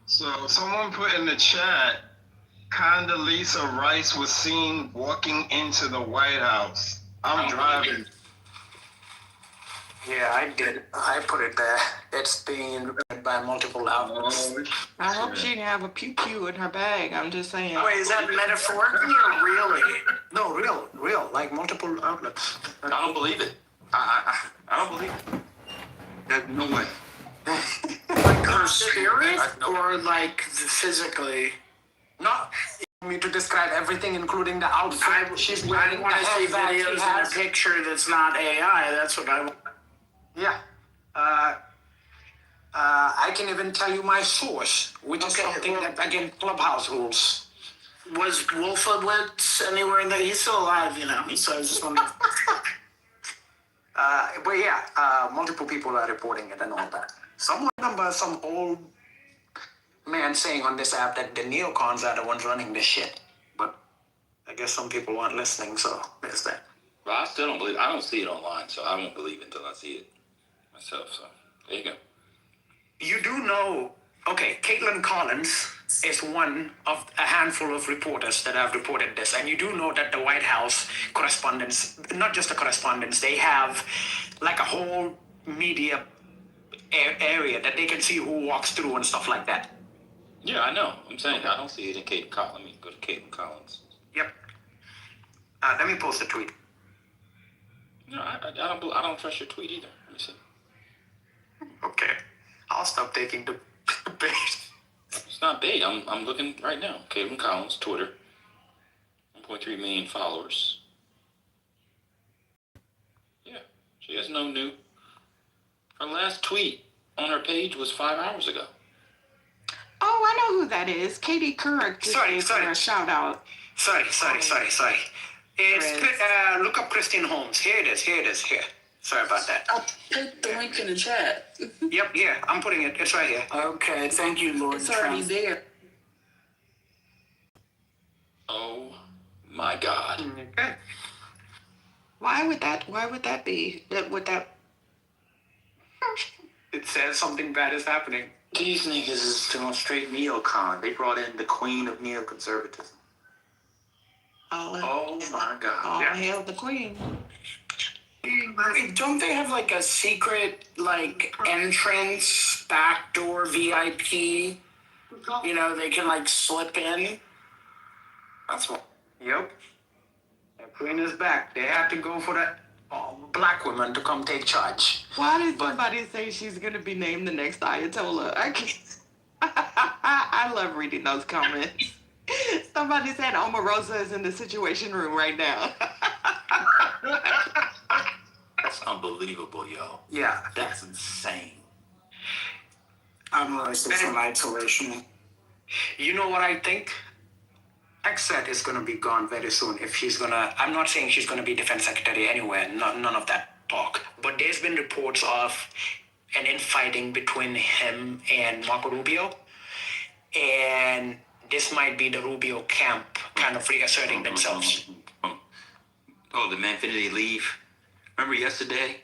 So someone put in the chat, Condoleezza Rice was seen walking into the White House. I'm driving. Yeah, I did. I put it there. It's being read by multiple outlets. I hope she didn't have a pew-pew in her bag. I'm just saying. Wait, is that metaphorically or really? No, real, like multiple outlets. I don't believe it. I don't believe it. There's no way. Like her spirit or like physically? Not. You want me to describe everything, incling the outfit she's wearing? I want to see videos and a picture that's not AI. That's what I want. Yeah. I can even tell you my source, which is something that, again, Clubhouse rules. Was Wolfowitz anywhere in there? He's still alive, you know. So I was just wondering. But yeah, multiple people are reporting it and all that. Someone remember some old man saying on this app that the neocons are the ones running this shit. But I guess some people weren't listening, so there's that. Well, I still don't believe it. I don't see it online, so I won't believe it until I see it myself. So there you go. You do know, okay, Caitlin Collins is one of a handful of reporters that have reported this. And you do know that the White House correspondents, not just the correspondents, they have like a whole media area that they can see who walks through and stuff like that. Yeah, I know. I'm saying I don't see it in Caitlin Collins. Let me go to Caitlin Collins. Yep. Let me post a tweet. No, I don't trust your tweet either. Let me see. Okay. I'll stop taking the bait. It's not bait. I'm looking right now. Caitlin Collins, Twitter. 1.3 million followers. Yeah, she has no new. Her last tweet on her page was 5 hours ago. Oh, I know who that is. Katie Couric just gave her a shout out. Sorry. It's look up Christine Holmes. Here it is. Sorry about that. I'll put the link in the chat. Yep, yeah, I'm putting it. It's right here. Okay, thank you, Lord. It's already there. Oh my God. Okay. Why would that be? Would that? It says something bad is happening. These niggas is still straight neocon. They brought in the queen of neoconservatism. Oh my God. All hail the queen. Wait, don't they have like a secret like entrance, backdoor VIP? You know, they can like slip in. That's what. Yep. The queen is back. They had to go for that black woman to come take charge. Why did somebody say she's going to be named the next Ayatollah? I can't. I love reading those comments. Somebody said Omarosa is in the Situation Room right now. That's unbelievable, yo. Yeah. That's insane. I'm like some isolation. You know what I think? Exet is going to be gone very soon if she's going to... I'm not saying she's going to be defense secretary anywhere. None of that talk. But there's been reports of an infighting between him and Marco Rubio. And this might be the Rubio camp kind of reasserting themselves. Oh, the Manfinity leave. Remember yesterday?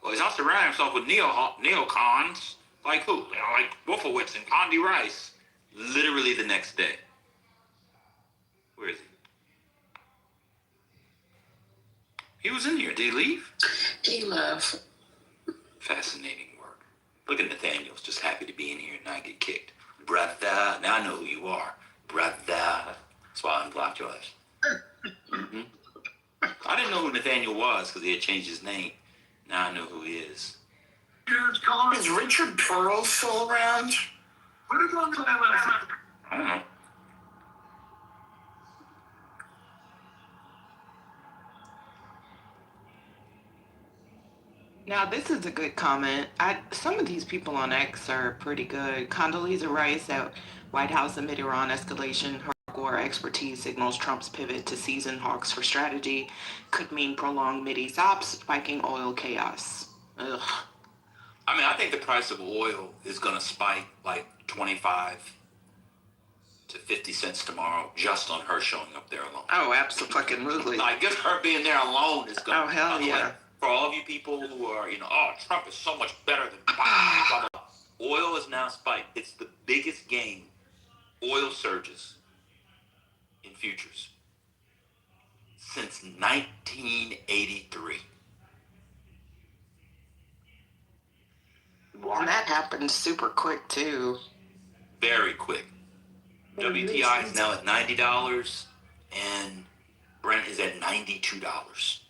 Well, he's not surrounding himself with neocons. Like who? You know, like Wolfowitz and Condi Rice. Literally the next day. Where is he? He was in here. Did he leave? He left. Fascinating work. Look at Nathaniel's just happy to be in here and not get kicked. Brother. Now I know who you are. Brother. That's why I unblocked your ass. Mm-hmm. I didn't know who Nathaniel was because he had changed his name. Now I know who he is. Is Richard Pearl still around? I don't know. Now, this is a good comment. Some of these people on X are pretty good. Condoleezza Rice at White House amid Iran escalation. Her war expertise signals Trump's pivot to season hawks for strategy could mean prolonged Mideast ops, spiking oil chaos. Ugh. I mean, I think the price of oil is going to spike like 25 to 50 cents tomorrow just on her showing up there alone. Oh, absolutely. Like, just her being there alone is going to... Oh, hell yeah. For all of you people who are, Trump is so much better than Biden, blah, blah, blah. Oil is now spiked. It's the biggest gain. Oil surges in futures since 1983. And that happened super quick too. Very quick. WTI is now at $90 and Brent is at $92.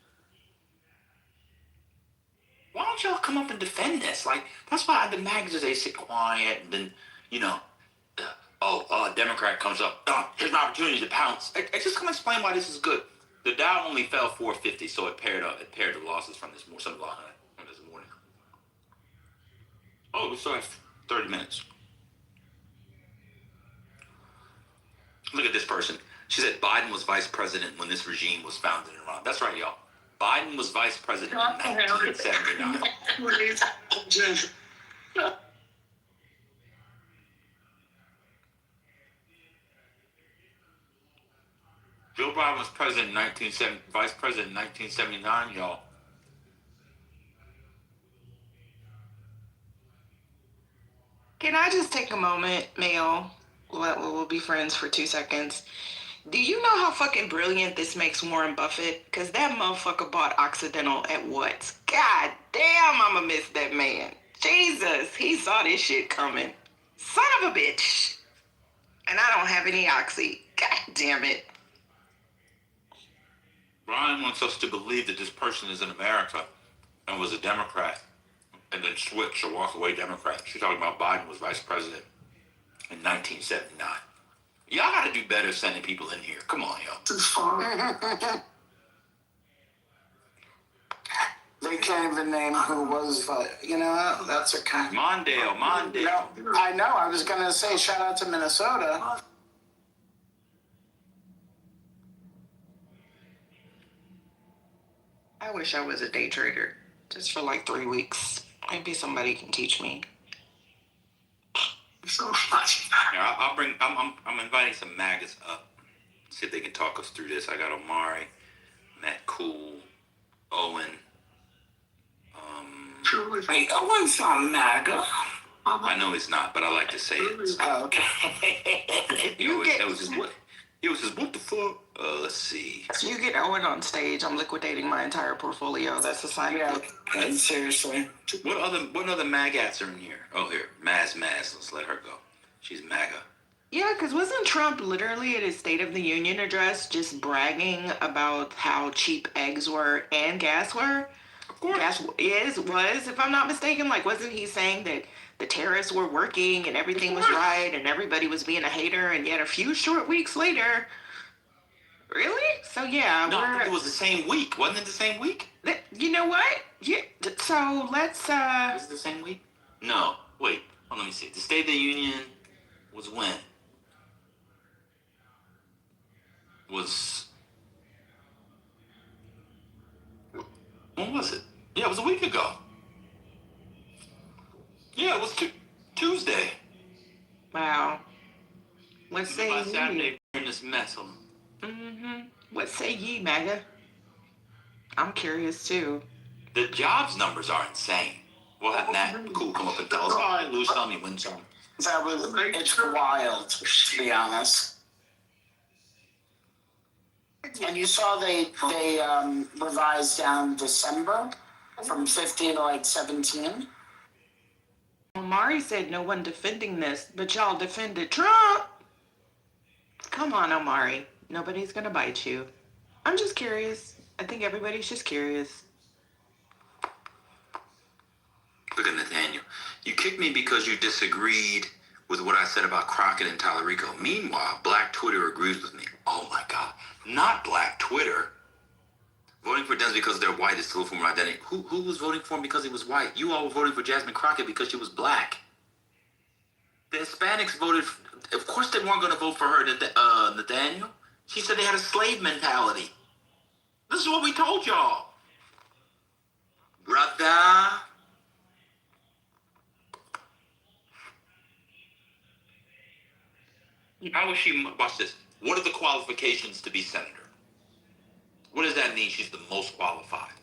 Why don't y'all come up and defend this? Like, that's why the magazines, they sit quiet and then, you know, a Democrat comes up, here's an opportunity to pounce. I just come explain why this is good. The Dow only fell 450, so it paired the losses from this morning. Oh, we still have 30 minutes. Look at this person. She said Biden was vice president when this regime was founded in Iran. That's right, y'all. Biden was vice president in 1979. Joe Biden was vice president in 1979, y'all. Can I just take a moment, Mayo? We'll be friends for 2 seconds. Do you know how fucking brilliant this makes Warren Buffett? Because that motherfucker bought Occidental at what? God damn, I'ma miss that man. Jesus, he saw this shit coming. Son of a bitch. And I don't have any Oxy. God damn it. Brian wants us to believe that this person is in America and was a Democrat and then switch or walk away Democrat. She's talking about Biden was vice president in 1979. Y'all gotta do better sending people in here. Come on, y'all. Too far. They can't even name who was, you know, that's okay. Mondale. No, I know. I was gonna say shout out to Minnesota. I wish I was a day trader. Just for like 3 weeks. Maybe somebody can teach me. So much. Yeah, I'm inviting some maggots up. See if they can talk us through this. I got Omari, Matt Cool, Owen. Wait, Owen's not MAGA. I know he's not, but I like to say it. Oh, okay. It was just what the fuck? Let's see. If you get Owen on stage, I'm liquidating my entire portfolio. That's a sign. Yeah, seriously. What other maggots are in here? Oh, here, Maz. Let's let her go. She's MAGA. Yeah, because wasn't Trump literally at his State of the Union address just bragging about how cheap eggs were and gas were? Of course. Gas was, if I'm not mistaken, like, wasn't he saying that the tariffs were working and everything was right and everybody was being a hater, and yet a few short weeks later, really? So yeah, No, I think it was the same week. Wasn't it the same week? You know what? Yeah. So let's. Was it the same week? No. Wait. Well, let me see. The State of the Union was when? When was it? Yeah, it was a week ago. Yeah, it was Tuesday. Wow. What say By ye? Saturday, we're in this mess. What say ye, MAGA? I'm curious too. The jobs numbers are insane. We'll have Nat Cool come up and tell us, all right, lose some, you win some. It's wild, to be honest. And you saw they revised down December from 50 to like 17. Omari said no one defending this, but y'all defended Trump. Come on, Omari. Nobody's gonna bite you. I'm just curious. I think everybody's just curious. Look at Nathaniel. You kicked me because you disagreed with what I said about Crockett and Tallarico. Meanwhile, Black Twitter agrees with me. Oh my God. Not Black Twitter. Voting for Dems because they're white is still a form of identity. Who was voting for him because he was white? You all were voting for Jasmine Crockett because she was black. The Hispanics voted, of course they weren't going to vote for her, Nathaniel. She said they had a slave mentality. This is what we told y'all. Brother. How was she, watch this. What are the qualifications to be senator? What does that mean? She's the most qualified.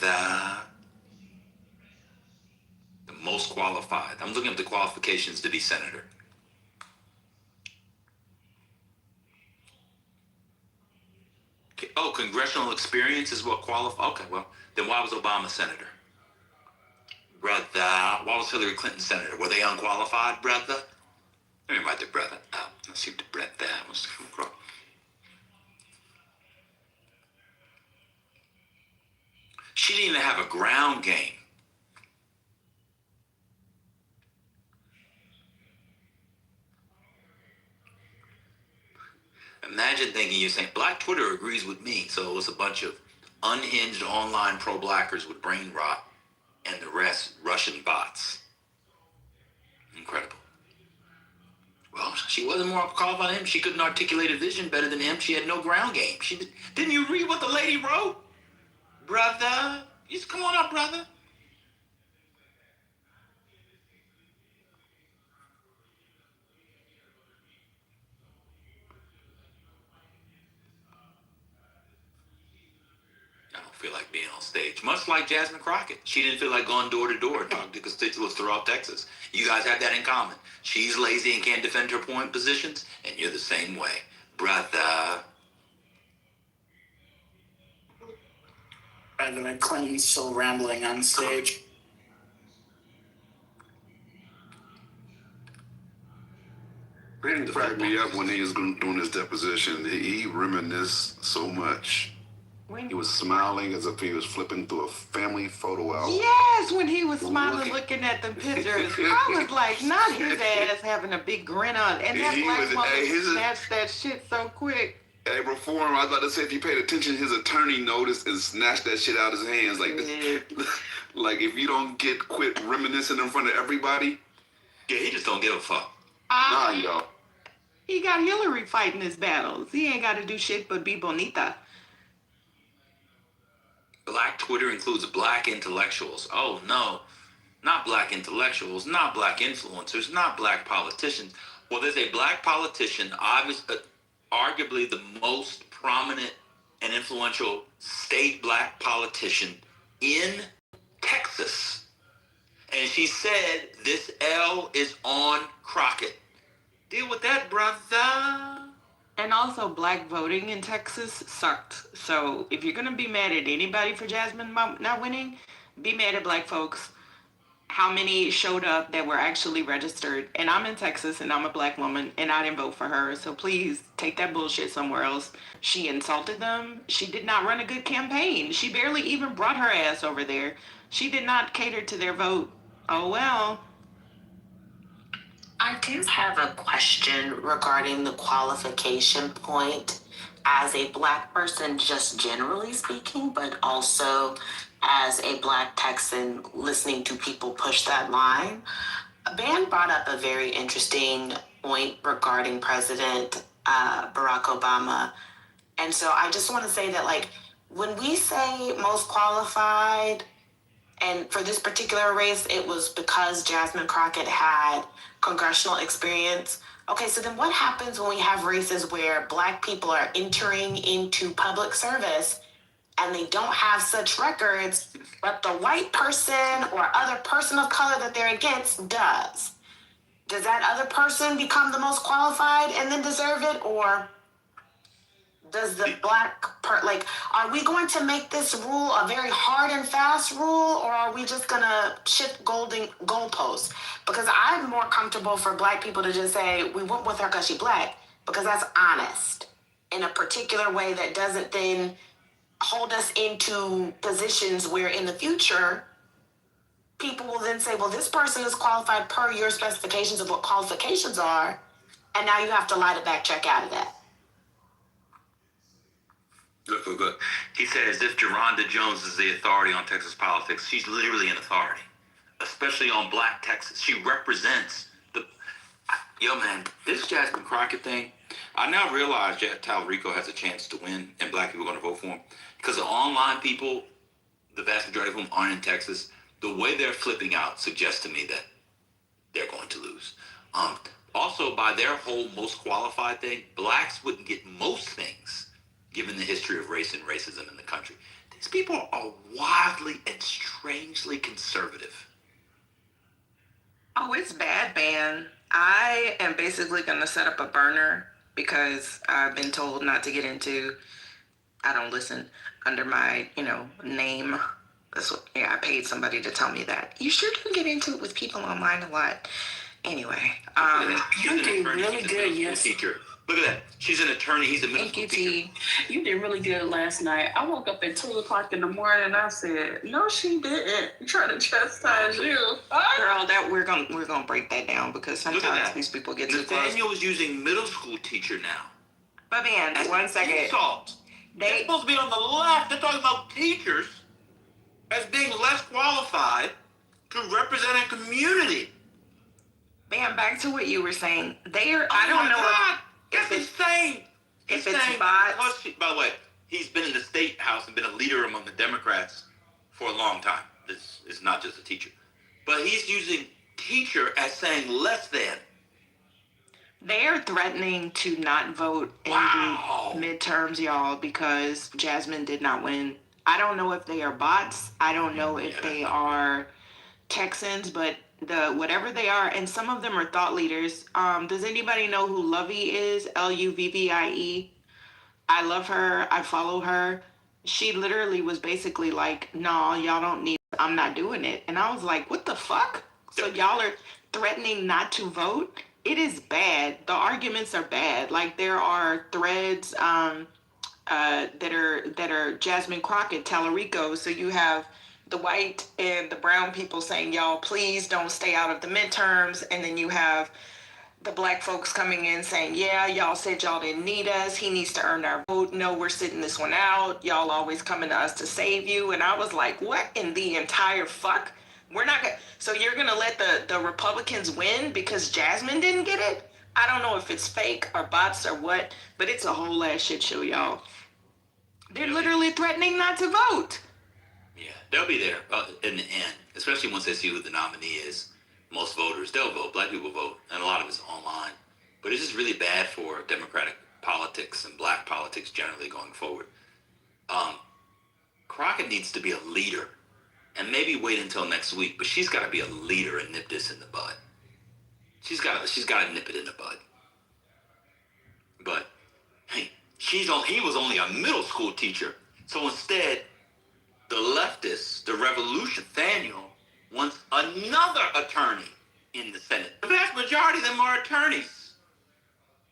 brother. The most qualified. I'm looking at the qualifications to be senator. Okay. Oh, congressional experience is what qualifies. Okay, well, then why was Obama senator? Brother. Why was Hillary Clinton senator? Were they unqualified, brother? Let me write the brother out. Let's see what the brother was. She didn't even have a ground game. Imagine thinking you're saying, Black Twitter agrees with me, so it was a bunch of unhinged online pro-blackers with brain rot and the rest Russian bots. Incredible. Well, she wasn't more qualified than him. She couldn't articulate a vision better than him. She had no ground game. Didn't you read what the lady wrote? Brother, just come on up, brother. I don't feel like being on stage. Much like Jasmine Crockett. She didn't feel like going door to door and talking to constituents throughout Texas. You guys have that in common. She's lazy and can't defend her point positions, and you're the same way. Brother. President Clinton's still rambling on stage. It cracked me up when he was doing his deposition. He reminisced so much. He was smiling as if he was flipping through a family photo album. Yes, when he was smiling looking at the pictures. I was like, not his ass having a big grin on. And that black woman snatched that shit so quick. Hey, Reform, I was about to say, if you paid attention, his attorney noticed and snatched that shit out of his hands. Like, like if you don't quit reminiscing in front of everybody. Yeah, he just don't give a fuck. Nah, you don't. He got Hillary fighting his battles. He ain't got to do shit but be bonita. Black Twitter includes black intellectuals. Oh, no. Not black intellectuals, not black influencers, not black politicians. Well, there's a black politician, arguably the most prominent and influential state black politician in Texas. And she said, this L is on Crockett. Deal with that, brother. And also, black voting in Texas sucked. So if you're going to be mad at anybody for Jasmine not winning, be mad at black folks. How many showed up that were actually registered? And I'm in Texas and I'm a black woman and I didn't vote for her. So please take that bullshit somewhere else. She insulted them. She did not run a good campaign. She barely even brought her ass over there. She did not cater to their vote. Oh, well. I do have a question regarding the qualification point as a black person, just generally speaking, but also as a black Texan listening to people push that line. Van brought up a very interesting point regarding President Barack Obama. And so I just want to say that, like, when we say most qualified, and for this particular race, it was because Jasmine Crockett had congressional experience. Okay, so then what happens when we have races where black people are entering into public service and they don't have such records, but the white person or other person of color that they're against does? Does that other person become the most qualified and then deserve it? Or does the black are we going to make this rule a very hard and fast rule, or are we just gonna shift goalposts? Because I'm more comfortable for black people to just say we went with her because she's black, because that's honest in a particular way that doesn't then hold us into positions where in the future people will then say, well, this person is qualified per your specifications of what qualifications are, and now you have to lie to back check out of that. Look. He says if Geronda Jones is the authority on Texas politics, she's literally an authority, especially on black Texas. She represents this Jasmine Crockett thing. I now realize that Talarico has a chance to win and black people are going to vote for him because the online people, the vast majority of whom aren't in Texas, the way they're flipping out suggests to me that they're going to lose. Also, by their whole most qualified thing, blacks wouldn't get most things given the history of race and racism in the country. These people are wildly and strangely conservative. Oh, it's bad, man. I am basically going to set up a burner because I've been told not to get into, I don't listen under my, name. That's what, yeah, I paid somebody to tell me that. You sure do get into it with people online a lot. Anyway, She's You an did attorney, really she's a good, middle school yes. teacher. Look at that. She's an attorney. He's a middle thank school you, teacher. T. You did really good last night. I woke up at 2:00 in the morning and I said, "No, she didn't." Trying to chastise you. Girl, that we're gonna break that down because Look at sometimes that. these people get too close. Nathaniel is using middle school teacher now. But man, As one an second. insult. They're supposed to be on the left. They're talking about teachers as being less qualified to represent a community. Man, back to what you were saying. I Oh don't my know God. if That's insane. if Insane. it's bots. Plus, by the way, he's been in the state house and been a leader among the Democrats for a long time. This is not just a teacher. But he's using teacher as saying less than. They are threatening to not vote in Wow. the midterms, y'all, because Jasmine did not win. I don't know if they are bots. I don't know if they are Texans, but whatever they are, and some of them are thought leaders. Does anybody know who Lovey is? Luvvie. I love her. I follow her. She literally was basically like, "No, y'all don't need. I'm not doing it." And I was like, "What the fuck?" So y'all are threatening not to vote. It is bad. The arguments are bad. Like there are threads that are Jasmine Crockett, Tallarico. So you have the white and the brown people saying, "Y'all, please don't stay out of the midterms," and then you have the black folks coming in saying, "Yeah, y'all said y'all didn't need us. He needs to earn our vote. No, we're sitting this one out. Y'all always coming to us to save you." And I was like, what in the entire fuck? We're not gonna, so you're gonna let the Republicans win because Jasmine didn't get it? I don't know if it's fake or bots or what, but it's a whole ass shit show, y'all. They're literally threatening not to vote. Yeah, they'll be there in the end, especially once they see who the nominee is. Most voters, they'll vote. Black people vote, and a lot of it's online. But it's just really bad for Democratic politics and black politics generally going forward. Crockett needs to be a leader, and maybe wait until next week. But she's got to be a leader and nip this in the bud. She's got to nip it in the bud. But hey, he was only a middle school teacher, so instead, the leftists, the revolution, Nathaniel, wants another attorney in the Senate. The vast majority of them are attorneys.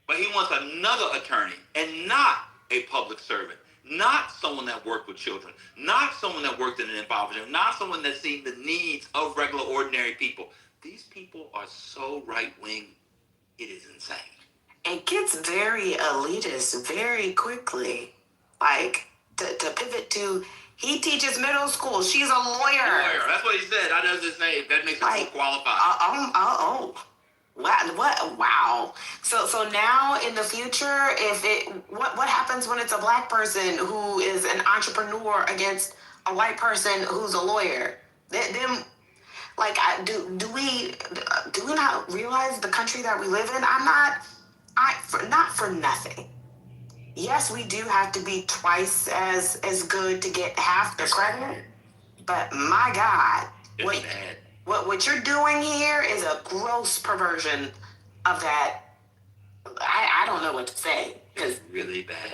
But he wants another attorney and not a public servant, not someone that worked with children, not someone that worked in an impoverishment, not someone that's seen the needs of regular, ordinary people. These people are so right-wing, it is insane. It gets very elitist very quickly. Like, to pivot to, he teaches middle school. She's a lawyer. That's what he said. I know his name. That makes him so qualified. Wow. So now in the future, what happens when it's a black person who is an entrepreneur against a white person who's a lawyer? Do we not realize the country that we live in? Not for nothing. Yes, we do have to be twice as good to get half the credit. But my God, what you're doing here is a gross perversion of that. I don't know what to say. It's really bad.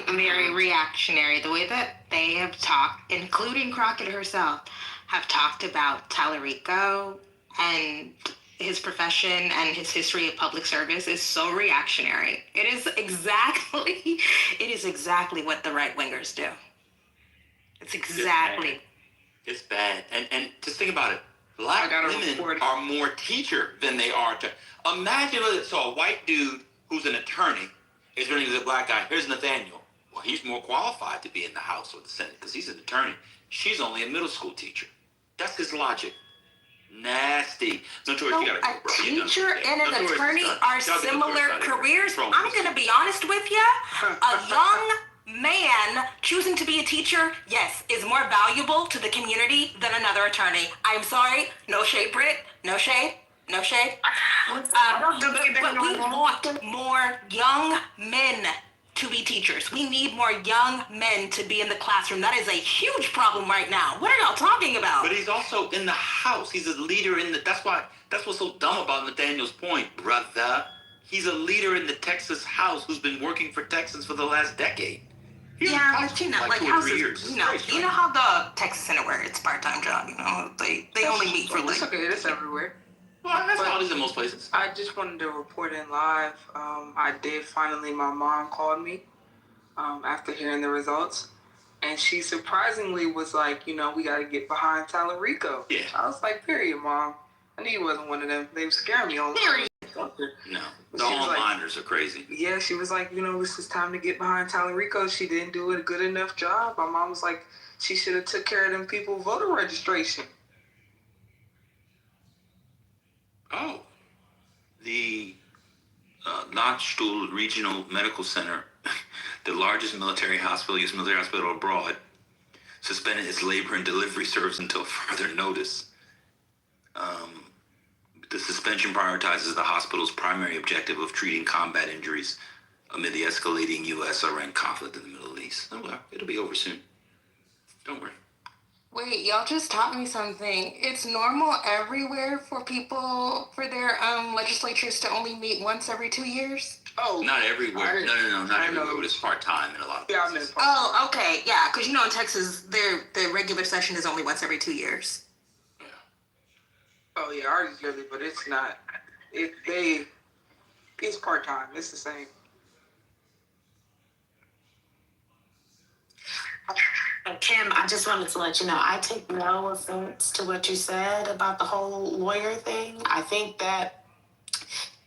Very reactionary. The way that they have talked, including Crockett herself, have talked about Tallarico and his profession and his history of public service is so reactionary. It is exactly what the right wingers do. It's exactly. It's bad. And just think about it. Black women are more teacher than they are to. Imagine so a white dude who's an attorney is running as a black guy. Here's Nathaniel. Well, he's more qualified to be in the House or the Senate because he's an attorney. She's only a middle school teacher. That's his logic. Nasty. Notorious, A teacher and an attorney are similar careers. I'm going to be honest with you. A young man choosing to be a teacher, yes, is more valuable to the community than another attorney. I'm sorry. No shade, Britt. No shade. No shade. But we want more young men to be teachers. We need more young men to be in the classroom. That is a huge problem right now. What are y'all talking about? But he's also in the House. He's a leader in the. That's what's so dumb about Nathaniel's point, brother. He's a leader in the Texas House who's been working for Texans for the last decade. Yeah, but you know, like like 2 or 3 years. you know how the Texas Senate where it's part-time job. You know, they only meet for like. It's okay. It's everywhere. Well, that's how it is in most places. I just wanted to report in live. I did finally. My mom called me after hearing the results, and she surprisingly was like, "You know, we got to get behind Tallarico." Yeah. I was like, "Period, mom." I knew he wasn't one of them. They were scaring me on. Period. No, the online-minders are crazy. Yeah, she was like, you know, this is time to get behind Tallarico. She didn't do a good enough job. My mom was like, she should have took care of them people voter registration. Oh, the Nachstuhl Regional Medical Center, the largest military hospital abroad, suspended its labor and delivery service until further notice. The suspension prioritizes the hospital's primary objective of treating combat injuries amid the escalating U.S.-Iran conflict in the Middle East. Oh well, it'll be over soon. Don't worry. Wait, y'all just taught me something. It's normal everywhere for people, for their legislatures to only meet once every 2 years? Oh. Not everywhere. No, not everywhere. But it's part-time in a lot of places. Oh, okay. Yeah, because you know in Texas, their regular session is only once every 2 years. Yeah. Oh, yeah, ours is yearly, but it's not. It's part-time. It's the same. Kim, I just wanted to let you know, I take no offense to what you said about the whole lawyer thing. I think that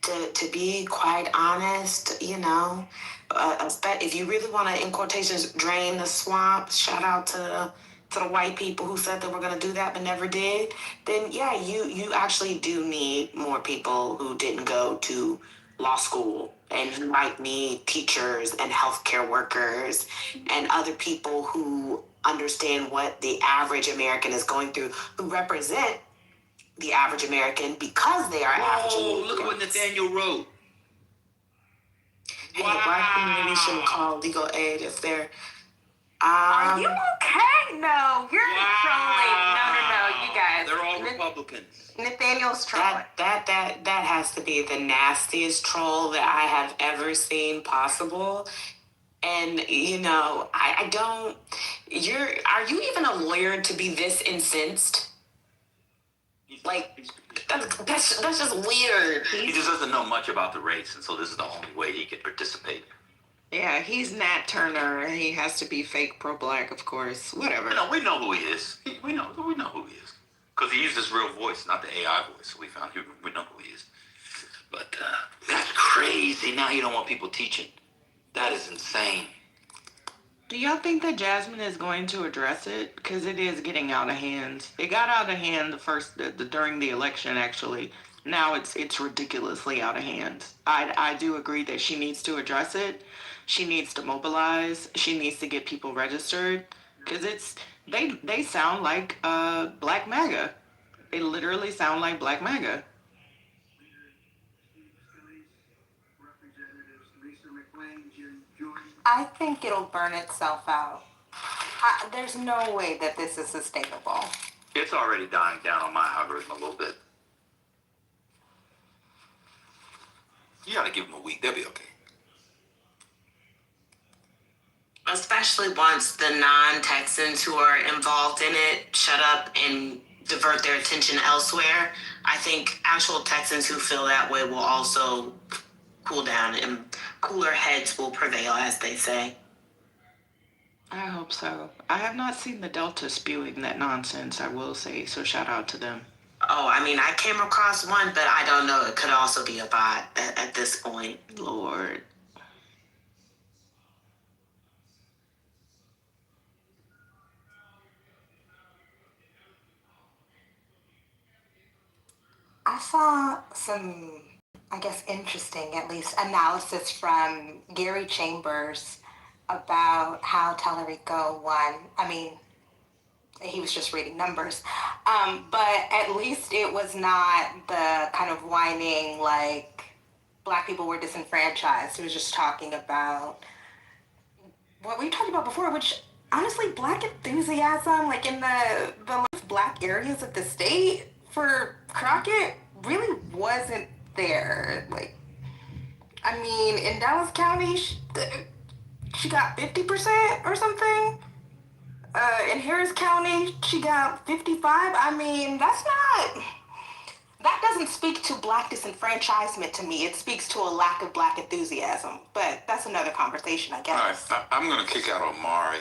to be quite honest, you know, if you really want to, in quotations, drain the swamp, shout out to the white people who said they were going to do that but never did, then yeah, you actually do need more people who didn't go to law school, and you might need teachers and healthcare workers and other people who understand what the average American is going through, who represent the average American because they are average Americans. Look at what Nathaniel wrote. And the black community shouldn't call legal aid if they're... Are you okay? No, you're trolling. No, you guys. They're all Republicans. Nathaniel's trolling. That has to be the nastiest troll that I have ever seen possible. And, you know, I don't... Are you even a lawyer to be this incensed? Like, that's just weird. He just doesn't know much about the race, and so this is the only way he could participate. Yeah, he's Nat Turner. He has to be fake pro-black, of course. Whatever. No, we know who he is. We know who he is. Because he used his real voice, not the AI voice. We know who he is. But that's crazy. Now you don't want people teaching. That is insane. Do y'all think that Jasmine is going to address it? Because it is getting out of hand. It got out of hand during the election, actually. Now it's ridiculously out of hand. I do agree that she needs to address it. She needs to mobilize. She needs to get people registered. Because they sound like Black MAGA. They literally sound like Black MAGA. I think it'll burn itself out. There's no way that this is sustainable. It's already dying down on my algorithm a little bit. You gotta give them a week. They'll be okay. Especially once the non-Texans who are involved in it shut up and divert their attention elsewhere. I think actual Texans who feel that way will also cool down and cooler heads will prevail, as they say. I hope so. I have not seen the Delta spewing that nonsense, I will say, so shout out to them. Oh, I mean, I came across one, but I don't know. It could also be a bot at this point. Lord. I saw some, I guess, interesting, at least, analysis from Gary Chambers about how Tallarico won. I mean, he was just reading numbers. But at least it was not the kind of whining, like, Black people were disenfranchised. He was just talking about what we talked about before, which honestly, black enthusiasm, like in the black areas of the state for Crockett, really wasn't there. Like, I mean, in Dallas County, she got 50% or something. In Harris County, she got 55. I mean, that doesn't speak to black disenfranchisement to me. It speaks to a lack of black enthusiasm. But that's another conversation, I guess. All right, I'm going to kick out Omari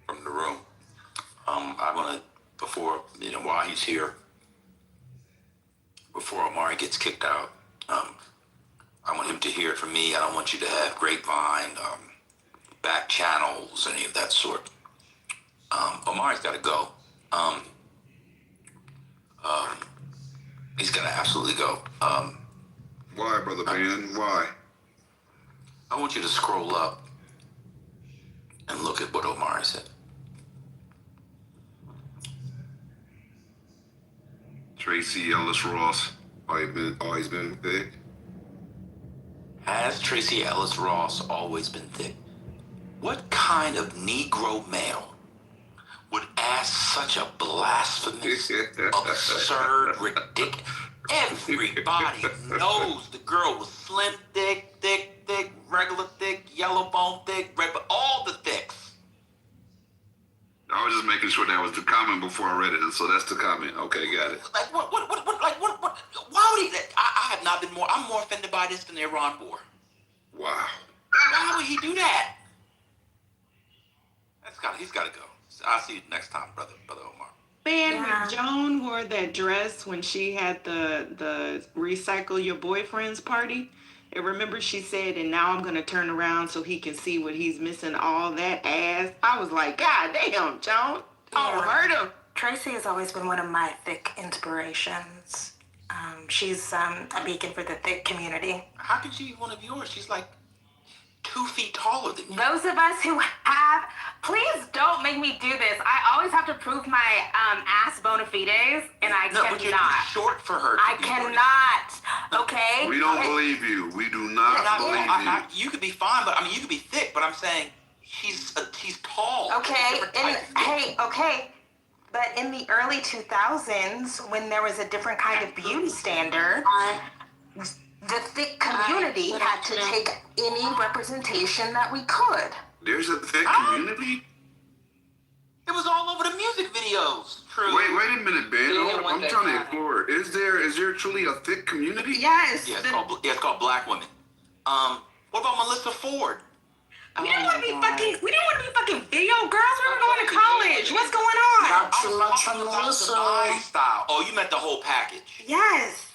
from the room. I want to, before, while he's here, before Omari gets kicked out, I want him to hear it from me. I don't want you to have grapevine, back channels, any of that sort. Omari's got to go. He's got to absolutely go. Why, Brother Ben? Why? I want you to scroll up and look at what Omari said. Tracy Ellis Ross, always been thick. Has Tracy Ellis Ross always been thick? What kind of Negro male would ask such a blasphemous, absurd, ridiculous? Everybody knows the girl was slim, thick, regular thick, yellow bone thick, red, but all the thicks. I was just making sure that was the comment before I read it, and so that's the comment. Okay, got it. Like what? Why would he? I have not been more. I'm more offended by this than the Iran war. Wow. Why would he do that? He's got to go. I'll see you next time, brother Omar. Ben, when Joan wore that dress when she had the recycle your boyfriend's party, and remember she said, and now I'm going to turn around so he can see what he's missing, all that ass. I was like, God damn, Joan. Don't hurt him. Tracy has always been one of my thick inspirations. She's a beacon for the thick community. How can she be one of yours? She's like 2 feet taller than you. Those of us who have, please don't make me do this. I always have to prove my ass bona fides, and I cannot. But you're too short for her. I cannot. Okay. We don't believe you. We do not believe you. You could be fine, but you could be thick. But I'm saying she's tall. Okay. Okay. But in the early 2000s, when there was a different kind of beauty standard, the thick community had to take any representation that we could. There's a thick community? It was all over the music videos. True. Wait a minute, Ben. I'm trying to explore. Is there truly a thick community? Yes. Yeah, it's called Black Women. What about Melissa Ford? We didn't want to be fucking video girls. We were going to college. What's going on? Not too much on Melissa. Style. Oh, you meant the whole package. Yes.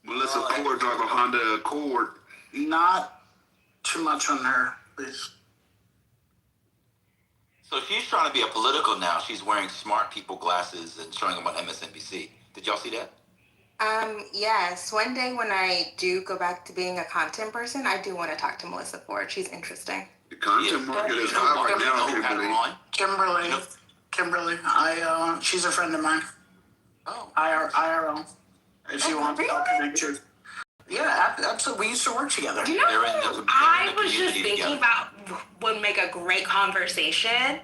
Melissa Ford drive a Honda Accord. Not too much on her, please. So she's trying to be a political now. She's wearing smart people glasses and showing them on MSNBC. Did y'all see that? Yes. One day when I do go back to being a content person, I do want to talk to Melissa Ford. She's interesting. The content market is hot right now, Kimberly. She's a friend of mine. Oh. IRL. If you want to talk to pictures. Yeah, absolutely. We used to work together. You know who I was just thinking about would make a great conversation?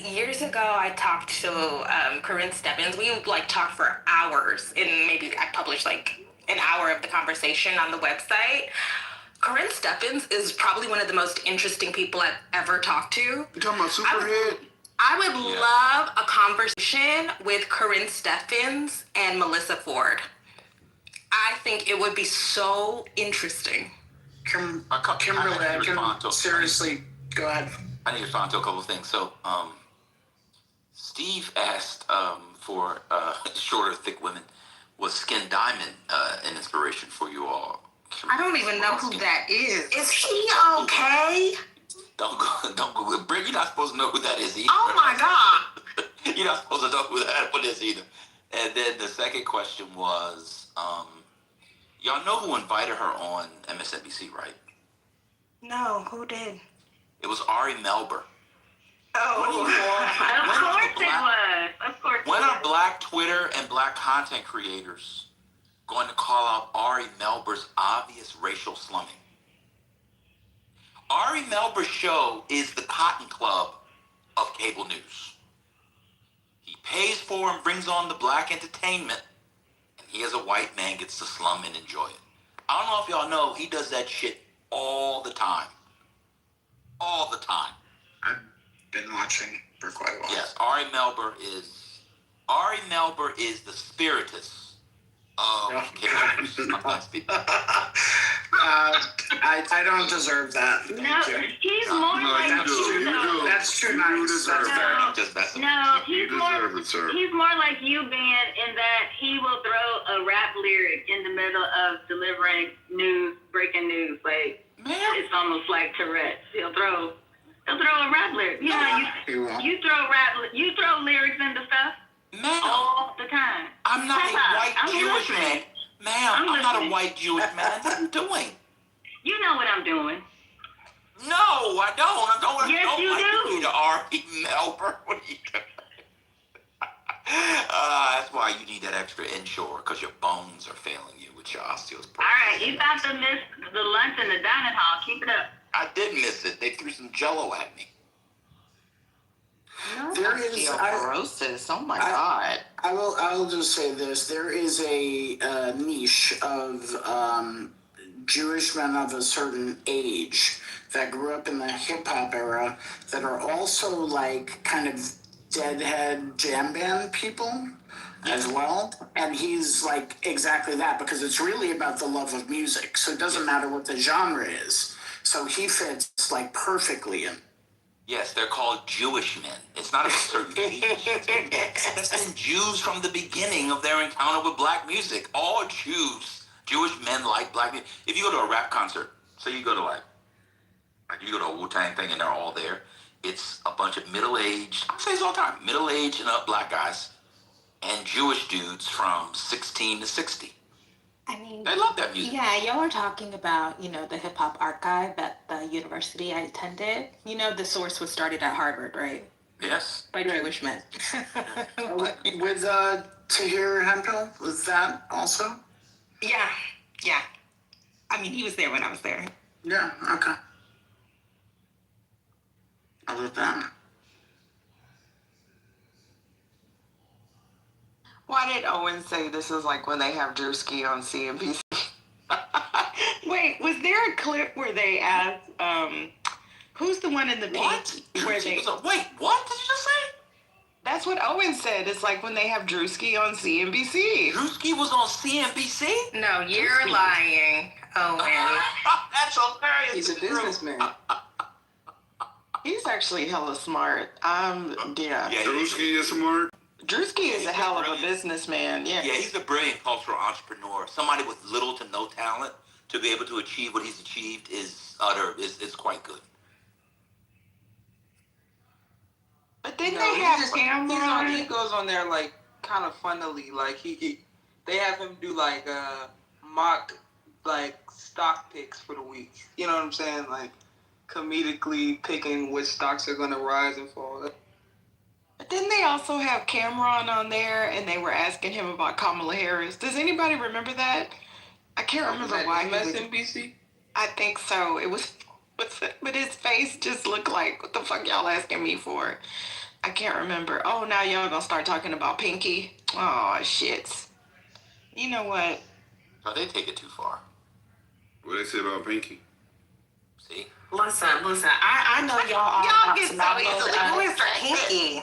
Years ago, I talked to Corinne Stebbins. We would talk for hours, and maybe I published an hour of the conversation on the website. Corinne Stebbins is probably one of the most interesting people I've ever talked to. You talking about Superhead? I would love a conversation with Corinne Stebbins and Melissa Ford. I think it would be so interesting. Kimberly, I can seriously go ahead. I need to respond to a couple of things. So, Steve asked for shorter, thick women. Was Skin Diamond an inspiration for you all? I don't even know who that is. Is he okay? Don't go. Britt, you're not supposed to know who that is either. Oh my God. You're not supposed to know who that one is either. And then the second question was, y'all know who invited her on MSNBC, right? No, who did? It was Ari Melber. Oh, Of course. When are black Twitter and black content creators going to call out Ari Melber's obvious racial slumming? Ari Melber's show is the Cotton Club of cable news. He pays for and brings on the black entertainment, and he as a white man gets to slum and enjoy it. I don't know if y'all know, he does that shit all the time. All the time. I've been watching for quite a while. Yes, Ari Melber is the spiritus of cable news. Sometimes people. I don't deserve that. Thank No, you. he's more like you, though. That's too nice. That's fair. I'm just messing. No, You he's more. deserve it, sir. He's more like you, Ben, in that he will throw a rap lyric in the middle of delivering news, breaking news. Like it's almost like Tourette's. He'll throw a rap lyric. Yeah, you throw lyrics into stuff all the time. I'm not a white Jewish man. Ma'am, I'm not a listening. white Jewish man. What are you doing? You know what I'm doing. No, I don't. Yes, you do. You to R.E. Melber. What are you doing? That's why you need that extra inshore, because your bones are failing you with your osteoporosis. All right, you about to miss the lunch in the dining hall. Keep it up. I did miss it. They threw some Jello at me. There is Osteoporosis. Oh my God. I will just say this. There is a niche of Jewish men of a certain age that grew up in the hip hop era that are also like kind of deadhead jam band people as well. And he's like exactly that, because it's really about the love of music. So it doesn't matter what the genre is. So he fits like perfectly in. Yes, they're called Jewish men. It's not a certain age. That's been Jews from the beginning of their encounter with black music. All Jewish men like black music. If you go to a rap concert, say you go to you go to a Wu-Tang thing and they're all there, it's a bunch of middle-aged, I say this all the time, middle-aged and up black guys and Jewish dudes from 16 to 60. I mean, They love that music. yeah, y'all were talking about, the hip hop archive at the university I attended. The source was started at Harvard, right? Yes. By Jewish men. With Tahir Hempel, was that also? Yeah. I mean, he was there when I was there. Yeah, okay. I love that. Why did Owen say this is like when they have Drewski on CNBC? Wait, was there a clip where they asked, who's the one in the pink? What? Where they, Wait, what did you just say? that's what Owen said. It's like when they have Drewski on CNBC. Drewski was on CNBC? No, you're lying. Oh, man. That's hilarious. He's a businessman. He's actually hella smart. Yeah. Drewski is smart. Drewski is a hell of a businessman. Yeah. Yeah, he's a brilliant cultural entrepreneur. Somebody with little to no talent to be able to achieve what he's achieved is quite good. But then they have Cameron. He Cameron. goes on there like kind of funnily, like they have him do like mock like stock picks for the week. You know what I'm saying? Like comedically picking which stocks are gonna rise and fall. But then they also have Cameron on there, and they were asking him about Kamala Harris. Does anybody remember that? I can't remember why. MSNBC? I think so. It was, but his face just looked like, what the fuck y'all asking me for? I can't remember. Oh, now y'all gonna start talking about Pinky? Oh, shit. You know what? No, they take it too far. What they say about Pinky? See? Listen. I know y'all all Y'all got get some so knowledge. easily. Who is Pinky?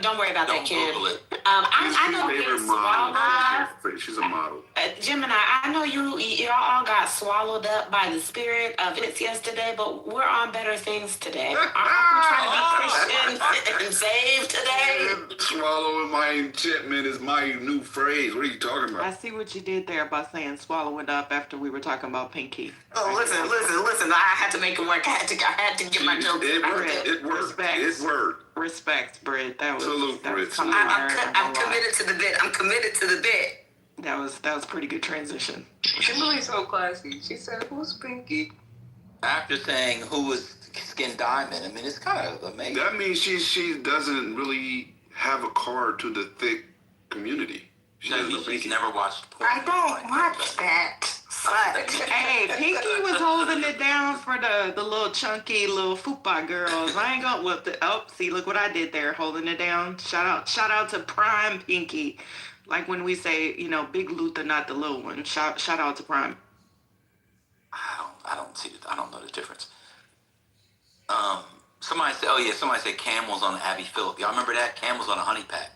Don't worry about Don't that kid. Google it. I know His you favorite swallowed model. She's a model. Gemini, I know y'all all got swallowed up by the spirit of it yesterday, but we're on better things today. I'm trying to be Christian and saved today. Swallowing my enchantment is my new phrase. What are you talking I about? see what you did there by saying swallow it up after we were talking about Pinky. Oh, listen. I had to make it work. I had to get my jokes. It worked. It worked. Respect. It worked. Respect, Britt. That was Salute, that was Britt. kind of I'm committed to the bit. I'm committed to the bit. That was pretty good transition. Kimberly's so classy. She said, "Who's Pinky?" After saying who was Skin Diamond, I mean, it's kind of amazing. That means she doesn't really have a card to the thick community. She doesn't know He's Pinky. never watched porn. I don't watch that. Hey, Pinky was holding it down for the little chunky little fupa girls. I ain't gonna whoop the. Oh, see, look what I did there, holding it down. Shout out to Prime Pinky. Like when we say, Big Luther, not the little one. Shout out to Prime. I don't know the difference. Somebody said Cam was on Abby Phillip. Y'all remember that? Cam was on a honey pack.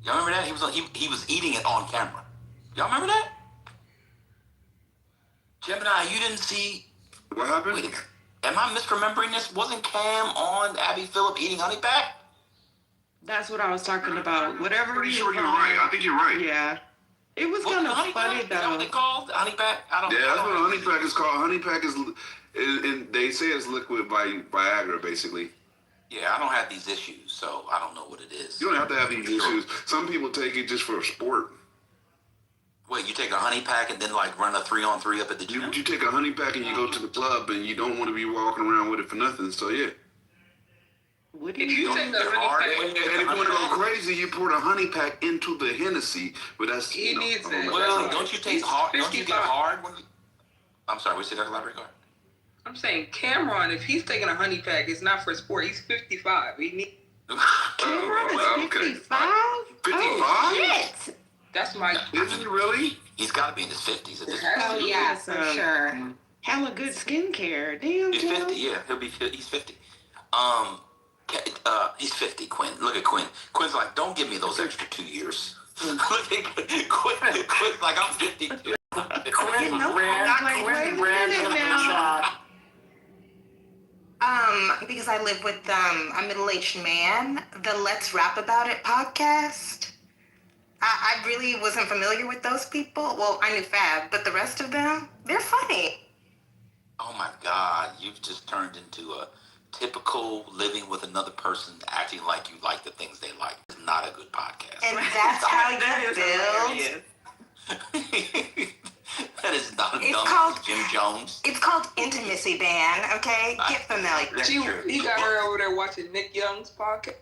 Y'all remember that? He was eating it on camera. Y'all remember that? Gemini, you didn't see. What happened? Wait, am I misremembering this? Wasn't Cam on Abby Phillip eating honey pack? That's what I was talking about. Whatever. I'm pretty sure you're right. I think you're right. Yeah. It was kind of funny though. Is that what they called? Honey pack? Yeah, that's what a honey pack is called. Honey pack is, and they say it's liquid Viagra, basically. Yeah, I don't have these issues, so I don't know what it is. You don't have to have these issues. Some people take it just for sport. Wait, you take a honey pack and then like run a 3-on-3 up at the gym? You take a honey pack and you go to the club and you don't want to be walking around with it for nothing. So yeah. If you take the honey pack, and if you want to go crazy, you pour the honey pack into the Hennessy. But that's he needs it. Well, don't you take hard? Don't you get hard when you? I'm sorry. What you say, Dr. Labrador? I'm saying Cameron, if he's taking a honey pack, it's not for sport. He's 55. He needs. Cameron is 55. 55? Oh, shit. That's my. Is he really? He's got to be in his 50s at this point. Oh yeah, for sure. Hella good skincare. Damn. He's 50. Yeah, he's 50. He's 50. Quinn, look at Quinn. Quinn's like, don't give me those extra 2 years. Look at Quinn. Quinn's like, I'm 52. Quinn ran to the shot. Because I live with a middle-aged man, the Let's Rap About It podcast. I really wasn't familiar with those people. Well, I knew Fab, but the rest of them, they're funny. Oh my God, you've just turned into a typical living with another person acting like you like the things they like. It's not a good podcast. And that's how you build. That is not It's dumb called Jim Jones. It's called Intimacy Band, okay? Get familiar. That's true. You got her over there watching Nick Young's podcast?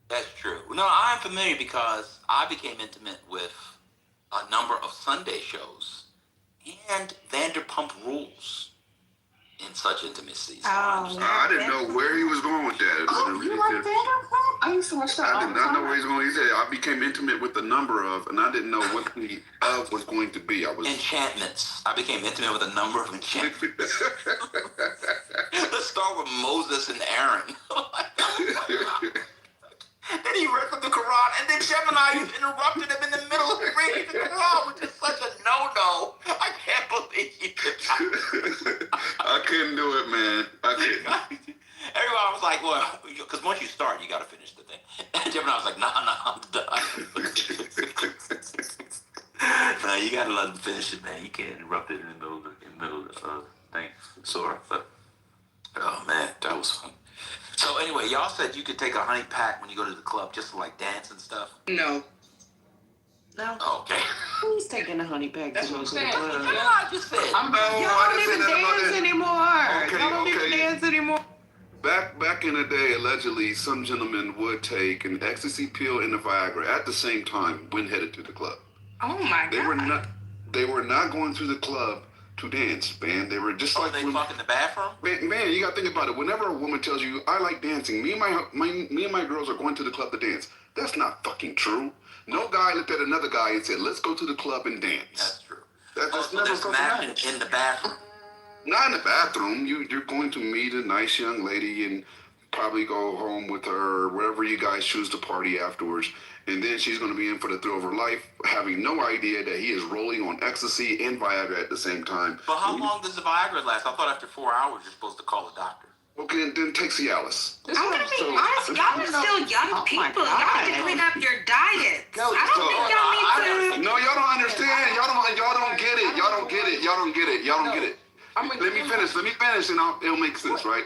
That's true. No, I'm familiar because I became intimate with a number of Sunday shows and Vanderpump Rules in such intimacy. So I didn't know where he was going with that. Oh, you like Vanderpump? I used to watch that I all did the not know time. where he was going. He said I became intimate with the number of, and I didn't know what the of was going to be. I was enchantments. I became intimate with a number of enchantments. Let's start with Moses and Aaron. Then he read from the Quran, and then Gemini interrupted him in the middle of reading the Quran, which is such a no-no. I can't believe it. I couldn't do it, man. I couldn't. Everyone was like, well, because once you start, you got to finish the thing. And Gemini was like, nah, I'm done. No, you got to let him finish it, man. You can't interrupt it in the middle of the thing. Sorry, but, oh, man, that was fun. So anyway, y'all said you could take a honey pack when you go to the club just to like dance and stuff? No. Okay. Who's taking a honey pack to go to the club? I just said. Y'all don't even dance anymore. Y'all don't even dance anymore. Back in the day, allegedly, some gentlemen would take an ecstasy pill and a Viagra at the same time when headed to the club. Oh my God. They were not going to the club to dance, man. They were just like they fuck in the bathroom. Man, you gotta think about it. Whenever a woman tells you, "I like dancing," me and my girls are going to the club to dance. That's not fucking true. No guy looked at another guy and said, "Let's go to the club and dance." That's true. That's so never there's fucking happened. matching in the bathroom. Not in the bathroom. You're going to meet a nice young lady and probably go home with her, or wherever you guys choose to party afterwards. And then she's going to be in for the thrill of her life, having no idea that he is rolling on ecstasy and Viagra at the same time. But how long does the Viagra last? I thought after 4 hours you're supposed to call a doctor. Okay, then take Cialis. I'm gonna be honest, y'all are still young people. Y'all need to clean up your diet. I don't think y'all need to. No, y'all don't understand. Y'all don't get it. Y'all don't get it. Y'all don't get it. Y'all don't get it. Let me finish, and it'll make sense, right?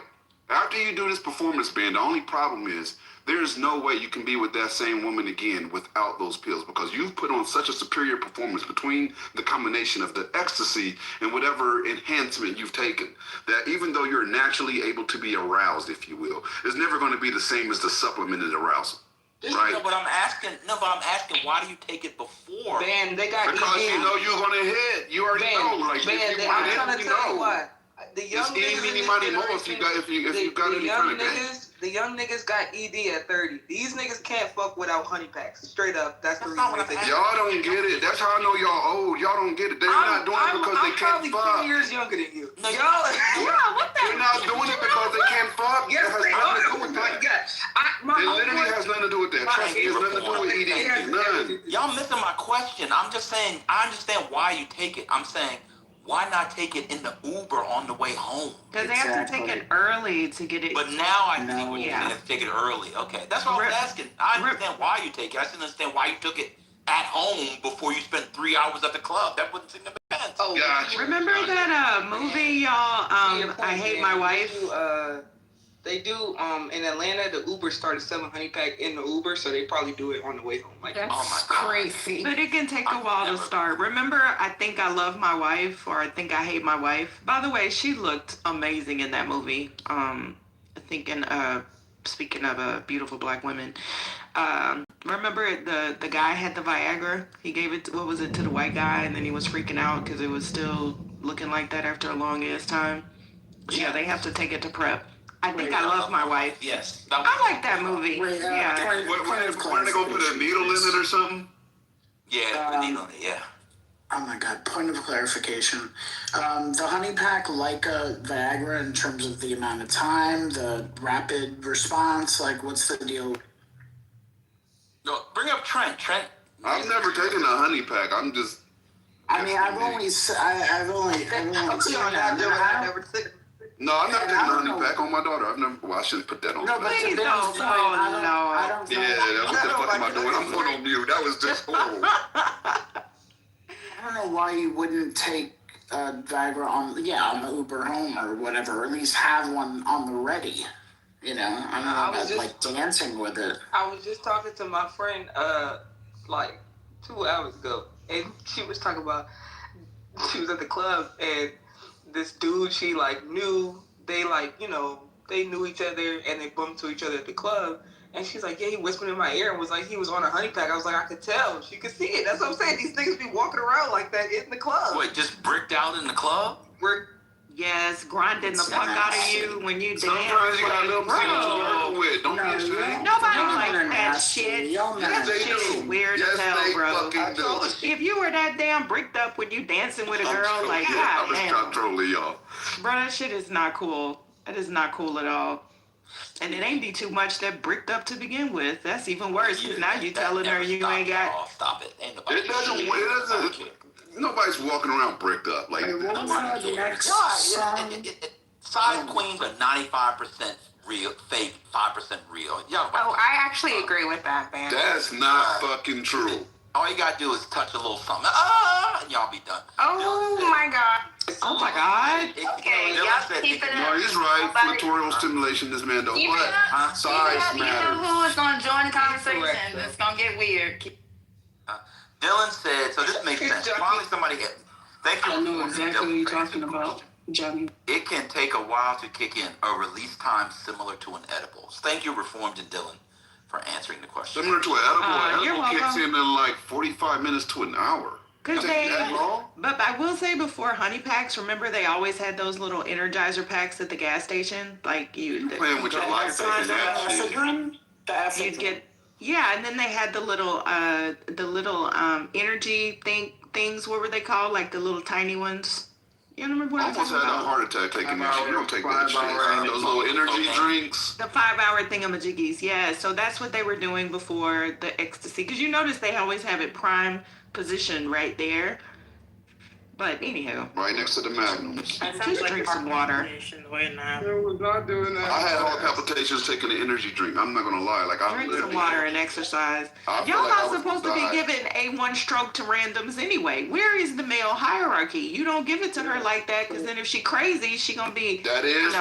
After you do this performance band, the only problem is there's no way you can be with that same woman again without those pills, because you've put on such a superior performance between the combination of the ecstasy and whatever enhancement you've taken, that even though you're naturally able to be aroused, if you will, it's never going to be the same as the supplemented arousal. Right. No, but I'm asking. Why do you take it before? Man, they got Because ED. you know you're gonna hit. You already know. Like Man, if you I'm want trying it, to you tell you know. why. The young It's niggas eeny, in this money, more if you generation, got any kind of game. the young niggas got ED at 30. These niggas can't fuck without honey packs. Straight up, that's the reason they take it. Y'all don't get it. That's how I know y'all old. Y'all don't get it. They're not doing it because they can't I'm fuck. probably 10 years younger than you. No, Y'all, They're not doing it because they can't fuck. yes, It has they nothing to do are. with My that. God. It literally has nothing to do with that. Trust me, it's nothing to do with ED. None. Y'all missing my question. I'm just saying. I understand why you take it. I'm saying, why not take it in the Uber on the way home? Because they have to take it early to get it. But now I see what you're Yeah. saying. Take it early. Okay, that's what I was asking. I understand why you take it. I just understand why you took it at home before you spent 3 hours at the club. That wouldn't seem to make sense. Oh, Gotcha. Remember that movie, y'all? I Hate My Wife. They do in Atlanta. The Uber started selling honey pack in the Uber, so they probably do it on the way home. Like, That's oh my God. crazy. But it can take a while to start. Remember, I Think I Love My Wife, or I Think I Hate My Wife. By the way, she looked amazing in that movie. Speaking of beautiful black women, remember the guy had the Viagra. He gave it to the white guy, and then he was freaking out because it was still looking like that after a long ass time. Yeah, they have to take it to prep. I Think I Love My Wife. Yes. I like that movie. Yeah. When are they gonna put a needle in it or something? Yeah, the needle. Yeah. Oh my God, point of clarification. The honey pack, like Viagra, in terms of the amount of time, the rapid response, like what's the deal? No, bring up Trent. I've never taken a honey pack. I'm just. I mean, I've only seen that. No, I'm not taking a honey pack on my daughter. I've never. Well, I shouldn't put that on. No, but Please to don't. Dylan's point, I Oh, don't Yeah, that's what the fuck am I doing? I'm going on mute. That was just horrible. I don't know why you wouldn't take Viagra on the Uber home or whatever, or at least have one on the ready. You know, I don't know about like dancing with it. I was just talking to my friend like 2 hours ago, and she was talking about she was at the club and this dude she like knew, they like, you know, they knew each other and they bumped to each other at the club. And she's like, yeah, he whispered in my ear and was like, he was on a honey pack. I was like, I could tell. She could see it. That's what I'm saying. These niggas be walking around like that in the club. Wait, just bricked out in the club? Yes, grinding the fuck out of you when you dance. Sometimes you gotta let them see what you're working with. Don't be ashamed. Nobody likes that shit. Yes, they Shit is do. weird as hell, Yes, they bro. fucking do. If you were that damn bricked up when you dancing with a girl, like, I god was damn. trying to troll y'all. Bro, that shit is not cool. That is not cool at all. And it ain't be too much that bricked up to begin with. That's even worse, because now you telling her you ain't got... Oh, stop it. Ain't nobody... It doesn't. Nobody's walking around bricked up like that. Size queens are 95% real, fake, 5% real. Y'all, I actually agree with that, man. That's not fucking true. all you gotta do is touch a little something. And y'all be done. Oh my god. Oh my god. Okay, y'all keep it No, up. he's right. Clitoral stimulation, this man don't. Keep it But up. size You know matters. who is gonna join the conversation? It's gonna get weird. Dylan said, so this makes sense. Finally somebody hit. Thank you. I know exactly what you're talking about, Johnny. It can take a while to kick in, a release time similar to an edible. Thank you, Reformed and Dylan, for answering the question. Similar to an edible. You're Edible kicks welcome. in like 45 minutes to an hour. Cause Take that long? but I will say before honey packs, remember they always had those little Energizer packs at the gas station, like You playing with your life taking that shit. you'd get, yeah, and then they had the little energy things. What were they called? Like the little tiny ones. You don't remember what I I'm almost talking had a about? heart attack taking that shit. You don't take that shit. Those little energy drinks. The 5-hour thingamajiggies, yeah. So that's what they were doing before the ecstasy. Because you notice they always have it prime position right there. But anyhow. Right next to the magnums. Just drink some water. I was not doing that. I had heart palpitations taking an energy drink. I'm not gonna lie. Like I Drink literally. some water and exercise. I feel Y'all like I not was supposed to gonna be die. giving A1 stroke to randoms anyway. Where is the male hierarchy? You don't give it to her like that, because then if she crazy, she gonna be. That is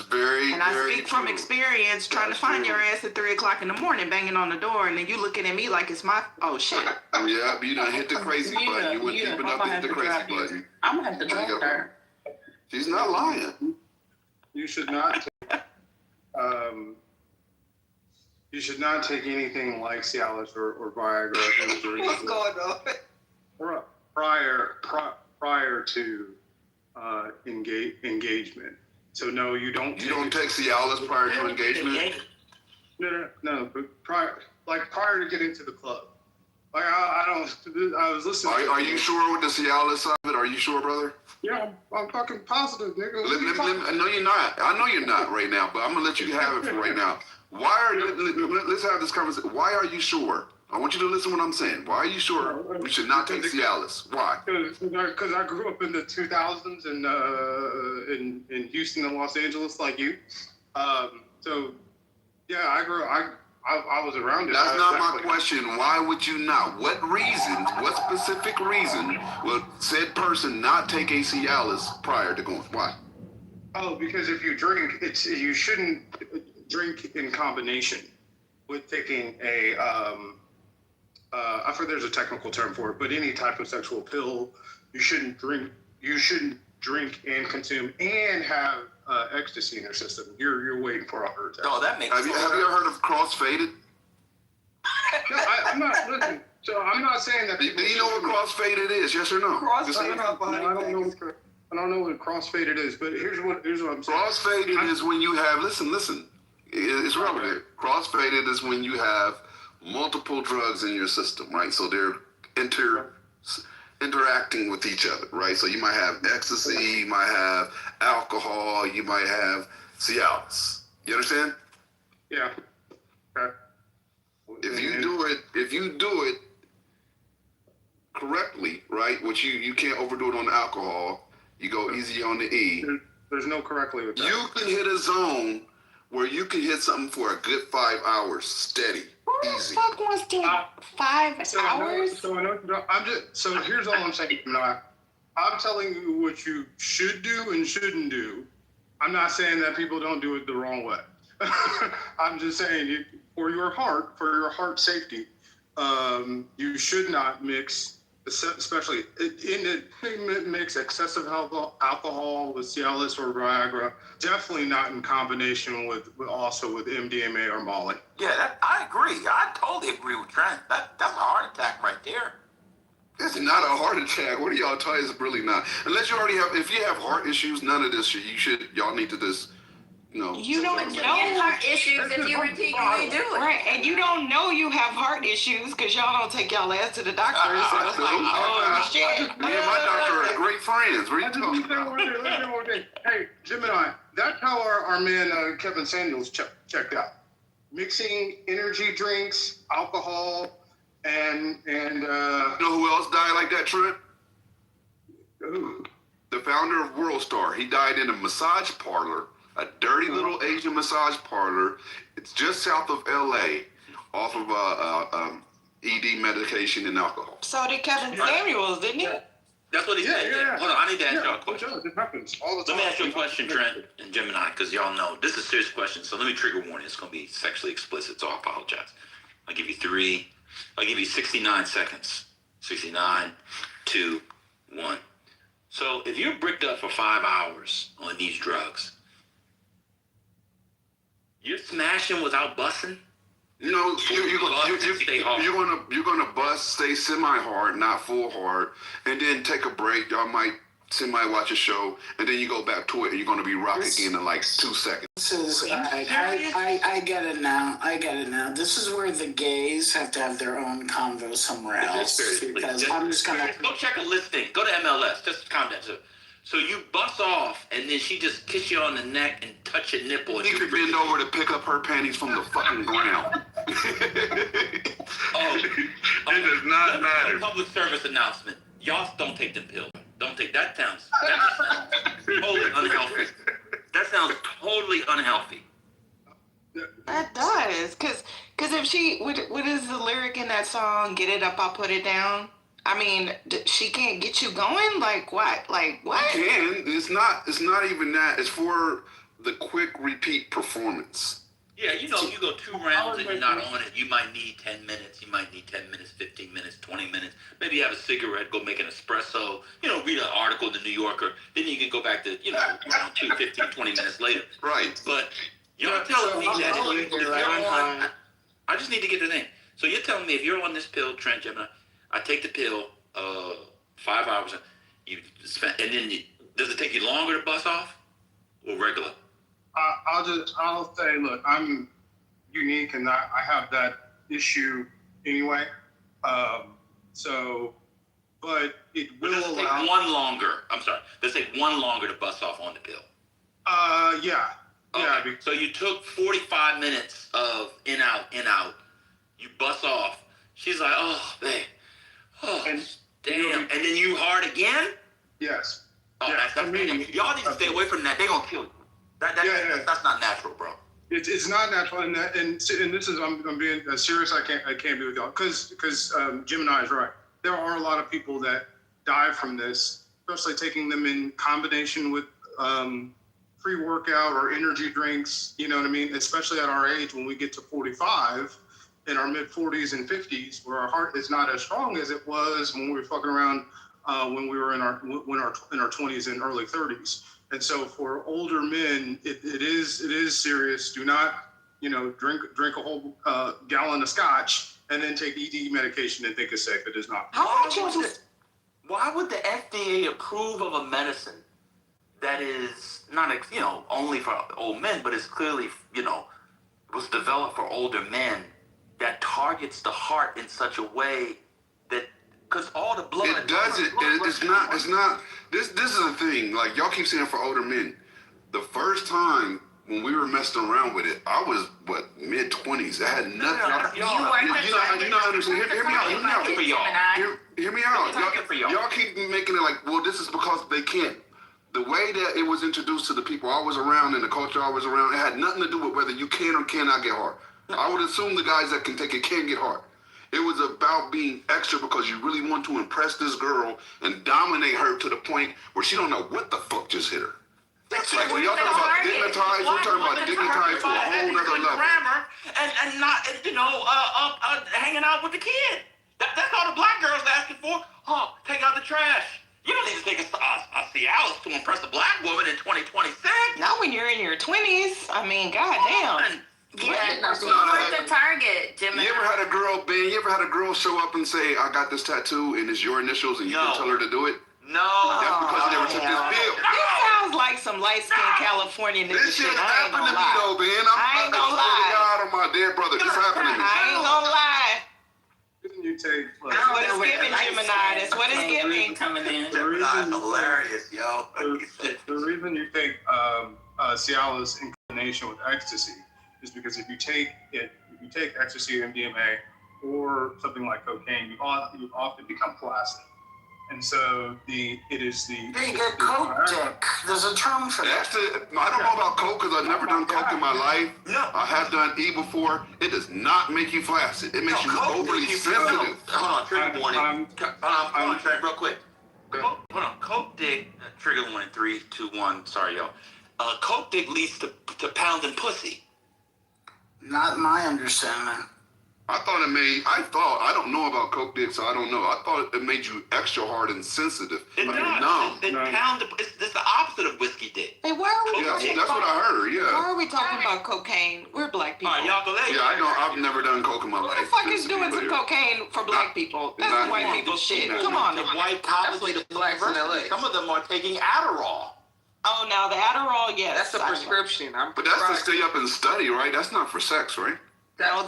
very, And I very speak from true. experience, trying to find your ass at 3 o'clock in the morning, banging on the door, and then you looking at me like it's my. Oh shit. Yeah, you done hit the crazy button. You went deep enough to hit the crazy button. I'm gonna have to drop her. She's not lying. You should not take, You should not take anything like Cialis or Viagra. What's going on? Prior to engagement. So no, you don't. You don't take Cialis prior to engagement? No. But prior to getting to the club. Like I was listening. Are you sure with the Cialis of it? Are you sure, brother? Yeah, I'm fucking positive, nigga. No, you're not. I know you're not right now, but I'm gonna let you have it for right now. Let's have this conversation. Why are you sure? I want you to listen to what I'm saying. Why are you sure we should not take Cialis? Why? Because I grew up in the 2000s in Houston and Los Angeles, like you. So yeah, I was around it. That's not my question. Why would you not? What specific reason would said person not take a Cialis prior to going? Why? Oh, because if you drink, you shouldn't drink in combination with taking a, I forget there's a technical term for it, but any type of sexual pill, you shouldn't drink and consume and have ecstasy in your system. You're waiting for a heart attack. Oh, that makes sense. Have you ever heard of crossfaded? No, I'm not listening. So I'm not saying that. Do you know what crossfaded is? Yes or no? I don't know what crossfaded is, but here's what I'm saying. Crossfaded is when you have listen. It's relevant. Crossfaded is when you have multiple drugs in your system, right? So they're interacting with each other, right? So you might have ecstasy, you might have alcohol, you might have Cialis. You understand? Yeah. Okay. If you do it correctly, right? Which you can't overdo it on the alcohol. You go easy on the E. There's no correctly with that. You can hit a zone where you can hit something for a good 5 hours steady. Easy. Fuck wants to 5 hours? So here's all I'm saying. I'm telling you what you should do and shouldn't do. I'm not saying that people don't do it the wrong way. I'm just saying for your heart safety, you should not mix, especially mix excessive alcohol with Cialis or Viagra. Definitely not in combination with MDMA or Molly. Yeah, I agree. I totally agree with Trent. That's a heart attack right there. It's not a heart attack. What are y'all talking? It's really not. Unless you already have, if you have heart issues, none of this shit. Y'all need to just, You don't know heart issues if you repeatedly do it. Right, and you don't know you have heart issues because y'all don't take y'all ass to the doctor. So it's like, oh shit. Me and my doctor are great friends. What are you talking about? Hey, Gemini, that's how our man Kevin Samuels checked out. Mixing energy drinks, alcohol, and you know who else died like that, Trent? Ooh. The founder of World Star. He died in a massage parlor, a dirty little Asian massage parlor. It's just south of LA, off of ED medication and alcohol. So did Kevin Samuels, didn't he? That's what he said. Yeah. Hold on, I need to ask y'all a question. It happens all the time. Let me ask you a question, Trent and Gemini, because y'all know this is a serious question. So let me trigger warning. It's going to be sexually explicit, so I apologize. I'll give you 69 seconds. 69, 2, 1. So if you're bricked up for 5 hours on these drugs, you're smashing without busting? You're gonna bust, stay semi-hard, not full hard, and then take a break. Y'all might watch a show, and then you go back to it, and you're gonna be rock again in like 2 seconds. This is I get it now. This is where the gays have to have their own convo somewhere else. Because I'm just gonna go check a listing. Go to MLS. Just calm down. So you bust off, and then she just kiss you on the neck and touch your nipple. And you could bend over to pick up her panties from the fucking ground. It does not matter. Public service announcement. Y'all don't take them pills. Don't take that. Sounds totally unhealthy. That sounds totally unhealthy. That does, cause if she, what is the lyric in that song? Get it up, I'll put it down. I mean, she can't get you going? Like what? You can. It's not even that. It's for the quick repeat performance. Yeah, you go 2 rounds and you're not on it. You might need 10 minutes. You might need 10 minutes, 15 minutes, 20 minutes. Maybe have a cigarette, go make an espresso. Read an article in the New Yorker. Then you can go back to, round 2, 15, 20 minutes later. Right. But you're telling me that just need to get the name. So you're telling me if you're on this pill, Trent Gemini, I take the pill, 5 hours, you spend, and then does it take you longer to bust off or regular? I'll say, look, I'm unique and I have that issue anyway. But it will does it take one longer? I'm sorry. Does it take one longer to bust off on the pill? Yeah. Okay. Yeah. So you took 45 minutes of in out. You bust off. She's like, oh, babe. Oh, damn. And then you hard again? Yes. Oh, yeah, that's me. Y'all need to stay away from that. They're gonna kill you. That's not natural, bro. It's not natural, and this is I'm being serious. I can't be with y'all because Gemini is right. There are a lot of people that die from this, especially taking them in combination with pre-workout or energy drinks. You know what I mean? Especially at our age, when we get to 45, in our mid 40s and 50s, where our heart is not as strong as it was when we were fucking around when we were in our 20s and early 30s. And so for older men, it is serious. Do not, drink a whole gallon of scotch and then take ED medication and think it's safe. It is not. Why would the FDA approve of a medicine that is not, only for old men, but is clearly, was developed for older men that targets the heart in such a way that, because all the blood. It does it. It's not. This is the thing. Like, y'all keep saying for older men. The first time when we were messing around with it, I was mid 20s. I had nothing. Hear me out. Y'all keep making it like, well, this is because they can't. The way that it was introduced to the people I was around and the culture I was around, it had nothing to do with whether you can or cannot get hard. I would assume the guys that can take it can get hard. It was about being extra because you really want to impress this girl and dominate her to the point where she don't know what the fuck just hit her. Like, when y'all talking about dignitized, we're talking about dignitized to a whole nother level. And not, hanging out with the kid. That's all the black girls asking for. Oh, take out the trash. You don't need to take a Cialis to impress a black woman in 2026. Not when you're in your 20s. I mean, goddamn. Yeah, who's the target, Jimmy? You ever had a girl show up and say, I got this tattoo and it's your initials and you can tell her to do it? No. That's because you never took this pill. This sounds like some light-skinned California nigga This shit shit. happened to me though, man. I ain't gonna lie. God on my dead brother. This happened to me. I ain't gonna lie. You take. That's what it's giving, Gemini. That's what it's giving. Coming in. That's hilarious, yo. The reason you take Cialis in combination with ecstasy is because if you take ecstasy or MDMA or something like cocaine, you often become flaccid. And so They get coke dick. There's a term for that. I don't know about coke because I've never done coke in my life. No. I have done E before. It does not make you flaccid. It makes you overly sensitive. Hold on, trigger warning. Hold on, Trent, real quick. Hold on. Coke dick, trigger warning, 3, 2, 1. Sorry, y'all. Coke dick leads to pounding pussy. Not my understanding. I don't know about coke dick, so I don't know. I thought it made you extra hard and sensitive. It does. It's the opposite of whiskey dick. Hey, why are we talking that's what I heard, yeah. Why are we talking about cocaine? We're black people. All right, y'all go there. Yeah, I know. I've never done coke in my life. Who the fuck is doing some cocaine for black people? That's white people shit. Come on. The white college, the blacks in LA. Some of them are taking Adderall. Oh, now the Adderall, yes. That's a prescription. But that's to stay up and study, right? That's not for sex, right? That's for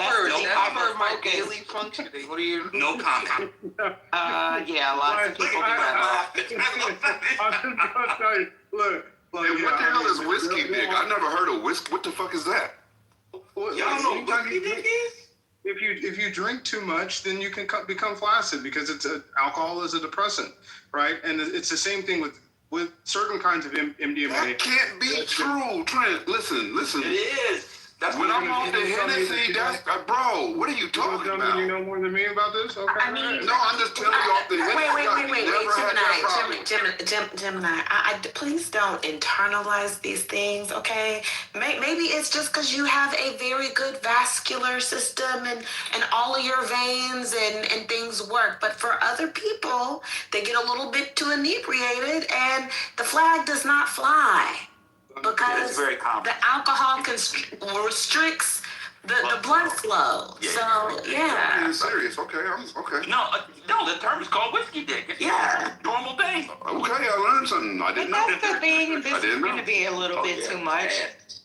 my focus. daily functioning. What are you? No comment. Yeah, lots of people do that. I'm just gonna tell you. Look. And what the hell is whiskey dick? I never heard of whiskey. What the fuck is that? Y'all know what whiskey dick is? If you drink too much, then you can become flaccid because alcohol is a depressant, right? And it's the same thing with certain kinds of MDMA. That can't be true, Trent. Listen. It is. That's when I'm off the Hennessy, bro, what are you talking about? You know more than me about this? Okay. I mean, no, I'm just telling you off the Hennessy. Wait, Gemini. Please don't internalize these things, okay? Maybe it's just because you have a very good vascular system and all of your veins and things work. But for other people, they get a little bit too inebriated and the flag does not fly. Because very common. The alcohol restricts The blood flow. Yeah. So yeah. It's serious. Okay, okay. No, the term is called whiskey dick. It's Yeah. a normal thing. Okay, I learned something. I But didn't know. that's the thing. This I is didn't going know. to be a little bit too much.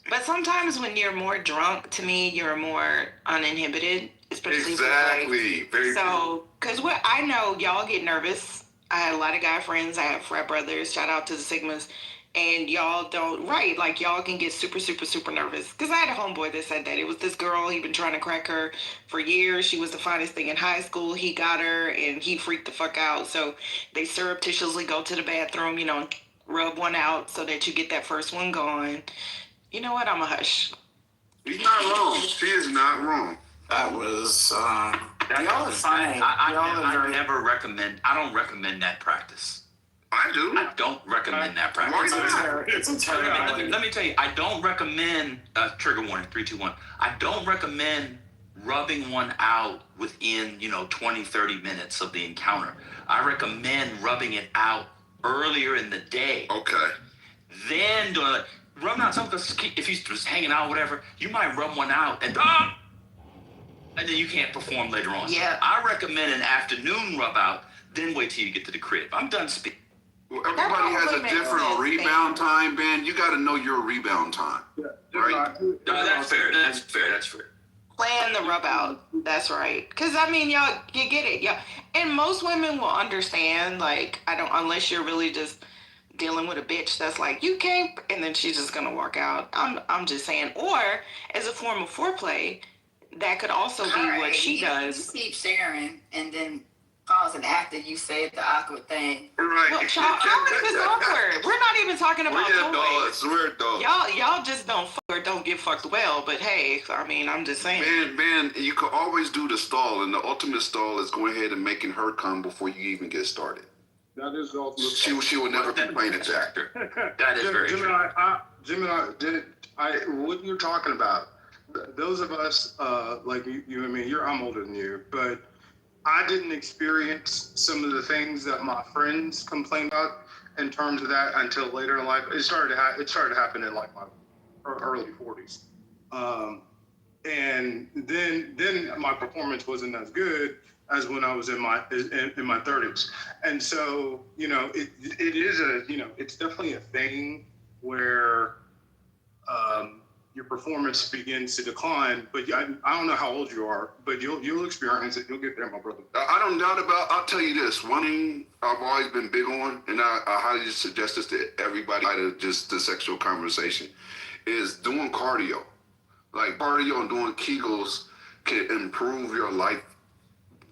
But sometimes when you're more drunk, to me, you're more uninhibited, especially Exactly. Very so. Because what I know, y'all get nervous. I had a lot of guy friends. I have frat brothers. Shout out to the Sigmas. And y'all don't, right, like y'all can get super, super, super nervous. Because I had a homeboy that said that. It was this girl, he'd been trying to crack her for years. She was the finest thing in high school. He got her and he freaked the fuck out. So they surreptitiously go to the bathroom, you know, rub one out so that you get that first one going. You know what? I'm a hush. He's not wrong. She is not wrong. That was Y'all are fine. I never recommend. I don't recommend that practice. I do. I don't recommend that practice. it's a terrible. Let me tell you, I don't recommend. Trigger warning. 3, 2, 1. I don't recommend rubbing one out within 20, 30 minutes of the encounter. I recommend rubbing it out earlier in the day. Okay. Then doing it. Rub out something. If he's just hanging out, or whatever, you might rub one out and then you can't perform later on. Yeah. I recommend an afternoon rub out. Then wait till you get to the crib. I'm done speaking. Well, everybody has a different rebound time, Ben. You got to know your rebound time. Right? No, that's fair. That's fair. Plan the rub out. That's right. Because, I mean, y'all, you get it. Yeah. And most women will understand, like, unless you're really just dealing with a bitch that's like, you can't, and then she's just going to walk out. I'm just saying. Or, as a form of foreplay, that could also be what she does. You keep sharing and then pause and after you say the awkward thing. Right. Well, how is this awkward? We're not even talking about toys. We're adults. Y'all just don't fuck or don't get fucked well. But hey, I mean, I'm just saying. Ben, you could always do the stall, and the ultimate stall is going ahead and making her come before you even get started. That is the ultimate. She will never complain at that. That is very true. Jim and I, what you're talking about, those of us, like you and me, I'm older than you, but I didn't experience some of the things that my friends complained about in terms of that until later in life. It started to happen in like my early 40s. And then my performance wasn't as good as when I was in my 30s. And so, it is it's definitely a thing where your performance begins to decline, but I don't know how old you are, but you'll experience it. You'll get there, my brother. I don't doubt about. I'll tell you this. One thing I've always been big on, and I highly suggest this to everybody, just the sexual conversation, is doing cardio. Like cardio and doing Kegels can improve your life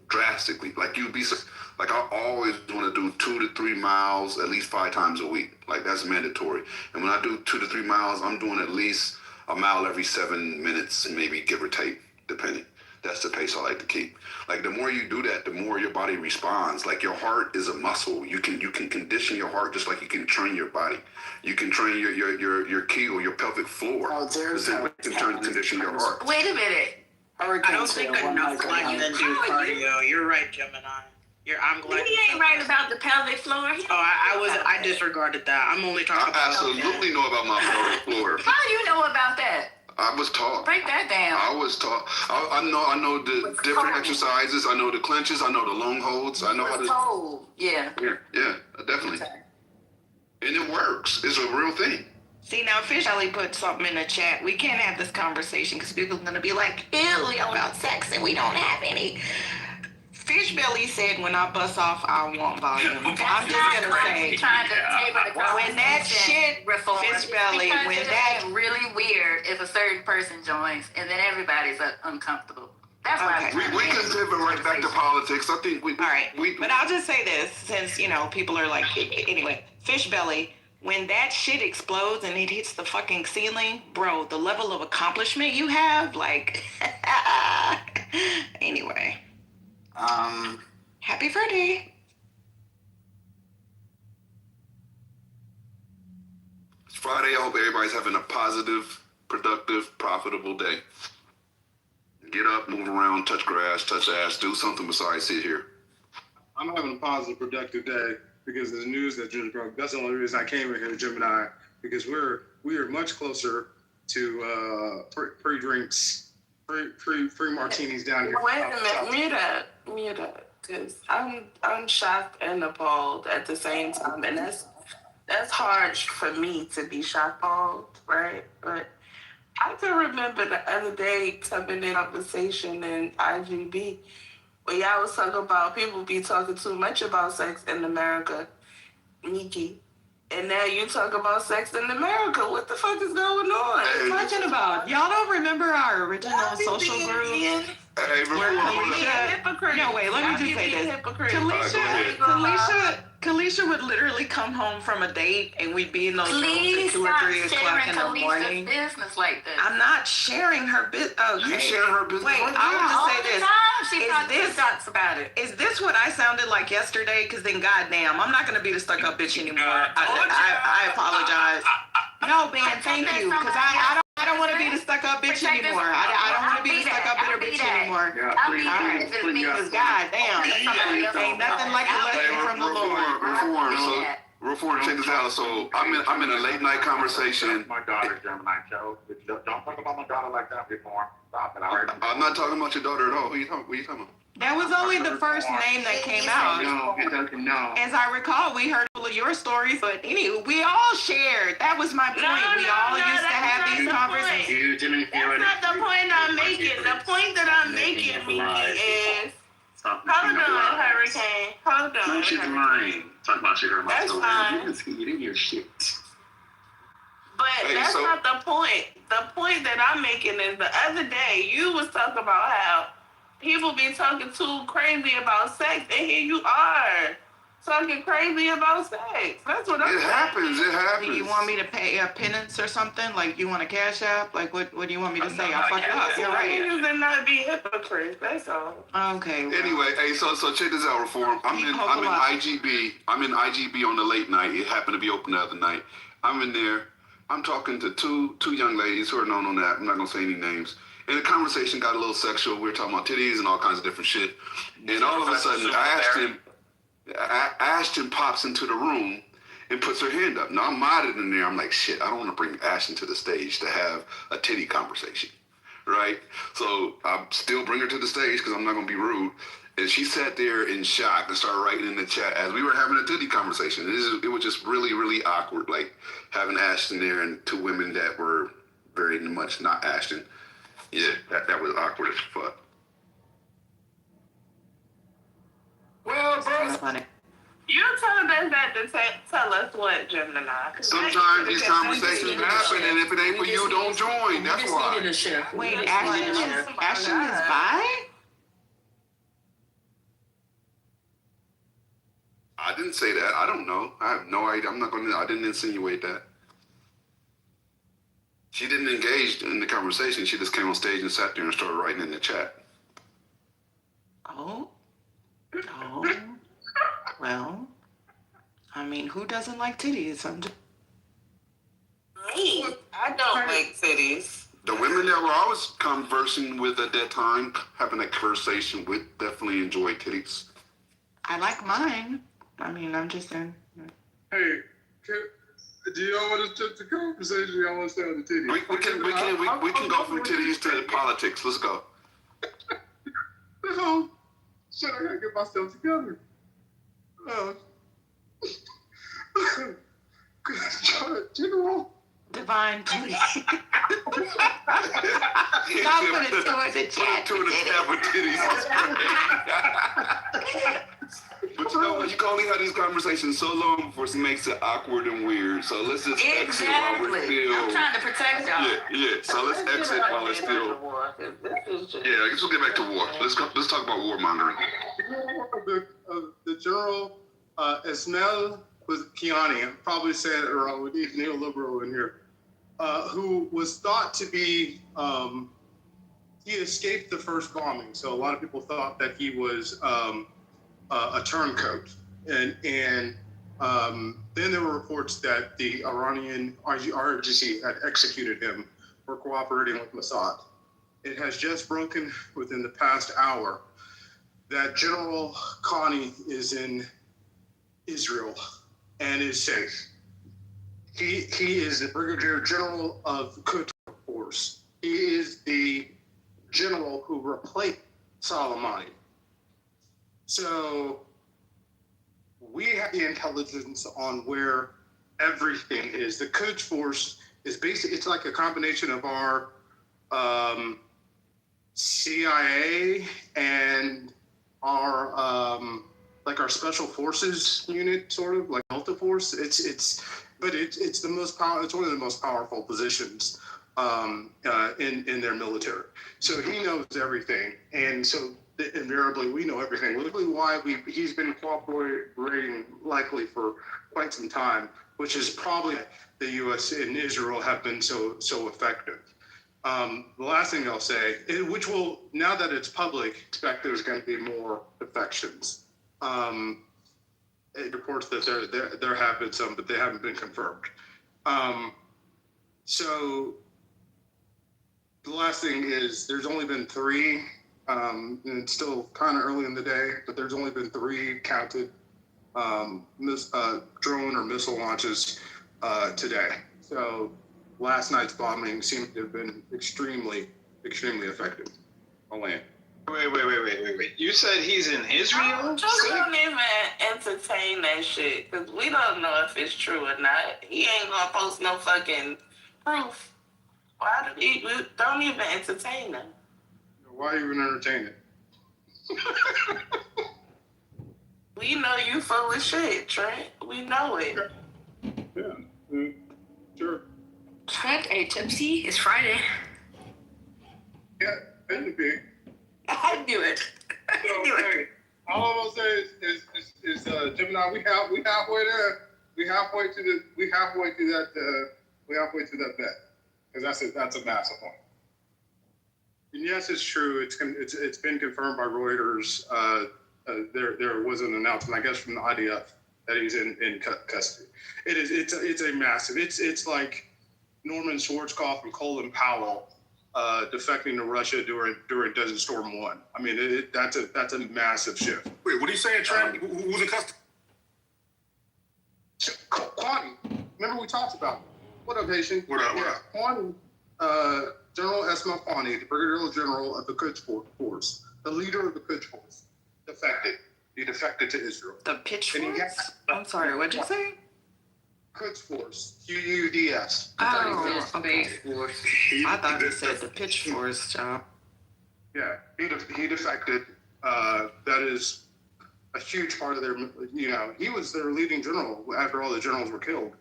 drastically. Like I always want to do 2 to 3 miles at least 5 times a week. Like that's mandatory. And when I do 2 to 3 miles, I'm doing at least a mile every 7 minutes, maybe give or take, depending. That's the pace I like to keep. Like the more you do that, the more your body responds. Like your heart is a muscle. You can condition your heart just like you can train your body. You can train your Kegel, your pelvic floor. Oh, the same way you can condition your heart. Wait a minute. I don't think enough black men do cardio. You're right, Gemini. I'm glad. He ain't right about the pelvic floor. I disregarded that. I'm only talking about. I absolutely know about my pelvic floor. How do you know about that? I was taught. Break that down. I was taught. I know the different exercises. I know the clenches. I know the long holds. I know how to. Told. Yeah. Yeah, definitely. And it works. It's a real thing. See, now Fish Belly put something in the chat. We can't have this conversation because people are going to be like, ew, y'all about sex and we don't have any. Fish Belly said, when I bust off, I want volume. I'm just going to say, when that shit, Fish Belly, when that... really weird if a certain person joins and then everybody's uncomfortable. That's why we can pivot right back to politics. I think we... All right, but I'll just say this, since, people are like... Anyway, Fish Belly, when that shit explodes and it hits the fucking ceiling, bro, the level of accomplishment you have, like... Anyway... Happy birthday. It's Friday. I hope everybody's having a positive, productive, profitable day. Get up, move around, touch grass, touch ass, do something besides sit here. I'm having a positive, productive day because of the news that just broke. That's the only reason I came in here, Jim and I, because we are much closer to pre-drinks free martinis down here. Wait a minute, mute up, because I'm shocked and appalled at the same time, and that's hard for me to be shocked, appalled, right? But I can remember the other day coming in conversation in IGB where y'all was talking about people be talking too much about sex in America, Nikki. And now you talk about sex in America. What the fuck is going on? What are you talking about? Y'all don't remember our original social group? Hey, Where Kalisha, no, wait, let me just say this. Kalisha would literally come home from a date and we'd be in those rooms at 2 or 3 o'clock in the morning. Business like this. I'm not sharing her business. Okay. You sharing her business? Wait, I want to say this. She talked to dots about it. Is this what I sounded like yesterday? Because then, goddamn, I'm not going to be the stuck-up bitch anymore. I apologize. No, man, thank you. Because I don't want to be the stuck-up bitch anymore. I don't want to be the stuck-up bitter bitch anymore. I'll be there. Because goddamn, ain't nothing like a lesson from the Lord. Reform, check this out. So I'm in a late night conversation. My daughter, Gemini, Joe. Don't talk about my daughter like that, Reform. Stop it. I'm not talking about your daughter at all. What are you talking about? That was only the first name that came out. No. As I recall, we heard all of your stories, but anyway, we all shared. That was my point. We all used to have these conversations. You didn't hear it. That's not the point I'm making. The point that I'm making, Miki, is hold on, Hurricane. Hold on. No, she's lying. Talk about she heard my story. That's fine. You didn't hear shit. But that's not the point. The point that I'm making is the other day you was talking about how people be talking too crazy about sex, and here you are talking crazy about sex. That's what I'm saying. It happens. Do you want me to pay a penance or something? Like, you want a cash app? Like, what do you want me to say? I fucked up. You're right. Niggas and not be hypocrites. That's all. Okay. Well. Anyway, hey, so check this out, Reform. I'm in IGB. I'm in IGB on the late night. It happened to be open the other night. I'm in there. I'm talking to two young ladies who are known on that. I'm not gonna say any names. And the conversation got a little sexual. We were talking about titties and all kinds of different shit. And all of a sudden, Ashton pops into the room and puts her hand up. Now I'm modded in there. I'm like, shit, I don't want to bring Ashton to the stage to have a titty conversation, right? So I still bring her to the stage because I'm not gonna be rude. And she sat there in shock and started writing in the chat as we were having a titty conversation. It was just really, really awkward, like having Ashton there and two women that were very much not Ashton. Yeah, that was awkward as fuck. Well, bro, you told us that to tell us what, Gemini. Sometimes these conversations happen, and if it ain't for you, don't join. That's why. Wait, Ashton is bi? I didn't say that. I don't know. I have no idea. I didn't insinuate that. She didn't engage in the conversation. She just came on stage and sat there and started writing in the chat. Oh. Well, I mean, who doesn't like titties? Me. I don't like titties. The women that were I was conversing with at that time, having that conversation with, definitely enjoyed titties. I like mine. I mean, I'm just saying. Hey, do y'all want to touch the conversation? Y'all want to stay on the titties? We can go from titties to politics. Let's go. No, shit, I gotta get myself together. General. Divine, please. Stop putting two in the chat. Two in the chat with titties. But you know what? You can only have these conversations so long before it makes it awkward and weird. So let's just exit while we're still. I'm trying to protect y'all. Yeah. So let's exit while it's still. Yeah, I guess we'll get back to war. Let's talk about warmongering. The general Ismail was Kiani. I'm probably saying it wrong with these neoliberal in here. Who was thought to be, he escaped the first bombing. So a lot of people thought that he was a turncoat. And then there were reports that the Iranian RGC had executed him for cooperating with Mossad. It has just broken within the past hour that General Khani is in Israel and is safe. He is the Brigadier General of the Kitover Force. He is the general who replaced Soleimani. So we have the intelligence on where everything is. The Quds Force is basically, it's like a combination of our CIA and our like our special forces unit, sort of like Delta Force. It's the most power. It's one of the most powerful positions in their military. So he knows everything, and so invariably we know everything. Literally, why he's been cooperating likely for quite some time, which is probably the U.S. and Israel have been so effective. The last thing I'll say, which will, now that it's public, expect there's going to be more defections. It reports that there have been some, but they haven't been confirmed. So the last thing is there's only been 3, and it's still kind of early in the day, but there's only been 3 counted drone or missile launches today. So last night's bombing seemed to have been extremely effective. I'll land. Wait. You said he's in Israel? Just don't even entertain that shit, because we don't know if it's true or not. He ain't gonna post no fucking proof. Why do we don't even entertain him? Why even entertain it? We know you full of shit, Trent. We know it. Yeah, sure. Trent, are you tipsy? It's Friday. Yeah, it'd be. I knew it. Hey, all I'm gonna say is Gemini, we halfway there. We halfway to that bet, because that's a massive one. And yes, it's true. It's been confirmed by Reuters. There was an announcement, I guess, from the IDF that he's in custody. It's a massive. It's like Norman Schwarzkopf and Colin Powell defecting to Russia during Desert Storm 1. I mean, that's a massive shift. Wait, what are you saying, Trent? Who's in custody? Kwani, remember we talked about it. What up, Haitian? What up? Kwani, General Esma Kwani, the Brigadier General of the Quds Force, the leader of the Quds Force, defected. He defected to Israel. The pitchforks? I'm sorry, what'd you say? Quds Force, QUDS. Oh, okay. I thought it said the pitchforks, John. Yeah, he defected. That is a huge part of their, he was their leading general after all the generals were killed.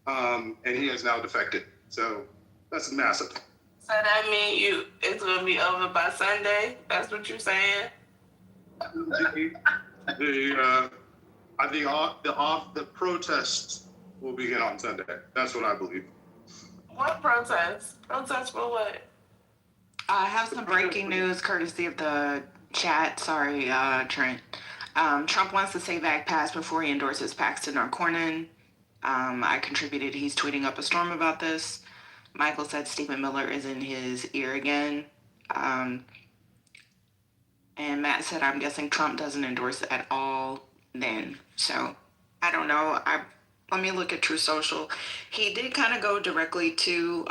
And he has now defected. So that's massive. So that means it's gonna be over by Sunday? That's what you're saying? The protests will begin on Sunday. That's what I believe. What protest? Protest for what? I have some breaking news courtesy of the chat. Sorry, Trent. Trump wants to say VAC pass before he endorses Paxton or Cornyn. I contributed. He's tweeting up a storm about this. Michael said Stephen Miller is in his ear again. And Matt said, I'm guessing Trump doesn't endorse it at all then. So I don't know. Let me look at True Social. He did kind of go directly to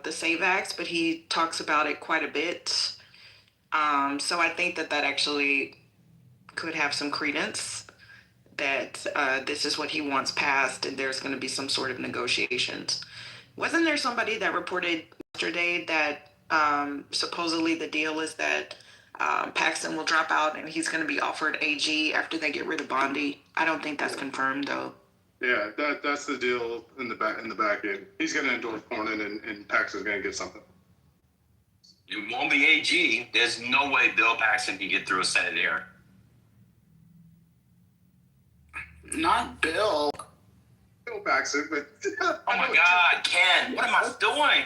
the Save Acts, but he talks about it quite a bit. So I think that actually could have some credence that this is what he wants passed and there's going to be some sort of negotiations. Wasn't there somebody that reported yesterday that supposedly the deal is that Paxton will drop out and he's going to be offered AG after they get rid of Bondi? I don't think that's confirmed though. Yeah, that's the deal in the back end. He's going to endorse Cornyn and Paxton's going to get something. It won't be AG. There's no way Bill Paxton can get through a Senate hearing. Not Bill. Bill Paxton, but oh my God, Ken, what am I doing?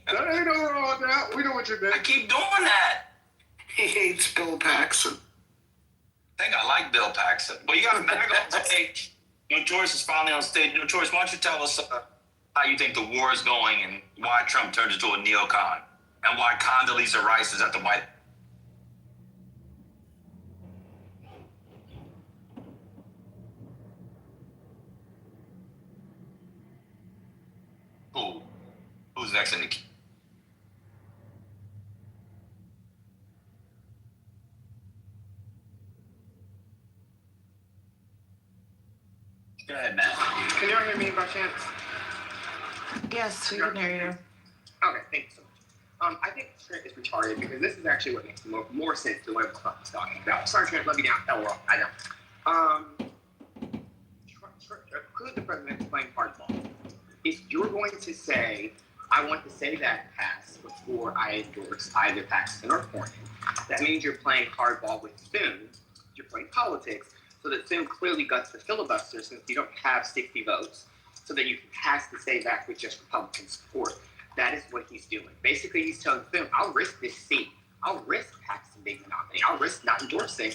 There ain't no wrong with that. We know what you meant. I keep doing that. He hates Bill Paxton. I think I like Bill Paxton. Well, you got to back on stage. Notorious is finally on stage. Notorious, why don't you tell us how you think the war is going and why Trump turns into a neocon and why Condoleezza Rice is at the White House? Who's next in the queue? Go ahead, Matt. Can y'all hear me by chance? Yes, we can hear you. Okay, thank you so much. I think Trent is retarded because this is actually what makes more sense than what I was talking about. Sorry, Trent, let me down. LOL, I know. Clearly the president's playing hardball. If you're going to say, I want to say that pass before I endorse either Paxton or Cornyn, that means you're playing hardball with Thune. You're playing politics. So that Thune clearly guts the filibuster since you don't have 60 votes, so that you can pass the Say Back with just Republican support. That is what he's doing. Basically, he's telling Thune, I'll risk this seat. I'll risk Paxton being the nominee. I'll risk not endorsing.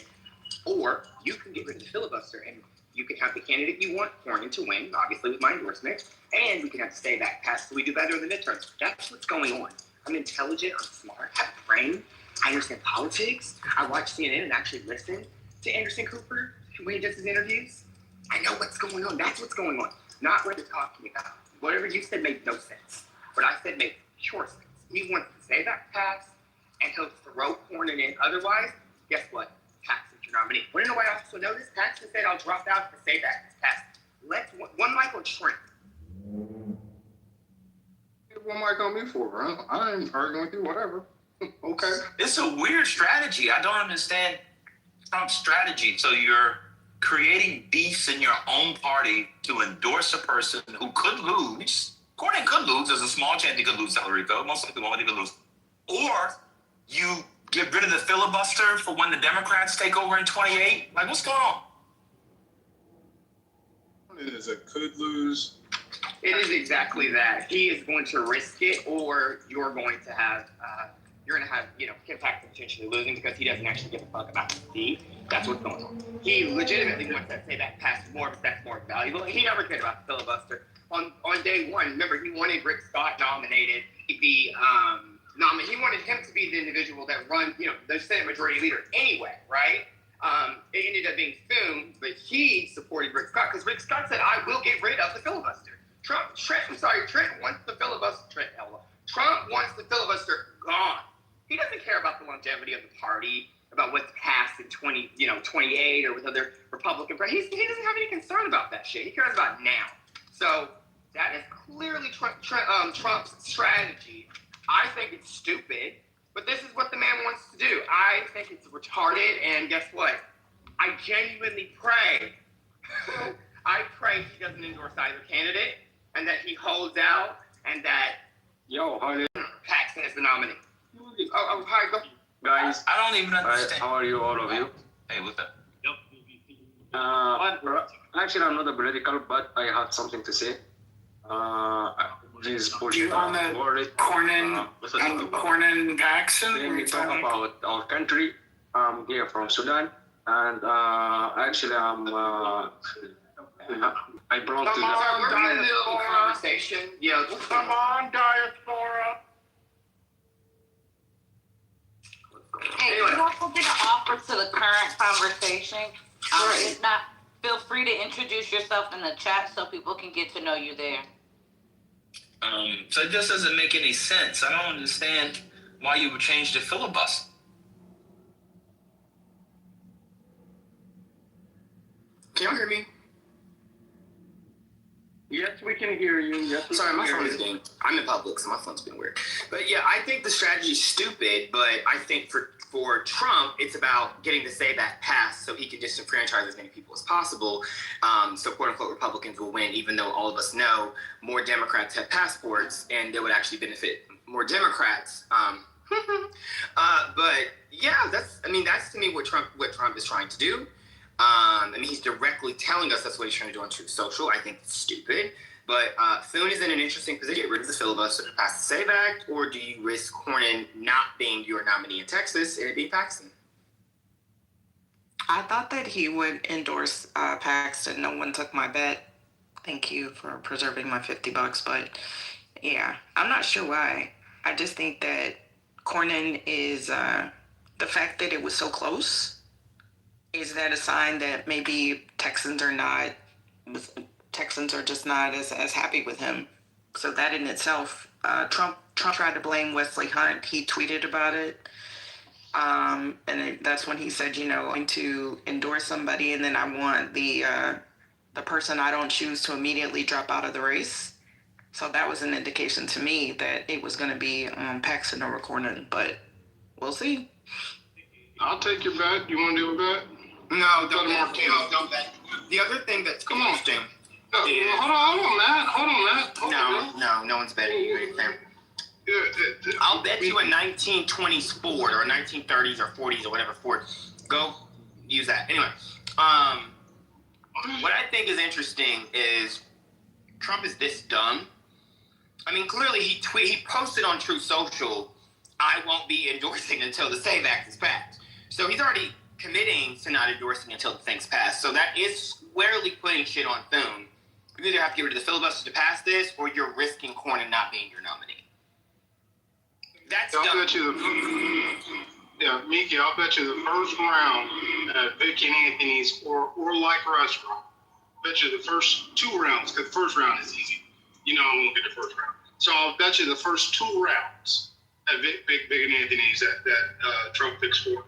Or you can get rid of the filibuster and you can have the candidate you want, Cornyn, to win, obviously with my endorsement, and we can have to Stay Back pass so we do better in the midterms. That's what's going on. I'm intelligent, I'm smart, I have a brain, I understand politics. I watch CNN and actually listen to Anderson Cooper when he does his interviews. I know what's going on. That's what's going on. Not what you're talking about. Whatever you said made no sense. What I said made sure sense. He wants to Say Back pass and he'll throw Cornyn in. Otherwise, guess what? Paxton's your nominee. Want to know why I also know this? Paxton said I'll drop out to Say Back pass. Let's one Michael Trent. One mic on me for, bro. I ain't arguing with you, whatever. Okay. It's a weird strategy. I don't understand Trump's strategy. So you're creating beefs in your own party to endorse a person who could lose. Cornyn could lose. There's a small chance he could lose Tellerico. Most likely won't even lose. Or you get rid of the filibuster for when the Democrats take over in 28. Like, what's going on? It is a could lose. It is exactly that. He is going to risk it, or you're going to have, Kim Paxton potentially losing because he doesn't actually give a fuck about the seat. That's what's going on. He legitimately wants to Say That pass more because that's more valuable. He never cared about the filibuster. On day one, remember, he wanted Rick Scott nominated. He wanted him to be the individual that run, the Senate Majority Leader anyway, right? It ended up being Thune, but he supported Rick Scott because Rick Scott said, I will get rid of the filibuster. Trent wants the filibuster. Trump wants the filibuster gone. He doesn't care about the longevity of the party, about what's passed in 28 or with other Republican presidents. He doesn't have any concern about that shit. He cares about now. So that is clearly Trump's strategy. I think it's stupid, but this is what the man wants to do. I think it's retarded, and guess what? I genuinely pray. I pray he doesn't endorse either candidate, and that he holds out, and that Paxton is the nominee. Hi, go. Guys, I don't even understand. how are you, all of you? Hey, what's up? Actually, I'm not a political, but I have something to say. This Do you want to Cornyn and Cornyn Paxton? When we talk about our country, I'm here from Sudan, and actually, I brought to the conversation. Yeah, come on, diaspora. Hey, you also did an offer to the current conversation. If not, feel free to introduce yourself in the chat so people can get to know you there. So it just doesn't make any sense. I don't understand why you would change the filibuster. Can you hear me? Yes, we can hear you. Yes, sorry, my phone is being. I'm in public, so my phone's being weird. But yeah, I think the strategy is stupid. But I think for Trump, it's about getting the Say Back passed so he can disenfranchise as many people as possible. So quote unquote Republicans will win, even though all of us know more Democrats have passports, and they would actually benefit more Democrats. But yeah, that's to me what Trump is trying to do. He's directly telling us that's what he's trying to do on Truth Social. I think it's stupid. But Thune is in an interesting position. Get rid of the filibuster to pass the Say Back, or do you risk Cornyn not being your nominee in Texas and it being Paxton? I thought that he would endorse Paxton. No one took my bet. Thank you for preserving my $50. But yeah, I'm not sure why. I just think that Cornyn is the fact that it was so close. Is that a sign that maybe Texans are just not as happy with him? So that in itself, Trump tried to blame Wesley Hunt. He tweeted about it. That's when he said, I'm going to endorse somebody, and then I want the the person I don't choose to immediately drop out of the race. So that was an indication to me that it was going to be Paxton over Cornyn, but we'll see. I'll take your bet. You want to do a bet? No, don't bet. The other thing that's interesting. No, hold on, Matt. No one's betting you anything. I'll bet you a 1920s Ford or a 1930s or 40s or whatever Ford. Go use that. Anyway, what I think is interesting is Trump is this dumb. I mean, clearly he posted on Truth Social, I won't be endorsing until the SAVE Act is passed. So he's already committing to not endorsing until the thing's passed. So that is squarely putting shit on Thune. You either have to get rid of the filibuster to pass this, or you're risking Cornyn not being your nominee. That's I'll dumb. bet you Miki, I'll bet you the first round at Vic and Anthony's or like restaurant. Bet you the first 2 rounds, because the first round is easy. You know I won't get the first round. So I'll bet you the first 2 rounds at Vic and Anthony's that Trump picks for.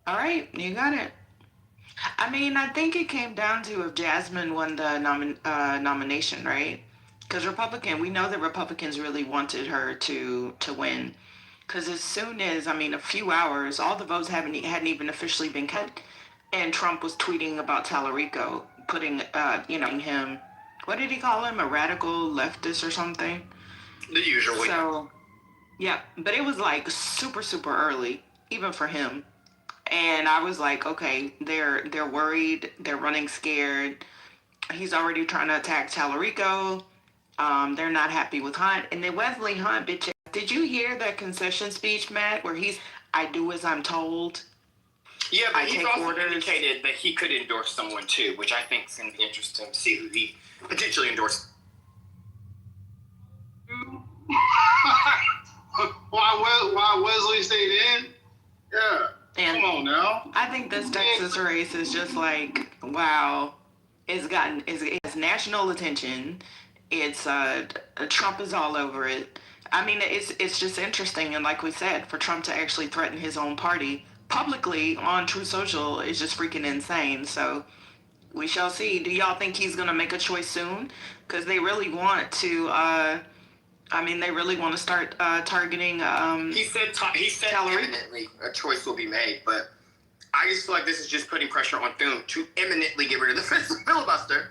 All right, you got it. I mean, I think it came down to if Jasmine won the nomination, right? Because we know that Republicans really wanted her to win. Because as soon as, a few hours, all the votes hadn't even officially been cut, and Trump was tweeting about Tallarico, putting, him, what did he call him, a radical leftist or something? The usual. So, yeah, but it was like super, super early, even for him. And I was like, okay, they're worried, they're running scared. He's already trying to attack Tallarico. They're not happy with Hunt. And then Wesley Hunt, bitch, did you hear that concession speech, Matt, where I do as I'm told? Yeah, but he's also indicated that he could endorse someone too, which I think is going to be interesting to see who he potentially endorses. Why Wesley stayed in? Yeah. And come on now. I think this Texas race is just like, wow, it's national attention. It's Trump is all over it. I mean, it's just interesting, and like we said, for Trump to actually threaten his own party publicly on Truth Social is just freaking insane. So we shall see. Do y'all think he's gonna make a choice soon? Because they really want to. They really want to start targeting. He said imminently a choice will be made, but I just feel like this is just putting pressure on Thune to imminently get rid of the filibuster.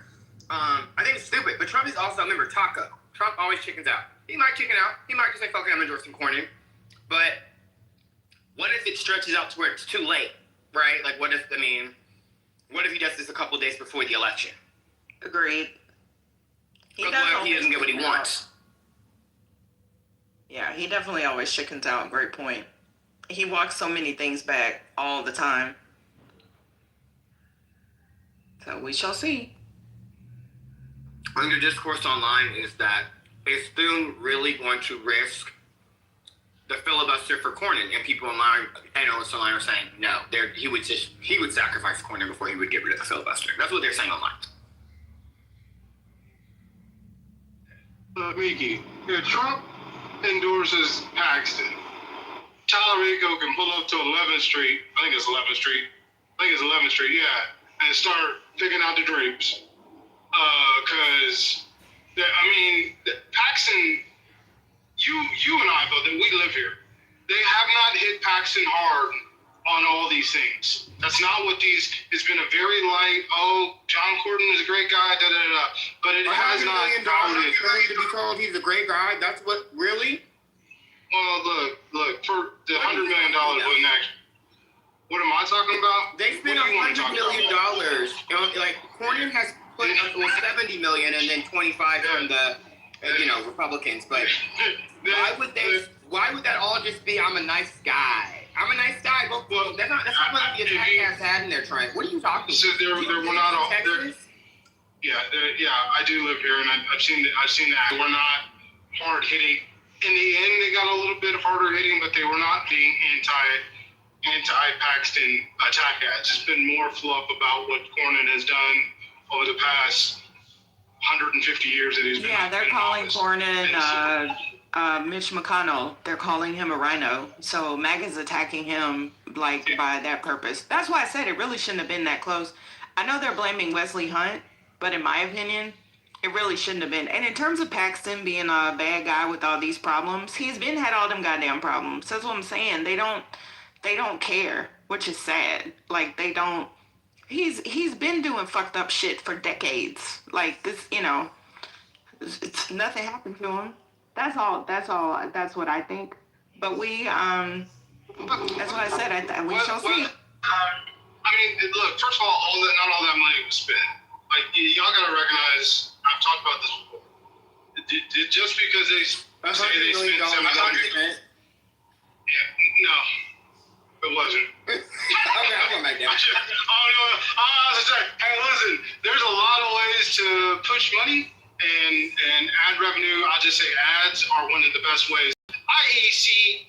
I think it's stupid, but Trump is also, remember, Taco. Trump always chickens out. He might chicken out. He might just say, okay, I'm endorsing Cornyn. But what if it stretches out to where it's too late, right? Like, what if he does this a couple days before the election? Agreed. Because what if he doesn't get what he wants? Yeah, he definitely always chickens out. Great point. He walks so many things back all the time. So we shall see. I think the discourse online is that is Thune really going to risk the filibuster for Cornyn? And people online, analysts online are saying no. He would sacrifice Cornyn before he would get rid of the filibuster. That's what they're saying online. Miki, if Trump endorses Paxton, Tallarico can pull up to 11th Street. I think it's 11th Street. Yeah, and start picking out the drapes. Because Paxton, you and I, but we live here. They have not hit Paxton hard on all these things. That's not what it's been a very light, John Cornyn is a great guy, but it has not outed. To be told he's a great guy, that's what, really? Well, look, for the $100 million wouldn't actually. What am I talking about? They spent $100 million. Like, Cornyn has put up $70 million and then 25 from the, Republicans. But why would that all just be, I'm a nice guy? I'm a nice guy. Well, that's not what the attack had in their trend. What are you talking about? So there were not all. Yeah, I do live here, and I've seen that. We're not hard hitting. In the end, they got a little bit harder hitting, but they were not being anti-Paxton attack ads. It's been more fluff about what Cornyn has done over the past 150 years that he's been. Yeah, they're calling Cornyn Mitch McConnell. They're calling him a rhino. So MAGA's attacking him by that purpose. That's why I said it really shouldn't have been that close. I know they're blaming Wesley Hunt, But in my opinion, it really shouldn't have been. And in terms of Paxton being a bad guy with all these problems, he's been had all them goddamn problems. That's what I'm saying. They don't care, which is sad. Like they don't. He's been doing fucked up shit for decades. Like this, it's nothing happened to him. That's all. That's what I think. But that's what I said. We shall see. I mean, look. First of all not all that money was spent. Like y'all gotta recognize. I've talked about this before. Just because they say they spent $700. Yeah, no, it wasn't. Okay, I'm going back down. Hey, listen. There's a lot of ways to push money and add revenue. I'll just say ads are one of the best ways. I.e., see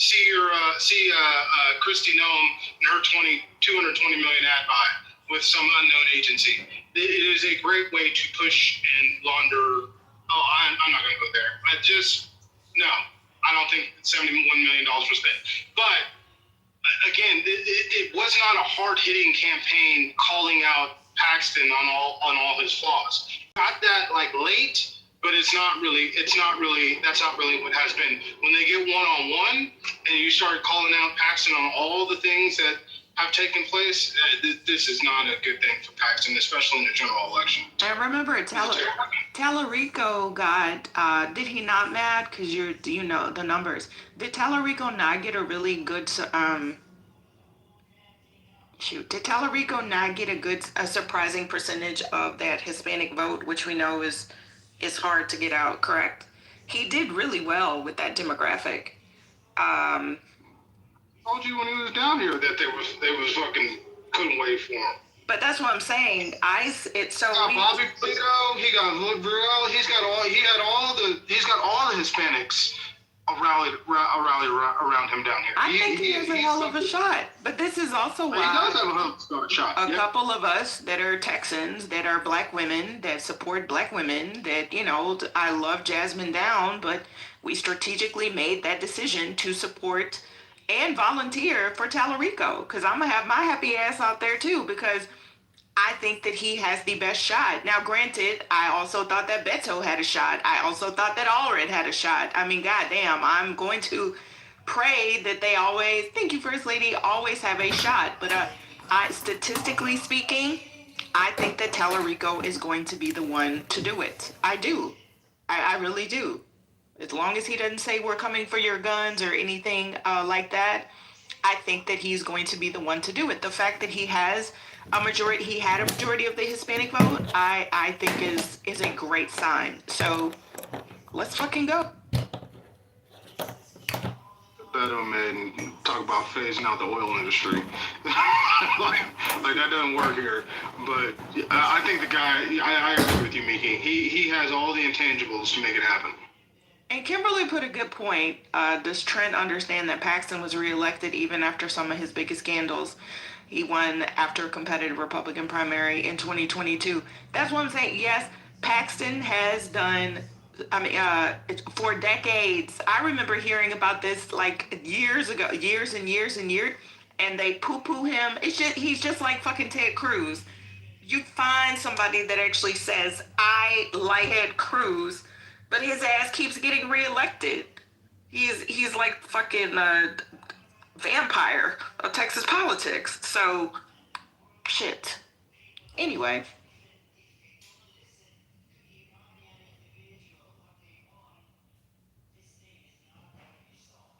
Kristi Noem and her 220 million ad buy with some unknown agency. It is a great way to push and launder. Oh, I'm not going to go there. I don't think $71 million was spent. But again, it was not a hard-hitting campaign calling out Paxton on all his flaws. Got that late. But that's not really what has been. When they get one-on-one and you start calling out Paxton on all the things that have taken place, this is not a good thing for Paxton, especially in the general election. I remember Tallarico got, did he not, Matt? Because you know the numbers. Did Tallarico not get a really good, did Tallarico not get a surprising percentage of that Hispanic vote, which we know is hard to get out, correct? He did really well with that demographic. I told you when he was down here that they was fucking couldn't wait for him. But that's what I'm saying. He got Bobby Plico, he got Luke Burrell, he's got all the Hispanics rally around him down here. I think he has a hell of a shot. But this is also why he does have a hell of a shot. A couple of us that are Texans, that are black women, that support black women, that, I love Jasmine Down, but we strategically made that decision to support and volunteer for Tallarico. Because I'm going to have my happy ass out there too, because I think that he has the best shot. Now, granted, I also thought that Beto had a shot. I also thought that Allred had a shot. I mean, goddamn, I'm going to pray that they always, thank you, First Lady, always have a shot. But statistically speaking, I think that Tallarico is going to be the one to do it. I do. I really do. As long as he doesn't say we're coming for your guns or anything like that, I think that he's going to be the one to do it. The fact that he had a majority of the Hispanic vote, I think is a great sign. So let's fucking go. Beto man talk about phasing out the oil industry. like that doesn't work here. But I think the guy, I agree with you, Miki. He has all the intangibles to make it happen. And Kimberly put a good point. Does Trent understand that Paxton was reelected even after some of his biggest scandals? He won after a competitive Republican primary in 2022. That's what I'm saying. Yes, Paxton has done, for decades. I remember hearing about this years ago, years and years, and they poo-poo him. He's just like fucking Ted Cruz. You find somebody that actually says, I like Ted Cruz, but his ass keeps getting reelected. He's like fucking vampire of Texas politics. So, shit. Anyway.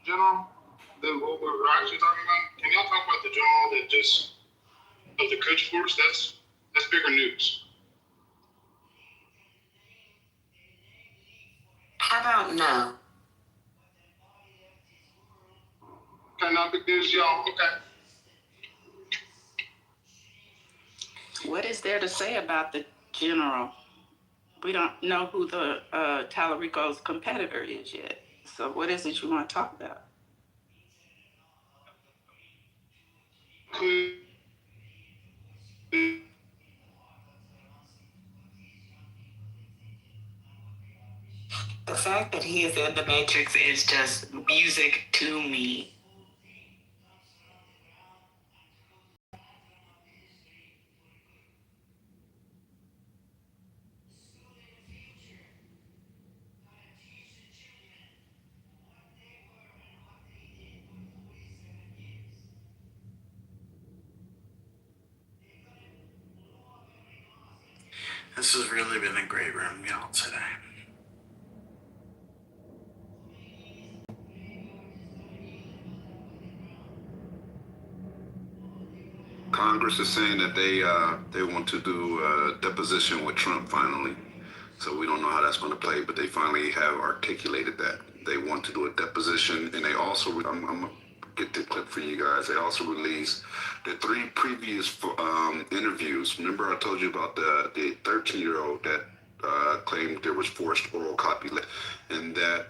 General, what we're actually talking about, can y'all talk about the general that just, of the Kush Force? That's bigger news. How about no? Okay, not big news, y'all. Okay. What is there to say about the general? We don't know who the Tallarico's competitor is yet. So what is it you want to talk about? The fact that he is in the Matrix is just music to me. This has really been a great room, y'all, today. Congress is saying that they want to do a deposition with Trump finally. So we don't know how that's going to play, but they finally have articulated that they want to do a deposition, and they also I'm gonna get the clip for you guys. They also released the 3 previous interviews. Remember I told you about the 13-year-old that claimed there was forced oral copulation, and that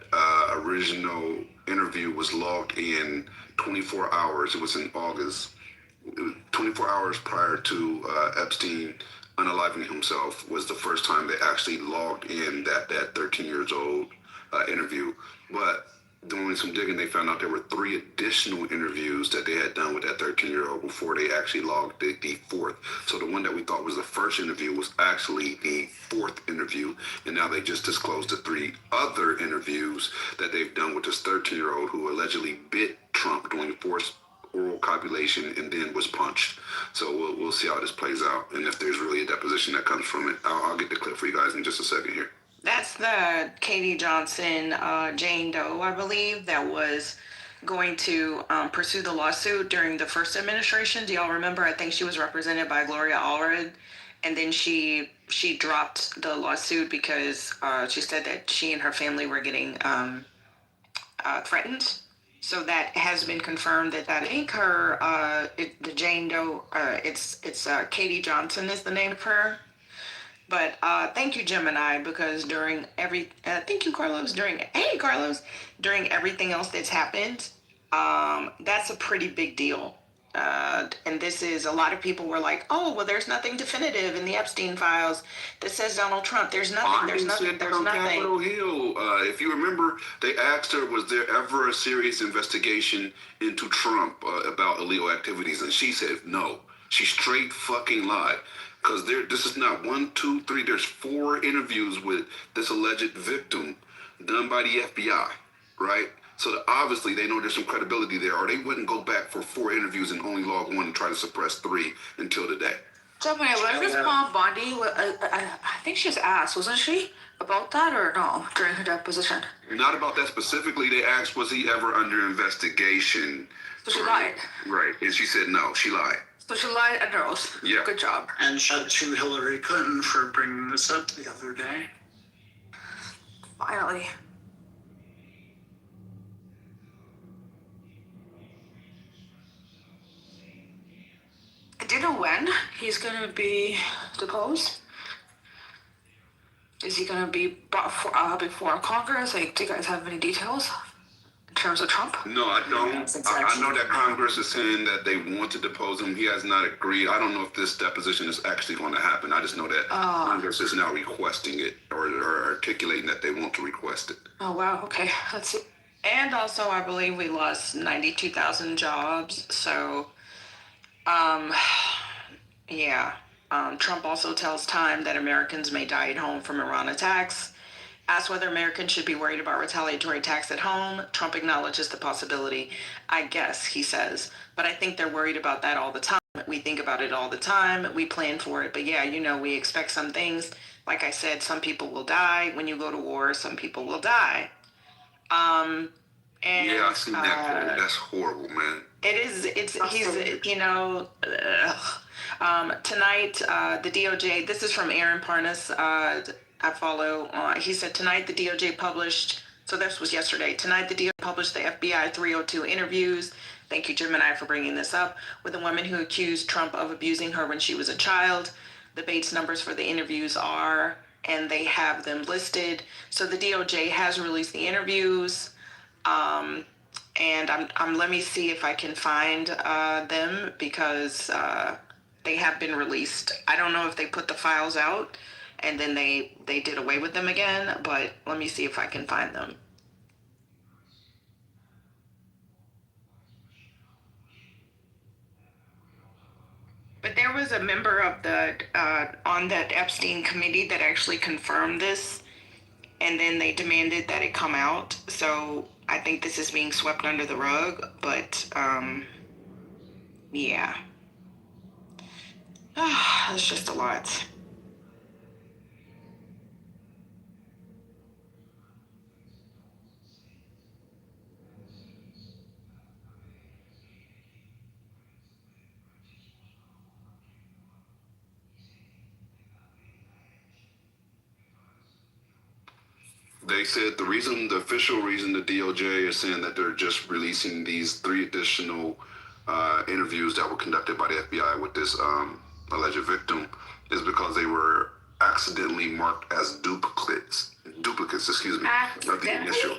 original interview was logged in 24 hours. It was in August. 24 hours prior to Epstein unaliving himself was the first time they actually logged in that 13 years old interview. But doing some digging, they found out there were 3 additional interviews that they had done with that 13-year-old before they actually logged the 4th. So the one that we thought was the first interview was actually the 4th interview. And now they just disclosed the 3 other interviews that they've done with this 13-year-old who allegedly bit Trump during forced oral copulation and then was punched. So we'll see how this plays out, and if there's really a deposition that comes from it. I'll get the clip for you guys in just a second here. That's the Katie Johnson, Jane Doe, I believe, that was going to pursue the lawsuit during the first administration. Do y'all remember? I think she was represented by Gloria Allred, and then she dropped the lawsuit because she said that she and her family were getting threatened. So that has been confirmed that ain't her, the Jane Doe, it's Katie Johnson is the name of her. But thank you, Gemini, because thank you, Carlos, during everything else that's happened, that's a pretty big deal. And this is, a lot of people were like, oh, well, there's nothing definitive in the Epstein files that says Donald Trump. There's nothing. Capitol Hill. If you remember, they asked her, was there ever a serious investigation into Trump about illegal activities? And she said no. She straight fucking lied. Because this is not 1, 2, 3. There's 4 interviews with this alleged victim done by the FBI, right? So obviously they know there's some credibility there, or they wouldn't go back for 4 interviews and only log 1 and try to suppress 3 until today. Gemini, what is Paul Bondi? I think she was asked, wasn't she, about that or no, during her deposition? Not about that specifically. They asked, was he ever under investigation? So she lied. Right, and she said no, she lied. So she lied under oath. Yeah. Good job. And shout to Hillary Clinton for bringing this up the other day. Finally. Do you know when he's going to be deposed? Is he going to be brought before Congress? Like, do you guys have any details in terms of Trump? No, I don't. I know that Congress is saying that they want to depose him. He has not agreed. I don't know if this deposition is actually going to happen. I just know that Congress is now requesting it or articulating that they want to request it. Oh, wow. Okay. Let's see. And also, I believe we lost 92,000 jobs. So, yeah. Trump also tells Time that Americans may die at home from Iran attacks. Asked whether Americans should be worried about retaliatory attacks at home, Trump acknowledges the possibility. I guess, he says. But I think they're worried about that all the time. We think about it all the time. We plan for it. But yeah, we expect some things. Like I said, some people will die when you go to war. Some people will die. And yeah, I've seen that. That's horrible, man. It is. Tonight, the DOJ, this is from Aaron Parnas, I follow. He said tonight the DOJ published, so this was yesterday. Tonight the DOJ published the FBI 302 interviews. Thank you, Gemini, for bringing this up. With a woman who accused Trump of abusing her when she was a child. The Bates numbers for the interviews are, and they have them listed. So the DOJ has released the interviews. And I'm let me see if I can find them because they have been released. I don't know if they put the files out and then they did away with them again, but let me see if I can find them. But there was a member of the on that Epstein committee that actually confirmed this, and then they demanded that it come out. So I think this is being swept under the rug, but yeah. It's just a lot. They said the official reason the DOJ is saying that they're just releasing these 3 additional interviews that were conducted by the FBI with this alleged victim is because they were accidentally marked as duplicates, excuse me, of the initial.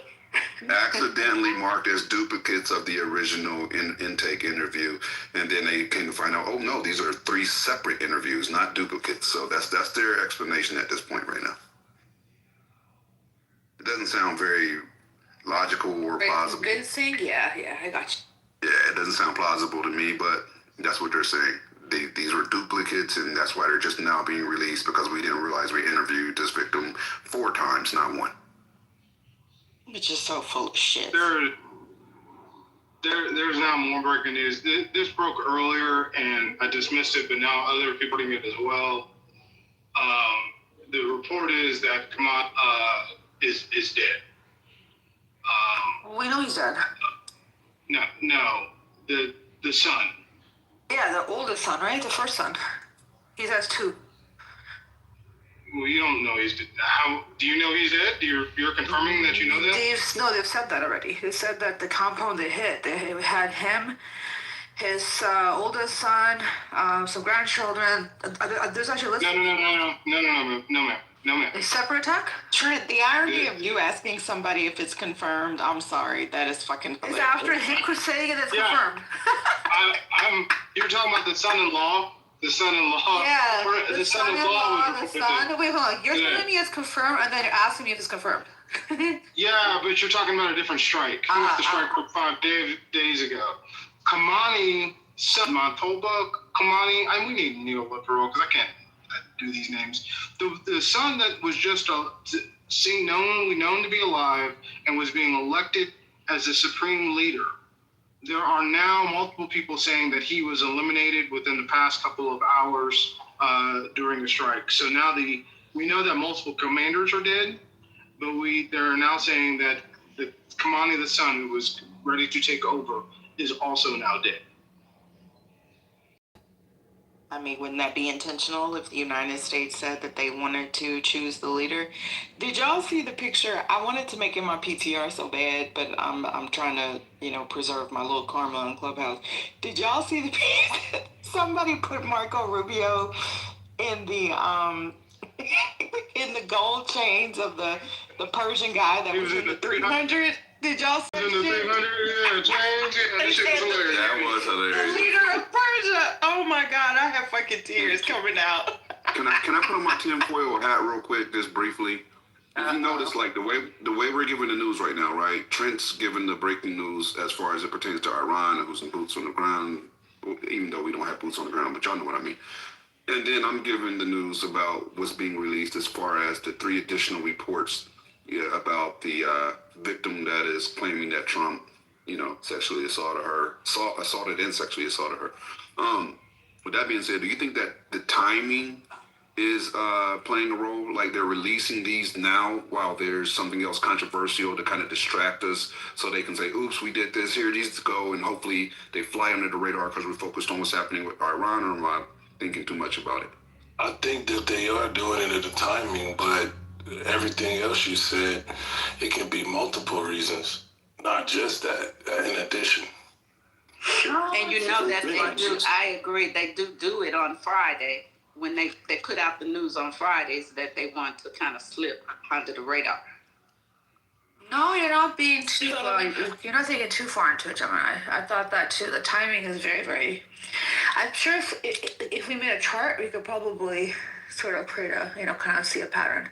Accidentally marked as duplicates of the original intake interview, and then they came to find out, oh no, these are 3 separate interviews, not duplicates. So that's their explanation at this point right now. It doesn't sound very logical or plausible. Convincing? Yeah, I got you. Yeah, it doesn't sound plausible to me, but that's what they're saying. These were duplicates, and that's why they're just now being released, because we didn't realize we interviewed this victim 4 times, not 1. Which is so full of shit. There's now more breaking news. This broke earlier, and I dismissed it, but now other people are reading it as well. The report is that Kamat is dead. We know he's dead. No, the son. Yeah, the oldest son, right? The first son. He has 2. Well, you don't know he's dead. How do you know he's dead? You're confirming that you know that? They've said that already. They said that the compound they hit, they had him, his oldest son, some grandchildren. There's actually a list. No, ma'am. A separate attack? Trent, the irony of you asking somebody if it's confirmed, I'm sorry, that is fucking hilarious. It's after him saying it is confirmed. You're talking about the son-in-law? The son-in-law. Yeah. The son-in-law. Wait, hold on. You're telling me it's confirmed, and then you're asking me if it's confirmed. Yeah, but you're talking about a different strike. The strike from 5 days ago. Kamani, Mantoba, Kamani, we need neoliberal because I can't do these names. The son that was just known to be alive and was being elected as the supreme leader. There are now multiple people saying that he was eliminated within the past couple of hours during the strike. So now we know that multiple commanders are dead, but they're now saying that the Kamani, the son, who was ready to take over, is also now dead. I mean, wouldn't that be intentional if the United States said that they wanted to choose the leader? Did y'all see the picture? I wanted to make it my PTR so bad, but I'm trying to, preserve my little karma on Clubhouse. Did y'all see the picture? Somebody put Marco Rubio in the in the gold chains of the Persian guy that was in the 300. Did y'all see in the 300? Yeah, change. That shit was hilarious. That was hilarious. The leader of Persia. Oh my God, I have fucking tears coming out. Can I put on my tinfoil hat real quick, just briefly? If you notice, like the way we're giving the news right now, right? Trent's giving the breaking news as far as it pertains to Iran and who's in boots on the ground, even though we don't have boots on the ground, but y'all know what I mean. And then I'm giving the news about what's being released as far as the 3 additional reports about the victim that is claiming that Trump, sexually assaulted and sexually assaulted her. With that being said, do you think that the timing is playing a role? Like they're releasing these now while there's something else controversial to kind of distract us so they can say, oops, we did this, here these go, and hopefully they fly under the radar because we're focused on what's happening with Iran, or am I thinking too much about it? I think that they are doing it at the timing, but everything else you said, it can be multiple reasons, not just that, in addition. And that they do, I agree, they do it on Friday when they put out the news on Fridays that they want to kind of slip under the radar. No, you're not being too you're not thinking too far into it, Gemini. I thought that too. The timing is very, very. I'm sure if we made a chart, we could probably sort of create a kind of see a pattern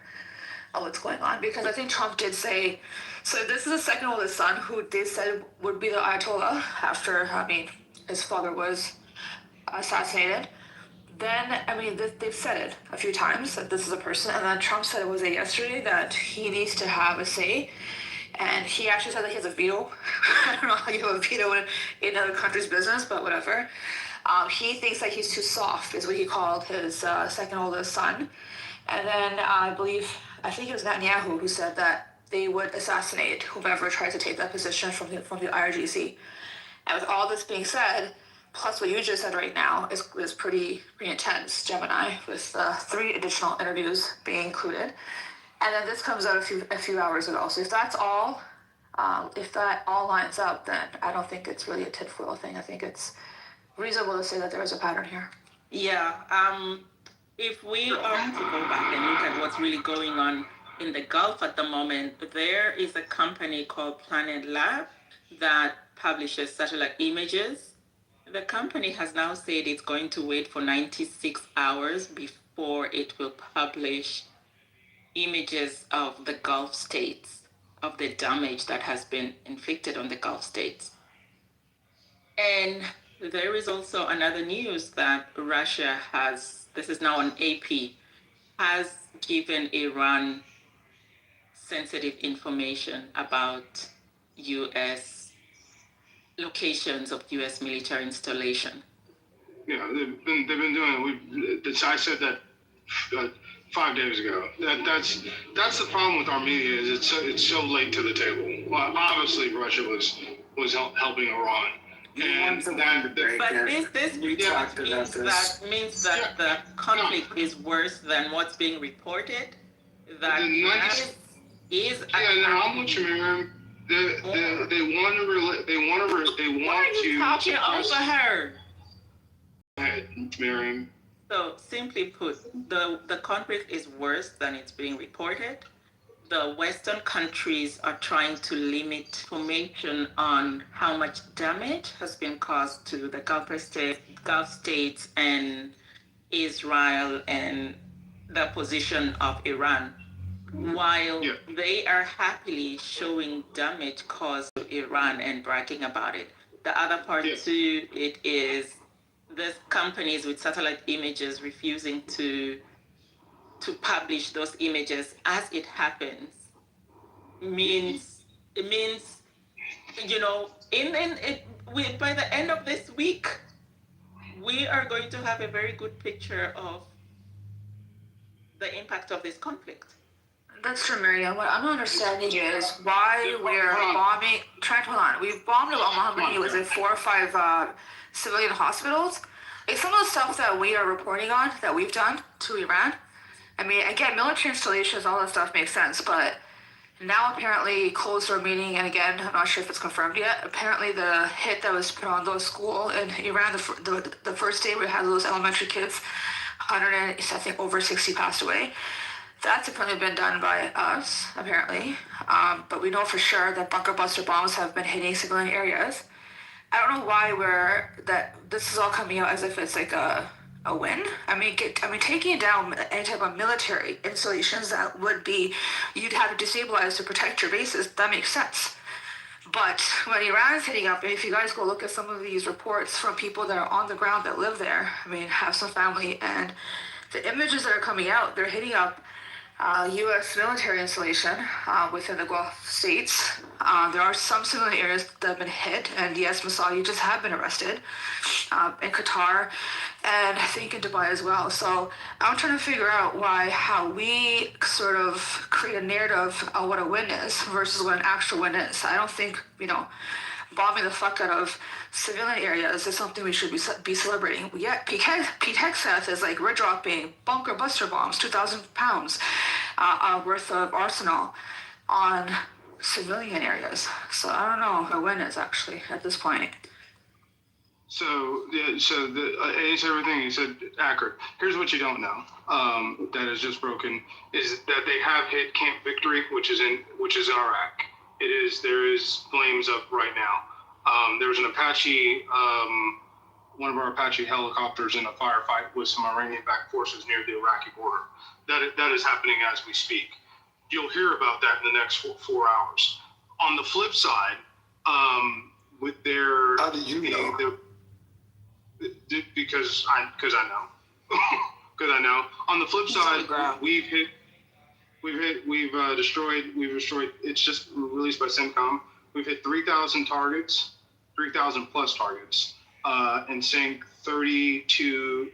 of what's going on, because I think Trump did say. So this is the second oldest son who they said would be the Ayatollah after his father was assassinated. Then, they've said it a few times that this is a person, and then Trump said yesterday that he needs to have a say, and he actually said that he has a veto. I don't know how you have a veto in another country's business, but whatever. He thinks that he's too soft, is what he called his second oldest son. And then I think it was Netanyahu who said that they would assassinate whoever tries to take that position from the IRGC. And with all this being said, plus what you just said right now is pretty intense, Gemini, with 3 additional interviews being included. And then this comes out a few hours ago. So if that's all, if that all lines up, then I don't think it's really a tinfoil thing. I think it's reasonable to say that there is a pattern here. Yeah. If we are to go back and look at what's really going on in the Gulf at the moment, there is a company called Planet Lab that publishes satellite images. The company has now said it's going to wait for 96 hours before it will publish images of the Gulf states, of the damage that has been inflicted on the Gulf states. And there is also another news that Russia has, this is now on AP, has given Iran sensitive information about U.S. locations of U.S. military installation. Yeah, they've been doing it. I said that 5 days ago. That's the problem with our media is it's so late to the table. Well, obviously Russia was helping Iran. And that, but this means that the conflict is worse than what's being reported. That is I'm with you, Miriam. They want to. Why are you talking over her? Go ahead, Miriam. So simply put, the conflict is worse than it's being reported. The Western countries are trying to limit information on how much damage has been caused to the Gulf states and Israel and the position of Iran, while they are happily showing damage caused to Iran and bragging about it. The other part to it is the companies with satellite images refusing to publish those images as it happens means you know by the end of this week we are going to have a very good picture of the impact of this conflict. That's true, Miriam. What I'm not understanding is why we're bombing. Hold on. We've bombed about how many? Was it 4 or 5 civilian hospitals? Like some of the stuff that we are reporting on that we've done to Iran. I mean, again, military installations, all that stuff makes sense, but now apparently closed door meeting, and again, I'm not sure if it's confirmed yet. Apparently, the hit that was put on those school in Iran, the first day we had those elementary kids, 100 and I think over 60 passed away. That's apparently been done by us, apparently. But we know for sure that bunker buster bombs have been hitting civilian areas. I don't know why this is all coming out as if it's like a win. I mean, taking down any type of military installations that would be, you'd have to destabilize to protect your bases. That makes sense. But when Iran's hitting up, if you guys go look at some of these reports from people that are on the ground that live there, I mean, have some family, and the images that are coming out, they're hitting up U.S. military installation within the Gulf states. There are some civilian areas that have been hit, and yes, Massaudis have been arrested in Qatar, and I think in Dubai as well. So I'm trying to figure out how we sort of create a narrative on what a win is versus what an actual win is. I don't think, bombing the fuck out of civilian areas is something we should be celebrating. Yet Pete Hegseth is like, we're dropping bunker buster bombs, 2,000 pounds worth of arsenal on civilian areas. So I don't know what a win is actually at this point. So it's everything you said accurate. Here's what you don't know that is just broken is that they have hit Camp Victory, which is in Iraq. There is flames up right now. There's an Apache, one of our Apache helicopters in a firefight with some Iranian-backed forces near the Iraqi border. That is happening as we speak. You'll hear about that in the next 4 hours. On the flip side, with their how do you know? Because I know. Because I know. On the flip side, we've destroyed. It's just released by CENTCOM. We've hit 3,000 targets, 3,000 plus targets, and sank 32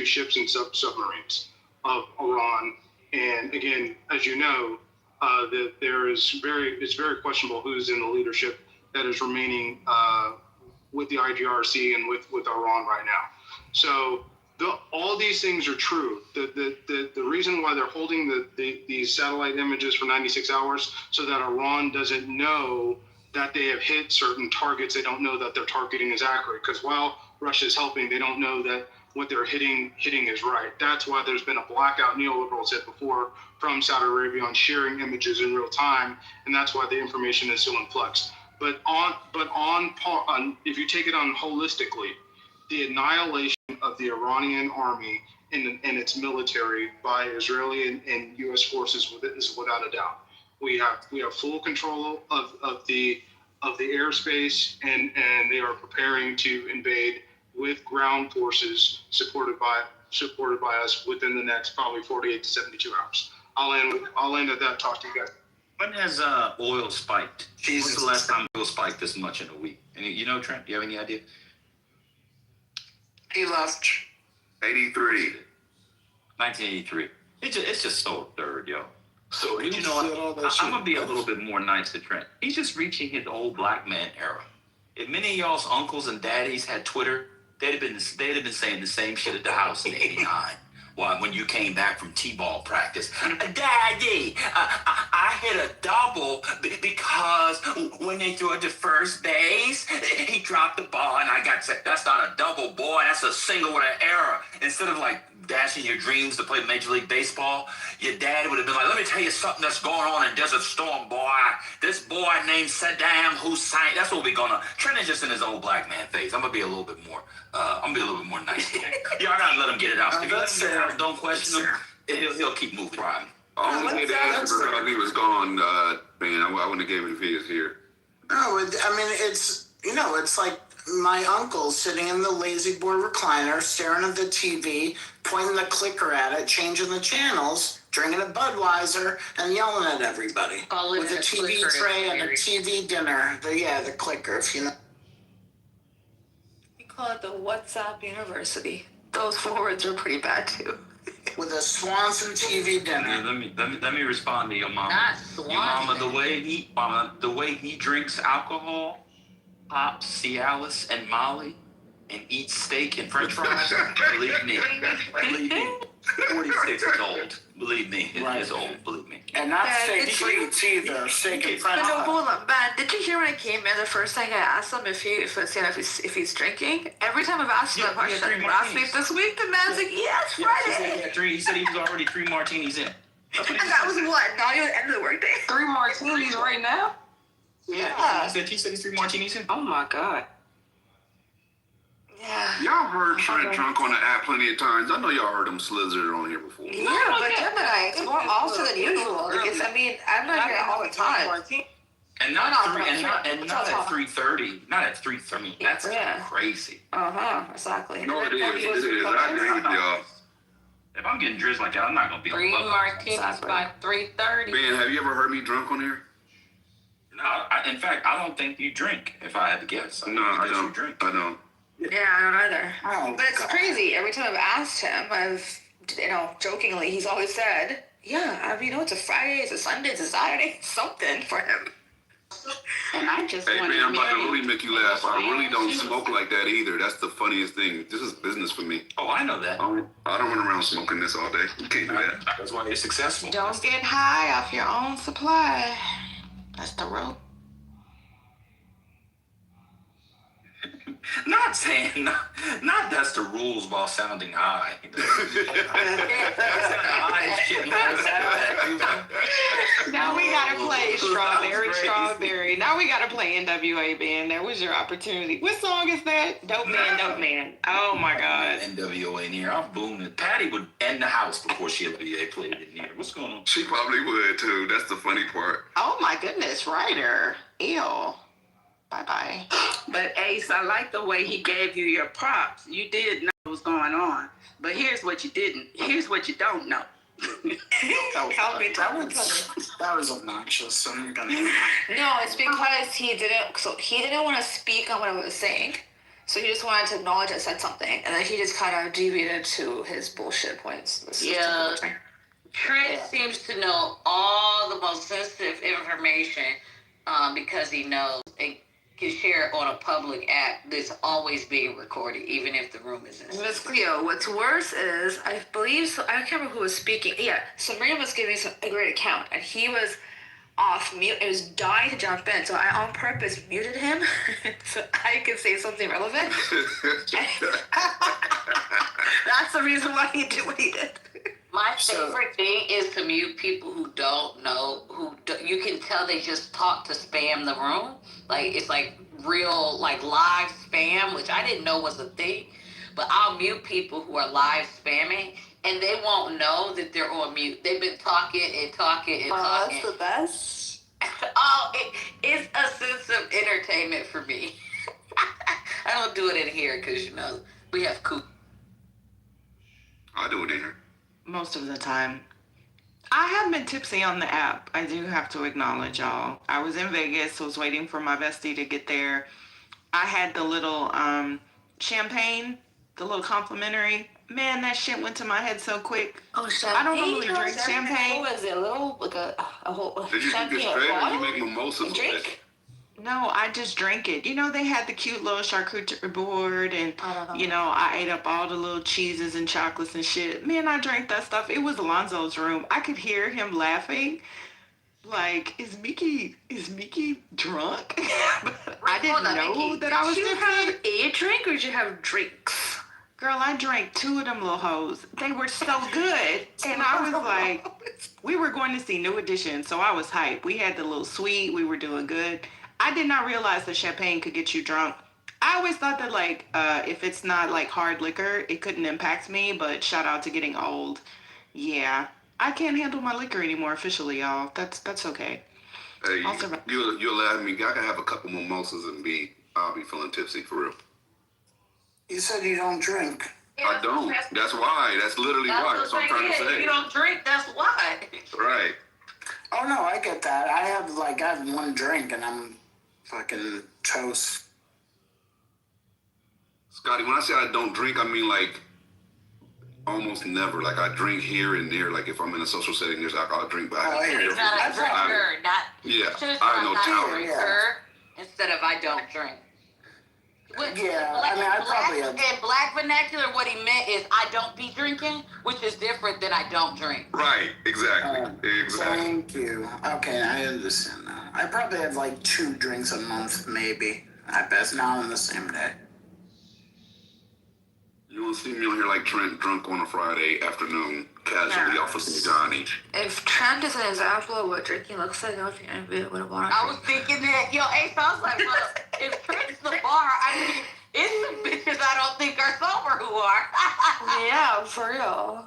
ships and submarines of Iran. And again, as you know, that it's very questionable who's in the leadership that is remaining with the IGRC and with Iran right now. So all these things are true. The reason why they're holding these satellite images for 96 hours so that Iran doesn't know that they have hit certain targets. They don't know that their targeting is accurate, because while Russia's helping, they don't know that what they're hitting is right. That's why there's been a blackout, neoliberal said before, from Saudi Arabia on sharing images in real time, and that's why the information is so in flux. But if you take it on holistically, the annihilation of the Iranian army and its military by Israeli and U.S. forces is without a doubt. We have full control of the airspace, and they are preparing to invade with ground forces supported by us within the next probably 48 to 72 hours. I'll end at that. Talk to you guys. When has oil spiked? When's the last time oil spiked this much in a week? And you know, Trent, do you have any idea? He left. 83. 1983. It's just so absurd, yo. So But you know what? I'm gonna be a little bit more nice to Trent. He's just reaching his old black man era. If many of y'all's uncles and daddies had Twitter, they'd have been saying the same shit at the house in '89. Why, when you came back from T-ball practice, Daddy, I hit a double because when they threw it to first base, he dropped the ball and I got said, that's not a double, boy, that's a single with an error. Instead of like dashing your dreams to play Major League Baseball, your dad would have been like, let me tell you something that's going on in Desert Storm, boy. This boy named Saddam Hussein, that's what we're gonna. Trent is just in his old black man phase. I'm gonna be a little bit more nice to him. Y'all gotta let him get it out. If you let him get it out, don't question him, he'll keep moving. Right. I only did ask because he was gone, man. I wouldn't have gave him if he was here. No, I mean, it's like my uncle sitting in the lazy boy recliner, staring at the TV, pointing the clicker at it, changing the channels, drinking a Budweiser, and yelling at everybody. With a TV tray and a TV dinner. The clicker, if you know. We call it the WhatsApp University. Those forwards are pretty bad too. With a Swanson TV dinner. Let me respond to your mama. Not Your Swanson. mama, the way he drinks alcohol, pops Cialis and Molly, and eats steak and French fries. Believe me. 46 is old. Believe me, it is old. Believe me. And not steak treats either. Steak and French No, fries. hold on, man. Did you hear when I came in? The first thing I asked him if he's drinking. Every time I've asked him that question, last week, this week, the man's like, yes, Friday. He said he was already 3 martinis in. And that was what? Not even the end of the workday. 3 martinis right now? Yeah. He said he's 3 martinis in. Oh my God. Yeah. Y'all heard Trent drunk on the app plenty of times. I know y'all heard him slither on here before. Yeah, but Gemini, it's more often than usual. Because, I mean, I'm not here all the time. And not at 3:30. Not at 3:30. That's crazy. Exactly. No, it is. I agree with y'all. If I'm getting drizzled like that, I'm not gonna be 3 on martinis by 3:30. Ben, have you ever heard me drunk on here? No, in fact, I don't think you drink. If I had to guess, I don't. You drink. I don't. Yeah, I don't either. Oh, but it's crazy. Every time I've asked him, jokingly, he's always said, yeah, it's a Friday, it's a Sunday, it's a Saturday, something for him. And I just Hey, want man, I'm about to marry really make you laugh. I really don't smoke like that either. That's the funniest thing. This is business for me. Oh, I know that. I don't run around smoking this all day. You can't do that. That's why you're successful. Don't get high off your own supply. That's the rule. Not saying, not that's the rules while sounding high. Now we gotta play strawberry. Now we gotta play NWA band. That was your opportunity. What song is that? Dope Man. Oh my God. NWA in here. I'm booming. Patty would end the house before she played it in here. What's going on? She probably would too. That's the funny part. Oh my goodness, Ryder. Ew. Bye-bye. But Ace, I like the way he gave you your props. You did know what was going on. But here's what you didn't. Here's what you don't know. That was obnoxious. I'm gonna. No, it's because he didn't want to speak on what I was saying. So he just wanted to acknowledge I said something. And then he just kind of deviated to his bullshit points. Yeah. Trent seems to know all the most sensitive information because he knows it can share it on a public app that's always being recorded, even if the room isn't. Miss Cleo, what's worse is, I believe, so, I can't remember who was speaking. Yeah, Samir was giving a great account, and he was off mute. It was dying to jump in, so I on purpose muted him so I could say something relevant. That's the reason why he did what he did. My favorite thing is to mute people who don't know, you can tell they just talk to spam the room. Like, it's like real, like live spam, which I didn't know was a thing. But I'll mute people who are live spamming, and they won't know that they're on mute. They've been talking and talking and talking. That's the best. It's a sense of entertainment for me. I don't do it in here because, we have cool. I do it in here. Most of the time. I have been tipsy on the app. I do have to acknowledge, y'all. I was in Vegas, was waiting for my bestie to get there. I had the little champagne, the little complimentary. Man, that shit went to my head so quick. Oh, champagne? I don't normally drink champagne. What is it, a little, like a whole Did you champagne? get straight or you make mimosas with drink? it? No, I just drank it. They had the cute little charcuterie board, and I ate up all the little cheeses and chocolates and shit. Man, I drank that stuff. It was Alonzo's room. I could hear him laughing. Like, is Mickey drunk? But I didn't know that I was Did you tipsy. have a drink or did you have drinks? Girl, I drank 2 of them little hoes. They were so good. And I was like, we were going to see New Edition, so I was hyped. We had the little suite. We were doing good. I did not realize that champagne could get you drunk. I always thought that, like, if it's not, like, hard liquor, it couldn't impact me, but shout out to getting old. Yeah. I can't handle my liquor anymore officially, y'all. That's okay. Hey, you'll laugh at me. I can have a couple mimosas and I'll be feeling tipsy for real. You said you don't drink. I don't. That's why. That's literally why. That's what I'm trying to say. If you don't drink, that's why. Right. Oh no, I get that. I have one drink and I'm fucking toast. Scotty, when I say I don't drink, I mean like almost never. Like I drink here and there. Like if I'm in a social setting, there's alcohol, I'll drink, but I He's not a drinker, Yeah, Just I have no not a tolerance. drinker instead of I don't drink. I probably have. In black vernacular, what he meant is I don't be drinking, which is different than I don't drink. Right, exactly. Exactly. Thank you. Okay, I understand now. I probably have like 2 drinks a month, maybe. I bet not on the same day. You won't see me on here like Trent drunk on a Friday afternoon, casually off of some Johnny. If Trent is an example of what drinking looks like, I don't think anybody would want to. I was thinking that, Ace, I was like, well, if Trent's the bar, I mean, it's some bitches I don't think are sober who are. Yeah, for real.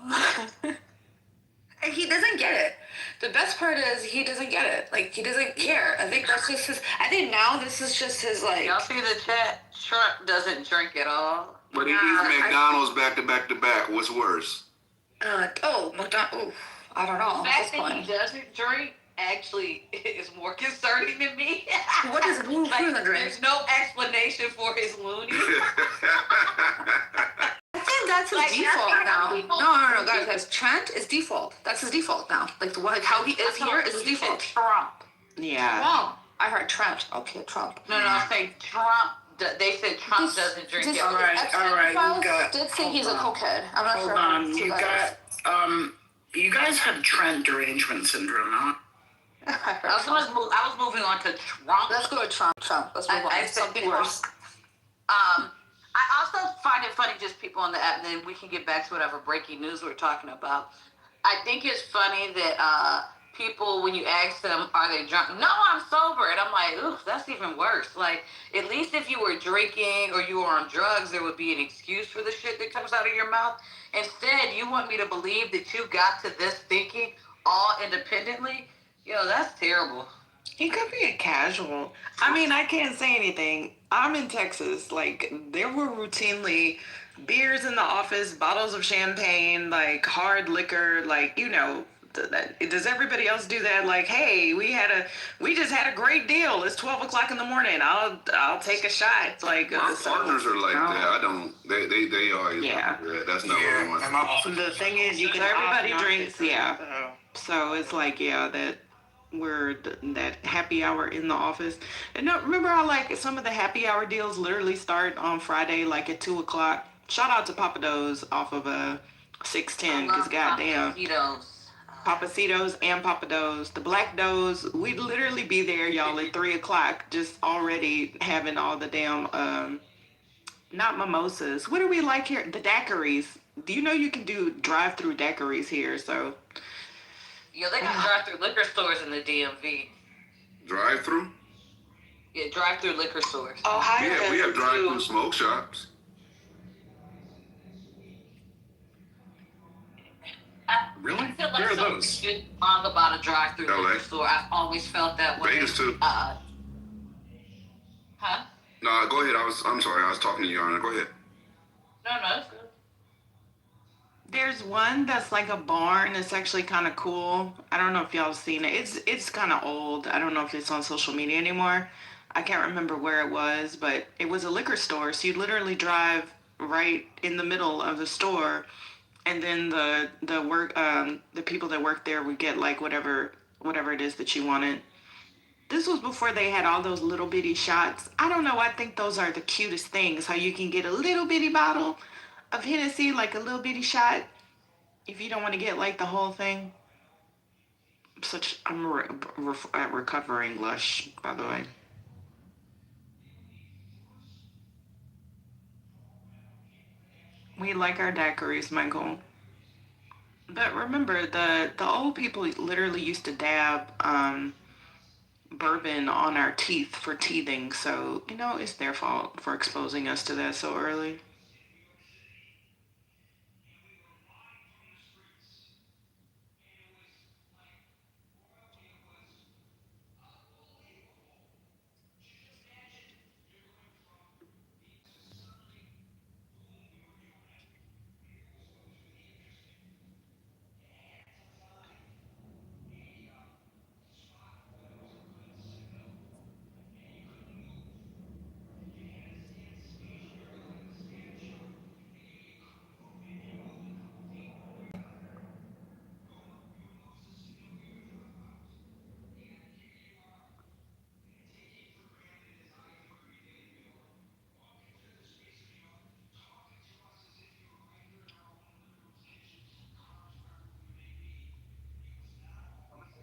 And he doesn't get it. The best part is he doesn't get it. Like, he doesn't care. I think that's just his, I think now this is just his, like. Y'all see the chat? Trent doesn't drink at all. But he eats McDonald's back to back to back. What's worse? McDonald's. I don't know. The fact that he doesn't drink actually is more concerning to me. What is loony? There's no explanation for his loony. I think that's his default now. No, guys. Trent is default. That's his default now. Like how he is here is his default. Trump. Yeah. Trump. I heard Trent. Okay, Trump. No, I'm saying Trump. They said Trump doesn't drink. All right. You got. Did say he's a cokehead. I'm not sure. Hold on. You guys have Trent derangement syndrome, huh? I was moving on to Trump. Let's go to Trump. Let's move on. Something worse. I also find it funny, just people on the app, and then we can get back to whatever breaking news we're talking about. I think it's funny that people, when you ask them, are they drunk? No, I'm sober. And I'm like, ooh, that's even worse. Like, at least if you were drinking or you were on drugs, there would be an excuse for the shit that comes out of your mouth. Instead, you want me to believe that you got to this thinking all independently? That's terrible. He could be a casual. I mean, I can't say anything. I'm in Texas. Like, there were routinely beers in the office, bottles of champagne, like hard liquor, like, does everybody else do that? Like, hey, we just had a great deal. It's 12 o'clock in the morning. I'll take a shot. Like, my partners are like that. I don't. They are. Yeah. That's not what I want. The thing is, everybody drinks. Yeah. So it's like, that where that happy hour in the office. And no, remember how like some of the happy hour deals literally start on Friday, like at 2 o'clock. Shout out to Papa Do's off of 610, because goddamn. Papacitos and Papa Do's. The Black Do's, we'd literally be there, y'all, at 3 o'clock, just already having all the damn not mimosas. What do we like here? The daiquiris. Do you know you can do drive-through daiquiris here? So Yeah, they got drive-through liquor stores in the DMV. Drive-through? Yeah, drive-through liquor stores. Ohio Yeah, we has have them, drive-through too. smoke shops. Really? I feel like Where are something those? good wrong about a drive-through LA. liquor store. I've always felt that way. Vegas too. Huh? No, go ahead. I'm sorry. I was talking to you, Anna. Go ahead. No, it's good. there's one that's like a barn. It's actually kind of cool. I don't know if y'all have seen it. It's kind of old. I don't know if it's on social media anymore. I can't remember where it was, but it was a liquor store. So you literally drive right in the middle of the store, and then the people that work there would get like whatever it is that you wanted. This was before they had all those little bitty shots. I don't know. I think those are the cutest things. How you can get a little bitty bottle of Hennessy, like a little bitty shot, if you don't want to get like the whole thing. I'm a recovering lush, by the way. We like our daiquiris, Michael. But remember, the old people literally used to dab bourbon on our teeth for teething. So, it's their fault for exposing us to that so early.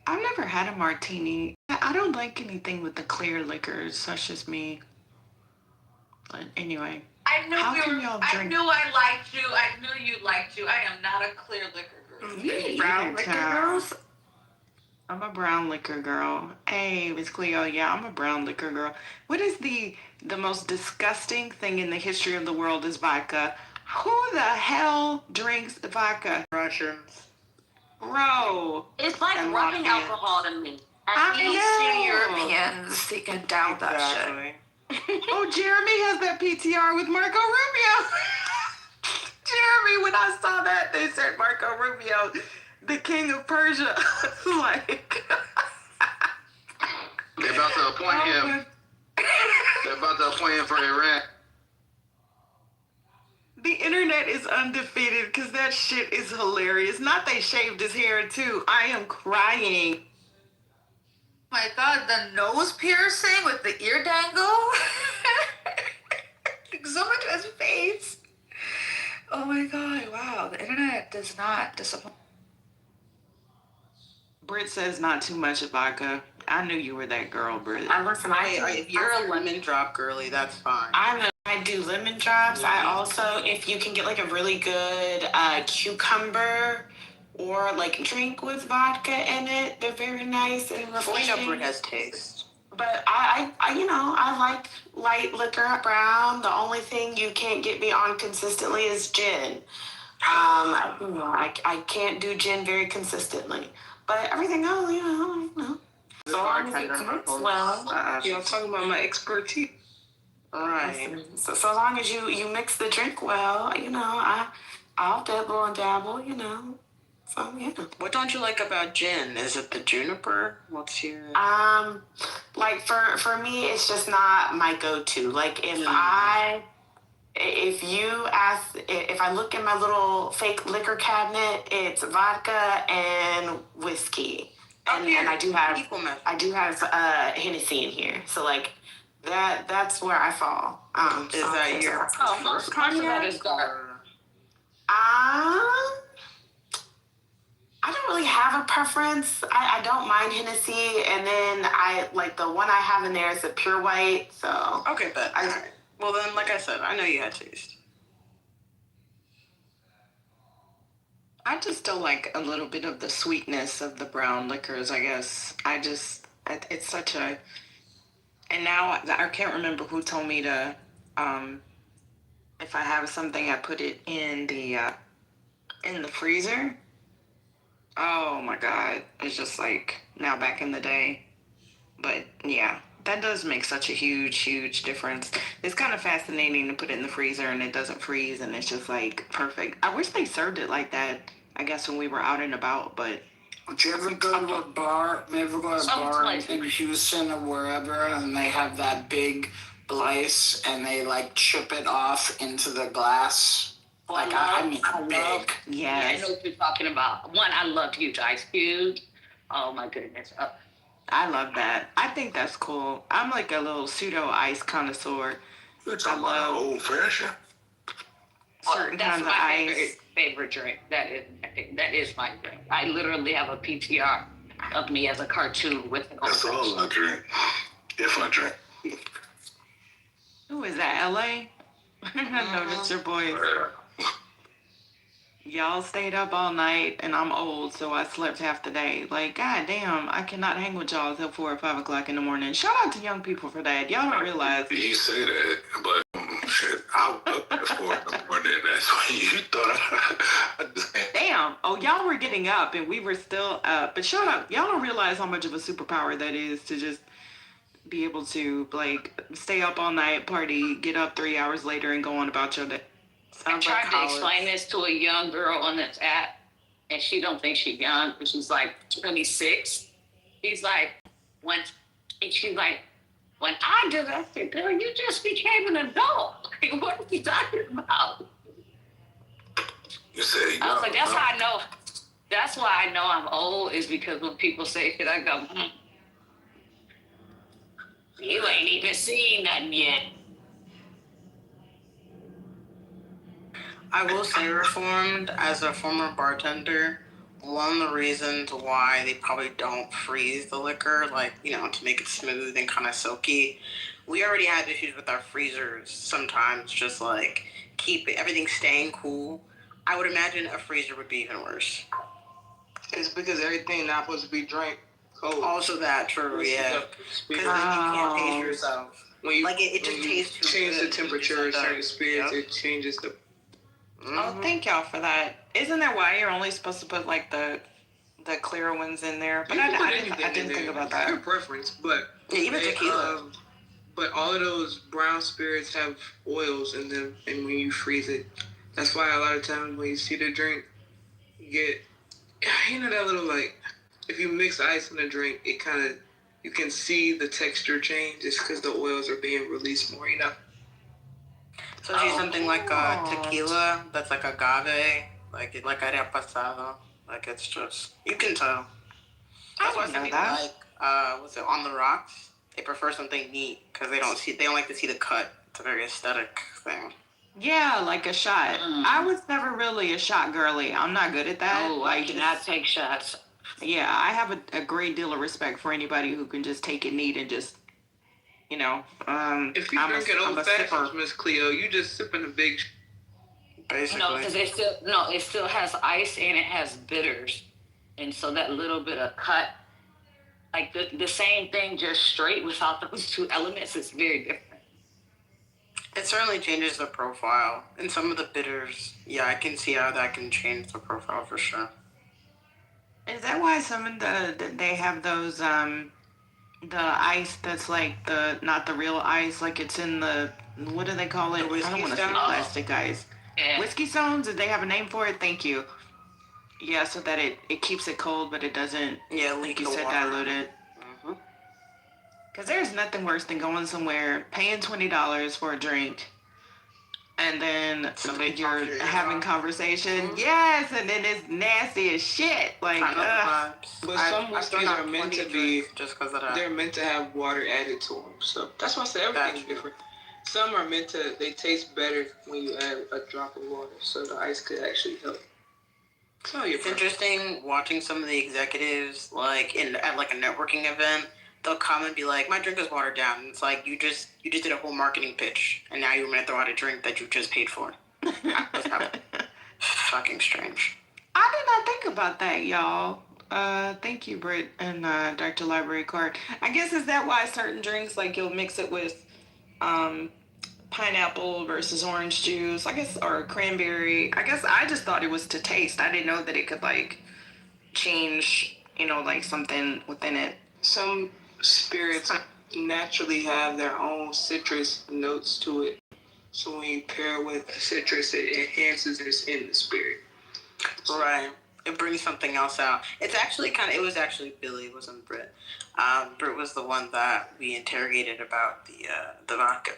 I've never had a martini. I don't like anything with the clear liquors. That's just me. But anyway, I knew how we can were. y'all I drink? knew I liked you. I knew you liked you. I am not a clear liquor girl. Me Brown either, liquor child. girls. I'm a brown liquor girl. Hey, Miss Cleo, yeah, I'm a brown liquor girl. What is the most disgusting thing in the history of the world is vodka? Who the hell drinks vodka? Russians. Bro. It's like And rubbing Latvians. alcohol to me. I Eastern know. Europeans, they can down that shit. Exactly. Oh, Jeremy has that PTR with Marco Rubio. Jeremy, when I saw that, they said Marco Rubio, the king of Persia. Like, They're about to appoint him. They're about to appoint him for Iran. the internet is undefeated because that shit is hilarious. Not they shaved his hair too. I am crying. My God, the nose piercing with the ear dangle. Zoom into his face. Oh my God, wow. The internet does not disappoint. Britt says not too much vodka. I knew you were that girl, Britt. Listen, If you're a lemon drop girly, that's fine. I do lemon drops. I also, if you can get like a really good cucumber or like drink with vodka in it, they're very nice and refreshing. Point up has taste. But I like light liquor, brown. The only thing you can't get me on consistently is gin. I can't do gin very consistently. But everything else, So long as it cooks well. Y'all talking about my expertise. Right. So long as you mix the drink well, I'll dabble and dabble, So yeah. What don't you like about gin? Is it the juniper? What's your Like for me, it's just not my go-to. Like if I look in my little fake liquor cabinet, it's vodka and whiskey. and I do have Hennessy in here. So like that's where I fall. Is that your Most of that is dark. I don't really have a preference. I don't mind Hennessy, and then I like the one I have in there is a pure white. So okay, but well then, like I said, I know you had taste. I just still like a little bit of the sweetness of the brown liquors. I guess it's such a. And now I can't remember who told me to. If I have something, I put it in the freezer. Oh my God. It's just like now back in the day. But yeah, that does make such a huge, huge difference. It's kind of fascinating to put it in the freezer and it doesn't freeze and it's just like perfect. I wish they served it like that, I guess, when we were out and about, but. Did you ever go to a bar? In Houston or wherever and they have that big Blice and they like chip it off into the glass? Like I mean, big. Yeah, I know what you're talking about. One, I love huge ice cubes. Oh my goodness. I love that. I think that's cool. I'm like a little pseudo ice connoisseur. I love old fashioned. Certain kinds of ice. Favorite drink. That is my drink. I literally have a PTR of me as a cartoon with an That's all I drink. If I drink. Who is that? LA? I noticed your boys. Y'all stayed up all night, and I'm old, so I slept half the day. Like, god damn, I cannot hang with y'all till 4 or 5 o'clock in the morning. Shout out to young people for that. Y'all don't realize. You say that, but shit, I was up at 4 in the morning. That's when you thought. Damn. Oh, y'all were getting up, and we were still up. But shut up. Y'all don't realize how much of a superpower that is to just be able to, like, stay up all night, party, get up 3 hours later, and go on about your day. I tried to explain this to a young girl on this app, and she don't think she's young, but she's like 26. She's like, when I did that, I said, girl, you just became an adult. Like, what are you talking about? You say, I was like, that's how I know. That's why I know I'm old, is because when people say shit, I go, you ain't even seen nothing yet. I will say, Reformed, as a former bartender, one of the reasons why they probably don't freeze the liquor, like, you know, to make it smooth and kind of silky, we already had issues with our freezers sometimes, just like keep everything staying cool. I would imagine a freezer would be even worse. It's because everything not supposed to be drank cold. Also that, true, yeah. Because then you can't taste yourself. When you, like, it just tastes too change good. the temperature of certain spirits, it changes the... Oh, thank y'all for that. Isn't that why you're only supposed to put like the clear ones in there? But I didn't think about that. It's your preference, but yeah, even tequila. But all of those brown spirits have oils in them, and when you freeze it, that's why a lot of times when you see the drink, you get, you know, that little like, if you mix ice in a drink, it kind of, you can see the texture change. It's because the oils are being released more, you know. So she's something like a tequila that's like agave, like aria pasado. Like, it's just, you can tell. That's why some people like, what's it, On the Rocks? They prefer something neat because they don't like to see the cut. It's a very aesthetic thing. Yeah, like a shot. I was never really a shot girly. I'm not good at that. Oh, I cannot take shots. Yeah, I have a great deal of respect for anybody who can just take it neat and just, you know, if you drink an old fashioned, Miss Cleo, you just sipping a big. Basically. No, because it still has ice and it has bitters, and so that little bit of cut, like the same thing, just straight without those two elements, is very different. It certainly changes the profile, and some of the bitters. Yeah, I can see how that can change the profile for sure. Is that why some of they have those the ice that's like not the real ice, like it's in the, what do they call it? I don't want to say plastic ice. Yeah. Whiskey stones? Did they have a name for it? Thank you. Yeah, so that it keeps it cold, but it doesn't, like you said, dilute it. Because there's nothing worse than going somewhere, paying $20 for a drink, and then you're having conversation. Yes, and then it's nasty as shit. Like, but some whiskeys are meant to be just because of that. They're meant to have water added to them, so that's why I say everything's different. Some are meant to. They taste better when you add a drop of water, so the ice could actually help. So It's interesting watching some of the executives like at like a networking event. They'll come and be like, "My drink is watered down." And it's like you just did a whole marketing pitch, and now you're gonna throw out a drink that you just paid for. Fucking strange. I did not think about that, y'all. Thank you, Britt and Dr. Library Card. I guess is that why certain drinks like you'll mix it with pineapple versus orange juice, I guess, or cranberry. I guess I just thought it was to taste. I didn't know that it could like change, like something within it. Some spirits naturally have their own citrus notes to it. So when you pair with the citrus, it enhances it in the spirit. Right. It brings something else out. It's actually it was actually Billy, it wasn't Britt. Britt was the one that we interrogated about the vodka.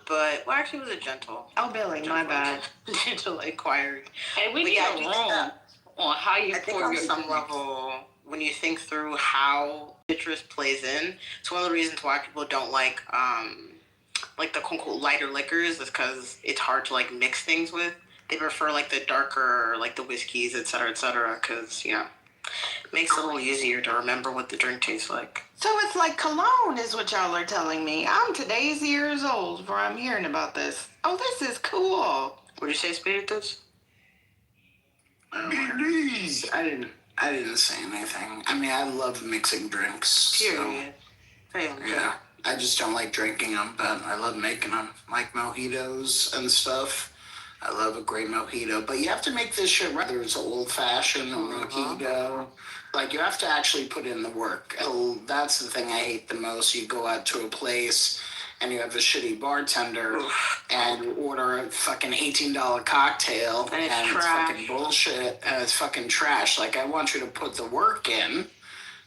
But, well, actually it was a gentle. Oh, Billy, my bad. Gentle inquiry. And we need a room on how you pour on your some drinks. level, when you think through how citrus plays in, it's one of the reasons why people don't like the quote-unquote lighter liquors is because it's hard to like mix things with. They prefer like the darker, like the whiskeys, et cetera, because, it makes it a little easier to remember what the drink tastes like. So it's like cologne is what y'all are telling me. I'm today's years old before I'm hearing about this. Oh, this is cool. What did you say, Spiritus? I didn't say anything. I mean, I love mixing drinks. Period. So, yeah. I just don't like drinking them, but I love making them. Like mojitos and stuff. I love a great mojito. But you have to make this shit right. Whether it's old-fashioned or mojito. Like, you have to actually put in the work. That's the thing I hate the most. You go out to a place and you have a shitty bartender and you order a fucking $18 cocktail and it's fucking bullshit and it's fucking trash. Like, I want you to put the work in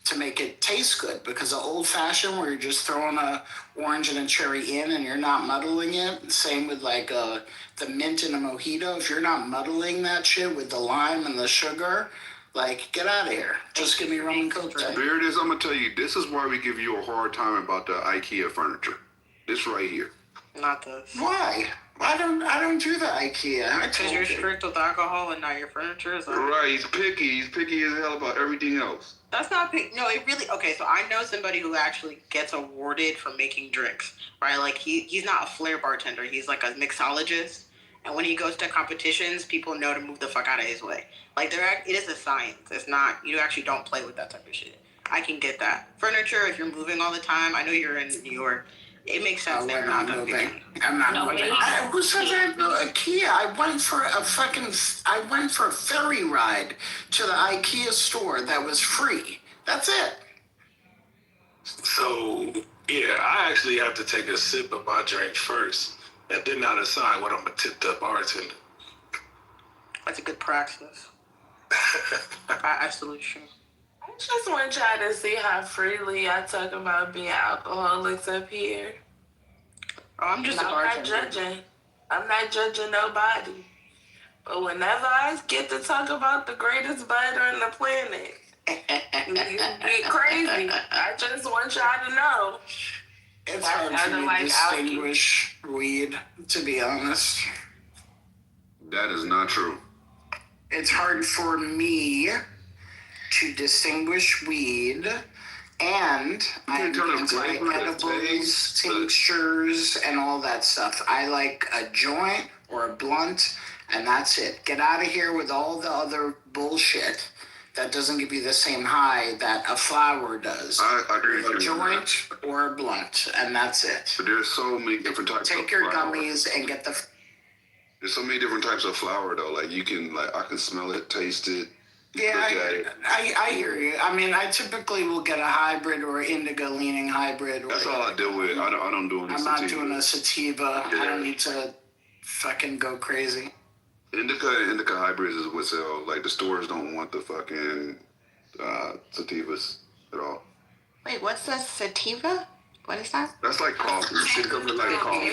to make it taste good, because the old fashioned where you're just throwing a orange and a cherry in and you're not muddling it. Same with like the mint in a mojito. If you're not muddling that shit with the lime and the sugar, like, get out of here. Just give me rum and coke. There it is. I'm gonna tell you, this is why we give you a hard time about the IKEA furniture. This right here. Not this. Why? I don't do the IKEA. Because you're strict with alcohol and not your furniture. Right, he's picky. He's picky as hell about everything else. That's not picky. No, it really. Okay, so I know somebody who actually gets awarded for making drinks, right? Like he's not a flair bartender. He's like a mixologist. And when he goes to competitions, people know to move the fuck out of his way. Like it is a science. It's not. You actually don't play with that type of shit. I can get that. Furniture, if you're moving all the time. I know you're in New York. It makes sense. We're not moving. I'm not moving. Who says I go IKEA? I went for a ferry ride to the IKEA store that was free. That's it. So, yeah, I actually have to take a sip of my drink first, and then I decide what I'm going to tip the bartender. That's a good practice. I salute you. I just want y'all to see how freely I talk about being alcoholics up here. Oh, I'm just a bartender. I'm not judging nobody. But whenever I get to talk about the greatest biter on the planet, you get crazy. I just want y'all to know. It's hard for me to distinguish weed, to be honest. That is not true. It's hard for me to distinguish weed, and I'm anti-edibles, tinctures, and all that stuff. I like a joint or a blunt, and that's it. Get out of here with all the other bullshit that doesn't give you the same high that a flower does. I agree with you. A joint or a blunt, and that's it. But there's so many different types of flower. Take your gummies and get the... There's so many different types of flower, though. Like, I can smell it, taste it. Yeah, I hear you. I mean, I typically will get a hybrid or indigo-leaning hybrid. That's all I deal with. I don't do any sativa. I'm not doing a sativa. Yeah. I don't need to fucking go crazy. Indica hybrids is what sell. Like, the stores don't want the fucking sativas at all. Wait, what's a sativa? What is that? That's like coffee. Think of it like coffee.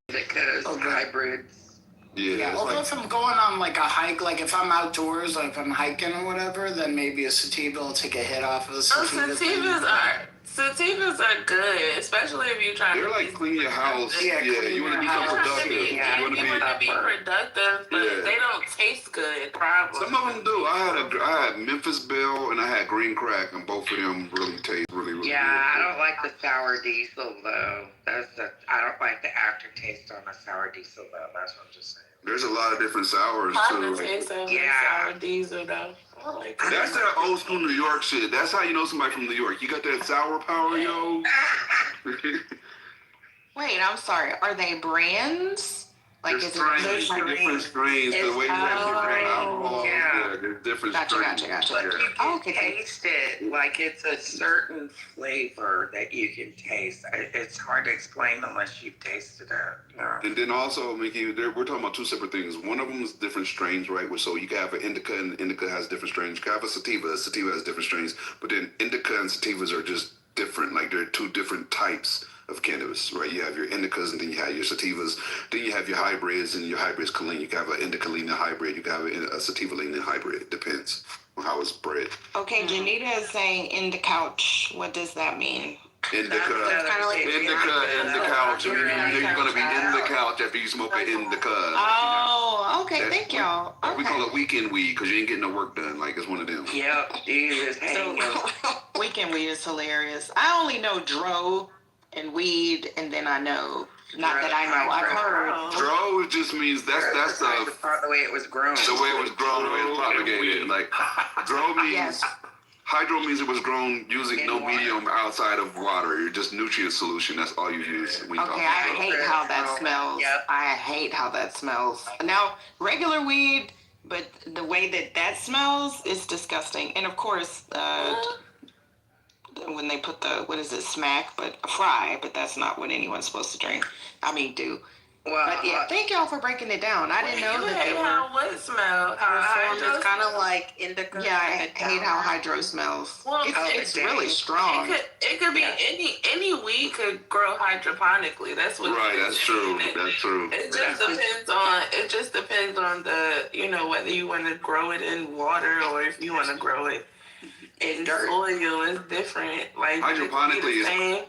Because hybrids. Yeah. It's Although like, if I'm going on like a hike, like if I'm outdoors, like if I'm hiking or whatever, then maybe a sativa will take a hit off of the sativa. Sativas are good, especially if you're trying they're to like clean your house. Yeah, Yeah, clean you want to your be house. productive. Yeah, You want to you want to be productive, but Yeah. they don't taste good, probably. Some of them do. I had Memphis Belle and I had Green Crack, and both of them really taste really Yeah, good. I don't like the sour diesel though. I don't like the aftertaste on the sour diesel though. That's what I'm just saying. There's a lot of different sours Kinda too. tastes like sour diesel though. I like it. That's that old school New York shit. That's how you know somebody from New York. You got that sour power, yo. Wait, I'm sorry. Are they brands? Like, There's is it different strains. The way you have different alcohols. Yeah, there's different strains. But you can okay. taste it like it's a certain flavor that you can taste. It's hard to explain unless you've tasted it. Yeah. And then also, Mickey, we're talking about two separate things. One of them is different strains, right? So you can have an indica, and the indica has different strains. You can have a sativa has different strains. But then indica and sativas are just different. Like they're two different types of cannabis, right? You have your indicas and then you have your sativas. Then you have your hybrids, and your hybrids can lean. You can have an indica leaning hybrid. You can have a sativa leaning hybrid. It depends on how it's bred. Okay, Janita is saying in the couch. What does that mean? Indica, That's kinda like in the couch. You're gonna be in the couch after you smoke an indica. Oh, okay. Thank y'all. We call it weekend weed because you ain't getting no work done. Like it's one of them. Yep, Jesus. Weekend weed is hilarious. I only know dro and weed, and then I know. Not that I know. I've heard. Dro just means that's the way it was grown. The way it was grown, the way it was propagated. Like dro means hydro means it was grown using no medium outside of water. You're just nutrient solution. That's all you use. Okay, I hate how that smells. I hate how that smells. Now, regular weed, but the way that smells is disgusting. And of course, when they put smack, but a fry, but that's not what anyone's supposed to drink. I mean, do. Well, but yeah, thank y'all for breaking it down. I didn't know that they were. What smell? It's kind of like indica. Yeah, I hate how hydro smells. Well, it's really strong. It could be any weed could grow hydroponically. That's what. Right, that's true. That's true. It just depends on the whether you want to grow it in water or if you want to grow it in soil. Is different. Like hydroponically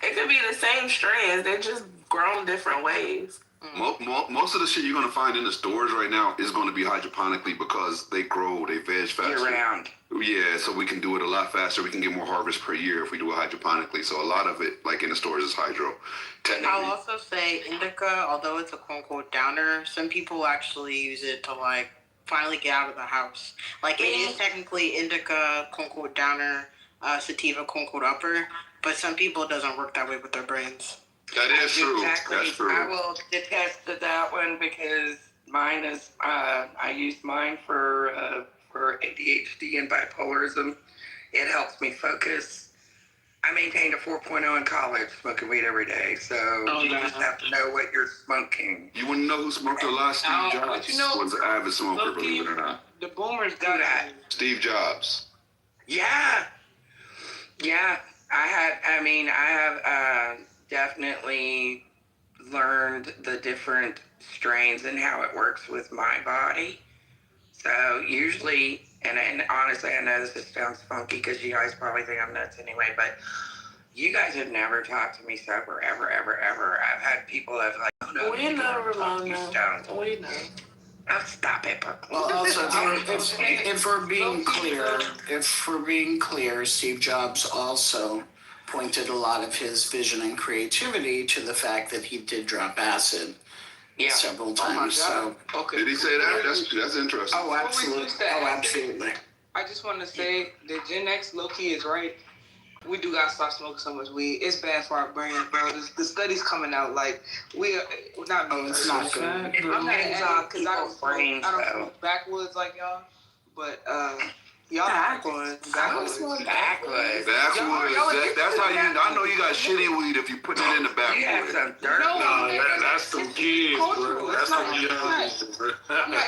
it could be the same strands. They're just grown different ways. Most of the shit you're gonna find in the stores right now is gonna be hydroponically because they veg faster. Year round. Yeah, so we can do it a lot faster. We can get more harvest per year if we do it hydroponically. So a lot of it, like in the stores, is hydro. I'll also say indica, although it's a quote-unquote downer, some people actually use it to like finally get out of the house. Like it is technically indica, quote-unquote downer, sativa, quote-unquote upper, but some people it doesn't work that way with their brains. That is true. Exactly. That's true. I will detest that one because mine is. I use mine for ADHD and bipolarism. It helps me focus. I maintained a 4.0 in college, smoking weed every day. So you just have to know what you're smoking. You wouldn't know who smoked a lot. Steve Jobs was an avid smoker, believe it or not. The boomers do that. Steve Jobs. Yeah. I have definitely learned the different strains and how it works with my body. So usually, and honestly, I know this sounds funky because you guys probably think I'm nuts anyway, but you guys have never talked to me sober, ever. I've had people that have like, oh no, We know, Ramona. We know. Oh, stop it, Brooklyn. Well, also, if we're being clear, Steve Jobs also pointed a lot of his vision and creativity to the fact that he did drop acid several times. So, okay. Did he say that? That's interesting. Oh, absolutely. Absolutely. I just want to say that Gen X low-key is right. We do gotta stop smoking so much weed. It's bad for our brain, bro. The studies coming out like it's not good. I'm not because I don't smoke backwoods like y'all, but y'all backwoods. Backwoods. Backwoods. That's how you. I know you got shitty weed if you put it in the backwoods. You have some dirt. That's some kids, bro. That's some young.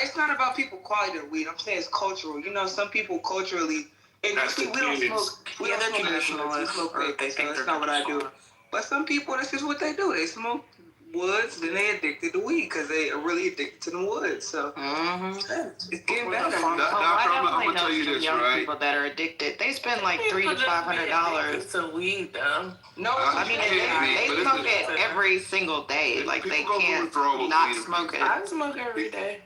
It's not about people quality of weed. I'm saying it's cultural. You know, some people culturally. And That's we don't smoke. We don't smoke backwoods. We smoke vape. So that's not what I do. But some people, that's just what they do. They smoke woods, then they addicted to weed because they are really addicted to the woods. So it's getting better. I definitely I'm gonna tell you know some this, young right? people that are addicted. They spend like $300 to $500. To weed though. No, I mean, they smoke it every single day. Like they can't not smoke it. I smoke every day.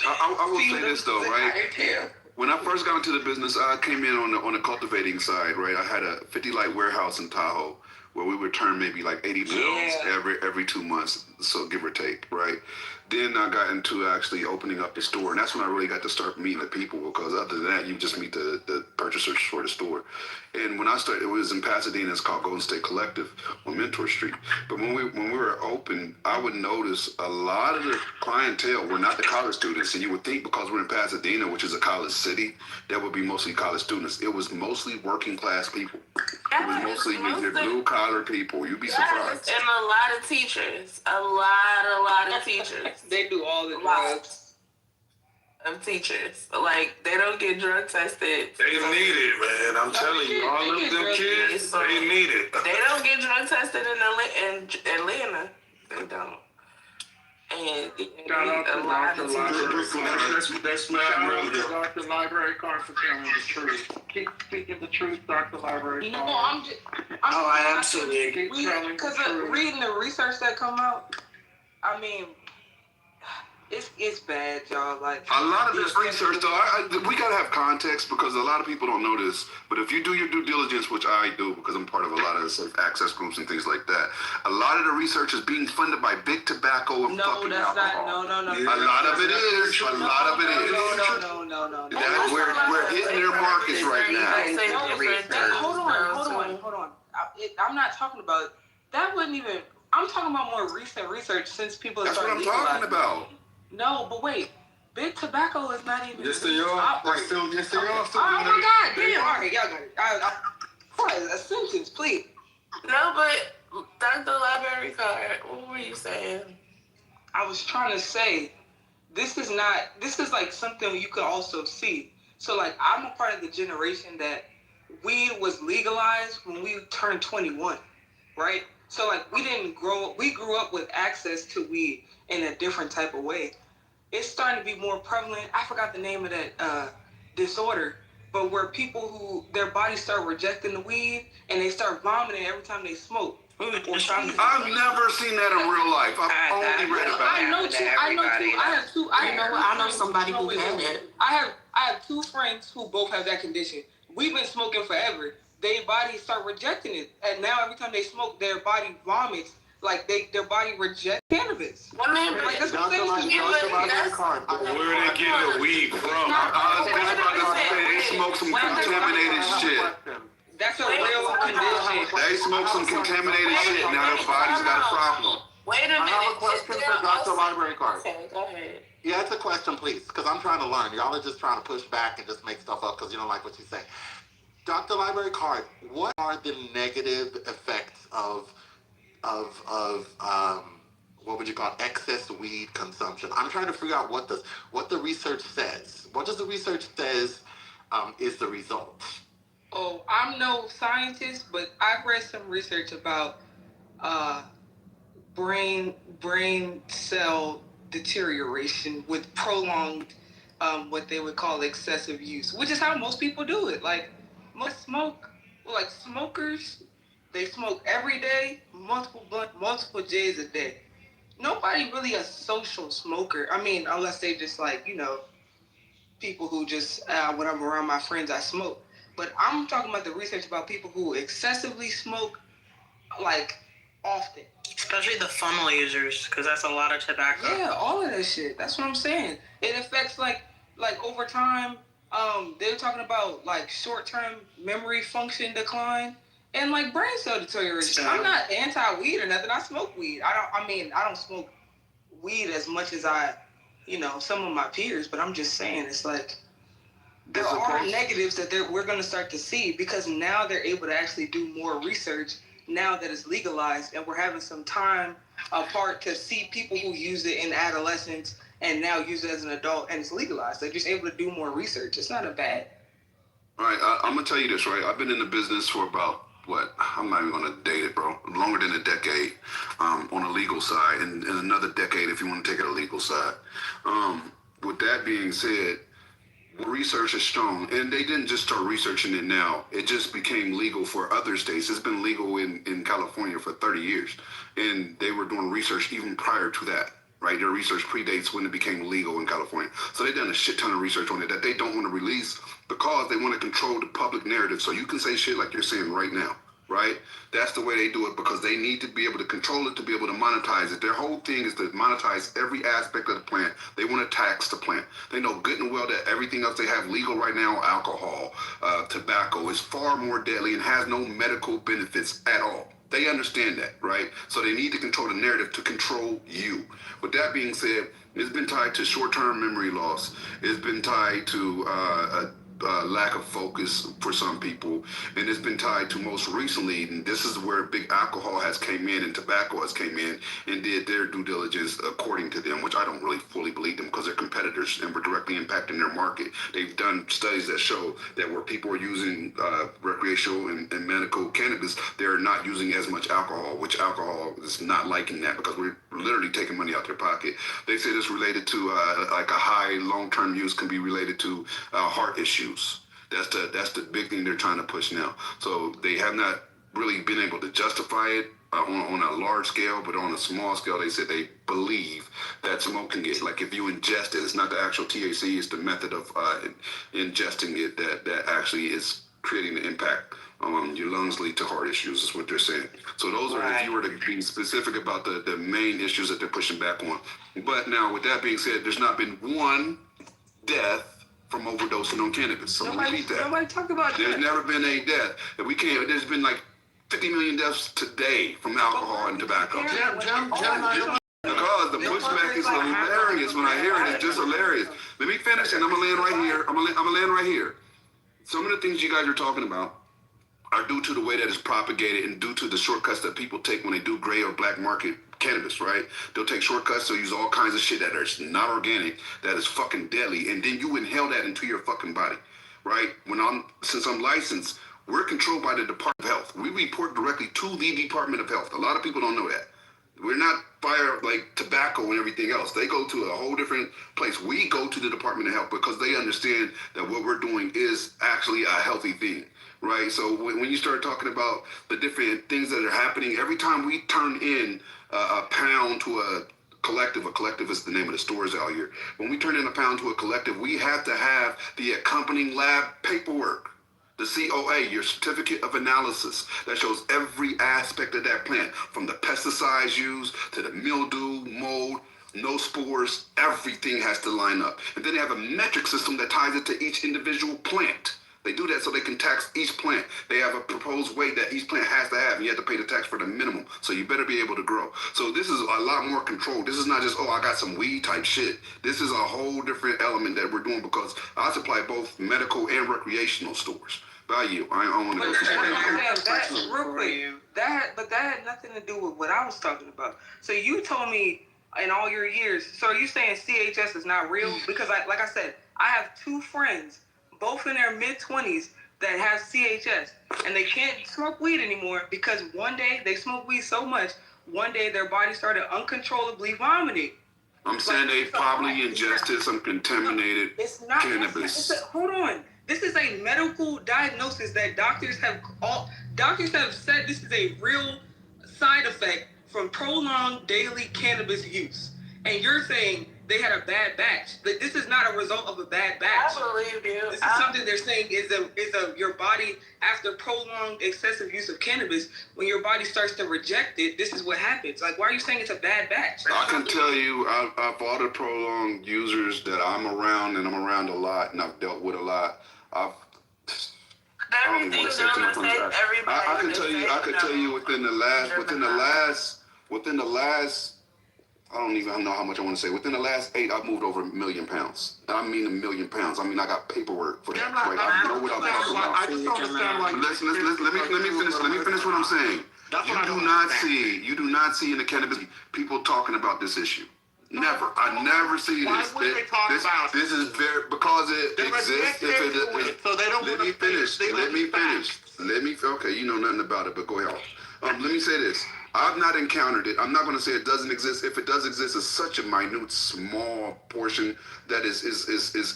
I will say this though, right? When I first got into the business, I came in on the cultivating side, right? I had a 50 light warehouse in Tahoe where we would turn maybe like 80 bales every 2 months, so give or take, right? Then I got into actually opening up the store, and that's when I really got to start meeting the people, because other than that, you just meet the purchasers for the store. And when I started, it was in Pasadena. It's called Golden State Collective on Mentor Street. But when we were open, I would notice a lot of the clientele were not the college students, and you would think because we're in Pasadena, which is a college city, that would be mostly college students. It was mostly working class people. It was mostly your blue collar people. You'd be surprised. And a lot of teachers. A lot of teachers. They do all the drugs. Of teachers. Like, they don't get drug tested. They need it, man. I'm telling you, all of them kids, they need it. They don't get drug tested in Atlanta. They don't. And Shout out to a lot Dr. of Library teachers. That's Shout not out real. to Dr. Library Card for telling the truth. Keep speaking the truth, Dr. Library Card. No, I'm just. I absolutely Keep telling the Because truth. reading the research that come out, I mean, it's bad, y'all. Like A lot of this research, though, we gotta have context, because a lot of people don't know this. But if you do your due diligence, which I do because I'm part of a lot of safe access groups and things like that, a lot of the research is being funded by big tobacco and fucking alcohol. No. A lot of it is. A lot of it is. No. We're hitting their markets right now. Hold on. I'm not talking about that. Wouldn't even. I'm talking about more recent research since people have That's what started I'm talking about. No, but wait. Big tobacco is not even. Yes, they are. Yes, they are. Oh my God! Damn. All right, y'all got it. A sentence, please. No, but Dr. Library Card, what were you saying? I was trying to say, this is like something you could also see. So like, I'm a part of the generation that weed was legalized when we turned 21, right? So like, we grew up with access to weed in a different type of way. It's starting to be more prevalent. I forgot the name of that disorder, but where people who their bodies start rejecting the weed and they start vomiting every time they smoke. I've never seen that in real life. I've only read about it. I know two. I know somebody who had it. I have two friends who both have that condition. We've been smoking forever. Their bodies start rejecting it, and now every time they smoke, their body vomits. Like their body rejects cannabis. Like that's what I'm saying. Where are they getting the weed from? I was about to say they smoke some contaminated shit. That's a real condition. They smoke some contaminated shit. Now their body's got a problem. Wait a minute. I have a question for Dr. Library Card. Okay, go ahead. Yeah, it's a question, please, because I'm trying to learn. Y'all are just trying to push back and just make stuff up because you don't like what you say. Dr. Library Card, what are the negative effects of what would you call excess weed consumption? I'm trying to figure out what the research says. What does the research says is the result? Oh, I'm no scientist, but I've read some research about brain cell deterioration with prolonged what they would call excessive use, which is how most people do it. Like smokers, they smoke every day, multiple J's a day. Nobody really a social smoker. I mean, unless they just like, people who just, when I'm around my friends, I smoke. But I'm talking about the research about people who excessively smoke, like, often. Especially the funnel users, because that's a lot of tobacco. Yeah, all of that shit. That's what I'm saying. It affects, like over time, they're talking about, like, short-term memory function decline. And like brain cell deterioration. I'm not anti-weed or nothing. I smoke weed. I don't smoke weed as much as some of my peers, but I'm just saying it's like there are negatives that we're going to start to see because now they're able to actually do more research now that it's legalized, and we're having some time apart to see people who use it in adolescence and now use it as an adult, and it's legalized. They're just able to do more research. It's not a bad. All right, I'm gonna tell you this, right? I've been in the business for about I'm not even going to date it, bro. Longer than a decade on the legal side, and another decade if you want to take it to the legal side. With that being said, research has shown, and they didn't just start researching it now. It just became legal for other states. It's been legal in California for 30 years, and they were doing research even prior to that. Right, their research predates when it became legal in California. So they've done a shit ton of research on it that they don't want to release because they want to control the public narrative. So you can say shit like you're saying right now, right? That's the way they do it because they need to be able to control it, to be able to monetize it. Their whole thing is to monetize every aspect of the plant. They want to tax the plant. They know good and well that everything else they have legal right now, alcohol, tobacco, is far more deadly and has no medical benefits at all. They understand that, right? So they need to control the narrative to control you. With that being said, it's been tied to short-term memory loss. It's been tied to lack of focus for some people, and it's been tied to most recently, and this is where big alcohol has came in and tobacco has came in and did their due diligence according to them, which I don't really fully believe them because they're competitors and we're directly impacting their market. They've done studies that show that where people are using recreational and medical cannabis, they're not using as much alcohol, which alcohol is not liking that because we're literally taking money out their pocket. They say it's related to like a high long-term use can be related to heart issues. That's the big thing they're trying to push now. So they have not really been able to justify it on a large scale, but on a small scale, they said they believe that smoking it, like if you ingest it, it's not the actual THC, it's the method of ingesting it that actually is creating the impact. Your lungs lead to heart issues is what they're saying. So those are, if you were to be specific about the main issues that they're pushing back on. But now with that being said, there's not been one death from overdosing on cannabis. So repeat that. Nobody talk about There's that. never been a death. And we can't, there's been like 50 million deaths today from alcohol and tobacco. Because the pushback is hilarious when I hear it. It's just hilarious. Let me finish and I'm gonna land right here. I'm gonna land right here. Some of the things you guys are talking about are due to the way that it's propagated and due to the shortcuts that people take when they do gray or black market cannabis, right? They'll take shortcuts, they'll use all kinds of shit that is not organic, that is fucking deadly, and then you inhale that into your fucking body, right? Since I'm licensed, we're controlled by the Department of Health. We report directly to the Department of Health. A lot of people don't know that. We're not fire like tobacco and everything else. They go to a whole different place. We go to the Department of Health because they understand that what we're doing is actually a healthy thing, right? So when you start talking about the different things that are happening, every time we turn in a pound to a collective is the name of the stores out here. When we turn in a pound to a collective, we have to have the accompanying lab paperwork. The COA, your certificate of analysis, that shows every aspect of that plant, from the pesticides used to the mildew, mold, no spores, everything has to line up. And then they have a metric system that ties it to each individual plant. They do that so they can tax each plant. They have a proposed weight that each plant has to have, and you have to pay the tax for the minimum. So you better be able to grow. So this is a lot more control. This is not just, oh, I got some weed type shit. This is a whole different element that we're doing because I supply both medical and recreational stores. Value. I don't want to go Real quick. But that had nothing to do with what I was talking about. So you told me in all your years, so are you saying CHS is not real? Because like I said, I have two friends, both in their mid-20s, that have CHS, and they can't smoke weed anymore because one day they smoked weed so much, one day their body started uncontrollably vomiting. I'm saying they probably ingested some contaminated cannabis. Hold on. This is a medical diagnosis that doctors have said this is a real side effect from prolonged daily cannabis use. And you're saying they had a bad batch. Like, this is not a result of a bad batch. I believe you. This is something they're saying is your body, after prolonged excessive use of cannabis, when your body starts to reject it, this is what happens. Like, why are you saying it's a bad batch? I can tell you, of all the prolonged users that I'm around, and I'm around a lot, and I've dealt with a lot, I can tell you within the last I don't even know how much I want to say. Within the last 8, I've moved over 1 million pounds. I mean 1 million pounds. I mean, I got paperwork for that. Right? I know what I'm talking about. I just don't understand why. Let me finish what I'm saying. You do not see in the cannabis people talking about this issue. Never. I never see Why this. would they talk about This is very because it They're exists. addicted to it, so they don't Let wanna me finish. face Let me the finish. Okay, you know nothing about it, but go ahead. Let me say this. I've not encountered it. I'm not going to say it doesn't exist. If it does exist, it's such a minute, small portion that is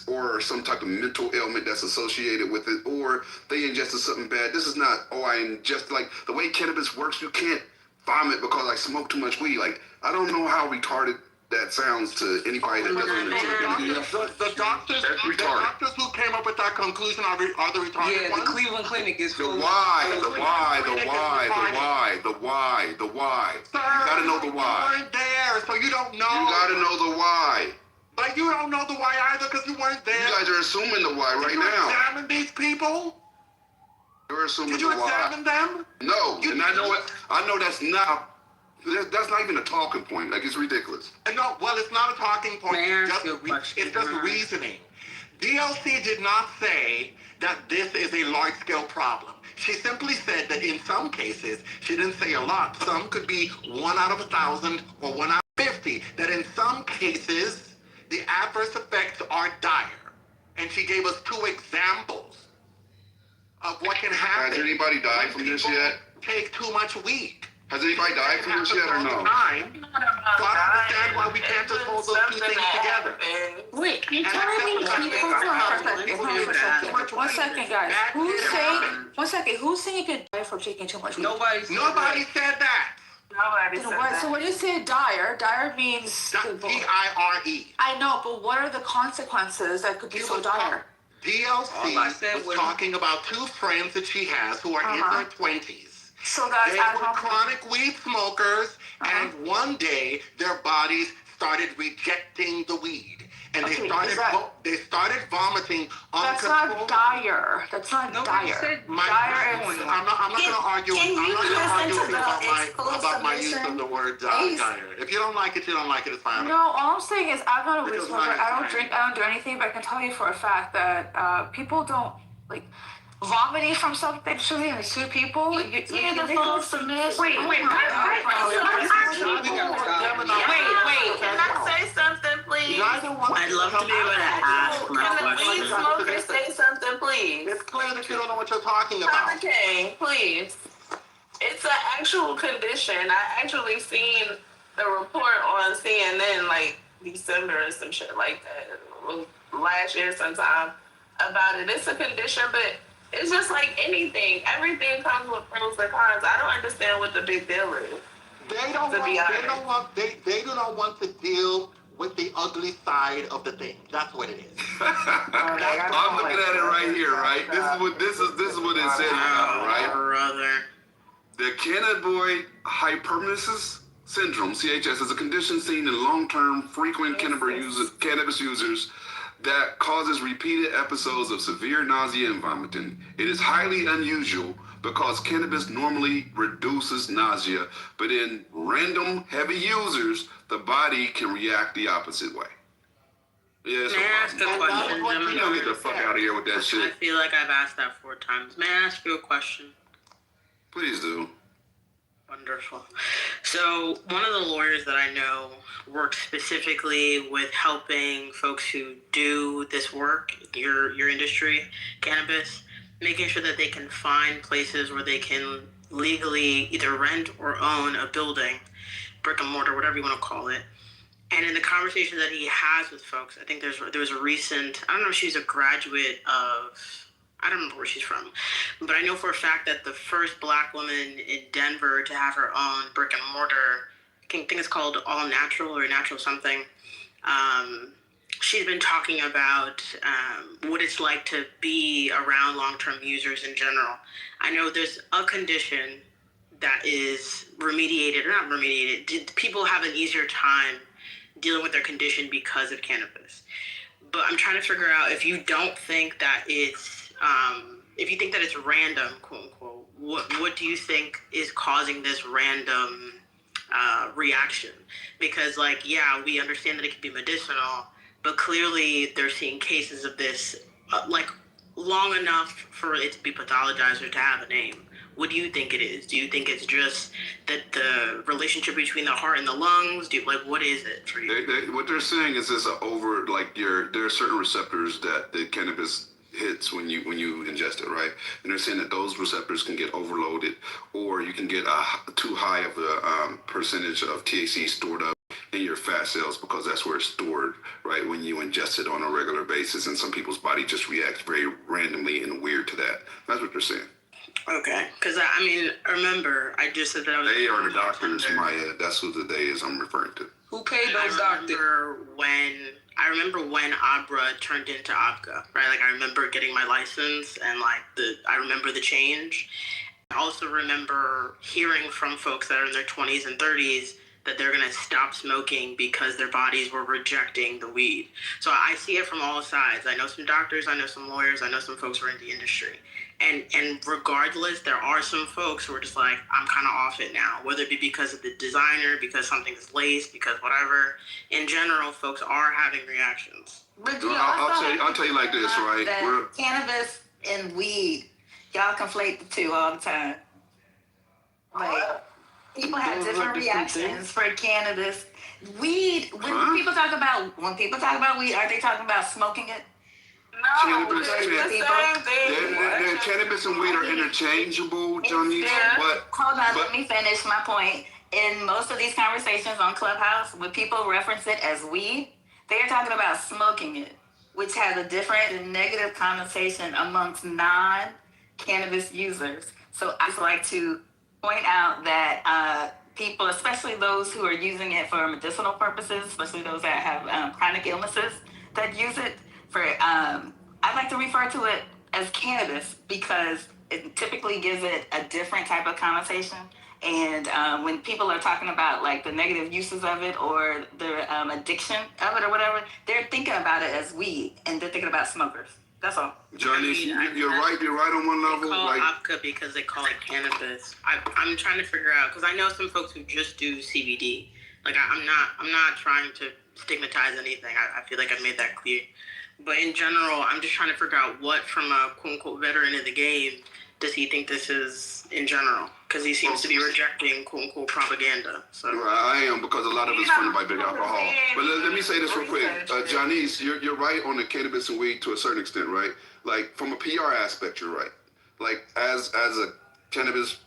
or some type of mental ailment that's associated with it, or they ingested something bad. This is not, I ingest, like the way cannabis works, you can't vomit because I smoke too much weed. Like, I don't know how retarded that sounds to anybody that doesn't understand. The doctors who came up with that conclusion are the retarded ones? The Cleveland Clinic is The why. You gotta know the why. You weren't there, so you don't know. You gotta know the why. But you don't know the why either because you weren't there. You guys are assuming the why right now. Did you examine these people? You're assuming Did you the why. examine them? No, and I know it. I know that's not even a talking point. Like, it's ridiculous. No, well, it's not a talking point. It's just reasoning. DLC did not say that this is a large-scale problem. She simply said that in some cases, she didn't say a lot. Some could be 1 out of 1,000 or 1 out of 50. That in some cases, the adverse effects are dire. And she gave us 2 examples of what can happen. Has anybody died from this yet? Take too much weed. Has anybody died from this yet or no? So I don't understand why we can't just hold those 2 things together. Wait, can you tell me? One second, guys. Who's saying you could die from taking too much weed? Nobody said that. So when you say dire means D-I-R-E. I know, but what are the consequences that could be so dire? DLC was talking about 2 friends that she has who are in their 20s. So that's they were chronic weed smokers, and one day their bodies started rejecting the weed. And they started vomiting That's uncontrollably. not dire. That's not dire. Dire is... I'm not going to argue. I'm not going to argue with you about my use of the word dire. If you don't like it, you don't like it. It's fine. No, all I'm saying is I'm not a weed smoker. I don't drink. I don't do anything. But I can tell you for a fact that people don't like vomiting from something. Actually, and 2 people. The full submission. Wait. Can I say something, please? I'd love to be able to ask my Can the weed smoker say something, please? It's clear that you don't know what you're talking about. Okay, please. It's an actual condition. I actually seen the report on CNN like December or some shit like that. Last year sometime about it. It's a condition, but it's just like anything. Everything comes with pros and cons. I don't understand what the big deal is. They do not want to deal with the ugly side of the thing. That's what it is. I'm looking at it right here, right? This is what it says now, right? Brother. The cannabinoid hyperemesis syndrome, CHS, is a condition seen in long-term frequent cannabis users that causes repeated episodes of severe nausea and vomiting. It is highly unusual because cannabis normally reduces nausea, but in random heavy users, the body can react the opposite way. Yeah, May I ask a question? You know, get the fuck out of here with that I shit. feel like I've asked that 4 times. May I ask you a question? Please do. Wonderful. So one of the lawyers that I know works specifically with helping folks who do this work, your industry, cannabis, making sure that they can find places where they can legally either rent or own a building, brick and mortar, whatever you want to call it. And in the conversation that he has with folks, I think there was a recent, I don't know if she's a graduate of, I don't remember where she's from, but I know for a fact that the first Black woman in Denver to have her own brick and mortar, I think it's called All Natural or Natural something. She's been talking about what it's like to be around long-term users in general. I know there's a condition that is remediated, or not remediated. People have an easier time dealing with their condition because of cannabis. But I'm trying to figure out if you don't think that it's if you think that it's random, quote unquote, what do you think is causing this random reaction? Because, like, yeah, we understand that it can be medicinal, but clearly they're seeing cases of this, like, long enough for it to be pathologized or to have a name. What do you think it is? Do you think it's just that the relationship between the heart and the lungs? What is it for you? What they're saying is this over there are certain receptors that the cannabis hits when you ingest it, right? And they're saying that those receptors can get overloaded, or you can get too high of a percentage of THC stored up in your fat cells, because that's where it's stored, right, when you ingest it on a regular basis, and some people's body just reacts very randomly and weird to that. That's what they're saying. Okay, because remember, I just said that I was... They are the doctors, Maya. That's who the they is I'm referring to. Who paid those doctors? I remember when Abra turned into Abka, right? Like, I remember getting my license, and I remember the change. I also remember hearing from folks that are in their 20s and 30s that they're going to stop smoking because their bodies were rejecting the weed. So I see it from all sides. I know some doctors, I know some lawyers, I know some folks who are in the industry. And regardless, there are some folks who are just like, I'm kind of off it now, whether it be because of the designer, because something is laced, because whatever. In general, folks are having reactions. But you I'll tell you like this, right? That cannabis and weed, y'all conflate the two all the time. Like, people have different reactions for cannabis. Weed, when people talk about weed, are they talking about smoking it? No, cannabis and weed are interchangeable, Johnny. Hold on, let me finish my point. In most of these conversations on Clubhouse, when people reference it as weed, they are talking about smoking it, which has a different and negative connotation amongst non-cannabis users. So I just like to point out that people, especially those who are using it for medicinal purposes, especially those that have chronic illnesses that use it for, I like to refer to it as cannabis because it typically gives it a different type of connotation. And when people are talking about like the negative uses of it or the addiction of it or whatever, they're thinking about it as weed and they're thinking about smokers. That's all. Johnny, you're right on one level. They call it Apka because they call it cannabis. I'm trying to figure out, because I know some folks who just do CBD. Like, I'm not trying to stigmatize anything. I feel like I've made that clear. But in general, I'm just trying to figure out what, from a quote-unquote veteran of the game, does he think this is in general? Because he seems to be rejecting quote-unquote propaganda. So I am, because a lot of it's funded by big alcohol. But let me say this real quick. Janice, you're right on the cannabis and weed to a certain extent, right? Like, from a PR aspect, you're right. Like, as a cannabis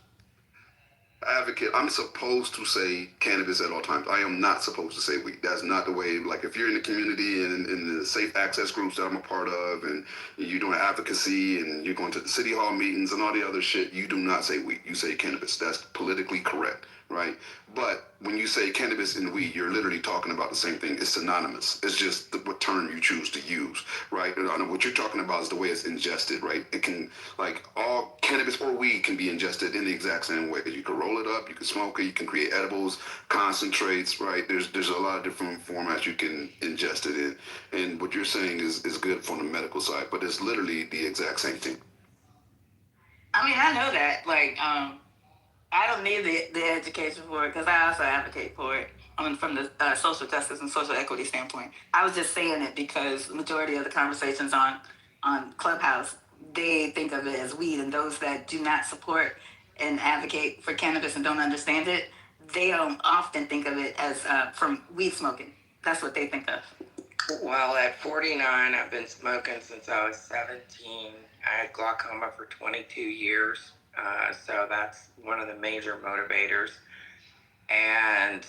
advocate, I'm supposed to say cannabis at all times. I am not supposed to say weed. That's not the way. Like, if you're in the community and in the safe access groups that I'm a part of, and you're doing advocacy and you're going to the city hall meetings and all the other shit, you do not say weed. You say cannabis. That's politically correct, right? But when you say cannabis and weed, you're literally talking about the same thing. It's synonymous. It's just what term you choose to use, right? And what you're talking about is the way it's ingested, right? It can, like, all cannabis or weed can be ingested in the exact same way. You can roll it up, you can smoke it, you can create edibles, concentrates, right? There's a lot of different formats you can ingest it in. And what you're saying is good from the medical side, but it's literally the exact same thing. I mean, I know that, like, I don't need the education for it because I also advocate for it from the social justice and social equity standpoint. I was just saying it because the majority of the conversations on Clubhouse, they think of it as weed, and those that do not support and advocate for cannabis and don't understand it, they don't often think of it as from weed smoking. That's what they think of. Well, at 49, I've been smoking since I was 17. I had glaucoma for 22 years. So that's one of the major motivators. And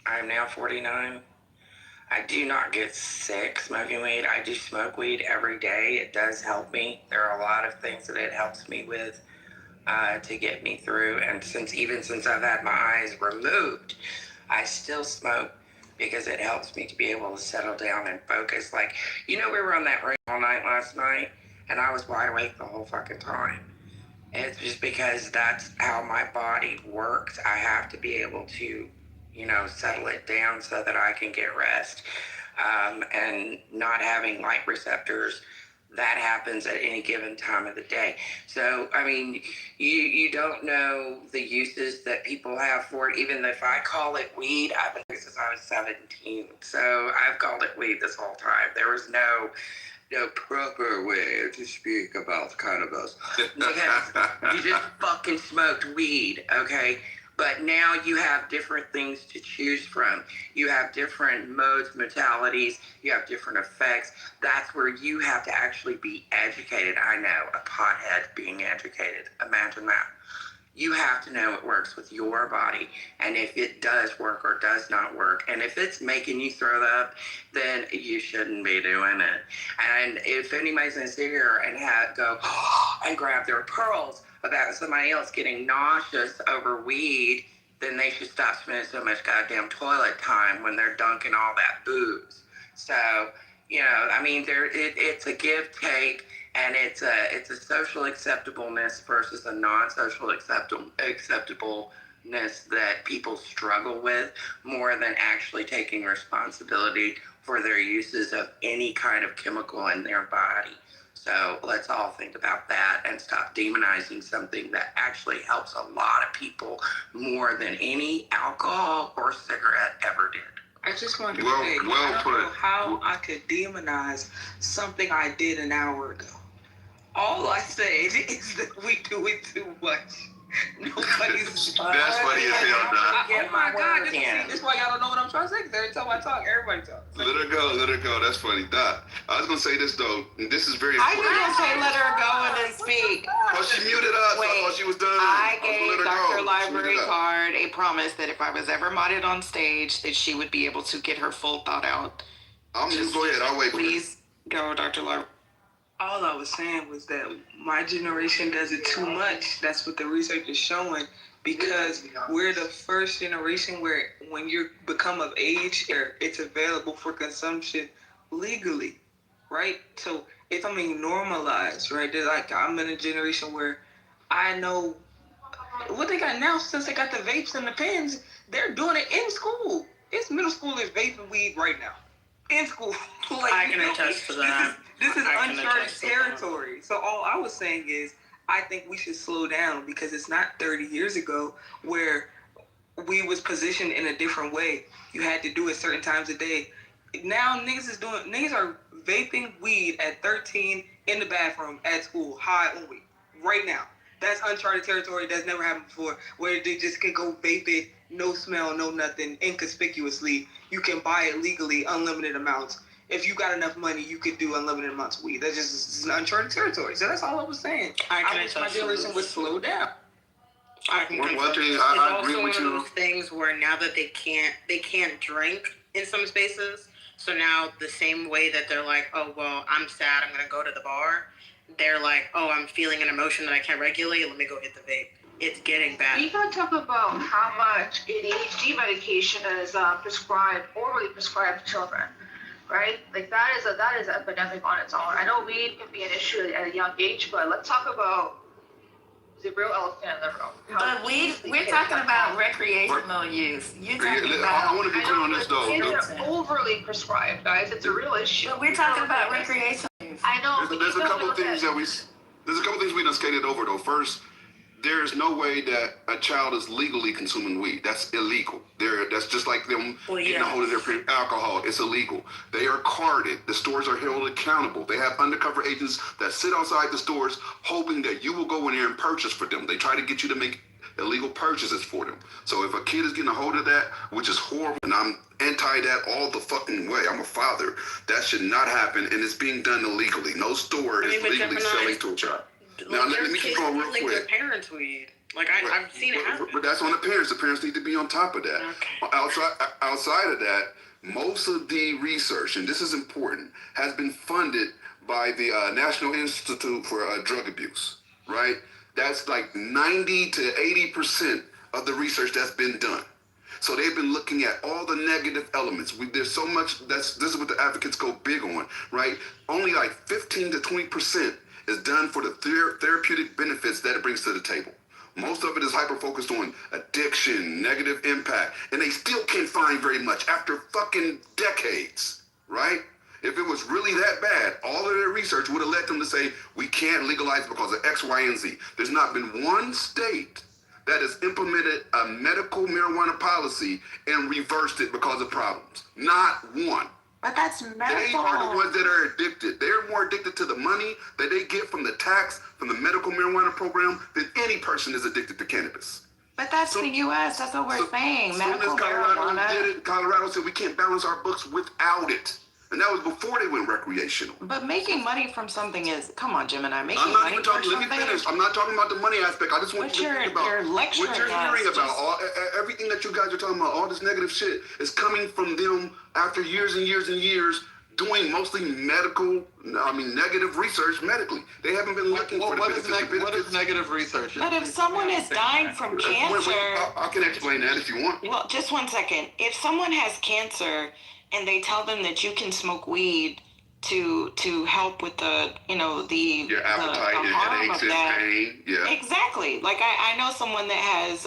I'm now 49. I do not get sick smoking weed. I do smoke weed every day. It does help me. There are a lot of things that it helps me with to get me through. And since I've had my eyes removed, I still smoke because it helps me to be able to settle down and focus. Like, we were on that ring all night last night, and I was wide awake the whole fucking time. It's just because that's how my body works. I have to be able to, settle it down so that I can get rest. And not having light receptors, that happens at any given time of the day. So, I mean, you don't know the uses that people have for it. Even if I call it weed, I've been doing it since I was 17. So I've called it weed this whole time. There was no the proper way to speak about cannabis. Because you just fucking smoked weed, okay? But now you have different things to choose from. You have different modes, modalities, you have different effects. That's where you have to actually be educated. I know, a pothead being educated. Imagine that. You have to know it works with your body, and if it does work or does not work, and if it's making you throw up, then you shouldn't be doing it. And if anybody's gonna sit here and go and grab their pearls about somebody else getting nauseous over weed, then they should stop spending so much goddamn toilet time when they're dunking all that booze. So, you know, I mean, it's a give take. And it's a social acceptableness versus a non-social acceptableness that people struggle with more than actually taking responsibility for their uses of any kind of chemical in their body. So let's all think about that and stop demonizing something that actually helps a lot of people more than any alcohol or cigarette ever did. I just wanted to say, I don't know how I could demonize something I did an hour ago. All I said is that we do it too much. Nobody's. That's funny as hell, Doc. Oh my God, this is why y'all don't know what I'm trying to say. Because every time I talk, everybody talks. Let her go. That's funny, Doc. I was gonna say this though. And this is very I important. didn't say let her go and then speak. Oh, she muted us. Wait, I thought she was done. I was gave Dr. Library go. Card a promise that if I was ever modded on stage, that she would be able to get her full thought out. Go ahead. I'll wait. Please go, Dr. Library. All I was saying was that my generation does it too much. That's what the research is showing, because we're the first generation where when you become of age, it's available for consumption legally, right? So it's something normalized, right? I'm in a generation where I know what they got now, since they got the vapes and the pens, they're doing it in school. It's middle schoolers vaping weed right now. In school. I can attest to that. This is uncharted territory. So all I was saying is, I think we should slow down, because it's not 30 years ago where we was positioned in a different way. You had to do it certain times a day. Now niggas are vaping weed at 13 in the bathroom at school, high on weed, right now. That's uncharted territory. That's never happened before, where they just can go vape it, no smell, no nothing, inconspicuously. You can buy it legally, unlimited amounts. If you got enough money, you could do unlimited amounts of weed. That's just an uncharted territory. So that's all I was saying. I wish my generation would slow down. One thing I agree with you. It's also one of those things where now that they can't drink in some spaces. So now the same way that they're like, oh well, I'm sad, I'm gonna go to the bar. They're like, oh, I'm feeling an emotion that I can't regulate. Let me go hit the vape. It's getting bad. We gotta talk about how much ADHD medication is orally prescribed to children, right? Like that is an epidemic on its own. I know weed can be an issue at a young age, but let's talk about the real elephant in the room. But we're talking about recreational use. You're talking about. I want to be clear on this though. Kids are overly prescribed, guys. It's a real issue. But we're talking about recreational use. I know. There's a couple things we done skated over though. First, there is no way that a child is legally consuming weed. That's illegal. That's just like them getting a hold of their alcohol. It's illegal. They are carded. The stores are held accountable. They have undercover agents that sit outside the stores hoping that you will go in there and purchase for them. They try to get you to make illegal purchases for them. So if a kid is getting a hold of that, which is horrible, and I'm anti that all the fucking way, I'm a father, that should not happen, and it's being done illegally. No store is legally selling to a child. Now, let me keep going real quick. Their parents weed. Like, I've seen it happen. But that's on the parents. The parents need to be on top of that. Okay. Outside of that, most of the research, and this is important, has been funded by the National Institute for Drug Abuse, right? That's like 90 to 80% of the research that's been done. So they've been looking at all the negative elements. There's so much, this is what the advocates go big on, right? Only like 15 to 20% is done for the therapeutic benefits that it brings to the table. Most of it is hyper-focused on addiction, negative impact, and they still can't find very much after fucking decades, right? If it was really that bad, all of their research would have led them to say, we can't legalize because of X, Y, and Z. There's not been one state that has implemented a medical marijuana policy and reversed it because of problems. Not one. But that's They medical. are the ones that are addicted. They're more addicted to the money that they get from the tax, from the medical marijuana program, than any person is addicted to cannabis. But that's the U.S. That's what we're saying. Medical marijuana. Did it, Colorado said we can't balance our books without it. And that was before they went recreational. But making money from something is, come on, Gemini, making I'm not money even from talking, something. let me finish. I'm not talking about the money aspect. I just want you to think about what you're hearing about. All, everything that you guys are talking about, all this negative shit is coming from them after years and years and years doing mostly negative research medically. They haven't been looking for the benefits. What is negative research? But if someone is dying from cancer... I can explain that if you want. Well, just 1 second. If someone has cancer and they tell them that you can smoke weed to help with the, your appetite and headaches and pain. Yeah. Exactly. Like I know someone that has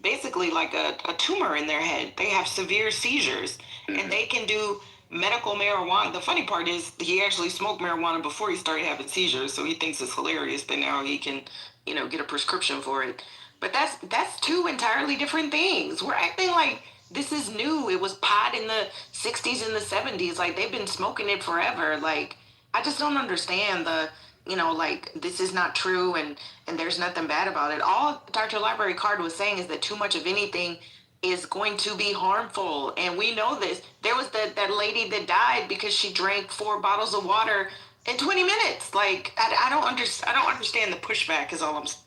basically like a tumor in their head. They have severe seizures and they can do medical marijuana. The funny part is he actually smoked marijuana before he started having seizures, so he thinks it's hilarious that now he can, get a prescription for it. But that's two entirely different things. We're acting like this is new. It was pot in the 60s and the 70s. Like, they've been smoking it forever. Like, I just don't understand this is not true and there's nothing bad about it. All Dr. Library Card was saying is that too much of anything is going to be harmful. And we know this. There was that lady that died because she drank 4 bottles of water in 20 minutes. Like, I don't understand the pushback is all I'm saying.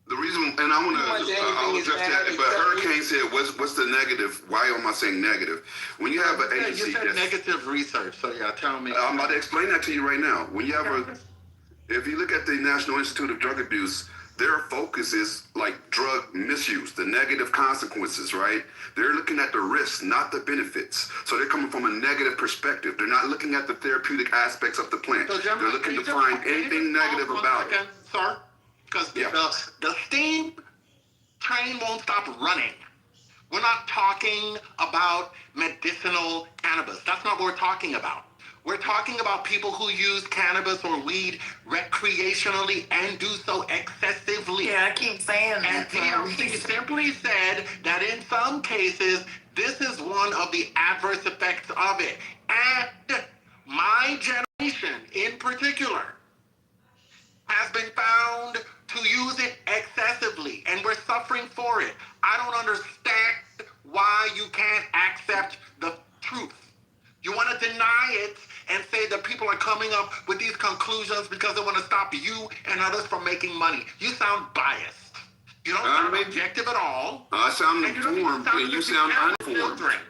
The reason, and I'll address that, but Hurricane said, what's the negative? Why am I saying negative? When you have an agency you said negative research, so yeah, tell me. I'm about to explain that to you right now. When you have if you look at the National Institute of Drug Abuse, their focus is like drug misuse, the negative consequences, right? They're looking at the risks, not the benefits. So they're coming from a negative perspective. They're not looking at the therapeutic aspects of the plant. They're looking to find anything negative about it. Sir? Because the steam train won't stop running. We're not talking about medicinal cannabis. That's not what we're talking about. We're talking about people who use cannabis or weed recreationally and do so excessively. Yeah, I keep saying that. And DLC simply said that in some cases, this is one of the adverse effects of it. And my generation in particular has been found to use it excessively, and we're suffering for it. I don't understand why you can't accept the truth. You want to deny it and say that people are coming up with these conclusions because they want to stop you and others from making money. You sound biased. You don't sound objective at all. I sound informed, and you sound uninformed.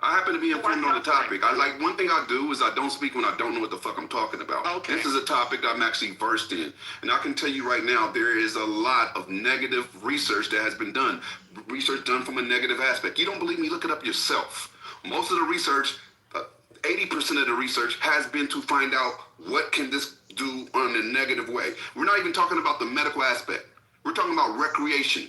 I happen to be informed on the topic. One thing I do is I don't speak when I don't know what the fuck I'm talking about. Okay. This is a topic that I'm actually versed in. And I can tell you right now, there is a lot of negative research that has been done. Research done from a negative aspect. You don't believe me? Look it up yourself. Most of the research, 80% of the research has been to find out what can this do on a negative way. We're not even talking about the medical aspect. We're talking about recreation,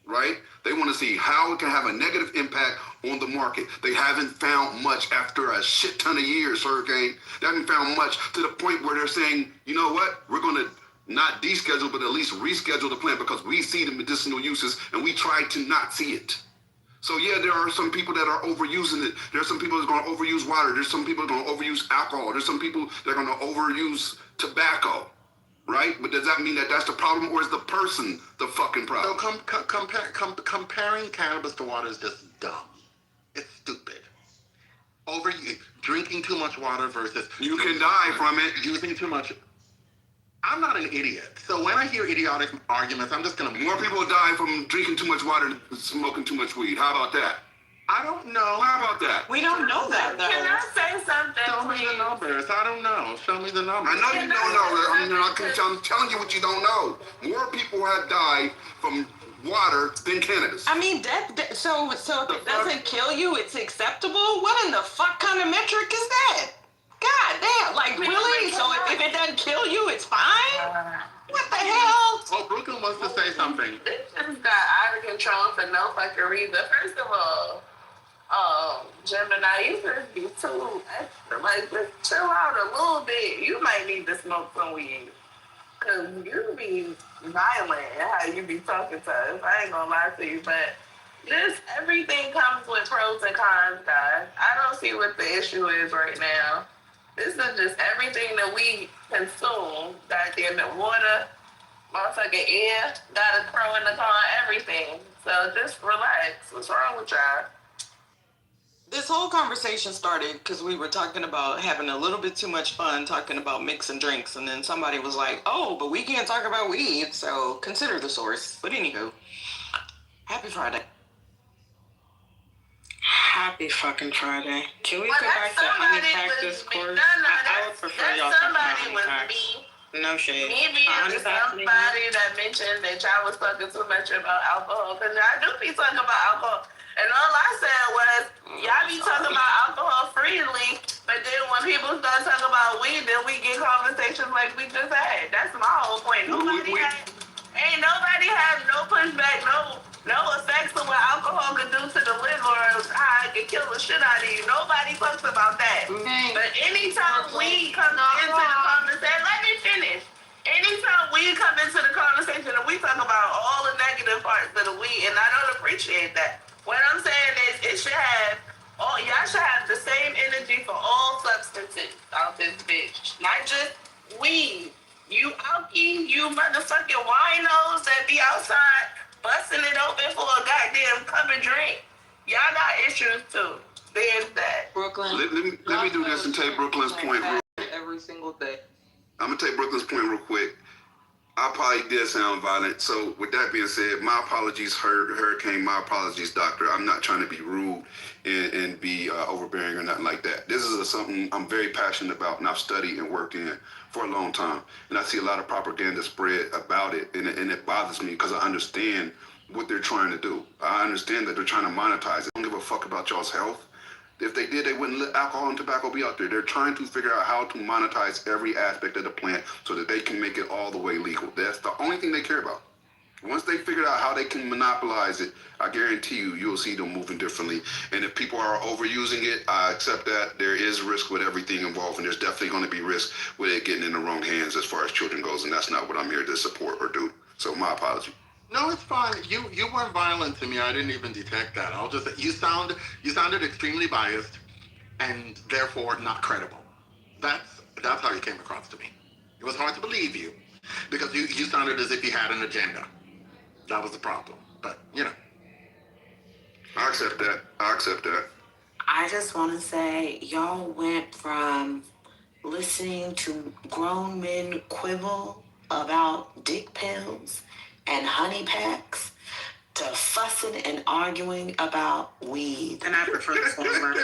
right? They want to see how it can have a negative impact on the market. They haven't found much after a shit ton of years, Hurricane. They haven't found much to the point where they're saying, you know what? We're going to not deschedule, but at least reschedule the plant because we see the medicinal uses and we try to not see it. So yeah, there are some people that are overusing it. There are some people that are going to overuse water. There's some people that are going to overuse alcohol. There's some people that are going to overuse tobacco, right? But does that mean that that's the problem, or is the person the fucking problem? So comparing cannabis to water is just dumb. It's stupid. Drinking too much water versus you can die from it. Using too much. I'm not an idiot. So when I hear idiotic arguments, I'm just going to... More people die from drinking too much water than smoking too much weed. How about that? I don't know. How about that? We don't know that, though. Can I say something, Show me the numbers. I don't know. Show me the numbers. I know you don't know. I'm telling you what you don't know. More people have died from water than cannabis. I mean, so if it doesn't kill you, it's acceptable? What in the fuck kind of metric is that? God damn, like, really? So if it doesn't kill you, it's fine? What the hell? Oh, Brooklyn wants to say something. This just got out of control for no fucking reason. First of all, Gemini, you just be too extra. Like, just chill out a little bit. You might need to smoke some weed. Because you be violent in how you be talking to us. I ain't gonna lie to you, but Just everything comes with pros and cons, guys. I don't see what the issue is right now. This is just everything that we consume. Goddamn it, water, motherfucking air, got a pro and a con, everything. So just relax. What's wrong with y'all? This whole conversation started because we were talking about having a little bit too much fun talking about mixing drinks, and then somebody was like, oh, but we can't talk about weed, so consider the source. But anywho, happy Friday. Happy fucking Friday. Can we go back to honeypack discourse? I would prefer y'all talk about honeypacks. No shade. Me being somebody that mentioned that y'all was talking too much about alcohol, because y'all do be talking about alcohol. And all I said was, y'all be talking about alcohol freely, but then when people start talking about weed, then we get conversations like we just had. That's my whole point. Ain't nobody had no pushback, no effects of what alcohol could do to the liver or how it could kill the shit out of you. Nobody talks about that. But anytime we come into the conversation, let me finish. Anytime we come into the conversation and we talk about all the negative parts of the weed, and I don't appreciate that. What I'm saying is, y'all should have the same energy for all substances out this bitch, not just weed. You alky, you motherfucking winos that be outside busting it open for a goddamn cup of drink. Y'all got issues too. There's that. Brooklyn. Let me do this and take Brooklyn's point real every single day. I'm gonna take Brooklyn's point real quick. I probably did sound violent. So with that being said, my apologies, Hurricane. My apologies, Doctor. I'm not trying to be rude and be overbearing or nothing like that. This is something I'm very passionate about, and I've studied and worked in for a long time. And I see a lot of propaganda spread about it, and it bothers me because I understand what they're trying to do. I understand that they're trying to monetize it. I don't give a fuck about y'all's health. If they did, they wouldn't let alcohol and tobacco be out there. They're trying to figure out how to monetize every aspect of the plant so that they can make it all the way legal. That's the only thing they care about. Once they figure out how they can monopolize it, I guarantee you'll see them moving differently. And if people are overusing it, I accept that. There is risk with everything involved, and there's definitely going to be risk with it getting in the wrong hands as far as children goes, and that's not what I'm here to support or do. So my apology. No, it's fine. You weren't violent to me. I didn't even detect that. I'll just say you sounded extremely biased and therefore not credible. That's how you came across to me. It was hard to believe you because you sounded as if you had an agenda. That was the problem. But I accept that. I just want to say y'all went from listening to grown men quibble about dick pills and honey packs to fussing and arguing about weed. And I prefer the former.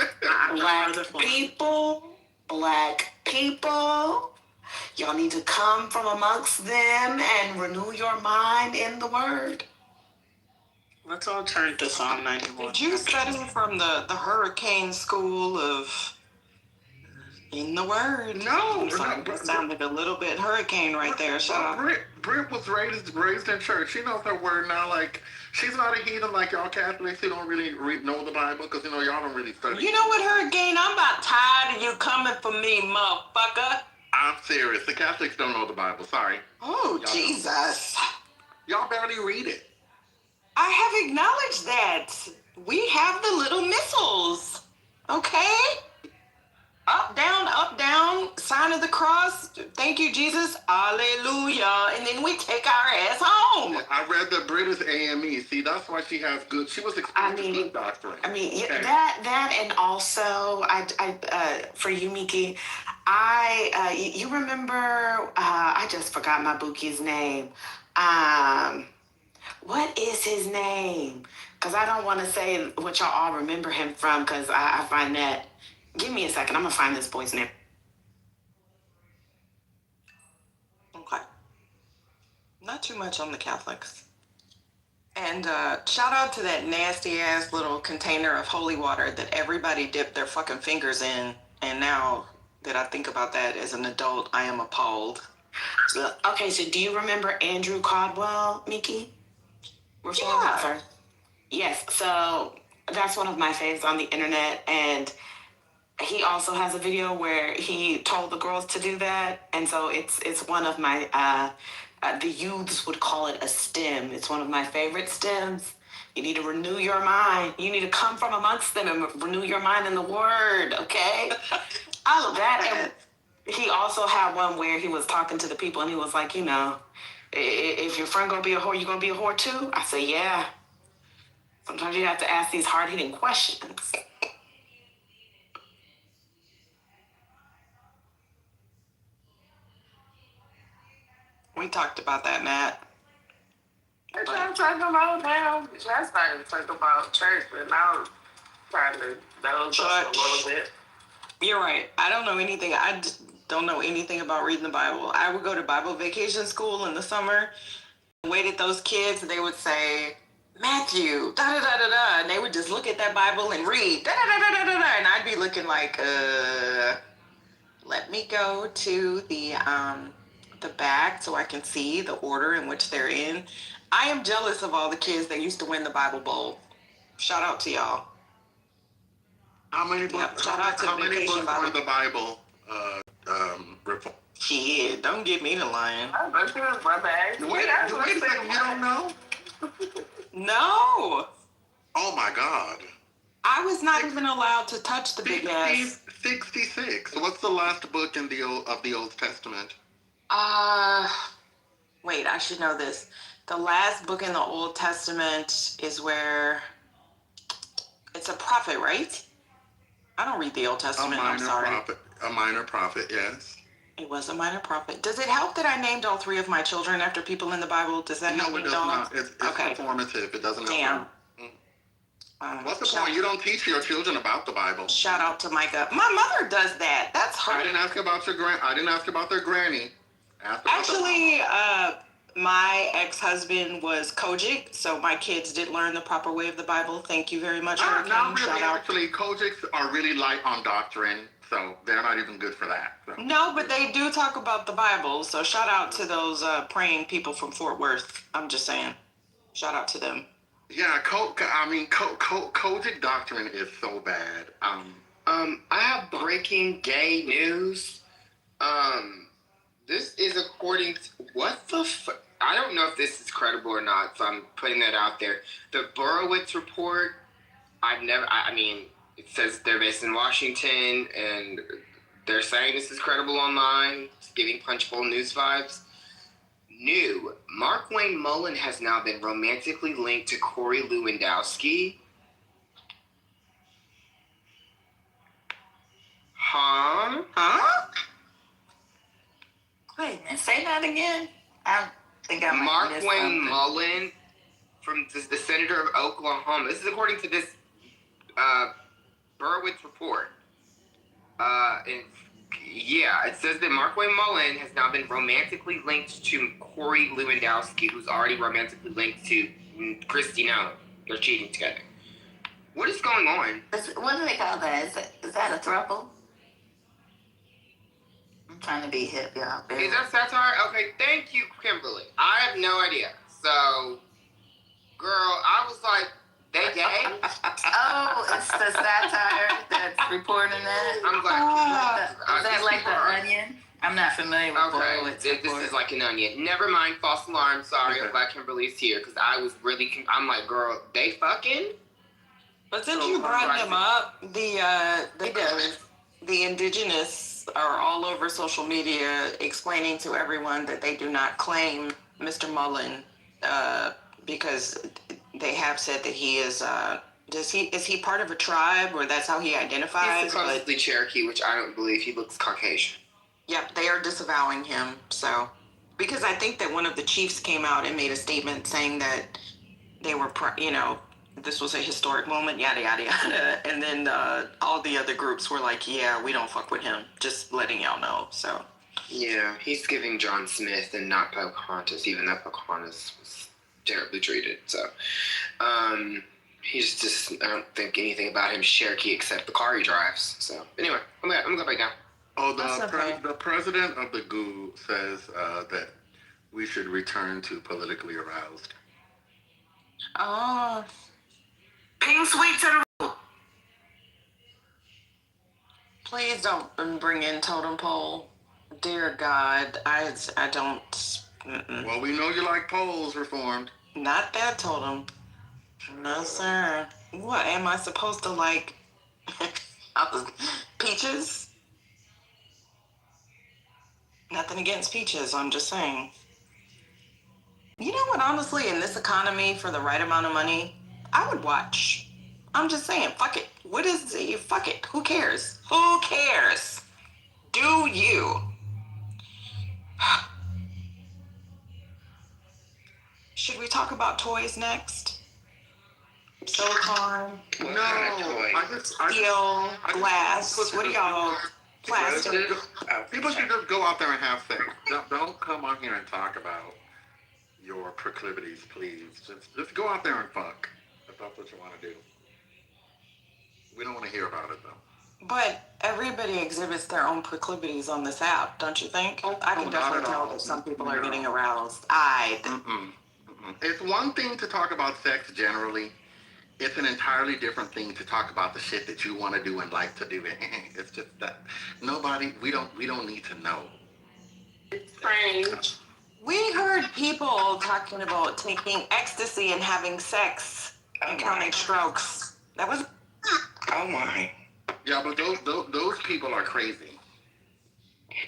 Black people, y'all need to come from amongst them and renew your mind in the word. Let's all turn to Psalm 91. Did you study from the hurricane school of in the word? No. It sounded a little bit hurricane right there, so. Brit was raised in church. She knows her word now. Like, she's not a heathen like y'all Catholics who don't really know the Bible because, y'all don't really study. You know what, Hurricane? I'm about tired of you coming for me, motherfucker. I'm serious. The Catholics don't know the Bible. Sorry. Oh, y'all Jesus. Y'all barely read it. I have acknowledged that. We have the little missiles. Okay? Up, down, sign of the cross. Thank you, Jesus. Hallelujah. And then we take our ass home. I read the British AME. See, that's why she has good. She was exposed to good doctrine. That and also, for you, Miki, you remember, I just forgot my Buki's name. What is his name? Because I don't want to say what y'all all remember him from, because I find that. Give me a second. I'm going to find this boy's name. Okay. Not too much on the Catholics. And shout out to that nasty ass little container of holy water that everybody dipped their fucking fingers in. And now that I think about that as an adult, I am appalled. Okay, so do you remember Andrew Caldwell, Miki? Yeah. Yes, so that's one of my faves on the internet, and he also has a video where he told the girls to do that, and so it's one of my the youths would call it a stem. It's one of my favorite stems. You need to renew your mind. You need to come from amongst them and renew your mind in the word, okay? All of that. And he also had one where he was talking to the people and he was like, you know, if your friend gonna be a whore, you gonna be a whore too? I say, yeah. Sometimes you have to ask these hard-hitting questions. We talked about that, Matt. I'm trying to talk about now. That's not even talk about church, but now I'm trying to doze up a little bit. You're right. I don't know anything. I just don't know anything about reading the Bible. I would go to Bible vacation school in the summer. Wait at those kids, they would say, Matthew, da-da-da-da-da, and they would just look at that Bible and read, da-da-da-da-da-da, and I'd be looking like, let me go to the back so I can see the order in which they're in. I am jealous of all the kids that used to win the Bible Bowl. Shout out to y'all. How many books? How many books are in the Bible? Shit, don't get me to lying. Wait a second, you don't know? No. Oh my God. I was not even allowed to touch the big ass. 66. What's the last book in the Old Testament? Wait, I should know this. The last book in the Old Testament is where it's a prophet, right? I don't read the Old Testament. I'm sorry. A minor prophet, yes. It was a minor prophet. Does it help that I named all 3 of my children after people in the Bible? Does that help me? No, it does not. It's informative. It doesn't help. Damn. What's the point? You don't teach your children about the Bible. Shout out to Micah. My mother does that. That's her. I didn't ask about I didn't ask about their granny. Actually, my ex-husband was Kojic, so my kids did learn the proper way of the Bible. Thank you very much. Not really. Actually, Kojics are really light on doctrine, so they're not even good for that. So. No, but they do talk about the Bible, so shout out to those praying people from Fort Worth. I'm just saying. Shout out to them. Yeah, Kojic doctrine is so bad. I have breaking gay news. This is according to what the I don't know if this is credible or not, so I'm putting that out there. The Borowitz report. I mean, it says they're based in Washington, and they're saying this is credible online. It's giving Punchbowl News vibes. New. Mark Wayne Mullen has now been romantically linked to Corey Lewandowski. Huh? Wait, say that again. I think I might Mark missed Wayne something. Mullen, from the senator of Oklahoma. This is according to this Borowitz report. It says that Mark Wayne Mullen has now been romantically linked to Corey Lewandowski, who's already romantically linked to Christy Nolan. They're cheating together. What is going on? What do they call that? Is that a throuple? I'm trying to be hip, y'all. Is that satire? Okay, thank you, Kimberly. I have no idea. So, girl, I was like, they gay? Oh, it's the satire that's reporting that? I'm glad. Is that like the Onion? I'm not familiar with Borowitz. This is like an onion. Never mind, false alarm. Sorry, I'm glad Kimberly's here, because I was really, I'm like, girl, they fucking? But since you brought them up, the indigenous are all over social media explaining to everyone that they do not claim Mr. Mullen because they have said that he is. Is he part of a tribe, or that's how he identifies? He's supposedly Cherokee, which I don't believe. He looks Caucasian. Yep, they are disavowing him. So, because I think that one of the chiefs came out and made a statement saying that they were, this was a historic moment, yada, yada, yada. And then all the other groups were like, yeah, we don't fuck with him. Just letting y'all know, so. Yeah, he's giving John Smith and not Pocahontas, even though Pocahontas was terribly treated. So, he's just, I don't think anything about him Cherokee except the car he drives. So, anyway, I'm gonna go back down. Oh, the president of the GU says that we should return to politically aroused. Oh. Ping sweet to the room. Please don't bring in totem pole. Dear God, I don't. Well, we know you like polls, Reformed. Not that totem. No, sir. What, am I supposed to like peaches? Nothing against peaches, I'm just saying. You know what, honestly, in this economy, for the right amount of money, I would watch. I'm just saying, fuck it. What is it? Fuck it. Who cares? Who cares? Do you? Should we talk about toys next? Silicone? No, I just steel, glass. What do y'all? Plastic. People should just go out there and have sex. Don't come on here and talk about your proclivities, please. Just go out there and fuck. If that's what you want to do. We don't want to hear about it though. But everybody exhibits their own proclivities on this app, don't you think? I can definitely tell that some people are getting aroused. It's one thing to talk about sex generally. It's an entirely different thing to talk about the shit that you want to do and like to do. It's just that we don't need to know. It's strange. We heard people talking about taking ecstasy and having sex and counting strokes. That was. Oh my. Yeah, but those people are crazy.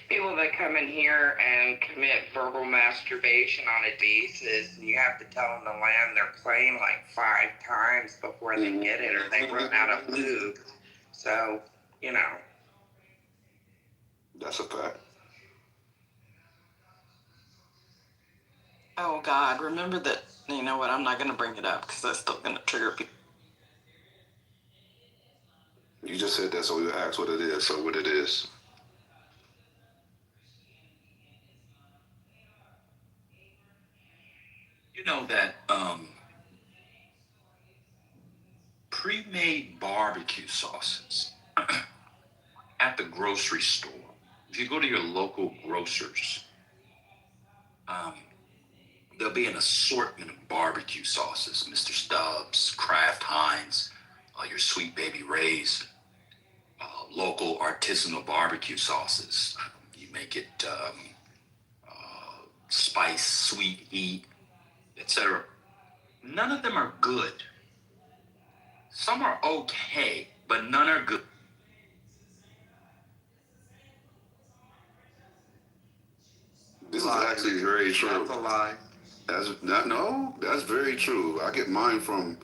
People that come in here and commit verbal masturbation on a basis, and you have to tell them to land their plane like 5 times before they get it, or they run out of lube. So, you know. That's a fact. Oh God, remember that, you know what, I'm not going to bring it up because that's still going to trigger people. You just said that, so we asked what it is. So what it is. You know that pre-made barbecue sauces at the grocery store. If you go to your local grocers, there'll be an assortment of barbecue sauces. Mr. Stubbs, Kraft Heinz, your Sweet Baby Ray's, local artisanal barbecue sauces. You make it spice, sweet, heat, etc. None of them are good. Some are okay, but none are good. This is actually very true. That's a lie. That's very true. I get mine from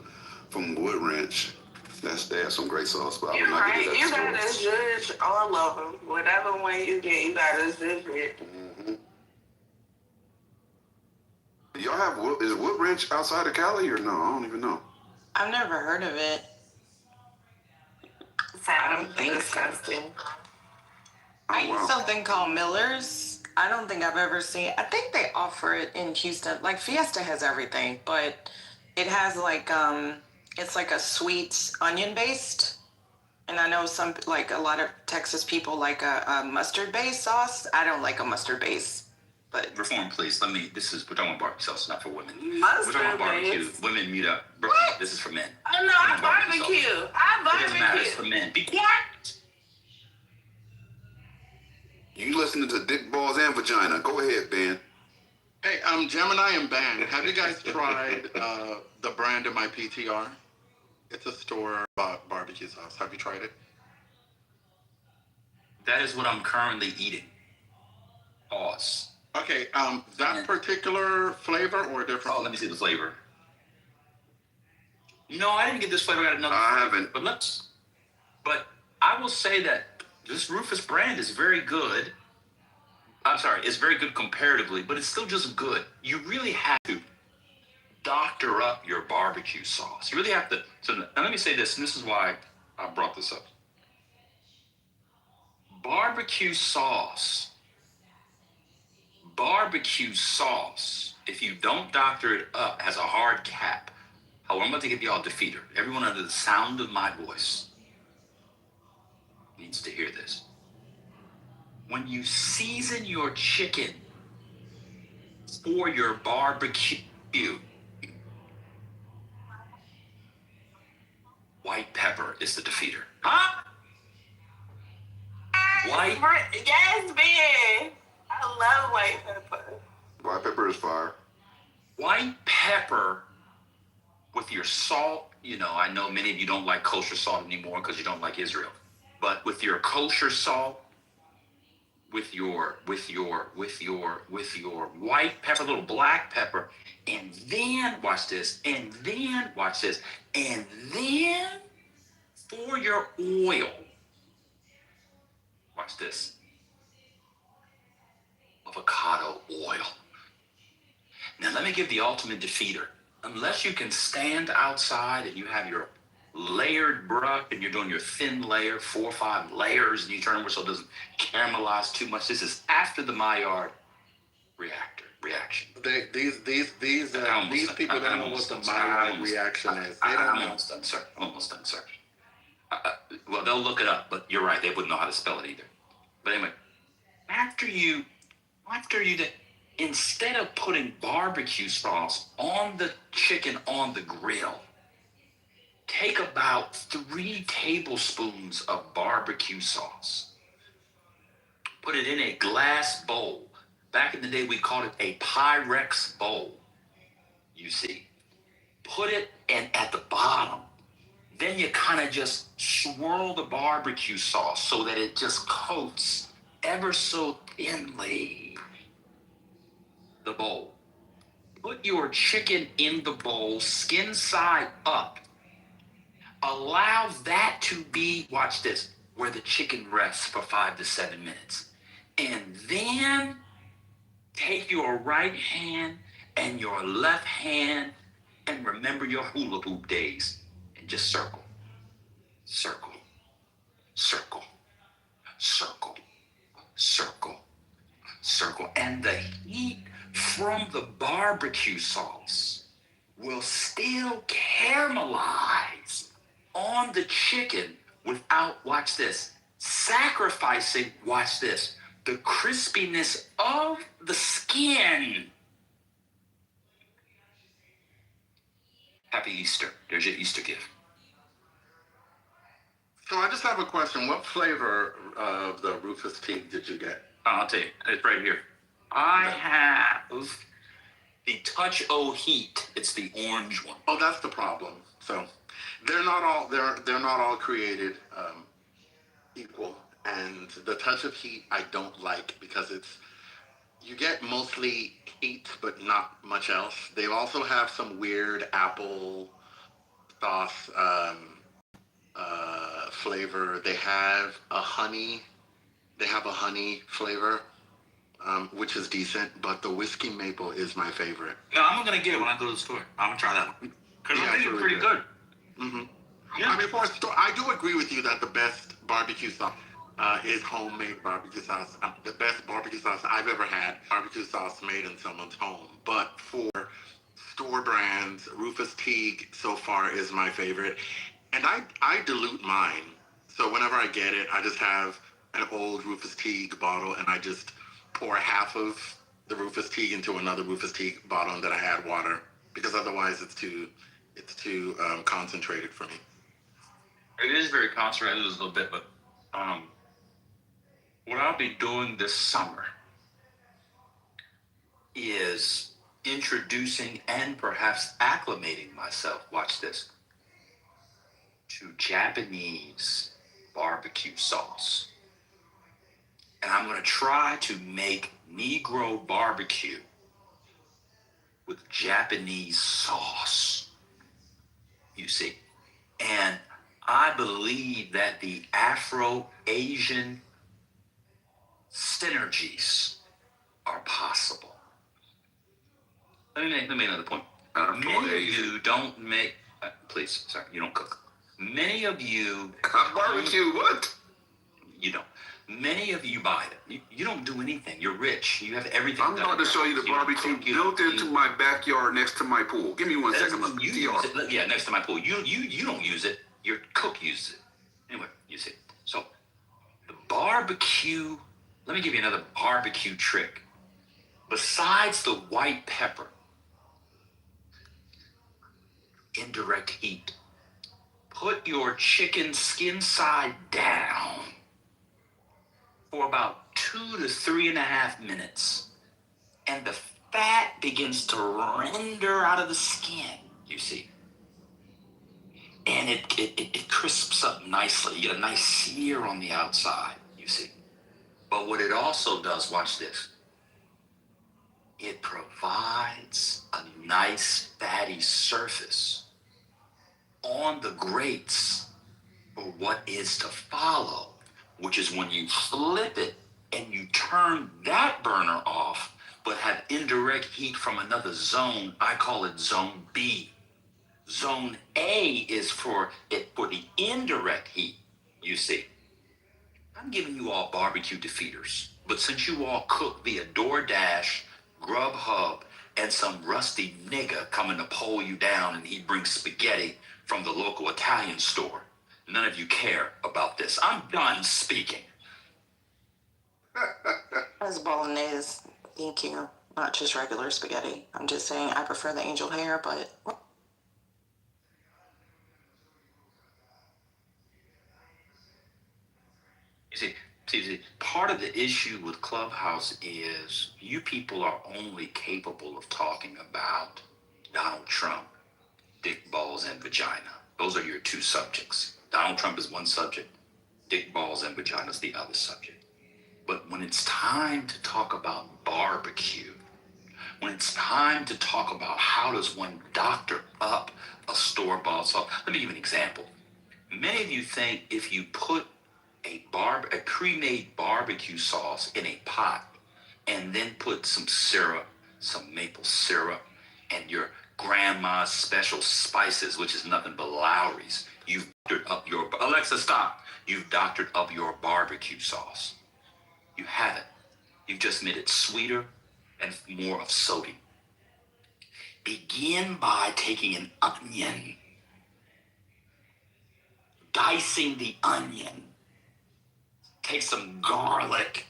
Wood Ranch. They have some great sauce, but I would not get it at the You store. gotta judge all of them. Whatever one you get, you gotta judge it. Y'all have is Wood Ranch outside of Cali or no? I don't even know. I've never heard of it. I don't think disgusting. I use something called Miller's. I don't think I've ever seen. I think they offer it in Houston. Like Fiesta has everything, but it has like it's like a sweet onion based. And I know some, like a lot of Texas people like a mustard based sauce. I don't like a mustard base, but Reform, please. We're talking about barbecue sauce, not for women. Mustard We're talking about barbecue. base? Women mute up. What? This is for men. Oh no, I barbecue. It doesn't matter. It's for men. Be quiet. You listening to Dick Balls and Vagina? Go ahead, Ben. Hey, Gemini and Ben, have you guys tried the brand in my PTR? It's a store bought barbecue sauce. Have you tried it? That is what I'm currently eating. Pause. Okay, that particular flavor or a different? Oh, let me see the flavor. No, I didn't get this flavor. I got another. I haven't. But I will say that this Rufus brand is very good. I'm sorry, it's very good comparatively, but it's still just good. You really have to doctor up your barbecue sauce. You really have to. So now let me say this, and this is why I brought this up. Barbecue sauce, if you don't doctor it up, has a hard cap. However, I'm about to give y'all a defeater. Everyone under the sound of my voice needs to hear this. When you season your chicken for your barbecue, white pepper is the defeater. Huh? White? Yes, Ben. I love white pepper. White pepper is fire. White pepper with your salt, I know many of you don't like kosher salt anymore because you don't like Israel. But with your kosher salt, with your white pepper, little black pepper, and then watch this, and then watch this, and then for your oil, watch this, avocado oil. Now let me give the ultimate defeater. Unless you can stand outside and you have your layered brush and you're doing your thin layer, 4 or 5 layers, and you turn them so it doesn't caramelize too much. This is after the Maillard reaction. These people don't know what the Maillard reaction is. They don't know. I'm almost done, sir. Well, they'll look it up, but you're right. They wouldn't know how to spell it either. But anyway, after you instead of putting barbecue sauce on the chicken on the grill, take about 3 tablespoons of barbecue sauce. Put it in a glass bowl. Back in the day, we called it a Pyrex bowl. You see. Put it in at the bottom. Then you kind of just swirl the barbecue sauce so that it just coats ever so thinly the bowl. Put your chicken in the bowl, skin side up. Allow that to be, watch this, where the chicken rests for 5 to 7 minutes. And then take your right hand and your left hand and remember your hula hoop days and just circle, circle, circle, circle, circle, circle. And the heat from the barbecue sauce will still caramelize on the chicken without, watch this, sacrificing, watch this, the crispiness of the skin. Happy Easter. There's your Easter gift. So I just have a question. What flavor of the Rufus Teague did you get? I'll tell you. It's right here. I have the Touch O Heat. It's the orange one. Oh, that's the problem. So they're not all created equal. And the Touch of Heat I don't like because you get mostly heat but not much else. They also have some weird apple sauce flavor. They have a honey flavor, which is decent, but the whiskey maple is my favorite. No, I'm gonna get it when I go to the store. I'm gonna try that one because I think it's pretty good. Mm-hmm. Yeah. I mean, I do agree with you that the best barbecue sauce is homemade barbecue sauce. The best barbecue sauce I've ever had, barbecue sauce made in someone's home. But for store brands, Rufus Teague so far is my favorite. And I dilute mine. So whenever I get it, I just have an old Rufus Teague bottle and I just pour half of the Rufus Teague into another Rufus Teague bottle and then I add water because otherwise it's too concentrated for me. It is very concentrated a little bit, but what I'll be doing this summer is introducing and perhaps acclimating myself, watch this, to Japanese barbecue sauce. And I'm going to try to make Negro barbecue with Japanese sauce, you see. And I believe that the Afro-Asian synergies are possible. Let me make another point. Many of you don't make, please, sorry, you don't cook. Many of you... Barbecue, what? You don't. Many of you buy it. You don't do anything. You're rich. You have everything. I'm about to show you the barbecue built into my backyard next to my pool. Give me one second. Yeah, next to my pool. You don't use it. Your cook uses it. Anyway, you see. So the barbecue, let me give you another barbecue trick. Besides the white pepper, indirect heat. Put your chicken skin side down for about 2 to 3.5 minutes. And the fat begins to render out of the skin, you see. and it crisps up nicely. You get a nice sear on the outside, you see. But what it also does, watch this, it provides a nice fatty surface on the grates for what is to follow, which is when you flip it and you turn that burner off, but have indirect heat from another zone. I call it zone B. Zone A is for the indirect heat, you see. I'm giving you all barbecue defeaters, but since you all cook via DoorDash, Grubhub, and some rusty nigga coming to pull you down and he brings spaghetti from the local Italian store, none of you care about this. I'm done speaking. As bolognese, thank you. Not just regular spaghetti. I'm just saying I prefer the angel hair, but See, part of the issue with Clubhouse is you people are only capable of talking about Donald Trump, dick, balls, and vagina. Those are your two subjects. Donald Trump is one subject, dick, balls, and vagina is the other subject. But when it's time to talk about barbecue, when it's time to talk about how does one doctor up a store-bought sauce, let me give you an example. Many of you think if you put a pre-made barbecue sauce in a pot and then put some syrup, some maple syrup, and your grandma's special spices, which is nothing but Lowry's, you've doctored up your, Alexa, stop. You've doctored up your barbecue sauce. You haven't. You've just made it sweeter and more of sodium. Begin by taking an onion, dicing the onion. Take some garlic,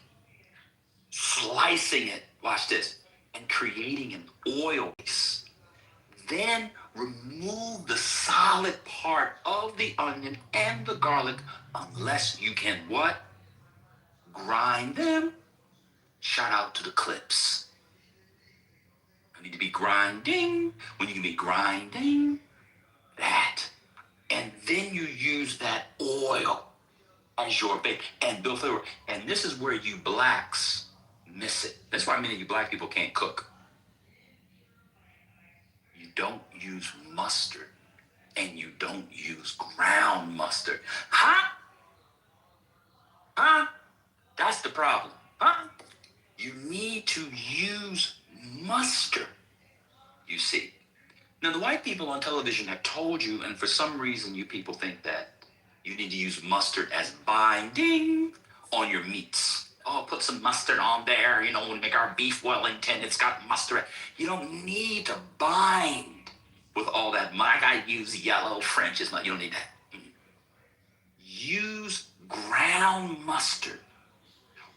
slicing it, watch this, and creating an oil base. Then remove the solid part of the onion and the garlic unless you can what? Grind them. Shout out to the clips. I need to be grinding when you can be grinding that. And then you use that oil as your base and build flavor. And this is where you blacks miss it. That's why many of you black people can't cook. You don't use mustard and you don't use ground mustard. Huh? Huh? That's the problem. Huh? You need to use mustard, you see. Now, the white people on television have told you, and for some reason you people think that you need to use mustard as binding on your meats. Oh, put some mustard on there, we'll make our beef Wellington. It's got mustard. You don't need to bind with all that. I use yellow French. You don't need that. Use ground mustard.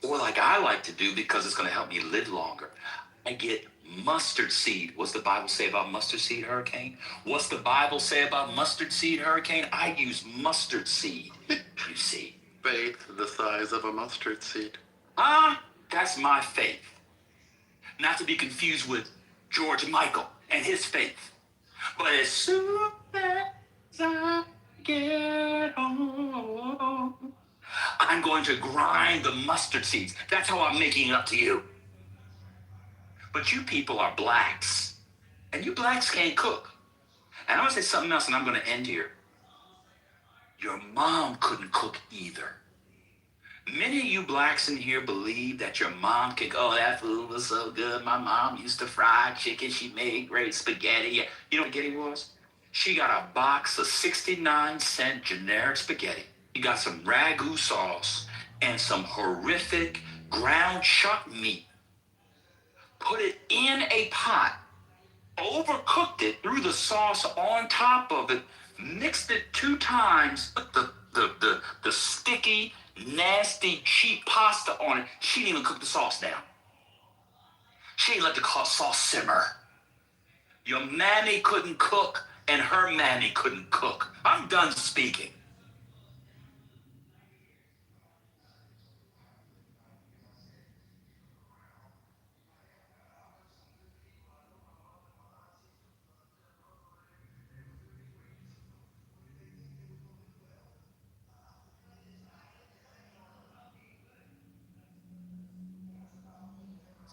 Or like I like to do because it's going to help me live longer. I get mustard seed. What's the Bible say about mustard seed hurricane? What's the Bible say about mustard seed hurricane? I use mustard seed, you see. Faith the size of a mustard seed. That's my faith. Not to be confused with George Michael and his faith. But as soon as I get home, I'm going to grind the mustard seeds. That's how I'm making it up to you. But you people are blacks. And you blacks can't cook. And I want to say something else, and I'm going to end here. Your mom couldn't cook either. Many of you blacks in here believe that your mom can, that food was so good. My mom used to fry chicken. She made great spaghetti. You know what spaghetti was? She got a box of 69-cent generic spaghetti. She got some ragu sauce and some horrific ground chuck meat. Put it in a pot, overcooked it, threw the sauce on top of it, mixed it 2 times, put the sticky, nasty, cheap pasta on it. She didn't even cook the sauce down. She didn't let the sauce simmer. Your mammy couldn't cook, and her mammy couldn't cook. I'm done speaking.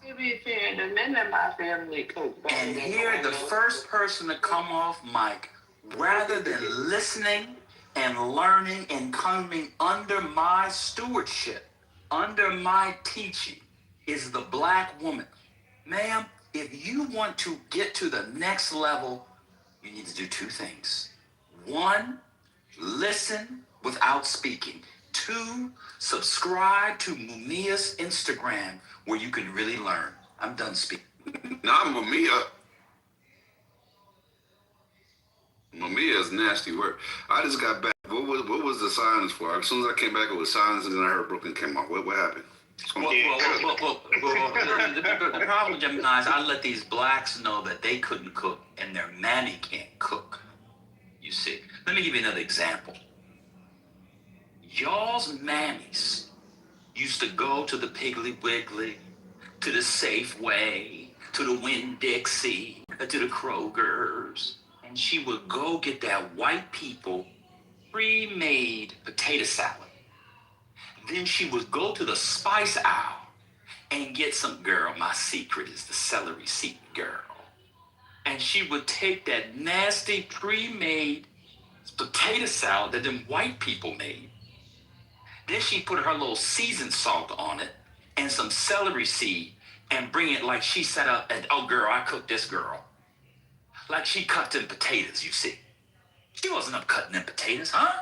To be fair, the men in my family cook better And than here, the first person to come off mic, rather than listening and learning and coming under my stewardship, under my teaching, is the black woman. Ma'am, if you want to get to the next level, you need to do two things. One, listen without speaking. Two, subscribe to Mumia's Instagram where you can really learn. I'm done speaking. Not Mamiya. Mamiya is nasty work. I just got back. What was the silence for? As soon as I came back, it was silence, and then I heard Brooklyn came off. What happened? The problem, Gemini, is I let these blacks know that they couldn't cook and their mammy can't cook. You see. Let me give you another example. Y'all's mammies used to go to the Piggly Wiggly, to the Safeway, to the Winn-Dixie, to the Kroger's, and she would go get that white people pre-made potato salad. Then she would go to the spice aisle and get some, girl, my secret is the celery seed, girl. And she would take that nasty pre-made potato salad that them white people made. Then she put her little seasoned salt on it and some celery seed and bring it like she set up and, oh girl, I cooked this, girl. Like she cut them potatoes, you see. She wasn't up cutting them potatoes, huh?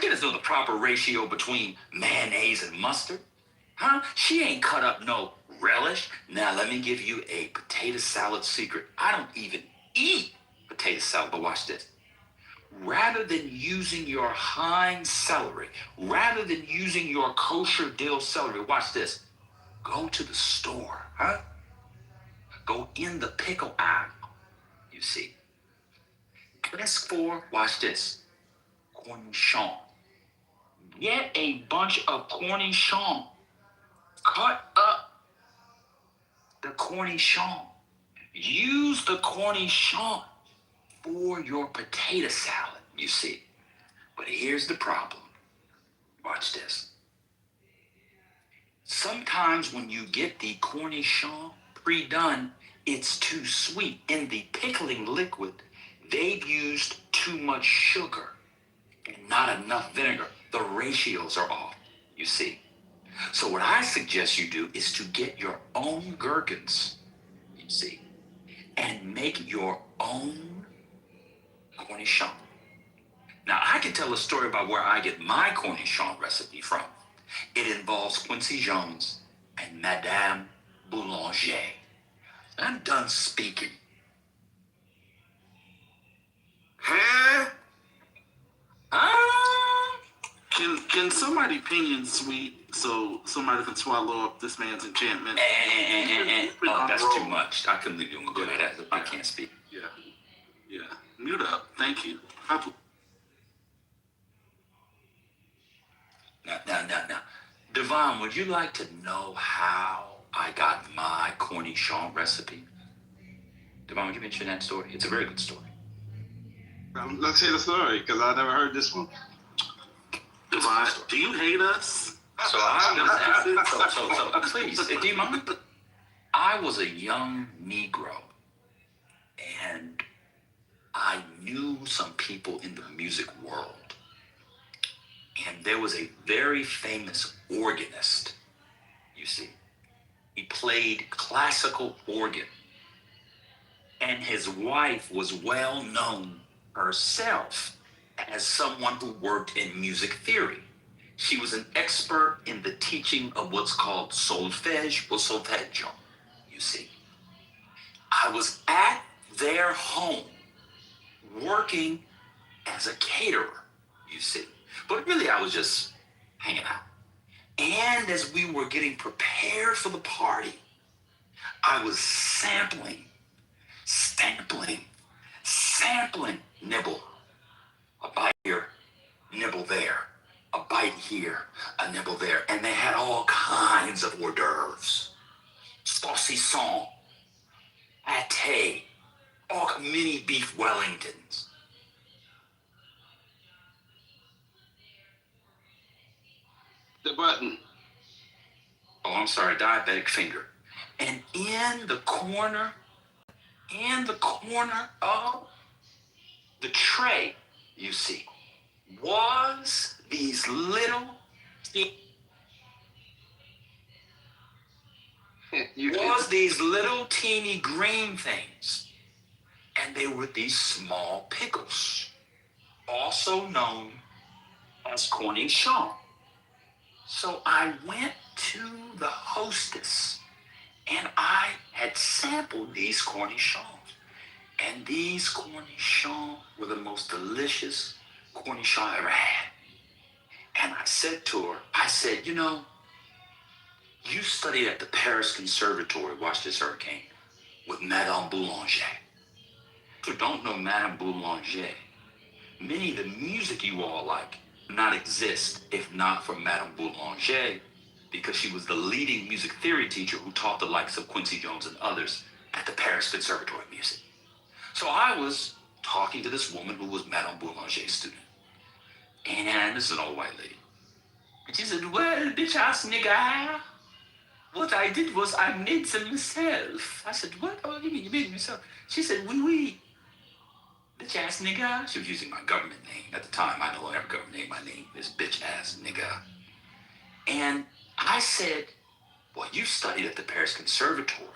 Get us know the proper ratio between mayonnaise and mustard. Huh? She ain't cut up no relish. Now let me give you a potato salad secret. I don't even eat potato salad, but watch this. Rather than using your Heinz celery, rather than using your kosher dill celery, watch this. Go to the store, huh? Go in the pickle aisle, you see. Ask for, watch this, cornichon. Get a bunch of cornichon. Cut up the cornichon. Use the cornichon for your potato salad, you see. But here's the problem. Watch this. Sometimes when you get the cornichon pre-done, it's too sweet. In the pickling liquid, they've used too much sugar and not enough vinegar. The ratios are off, you see. So what I suggest you do is to get your own gherkins, you see, and make your own cornichon. Now, I can tell a story about where I get my cornichon recipe from. It involves Quincy Jones and Madame Boulanger. I'm done speaking. Huh? Can somebody pinion sweet so somebody can swallow up this man's enchantment? Oh, that's too much. I couldn't leave you on good at that. I can't speak. Yeah. Mute up. Thank you. Now. Devon, would you like to know how I got my cornichon recipe? Devon, would you mention that story? It's a very good story. Let's hear the story, because I never heard this one. Devon, do you hate us? So please, do you mind? I was a young Negro, and I knew some people in the music world. And there was a very famous organist, you see. He played classical organ. And his wife was well known herself as someone who worked in music theory. She was an expert in the teaching of what's called solfege or solfeggio, you see. I was at their home working as a caterer, you see. But really, I was just hanging out. And as we were getting prepared for the party, I was sampling, nibble. A bite here, nibble there. A bite here, a nibble there. And they had all kinds of hors d'oeuvres. Saucisson, pate, all mini beef Wellingtons. The button. Oh, I'm sorry, diabetic finger. And in the corner of the tray, you see, was these little teeny green things. And they were these small pickles, also known as cornichons. So I went to the hostess and I had sampled these cornichons. And these cornichons were the most delicious cornichon I ever had. And I said to her, I said, you know, you studied at the Paris Conservatory, watch this hurricane, with Madame Boulanger. If you don't know Madame Boulanger, many of the music you all like would not exist if not for Madame Boulanger, because she was the leading music theory teacher who taught the likes of Quincy Jones and others at the Paris Conservatory of Music. So I was talking to this woman who was Madame Boulanger's student. And this is an old white lady. And she said, well, bitch ass nigga, what I did was I made them myself. I said, what? Oh, you mean you made them yourself? She said, oui. Bitch ass nigga. She was using my government name. At the time, I no longer have a government name. My name is bitch ass nigga. And I said, well, you studied at the Paris Conservatory.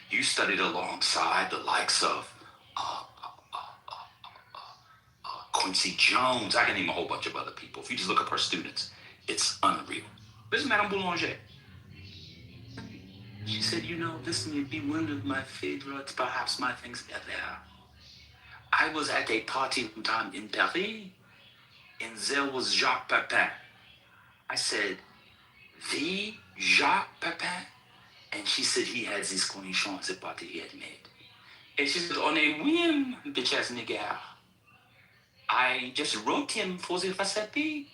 You studied alongside the likes of Quincy Jones. I can name a whole bunch of other people. If you just look up her students, it's unreal. This is Madame Boulanger. She said, you know, this may be one of my favorites, perhaps my things ever. I was at a party one time in Paris, and there was Jacques Pepin. I said, the Jacques Pepin? And she said he had these cornichons at the party he had made. And she said, on a whim, bitch ass nigga. I just wrote him for the recipe.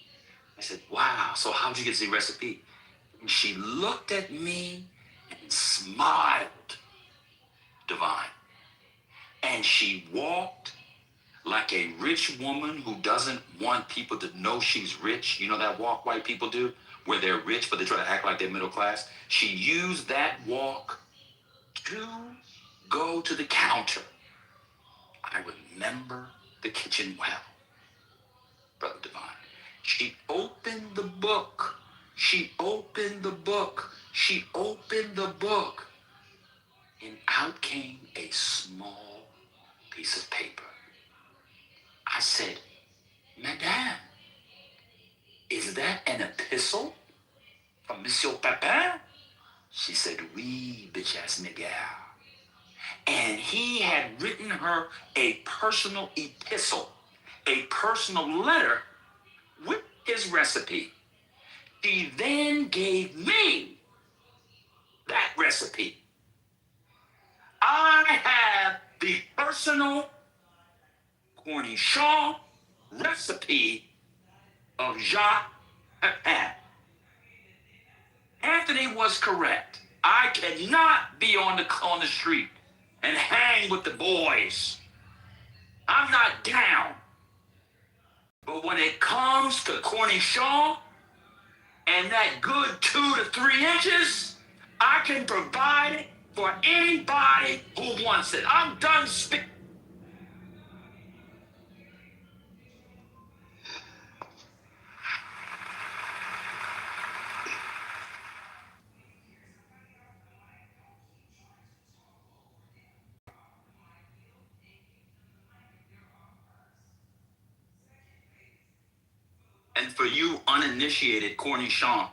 I said, wow, so how'd you get the recipe? And she looked at me and smiled, divine. And she walked like a rich woman who doesn't want people to know she's rich. You know that walk white people do, where they're rich, but they try to act like they're middle class? She used that walk to go to the counter. I remember the kitchen well, Brother Divine. She opened the book. She opened the book. She opened the book. And out came a small piece of paper. I said, Madame, is that an epistle from Monsieur Pepin? She said, oui, bitch ass nigga. And he had written her a personal epistle, a personal letter with his recipe. She then gave me that recipe. I have the personal cornichon recipe of Jacques Pepin. Anthony was correct. I cannot be on the street and hang with the boys. I'm not down. But when it comes to cornichon and that good 2 to 3 inches, I can provide it for anybody who wants it. I'm done speaking. And for you uninitiated, cornichon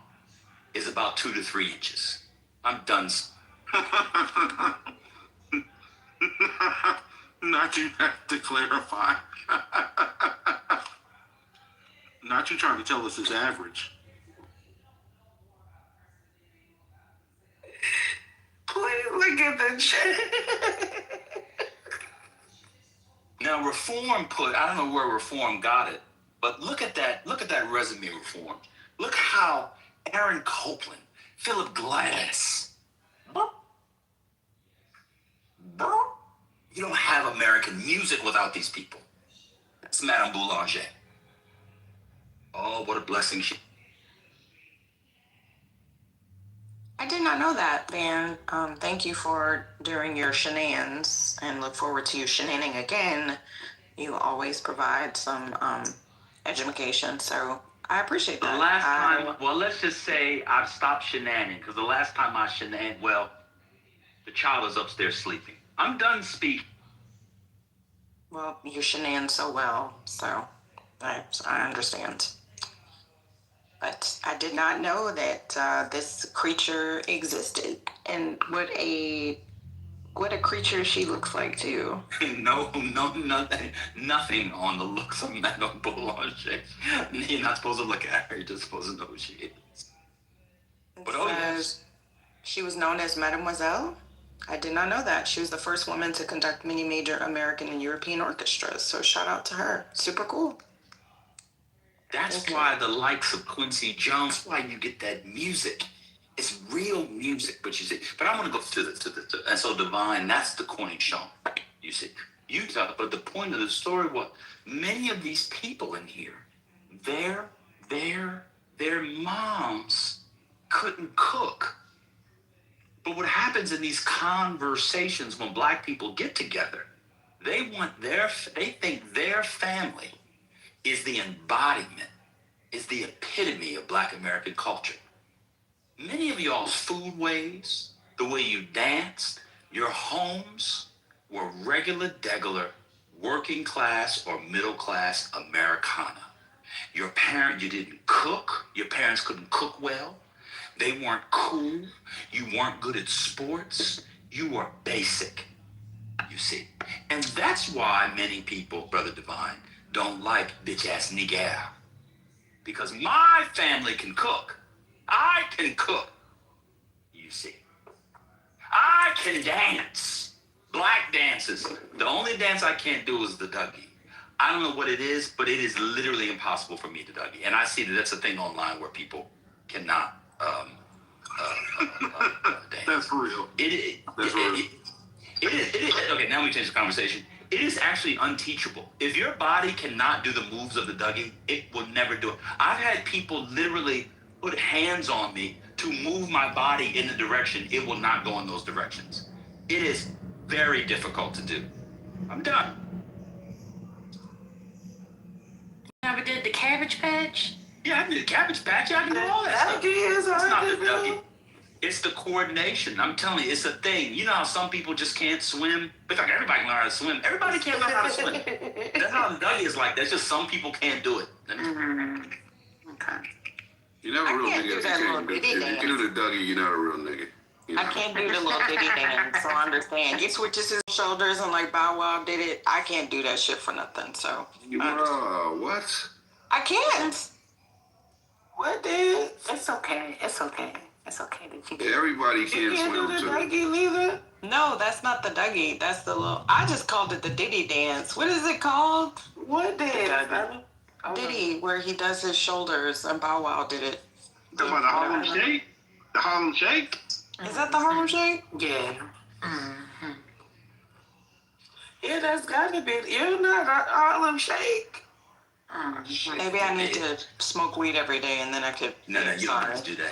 is about 2 to 3 inches. I'm done. Not you have to clarify. Not you trying to tell us it's average. Please look at the chat. Now, Reform I don't know where Reform got it, but look at that resume, Reform. Look how Aaron Copland, Philip Glass. You don't have American music without these people. That's Madame Boulanger. Oh, what a blessing she. I did not know that, Van. Thank you for doing your shenanigans and look forward to you shenanigans again. You always provide some education, so I appreciate The that. last time, well, let's just say I've stopped shenanigans, because the last time I well, the child is upstairs sleeping. I'm done speaking. Well, you shenanigans so well, so I understand. But I did not know that this creature existed, and what a creature she looks like too. No, nothing on the looks of Madame Boulanger. You're not supposed to look at her, you're just supposed to know who she is. But yes. She was known as Mademoiselle. I did not know that. She was the first woman to conduct many major American and European orchestras, so shout out to her. Super cool. That's why the likes of Quincy Jones, that's why you get that music. It's real music, but you see. But I want to go to the and so Divine, that's the cornerstone. You see, you talk, but the point of the story was many of these people in here, their moms couldn't cook. But what happens in these conversations when Black people get together, they think their family is the embodiment, is the epitome of Black American culture. Many of y'all's food ways, the way you danced, your homes were regular, working class or middle class Americana. You didn't cook, your parents couldn't cook well, they weren't cool, you weren't good at sports, you were basic, you see. And that's why many people, Brother Divine, don't like bitch-ass nigger. Because my family can cook. I can cook. You see. I can dance. Black dances. The only dance I can't do is the Dougie. I don't know what it is, but it is literally impossible for me to Dougie. And I see that that's a thing online where people cannot dance. That's real. That's real. It is. Okay, now we change the conversation. It is actually unteachable. If your body cannot do the moves of the Dougie, it will never do it. I've had people literally put hands on me to move my body in the direction it will not go in those directions. It is very difficult to do. I'm done. You ever did the Cabbage Patch? Yeah, I did the Cabbage Patch. I did all that stuff. It's not the Dougie. It's the coordination. I'm telling you, it's a thing. You know how some people just can't swim? It's like everybody can learn how to swim. Everybody can't learn how to swim. That's how the Dougie is like. That's just some people can't do it. Okay. You're not a real nigga. If you do the Dougie, you're not a real nigga. I can't do the little diddy dance, so I understand. He switches his shoulders and like Bow Wow did it. I can't do that shit for nothing, so. What? I can't. What, dude? It's okay. It's okay. It's okay that you Everybody can't swim too. Dougie, No, that's not the Dougie. That's the little. I just called it the Diddy dance. What is it called? What dance? Diddy, where he does his shoulders, and Bow Wow did it. You talking about the Harlem Shake? The Harlem Shake? Is that the Harlem Shake? Yeah. Yeah, that's gotta be. You're not Harlem Shake. Maybe I need to smoke weed every day, and then I could. No, you don't have to do that.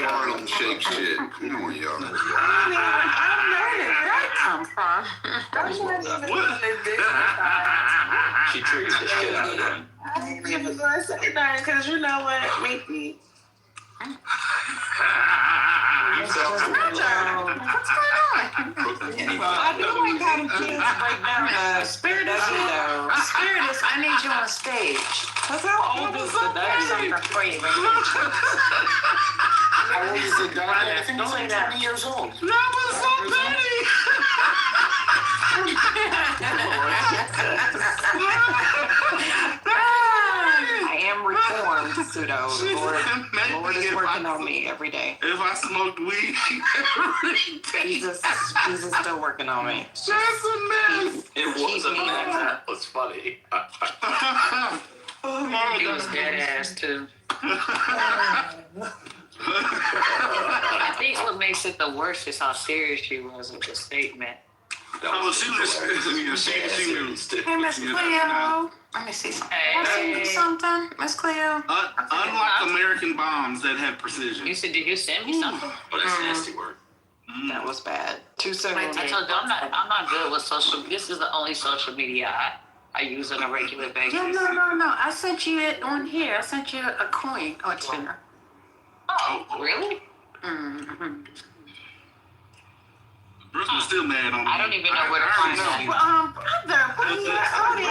Harlem Shake shit. Come on, y'all. I'm learning where that come from. She triggers the shit out of them. I ain't even gonna say that because you know what, Mickey. What's going on? I do like how the kids break down the Spirit is I need you on stage. Cause how old is the Dougie? How old is the Dougie? I think he's like 20 years old. That was so petty. I am reformed, pseudo. Lord is working on me every day. If I smoked weed every day. Jesus still working on me. That's a mess. It was a mess. That was funny. He was dead ass too. I think what makes it the worst is how serious she was with the statement. She knew. Hey, Miss Cleo. Let me see something. Can I send you something, Miss Cleo? Unlike American bombs that have precision. You said, did you send me something? Oh, that's nasty word. That was bad. Too soon. I told you I'm not good with social. This is the only social media I use on a regular basis. Yeah, no. I sent you it on here. I sent you a coin on Twitter. Oh, really? Mm-hmm. Bruce was still mad on me. I don't even know where to find that. Brother, what are you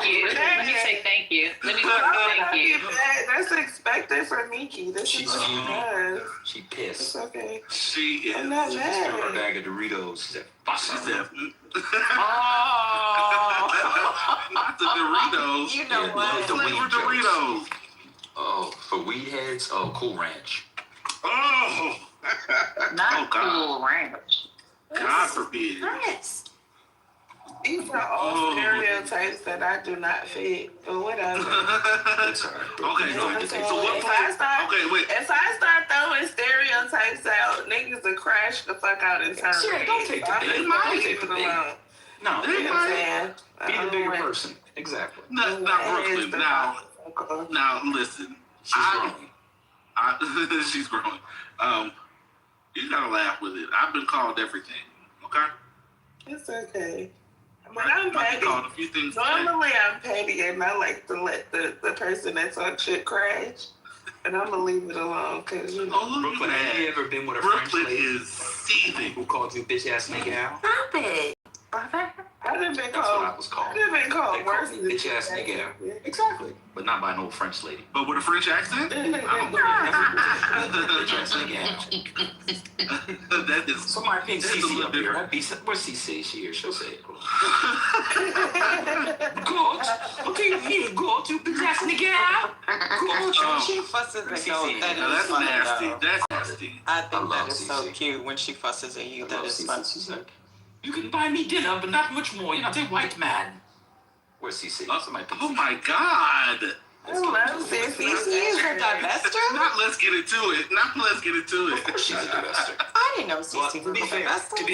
Thank you. Let me say thank you. Let me say thank you. That's expected from Nikki. This is what she does. She pissed. It's okay. She is. I'm not She mad. threw her bag of Doritos. She said, fuck. She said, Oh. not the Doritos. You know what? The weed Flavor jokes. Doritos. Oh, for weed heads? Oh, Cool Ranch. Oh. Not God. Cool Ranch. God forbid. Nice. These are all stereotypes that I do not fit, but whatever. Okay, so what? If I start throwing stereotypes out, niggas will crash the fuck out in time. Sure, don't take the bait. Don't take the bait. No, You know what I'm saying? Be the bigger person. Exactly. Not Brooklyn. Now listen. She's growing. She's growing. You gotta laugh with it. I've been called everything. Okay. It's okay. But I'm petty. Called a few things. Normally I'm petty and I like to let the person that talk shit crash. And I'm gonna leave it alone because you know. Brooklyn, have you ever been with a French lady is seething who called you bitch ass nigga out? Stop it, brother. I didn't been That's what I called. was called. I didn't been called They worse called than me bitch ass nigga out. Exactly. But not by an old French lady. But with a French accent? Bitch ass nigga out. That is. Somebody ping CC up here. Where's CC? She here. She'll say it. Good. Okay, you mean good? You bitch ass nigga out. Good. She fusses at you. That Now, is that's funny, nasty. though. That's nasty. I think love that is so CC. cute when she fusses at you. That is fun. She's like, you can buy me dinner, but not much more. You're not a white man. Where's CC? Somebody ping Oh CC. my God. I love CC. She's a divester? Not let's get into it. Not let's get into it. Of course she's a divester. I didn't know Well, CC was a divester. to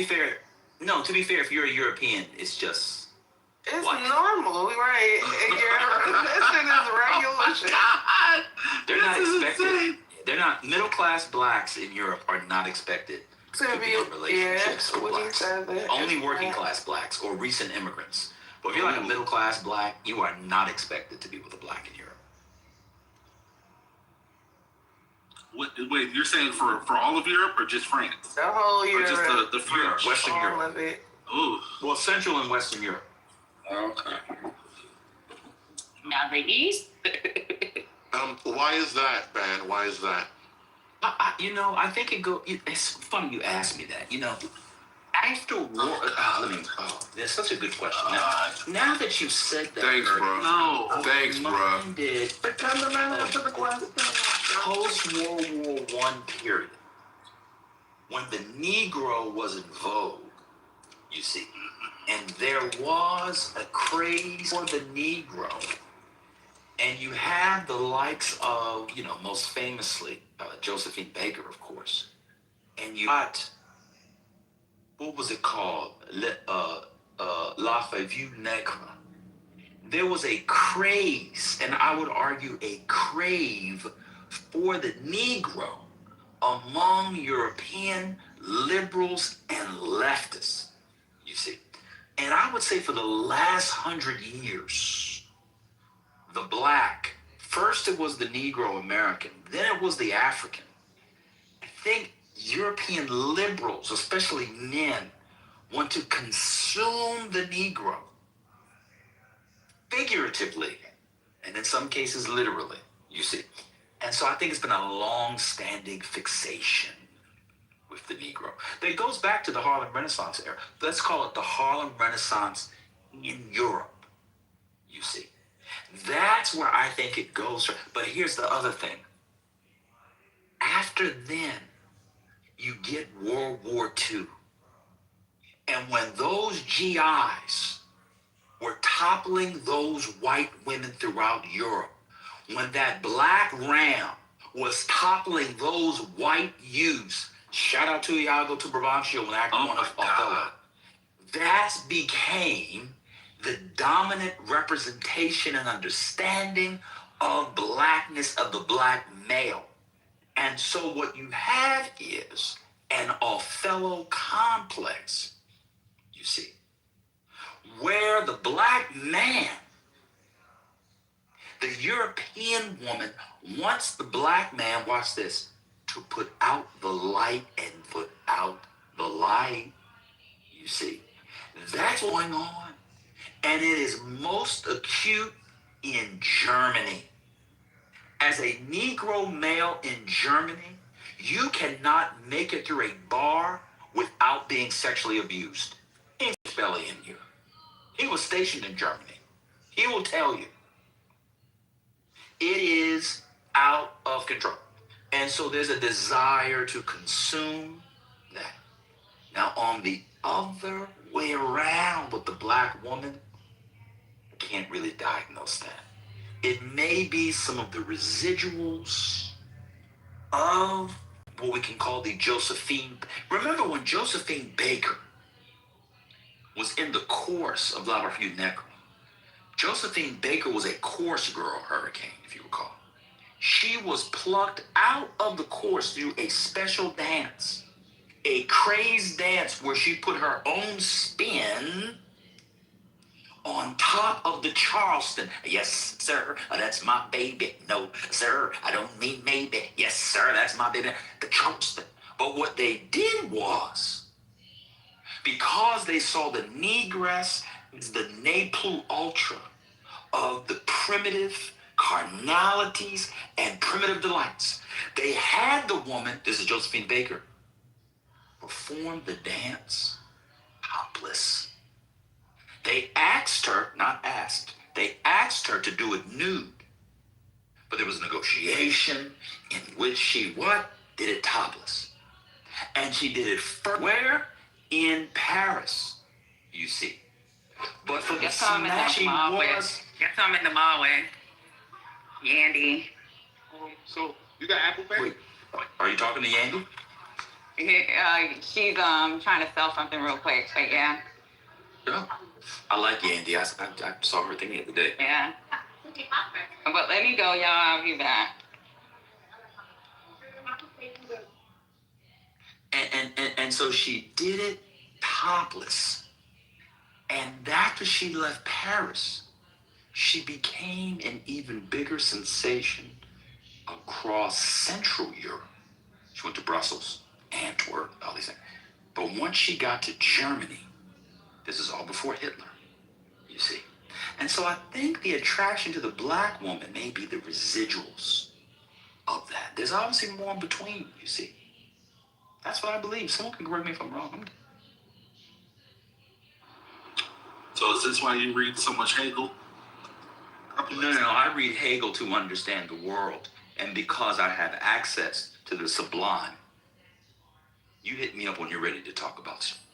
be fair, if you're a European, it's just It's what? normal, right? This shit is regular shit. God. They're not This is expected. insane. They're not middle class blacks in Europe are not expected to be in relationships with blacks. Only working class blacks or recent immigrants. But if you're like a middle class black, you are not expected to be with a black in Europe. Wait, you're saying for all of Europe or just France? The whole Or Europe. just the French? Western all Europe. of it. Ooh. Well, Central and Western Europe. Okay. Now the East. Why is that, Ben? Why is that? I think it's funny you asked me that. After war, that's such a good question. Now that you said that, Thanks, bro. No. Thanks, bro. Post-World War I period, when the Negro was in vogue, you see, and there was a craze for the Negro, and you had the likes of, most famously, Josephine Baker, of course, and you got, what was it called? La Fevue Negre. There was a craze, and I would argue a crave for the Negro among European liberals and leftists, you see. And I would say for the last 100 years, the black, first it was the Negro American, then it was the African. I think European liberals, especially men, want to consume the Negro, figuratively, and in some cases literally, you see. And so I think it's been a long-standing fixation with the Negro. That goes back to the Harlem Renaissance era. Let's call it the Harlem Renaissance in Europe, you see. That's where I think it goes from. But here's the other thing. After then, you get World War II. And when those GIs were toppling those white women throughout Europe, when that black ram was toppling those white youths, shout out to Iago to Brabantio in Act 1 of Othello. that became the dominant representation and understanding of blackness, of the black male. And so what you have is an Othello complex, you see, where the black man, the European woman, wants the black man, watch this, to put out the light and put out the light, you see. That's going on. And it is most acute in Germany. As a Negro male in Germany, you cannot make it through a bar without being sexually abused. Ain't belly in here. He was stationed in Germany. He will tell you. It is out of control. And so there's a desire to consume that. Now, on the other way around with the black woman, I can't really diagnose that. It may be some of the residuals of what we can call the Josephine. Remember when Josephine Baker was in the chorus of La Revue Negro? Josephine Baker was a chorus girl hurricane, if you recall. She was plucked out of the chorus through a special dance, a crazed dance where she put her own spin on top of the Charleston. Yes, sir, that's my baby. No, sir, I don't mean maybe. Yes, sir, that's my baby. The Charleston. But what they did was, because they saw the negress, the ne plus ultra of the primitive carnalities and primitive delights, they had the woman, this is Josephine Baker, perform the dance topless. They asked her, not asked, they asked her to do it nude. But there was a negotiation in which she did it topless. And she did it where? In Paris, you see. But for the snatching was... Get some in the mall with Yandy. So, you got Apple Pay? Wait, are you talking to Yandy? She's trying to sell something real quick, but yeah. Yeah. I like Yandy. I saw her thing the other day. Yeah. But let me go, y'all. I'll be back. And so she did it topless. And after she left Paris, she became an even bigger sensation across Central Europe. She went to Brussels, Antwerp, all these things. But once she got to Germany, this is all before Hitler, you see. And so I think the attraction to the black woman may be the residuals of that. There's obviously more in between, you see. That's what I believe. Someone can correct me if I'm wrong. So is this why you read so much Hegel? No. I read Hegel to understand the world. And because I have access to the sublime, you hit me up when you're ready to talk about something.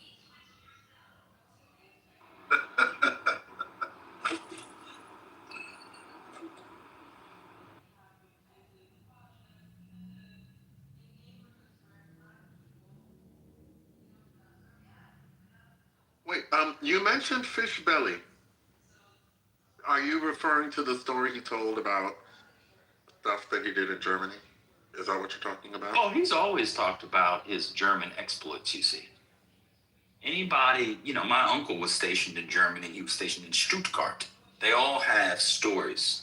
Wait, you mentioned Fish Belly. Are you referring to the story he told about stuff that he did in Germany? Is that what you're talking about? Oh, he's always talked about his German exploits, you see. Anybody, my uncle was stationed in Germany. He was stationed in Stuttgart. They all have stories.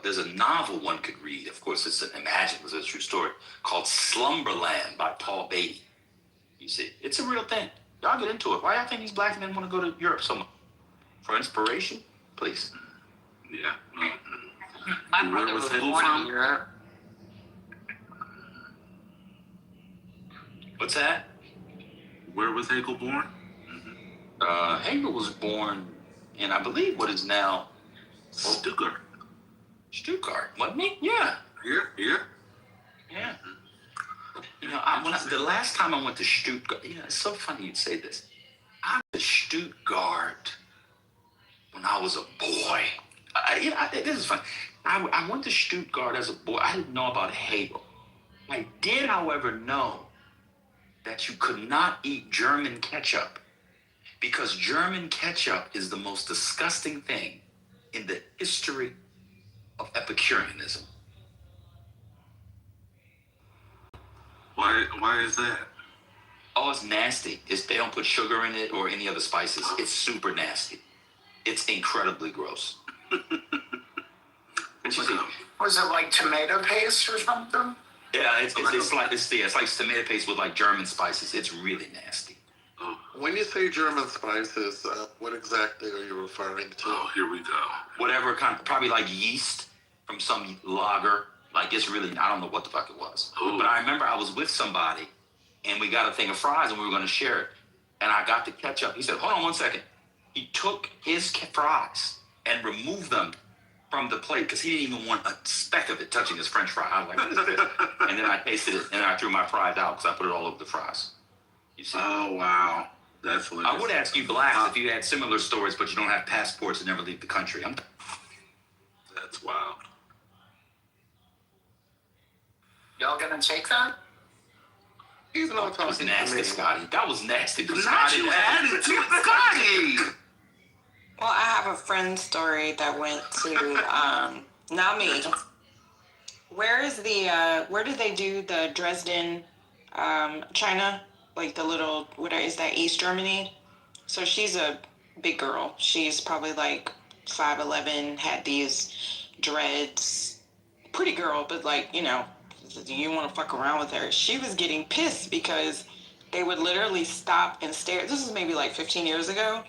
There's a novel one could read. Of course, it's imagined, it's a true story, called Slumberland by Paul Beatty. You see, it's a real thing. Y'all get into it. Why y'all think these black men want to go to Europe so much? For inspiration? Please. Yeah. My brother was born in Europe. What's that? Where was Hegel born? Hegel was born in, I believe, what is now Stuttgart. Stuttgart, wasn't he? Yeah. Yeah. The last time I went to Stuttgart, it's so funny you'd say this. I went to Stuttgart when I was a boy. This is funny. I went to Stuttgart as a boy. I didn't know about Hegel. I did, however, know that you could not eat German ketchup Because German ketchup is the most disgusting thing in the history of Epicureanism. Why is that? Oh, it's nasty. They don't put sugar in it or any other spices. It's super nasty. It's incredibly gross. Was it like tomato paste or something? Yeah, it's like tomato paste with like German spices. It's really nasty. When you say German spices, what exactly are you referring to? Oh, here we go. Whatever kind, probably like yeast from some lager. Like it's really, I don't know what the fuck it was. Ooh. But I remember I was with somebody and we got a thing of fries and we were going to share it. And I got the ketchup. He said, hold on one second. He took his fries and removed them from the plate because he didn't even want a speck of it touching his French fry. I was like, what is this? And then I tasted it and I threw my fries out because I put it all over the fries. You see? Oh, wow. That's hilarious. I would ask you blacks if you had similar stories, but you don't have passports and never leave the country. That's wild. Y'all gonna take that? He's not That was talking nasty, to me. Scotty. That was nasty. Not you added to it, Scotty. Well, I have a friend story that went to, not me. Where did they do the Dresden, China? Like the little, what is that, East Germany? So she's a big girl. She's probably like 5'11", had these dreads. Pretty girl, but like, you know, you want to fuck around with her. She was getting pissed because they would literally stop and stare. This is maybe like 15 years ago.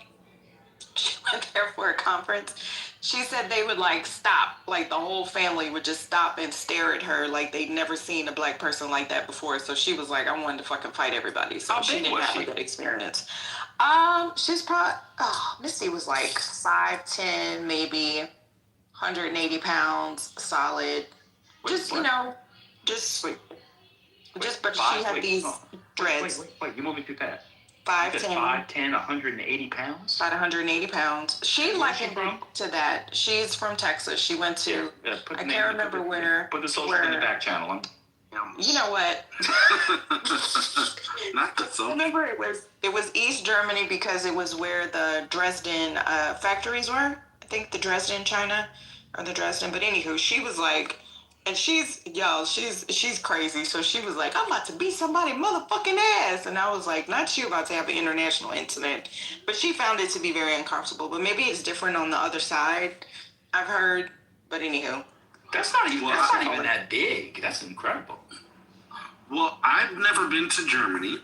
She went there for a conference. She said they would like stop, like the whole family would just stop and stare at her like they'd never seen a black person like that before. So she was like, I wanted to fucking fight everybody. So she didn't have a good experience. She's probably, Misty was like 5'10", maybe 180 pounds, solid. But she had these dreads. Wait, you moving too fast. 5'10", 5'10", 180 pounds? About 180 pounds. She likened it to that. She's from Texas. She went to, I can't remember where. Put the social in the back channel. You know what? Not the social. Remember it was East Germany because it was where the Dresden factories were. I think the Dresden, China, or the Dresden. But anywho, she was like, and she's crazy. So she was like, I'm about to beat somebody motherfucking ass. And I was like, not you about to have an international incident. But she found it to be very uncomfortable. But maybe it's different on the other side, I've heard. But anywho. That's not even that big. That's incredible. Well, I've never been to Germany.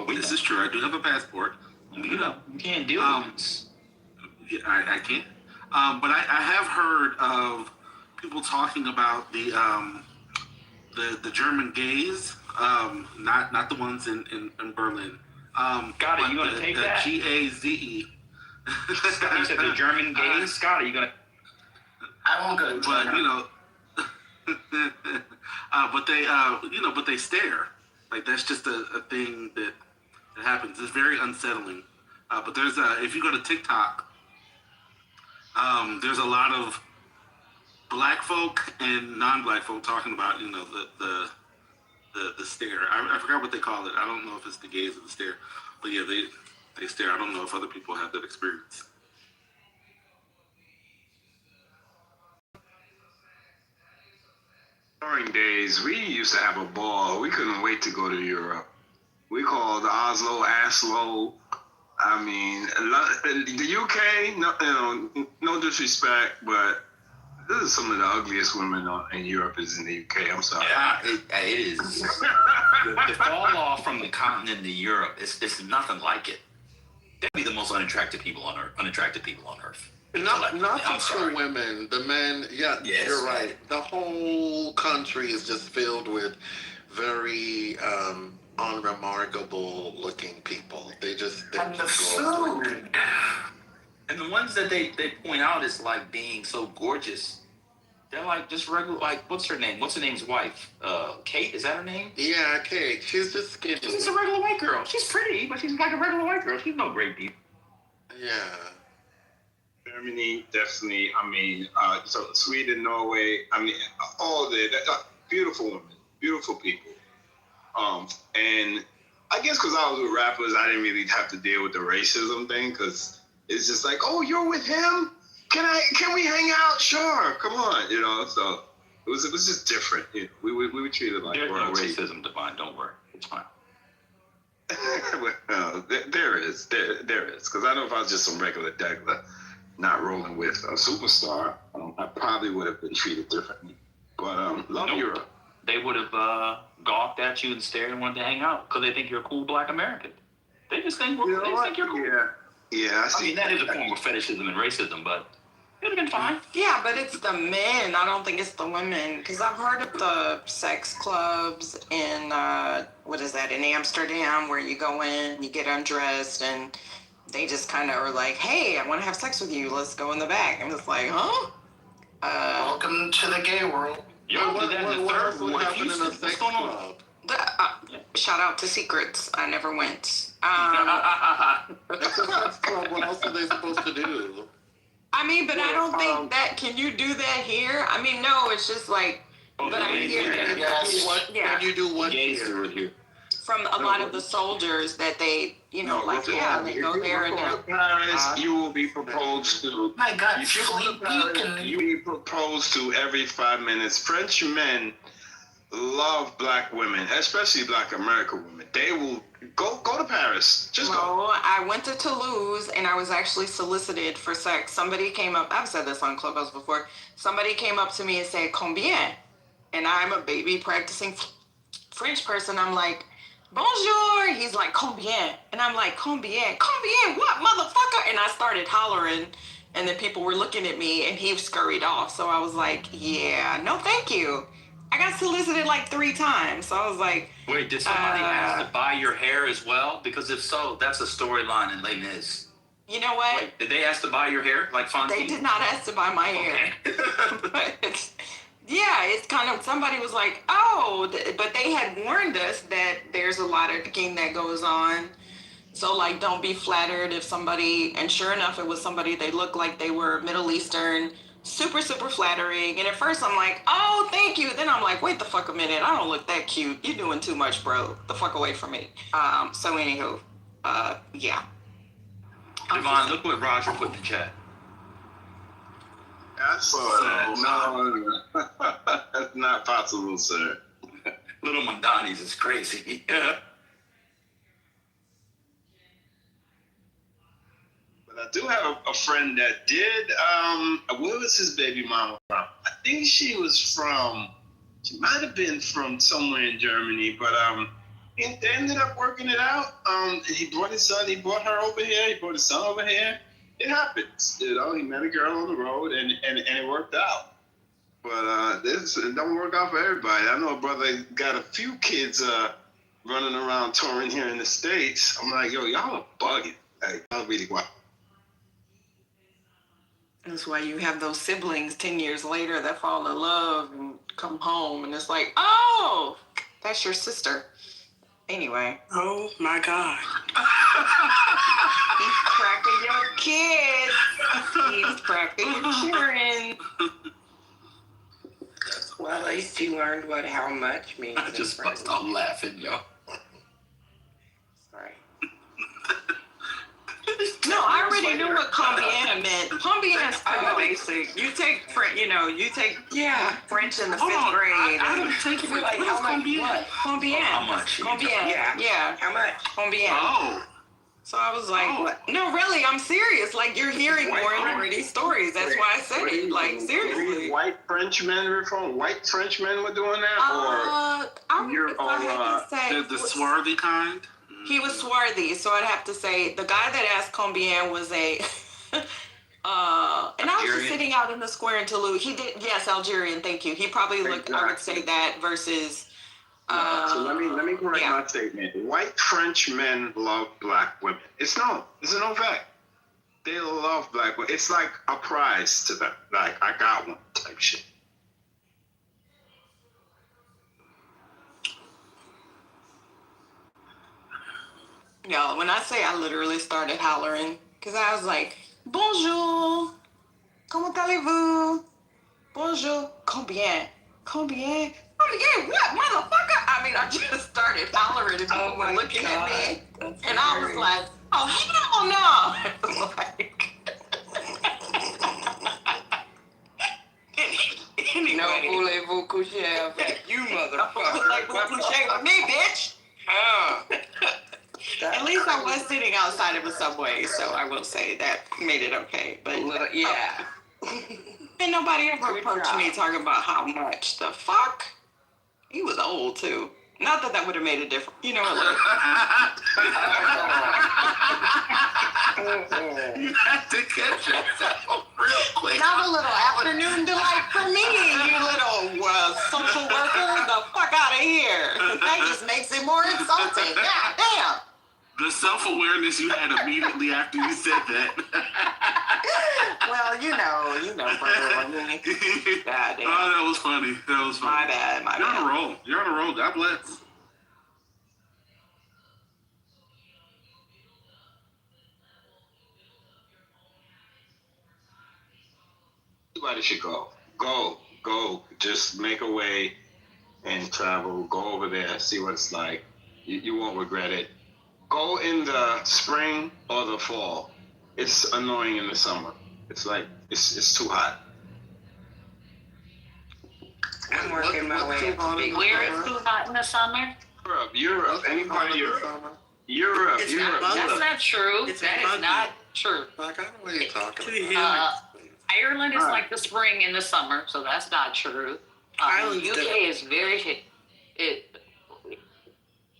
This is true. I do have a passport. You can't do it. Yeah, I can't. But I have heard of people talking about the German gays, not the ones in Berlin. Scotty, you gonna take that? GAZE. You said the German gays, Scotty. You gonna? I won't go to Germany. But you know, but they stare. Like that's just a thing that happens. It's very unsettling. But there's if you go to TikTok, there's a lot of black folk and non-black folk talking about the stare. I forgot what they call it. I don't know if it's the gaze or the stare, but yeah, they stare. I don't know if other people have that experience. During days, we used to have a ball. We couldn't wait to go to Europe. We called Oslo, Aslo. I mean, the UK. No disrespect, but this is some of the ugliest women in Europe is in the UK. I'm sorry. Yeah, it is. The fall off from the continent to Europe, it's nothing like it. They'd be the most unattractive people on Earth. Not just the women, the men. Yeah, yes, you're right. The whole country is just filled with very unremarkable looking people. They just and the food. And the ones that they point out as like being so gorgeous, they're like just regular. Like what's her name? What's her name's wife? Kate, is that her name? Yeah, Kate. She's just skinny. She's a regular white girl. She's pretty, but she's like a regular white girl. She's no great beauty. Yeah. Germany, definitely. I mean, so Sweden, Norway. I mean, all the beautiful women, beautiful people. And I guess because I was with rappers, I didn't really have to deal with the racism thing because it's just like, oh, you're with him? Can we hang out? Sure, come on, you know. So it was just different. You know, we were treated like There's no royalty. racism, Divine. Don't worry, it's fine. Well, there is, because I know if I was just some regular degular, not rolling with a superstar, I probably would have been treated differently. But love Europe. They would have gawked at you and stared and wanted to hang out because they think you're a cool Black American. They just think you're cool. Yeah. I mean, that is a form of fetishism and racism, but it would have been fine. Yeah, but it's the men. I don't think it's the women. Because I've heard of the sex clubs in, in Amsterdam, where you go in, you get undressed, and they just kind of are like, hey, I want to have sex with you. Let's go in the back. I'm just like, huh? Welcome to the gay world. What else would happen in a sex club? Shout out to Secrets. I never went. It's a sex club. What else are they supposed to do? I mean, but I don't think that. Can you do that here? I mean, no. It's just like. But I hear Can you do what here? From a lot of the soldiers that they, they go there and Paris, you will be proposed to. My God, if you go to Paris, you will be proposed to every 5 minutes. French men love Black women, especially Black American women. They will go to Paris. Just go. I went to Toulouse and I was actually solicited for sex. Somebody came up. I've said this on Clubhouse before. Somebody came up to me and said, "Combien?" And I'm a baby practicing French person. I'm like, bonjour. He's like, combien? And I'm like, combien? Combien what, motherfucker? And I started hollering, and then people were looking at me, and he scurried off. So I was like, yeah, no thank you. I got solicited like 3 times. So I was like... Wait, did somebody ask to buy your hair as well? Because if so, that's a storyline in Les Mis. You know what? Wait, did they ask to buy your hair like Fonzie? They did not ask to buy my hair. But... yeah, it's kind of, somebody was like, oh, but they had warned us that there's a lot of king that goes on. So, like, don't be flattered if somebody, and sure enough, it was somebody, they looked like they were Middle Eastern, super, super flattering. And at first I'm like, oh, thank you. Then I'm like, wait the fuck a minute. I don't look that cute. You're doing too much, bro. The fuck away from me. So anywho, yeah. Devon, look what Roger put in the chat. That's no, that's not possible, sir. Little Mondani's is crazy. Yeah. But I do have a friend that did. Where was his baby mama from? I think she might have been from somewhere in Germany, but they ended up working it out. He brought his son. He brought her over here. He brought his son over here. It happens, he met a girl on the road and it worked out. But it don't work out for everybody. I know a brother got a few kids running around touring here in the States. I'm like, yo, y'all are bugging. Like, y'all really wild. That's why you have those siblings 10 years later that fall in love and come home and it's like, oh, that's your sister. Anyway. Oh my God. He's cracking your kids. He's cracking your children. Well, at least you learned what how much means. I just bust out laughing, yo. Sorry. No, I already knew what combien meant. Combien is pretty basic. You take French, French in the 5th grade. I don't take it like how much. What? Combien. How much? Combien. Yeah. How much? Combien. Oh. So I was like, no, really, I'm serious. Like, you're hearing more and more of these stories. That's why I said it. Like, seriously. White Frenchmen were doing that? The swarthy kind? He was swarthy, so I'd have to say the guy that asked combien was a... and I was just sitting out in the square in Toulouse. He did, yes, Algerian, thank you. He probably looked, I would say that versus... so let me correct my statement. White French men love Black women. It's a fact. They love Black women. It's like a prize to them. Like, I got one type shit. Y'all, when I say I literally started hollering, because I was like, bonjour, comment allez-vous? Bonjour, combien? Combien? Combien what, motherfucker? I mean, I just started hollering. people were looking at me, And I was like, oh, hell no. Anyway. No voulez-vous coucher avec you, motherfucker. Like, coucher with me, bitch. At least I was sitting outside of a subway, so I will say that made it okay. But yeah. And nobody ever approached me talking about how much. The fuck? He was old too. Not that that would have made a difference. You know what? Like, you have to catch yourself real quick. not a little afternoon delight for me, you little social worker. The fuck out of here. That just makes it more insulting. God damn. The self-awareness you had immediately after you said that. Well, you know, brother. I mean, God damn. Oh, that was funny. That was funny. My bad. You're on a roll. You're on a roll. God bless. Everybody should go. Go. Just make a way and travel. Go over there. See what it's like. You won't regret it. Go in the spring or the fall. It's annoying in the summer. It's like, it's too hot. I'm working my way up. Where it's too hot in the summer? Europe, any part of Europe. Europe. That's not true. That is not true. Like, I don't know what you're talking about. Ireland is like the spring and the summer, so that's not true. UK is very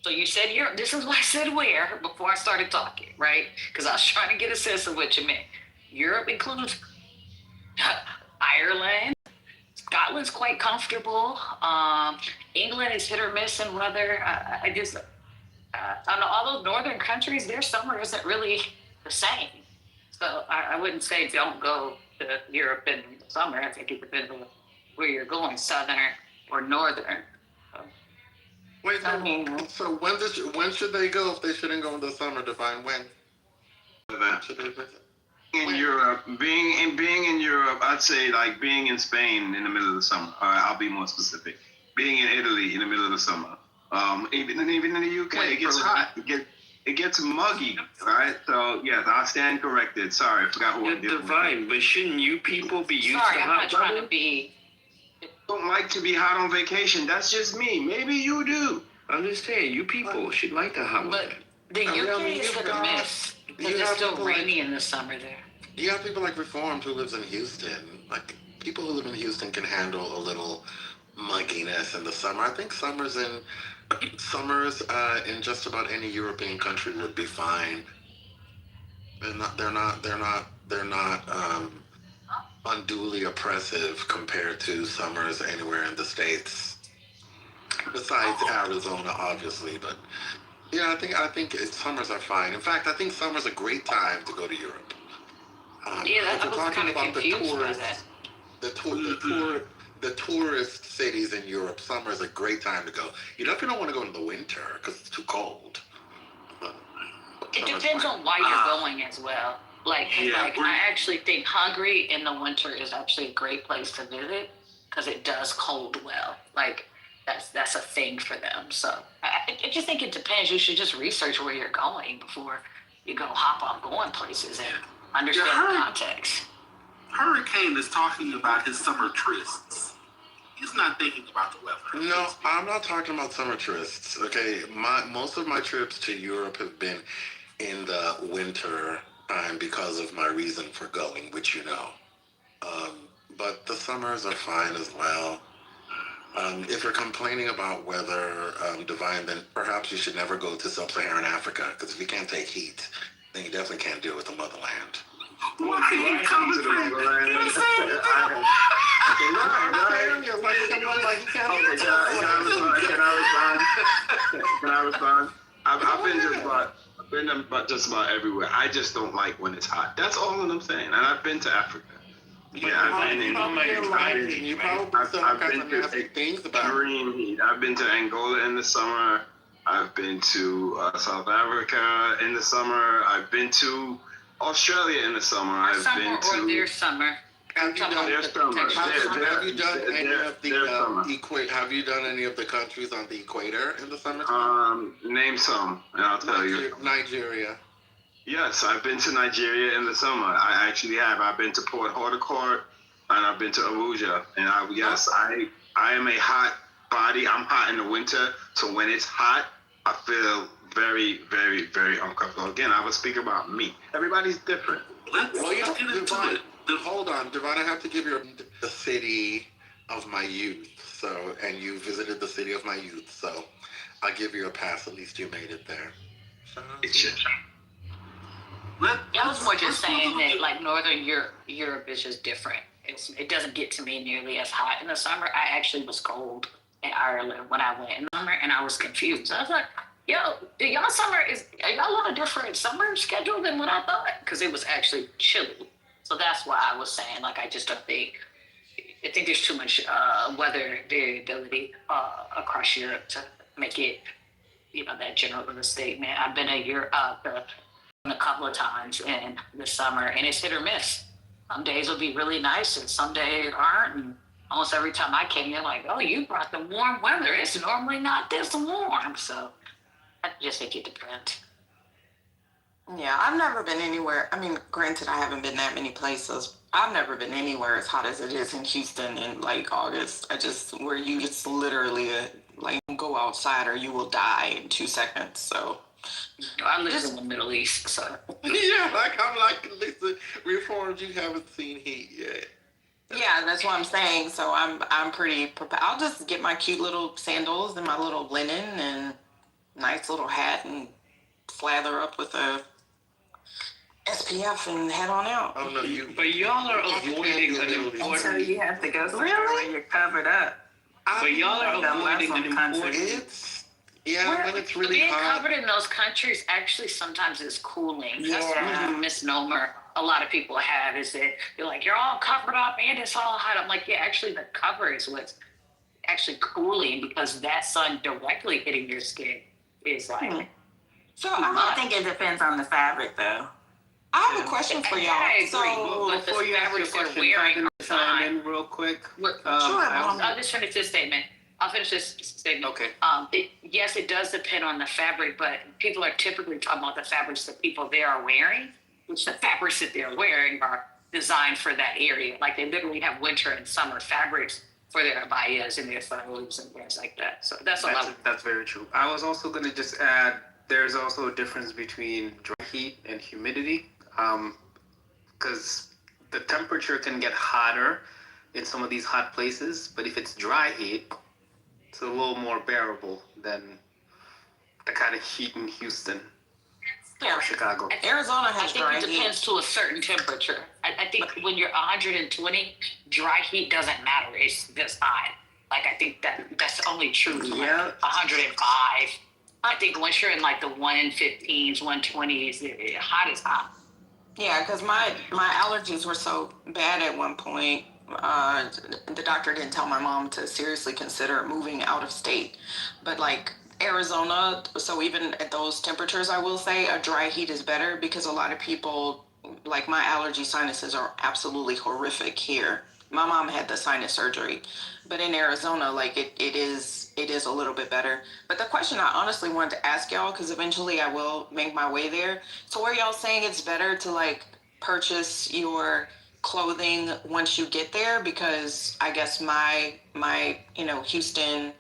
So you said Europe. This is why I said where before I started talking, right? Because I was trying to get a sense of what you meant. Europe includes Ireland. Scotland's quite comfortable. England is hit or miss in weather. I just, on all those northern countries, their summer isn't really the same. So I wouldn't say don't go to Europe in the summer. I think it depends on where you're going, southern or northern. Wait, so when should they go if they shouldn't go in the summer? Define when. Should they visit? In Europe, being in Europe, I'd say like being in Spain in the middle of the summer. I'll be more specific. Being in Italy in the middle of the summer. Even in the UK, it gets hot. It gets muggy, right? So yes, I stand corrected. Sorry, I forgot who I did. Divine, but shouldn't you people be used Sorry, to I'm hot not trying weather? to be. Don't like to be hot on vacation. That's just me.Maybe you do. I'm just saying, you people should like the hot weather. But the UK is hit or miss because it's still rainy in the summer there. You have people like Reformed who lives in Houston. Like, people who live in Houston can handle a little mugginess in the summer. I think summers in just about any European country would be fine. They're not unduly oppressive compared to summers anywhere in the States. Besides Arizona, obviously, but yeah, I think summers are fine. In fact, I think summer's a great time to go to Europe. I was kind of confused by that. The tourist cities in Europe, summer is a great time to go. You definitely don't want to go in the winter because it's too cold. It depends on why you're going as well. I actually think Hungary in the winter is actually a great place to visit because it does cold well. Like that's a thing for them. So I just think it depends. You should just research where you're going before you go hop off going places and understand the context. Hurricane is talking about his summer trysts. He's not thinking about the weather. No, I'm not talking about summer trysts. Okay, most of my trips to Europe have been in the winter time because of my reason for going, which you know. But the summers are fine as well. If you're complaining about weather, Divine, then perhaps you should never go to sub-Saharan Africa, because if you can't take heat, then you definitely can't deal with the motherland. Why are you coming to the Can I respond? I've been just about everywhere. I just don't like when it's hot. That's all I'm saying. And I've been to Africa. Yeah, I've been to extreme heat. I've been to Angola in the summer. I've been to South Africa in the summer. I've been to Australia in the summer. Our summer or their summer. Have you done? There's summer. Have you done any of There's summer. the equator? Have you done any of the countries on the equator in the summer? Name some, and I'll tell you. Nigeria. Yes, I've been to Nigeria in the summer. I actually have. I've been to Port Harcourt, and I've been to Abuja. And I am a hot body. I'm hot in the winter, so when it's hot, I feel very, very, very uncomfortable. Again, I will speak about me. Everybody's different. Hold on, Devon, I have to give you the city of my youth. So, and you visited the city of my youth, so I'll give you a pass. At least you made it there. I was more just saying that, like, Northern Europe is just different. It doesn't get to me nearly as hot in the summer. I actually was cold in Ireland when I went in the summer, and I was confused. I was like, yo, y'all are y'all on a different summer schedule than what I thought? Because it was actually chilly. So that's why I was saying, like, I think there's too much weather variability across Europe to make it, that general of a statement. I've been a couple of times in the summer, and it's hit or miss. Some days will be really nice, and some days aren't. And almost every time I came in, like, oh, you brought the warm weather. It's normally not this warm. So I just think it depends. Yeah, I've never been anywhere. I mean, granted, I haven't been that many places. I've never been anywhere as hot as it is in Houston in like August. Where you just literally like go outside or you will die in 2 seconds. So I live in the Middle East, so yeah, I'm like, listen, reformed, you haven't seen heat yet. Yeah, that's what I'm saying. So I'm pretty prepared. I'll just get my cute little sandals and my little linen and nice little hat and slather up with a SPF and head on out. Oh no, but y'all are avoiding an important. So you have to go somewhere where you're covered up. But y'all are avoiding an important. When it's really being hot. covered in those countries actually sometimes is cooling. That's Yeah. one misnomer a lot of people have, is that you're like, you're all covered up and it's all hot. I'm like, yeah, actually the cover is what's actually cooling, because that sun directly hitting your skin is like. So I think it depends on the fabric, though. I have a question for y'all. I agree. So But Before the you ask your fabrics they're question, wearing are chime fine. in real quick. I'll just finish this statement. I'll finish this statement. Okay. Yes, it does depend on the fabric, but people are typically talking about the fabrics that people there are wearing, which the fabrics that they're wearing are designed for that area. Like they literally have winter and summer fabrics for their abayas and their throws and things like that. So that's very true. I was also going to just add, there's also a difference between dry heat and humidity, because the temperature can get hotter in some of these hot places, but if it's dry heat, it's a little more bearable than the kind of heat in Houston or Chicago. Arizona has I think dry it heat. depends to a certain temperature. I think when you're 120, dry heat doesn't matter. It's just hot. Like, I think that's only true for like 105. I think once you're in like the 115s, 120s, hot is hot. Yeah, because my allergies were so bad at one point. The doctor didn't tell my mom to seriously consider moving out of state. But like Arizona, so even at those temperatures, I will say a dry heat is better, because a lot of people, like my allergy sinuses are absolutely horrific here. My mom had the sinus surgery, but in Arizona, like it is a little bit better. But the question I honestly wanted to ask y'all, because eventually I will make my way there. So were y'all saying it's better to like purchase your clothing once you get there? Because I guess my Houston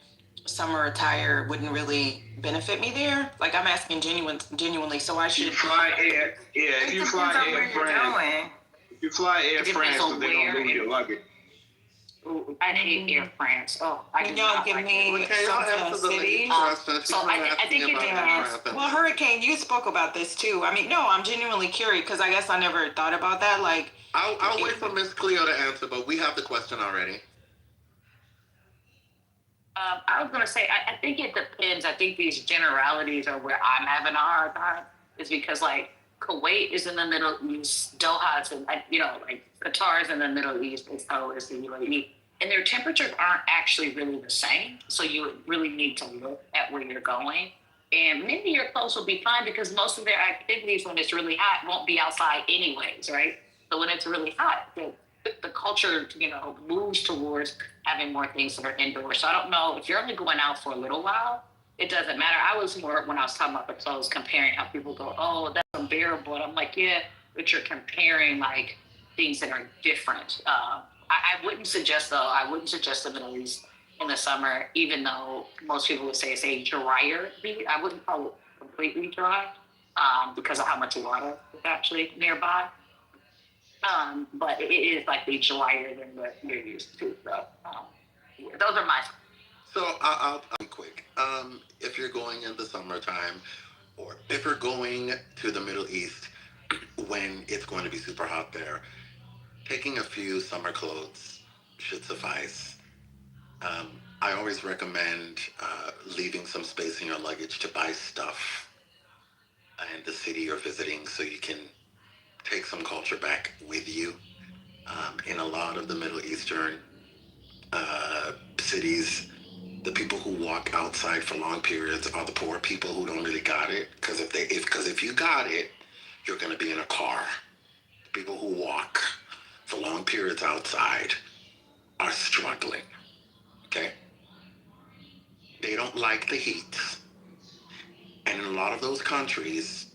summer attire wouldn't really benefit me there. Like I'm asking genuinely. So I should fly air. Yeah, if you fly Air France. If you fly Air France, so they don't move your luggage. Ooh, I hate Air France. Oh, Can y'all give me some cities? So I think it depends. Well, Hurricane, you spoke about this too. I mean, no, I'm genuinely curious, because I guess I never thought about that. Like, I'll wait for Miss Cleo to answer, but we have the question already. I was going to say, I think it depends. I think these generalities are where I'm having a hard time, is because like Kuwait is in the Middle East, Doha's in, like Qatar is in the Middle East, and so is the UAE. And their temperatures aren't actually really the same. So you would really need to look at where you're going. And maybe your clothes will be fine, because most of their activities when it's really hot won't be outside anyways, right? So when it's really hot, the culture, moves towards having more things that are indoors. So I don't know if you're only going out for a little while, it doesn't matter. I was more, when I was talking about the clothes, comparing how people go, oh, that's unbearable. And I'm like, yeah, but you're comparing like things that are different. I wouldn't suggest the Middle East in the summer, even though most people would say it's a drier heat. I wouldn't call it completely dry because of how much water is actually nearby. But it is likely drier than what you're used to. So those are my. So I'll be quick. If you're going in the summertime, or if you're going to the Middle East when it's going to be super hot there, taking a few summer clothes should suffice. I always recommend leaving some space in your luggage to buy stuff in the city you're visiting so you can take some culture back with you. In a lot of the Middle Eastern cities, the people who walk outside for long periods are the poor people who don't really got it. Because if you got it, you're going to be in a car. People who walk for long periods outside are struggling. Okay? They don't like the heat. And in a lot of those countries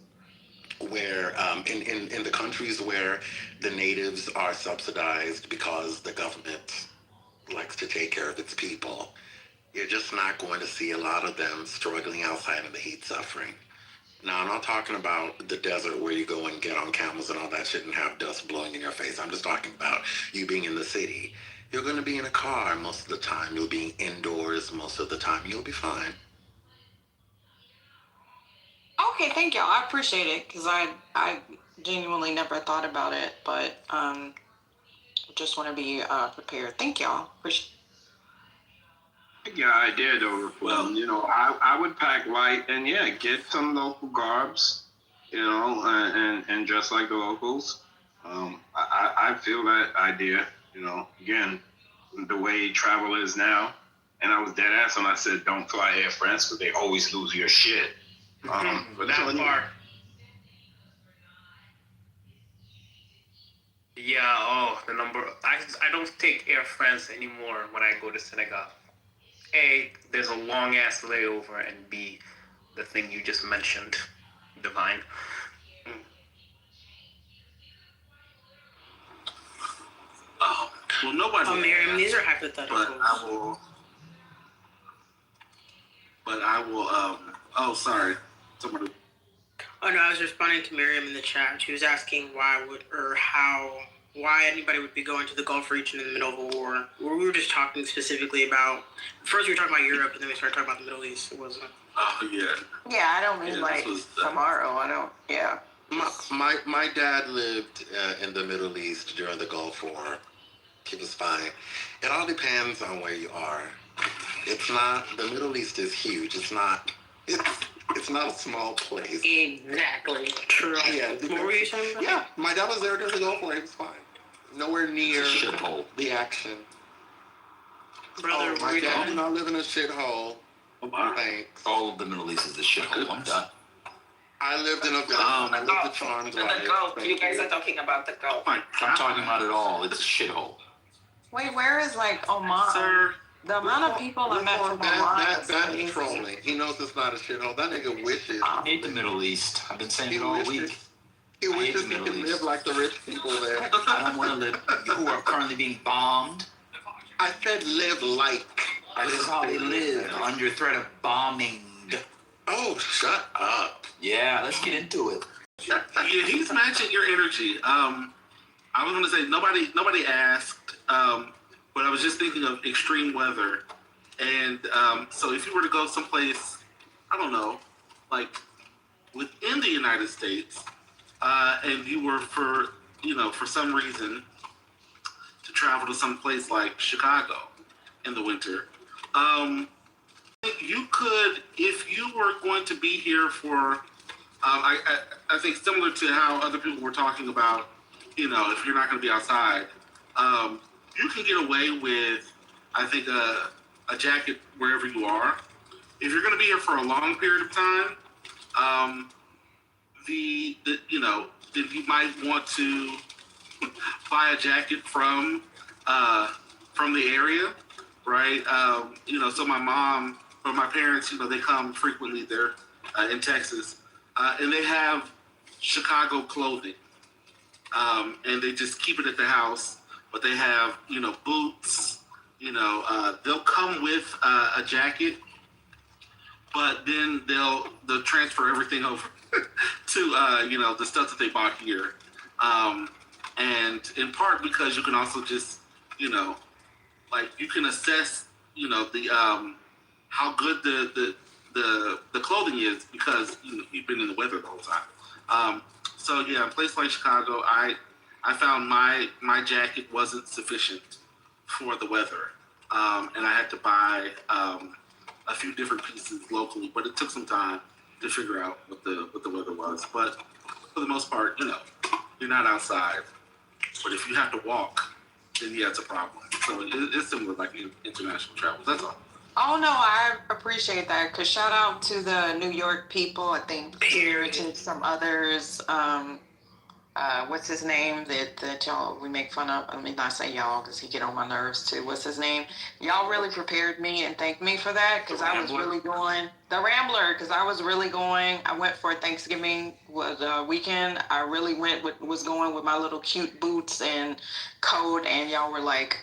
where, in the countries where the natives are subsidized because the government likes to take care of its people, you're just not going to see a lot of them struggling outside in the heat, suffering. Now, I'm not talking about the desert where you go and get on camels and all that shit and have dust blowing in your face. I'm just talking about you being in the city. You're going to be in a car most of the time. You'll be indoors most of the time. You'll be fine. Okay, thank y'all. I appreciate it because I genuinely never thought about it, but just want to be prepared. Thank y'all. Appreciate. Yeah, I did though. Well, I would pack light and get some local garbs, and dress like the locals. I feel that idea. Again, the way travel is now, and I was dead ass when I said don't fly Air France because they always lose your shit. But that part. Yeah, the number. I don't take Air France anymore when I go to Senegal. A, there's a long ass layover, and B, the thing you just mentioned, Divine. Well, nobody. Oh, Miriam, these are hypotheticals. But I will. Oh, sorry. Somebody. Oh no, I was responding to Miriam in the chat. She was asking why anybody would be going to the Gulf region in the middle of a war. We were just talking specifically about. First, we were talking about Europe, and then we started talking about the Middle East. It wasn't. Oh yeah. Yeah, I don't mean tomorrow. I don't. Yeah. My dad lived in the Middle East during the Gulf War. He was fine. It all depends on where you are. It's not. The Middle East is huge. It's not a small place. Exactly. True. Yeah. What were you saying? Yeah, my dad was there during the Gulf War. He was fine. Nowhere near the action. Brother, my dad did not live in a shithole. Thanks. All of the Middle East is a shithole. I'm done. I lived in a Gulf. I lived a charmed life. The Gulf. You guys are talking about the Gulf. I'm talking about it all. It's a shithole. Wait, where is Oman? Sir, the amount of people I met from Oman. That's trolling. He knows it's not a shithole. That nigga wishes. I hate the Middle East. I've been saying it all week. He wishes he could live like the rich people there. I don't want to live. Who are currently being bombed. I said live like. This is how they live, under threat of bombing. Oh, shut up. Yeah, let's get into it. Yeah, he's matching your energy. I was going to say, nobody asked, but I was just thinking of extreme weather. And so if you were to go someplace, I don't know, like within the United States, and you were for some reason to travel to some place like Chicago in the winter, you could, if you were going to be here for, I think similar to how other people were talking about, if you're not going to be outside, you can get away with, I think, a jacket wherever you are. If you're going to be here for a long period of time, then you might want to buy a jacket from the area, right? So my mom or my parents, they come frequently. They're in Texas, and they have Chicago clothing, and they just keep it at the house. But they have, boots. They'll come with a jacket, but then they'll transfer everything over to the stuff that they bought here, and in part because you can also just you can assess the how good the clothing is because you've been in the weather the whole time. So yeah, in a place like Chicago, I found my jacket wasn't sufficient for the weather, and I had to buy a few different pieces locally, but it took some time to figure out what the weather was. But for the most part, you're not outside. But if you have to walk, then yeah, it's a problem. So it's similar like international travel. That's all. Oh no, I appreciate that. Cause shout out to the New York people. I think Heritage, some others. What's his name that y'all we make fun of? Let me not say y'all because he get on my nerves too. What's his name? Y'all really prepared me and thanked me for that because I was really going the Rambler because I was really going. I went for Thanksgiving weekend. I really was going with my little cute boots and coat, and y'all were like,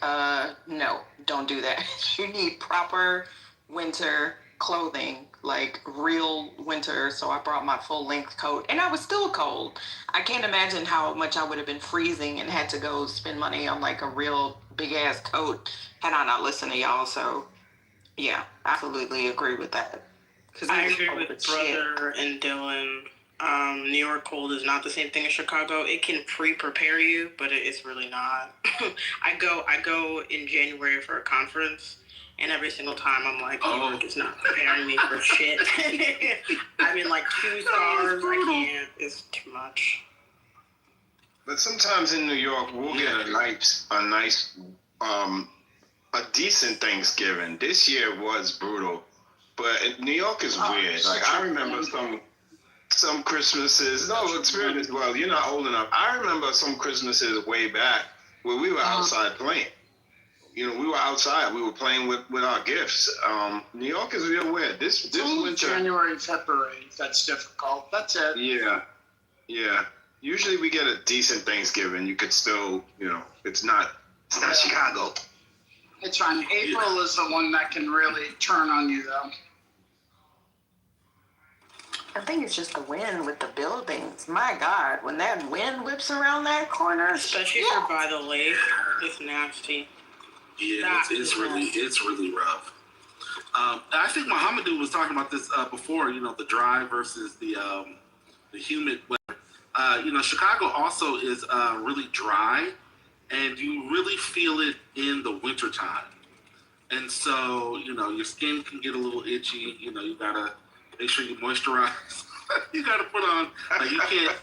no, don't do that. You need proper winter clothing, like real winter. So I brought my full length coat and I was still cold. I can't imagine how much I would have been freezing and had to go spend money on like a real big ass coat had I not listened to y'all. So yeah, absolutely agree with that. I agree with Brother and Dylan. New York cold is not the same thing as Chicago. It can pre-prepare you, but it's really not. I go in January for a conference, and every single time I'm like, New York is not preparing me for shit. I'm in like 2 stars. I can't. It's too much. But sometimes in New York, we'll get a decent Thanksgiving. This year was brutal, but New York is weird. Like I remember some Christmases. No, it's weird as well. You're not old enough. I remember some Christmases way back where we were outside playing. We were outside. We were playing with our gifts. New York is real weird. This winter. January and February. That's difficult. That's it. Yeah. Usually we get a decent Thanksgiving. You could still, it's not Chicago. It's fine. April is the one that can really turn on you, though. I think it's just the wind with the buildings. My God, when that wind whips around that corner, especially if you're by the lake, it's nasty. Yeah, it's really rough. I think Muhammadu was talking about this before. The dry versus the humid weather. Chicago also is really dry, and you really feel it in the wintertime. And so, your skin can get a little itchy. You gotta make sure you moisturize. You gotta put on, you can't,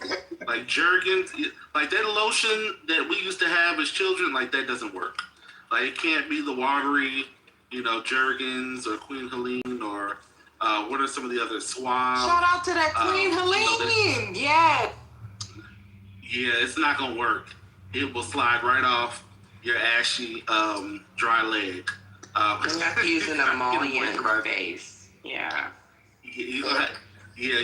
like Jergens, like that lotion that we used to have as children, like that doesn't work. Like it can't be the watery, Jergens or Queen Helene or what are some of the other Suave. Shout out to that Queen Helene, yeah. Yeah, it's not gonna work. It will slide right off your ashy, dry leg. Using ammonia in your face. Yeah. You're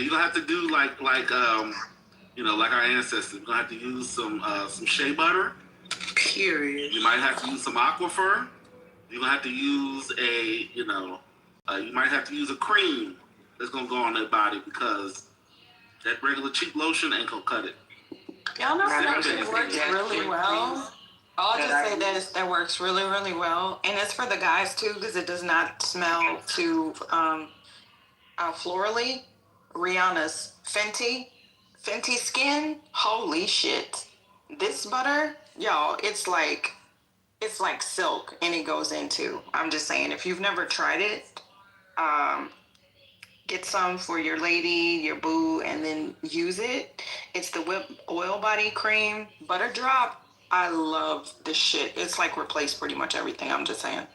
gonna have to do like our ancestors. You're gonna have to use some shea butter. Period. You might have to use some Aquifer. You're gonna have to use you might have to use a cream that's gonna go on that body because that regular cheap lotion ain't gonna cut it. Y'all know that works really well. I'll just say that works really, really well. And it's for the guys too, because it does not smell too florally. Rihanna's Fenty Skin, holy shit. This butter, y'all, it's like silk and it goes into. I'm just saying, if you've never tried it, get some for your lady, your boo, and then use it. It's the Whip Oil Body Cream Butter Drop. I love this shit. It's like replaced pretty much everything. I'm just saying.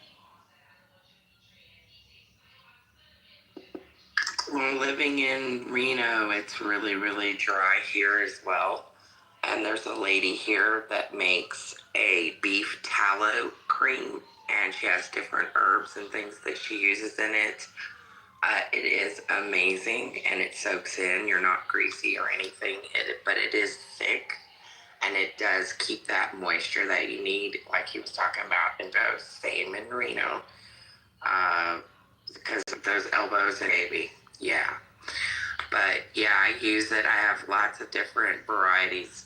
Well, living in Reno, it's really, really dry here as well. And there's a lady here that makes a beef tallow cream, and she has different herbs and things that she uses in it. It is amazing, and it soaks in. You're not greasy or anything, but it is thick, and it does keep that moisture that you need, like he was talking about in both Spain and Merino, because of those elbows and baby. Yeah. But yeah, I use it. I have lots of different varieties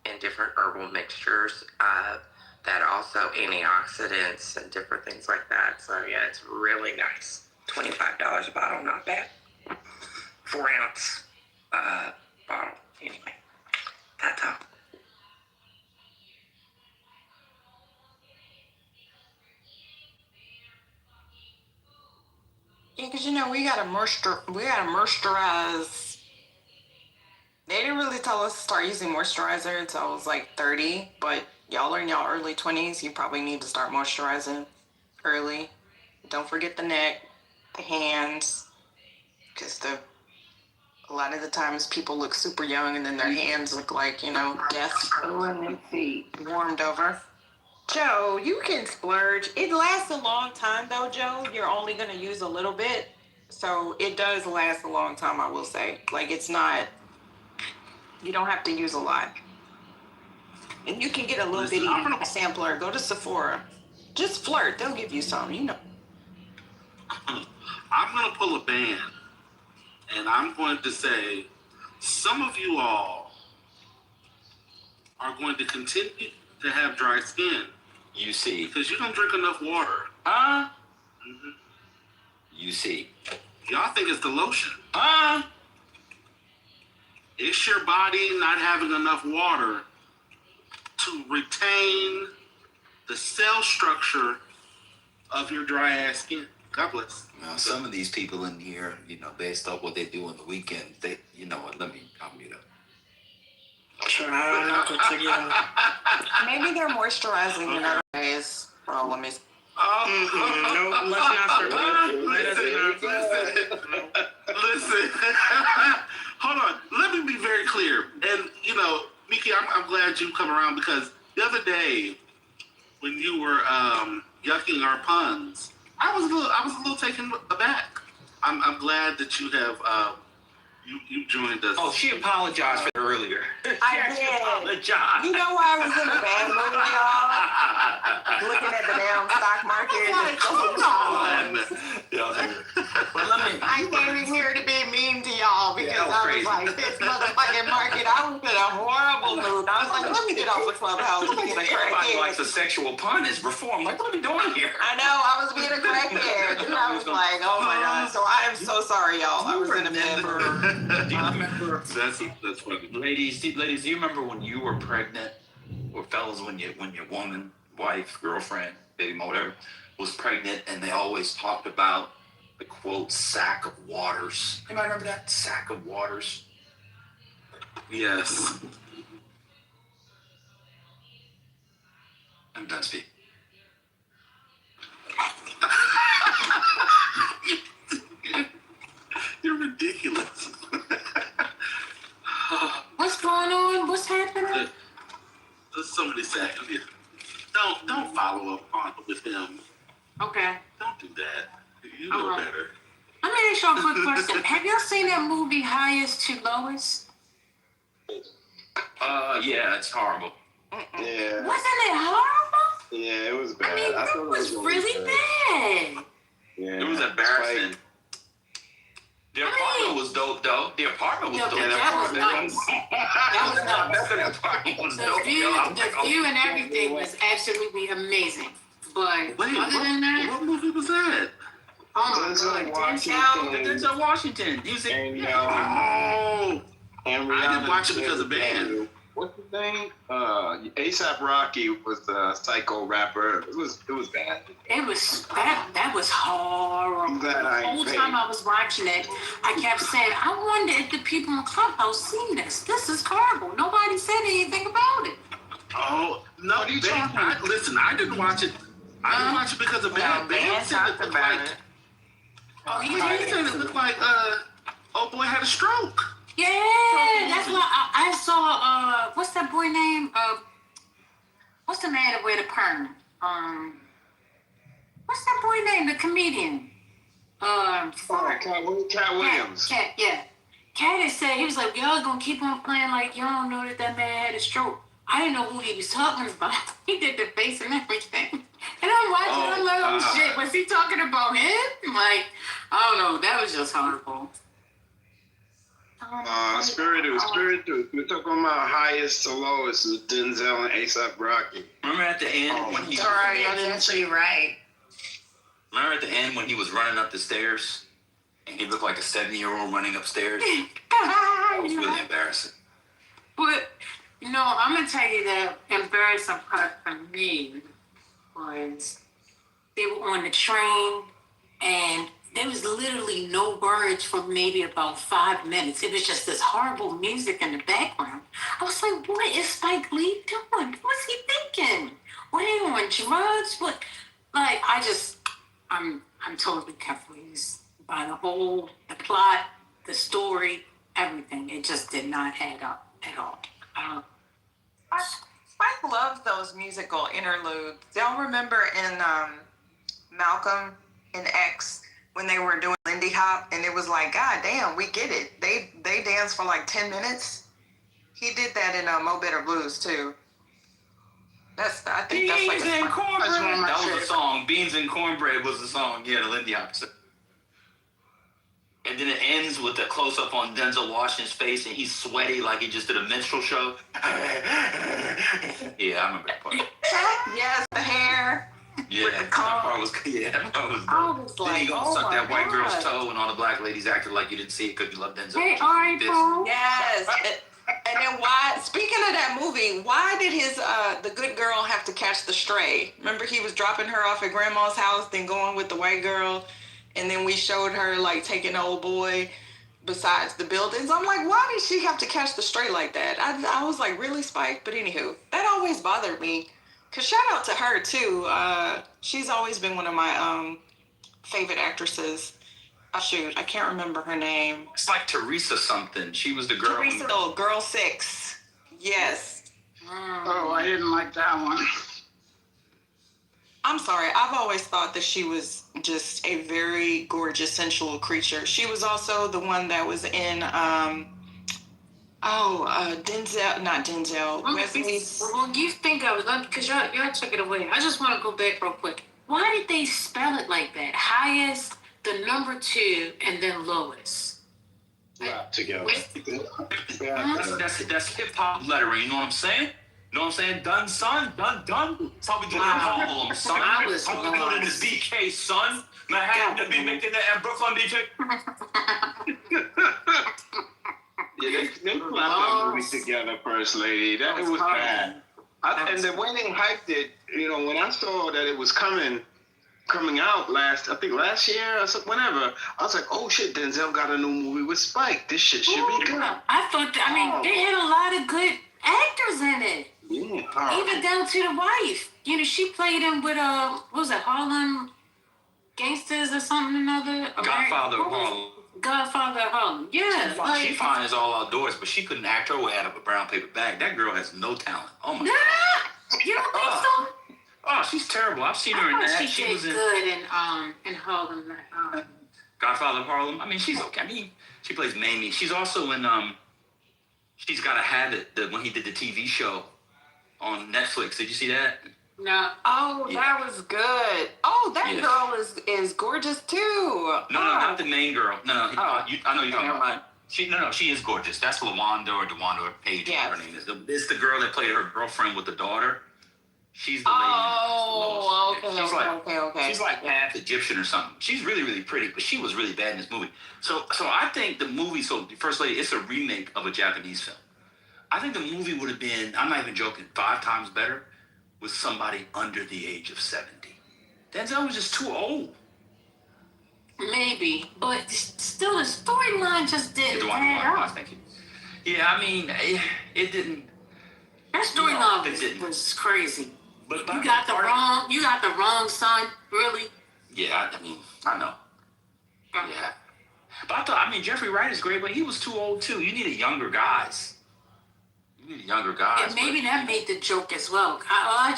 and different herbal mixtures that also antioxidants and different things like that. So yeah, it's really nice. $25 a bottle, not bad. 4-ounce bottle. Anyway, that's all. Yeah, because we gotta moisturize. They didn't really tell us to start using moisturizer until I was like 30, but y'all are in y'all early 20s. You probably need to start moisturizing early. Don't forget the neck, the hands, because a lot of the times people look super young and then their hands look like, death. And their feet warmed over. Joe, you can splurge. It lasts a long time though, Joe. You're only going to use a little bit. So it does last a long time, I will say. Like, it's not, you don't have to use a lot. And you can get a little bitty sampler. Go to Sephora. Just flirt. They'll give you some, I'm going to pull a band, and I'm going to say some of you all are going to continue to have dry skin. You see. Because you don't drink enough water. You see. Y'all think it's the lotion. It's your body not having enough water to retain the cell structure of your dry ass skin. God bless. Now, some of these people in here, based off what they do on the weekend, I'll mute up. Sure, I don't know. Maybe they're moisturizing in other ways. Oh, let me. No, let's not. Listen. Hold on. Let me be very clear. And Miki, I'm glad you come around, because the other day when you were yucking our puns, I was a little taken aback. I'm glad that you have. You joined us. Oh, she apologized for earlier. I did. Apologized. You know why I was in a bad mood, y'all? Looking at the damn stock market. I came in here to be mean to y'all because I was like, this motherfucking market. I was in a horrible mood. I was like, let me get off the clubhouse. Everybody likes a sexual pun is reform. Like, what are we doing here? I know. I was being a crackhead. And I was like, oh my God. So I am so sorry, y'all. I was in a bad mood. Do you remember? That's funny. Ladies, do you remember when you were pregnant, or fellas, when your woman, wife, girlfriend, baby mom, whatever, was pregnant, and they always talked about the quote sack of waters? Anybody remember that sack of waters? Yes. I'm done speaking. You're ridiculous. What's going on? What's happening? Somebody said, don't follow up on with him. Okay. Don't do that. You know better. Let me ask y'all a quick question. Have y'all seen that movie Highest to Lowest? Yeah, it's horrible. Yeah. Wasn't it horrible? Yeah, it was bad. I mean, it was really bad. Yeah. It was embarrassing. The apartment was dope, though. The apartment was dope. That was nice. That was nice. The apartment was dope. The view and everything was absolutely amazing. But other than that, what movie was that? Denzel Washington. I didn't watch it because of band. What's his name? A$AP Rocky was the psycho rapper. It was bad. it was that was horrible. The whole time I was watching it, I kept saying, I wonder if the people in Clubhouse seen this. This is horrible. Nobody said anything about it. Oh no! Listen, I didn't watch it. I didn't watch it because of band. Band said it looked like. Oh, Band said it looked like old boy had a stroke. Yeah, that's I saw what's that boy name? What's the man that wear the perm? What's that boy name? The comedian. Cat Williams. Cat, yeah. Cat had said, he was like, y'all gonna keep on playing like y'all don't know that man had a stroke. I didn't know who he was talking about. He did the face and everything. And I'm watching, I'm like, oh shit, was he talking about him? Like, I don't know, that was just horrible. Spirited. We're talking about highest to lowest with Denzel and A$AP Rocky. Remember at the end when he... Sorry, I didn't see right. Remember at the end when he was running up the stairs? And he looked like a 70-year-old running upstairs? That was really embarrassing. But, you know, I'm going to tell you the embarrassing part for me was they were on the train and there was literally no words for maybe about 5 minutes. It was just this horrible music in the background. I was like, what is Spike Lee doing? What's he thinking? What are you on drugs? What? Like, I'm totally confused by the plot, the story, everything. It just did not add up at all. Spike loves those musical interludes. Y'all remember in Malcolm and X when they were doing Lindy Hop and it was like, God damn, we get it. They danced for like 10 minutes. He did that in Mo Better Blues too. I think that's like Beans and cornbread. That was the song. Beans and cornbread was the song. Yeah, the Lindy Hop. And then it ends with a close-up on Denzel Washington's face, and he's sweaty like he just did a minstrel show. Yeah, I remember that part. Yes, the hair. Yeah, that part was dope. Then he gonna suck that white girl's toe, and all the black ladies acted like you didn't see it because you love Denzel. Hey, April. Yes. And then why, speaking of that movie, why did the good girl have to catch the stray? Remember he was dropping her off at grandma's house, then going with the white girl, and then we showed her like taking the old boy besides the buildings. I'm like, why did she have to catch the stray like that? I was like, really, Spike? But anywho, that always bothered me. Cause shout out to her too. She's always been one of my favorite actresses. Shoot, I can't remember her name. It's like Teresa something. She was the girl. Teresa, Girl 6. Yes. Oh, I didn't like that one. I'm sorry. I've always thought that she was just a very gorgeous, sensual creature. She was also the one that was in, Denzel, not Denzel. Well, you think I was, because y'all took it away. I just want to go back real quick. Why did they spell it like that? Highest, the number 2, and then lowest. Rap together. That's hip hop lettering. You know what I'm saying? You know what I'm saying? Done, son. Done. That's how we do it in Harlem, son. How we do it in the BK, son. Manhattan to be making that and Brooklyn, BK. Yeah, they clapped that movie together, First Lady. It was bad. And the way they hyped it, you know, when I saw that it was coming out last year or something, whenever, I was like, oh shit, Denzel got a new movie with Spike. This shit should be good. I thought, they had a lot of good actors in it. Yeah. Even down to the wife. You know, she played him with, what was it, Harlem Gangsters or something another? Godfather of Harlem. Godfather of Harlem. Yeah. She fine as all outdoors, but she couldn't act her way out of a brown paper bag. That girl has no talent. Oh my God. You don't think so? Oh, she's terrible. I've seen her in that. She was good in Harlem. Godfather of Harlem. I mean, she's okay. I mean, she plays Mamie. She's also in She's Gotta Have It. When he did the TV show on Netflix. Did you see that? No. Oh, yeah. That was good. Oh, that girl is gorgeous too. No, not the main girl. No. I know you're talking about. She is gorgeous. That's LaWanda or Page. Yes. Her name is. It's the girl that played her girlfriend with the daughter. She's the lady. Oh, okay. She's like half Egyptian or something. She's really, really pretty, but she was really bad in this movie. So I think the movie, First Lady, it's a remake of a Japanese film. I think the movie would have been, I'm not even joking, 5 times better with somebody under the age of 70. Denzel was just too old. Maybe, but still the storyline just didn't add up. Thank you. Yeah, I mean, it didn't. That storyline was crazy. But you got the wrong son, really? Yeah, I mean, I know. Yeah. But I thought, Jeffrey Wright is great, but he was too old too. You needed younger guys. You need younger guys. And maybe that made the joke as well. I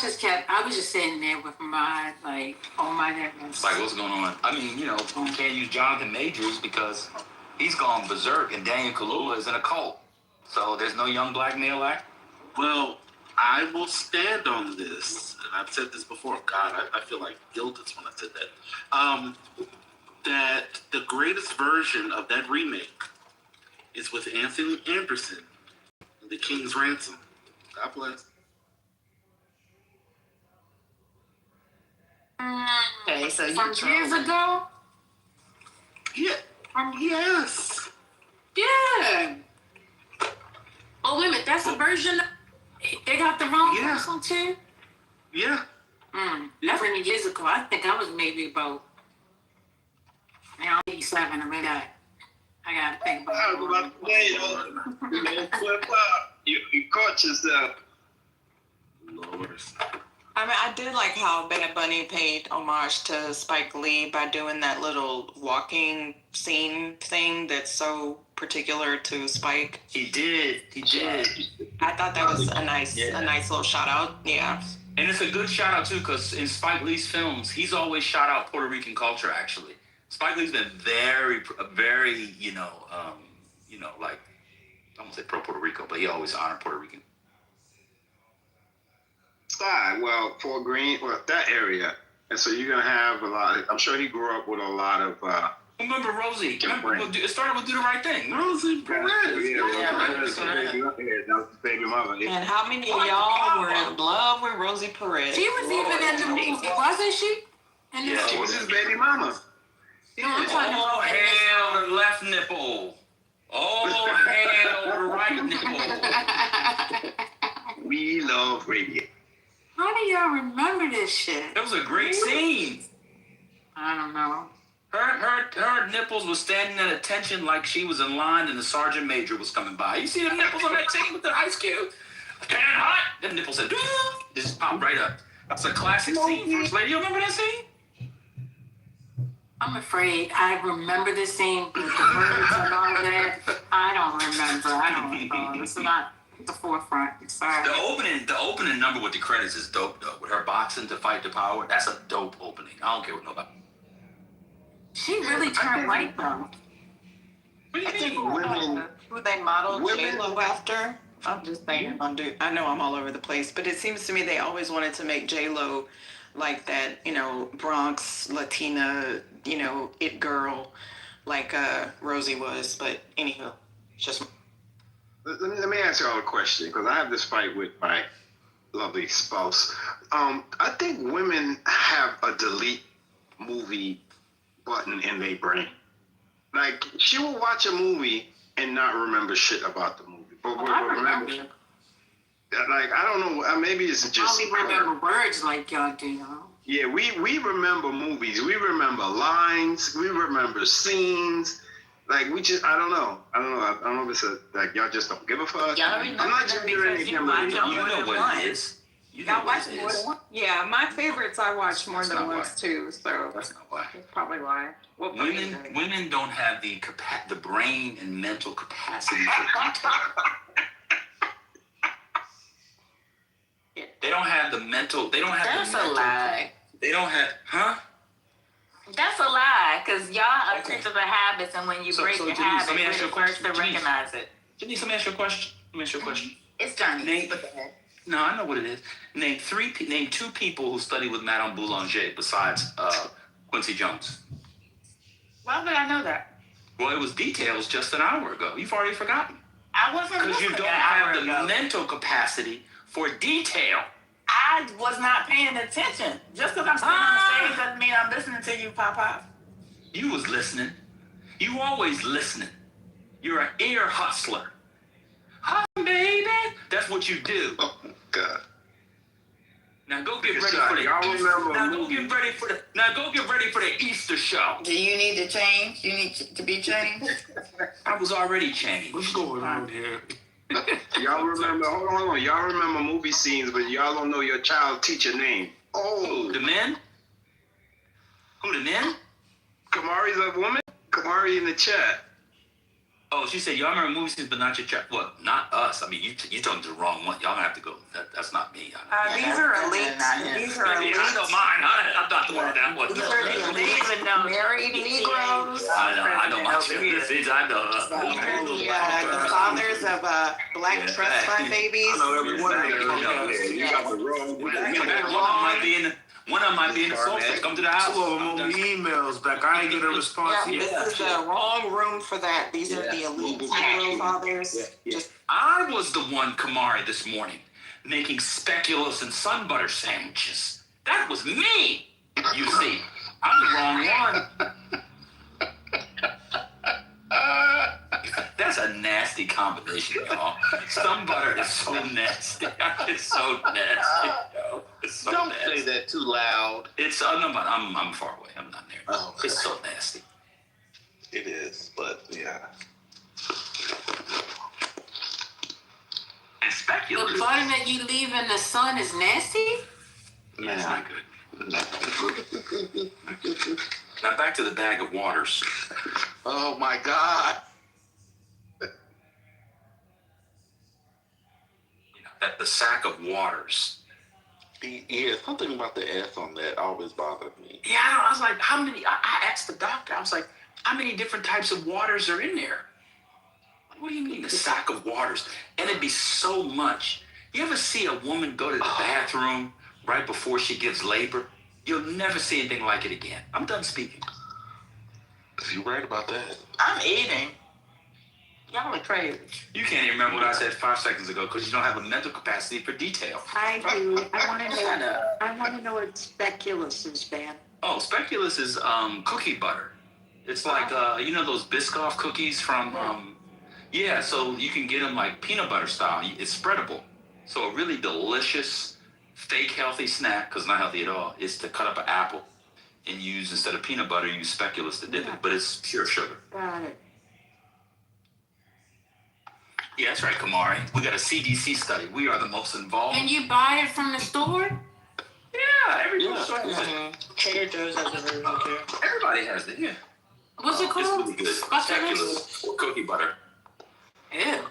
was just sitting there with my, like, on my neck. It's like, what's going on? I mean, you can't use Jonathan Majors because he's gone berserk and Daniel Kaluuya is in a cult. So there's no young black male actor? Well, I will stand on this, and I've said this before. God, I feel like guilt is when I said that. That the greatest version of that remake is with Anthony Anderson, The King's Ransom. God bless. Okay, so from years ago? Yeah. Yes. Yeah. Oh, wait a minute, that's a version. They got the wrong person too? Yeah. That's many years ago. I think I was maybe about 87. I mean, I gotta think about it. You caught yourself. Lord. I mean, I did like how Bennett Bunny paid homage to Spike Lee by doing that little walking scene thing that's so particular to Spike. He did. I thought that was a nice little shout out. Yeah. And it's a good shout out too, because in Spike Lee's films, he's always shout out Puerto Rican culture. Actually, Spike Lee's been very, like I won't say pro Puerto Rico, but he always honored Puerto Rican. Side, well, Fort Greene, that area, and so you're gonna have a lot. I'm sure he grew up with a lot of. Remember Rosie? It started with Do the Right Thing. Rosie Perez. That was his baby mother. And how many of y'all were in love with Rosie Perez? She was even in the movie, wasn't she? Yeah, she was his baby mama. Oh, hell, the left nipple. Oh, hell, the right nipple. We love radio. How do y'all remember this shit? That was a great scene. I don't know. Her nipples was standing at attention like she was in line and the sergeant major was coming by. You see the nipples on that scene with the ice cube? Can hot. Them nipples said, just popped right up. That's a classic scene, First Lady. You remember that scene? I'm afraid I remember this scene, but the words and all that, I don't remember. It's not the forefront. Sorry. The opening number with the credits is dope, though. With her boxing to fight the power, that's a dope opening. I don't care what nobody. She really turned white, though. I think who they modeled J-Lo after. I'm just saying. I know I'm all over the place, but it seems to me they always wanted to make J-Lo like that, Bronx Latina, it girl, like Rosie was. But anywho, just. Let me ask y'all a question, because I have this fight with my lovely spouse. I think women have a delete movie button in their brain. Like, she will watch a movie and not remember shit about the movie. But I remember. Like, I don't know, maybe it's just. I only remember words like y'all do. Yeah, we remember movies. We remember lines. We remember scenes. Like, we just, I don't know if it's like, y'all just don't give a fuck. Y'all remember I'm not just doing anything. You know what it is. Y'all watch more than one? Yeah, my favorites I watch more than once too, so that's not why. That's probably why. Women don't have the brain and mental capacity for detail. They don't have the mental. They don't have. That's the mental, a lie. They don't have, That's a lie, because y'all are creatures of habits, and when you break your habit, you're the first to recognize it. Denise, let me ask you a question. It's Johnny. No, I know what it is. Name two people who studied with Madame Boulanger besides Quincy Jones. Why would I know that? Well, it was details just an hour ago. You've already forgotten. I wasn't because you don't have the mental capacity for detail. I was not paying attention. Just because I'm sitting on the stage doesn't mean I'm listening to you, Papa. You was listening. You always listening. You're an ear hustler. Huh, baby? That's what you do. Oh, God. Now go get ready for the Now go get ready for the Easter show. Do you need to change? You need to be changed? I was already changed. What's going on here? Y'all remember, hold on. Y'all remember movie scenes, but y'all don't know your child teacher name. Oh. The men? Who, the men? Kamari's a woman? Kamari in the chat. Oh, she said, y'all remember movie scenes, but not your child. Well, not us. I mean, you talking to the wrong one. Y'all have to go. That's not me. These are elite. These are elite. I know mine. I'm not the one that one. These are the elite married Negroes. I know my children. I know. These are the fathers of Black Trust Fund babies. I know every one of them. You got the wrong one. One of them might be in the source. Come to the house. 2 of them owe me emails back. I ain't get a response yet. This is the wrong room for that. These are the elite Negro fathers. I was the one, Kamari, this morning, making speculoos and sun butter sandwiches. That was me. You see, I'm the wrong one. That's a nasty combination, y'all. Sun butter is so nasty. It's so nasty. It's so Don't nasty. say that too loud. It's no, but I'm far away. I'm not near. Oh, okay. It's so nasty. It is, but yeah. And speculoos. The butter that you leave in the sun is nasty? Yeah, it's not good. Now back to the bag of waters. Oh my God. That the sack of waters. Yeah, something about the S on that always bothered me. Yeah, I was like, how many? I asked the doctor. I was like, how many different types of waters are in there? What do you mean, the sack of waters? And it'd be so much. You ever see a woman go to the bathroom right before she gives labor? You'll never see anything like it again. I'm done speaking. You're right about that. I'm eating. Y'all are crazy. You can't even remember what I said 5 seconds ago because you don't have a mental capacity for detail. I do. I want to know what speculous is, Ben. Oh, speculous is cookie butter. It's like you know those Biscoff cookies from yeah. So you can get them like peanut butter style. It's spreadable. So a really delicious, fake healthy snack, because not healthy at all, is to cut up an apple and use, instead of peanut butter, use speculous to dip it, but it's pure sugar. Got it. Yeah, that's right, Kamari. We got a CDC study. We are the most involved. And you buy it from the store? Yeah, everybody has it. Trader Joe's has a version too. Everybody has it, yeah. What's it called? It's really good. Speculous or cookie butter. Ew.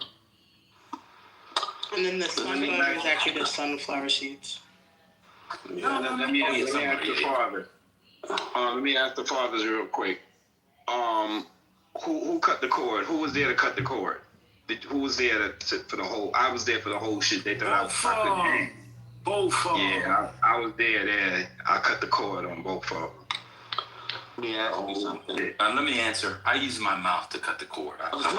And then the sun butter is actually the sunflower seeds. Yeah, let me ask the father. Let me ask the fathers real quick. Who cut the cord? Who was there to cut the cord? Who was there for the whole? I was there for the whole shit. They thought I was both of them. Yeah, I was there. I cut the cord on both of them. Let me ask you something. Let me answer. I use my mouth to cut the cord. But then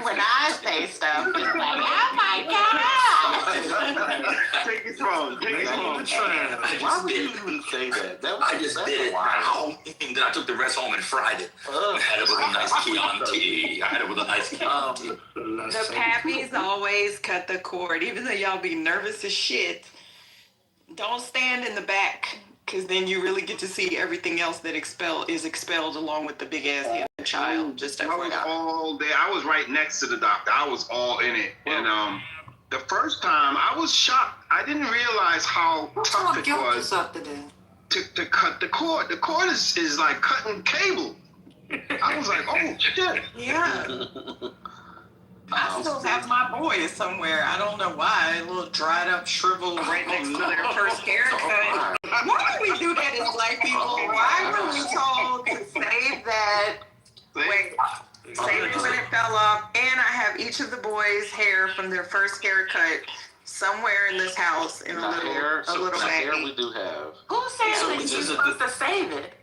when I say stuff, it's like, oh my God. Take it from. Why would you even say that? I just did it at home. And then I took the rest home and fried it. I had it with a nice Chianti. The pappies always cut the cord, even though y'all be nervous as shit. Don't stand in the back, because then you really get to see everything else that is expelled along with the big ass head of the child. Just I was all there. I was right next to the doctor. I was all in it. And the first time I was shocked. I didn't realize how tough it was to cut the cord. The cord is like cutting cable. I was like, oh shit. Yeah. I still have my boys somewhere. I don't know why. A little dried up, shriveled right next to their first haircut. Why do we do that as black people? Why were we told to save that? Wait, save it when it fell off. And I have each of the boys' hair from their first haircut somewhere in this house in a little bag. Hair we do have. Who says that you're supposed to save it?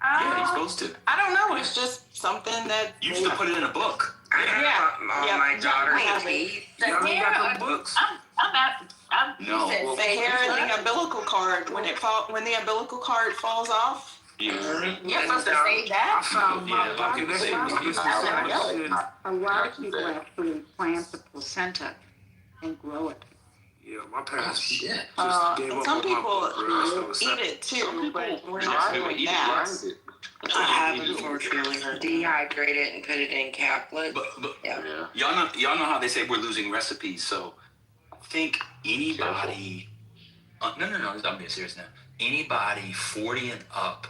Yeah, you're supposed to. I don't know. It's just something that you used to put it in a book. My daughter's The hair. Books. No. The hair in the umbilical cord, when the umbilical cord falls off. You're supposed to save that from A lot of people actually plant the placenta and grow it. Yeah, my parents just gave up Some on people my eat it too, but we're not doing that. I have, unfortunately. Dehydrate it and put it in caplet. Y'all know how they say we're losing recipes. So I think anybody, no, I'm being serious now. Anybody 40 and up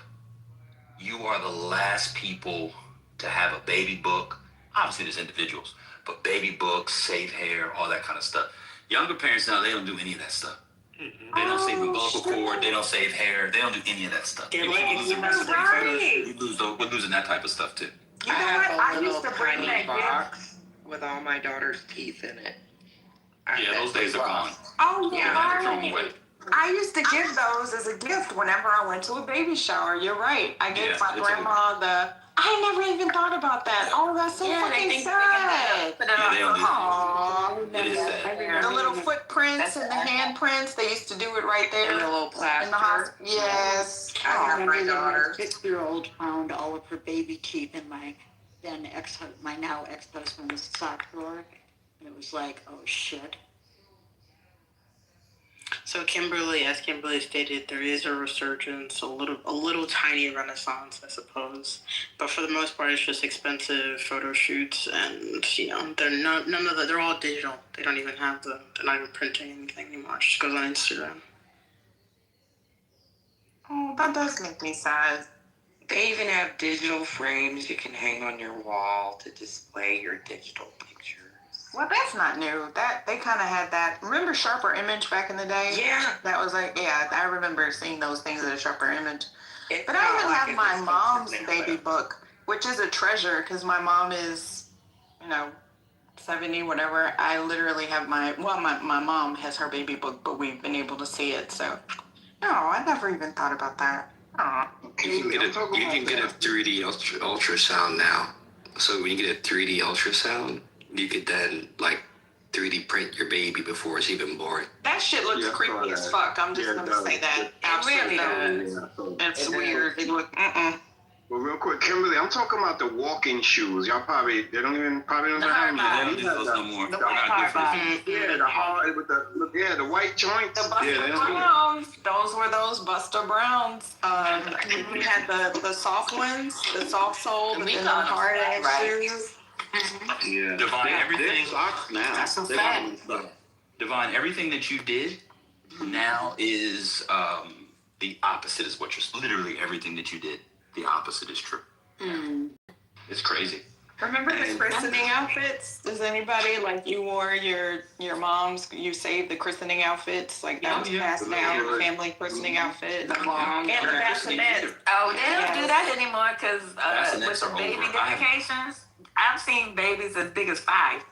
you are the last people to have a baby book. Obviously, there's individuals, but baby books, save hair, all that kind of stuff. Younger parents now, they don't do any of that stuff. They don't save umbilical cord. They don't save hair. They don't do any of that stuff. They're We're losing that type of stuff too. I have a little tiny box with all my daughter's teeth in it. Yeah, those days are gone. Oh, Yeah, yeah. throw them away. I used to give those as a gift whenever I went to a baby shower. You're right. I gave my grandma the. I never even thought about that. Oh, that's so fucking sad. It is sad. The little footprints and the handprints. They used to do it right there. And the little plaster. In the hospital. Yes. I have my daughter. 6-year-old found all of her baby teeth in my now ex-husband's sock drawer. And it was like, oh shit. So Kimberly, as Kimberly stated, there is a resurgence, a little tiny renaissance, I suppose. But for the most part, it's just expensive photo shoots, and they're all digital. They don't even have they're not even printing anything anymore. It just goes on Instagram. Oh, that does make me sad. They even have digital frames you can hang on your wall to display your digital pictures. Well, that's not new. That they kind of had that. Remember Sharper Image back in the day? Yeah. That was like, I remember seeing those things at a Sharper Image. It's But I even not have like my it's mom's expensive now, baby book, which is a treasure because my mom is, 70, whatever. I literally have my mom has her baby book, but we've been able to see it. So, no, I never even thought about that. Aw. You can get a 3D ultrasound now. So when you get a 3D ultrasound, you could then 3D print your baby before it's even born. That shit looks creepy as fuck. I'm just gonna say that. Absolutely. It's weird. It look. Well, real quick, Kimberly, I'm talking about the walking shoes. Y'all probably don't have them. They don't do those no more. The white hard bottoms. Yeah, the hard with the white joints. The Buster Browns. Those were those Buster Browns. We had the soft ones, the soft sole, but then the hard edge shoes. Yeah. Divine, everything. Socks now. That's a fact. Divine, everything that you did now is the opposite is what you're. Literally everything that you did, the opposite is true. It's crazy. Remember the christening outfits? Does anybody you wore your mom's? You saved the christening outfits that was passed down. The family christening outfit. The long and the bassinets. Oh, they don't do that anymore because with the baby over. dedications, I've seen babies as big as 5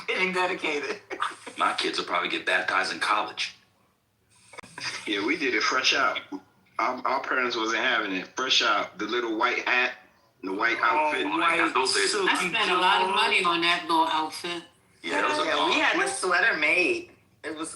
getting dedicated. My kids will probably get baptized in college. Yeah, we did it fresh out. Our parents wasn't having it. Fresh out. The little white hat, the white outfit. I spent a lot of money on that little outfit. Yeah, those are we had the sweater made. It was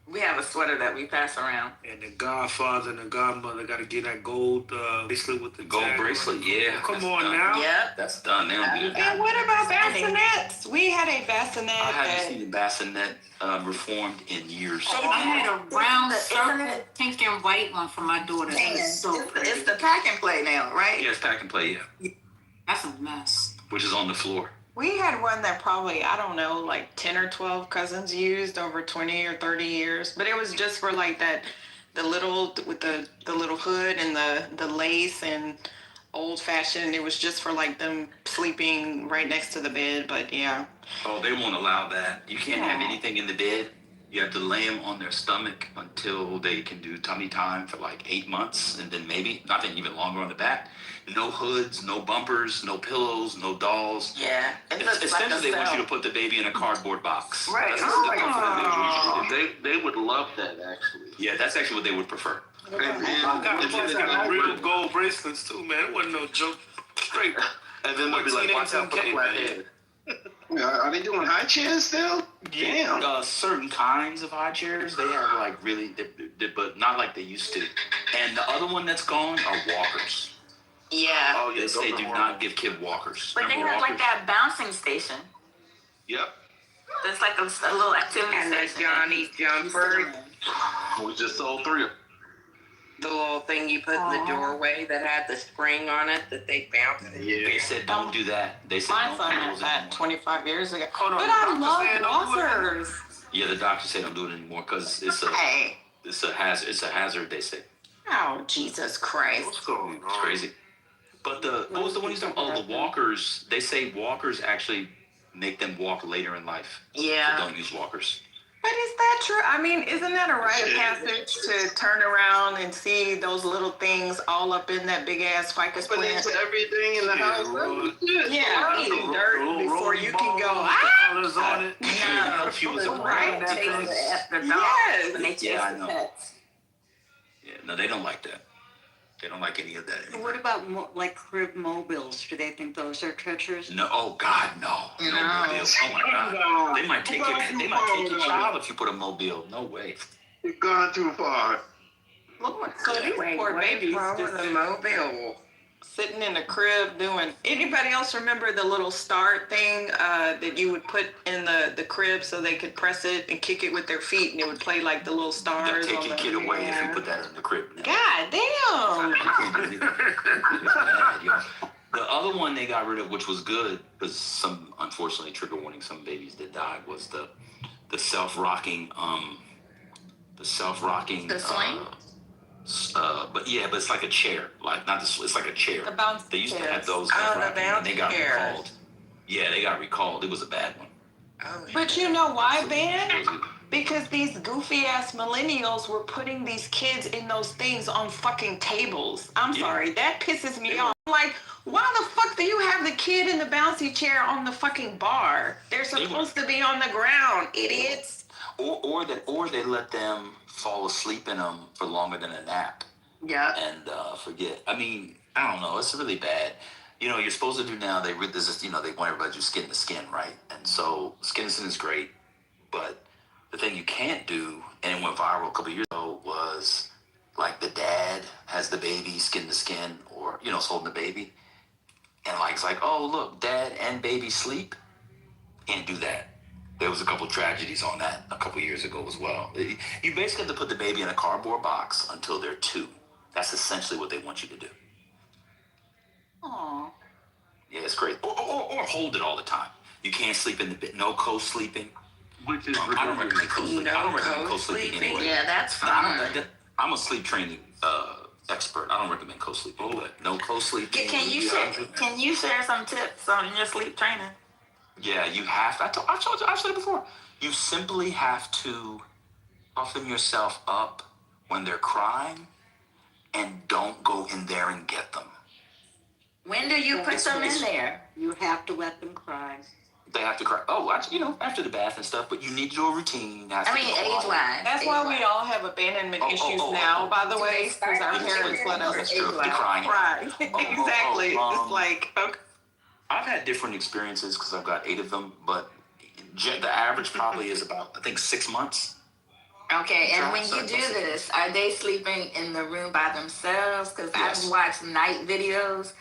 we have a sweater that we pass around. And the godfather and the godmother got to get that gold bracelet with the gold tag. bracelet. Yeah, Come on now. Yep. That's done. They don't do that. And what about bassinets? We had a bassinet. I haven't seen the bassinet reformed in years. I had a brown circle, pink and white one for my daughter. It's the pack and play now, right? Yes, pack and play. Yeah, That's a mess. which is on the floor. We had one that probably, 10 or 12 cousins used over 20 or 30 years. But it was just for that, the little, with the little hood and the lace and old fashioned. It was just for them sleeping right next to the bed. But yeah. Oh, they won't allow that. You can't have anything in the bed. You have to lay them on their stomach until they can do tummy time for 8 months. And then maybe, I think even longer on the back. No hoods, no bumpers, no pillows, no dolls. Yeah. Essentially, they want you to put the baby in a cardboard box. Right. They would love that, actually. Yeah, that's actually what they would prefer. I got real gold bracelets too, man. It wasn't no joke. Straight. And then they'll be like, watch out for the flat head. Are they doing high chairs still? Damn. Certain kinds of high chairs, they have really, but not like they used to. And the other one that's gone are walkers. Yeah. Oh, yes, they do not give kid walkers. But they have that bouncing station. Yep. It's like a little activity And the station. Johnny jumper. We just sold 3 of them. The little thing you put in the doorway that had the spring on it that they bounced. Yeah. They said don't do that. They said My don't son do had those that anymore. 25 years ago. Hold on, But the I doctor love said don't do it walkers. Yeah, the doctor said don't do it anymore because it's a hazard. It's a hazard. They say. Oh, Jesus Christ. What's going on? It's crazy. But what was the one you said? Oh, the walkers. They say walkers actually make them walk later in life. Yeah. So don't use walkers. But is that true? I mean, isn't that a rite of passage to turn around and see those little things all up in that big ass ficus But plant? it's everything in the house. Yeah, eating dirt before you can go. Colors on it. No, right? Yes. Yeah, I know. Yeah, no, they don't like that. They don't like any of that anymore. What about like crib mobiles? Do they think those are treacherous? No, oh God, no. No mobiles. Oh my God. They might take your child if you put a mobile. No way. You've gone too far. Lord, so these poor babies just a mobile. sitting in the crib doing. Anybody else remember the little start thing that you would put in the crib so they could press it and kick it with their feet and it would play like the little stars? Take your kid away if you put that in the crib. Now. God damn! The other one they got rid of, which was good, because some, unfortunately, trigger warning, some babies did die, was the self-rocking, the swing? But it's like a chair, like not the, it's like a chair. The bouncy They used to chairs. have those. The and they got bouncy chairs. recalled. Yeah, they got recalled. It was a bad one. But you know why, Ben? Because these goofy ass millennials were putting these kids in those things on fucking tables. I'm sorry, that pisses me off. Like, why the fuck do you have the kid in the bouncy chair on the fucking bar? They're supposed to be on the ground, idiots. Or they let them fall asleep in them for longer than a nap. Yeah. And forget. I mean, I don't know. It's really bad. You know, you're supposed to do now. They want everybody to do skin to skin, right? And so skin to skin is great, but the thing you can't do, and it went viral a couple of years ago, was like the dad has the baby skin to skin, or is holding the baby, and it's like, oh look, dad and baby sleep. Can't do that. There was a couple tragedies on that a couple years ago as well. You basically have to put the baby in a cardboard box until they're 2. That's essentially what they want you to do. Aww. Yeah, it's great. Or hold it all the time. You can't sleep in the bed. No co-sleeping. Which is I don't recommend co-sleeping. I don't recommend co-sleeping anyway. Yeah, that's fine. I'm a sleep training expert. I don't recommend co-sleeping, but no co-sleeping. Can you share some tips on your sleep training? Yeah, you have to. I've said it before. You simply have to toughen yourself up when they're crying, and don't go in there and get them. When do you put them in there? You have to let them cry. They have to cry. Oh, after the bath and stuff. But you need to do a routine. Age-wise. That's why we all have abandonment issues now, by the way, because our parents let us cry. Exactly. It's like, okay. I've had different experiences because I've got 8 of them, but the average probably is about, I think, 6 months. Okay, and when you do this, are they sleeping in the room by themselves? Because I've watched night videos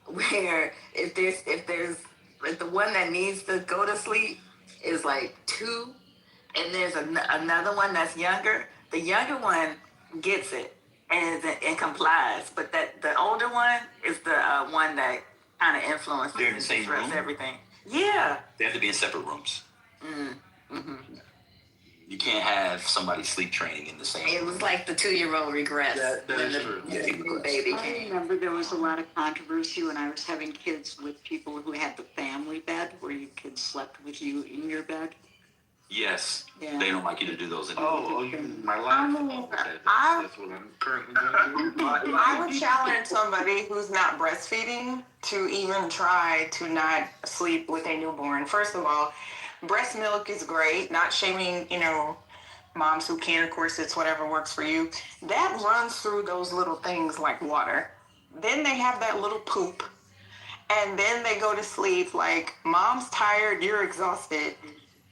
where if the one that needs to go to sleep is like 2, and there's another one that's younger. The younger one gets it and complies, but the older one is the one that kind of influences They're in the same room? everything. Yeah. They have to be in separate rooms. Mm-hmm. You can't have somebody sleep training in the same room. It was like the 2-year-old regrets. That is true. The new baby I came. remember there was a lot of controversy when I was having kids with people who had the family bed where your kids slept with you in your bed. Yes. Yeah. They don't like you to do those anymore. My life. That's what I'm currently going to do. I would challenge somebody who's not breastfeeding to even try to not sleep with a newborn. First of all, breast milk is great. Not shaming, moms who can. Of course, it's whatever works for you. That runs through those little things like water. Then they have that little poop. And then they go to sleep like, mom's tired, you're exhausted.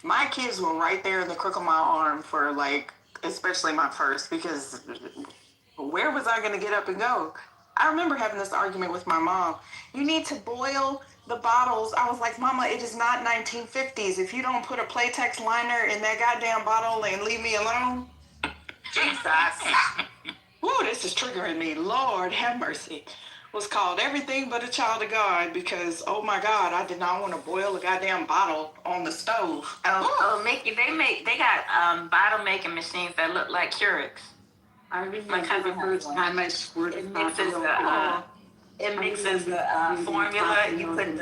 My kids were right there in the crook of my arm for especially my first, because where was I going to get up and go? I remember having this argument with my mom. You need to boil the bottles. I was like, Mama, it is not 1950s. If you don't put a Playtex liner in that goddamn bottle and leave me alone. Jesus. Woo, this is triggering me. Lord have mercy. Was called everything but a child of God because, oh my God, I did not want to boil a goddamn bottle on the stove. Mickey, they got bottle making machines that look like Keurigs. My cousin first time I squirted it mixes the formula. You put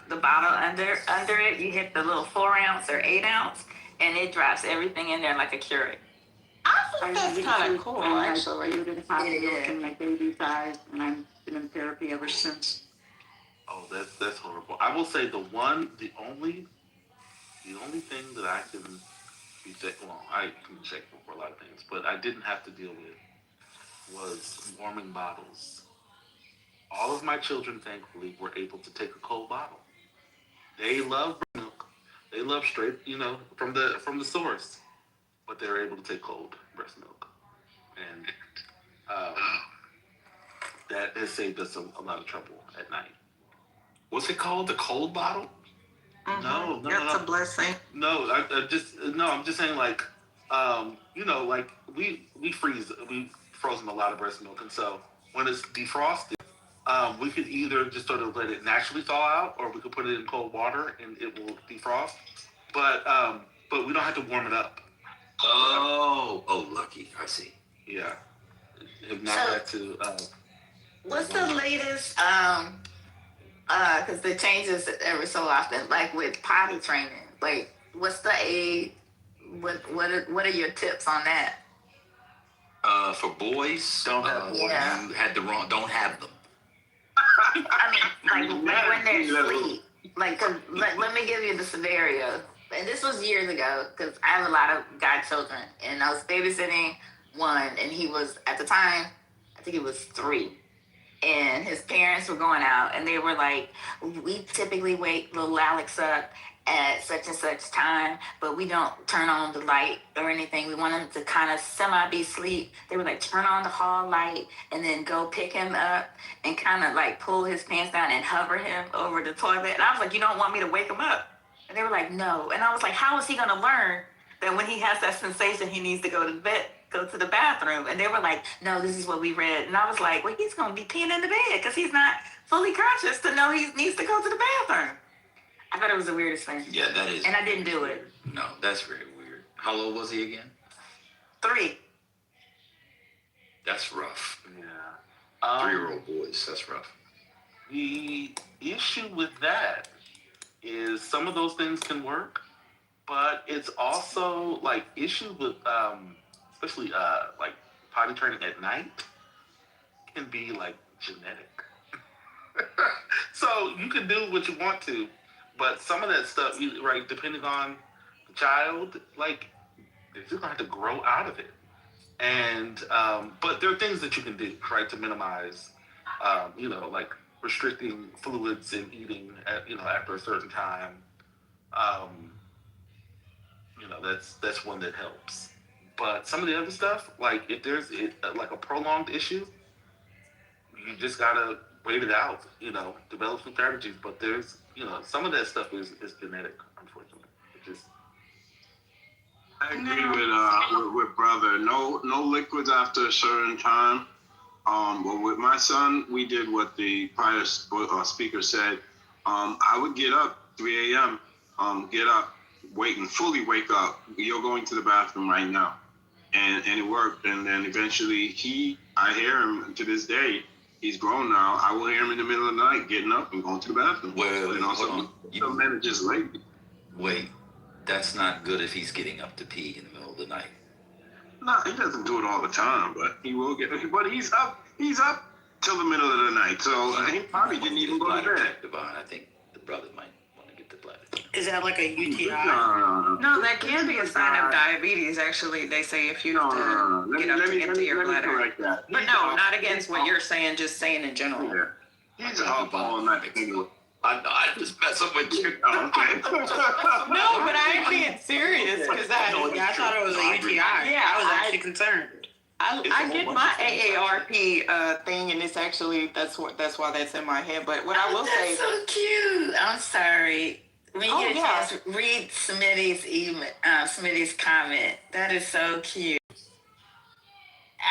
the bottle under it. You hit the little 4 ounce or 8 ounce, and it drops everything in there like a Keurig. I think that's kind of cool, actually. It is. In my baby size, and I've been in therapy ever since. Oh, that's horrible. I will say the only thing that I can be thankful. Well, I can be thankful for a lot of things, but I didn't have to deal with was warming bottles. All of my children, thankfully, were able to take a cold bottle. They love milk. They love straight, from the source, but they're able to take cold breast milk, and that has saved us a lot of trouble at night. What's it called? The cold bottle? Mm-hmm. That's a blessing. No, I'm just saying like, like we've frozen a lot of breast milk, and so when it's defrosted, we could either just sort of let it naturally thaw out, or we could put it in cold water and it will defrost. But we don't have to warm it up. Oh, lucky. I see. Yeah. If not that to. What's the latest? Because it changes every so often. Like with potty training, like what's the age? What are your tips on that? For boys, don't have you had the wrong. Don't have them. I mean, like when they're asleep. Like, 'cause let me give you the scenario. And this was years ago, because I have a lot of godchildren, and I was babysitting one, and he was at the time, I think he was 3. And his parents were going out, and they were like, we typically wake little Alex up at such and such time, but we don't turn on the light or anything. We want him to kind of be asleep. They were like, turn on the hall light and then go pick him up and kind of like pull his pants down and hover him over the toilet. And I was like, you don't want me to wake him up? And they were like, no. And I was like, how is he going to learn that when he has that sensation, he needs to go to the bathroom? And they were like, no, this is what we read. And I was like, well, he's going to be peeing in the bed because he's not fully conscious to know he needs to go to the bathroom. I thought it was the weirdest thing. Yeah, that is. And I didn't do it. No, that's very weird. How old was he again? 3. That's rough. Yeah. 3-year-old boys, that's rough. The issue with that is some of those things can work, but it's also like issue with especially like potty training at night can be like genetic. So you can do what you want to, but some of that stuff, right, depending on the child, like they're just gonna have to grow out of it. And but there are things that you can do, right, to minimize, like restricting fluids and eating at, after a certain time. That's one that helps. But some of the other stuff, like if there's like a prolonged issue, you just gotta wait it out. Develop some strategies. But there's, some of that stuff is genetic, unfortunately. I agree with brother. No liquids after a certain time. But with my son, we did what the prior speaker said. I would get up 3 a.m. Get up, fully wake up. You're going to the bathroom right now, and it worked. And then eventually, I hear him to this day. He's grown now. I will hear him in the middle of the night getting up and going to the bathroom. Some men are just lazy. Wait, that's not good if he's getting up to pee in the middle of the night. No, he doesn't do it all the time, but he will get. But he's up till the middle of the night, so he probably didn't even go to bed. I think the brother might want to get the bladder. Is that like a UTI? No, that can be a sign of diabetes. Actually, they say if you have to get up to empty your bladder. Correct that. But no, not against what you're saying. Just saying in general. Yeah. He's up all night. I just messing with you. Oh, okay. No, but I actually am serious because I thought it was a UTI. Yeah, I was actually concerned. I get my AARP thing, and it's actually that's why that's in my head. But what I will say, that's so cute. I'm sorry. When you get a chance, read Smitty's comment. That is so cute.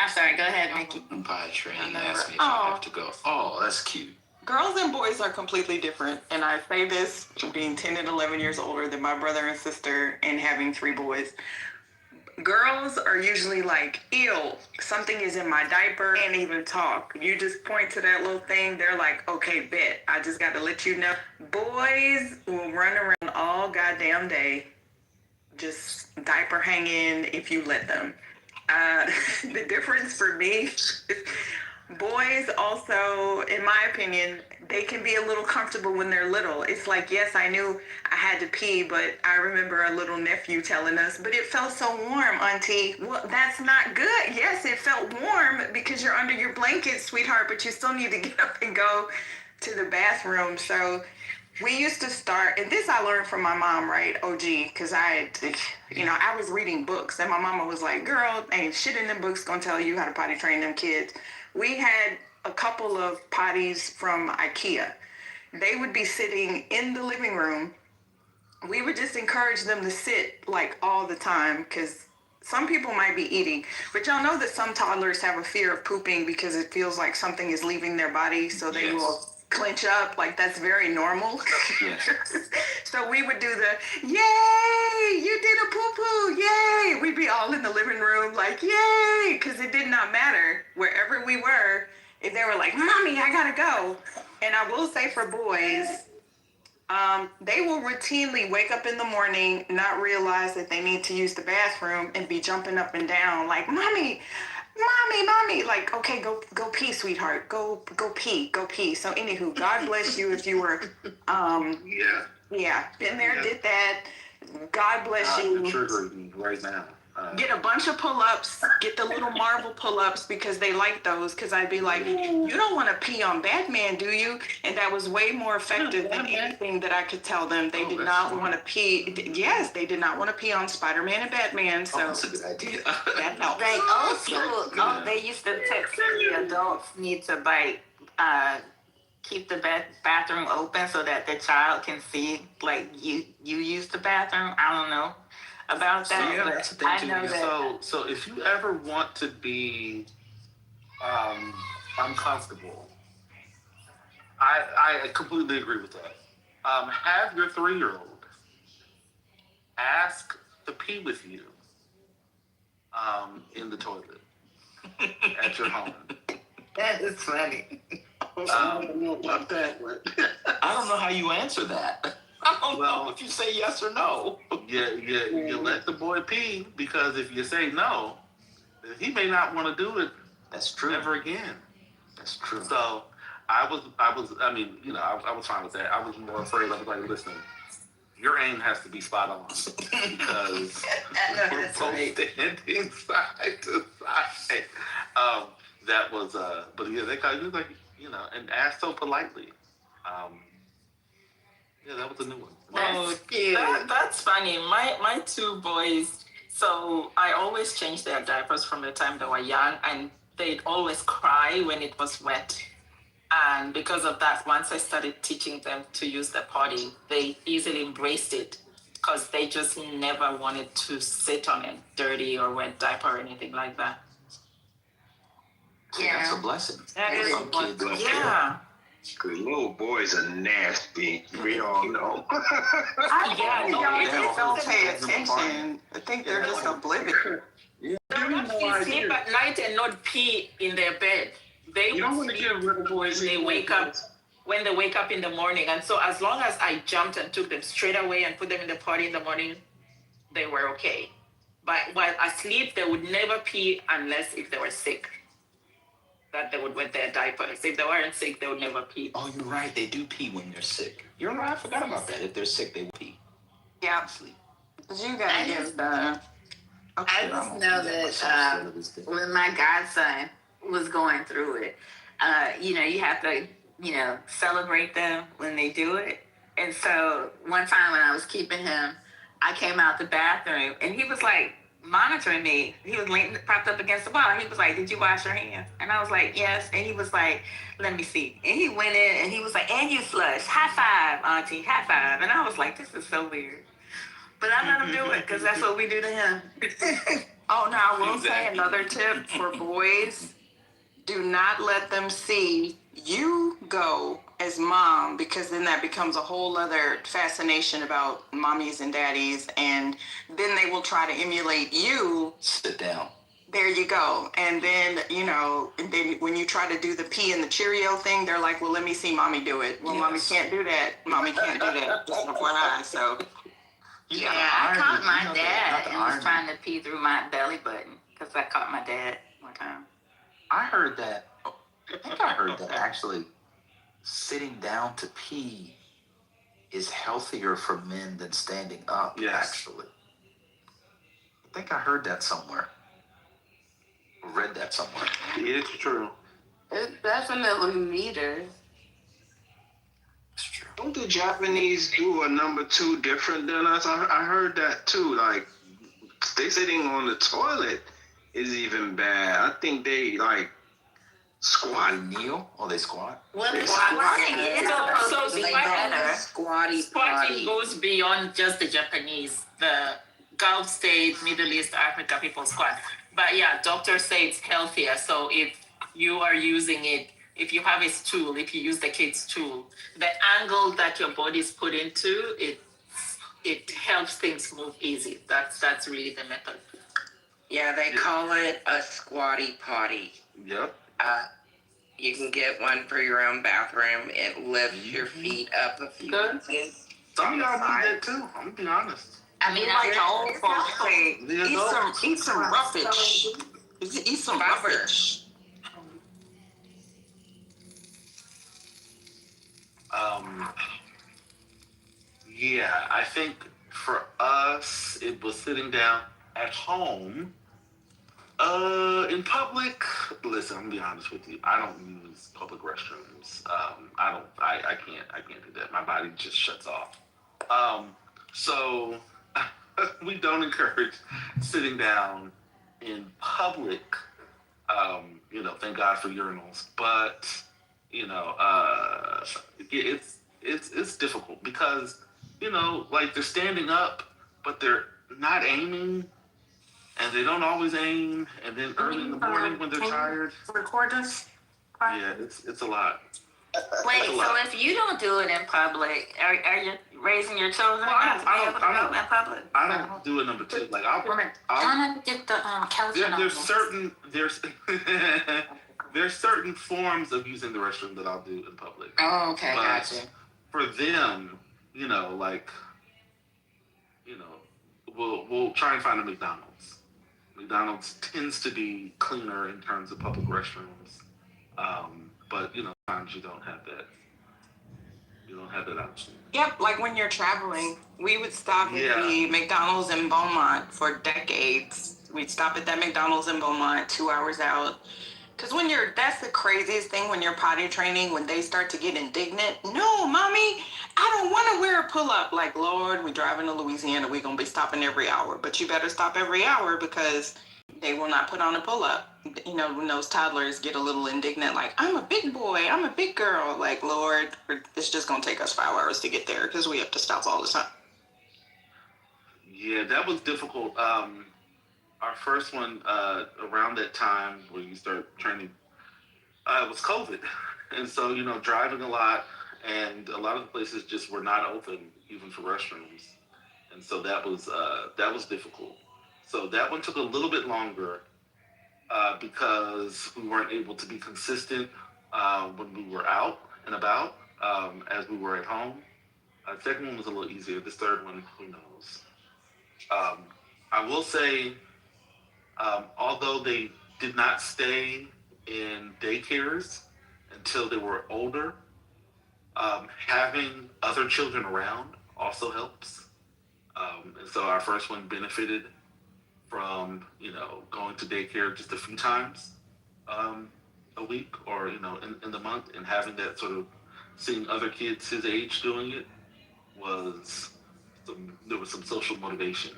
I'm sorry. Go ahead, Mickey. Potty training asked me if I have to go. Oh, that's cute. Girls and boys are completely different, and I say this being 10 and 11 years older than my brother and sister and having 3 boys. Girls are usually like, ew, something is in my diaper, can't even talk. You just point to that little thing, they're like, okay, bet. I just got to let you know. Boys will run around all goddamn day, just diaper hanging if you let them. The difference for me, boys also, in my opinion, they can be a little comfortable when they're little. It's like, yes, I knew I had to pee, but I remember a little nephew telling us, but it felt so warm, Auntie. Well, that's not good. Yes, it felt warm because you're under your blanket, sweetheart, but you still need to get up and go to the bathroom. So we used to start, and this I learned from my mom, right? OG, because I was reading books, and my mama was like, girl, ain't shit in them books gonna tell you how to potty train them kids. We had a couple of potties from IKEA. They would be sitting in the living room. We would just encourage them to sit like all the time, because some people might be eating, but y'all know that some toddlers have a fear of pooping because it feels like something is leaving their body, so they will clench up. Like, that's very normal. Yes. So we would do the, yay, you did a poo-poo, yay. We'd be all in the living room like, yay, because it did not matter. Wherever we were, if they were like, mommy, I gotta go. And I will say for boys, they will routinely wake up in the morning, not realize that they need to use the bathroom, and be jumping up and down like, mommy, like, okay, go pee, sweetheart, go pee. So anywho, God bless you if you were been there, did that. God bless you. You're triggering me right now. Get a bunch of pull-ups, get the little marble pull-ups, because they like those, because I'd be like, you don't want to pee on Batman, do you? And that was way more effective than anything that I could tell them. They did not want to pee. Yes, they did not want to pee on Spider-Man and Batman, so that's a good idea. that helps. Like old school, they used to text the adults need to keep the bathroom open so that the child can see, like, you use the bathroom. I don't know about that, but I know that. So if you ever want to be uncomfortable, I completely agree with that. Have your 3-year-old ask to pee with you in the toilet at your home. That is funny. I don't know about that one. I don't know how you answer that. I don't know if you say yes or no. You let the boy pee, because if you say no, then he may not want to do it. That's true. Ever again. That's true. So I was fine with that. I was more afraid. I was like, listen, your aim has to be spot on, because we're both standing side to side. That was, but yeah, they kind of like, and asked so politely. Yeah, that was a new one. That's funny. My 2 boys, so I always changed their diapers from the time they were young, and they'd always cry when it was wet. And because of that, once I started teaching them to use the potty, they easily embraced it, because they just never wanted to sit on a dirty or wet diaper or anything like that. Yeah, that's a blessing. That is a blessing. Yeah. Because little boys are nasty. We all know. They don't pay attention. I think they're just oblivious. They don't sleep at night and not pee in their bed. They You don't want to give little boys when they wake up in the morning. And so as long as I jumped and took them straight away and put them in the potty in the morning, they were okay. But while asleep, they would never pee unless if they were sick. That they would wet their diapers. If they weren't sick, they would never pee. Oh, you're right. They do pee when they're sick. You're right. I forgot about that. If they're sick, they will pee. Yeah. Sleep. You gotta give the. I just know that when my godson was going through it, you have to, celebrate them when they do it. And so one time when I was keeping him, I came out the bathroom and he was like monitoring me. He was propped up against the wall. He was like, "Did you wash your hands?" And I was like, "Yes." And he was like, "Let me see." And he went in and he was like, "And you flush. High five, Auntie. High five." And I was like, "This is so weird." But I let him do it because that's what we do to him. Oh, now I will say another tip for boys. Do not let them see you go as mom, because then that becomes a whole other fascination about mommies and daddies, and then they will try to emulate you. Sit down. There you go. And then, and then when you try to do the pee and the Cheerio thing, they're like, well, let me see mommy do it. Well, mommy can't do that. Mommy can't do that. Just FYI, so. Yeah, I caught my dad and was trying to pee through my belly button because I caught my dad one time. I heard that. I think I heard that actually sitting down to pee is healthier for men than standing up. Yes. Actually. I think I heard that somewhere. Read that somewhere. It's true. It's definitely meters. It's true. Don't the Japanese do a number 2 different than us? I heard that too. Like, they sitting on the toilet is even bad. I think they like squat. They kneel or they squat? Well, the squatting is So Squatting goes beyond just the Japanese. The Gulf states, Middle East, Africa people squat. But yeah, doctors say it's healthier. So if you are using it, if you have a stool, if you use the kid's stool, the angle that your body is put into, it helps things move easy. That's really the method. Yeah, they call it a squatty potty. Yep. You can get one for your own bathroom. It lifts your feet up a few inches. Some of y'all need that too. I'm gonna be honest. I mean, like the old folks say, eat some roughage. Eat some roughage. Yeah, I think for us, it was sitting down at home. In public, listen, I'm gonna be honest with you. I don't use public restrooms. I can't do that. My body just shuts off. So we don't encourage sitting down in public. Thank God for urinals, but it's difficult because like they're standing up, but they're not aiming. And they don't always aim, and then early in the morning when they're tired. Record us. Yeah, it's a lot. Wait, so if you don't do it in public, are you raising your children not to be able to go in public? I don't do it number 2. Like I'll get the calcium. There's certain forms of using the restroom that I'll do in public. Oh, okay, but gotcha. For them, we'll try and find a McDonald's. McDonald's tends to be cleaner in terms of public restrooms, but sometimes you don't have that. You don't have that option. Yep, like when you're traveling, we would stop at the McDonald's in Beaumont for decades. We'd stop at that McDonald's in Beaumont 2 hours out. Because that's the craziest thing when you're potty training, when they start to get indignant. No, mommy, I don't want to wear a pull-up. Like, Lord, we driving to Louisiana, we're going to be stopping every hour. But you better stop every hour because they will not put on a pull-up. When those toddlers get a little indignant, like, I'm a big boy, I'm a big girl. Like, Lord, it's just going to take us 5 hours to get there because we have to stop all the time. Yeah, that was difficult. Our first one around that time where you start training, it was COVID. And so, driving a lot, and a lot of the places just were not open, even for restrooms. And so that was difficult. So that one took a little bit longer because we weren't able to be consistent when we were out and about as we were at home. The second one was a little easier. This third one, who knows? I will say, although they did not stay in daycares until they were older, having other children around also helps. And so our first one benefited from, going to daycare just a few times a week or, in the month, and having that sort of seeing other kids his age doing it there was some social motivation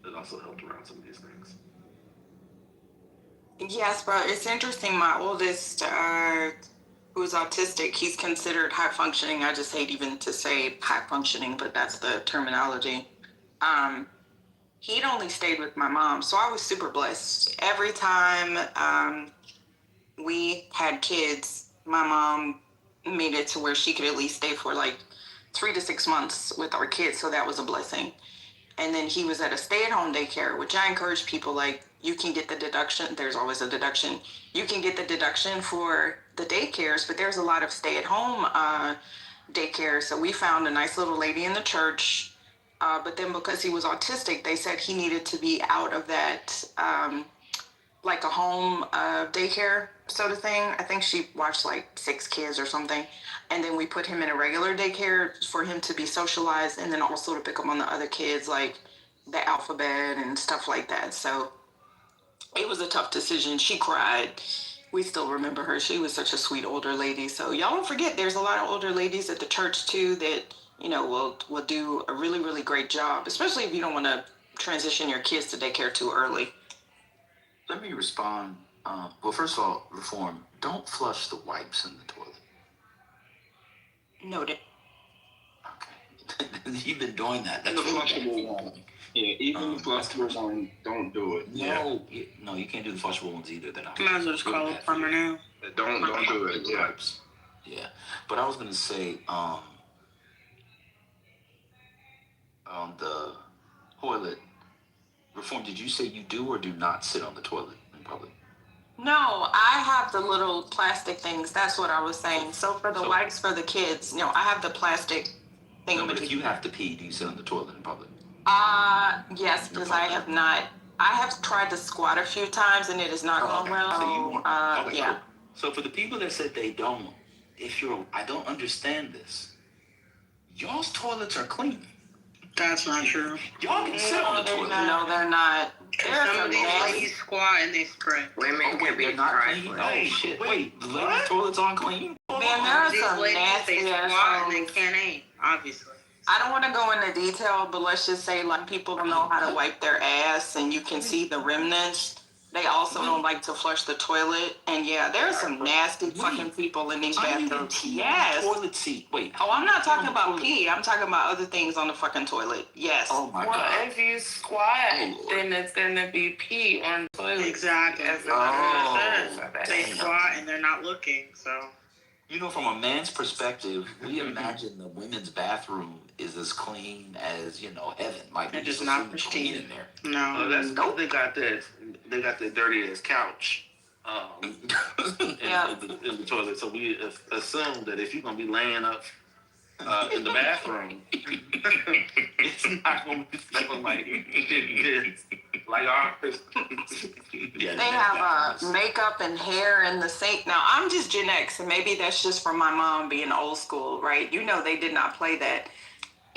that also helped around some of these things. Yes, but it's interesting. My oldest, who's autistic, he's considered high functioning. I just hate even to say high functioning, but that's the terminology. He'd only stayed with my mom, so I was super blessed. Every time we had kids, my mom made it to where she could at least stay for like 3 to 6 months with our kids. So that was a blessing. And then he was at a stay-at-home daycare, which I encourage people, like, you can get the deduction. There's always a deduction. You can get the deduction for the daycares, but there's a lot of stay-at-home daycare. So we found a nice little lady in the church. But then because he was autistic, they said he needed to be out of that, like a home daycare sort of thing. I think she watched like 6 kids or something. And then we put him in a regular daycare for him to be socialized and then also to pick up on the other kids, like the alphabet and stuff like that. So it was a tough decision. She cried. We still remember her. She was such a sweet older lady. So y'all don't forget, there's a lot of older ladies at the church too that, you know, will do a really, really great job, especially if you don't want to transition your kids to daycare too early. Let me respond. Well, first of all, reform. Don't flush the wipes in the toilet. Noted. Okay. You've been doing that. That's the really flushable one. Yeah, even the flushable one, don't do it. No, no, you can't do the flushable ones either. They're not. You might as well just call it plumber now. Don't do it. Yeah. Wipes. Yeah, but I was gonna say, on the toilet reform. Did you say you do or do not sit on the toilet in public? No, I have the little plastic things. That's what I was saying. So for the wipes for the kids, no, I have the plastic thing. No, but if you have to pee, do you sit on the toilet in public? Yes, because I have not. I have tried to squat a few times and it has not gone well. So, yeah. Cool. So for the people that said they don't, I don't understand this. Y'all's toilets are clean. That's not true. Y'all can sit on the toilet. No, they're not. Some of these ladies squat and they spray. Women can be not trifling. clean. Oh shit! Wait, the ladies' toilets aren't clean. Man, there are These some ladies, nasty they ass squat and they hoes. can't aim, obviously. I don't want to go into detail, but let's just say like people don't know how to wipe their ass and you can see the remnants. They also don't like to flush the toilet. And yeah, there are some nasty fucking people in these bathrooms. Yes. Toilet seat. Wait. Oh, I'm not talking about pee. I'm talking about other things on the fucking toilet. Yes. Oh my Well, god. if you squat, then it's gonna be pee on the toilet. Exactly. As a They squat and they're not looking, so. You know, from a man's perspective, we imagine the women's bathroom is as clean as, you know, heaven. Like They're just so not clean pristine. in there. No. Oh, that's because they got that dirty ass couch in the toilet. So we assume that if you're gonna be laying up in the bathroom, it's not gonna be smelling like ours. They have makeup and hair in the sink. Now, I'm just Gen X, and maybe that's just from my mom being old school, right? You know they did not play that.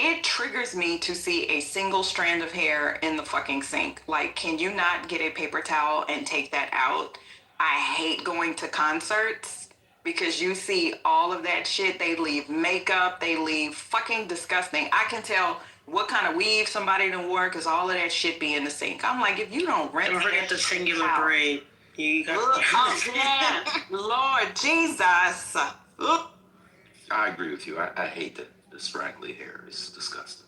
It triggers me to see a single strand of hair in the fucking sink. Like, can you not get a paper towel and take that out? I hate going to concerts because you see all of that shit. They leave makeup. They leave fucking disgusting. I can tell what kind of weave somebody done wore because all of that shit be in the sink. I'm like, if you don't rinse Don't forget the singular out. braid. You got Oh, yeah. Lord Jesus. Ugh. I agree with you. I hate the scraggly hair. It's disgusting.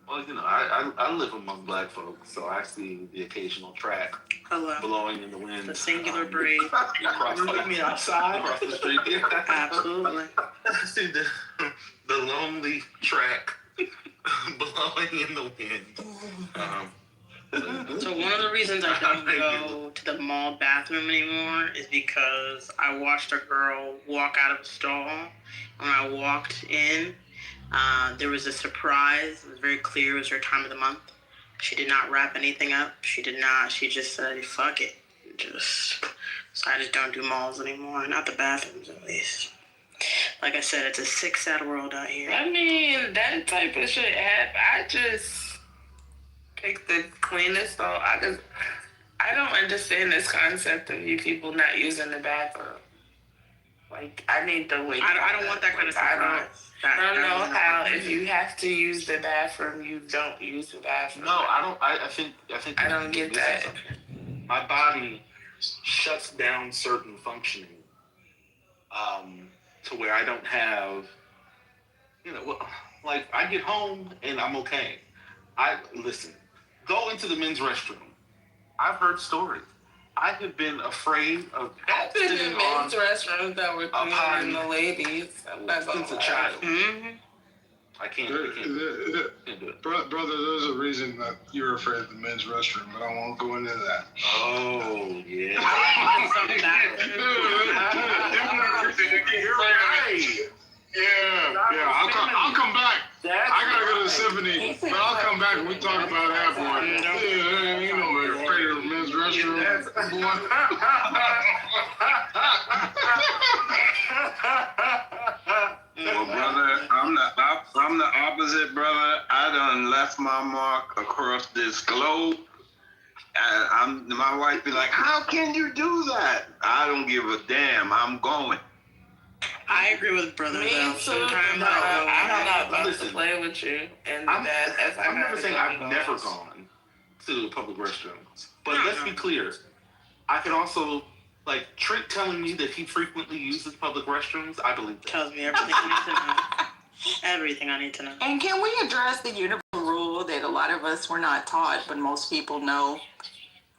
Well, you know, I live among black folks, so I see the occasional track blowing in the wind. The singular braid. You mean outside? Across the street. Yeah. Absolutely. I see the lonely track blowing in the wind. So one of the reasons I don't go to the mall bathroom anymore is because I watched a girl walk out of a stall. When I walked in, there was a surprise. It was very clear it was her time of the month. She did not wrap anything up. She just said, fuck it. So I just don't do malls anymore. Not the bathrooms, at least. Like I said, it's a sick, sad world out here. I mean, that type of shit happen. I just pick the cleanest stall. I don't understand this concept of you people not using the bathroom. Like, I need to wait. I don't want that kind of surprise. I don't know how if you have to use the bathroom, you don't use the bathroom. No, I don't. I think. I don't get that. My body shuts down certain functioning, to where I don't have. You know, like I get home and I'm okay. Listen. Go into the men's restroom. I've heard stories. I have been afraid of I've been in sitting men's on restrooms that were cleaner than the ladies. I'm not gonna since a lie. child. Mm-hmm. I can't do it. Brother, there's a reason that you're afraid of the men's restroom, but I won't go into that. Oh, yeah. Yeah. I'll come back. I gotta go to the symphony, but I'll come back and we talk about that, boy. Yeah, ain't nobody afraid of the men's restroom, Well, brother, I'm the opposite, brother. I done left my mark across this globe. My wife be like, "How can you do that?" I don't give a damn. I'm going. I agree with brother. Me though. too. Sometimes I'm not about to play with you. And I'm I'm never saying I've never gone to a public restroom. But let's be clear. I could also, like, Trent telling me that he frequently uses public restrooms, I believe that. Tells me everything I need to know. Everything I need to know. And can we address the universal rule that a lot of us were not taught, but most people know?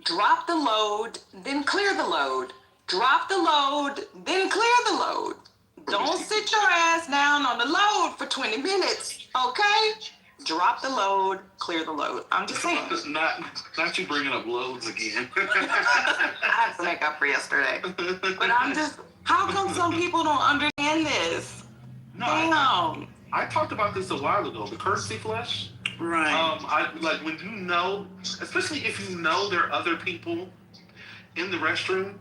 Drop the load, then clear the load. Drop the load, then clear the load. Don't sit your ass down on the load for 20 minutes, okay? Drop the load, clear the load. I'm just saying. Not you bringing up loads again. I had to make up for yesterday. But I'm just, how come some people don't understand this? Damn. I talked about this a while ago. The courtesy flush. Right. I like when you know, especially if you know there are other people in the restroom.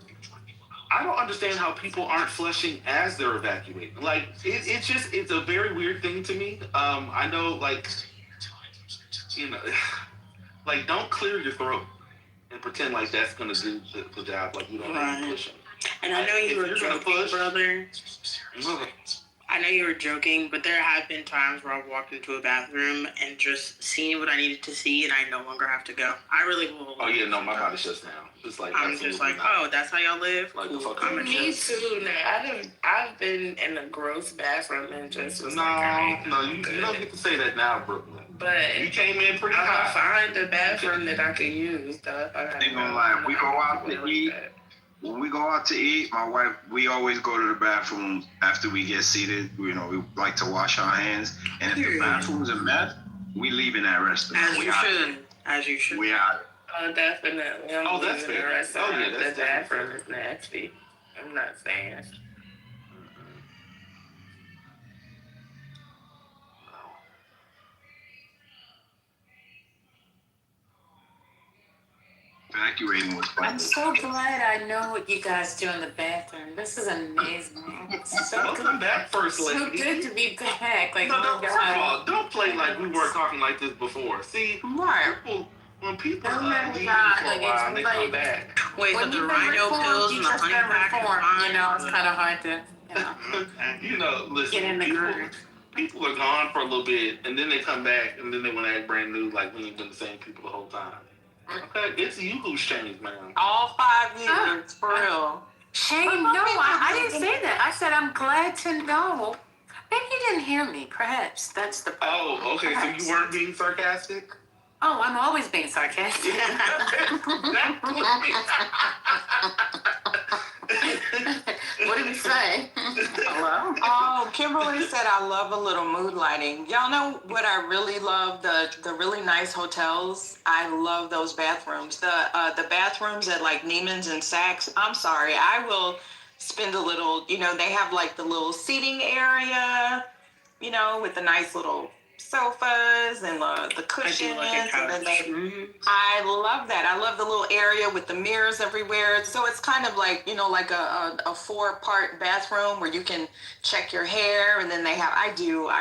I don't understand how people aren't flushing as they're evacuating. Like it's a very weird thing to me. I know, like, you know, like, don't clear your throat and pretend like that's gonna do the job. Like, you don't have to push them. And I know you were joking, brother. I know you were joking, but there have been times where I've walked into a bathroom and just seen what I needed to see, and I no longer have to go. I really will. Oh yeah, no, my body shuts down. It's like I'm just like, oh, that's how y'all live. Like, cool. Me too. Now, I've been in a gross bathroom and just was you don't get to say that now, Brooklyn. But you came in pretty I'm high. gonna find a bathroom that I can use. Though, I ain't gonna lie. We go out to eat. When we go out to eat, my wife, we always go to the bathroom after we get seated. You know, we like to wash our hands. And if the bathroom's a mess, we leave in that restaurant. As you should. We out. Oh, definitely. That's fair. The bathroom is nasty. I'm not saying. Evacuating was fun. I'm so glad I know what you guys do in the bathroom. This is amazing. It's so Welcome back, First Lady. So good to be back. Like, no, first of all, don't play like we weren't talking like this before. See, when people leave for a while and they come back. Wait, when the you've rhino been pills reformed, and you the just honey been pack reformed. You know, it's kind of hard to, You know, listen, get in the groove. People are gone for a little bit, and then they come back, and then they want to act brand new, like we ain't been the same people the whole time. Okay, it's you who's changed, man. All 5 years, for real. Shame, no, I didn't say that. I said I'm glad to know. Maybe you didn't hear me. Perhaps that's the problem. Oh, okay, Perhaps. So you weren't being sarcastic? Oh, I'm always being sarcastic. What did he say? Hello? Oh, Kimberly said I love a little mood lighting. Y'all know what I really love? The really nice hotels. I love those bathrooms. The bathrooms at like Neiman's and Saks. I'm sorry, I will spend a little, you know, they have like the little seating area, you know, with the nice little sofas and the cushions. And then I love that. I love the little area with the mirrors everywhere. So it's kind of like, you know, like a 4-part bathroom where you can check your hair. And then they have, I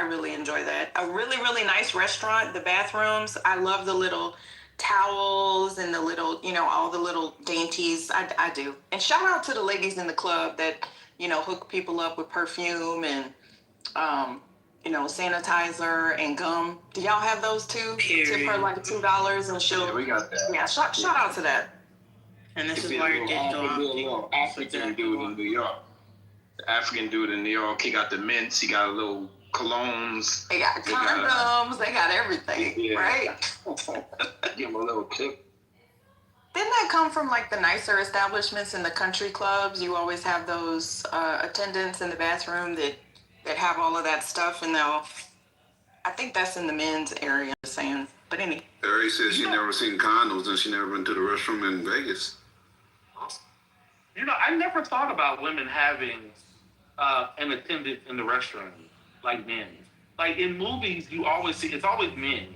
really enjoy that. A really, really nice restaurant, the bathrooms. I love the little towels and the little, you know, all the little dainties. I do. And shout out to the ladies in the club that, you know, hook people up with perfume and, you know, sanitizer and gum. Do y'all have those too? Tip her like $2 and she'll. Yeah, we got that. Yeah, shout out to that. And this is why you're digital. African dude in New York. The African dude in New York, he got the mints, he got a little colognes. They got condoms, they got everything, right? Give him a little tip. Didn't that come from like the nicer establishments in the country clubs? You always have those attendants in the bathroom that have all of that stuff, and I think that's in the men's area. I'm just saying, but anyway. Harry said she never seen condoms and she never been to the restroom in Vegas. You know, I never thought about women having an attendant in the restroom like men. Like in movies, you always see it's always men,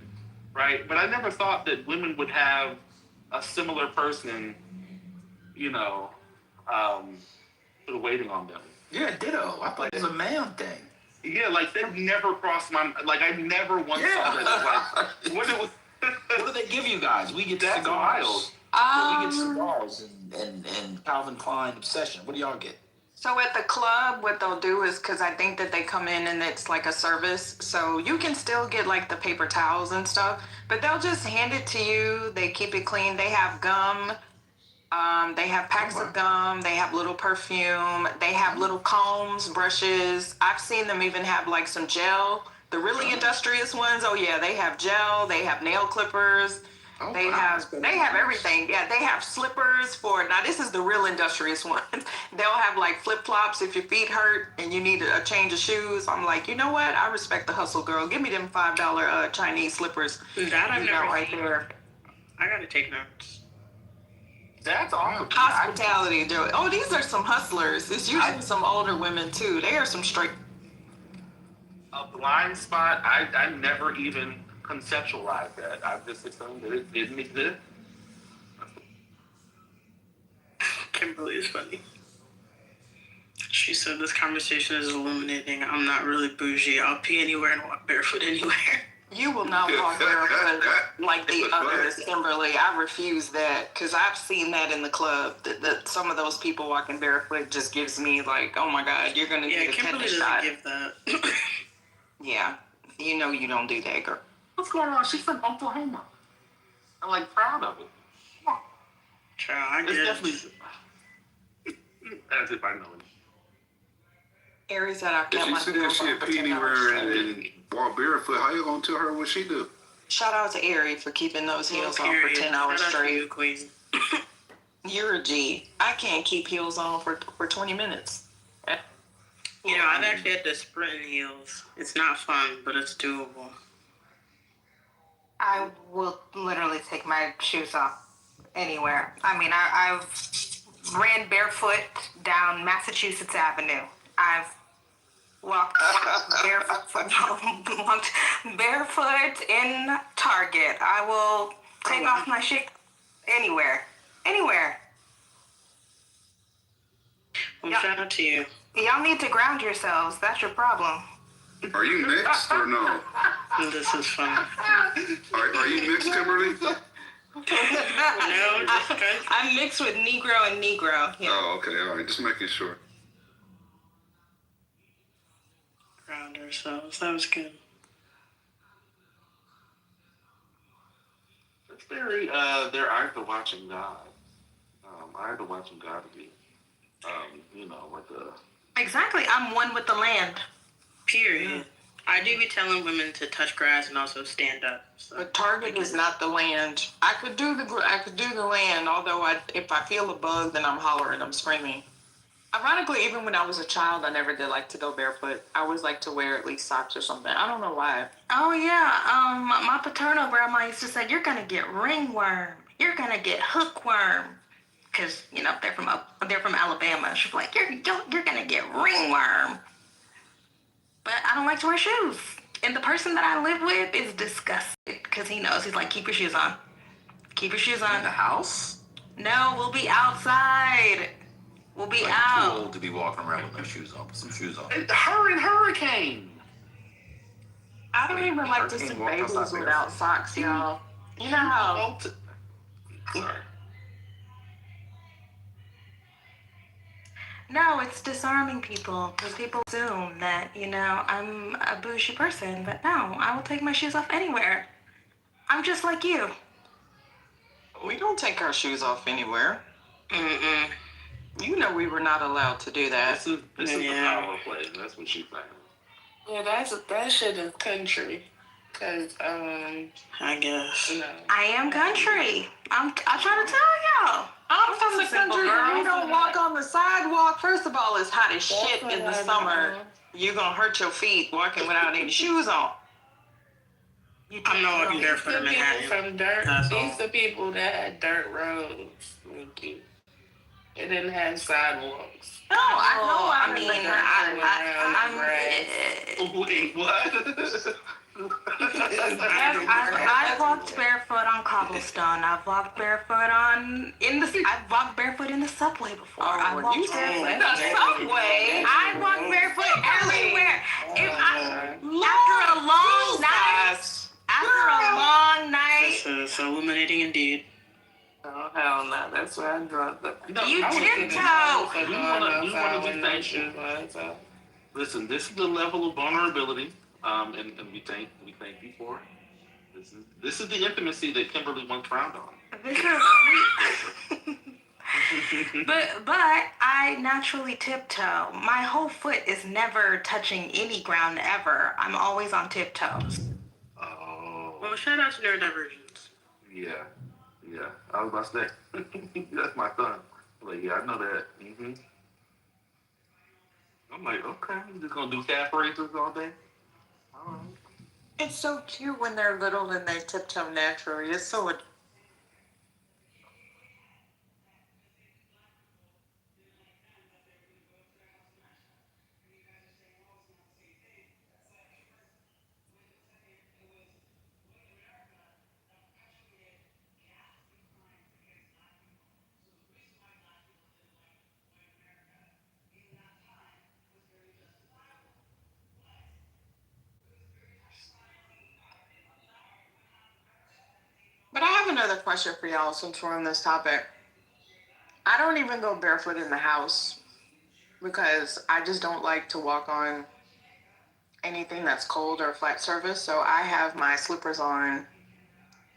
right? But I never thought that women would have a similar person, you know, sort of waiting on them. Yeah, ditto. I thought it was a man thing. Yeah, like that never crossed my like I never once saw that. Like, what do they give you guys? We get That's cigars. wild. We get cigars and Calvin Klein Obsession. What do y'all get? So at the club, what they'll do is, because I think that they come in and it's like a service, so you can still get like the paper towels and stuff, but they'll just hand it to you. They keep it clean. They have gum. They have packs of gum. They have little perfume. They have little combs, brushes. I've seen them even have like some gel. The really industrious ones, oh yeah, they have gel. They have nail clippers. They have everything. Yeah, they have slippers for, now this is the real industrious ones. They'll have like flip-flops if your feet hurt and you need a change of shoes. I'm like, you know what? I respect the hustle, girl. Give me them $5 Chinese slippers. That I've never right seen. there. I gotta take notes. That's awesome. Hospitality, Joey. Oh, these are some hustlers. It's usually some older women too. They are some straight. A blind spot, I never even conceptualized that. I just assumed that it didn't exist. Kimberly is funny. She said this conversation is illuminating. I'm not really bougie. I'll pee anywhere and walk barefoot anywhere. You will not walk barefoot like the others, Kimberly. I refuse that because I've seen that in the club. That some of those people walking barefoot just gives me like, oh my God, you're gonna need a Kimberly tetanus doesn't shot. give that. Yeah, you know you don't do that, girl. What's going on? She's from Oklahoma. I'm like proud of it. Child, I It's guess. definitely as if I know it. Aries that I If kept she my said that she'd pee anywhere and walk barefoot, how you gonna tell her what she do? Shout out to Aries for keeping those heels on for 10 hours straight. You, queen. You're a G. I can't keep heels on for 20 minutes. You know, I've actually had to sprint in heels. It's not fun, but it's doable. I will literally take my shoes off anywhere. I mean, I've ran barefoot down Massachusetts Avenue. I've walked barefoot in Target. I will take off my shit anywhere. Anywhere. Well, shout out to you. Y'all need to ground yourselves. That's your problem. Are you mixed or no? This is fun. Are you mixed, Kimberly? I'm mixed with Negro and Negro. Yeah. Oh, okay. All right. Just making sure. Ground ourselves. That was good. It's very they're either watching God. Either watching God to be you know, like Exactly. I'm one with the land. Period. Yeah. I do be telling women to touch grass and also stand up. So. But Target is not the land. I could do the land, although if I feel a bug, then I'm hollering, I'm screaming. Ironically, even when I was a child, I never did like to go barefoot. I always like to wear at least socks or something. I don't know why. Oh yeah. My paternal grandma used to say, "You're gonna get ringworm. You're gonna get hookworm." Because, you know, they're from Alabama. She's like, you're gonna get ringworm. But I don't like to wear shoes. And the person that I live with is disgusted because he knows. He's like, keep your shoes on. Keep your shoes on. In the house? No, we'll be outside. We'll be out. Too old to be walking around with no shoes on. Put some shoes on. Her and Hurricane. I don't even like to see babies without socks, y'all. You know how... Sorry. No, it's disarming people because people assume that, you know, I'm a bougie person, but no, I will take my shoes off anywhere. I'm just like you. We don't take our shoes off anywhere. You know we were not allowed to do that. This is the power play. That's what she found. Yeah, that shit is country. Cause I guess. No. I am country. I try to tell I'm from the simple country. girl. You don't walk on the sidewalk. First of all, it's hot as shit in the summer. You're gonna hurt your feet walking without any shoes on. I'm not walking barefoot in Manhattan. From dirt. That's all. These are people that had dirt roads, Nikki. It didn't have sidewalks. No, I know. I mean, Wait, what? I've walked barefoot on cobblestone. I've walked barefoot I've walked barefoot in the subway before. I've walked barefoot in the subway. I walked barefoot everywhere. After a long night. This is illuminating indeed. Oh, hell no. That's why I dropped the... You tiptoe. We want to be thankful. Listen, this is the level of vulnerability, and we thank you for it. This is the intimacy that Kimberly once frowned on. But I naturally tiptoe. My whole foot is never touching any ground ever. I'm always on tiptoes. Oh. Well, shout out to neurodivergence. Yeah. I was about to say, that's my son. Like, yeah, I know that. Mm-hmm. I'm like, okay, you just gonna do calf raises all day? All right. it's so cute when they're little and they tiptoe naturally. It's so. But I have another question for y'all since we're on this topic. I don't even go barefoot in the house because I just don't like to walk on anything that's cold or flat surface. So I have my slippers on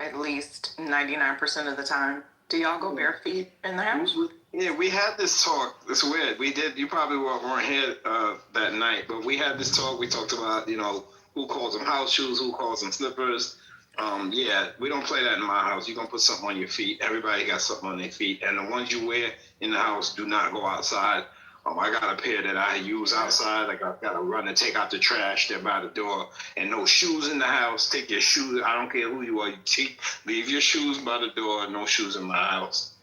at least 99% of the time. Do y'all go bare feet in the house? Yeah, we had this talk. It's weird. We did. You probably weren't here that night, but we had this talk. We talked about, who calls them house shoes, who calls them slippers. Yeah, we don't play that in my house. You're going to put something on your feet. Everybody got something on their feet. And the ones you wear in the house do not go outside. I got a pair that I use outside. Like I got to run and take out the trash there by the door. And no shoes in the house. Take your shoes. I don't care who you are. Leave your shoes by the door. No shoes in my house.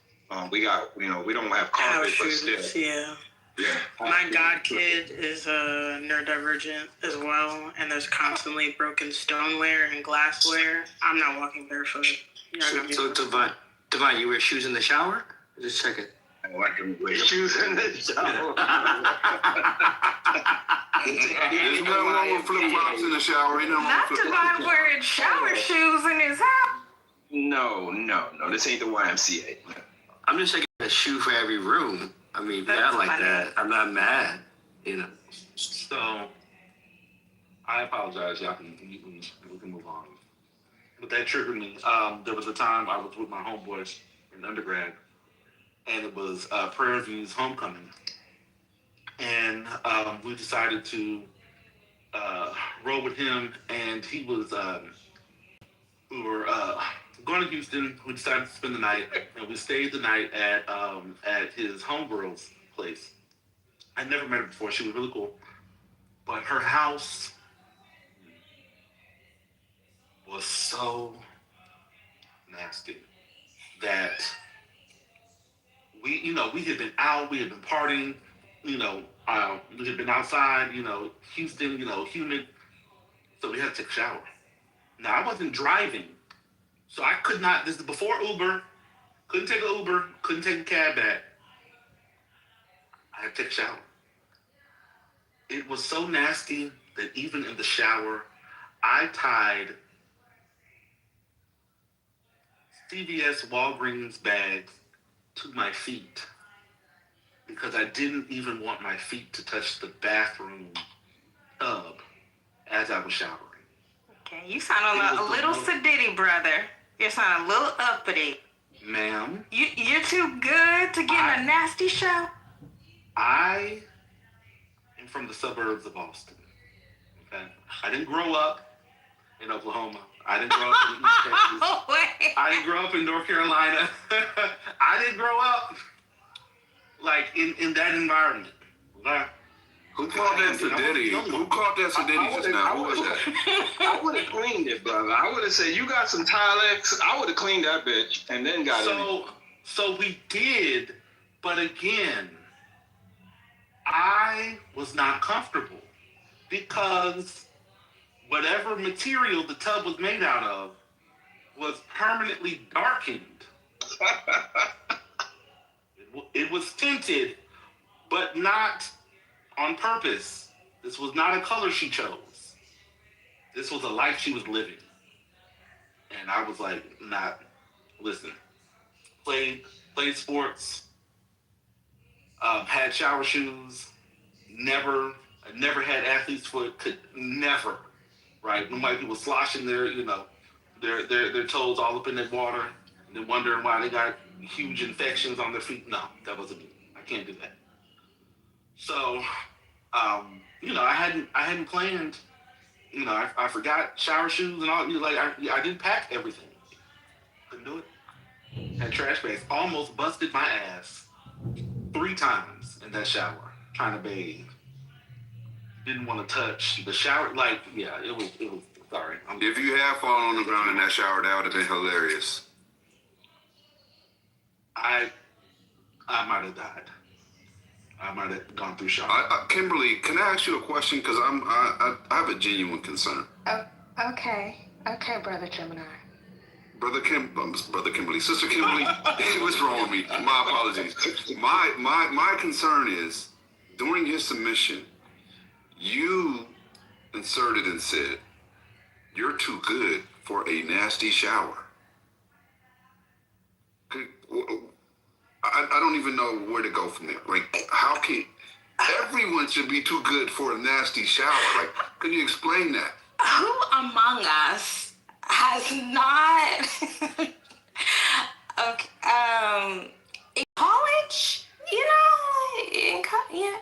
We got, we don't have carpet, but still. Yeah. My god kid is neurodivergent as well, and there's constantly broken stoneware and glassware. I'm not walking barefoot. So Divine, you wear shoes in the shower? Just check it. I can wear shoes in the shower. There's nothing wrong with flip flops in the shower. Not Divine wearing shower shoes in his house. No. This ain't the YMCA. I'm just taking a shoe for every room. I mean, yeah, like funny. That. I'm not mad, So, I apologize. Y'all we can move on. But that triggered me. There was a time I was with my homeboys in undergrad, and it was Prairie View's homecoming. And we decided to roll with him, and he was, we were going to Houston. We decided to spend the night, and we stayed the night at his homegirl's place. I'd never met her before. She was really cool. But her house was so nasty that we had been out, we had been partying, we had been outside, Houston, humid. So we had to take a shower. Now, I wasn't driving, so I could not, this is before Uber, couldn't take an Uber, couldn't take a cab back. I had to take a shower. It was so nasty that even in the shower, I tied CVS Walgreens bags to my feet because I didn't even want my feet to touch the bathroom tub as I was showering. Okay, you sound a little sedity, brother. You sound a little uppity. Ma'am? You're too good to get in a nasty show? I am from the suburbs of Boston. Okay? I didn't grow up in Oklahoma. I didn't grow up in East Texas. I didn't grow up in North Carolina. I didn't grow up like in that environment. Okay? Who called that Sadiddy? Who called that Sadiddy just now? Who was that? I would have cleaned it, brother. I would have said, you got some Tilex. I would have cleaned that bitch and then got it. So we did, but again, I was not comfortable because whatever material the tub was made out of was permanently darkened. It was tinted, but not on purpose. This was not a color she chose. This was a life she was living. And I was like, listen, played sports, had shower shoes, never had athlete's foot, could never, right? Nobody people sloshing their toes all up in that water and then wondering why they got huge infections on their feet. No, that wasn't me. I can't do that. So, I hadn't planned. I forgot shower shoes and all. I didn't pack everything. Couldn't do it. Had trash bags. Almost busted my ass 3 times in that shower trying to bathe. Didn't want to touch the shower. It was. Sorry. If you had fallen on the ground in that shower, that would have been hilarious. I might have died. I might have gone through shock. Kimberly, can I ask you a question? Because I have a genuine concern. Oh, okay, Brother Gemini. Brother Kimberly, Sister Kimberly, what's wrong with me? My apologies. My concern is, during your submission, you inserted and said, "You're too good for a nasty shower." I don't even know where to go from there. Like, how can everyone should be too good for a nasty shower? Like, can you explain that? Who among us has not? Okay, in college, yeah.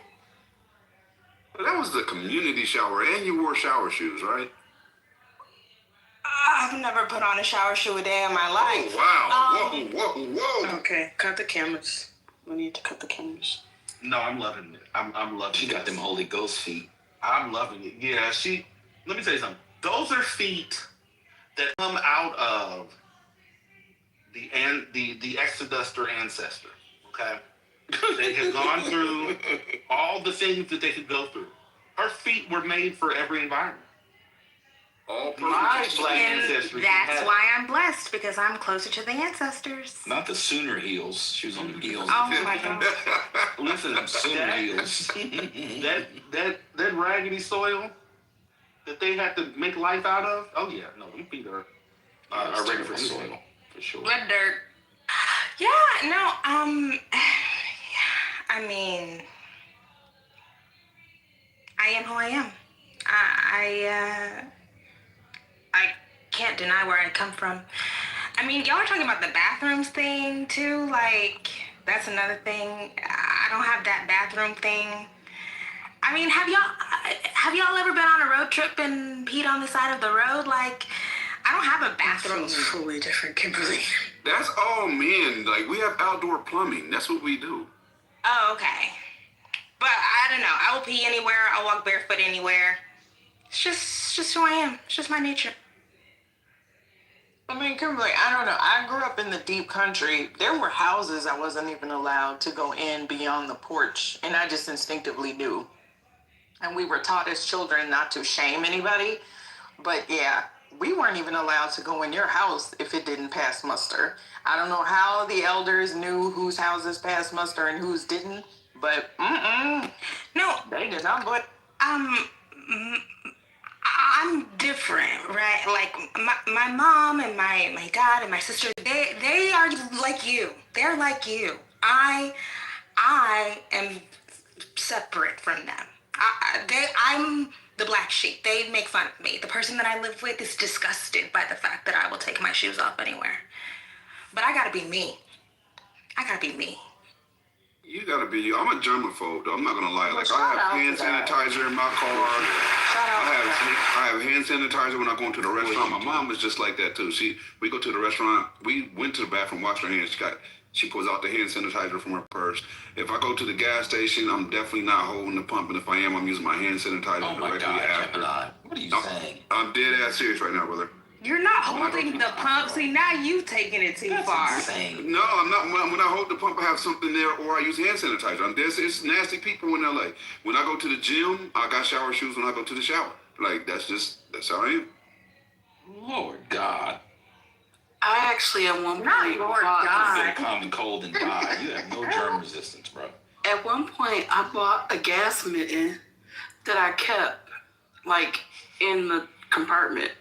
But that was the community shower, and you wore shower shoes, right? I've never put on a shower shoe a day in my life. Oh, wow. Whoa. Okay, cut the cameras. We need to cut the cameras. No, I'm loving it. I'm loving it. She got them Holy Ghost feet. I'm loving it. Yeah, let me tell you something. Those are feet that come out of the Exodus or ancestor, okay? They have gone through all the things that they could go through. Her feet were made for every environment. My black ancestry. That's why I'm blessed, because I'm closer to the ancestors. Not the Sooner heels. She was on the heels. Oh my God. Listen, Sooner heels. that raggedy soil that they had to make life out of. Oh yeah, no, them feet are ready for soil for sure. Red dirt. Yeah, no, I mean, I am who I am. I can't deny where I come from. I mean, y'all are talking about the bathrooms thing too. Like, that's another thing. I don't have that bathroom thing. I mean, have y'all ever been on a road trip and peed on the side of the road? Like, I don't have a bathroom. That feels fully different, Kimberly. That's all men. Like, we have outdoor plumbing. That's what we do. Oh, okay. But I don't know. I will pee anywhere. I'll walk barefoot anywhere. It's just who I am. It's just my nature. I mean, Kimberly, I don't know. I grew up in the deep country. There were houses I wasn't even allowed to go in beyond the porch, and I just instinctively knew. And we were taught as children not to shame anybody. But yeah, we weren't even allowed to go in your house if it didn't pass muster. I don't know how the elders knew whose houses passed muster and whose didn't, but no, they did not. But I'm different, right? Like my mom and my dad and my sister, they are like you. They're like you. I am separate from them. I'm the black sheep. They make fun of me. The person that I live with is disgusted by the fact that I will take my shoes off anywhere. But I gotta be me. I gotta be me. You gotta be. I'm a germaphobe, though. I'm not gonna lie. Well, Like, shout I out have hand to that. sanitizer in my car. Shout out to that. I have hand sanitizer when I go into the restaurant. My mom is just like that too. We go to the restaurant. We went to the bathroom, washed her hands. She pulls out the hand sanitizer from her purse. If I go to the gas station, I'm definitely not holding the pump, and if I am, I'm using my hand sanitizer directly after. What are you saying? I'm dead ass serious right now, brother. You're not holding the pump. See, now you taking it too far. No, I'm not. When I hold the pump, I have something there, or I use hand sanitizer. I'm dead. It's nasty people in LA. When I go to the gym, I got shower shoes when I go to the shower. Like, that's how I am. Lord God. I actually at one point Get a common cold and die. You have no germ resistance, bro. At one point, I bought a gas mitten that I kept like in the compartment.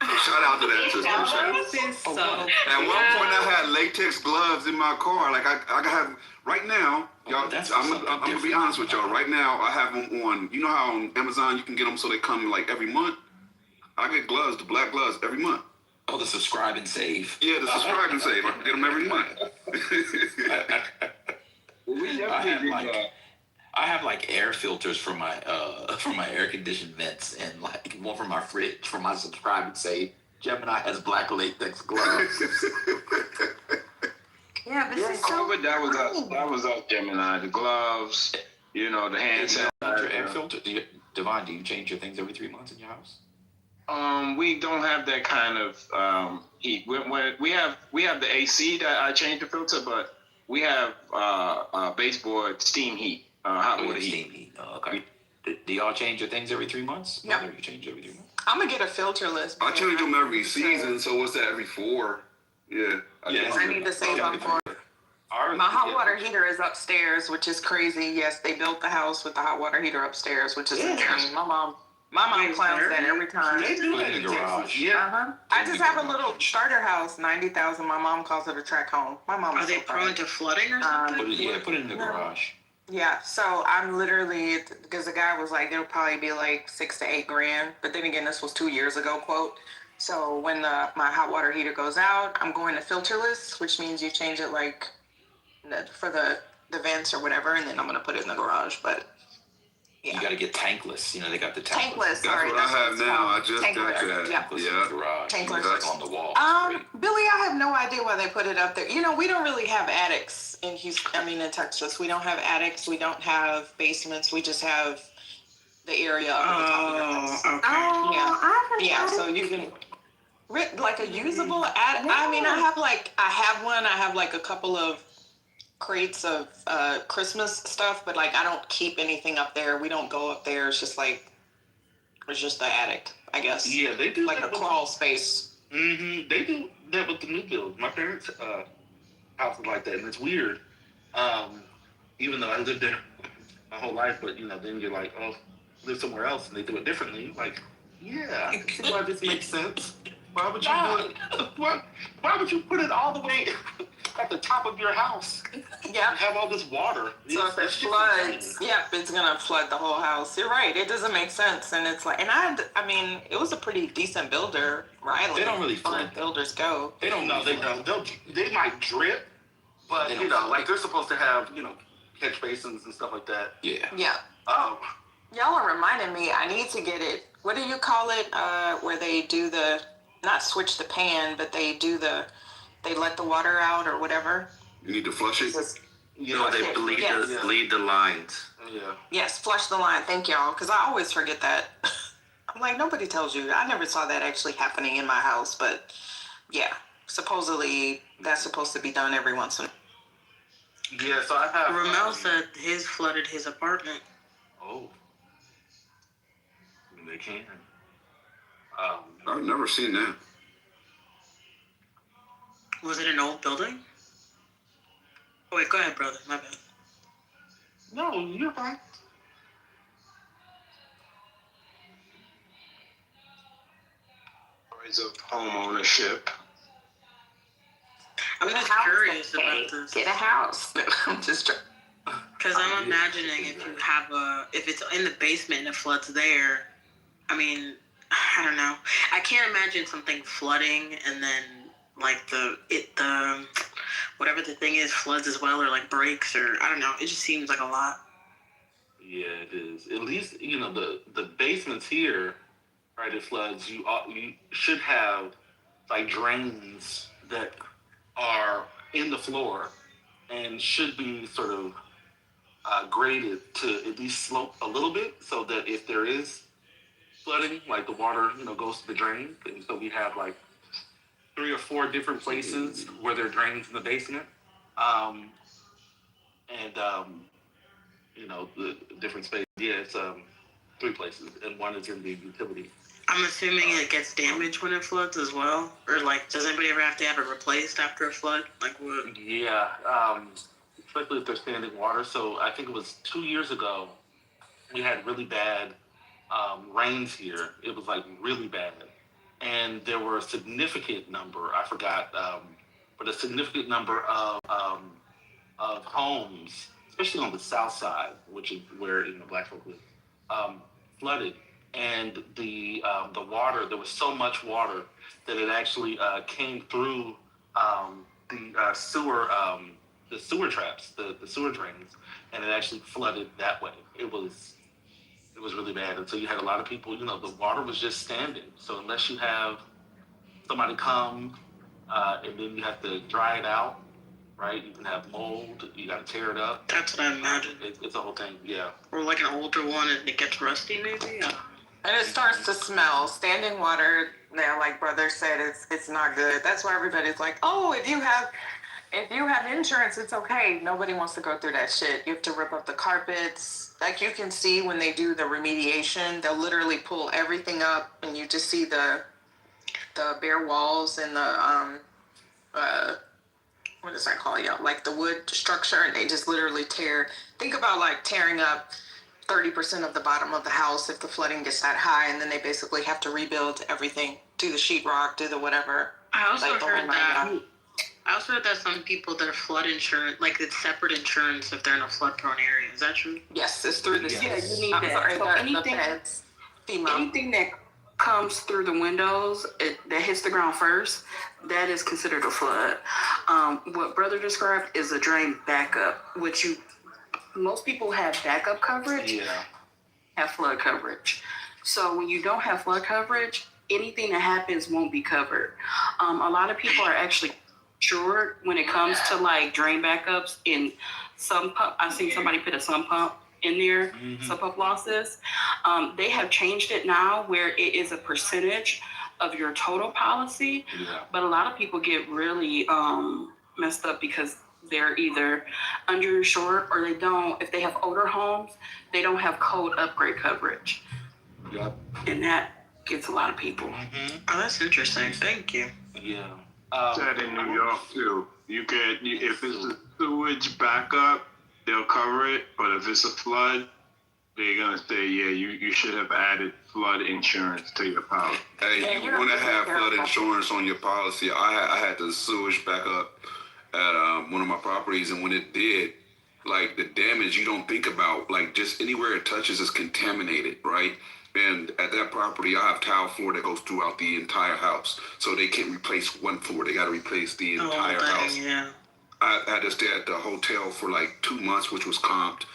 Shout out to that sister. At one point, I had latex gloves in my car. Like I have right now, y'all. I'm gonna be honest with y'all. Right now, I have them on. You know how on Amazon you can get them so they come like every month. I get gloves, the black gloves, every month. Oh, the subscribe and save. Yeah, the subscribe and save. I can get them every month. I have like air filters for my air conditioned vents, and like one for my fridge for my subscribe and save. Gemini has black latex gloves. Yeah, but during COVID, that was us, Gemini. The gloves, the hand sanitizer. Air filter. Devon, do you change your things every 3 months in your house? We don't have that kind of heat. We have the AC that I change the filter, but we have baseboard steam heat, hot water heat. Steam heat. Oh, okay. Do y'all change your things every 3 months? Yep. You change every 3 months? I'm gonna get a filterless. I change them every season, so what's that? Every 4? Yeah. I need to save up for it. My hot water heater is upstairs, which is crazy. Yes, they built the house with the hot water heater upstairs, which is insane. My mom clowns that every time. They do that in the garage. Yeah. I just have a little starter house, 90,000. My mom calls it a track home. My mom. Are they prone to flooding or something? Put it in the garage. Yeah, so I'm literally, because the guy was like, it'll probably be like $6 to $8 grand. But then again, this was 2 years ago, quote. So when my hot water heater goes out, I'm going to filterless, which means you change it like for the vents or whatever, and then I'm going to put it in the garage. But yeah. You got to get tankless. They got the tankless. That's what I have now. I just got that. Yeah. Garage. Tankless. That's on the wall. Billy, I have no idea why they put it up there. We don't really have attics in Houston. In Texas, we don't have attics. We don't have basements. We just have the area up at the top of the house. Okay. Yeah. So you can like a usable attic. I mean, I have one. I have like a couple of crates of Christmas stuff, but like I don't keep anything up there. We don't go up there. It's just the attic, I guess. Yeah, they do like a crawl space. Mm-hmm. They do that with the new build. My parents' house is like that, and it's weird. Even though I lived there my whole life, but then you're like, oh, live somewhere else, and they do it differently. Like, yeah, I can see why this makes sense. Why would you do it? Why would you put it all the way at the top of your house? Yeah. Have all this water. So if it floods, it's gonna flood the whole house. You're right. It doesn't make sense, and it's like, and I mean, it was a pretty decent builder, Riley. They don't really flood. Builders go. They don't know. They don't. They might drip, but like they're supposed to have catch basins and stuff like that. Yeah. Yeah. Oh. Y'all are reminding me. I need to get it. What do you call it? Where they do not switch the pan, but they let the water out or whatever. You need to flush it. They bleed the lines. Yeah. Yes, flush the line. Thank y'all, because I always forget that. I'm like, nobody tells you. I never saw that actually happening in my house, but yeah, supposedly that's supposed to be done every once in a while. Yeah, so I have. Ramel said his flooded his apartment. Oh. They can. I've never seen that. Was it an old building? Oh, wait, go ahead, brother. My bad. No, you're fine. Stories of home ownership. I'm just curious about this. Get a house. I'm just trying. Because I'm imagining if it's in the basement and it floods there, I mean, I don't know. I can't imagine something flooding and then like whatever the thing is floods as well, or like breaks, or I don't know. It just seems like a lot. Yeah, it is. At least the basements here, right? It floods. You should have like drains that are in the floor and should be sort of graded to at least slope a little bit, so that if there is flooding, like the water goes to the drain. And so we have like 3 or 4 different places where there are drains in the basement, and the different space. Yeah, it's 3 places, and one is in the utility. I'm assuming it gets damaged when it floods as well, or like, does anybody ever have to have it replaced after a flood? Like what? Yeah, especially if there's standing water. So I think it was 2 years ago, we had really bad rains here. It was like really bad, and there were a significant number. I forgot, but a significant number of homes, especially on the south side, which is where black folk live, flooded, and the water. There was so much water that it actually came through the sewer traps, the sewer drains, and it actually flooded that way. It was really bad, and so you had a lot of people. The water was just standing. So unless you have somebody come, and then you have to dry it out. Right, you can have mold. You got to tear it up. That's what I imagine. It's a whole thing, yeah. Or like an older one and it gets rusty, maybe. Yeah. And it starts to smell. Standing water, now, like brother said, it's not good. That's why everybody's like, oh, if you have insurance, it's okay. Nobody wants to go through that shit. You have to rip up the carpets. Like you can see when they do the remediation, they'll literally pull everything up, and you just see the bare walls and the what does that call y'all? Like the wood structure, and they just literally think about like tearing up 30% of the bottom of the house if the flooding gets that high, and then they basically have to rebuild everything, do the sheetrock, do the whatever. I also like heard that some people that are flood insurance, like it's separate insurance if they're in a flood prone area. Is that true? Yes, it's through the Yeah, you need that. So anything that comes through the windows that hits the ground first, that is considered a flood. What brother described is a drain backup, which most people have backup coverage, have flood coverage. So when you don't have flood coverage, anything that happens won't be covered. A lot of people are actually insured when it comes to like drain backups in sump pump. I've seen somebody put a sump pump in there, sump pump losses. They have changed it now where it is a percentage of your total policy, but a lot of people get really messed up because they're either underinsured or they don't. If they have older homes, they don't have code upgrade coverage. Yep. And that gets a lot of people. Oh, that's interesting. Thank you. Yeah. That in New York too. If it's a sewage backup, they'll cover it. But if it's a flood, they're gonna say, yeah, you should have added flood insurance to your policy. Hey, you want to have flood insurance on your policy? I had the sewage backup at one of my properties, and when it did, like the damage you don't think about, like just anywhere it touches is contaminated, right? And at that property, I have tile floor that goes throughout the entire house, so they can't replace one floor; they got to replace the entire house. Yeah. I had to stay at the hotel for like 2 months, which was comped.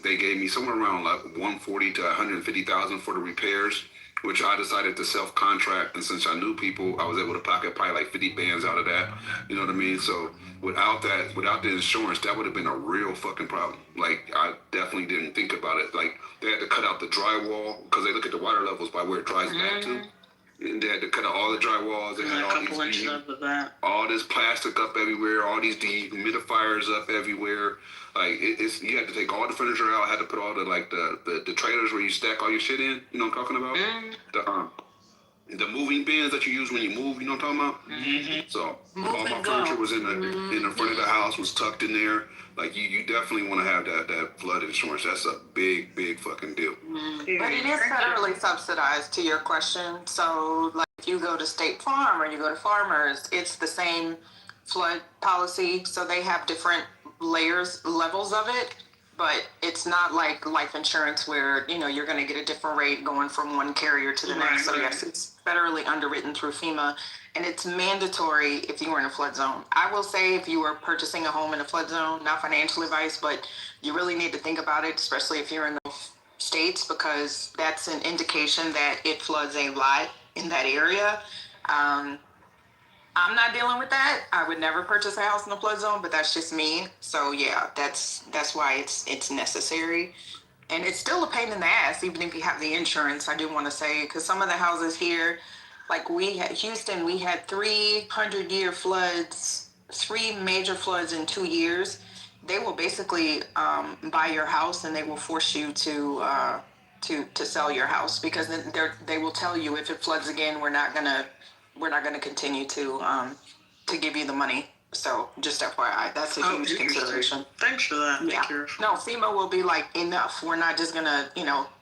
They gave me somewhere around like $140,000 to $150,000 for the repairs, which I decided to self-contract. And since I knew people, I was able to pocket probably like 50 bands out of that. You know what I mean? So without the insurance, that would have been a real fucking problem. Like I definitely didn't think about it. Like they had to cut out the drywall because they look at the water levels by where it dries back to. And they had to cut out all the drywalls. They had all this plastic up everywhere, all these dehumidifiers up everywhere. Like you had to take all the furniture out. I had to put all the trailers where you stack all your shit in. You know what I'm talking about? The moving bins that you use when you move. You know what I'm talking about? So all my furniture was in the front of the house, was tucked in there. Like you definitely want to have that flood insurance. That's a big fucking deal. But it is federally subsidized, to your question. So like if you go to State Farm or you go to Farmers, it's the same flood policy. So they have different levels of it. but it's not like life insurance where, you're going to get a different rate going from one carrier to the next. So yes, it's federally underwritten through FEMA, and it's mandatory if you were in a flood zone. I will say if you were purchasing a home in a flood zone, not financial advice, but you really need to think about it, especially if you're in those states, because that's an indication that it floods a lot in that area. I'm not dealing with that. I would never purchase a house in a flood zone, but that's just me. So yeah, that's why it's necessary. And it's still a pain in the ass, even if you have the insurance, I do want to say, because some of the houses here, like Houston, we had 300-year floods, 3 major floods in 2 years. They will basically buy your house, and they will force you to sell your house, because then they will tell you, if it floods again, we're not gonna continue to give you the money. So just FYI, that's a huge consideration. Thanks for that. Yeah. No, FEMA will be like, enough. We're not just gonna,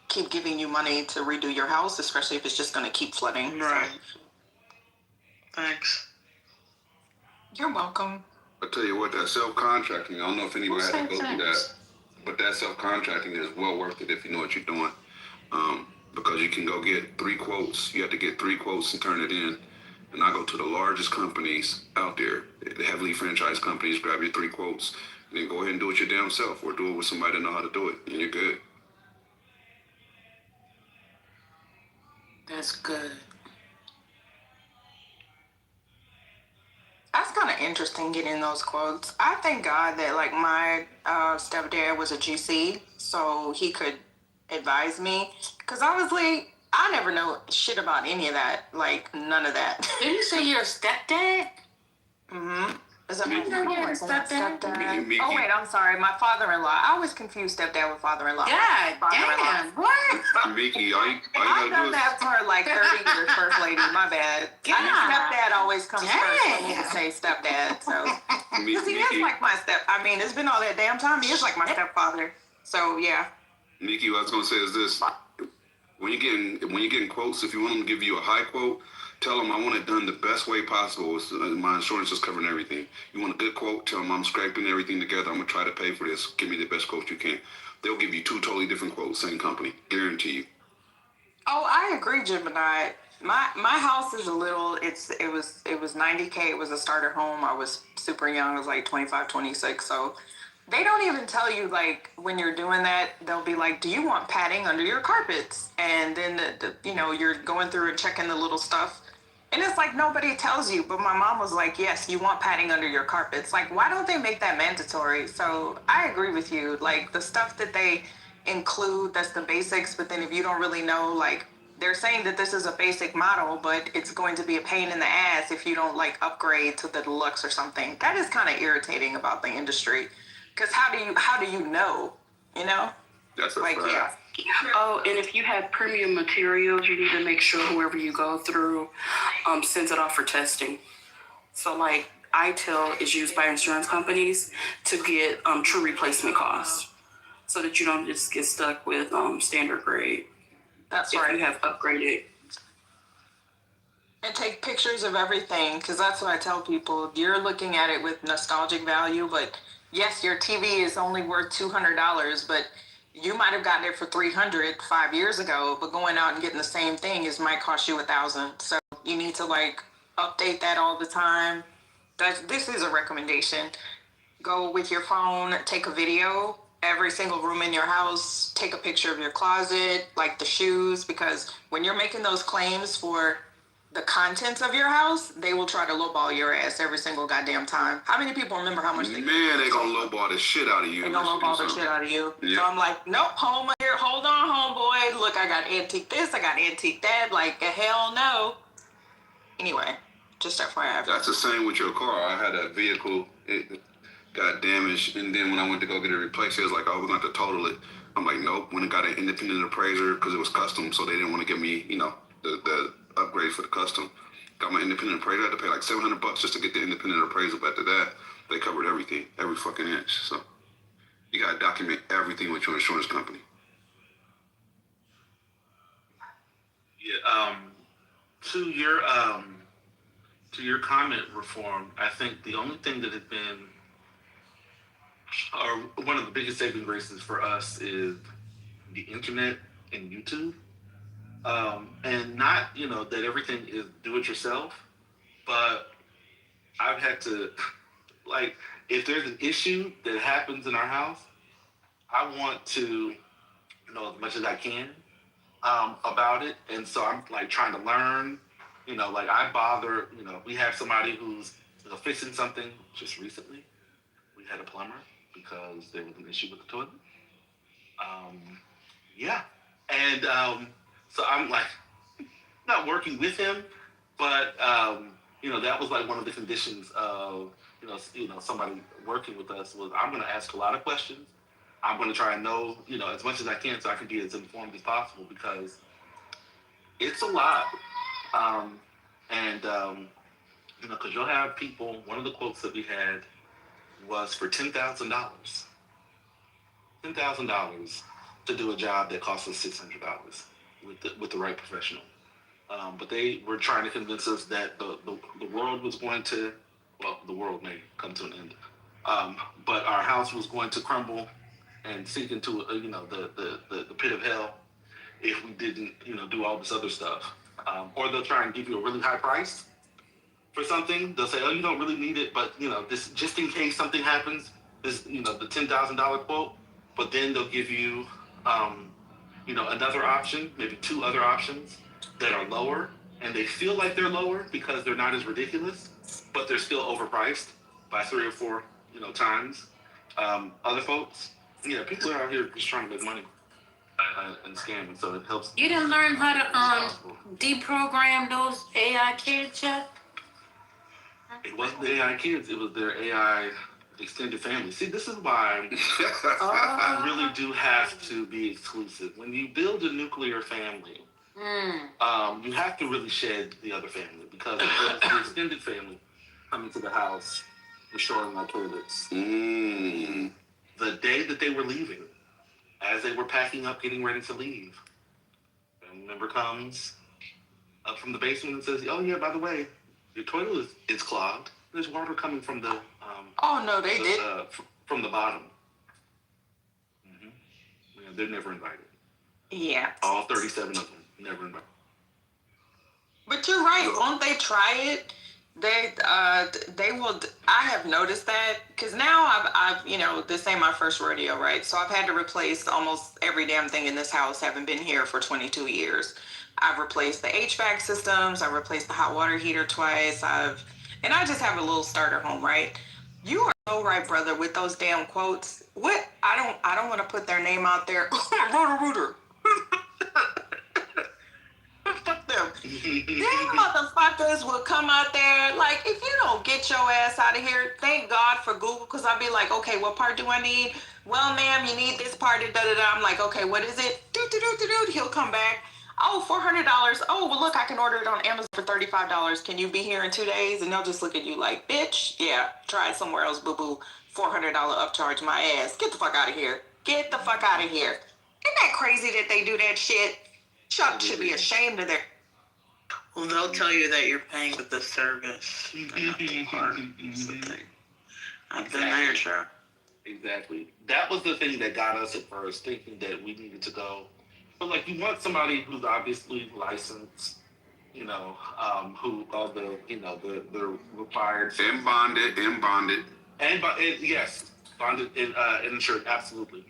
keep giving you money to redo your house, especially if it's just gonna keep flooding. Right. Thanks. You're welcome. I tell you what, that self-contracting, I don't know if anybody had to go through that, but that self-contracting is well worth it if you know what you're doing. Because you can go get 3 quotes. You have to get 3 quotes and turn it in. And I go to the largest companies out there, the heavily franchised companies, grab your 3 quotes, and then go ahead and do it your damn self, or do it with somebody that know how to do it, and you're good. That's good. That's kind of interesting getting those quotes. I thank God that like my stepdad was a GC, so he could advise me. Because honestly, I never know shit about any of that. Like none of that. Did you say you're a stepdad? Mm-hmm. Is that You know you're a stepdad? Oh wait, I'm sorry. My father-in-law. I always confuse stepdad with father-in-law. God damn, what? Mickey, I've done that for like 30 years, first lady. My bad. God. Stepdad always comes first when you say stepdad. So, because he is like my it's been all that damn time. He is like my stepfather. So yeah. Nikki, what I was gonna say is this: when you're getting quotes, if you want them to give you a high quote, tell them I want it done the best way possible. My insurance is covering everything. You want a good quote? Tell them I'm scraping everything together. I'm gonna try to pay for this. Give me the best quote you can. They'll give you 2 totally different quotes, same company, guarantee you. Oh, I agree, Gemini. My house is a little. It was $90K. It was a starter home. I was super young. I was like 25, 26. So they don't even tell you, like, when you're doing that, they'll be like, do you want padding under your carpets? And then you're going through and checking the little stuff. And it's like nobody tells you, but my mom was like, yes, you want padding under your carpets. Like, why don't they make that mandatory? So I agree with you. Like, the stuff that they include, that's the basics, but then if you don't really know, like, they're saying that this is a basic model, but it's going to be a pain in the ass if you don't, like, upgrade to the deluxe or something. That is kind of irritating about the industry. Because how do you know, That's a like, fact. yeah. Oh, and if you have premium materials, you need to make sure whoever you go through sends it off for testing. So, like, ITIL is used by insurance companies to get true replacement costs, so that you don't just get stuck with standard grade. That's if right. you have upgraded. And take pictures of everything, because that's what I tell people. You're looking at it with nostalgic value, but yes, your TV is only worth $200, but you might have gotten it for $300 5 years ago, but going out and getting the same thing might cost you $1,000. So you need to like update that all the time. This is a recommendation. Go with your phone, take a video, every single room in your house, take a picture of your closet, like the shoes, because when you're making those claims for the contents of your house, they will try to lowball your ass every single goddamn time. How many people remember how much they gonna lowball the shit out of you. They're gonna lowball the shit out of you. Yeah. So I'm like, nope, hold on, homeboy. Look, I got antique this, I got antique that. Like, hell no. Anyway, just FYI. That's the same with your car. I had a vehicle, it got damaged, and then when I went to go get it replaced, it was like, oh, we're going to have to total it. I'm like, nope. Went and got an independent appraiser because it was custom, so they didn't want to give me, the upgrade for the custom. Got my independent appraiser. I had to pay like $700 just to get the independent appraisal. But after that, they covered everything, every fucking inch. So you got to document everything with your insurance company. Yeah. To your comment, Reform, I think the only thing that had been one of the biggest saving graces for us is the internet and YouTube. And not, that everything is do it yourself, but I've had to, like, if there's an issue that happens in our house, I want to know as much as I can about it. And so I'm like trying to learn, like I bother, we have somebody who's fixing something just recently. We had a plumber because there was an issue with the toilet. Yeah. And so I'm like not working with him, but that was like one of the conditions of somebody working with us was I'm going to ask a lot of questions. I'm going to try and know as much as I can so I can be as informed as possible because it's a lot. And because you'll have people. One of the quotes that we had was for $10,000. $10,000 to do a job that costs us $600 with the right professional. But they were trying to convince us that the world was going to, well, the world may come to an end, but our house was going to crumble and sink into the pit of hell if we didn't do all this other stuff. Or they'll try and give you a really high price for something. They'll say, oh, you don't really need it, but this just in case something happens, this the $10,000 quote. But then they'll give you another option, maybe two other options that are lower, and they feel like they're lower because they're not as ridiculous, but they're still overpriced by 3 or 4 times. Other folks, people are out here just trying to make money and scamming, so it helps. You didn't learn how to deprogram those AI kids yet? It wasn't the AI kids, it was their AI extended family. See, this is why you really do have to be exclusive. When you build a nuclear family, you have to really shed the other family because if the extended family coming to the house, destroying my toilets. The day that they were leaving, as they were packing up, getting ready to leave, a family member comes up from the basement and says, "Oh yeah, by the way, your toilet is clogged. There's water coming from the oh no, they did from the bottom." Yeah, they're never invited. Yeah. All 37 of them never invited. But you're right. Won't they try it? They will. I have noticed that because now I've this ain't my first rodeo, right? So I've had to replace almost every damn thing in this house. Having been here for 22 years, I've replaced the HVAC systems. I've replaced the hot water heater twice. And I just have a little starter home, right? You are so right, brother, with those damn quotes. What? I don't want to put their name out there. Rooter. Fuck them. Them motherfuckers will come out there. Like, if you don't get your ass out of here, thank God for Google, because I'll be like, okay, what part do I need? Well, ma'am, you need this part. I'm like, okay, what is it? He'll come back. Oh, $400. Oh, well, look, I can order it on Amazon for $35. Can you be here in 2 days? And they'll just look at you like, bitch, yeah, try it somewhere else, boo-boo. $400 upcharge my ass. Get the fuck out of here. Get the fuck out of here. Isn't that crazy that they do that shit? Chuck should be ashamed of their... Well, they'll tell you that you're paying for the service. I've been there, sure. Exactly. That was the thing that got us at first, thinking that we needed to go. But like, you want somebody who's obviously licensed, who all the required and bonded. And yes, bonded and insured, absolutely.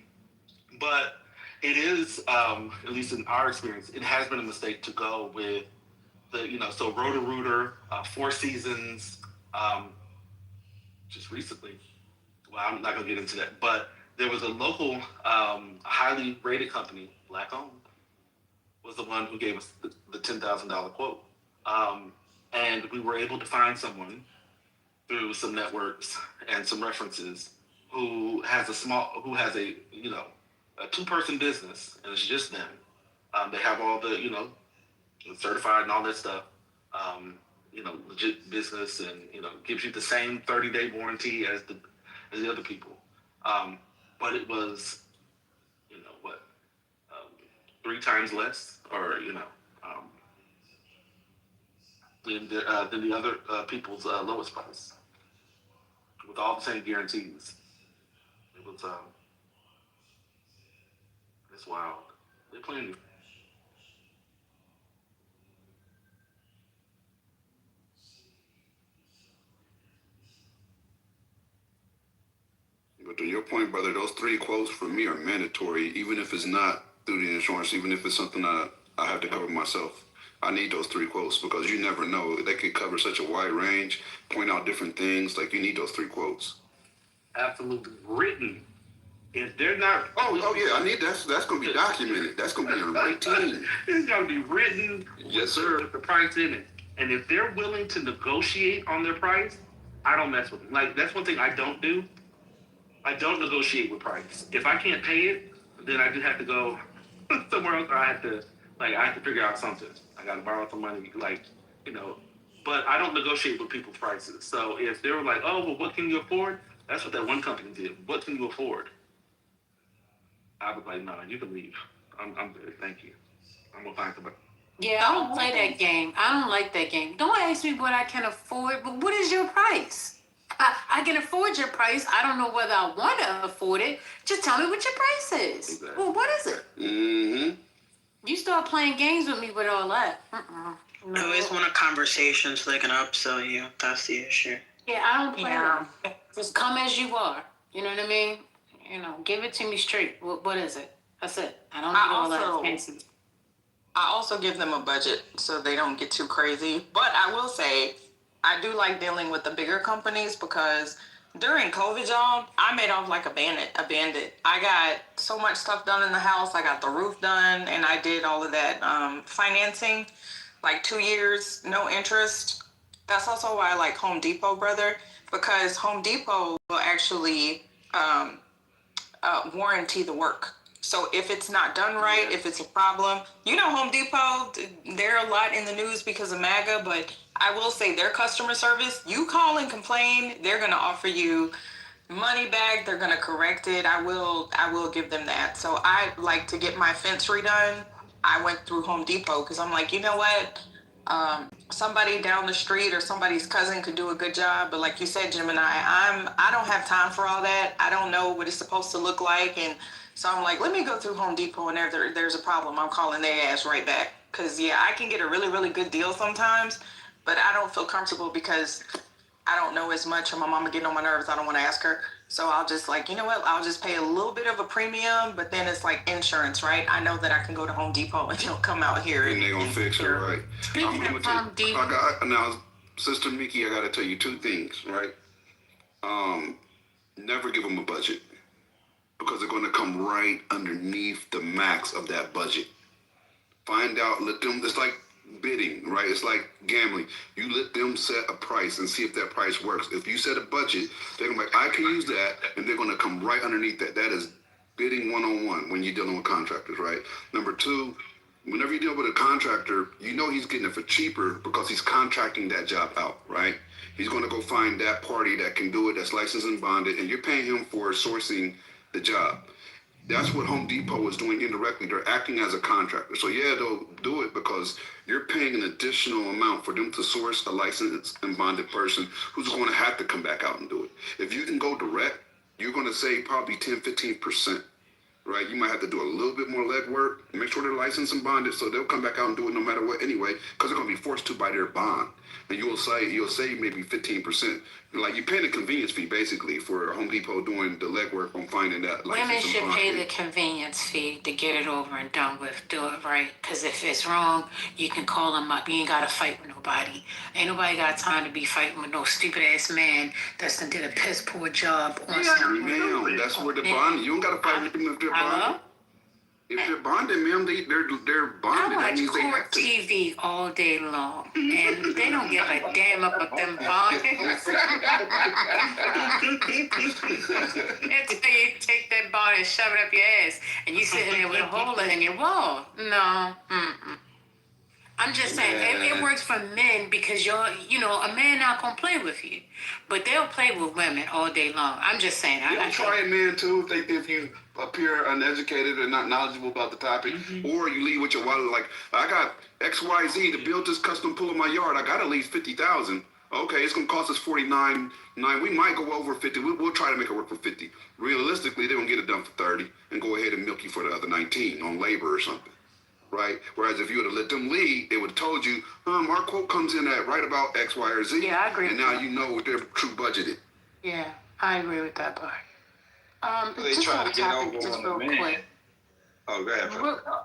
But it is, at least in our experience, it has been a mistake to go with so Roto-Rooter, Four Seasons, just recently. Well, I'm not going to get into that, but there was a local, highly rated company, black owned, was the one who gave us the $10,000 quote. And we were able to find someone through some networks and some references who has a 2-person business, and it's just them. They have all the, certified and all that stuff. Legit business, and gives you the same 30-day warranty as the other people. But it was, 3 times less, or than the other people's lowest price, with all the same guarantees. But it's wild. They're plenty. But to your point, brother, those 3 quotes for me are mandatory, even if it's not through the insurance, even if it's something I have to cover myself. I need those 3 quotes because you never know. They could cover such a wide range, point out different things. Like, you need those 3 quotes. Absolutely written. If they're not, oh yeah, I need that's gonna be documented. That's gonna be written. It's gonna be written. Yes, sir. With the price in it, and if they're willing to negotiate on their price, I don't mess with them. Like, that's one thing I don't do. I don't negotiate with price. If I can't pay it, then I just have to go somewhere else. Or I have to figure out something. I got to borrow some money, But I don't negotiate with people's prices. So if they were like, "Oh, well, what can you afford?" That's what that one company did. What can you afford? I was like, "No, you can leave. I'm good. Thank you. I'm gonna find somebody." Yeah, I don't play that game. I don't like that game. Don't ask me what I can afford, but what is your price? I can afford your price. I don't know whether I want to afford it. Just tell me what your price is. Exactly. Well, what is it? Mm-hmm. You start playing games with me with all that. No. I always want a conversation so they can upsell you. That's the issue. Yeah, I don't play that. Just come as you are. You know what I mean? Give it to me straight. What is it? That's it. I don't need all that fancy. I also give them a budget so they don't get too crazy. But I will say, I do like dealing with the bigger companies because during COVID, y'all, I made off like a bandit. I got so much stuff done in the house. I got the roof done, and I did all of that financing, like 2 years, no interest. That's also why I like Home Depot, brother, because Home Depot will actually warranty the work. So if it's not done right, if it's a problem, Home Depot, they're a lot in the news because of MAGA, but I will say their customer service, you call and complain, they're going to offer you money back. They're going to correct it. I will give them that. So I like to get my fence redone. I went through Home Depot because I'm like, you know what? Somebody down the street or somebody's cousin could do a good job. But like you said, Gemini, I don't have time for all that. I don't know what it's supposed to look like. And so I'm like, let me go through Home Depot, and there's a problem, I'm calling their ass right back. Because, yeah, I can get a really, really good deal sometimes, but I don't feel comfortable because I don't know as much, or my mama getting on my nerves. I don't want to ask her. So I'll just like, you know what? I'll just pay a little bit of a premium, but then it's like insurance, right? I know that I can go to Home Depot and they'll come out here. And they're going to fix it, right? Speaking of Home Depot. Now, Sister Mickey, I got to tell you 2 things, right? Never give them a budget because they're going to come right underneath the max of that budget. Find out, let them, it's like bidding, right? It's like gambling. You let them set a price and see if that price works. If you set a budget, they're going to be like, I can use that, and they're going to come right underneath that. That is bidding 101 when you're dealing with contractors, right? Number 2, whenever you deal with a contractor, he's getting it for cheaper because he's contracting that job out, right? He's going to go find that party that can do it, that's licensed and bonded, and you're paying him for sourcing the job. That's what Home Depot is doing indirectly. They're acting as a contractor. So yeah, they'll do it because you're paying an additional amount for them to source a licensed and bonded person who's going to have to come back out and do it. If you can go direct, you're going to save probably 10-15%, right? You might have to do a little bit more legwork, make sure they're licensed and bonded, so they'll come back out and do it no matter what anyway, because they're going to be forced to by their bond. And you'll save maybe 15%. Like, you're paying a convenience fee basically for Home Depot doing the legwork on finding that license. Women should pay the convenience fee to get it over and done with. Do it right. Because if it's wrong, you can call them up. You ain't got to fight with nobody. Ain't nobody got time to be fighting with no stupid ass man that's done did a piss poor job on something. Ma'am, that's where the bond. You don't got to fight with them if they're bonded. If they're bonded, ma'am, they're bonded. I watch court TV all day long, and they don't give a damn about them bonds. Until you take that bond and shove it up your ass, and you sitting there with a hole in your wall. No, I'm just saying, it works for men because a man not gonna play with you, but they'll play with women all day long. I'm just saying. They'll try a man too if you appear uneducated or not knowledgeable about the topic, or you leave with your wallet like, I got XYZ to build this custom pool in my yard. I got at least $50,000. Okay, it's gonna cost us $49.9. We might go over 50. We'll try to make it work for 50. Realistically, they're gonna get it done for 30 and go ahead and milk you for the other 19 on labor or something, right? Whereas if you would have let them lead, they would have told you, our quote comes in at right about X, Y, or Z. Yeah, I agree. And now you know what their true budget is. Yeah, I agree with that part. They just try on to get topic, over just on real the man. quick. Oh, go ahead.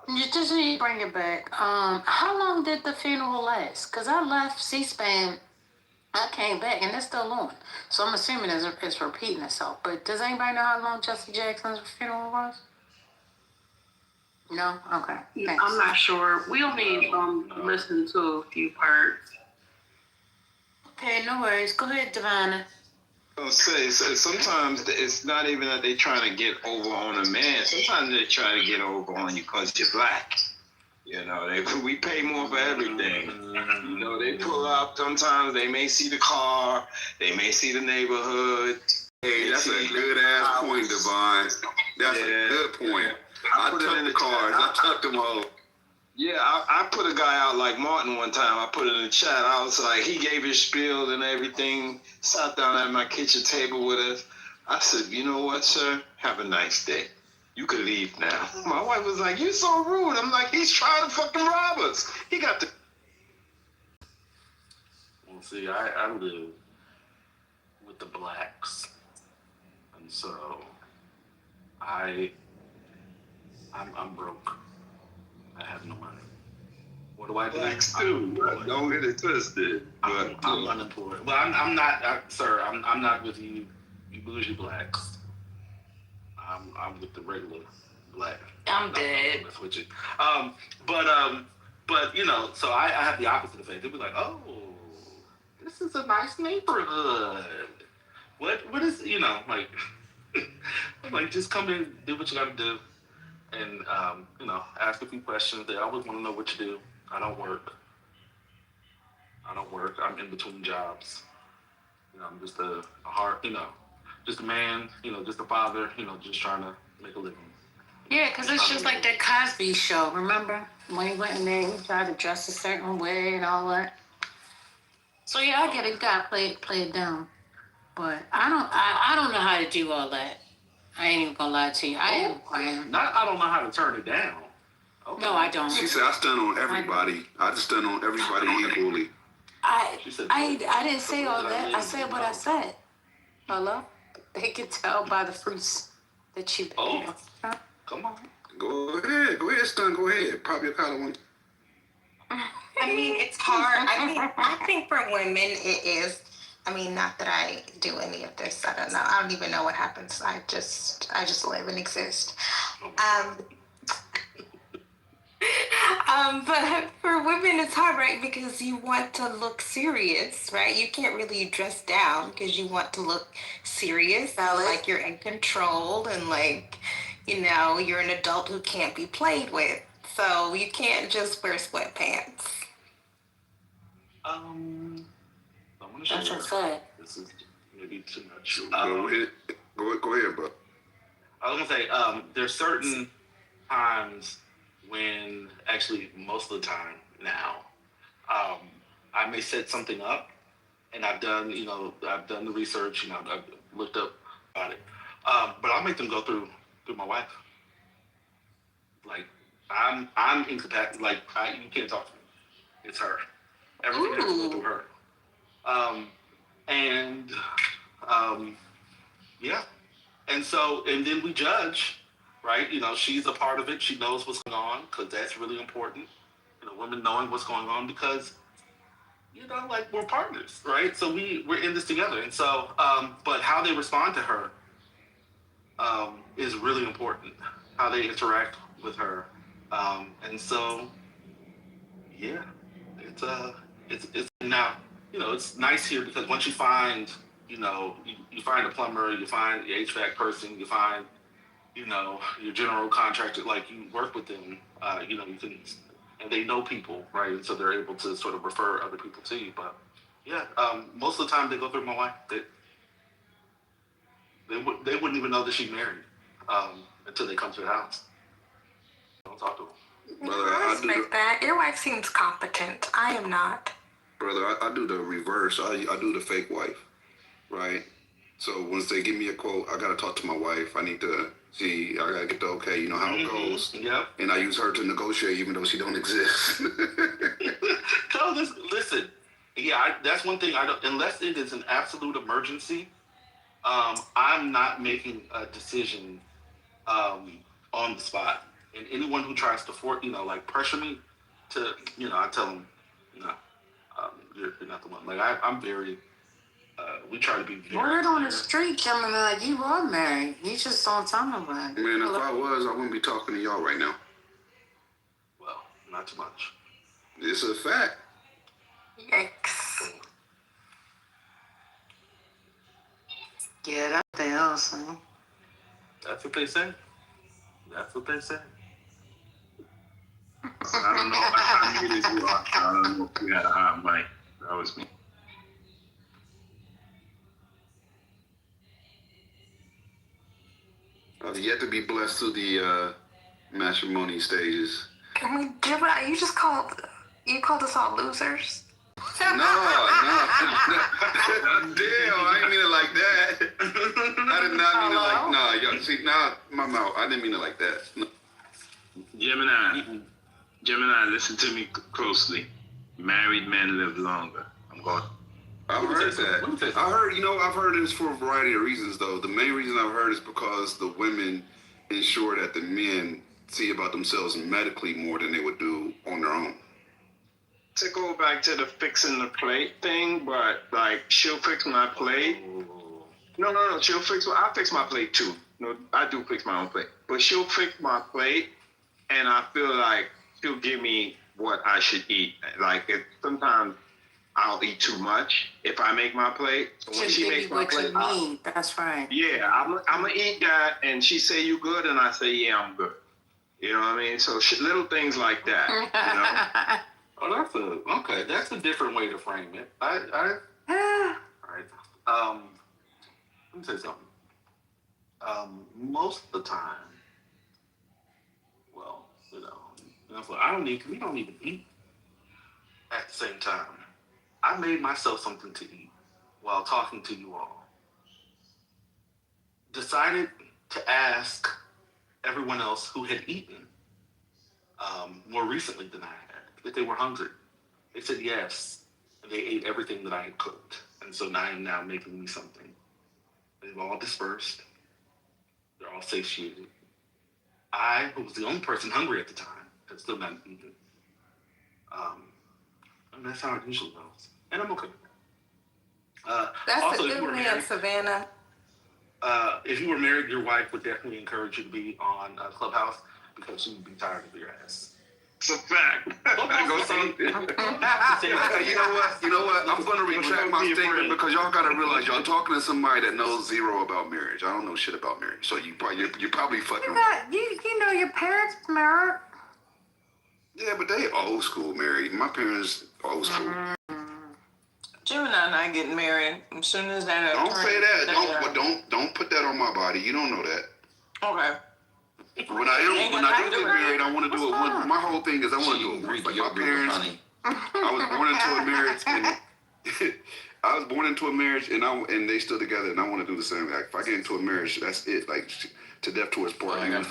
You just need to bring it back. How long did the funeral last? Because I left C-SPAN, I came back, and it's still on. So I'm assuming it's repeating itself. But does anybody know how long Jesse Jackson's funeral was? No? Okay. Thanks. I'm not sure. We only listened to a few parts. Okay, no worries. Go ahead, Divina. I'll say, so sometimes it's not even that they're trying to get over on a man. Sometimes they're trying to get over on you because you're black. You know, we pay more for everything. You know, they pull up. Sometimes they may see the car. They may see the neighborhood. Hey, that's a good ass point, Divine. That's a good point. I took the cars. I took them all. Yeah, I put a guy out like Martin one time. I put it in the chat. I was like, he gave his spiel and everything, sat down at my kitchen table with us. I said, you know what, sir? Have a nice day. You can leave now. My wife was like, you're so rude. I'm like, he's trying to fucking rob us. He got the... Well, see, I live with the blacks. And so I'm broke. I have no money. What do I do? Blacks too. Don't get it twisted. I'm unemployed. Well, I'm not, sir. I'm not with you bougie blacks. I'm with the regular black. I'm dead. That's what you. But you know, so I have the opposite effect. They'll be like, oh, this is a nice neighborhood. What is, you know, like, like just come in, do what you got to do, and you know, ask a few questions. They always want to know what you do. I don't work. I'm in between jobs. You know, I'm just a hard, you know, just a man, you know, just a father, you know, just trying to make a living. Yeah, because it's just like that Cosby show, remember? When he went in there, he tried to dress a certain way and all that. So yeah, I get it. You gotta play it down. But I don't know how to do all that. I ain't even gonna lie to you. I don't know how to turn it down. Okay. No, I don't. She said, I stun on everybody. I just stun on everybody equally. I didn't say all that. I said what I said. Hello? They can tell by the fruits that you bear. Huh? Come on. Go ahead, stun. Go ahead. Pop your collar one. I mean, it's hard. I think for women it is. I mean, not that I do any of this. I don't know. I don't even know what happens. I just live and exist. But for women, it's hard, right? Because you want to look serious, right? You can't really dress down because you want to look serious, like you're in control and like, you know, you're an adult who can't be played with. So you can't just wear sweatpants. That's a fact. This is maybe too much. Go ahead, bro. I was gonna say, there's certain times when, actually most of the time now, I may set something up, and I've done the research, you know, I've looked up about it, but I'll make them go through my wife. Like, I'm incapacitated. Like, you can't talk to me. It's her. Everything has to go through her. Yeah. And then we judge, right? You know, she's a part of it. She knows what's going on, because that's really important. You know, women knowing what's going on, because, you know, like, we're partners, right? So we're in this together. And so, but how they respond to her is really important. How they interact with her. And so, yeah, it's now, you know, it's nice here because once you find, you know, you find a plumber, you find the HVAC person, you find, you know, your general contractor, like, you work with them, you know, you can, and they know people, right? And so they're able to sort of refer other people to you. But yeah, most of the time they go through my wife. They wouldn't even know that she's married until they come to the house. Don't talk to them. I respect that. Your wife seems competent. I am not. Brother, I do the reverse. I do the fake wife, right? So once they give me a quote, I gotta talk to my wife. I need to see. I gotta get the okay. You know how it goes. Yep. And I use her to negotiate, even though she don't exist. No, listen. Yeah, that's one thing I don't. Unless it is an absolute emergency, I'm not making a decision on the spot. And anyone who tries to like pressure me to, I tell them, no, you're not the one. Like I'm very. We try to be very. Word on the street, Gemini, like you are married. You just don't tell nobody. Man, if I was, I wouldn't be talking to y'all right now. Well, not too much. It's a fact. Yikes. Yeah, that's the hell, son. That's what they say. That's what they say. I don't know. I muted you. I don't know if you had a hot mic. That was me. I've yet to be blessed through the matrimony stages. Can we, Gemini, you called us all losers? No. Damn, I didn't mean it like that. I did not mean it like, no, y'all see, now, my mouth, I didn't mean it like that. No. Gemini, listen to me closely. Married men live longer. I'm going. I've heard that. I've heard this for a variety of reasons, though. The main reason I've heard is because the women ensure that the men see about themselves medically more than they would do on their own. To go back to the fixing the plate thing, but like she'll fix my plate. No. She'll I fix my plate too. No, I do fix my own plate, but she'll fix my plate, and I feel like she'll give me what I should eat. Like sometimes I'll eat too much if I make my plate. So when she makes my plate, that's right. Yeah, I'm gonna eat that, and she say you good, and I say yeah, I'm good. You know what I mean? So little things like that. You know. Oh, that's a different way to frame it. All right. Let me say something. Most of the time, well, we don't even eat at the same time. I made myself something to eat while talking to you all. Decided to ask everyone else who had eaten more recently than I had if they were hungry. They said yes, and they ate everything that I had cooked. And so I am now making me something. They've all dispersed. They're all satiated. I was the only person hungry at the time, had still not eaten. And that's how it usually goes. And I'm okay with that. That's Also, a good man, Savannah. If you were married, your wife would definitely encourage you to be on Clubhouse because she would be tired of your ass. It's a fact. You know what? I'm going to retract my statement because y'all got to realize y'all talking to somebody that knows zero about marriage. I don't know shit about marriage, so you're probably fucking. You know your parents married. Yeah, but they old school married. My parents old school. Gemini and I getting married as soon as that. Don't say that. Don't put that on my body. You don't know that. Okay. When I do get married, I want to do it. My whole thing is I want to do it. Like my parents, I was born into a marriage, and they still together, and I want to do the same. Like if I get into a marriage, that's it. Like to death to us part. You live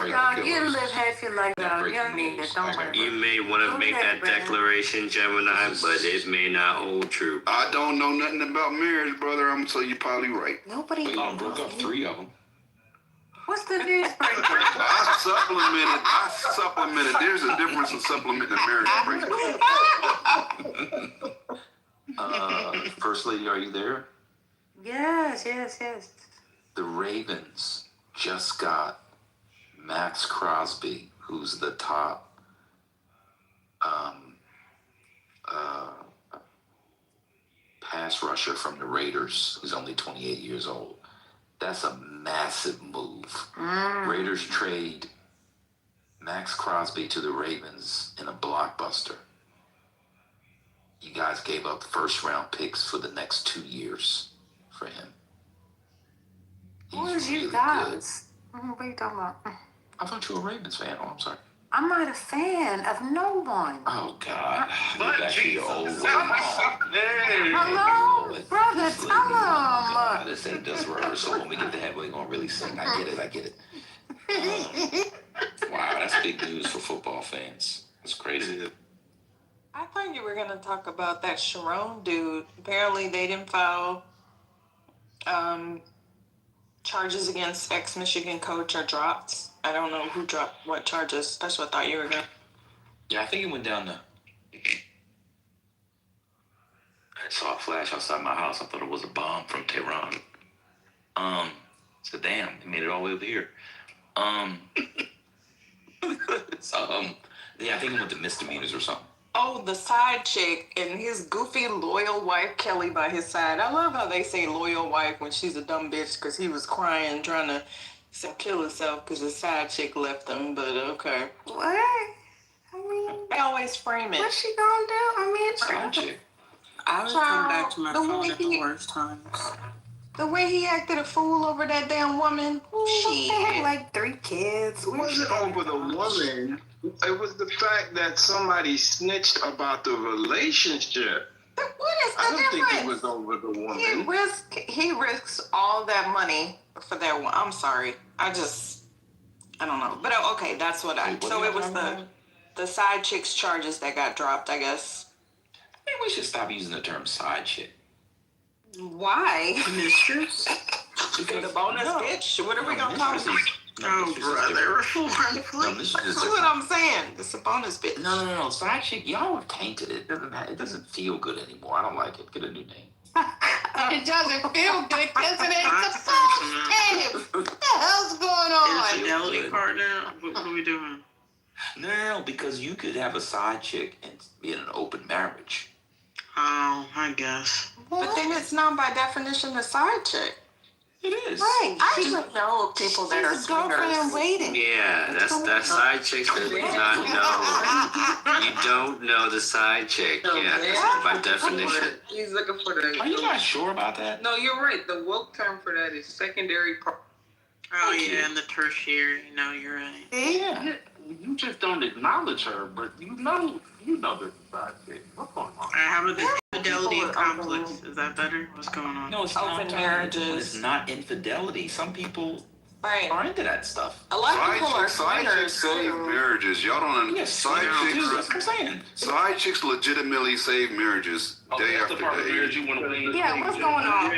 half your life now. You don't need it. Don't worry. You may want to make that declaration, Gemini, but it may not hold true. I don't know nothing about marriage, brother. So you're probably right. Nobody. I broke up 3 of them. What's the newspaper? I supplemented. There's a difference in supplementing and marriage. First Lady, are you there? Yes. The Ravens just got Max Crosby, who's the top pass rusher from the Raiders, who's only 28 years old. That's a massive move. Raiders trade Max Crosby to the Ravens in a blockbuster. You guys gave up first-round picks for the next 2 years for him. Who is you guys? What are you talking about? I thought you were a Ravens fan. Oh, I'm sorry. I'm not a fan of no one. Oh, God. But Back to your old ways. Hello, brother, tell him. This ain't just rehearsal. When we get to heaven, we're going to really sing. I get it. Wow, that's big news for football fans. That's crazy. I thought you were going to talk about that Sharon dude. Apparently, they didn't file charges against ex-Michigan coach are dropped. I don't know who dropped what charges. That's what I thought you were going to. Yeah, I think it went down to... I saw a flash outside my house. I thought it was a bomb from Tehran. So damn, it made it all the way over here. Yeah, I think it went to misdemeanors or something. Oh, the side chick and his goofy loyal wife Kelly by his side. I love how they say loyal wife when she's a dumb bitch because he was crying trying to kill himself because his side chick left him. But okay. What? I mean, they always frame it. What's she gonna do? I mean, Side chick. I would come back to my phone at the worst times. The way he acted a fool over that damn woman. She had like 3 kids. It wasn't over the woman. It was the fact that somebody snitched about the relationship. What is the I don't difference? think it was over the woman. He risks all that money for that one. I'm sorry. I don't know. But okay, that's what I. So it was the side chick's charges that got dropped, I guess. Maybe we should stop using the term side chick. Why? Mistress? The bonus bitch. What are we gonna call it? Oh, brother. That's what I'm saying. It's a bonus bitch. No. Side chick, y'all have tainted it. It doesn't feel good anymore. I don't like it. Get a new name. It doesn't feel good because it ain't supposed to. What the hell's going on? Infidelity partner? What are we doing? No, because you could have a side chick and be in an open marriage. Oh, I guess. But then it's not by definition a side chick. It is. Right. I just know of people that are girlfriend waiting. Yeah, that's side chick that does not know. You don't know the side chick. Yeah, that's by definition. He's looking for the. Are you not sure about that? No, you're right. The woke term for that is secondary. Oh, yeah, and the tertiary. No, you're right. Yeah. You just don't acknowledge her, but you know there's a side chick. What's going on? How about the infidelity and conflicts? Is that better? What's going on? No, it's open marriages. It's not infidelity. Some people Right. are into that stuff. A lot of people are Side chicks save marriages. Y'all don't understand. Yes, Side chicks. that's what I'm saying. Side chicks legitimately save marriages day That's after the part of day. marriage you want to win. Yeah, what's going on?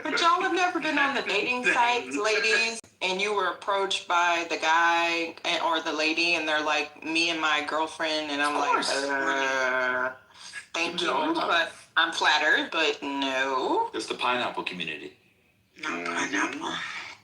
But y'all have never been on the dating sites, ladies, and you were approached by the guy or the lady, and they're like, me and my girlfriend, and I'm like, thank you, but I'm flattered, but no. It's the pineapple community. No pineapple.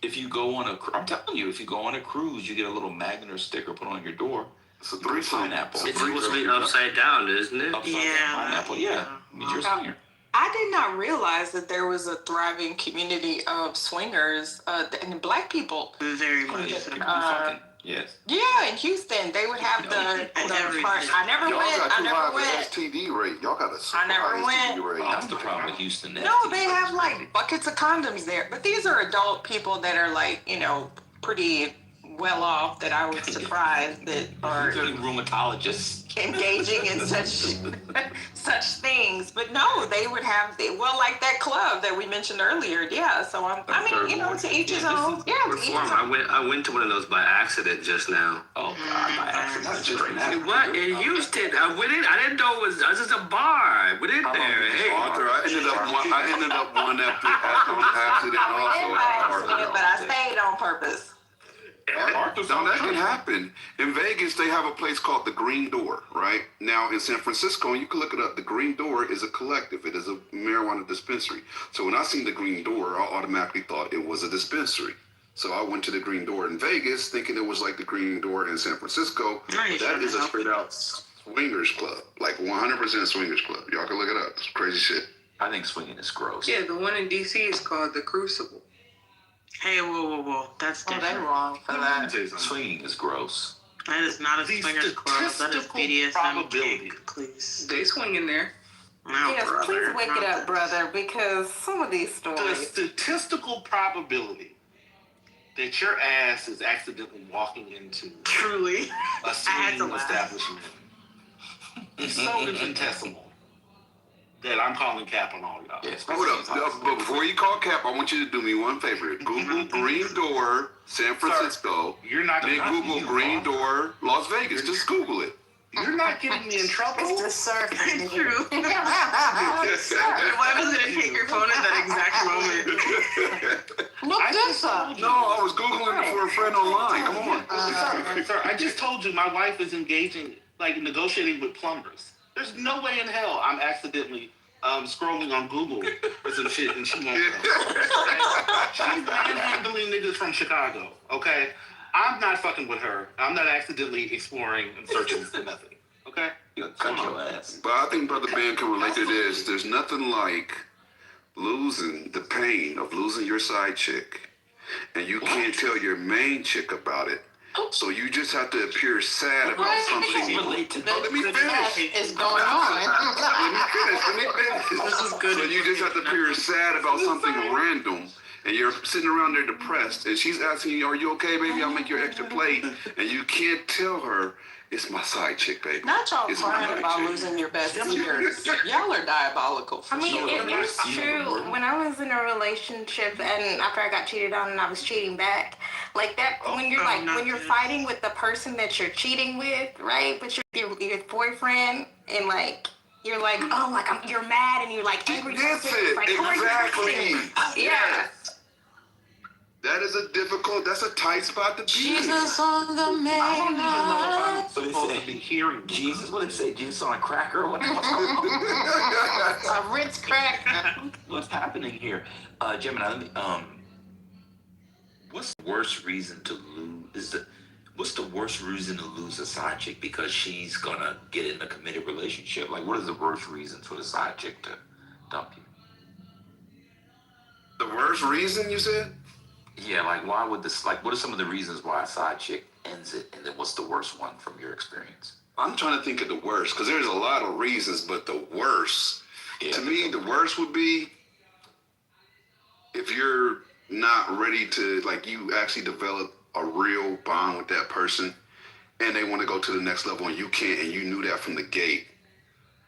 If you go on I'm telling you, if you go on a cruise, you get a little magnet or sticker put on your door. It's a threesome. Pineapple. It's supposed to be upside down, isn't it? Upside down pineapple, yeah. Means you're a swinger. I did not realize that there was a thriving community of swingers and black people. Very much. Yes. Yeah, in Houston, they would have the part. I never Y'all went. got I too never high of went. an STD rate. Y'all got a super I never high went. STD rate. That's the problem with Houston. No, they have like buckets of condoms there. But these are adult people that are like, pretty well off that I was surprised that are rheumatologists engaging in such things. But no, they would have like that club that we mentioned earlier. Yeah, so to each his own. Yeah, to each his own. I went to one of those by accident just now. Oh God, by accident. What in Houston? I went in. I didn't know it was just a bar. I went in there. Hey, Arthur, I ended up one after on accident also. But I stayed on purpose. Now that can happen. In Vegas, they have a place called the Green Door, right? Now in San Francisco, you can look it up. The Green Door is a collective. It is a marijuana dispensary. So when I seen the Green Door, I automatically thought it was a dispensary. So I went to the Green Door in Vegas, thinking it was like the Green Door in San Francisco. But that is a straight out swingers club, like 100% swingers club. Y'all can look it up. It's crazy shit. I think swinging is gross. Yeah, the one in DC is called the Crucible. Hey, whoa. That's different. They're wrong for that. Swinging is gross. That is not a swingers club. That is BDSM kink, please. They swing in there. No, Yes, brother. please wake it up, brother, because some of these The stories. statistical probability that your ass is accidentally walking into Truly. a swinging establishment. It's so infinitesimal that I'm calling cap on all y'all. Hold up. But before you call cap, I want you to do me one favor. Google Green Door, San Francisco. You're not Then Google Green Door, Las Vegas. Just Google it. You're not getting me in trouble. It's the surfing. It's true. Why wasn't it take your phone at that exact moment? Look this up. No, I was Googling it for a friend online. Come on. Sir, I just told you my wife is engaging, negotiating with plumbers. There's no way in hell I'm accidentally scrolling on Google or some shit and she won't know. She's manhandling niggas from Chicago, okay? I'm not fucking with her. I'm not accidentally exploring and searching for nothing, okay? Cut your ass. But I think Brother Ben can relate to this. There's nothing like losing the pain of losing your side chick, and you can't tell your main chick about it. So you just have to appear sad about something. Let me finish. Is going on. Let me finish. This is good. So you just have to appear sad about something random. And you're sitting around there depressed, and she's asking you, "Are you okay, baby? I'll make your extra plate." And you can't tell her, "It's my side chick, baby." Not y'all It's crying my about chick. losing your best eaters. Y'all are diabolical. For I mean, sure. it is true. When I was in a relationship and after I got cheated on and I was cheating back, like that, when you're when you're fighting with the person that you're cheating with, right? But your boyfriend and you're you're mad and you're angry. That's it. Exactly. Yeah. That is that's a tight spot to be in. Jesus on the main I don't even know if I'm line. supposed to be hearing Jesus. What did it say? Jesus on a cracker? What? A Ritz cracker. What's happening here? Gemini, let me, what's the worst reason to lose? What's the worst reason to lose a side chick because she's gonna get in a committed relationship? Like, what is the worst reason for the side chick to dump you? The worst reason, you said? Yeah, why would this, what are some of the reasons why a side chick ends it, and then what's the worst one from your experience? I'm trying to think of the worst, because there's a lot of reasons, but the worst, to me, the worst would be if you're not ready to, you actually develop a real bond with that person, and they want to go to the next level, and you can't, and you knew that from the gate.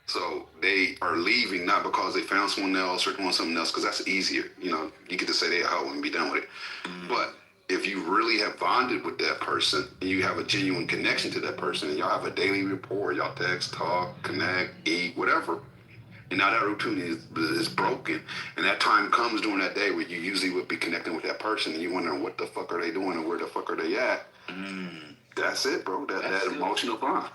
So they are leaving not because they found someone else or doing something else, because that's easier. You get to say they a hoe and be done with it. But if you really have bonded with that person and you have a genuine connection to that person and y'all have a daily rapport, y'all text, talk, connect, eat, whatever, and now that routine is broken, and that time comes during that day where you usually would be connecting with that person and you wondering what the fuck are they doing and where the fuck are they at. That's it, bro. That emotional bond.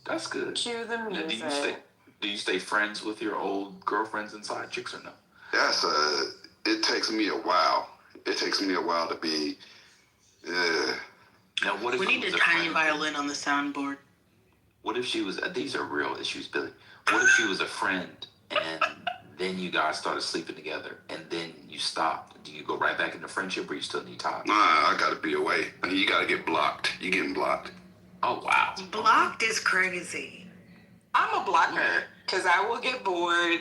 That's good. Cue the music. Do you stay friends with your old girlfriends and side chicks or no? It takes me a while. It takes me a while to be, Now, what if We she need was a a tiny friend? violin on the soundboard. What if she was, these are real issues, Billy. What if she was a friend and then you guys started sleeping together and then you stopped? Do you go right back into friendship or you still need time? Nah, I gotta be away. You gotta get blocked. You getting blocked. Oh, wow. Blocked is crazy. I'm a blocker because I will get bored.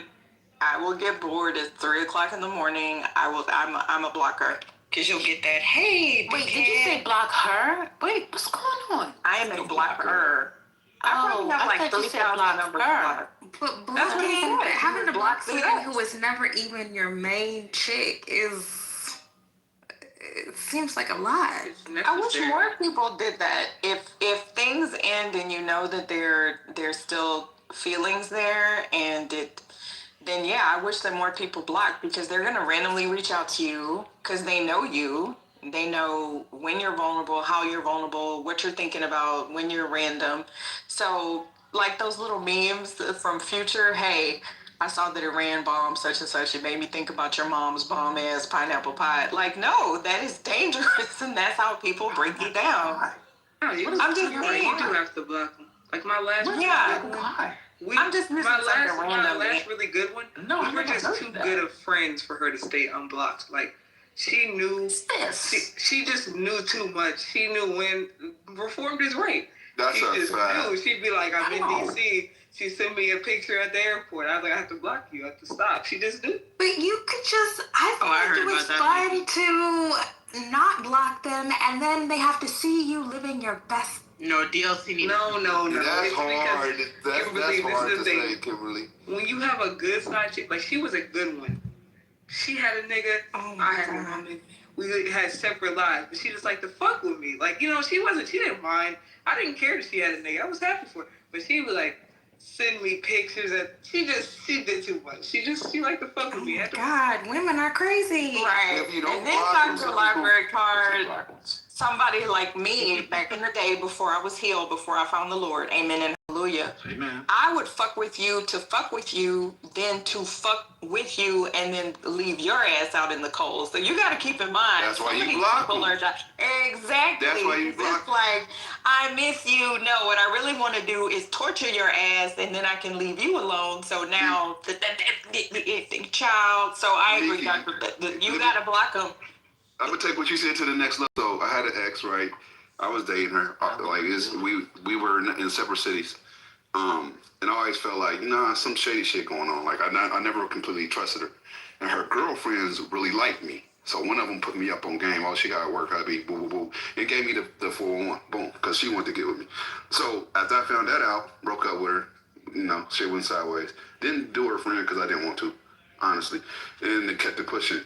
I will get bored at 3:00 in the morning. I'm a blocker. Because you'll get that, hey, Wait, did you say block her? Wait, what's going on? I am a blocker. I probably have I thought you said 3,000 block numbers her. But That's what he blocking, said. having to block Block someone us. who was never even your main chick it seems like a lot. I wish more people did that. If things end and you know that there's still feelings there then yeah, I wish that more people block because they're gonna randomly reach out to you because they know you. They know when you're vulnerable, how you're vulnerable, what you're thinking about, when you're random. So like those little memes from Future, hey, I saw that Iran bombed such and such. It made me think about your mom's bomb ass pineapple pie. Like, no, that is dangerous, and that's how people break you down. I'm just saying. You do have to block them. Like my last. I'm just missing something random. My last really good one. No, we were just too good of friends for her to stay unblocked. Like she knew. She just knew too much. She knew when reformed is right. That's she a just fact. knew. She'd be like, I'm in DC. She sent me a picture at the airport. I was like, I have to block you. I have to stop. She just knew. But you could just, I think it was fun to not block them, and then they have to see you living your best. No, DLC needs. No. That's It's hard. That's Kimberly, hard this to is the thing. say, Kimberly. When you have a good side chick, like she was a good one. She had a nigga. I had a woman. We had separate lives, but she just liked to fuck with me. Like, you know, she didn't mind. I didn't care that she had a nigga. I was happy for her. But she would like send me pictures she did too much. She liked to fuck with me. God, women are crazy. Right. If you don't And then block Dr. them, Library Card, Black ones. somebody like me back in the day before I was healed, before I found the Lord, amen and hallelujah. Amen. I would fuck with you to fuck with you, then to fuck with you, and then leave your ass out in the cold. So you got to keep in mind. That's why you many block people them. Exactly. That's why you It's block just like, I miss you. No, what I really want to do is torture your ass, and then I can leave you alone. So now, child. So I agree, Doctor. You got to block them. I'm gonna take what you said to the next level. So I had an ex, right? I was dating her. We were in separate cities. And I always felt like, some shady shit going on. Like I never completely trusted her. And her girlfriends really liked me. So one of them put me up on game. Oh, she got to work. I be boo boo boo. And gave me the 401. Boom, because she wanted to get with me. So after I found that out, broke up with her. Shit went sideways. Didn't do her friend because I didn't want to, honestly. And they kept it pushing.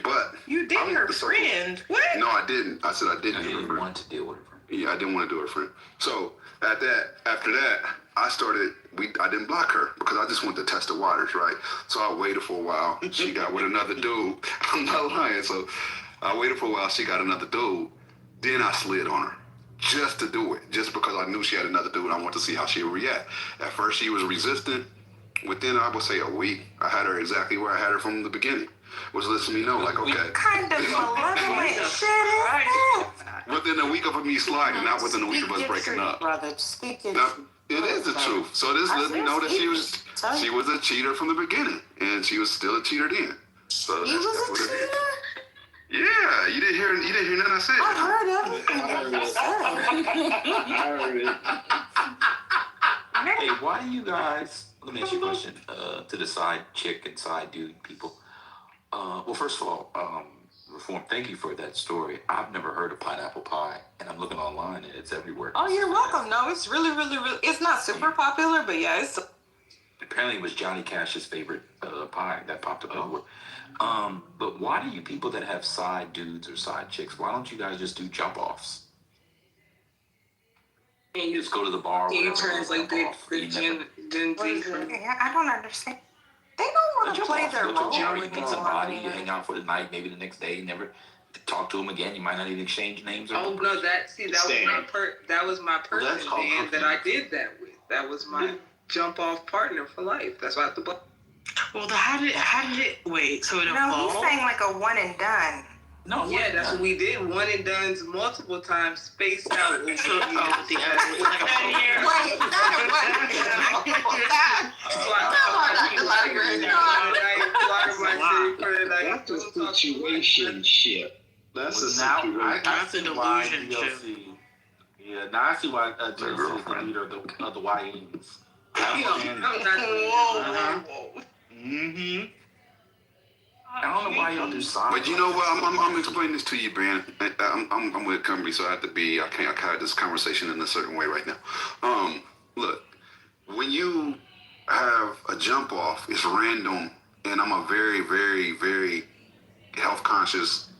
But you did her friend. What? No, I didn't. I said I didn't do her friend. Want to deal with her friend. Yeah, I didn't want to do her friend. So after that, I didn't block her because I just wanted to test the waters, right? So I waited for a while. She got with another dude. I'm not lying. So I waited for a while. She got another dude. Then I slid on her just to do it, just because I knew she had another dude. I wanted to see how she would react. At first, she was resistant. Within, I would say, a week, I had her exactly where I had her from the beginning. Was letting me know, like, okay. Kind of malevolent shit is that? Within a week of me sliding, not within a week of us breaking up. Brother, speak it. It is the truth. So this let me know that she was a cheater from the beginning, and she was still a cheater then. So He was a cheater? Yeah, you didn't hear nothing I said. I heard everything. Hey, why do you guys? Let me ask you a question. To the side chick and side dude people. Well, first of all, Reform, thank you for that story. I've never heard of pineapple pie, and I'm looking online, and it's everywhere. Oh, you're welcome. No, it's really, really, really. It's not super popular, but yeah, it's. Apparently, it was Johnny Cash's favorite pie that popped up everywhere. But why do you people that have side dudes or side chicks? Why don't you guys just do jump offs? And you just go to the bar. You translate the Gen Z. I don't understand. They don't want to play their role. You meet somebody, you hang out for the night, maybe the next day, never talk to them again. You might not even exchange names. Oh no, that was my person, Dan, that I did that with. That was my jump off partner for life. That's why I have to. Well, how did it? Wait, so it No, evolved? he's saying like a one and done. No, yeah, that's what we did. One and done's multiple times, spaced out. That's a situation ship. That's a situation. That's a delusion ship. Yeah, now I see why DLC is the leader of the YNs. Mm-hmm. I don't know why y'all do side. But you know what? I'm explaining this to you, Brand. I'm with Cumbry, so I can't have this conversation in a certain way right now. Look, when you have a jump off, it's random, and I'm a very, very, very health conscious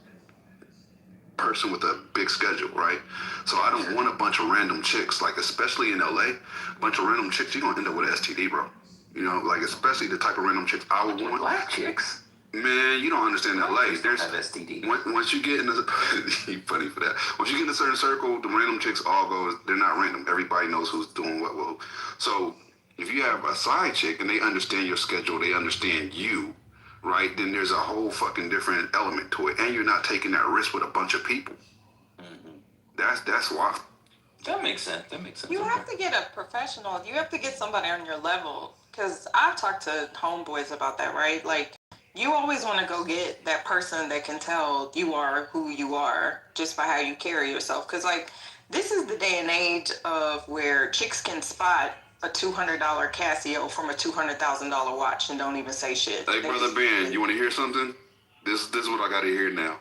person with a big schedule, right? So I don't want a bunch of random chicks, like especially in LA, a bunch of random chicks, you're gonna end up with an STD, bro. You know, like especially the type of random chicks I would want. Black chicks. Man, you don't understand LA. There's STD. Once you get in you funny for that. Once you get in a certain circle, the random chicks all go. They're not random. Everybody knows who's doing what. Well, so if you have a side chick and they understand your schedule, they understand you, right? Then there's a whole fucking different element to it, and you're not taking that risk with a bunch of people. Mm-hmm. That's why. That makes sense. You have to get a professional. You have to get somebody on your level. Because I've talked to homeboys about that, right? Like, you always want to go get that person that can tell you are who you are just by how you carry yourself. Because, like, this is the day and age of where chicks can spot a $200 Casio from a $200,000 watch and don't even say shit. Hey, Brother Ben, you want to hear something? This is what I got to hear now.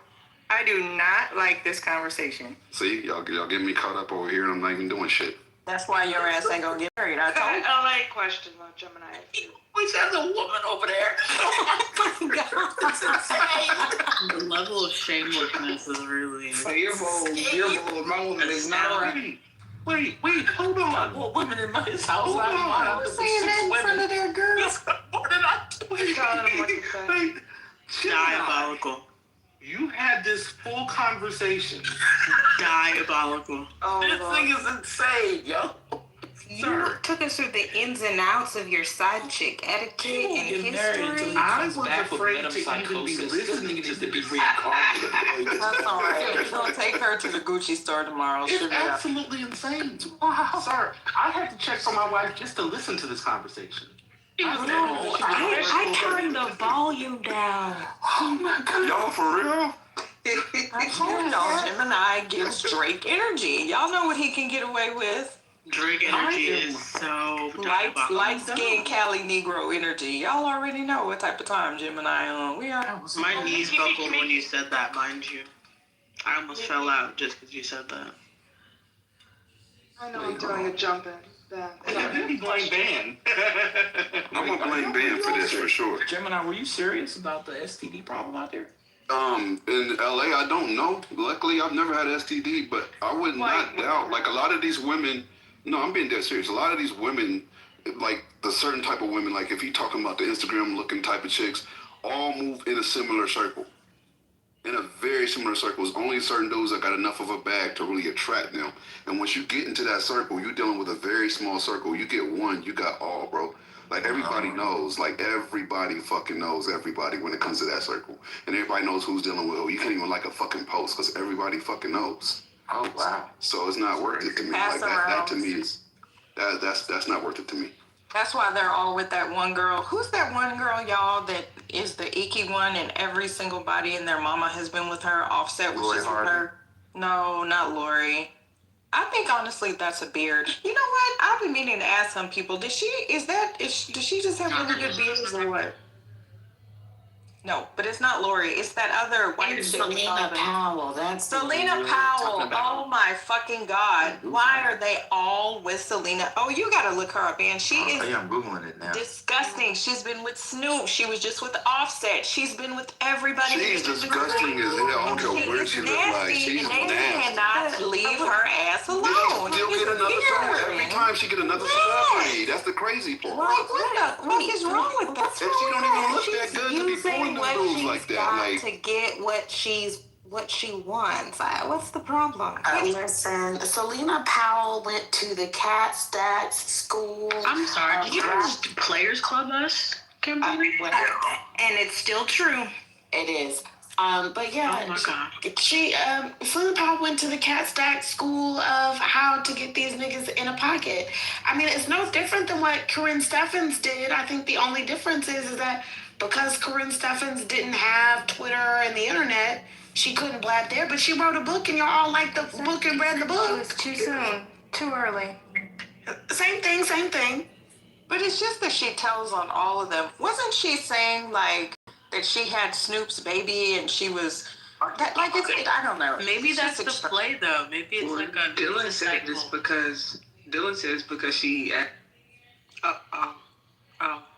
I do not like this conversation. See, y'all getting me caught up over here, and I'm not even doing shit. That's why your ass ain't gonna get married. I told you. LA question about Gemini. Which has a woman over there. The level of shamelessness is really. So your bold moment is not right. Wait, hold on. Well, women in my house. Hold on. I'm saying that in front of their girls. What did I do? Wait, Diabolical. you had this full conversation. Diabolical. This thing is insane, yo. You took us through the ins and outs of your side chick etiquette and history. I was afraid to even be listening to this. That's all right. We're gonna take her to the Gucci store tomorrow. It's absolutely insane. Sir, I had to check on my wife just to listen to this conversation. I turned the volume down. Oh my God. Y'all for real? I told y'all, Gemini gives Drake energy. Y'all know what he can get away with. Drake energy is so light skinned Cali Negro energy. Y'all already know what type of time Gemini on. We are. My knees buckled when you said that, mind you. I almost fell out just because you said that. I know I'm doing a jumping. Blame Ban. I'm gonna blame Ban for this for sure. Gemini, were you serious about the STD problem out there? In LA, I don't know. Luckily, I've never had STD, but I would not doubt. Like a lot of these women. No, I'm being dead serious. A lot of these women, like the certain type of women, like if you're talking about the Instagram-looking type of chicks, all move in a similar circle. In a very similar circle. It's only certain dudes that got enough of a bag to really attract them. And once you get into that circle, you're dealing with a very small circle. You get one, you got all, bro. Like everybody knows. Like everybody fucking knows everybody when it comes to that circle. And everybody knows who's dealing with who. You can't even like a fucking post because everybody fucking knows. Oh wow! So it's not worth it to me. Like that to me is that's not worth it to me. That's why they're all with that one girl. Who's that one girl, y'all, that is the icky one and every single body and their mama has been with her? Offset was just with her. No, not Lori. I think honestly that's a beard. You know what? I've been meaning to ask some people. Does she just have really good beards or what? No, but it's not Lori. It's that other white chick. Selena Powell. That's Selena Powell. Oh my fucking God. Why are they all with Selena? Oh, you gotta look her up, and she is I'm Googling it now. disgusting. She's been with Snoop. She was just with Offset. She's been with everybody. She's disgusting as hell. I don't care what she looks like. She's and they nasty. cannot leave her ass alone. She'll get another song. Every time she get another celebrity. That's the crazy part. Like, what the fuck is wrong with that? And she don't even look that good to be pulling them dudes like that. Like, to get what she wants. What's the problem? Listen, Selena Powell went to the Cat Stats school. I'm sorry, did you just Players Club us, Kimberly? And it's still true. It is. But yeah, oh my God. Selena Powell went to the Cat Stack School of how to get these niggas in a pocket. I mean, it's no different than what Corinne Steffens did. I think the only difference is that because Corinne Steffens didn't have Twitter and the internet, she couldn't blab there, but she wrote a book and y'all all liked the book and read the book. It was too soon. Too early. Same thing. But it's just that she tells on all of them. Wasn't she saying like that she had Snoop's baby and she was that like I don't know. Maybe that's the play though. Maybe it's like a Dylan said this because she.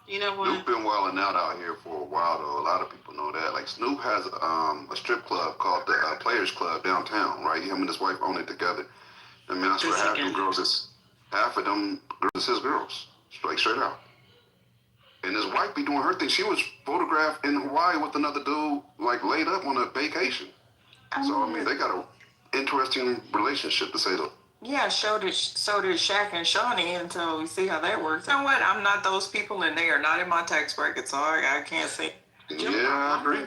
You know what? Snoop been wilding out here for a while though. A lot of people know that. Like Snoop has a strip club called the Players Club downtown, right? Him and his wife own it together. I mean, that's where half of them girls is his girls, like straight out. And his wife be doing her thing. She was photographed in Hawaii with another dude, like laid up on a vacation. So I mean, they got an interesting relationship to say the. Yeah, so did Shaq and Shawnee until we see how that works. You know what? I'm not those people, and they are not in my tax bracket, so I can't see. Yeah, I agree.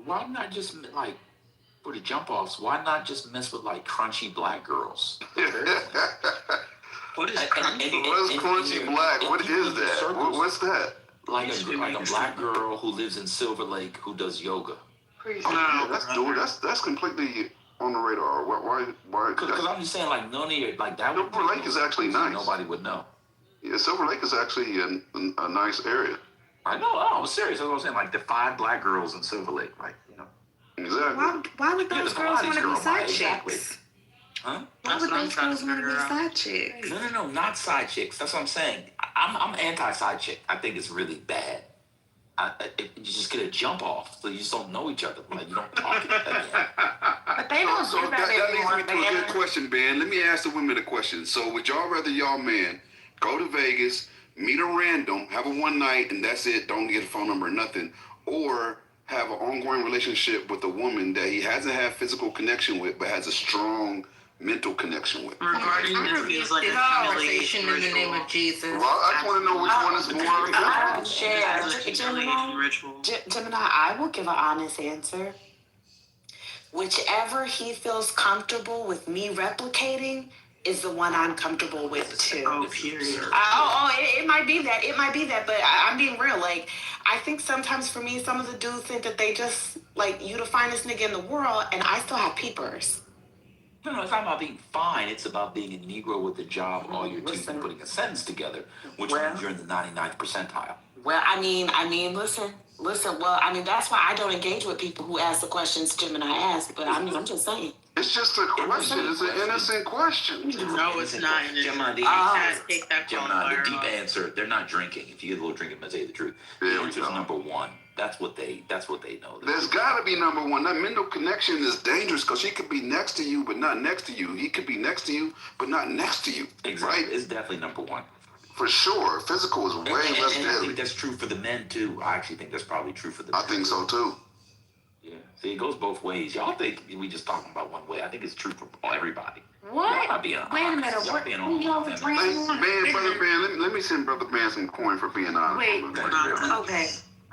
Why not just like for the jump offs? Why not just mess with like crunchy black girls? What is crunchy black? What is that? What's that? Like a black girl who lives in Silver Lake who does yoga. That's completely on the radar. Why? Because I'm just saying, like, none of your, like, that Silver Lake is actually nice. Nobody would know. Yeah, Silver Lake is actually a nice area. I know. Oh, I'm serious. That's what I'm saying. Like, the 5 black girls in Silver Lake. Like, you know. Exactly. Why would those girls want to be side exactly. chicks? Huh? Why would those girls want to be side chicks? No, not side chicks. That's what I'm saying. I'm anti-side chick. I think it's really bad. You just get a jump off, so you just don't know each other. Like, you don't talk again. But they don't So do that leads anymore, me to a good question, Ben. Let me ask the women a question. So would y'all rather y'all man go to Vegas, meet a random, have a one night, and that's it, don't get a phone number or nothing, or have an ongoing relationship with a woman that he hasn't had physical connection with, but has a strong mental connection with? Regarding this feels like a conversation in the name of Jesus. Well, I just want to know which one is more. Gemini, I will give an honest answer. Whichever he feels comfortable with me replicating is the one I'm comfortable with too. Oh, period. It might be that. It might be that, but I'm being real. Like, I think sometimes for me, some of the dudes think that they just, like, you the finest nigga in the world, and I still have peepers. No, it's not about being fine. It's about being a Negro with a job, all your teeth, and putting a sentence together, which means you're in the 99th percentile. Well, I mean, listen. Well, I mean, that's why I don't engage with people who ask the questions Gemini asks. But I mean, I'm just saying. It's just a question. It's an innocent question. No, it's not. Gemini, Gemini, the deep answer. They're not drinking. If you get a little drinking, I'm gonna tell you the truth. The answer is number one. That's what they know. There's got to be number one. That mental connection is dangerous because she could be next to you, but not next to you. He could be next to you, but not next to you. Exactly. Right? It's definitely number one. For sure. Physical is way less and deadly. I think that's true for the men, too. I actually think that's probably true for the men. I think so, too. Yeah. See, it goes both ways. Y'all think we just talking about one way. I think it's true for everybody. What? Wait a minute. What? Man, Brother Ben, let me send Brother Ben some coin for being honest. Wait.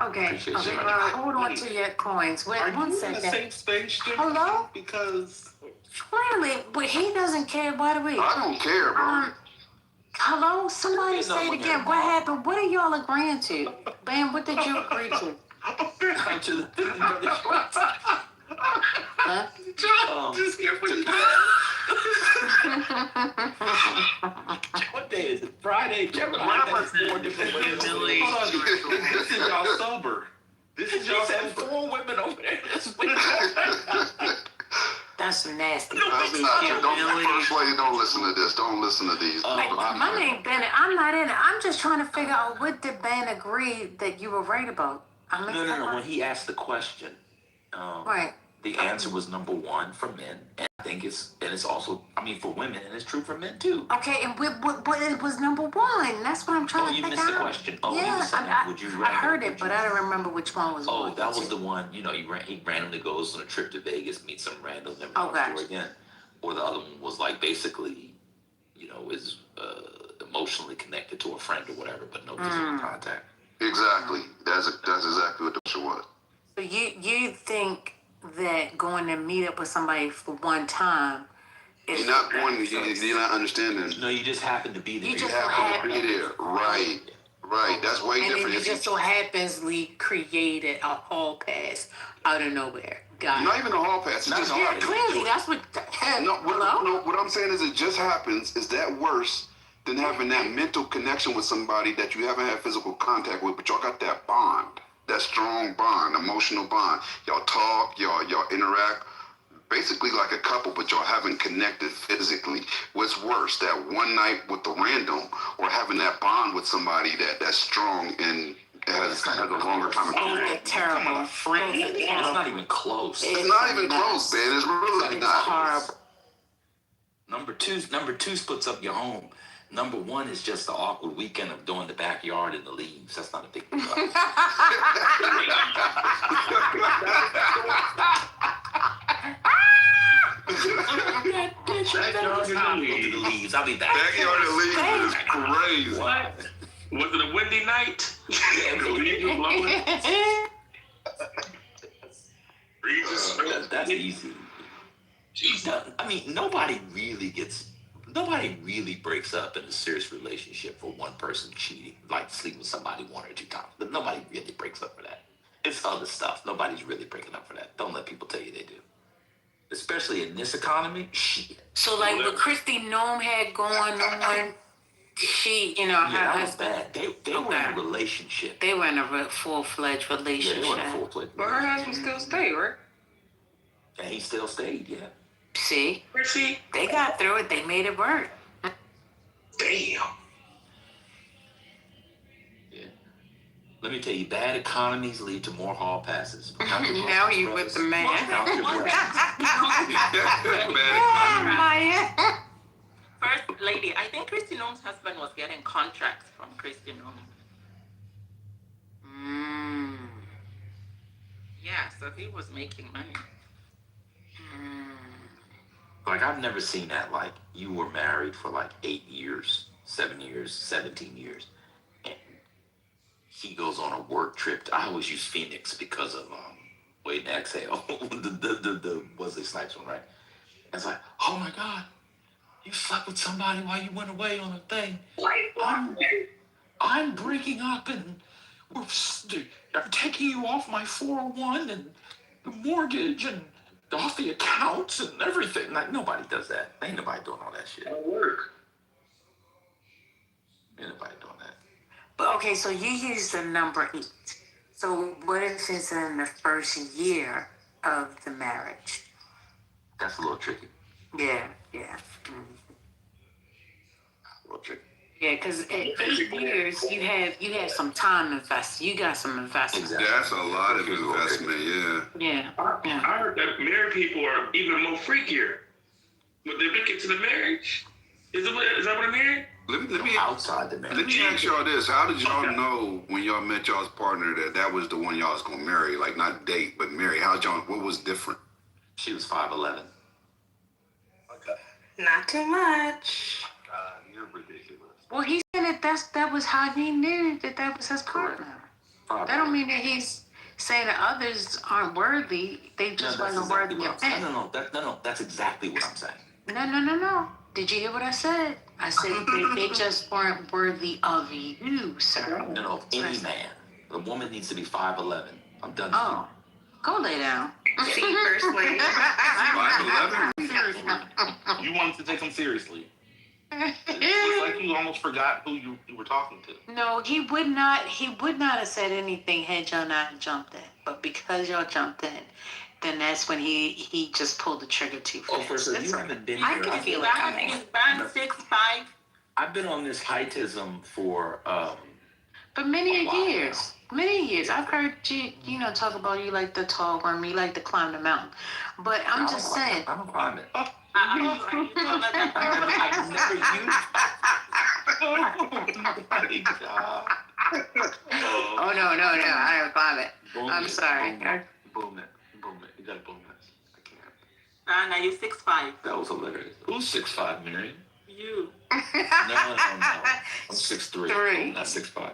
Okay. Well, hold on to your coins. Wait, Are one you second. in the same space, Jim? Hello? Because Clearly, but he doesn't care. By the way. I don't care, bro. Hello? Somebody say it again. What happened? What are y'all agreeing to? Ben, what did you agree to? Huh? Just here for you. What day is it? Friday? Four different ways. This is y'all sober. This is y'all said 4 women over there this week. That's nasty. That's not true. First lady, don't listen to this. Don't listen to these. My name Bennett. I'm not in it. I'm just trying to figure out what did Ben agree that you were right about. No. When he asked the question, right. The answer was number one for men, and I think it's also, I mean, for women, and it's true for men too. Okay, and but it was number one. That's what I'm trying to figure out. You missed the question. Yeah, would you I heard it, but I don't remember which one was. Oh, that was the one. You know, he randomly goes on a trip to Vegas, meets some random, never knows her again. Or the other one was like basically, you know, is emotionally connected to a friend or whatever, but no physical contact. Exactly. That's exactly what the picture was. So you think that going to meet up with somebody for one time is you're not understanding. No, you just happen to be there. You just happen to be there. Right. That's way different. And then you just so happensly created a hall pass out of nowhere. Not even a hall pass. It just happens. Clearly, that's what. What I'm saying is it just happens. Is that worse than having that mental connection with somebody that you haven't had physical contact with, but y'all got that bond? That strong bond, emotional bond. Y'all talk, y'all interact, basically like a couple, but y'all haven't connected physically. What's worse, that one night with the random, or having that bond with somebody that's strong and has a longer time of period? Terrible. It's not even close. It's not even close, man. It's really not. Horrible. Number two splits up your home. Number one is just the awkward weekend of doing the backyard and the leaves. That's not a big deal. The leaves. I'll be back. Backyard and leaves is crazy. What? Was it a windy night? Yeah, the leaves were blowing. That's easy. I mean, nobody really breaks up in a serious relationship for one person cheating, like sleeping with somebody 1 or 2 times. But nobody really breaks up for that. It's other stuff. Nobody's really breaking up for that. Don't let people tell you they do. Especially in this economy, shit. So like what Christy Nome had going on, that was bad. They were in a relationship. They were in a full-fledged relationship. Yeah, they were in a full-fledged But her husband still stayed, right? And he still stayed, yeah. See? They got through it. They made it work. Damn. Yeah. Let me tell you, bad economies lead to more hall passes. Now you with the man. First lady, I think Christy Noem's husband was getting contracts from Christy Noem. Yeah, so he was making money. Like, I've never seen that. Like, you were married for like 8 years, 7 years, 17 years. And he goes on a work trip. I always use Phoenix because of Wait and Exhale. the Wesley Snipes one, right? And it's like, oh my God, you slept with somebody while you went away on a thing. I'm breaking up and I'm taking you off my 401 and the mortgage and off the accounts and everything. Like, nobody does that. Ain't nobody doing all that shit. That'll work. Ain't nobody doing that. But okay, so you use the number 8. So what if it's in the first year of the marriage? That's a little tricky. Yeah. A little tricky. Yeah, because at 8 years you have some time invested. You got some investment. Exactly. That's a lot of investment, Yeah. I heard that married people are even more freakier. But they make it to the marriage. Is that what I mean? Let me outside the marriage. Let me ask y'all this: how did y'all know when y'all met y'all's partner that was the one y'all was gonna marry? Like, not date, but marry. What was different? She was 5'11". Not too much. You're ridiculous. Well, he said that was how he knew that was his partner. That don't mean that he's saying that others aren't worthy. They just wasn't worthy of him. No. That's exactly what I'm saying. No. Did you hear what I said? I said they just weren't worthy of you, sir. No, any man. The woman needs to be 5'11". I'm done. Oh, go lay down. See, first lady. 5'11". Seriously. You wanted to take him seriously. It's like you almost forgot who you were talking to. No, he would not have said anything had y'all not jumped in. But because y'all jumped in, then that's when he just pulled the trigger too fast. Oh, first, you haven't been here. I can feel it coming. He's band 6'5". I've been on this heightism for but many years. I've heard you talk about you like the tall one, you like to climb the mountain. But I'm just saying. I don't climb it. I've never used. Oh no! I don't climb it. I'm sorry. Boom it. You gotta boom it. I can't. Now you're 6'5". That was hilarious. Who's 6'5", Mary? You. No. I'm 6'3". Not 6'5".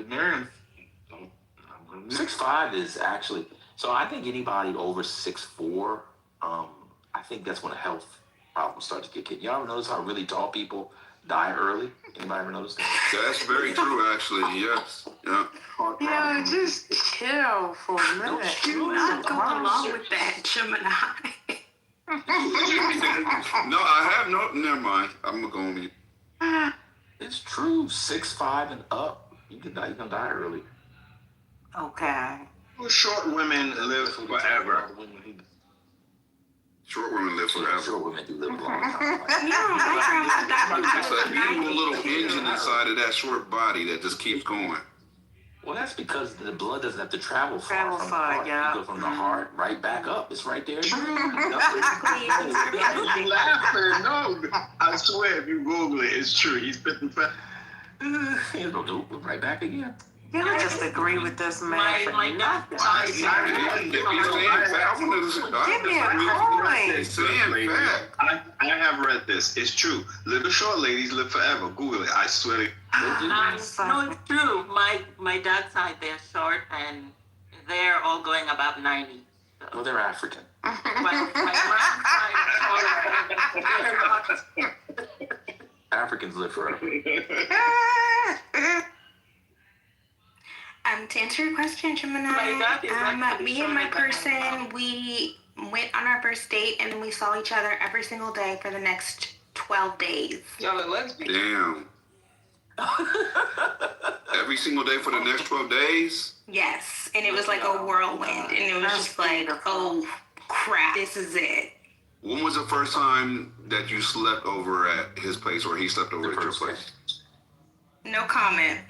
Miriam. 6'5" is actually. So I think anybody over 6'4", I think that's when a health problem starts to kick in. Y'all ever notice how really tall people die early? Anybody ever notice that? That's very true, actually. Yes. Yeah. Just chill for a minute. Do not go along with that, Gemini. No, I have no. Never mind. I'm gonna go on mute. It's true. 6'5" and up, you're gonna die early. Okay. Short women live forever. Short women live forever. Short women do live a long time. It's like a little engine inside of that short body that just keeps going. Well, that's because the blood doesn't have to travel far from the far, heart. yeah. You go from the heart right back up. It's right there. You laughing? No, I swear, if you Google it, it's true. He's 55. It'll do right back again. You don't just agree with this man. My dad. I have read this. It's true. Little short ladies live forever. Google it. I swear. No, it's true. My dad's side, they're short, and they're all going about 90. So. Well, they're African. My mom's side, Africans live forever. To answer your question, Gemini, me and my person, we went on our first date and then we saw each other every single day for the next 12 days. Y'all are lesbians. Damn. Every single day for the next 12 days? Yes, and it was like a whirlwind, and it was just like, oh crap. This is it. When was the first time that you slept over at his place or he slept over at your place? No comment.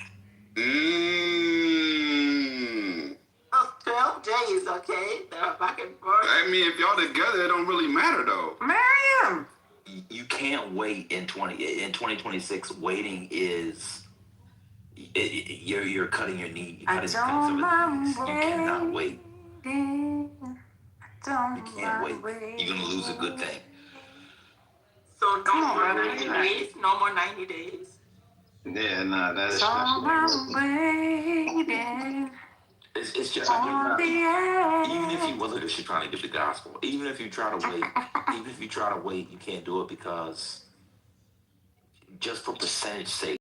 12 days, okay? They're back and forth. I mean, if y'all together, it don't really matter though. Marry him. You can't wait in 2026. Waiting is you're cutting your knee. You're cutting some of the knees. You cannot wait. You can't wait. You're gonna lose a good thing. So no more 90 days? No more 90 days? Yeah, nah, that's It's just like even if you look at she's trying to give the gospel. Even if you try to wait, you can't do it because just for percentage sake,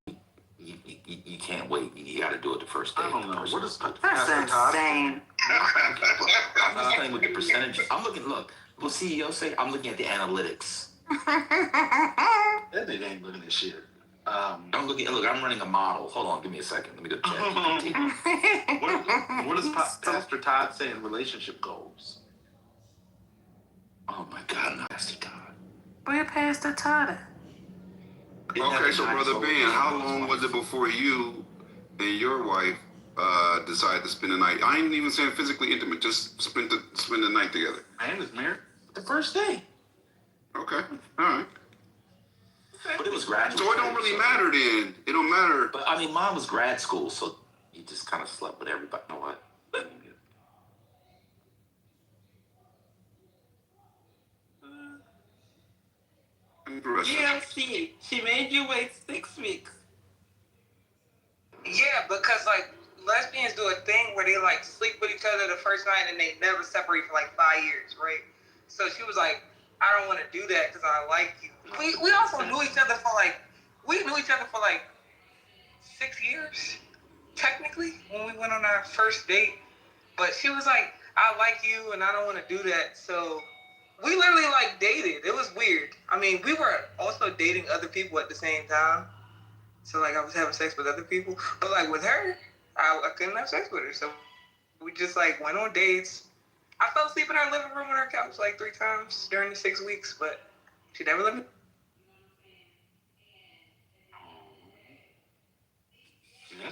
you can't wait. You got to do it the first day. I don't know. What is That's insane. I'm not playing with the percentages. I'm looking. Look, what CEO say? I'm looking at the analytics. That nigga ain't looking at shit. I'm looking. Look, I'm running a model. Hold on, give me a second. Let me go check. What does Pastor Todd say in relationship goals? Oh my God, not Pastor Todd. Where Pastor Todd? Okay, so Brother Ben, how long was it before you and your wife decided to spend the night? I ain't even saying physically intimate, just spend the night together. Man was married the first day. Okay, all right. But it was graduate. So it don't really matter then. It don't matter. But I mean, mine was grad school, so you just kind of slept with everybody. You know what? GLC, she made you wait 6 weeks. Yeah, because like lesbians do a thing where they like sleep with each other the first night and they never separate for like 5 years, right? So she was like, I don't want to do that because I like you. We also knew each other for like 6 years, technically, when we went on our first date. But she was like, I like you and I don't want to do that. So we literally like dated. It was weird. I mean, we were also dating other people at the same time. So like I was having sex with other people. But like with her, I couldn't have sex with her. So we just like went on dates. I fell asleep in her living room on her couch like 3 times during the 6 weeks, but she never let me. I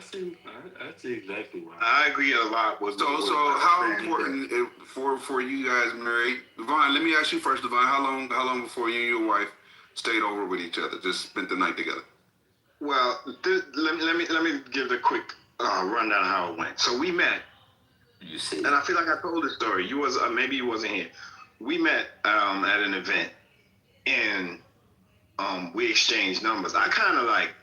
see exactly why. I agree a lot with. So how important for you guys married? Devon, let me ask you first, Devon. How long before you and your wife stayed over with each other, just spent the night together? Well, let me give the quick rundown of how it went. So we met. You see, and I feel like I told this story. You was maybe you wasn't here. We met at an event, and we exchanged numbers. I kind of like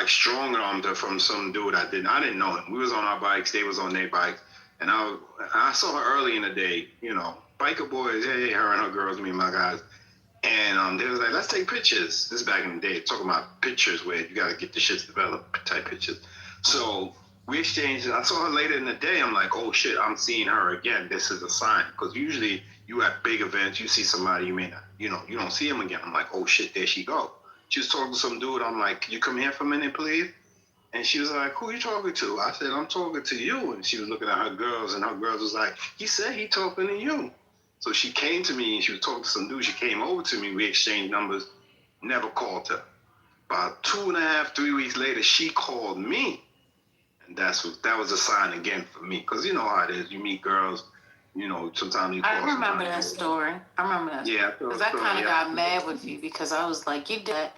strong armed her from some dude I didn't know him. We was on our bikes, they was on their bikes, and I saw her early in the day, you know, biker boys, hey, her and her girls, me and my guys. And they was like, let's take pictures. This is back in the day, talking about pictures where you gotta get the shits developed type pictures. So we exchanged, and I saw her later in the day. I'm like, oh shit, I'm seeing her again. This is a sign. Because usually you at big events, you see somebody you may not, you know, you don't see him again. I'm like, oh shit, there she go. She was talking to some dude. I'm like, can you come here for a minute, please? And she was like, who are you talking to? I said, I'm talking to you. And she was looking at her girls, and her girls was like, he said he talking to you. So she came to me, and she was talking to some dude. She came over to me. We exchanged numbers. Never called her. About 2.5, 3 weeks later, she called me. And that was a sign again for me. Because you know how it is. You meet girls, you know, sometimes you call I remember that story. Yeah. Because I kind of got mad with you because I was like, you did that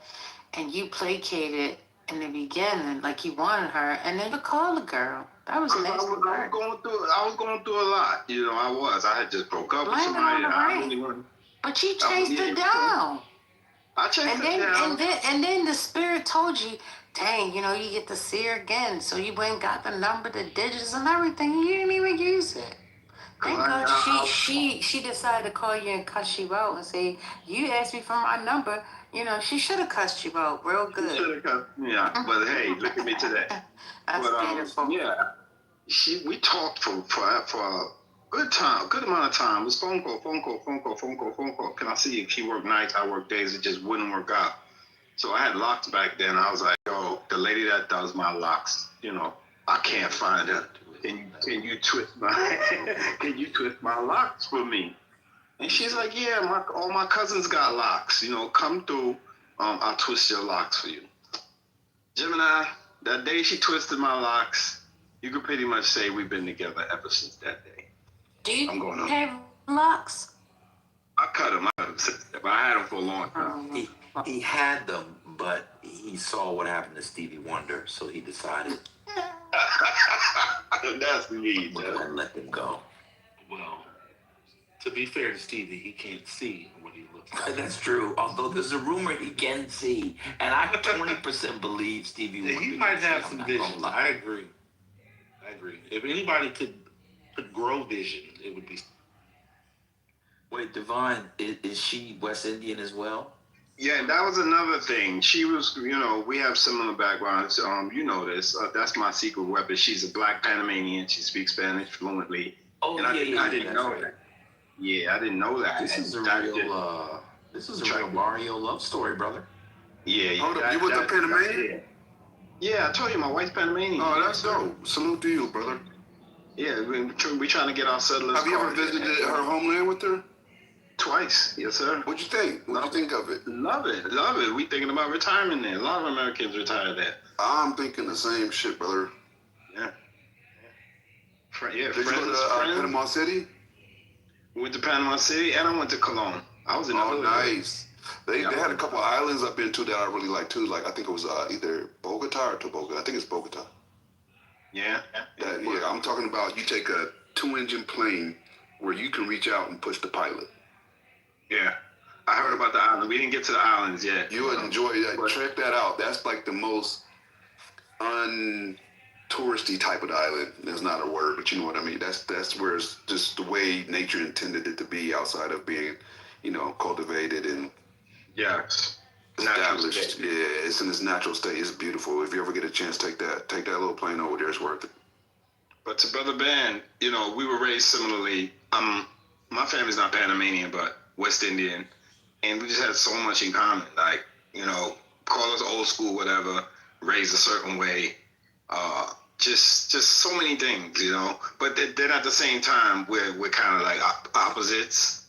and you placated in the beginning like you wanted her and never called the girl. That was nasty. I was going through a lot. You know, I had just broke up with somebody. But you chased her down. I chased her down. And then the spirit told you, dang, you know, you get to see her again. So you went and got the number, the digits and everything. You didn't even use it. Thank God she decided to call you and cuss you out and say, you asked me for my number. You know, she should have cussed you out real good. She should have cussed me out. But hey, look at me today. That's beautiful. Yeah. We talked for a good amount of time. It was phone call. Can I see if she worked nights? I worked days. It just wouldn't work out. So I had locks back then. I was like, yo, the lady that does my locks, you know, I can't find her. Can you twist my locks for me? And she's like, yeah, all my cousins got locks. You know, come through. I'll twist your locks for you. Gemini, that day she twisted my locks, you could pretty much say we've been together ever since that day. Do you I'm going on. have locks? I cut them out, but I had them for a long time. He had them, but he saw what happened to Stevie Wonder, so he decided that's me. And let them go. Well, to be fair to Stevie, he can't see what he looks like. That's true. Although there's a rumor he can see, and I 20% believe Stevie Wonder. He might have can some see. vision. I agree. If anybody could grow vision, it would be. Wait, Divine, is she West Indian as well? Yeah, that was another thing. She was, you know, we have similar backgrounds. You know this. That's my secret weapon. She's a black Panamanian. She speaks Spanish fluently. Oh, and I didn't know right. that. Yeah, I didn't know that. This is a real Mario love story, brother. Yeah. Hold up, you was a Panamanian? Yeah, I told you my wife's Panamanian. Oh, that's dope. Salute to you, brother. Yeah, we trying to get our settlers. Have you ever visited her homeland with her? Twice, yes, sir. What'd you think? What'd you think of it? Love it. We thinking about retirement there. A lot of Americans retire there. I'm thinking the same shit, brother. Yeah. Did you go to Panama City? Went to Panama City, and I went to Cologne. I was in the hood. Nice. They had a couple of islands I've been to that I really like too. Like I think it was either Bogota or Tobago. I think it's Bogota. Yeah. Yeah, I'm talking about you take a 2-engine plane where you can reach out and push the pilot. Yeah. I heard about the island. We didn't get to the islands yet. You would enjoy that. Check that out. That's like the most untouristy type of island. There's not a word, but you know what I mean. That's where it's just the way nature intended it to be, outside of being, you know, cultivated and established. Yeah, it's in its natural state. It's beautiful. If you ever get a chance, take that little plane over there. It's worth it. But to Brother Ben, you know, we were raised similarly. My family's not Panamanian, but West Indian, and we just had so much in common. Like, you know, call us old school, whatever, raised a certain way, just so many things, you know. But then at the same time, we're kind of like opposites.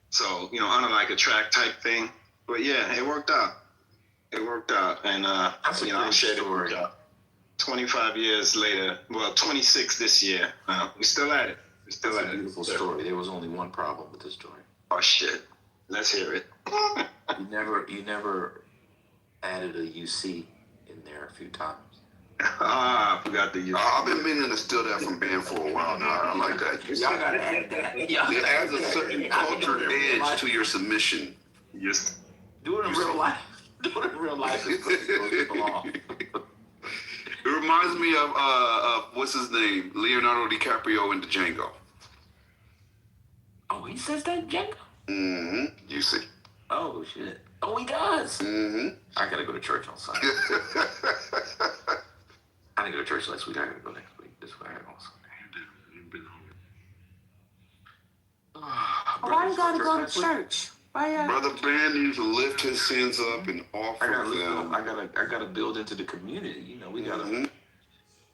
So, you know, unlike a track type thing. But yeah, it worked out. And That's you know, I'm sure it worked out. 25 years later, well, 26 this year. We're still at it. It's a beautiful story. There was only one problem with this story. Oh shit! Let's hear it. You never added a UC in there a few times. I forgot the UC. I've been meaning to steal that from Ben for a while now. I like that. Y'all gotta add that. It adds a certain cultured edge to your submission. Yes. Do it in real life. It belongs. It reminds me of what's his name, Leonardo DiCaprio in Django. Oh, he says that, Django? Mm-hmm. You see. Oh, shit. Oh, he does? Mm-hmm. I gotta go to church on Sunday. I didn't go to church last week. I gotta go next week. This week I gotta go on Sunday. Why you gotta go to church? Brother Ben needs to lift his sins up and offer them. I gotta build into the community. You know, we gotta.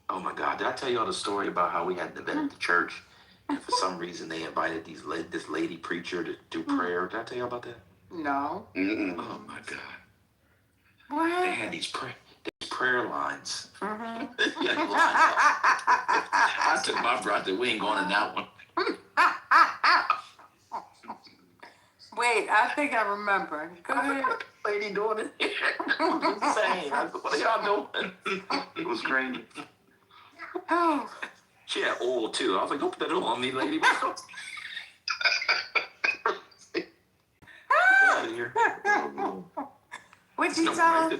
Oh my God! Did I tell y'all the story about how we had an event at the church, and for some reason they invited this lady preacher to do prayer? Did I tell y'all about that? No. Oh my God! What? They had these prayer lines. Mm-hmm. I took my brother. We ain't going in that one. Wait, I think I remember. Go ahead. Lady doing it. Insane. What are y'all doing? It was crazy. Oh. She had oil too. I was like, don't put that oil on me, lady. Get out of here. What'd you tell her?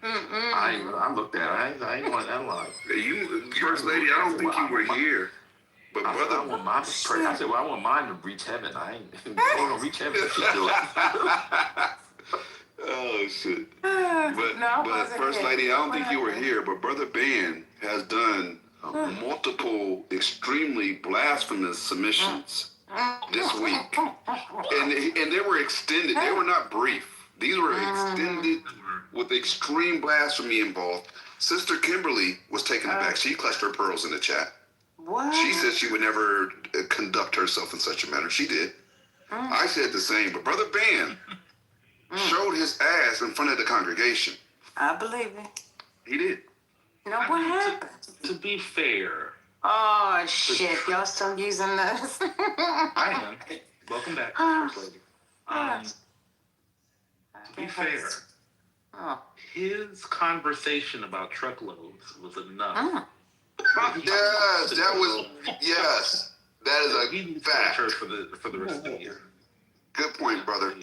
I looked at her. I ain't want that line. You, First Lady, I don't think you were here. But brother, I want mine to pray. I said, well, I want mine to reach heaven. I ain't going to reach heaven if she do it. Oh shit! But First Lady, I don't think you were here. But Brother Ben has done multiple extremely blasphemous submissions this week, and they were extended. They were not brief. These were extended with extreme blasphemy involved. Sister Kimberly was taken aback. She clutched her pearls in the chat. What? She said she would never conduct herself in such a manner. She did. I said the same, but Brother Ben showed his ass in front of the congregation. I believe it. He did. No, what happened? To be fair. Oh, shit. Y'all still using this? I am. Welcome back, First Lady. To be fair, his conversation about truckloads was enough. Yes, that was, yes. That is a fact. For the rest of the year. Good point, brother.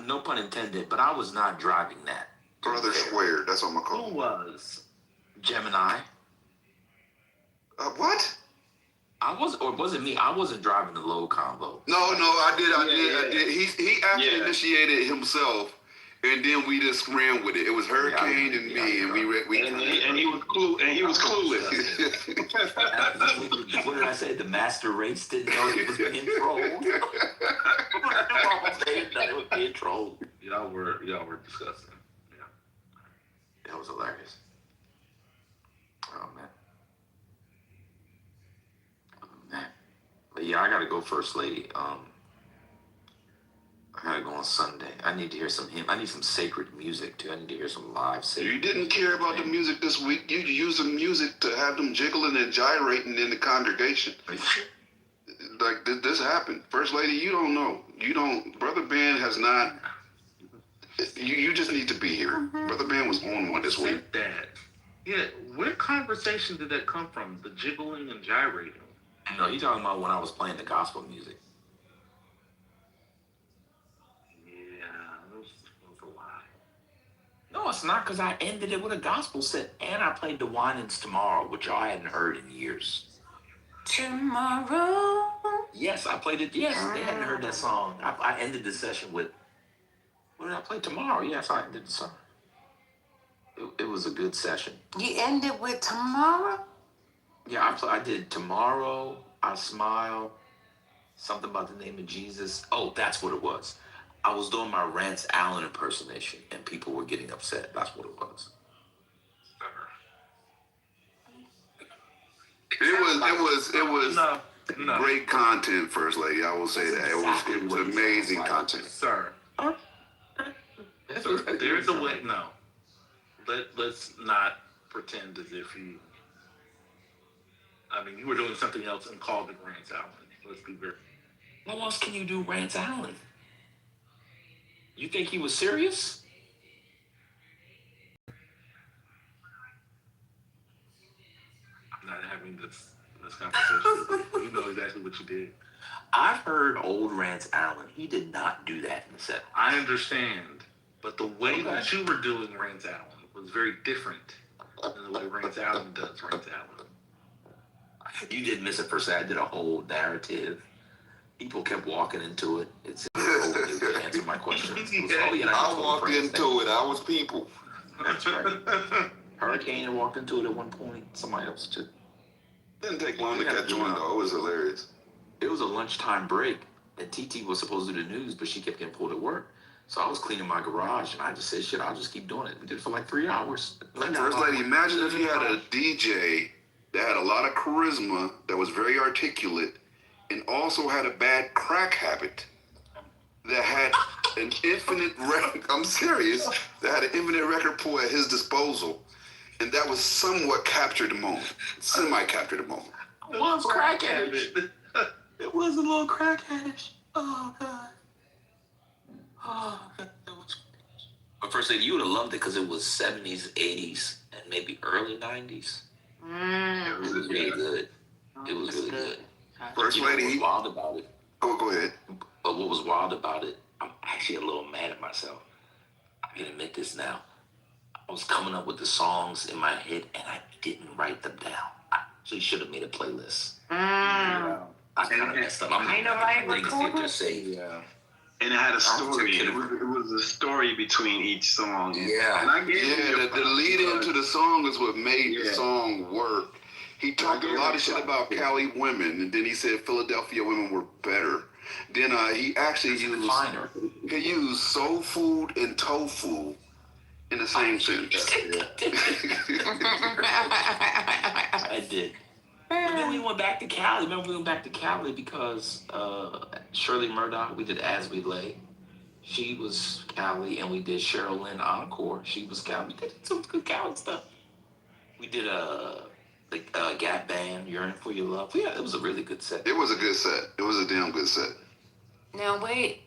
No pun intended, but I was not driving that. Brother squared. That's what I'm gonna call Who was? Gemini. What? I was, or was it me? I wasn't driving the low combo. No, I did. He actually initiated himself, and then we just ran with it. It was Hurricane and me, and he was clueless. What did I say? The master race didn't know it was being trolled. They didn't know it was being trolled. Y'all were disgusting. Yeah, that was hilarious. Oh man. But yeah, I gotta go, First Lady. I gotta go on Sunday. I need to hear some hymn. I need some sacred music too. I need to hear some live sacred. You didn't care about the music this week. You used the music to have them jiggling and gyrating in the congregation. Like this happened. First Lady, you don't know. You don't. Brother Ben has not. You just need to be here. Brother Ben was on one this week. That. Yeah, where conversation did that come from? The jiggling and gyrating. No, you're talking about when I was playing the gospel music. Yeah, that was a lie. No, it's not, because I ended it with a gospel set, and I played the Whinings Tomorrow, which y'all hadn't heard in years. Tomorrow. Yes, I played it. Yes, they hadn't heard that song. I ended the session with, what did I play? Tomorrow. Yes, I ended the song. It was a good session. You ended with Tomorrow? Yeah, I did Tomorrow, I Smile, something about the name of Jesus. Oh, that's what it was. I was doing my Rance Allen impersonation, and people were getting upset. That's what it was. It was great content, First Lady. I will say that. It was amazing content. Sir. There's a way. No. Let's not pretend as if you. I mean, you were doing something else and called it Rance Allen. Let's be very. What else can you do, Rance Allen? You think he was serious? I'm not having this conversation. You know exactly what you did. I've heard old Rance Allen. He did not do that in the set. I understand, but the way that you were doing Rance Allen was very different than the way Rance Allen does Rance Allen. You did miss it per se. I did a whole narrative. People kept walking into it. It's to answer my questions. I walked into it. I was people. That's right. Hurricane walked into it at one point. Somebody else too. Didn't take long to catch on though. It was hilarious. It was a lunchtime break, and TT was supposed to do the news, but she kept getting pulled at work. So I was cleaning my garage, and I just said, "Shit, I'll just keep doing it." We did it for like 3 hours. First Lady, imagine if you had a DJ that had a lot of charisma, that was very articulate, and also had a bad crack habit, that had an infinite record. I'm serious. That had an infinite record pool at his disposal, and that was somewhat captured the moment, semi-captured the moment. It was crackheadish. It was a little crackheadish. Oh God. Oh God. But First Lady, you would have loved it because it was 70s, 80s, and maybe early 90s. It was really good. It was really good. First Lady, what was wild about it? Go ahead. But what was wild about it? I'm actually a little mad at myself. I can admit this now. I was coming up with the songs in my head, and I didn't write them down. I actually should have made a playlist. I kind of messed up. I know, right? And it had a story. It was a story between each song. Yeah. And I gave the lead into the song is what made the song work. He talked a lot of shit about Cali women, and then he said Philadelphia women were better. Then he actually used soul food and tofu in the same sentence. I did. But then we went back to Cali. Remember, we went back to Cali because Shirley Murdoch. We did As We Lay. She was Callie, and we did Cheryl Lynn Encore. She was Callie. We did some good Callie stuff. We did the Gap Band, Yearning for Your Love. Yeah, it was a really good set. It was a good set. It was a damn good set. Now wait,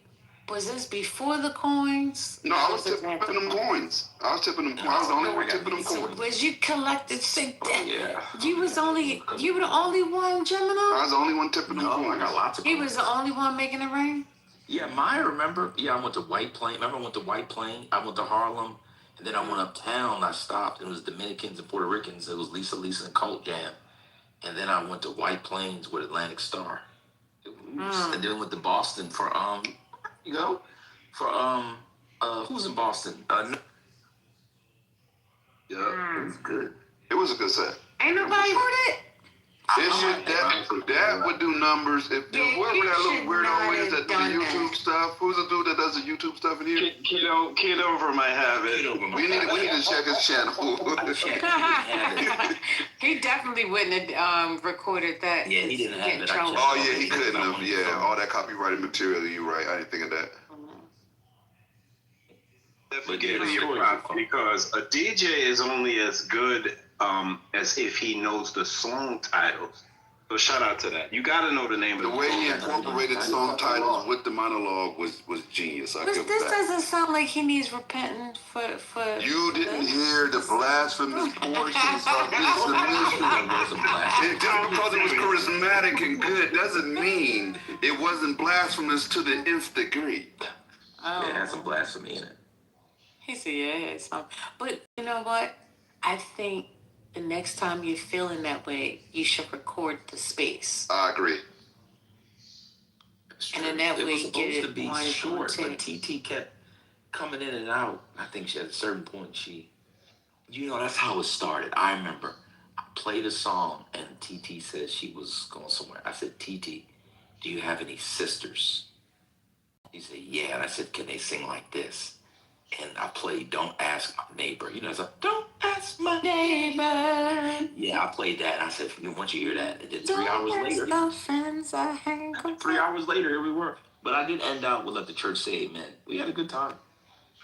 was this before the coins? No, I was tipping them coins. I was the only one tipping them coins. Was you collected? Yeah. You were the only one, Gemini? I was the only one tipping them coins. I got lots of He coins. was the only one making it rain? Yeah, Maya, remember? Yeah, I went to White Plains. Remember I went to White Plains? I went to Harlem. And then I went uptown. I stopped. It was Dominicans and Puerto Ricans. It was Lisa and Cult Jam. And then I went to White Plains with Atlantic Star. And then went to Boston for who's in Boston? Yeah, it was good. It was a good set. Ain't nobody heard it? That would do numbers. If whoever that little weirdo is that do the YouTube stuff, who's the dude that does the YouTube stuff in here? Kitover might have it. We need to check his channel. He definitely wouldn't have recorded that. Yeah, he didn't have it. Oh yeah, he couldn't have. Yeah, all that copyrighted material. You're right. I didn't think of that. Forgetting your props because a DJ is only as good as if he knows the song titles. So shout out to that. You got to know the name of the way he incorporated song titles with the monologue was genius. This doesn't sound like he needs repenting for. You didn't hear the blasphemous portions of this submission. Just because it was charismatic and good doesn't mean it wasn't blasphemous to the nth degree. Oh. Yeah, it had some blasphemy in it. He said, yeah, but you know what? I think the next time you're feeling that way, you should record the space. I agree. And then that way you get it to be short, but TT kept coming in and out. I think she at a certain point that's how it started. I remember I played a song and TT said she was going somewhere. I said, TT, do you have any sisters? He said, yeah. And I said, can they sing like this? And I played Don't Ask My Neighbor. It's like, Don't Ask My Neighbor. Yeah, I played that. And I said, once you hear that, and then 3 hours later. No friends, I hang 3 hours later, here we were. But I did end out with Let the Church Say Amen. We had a good time.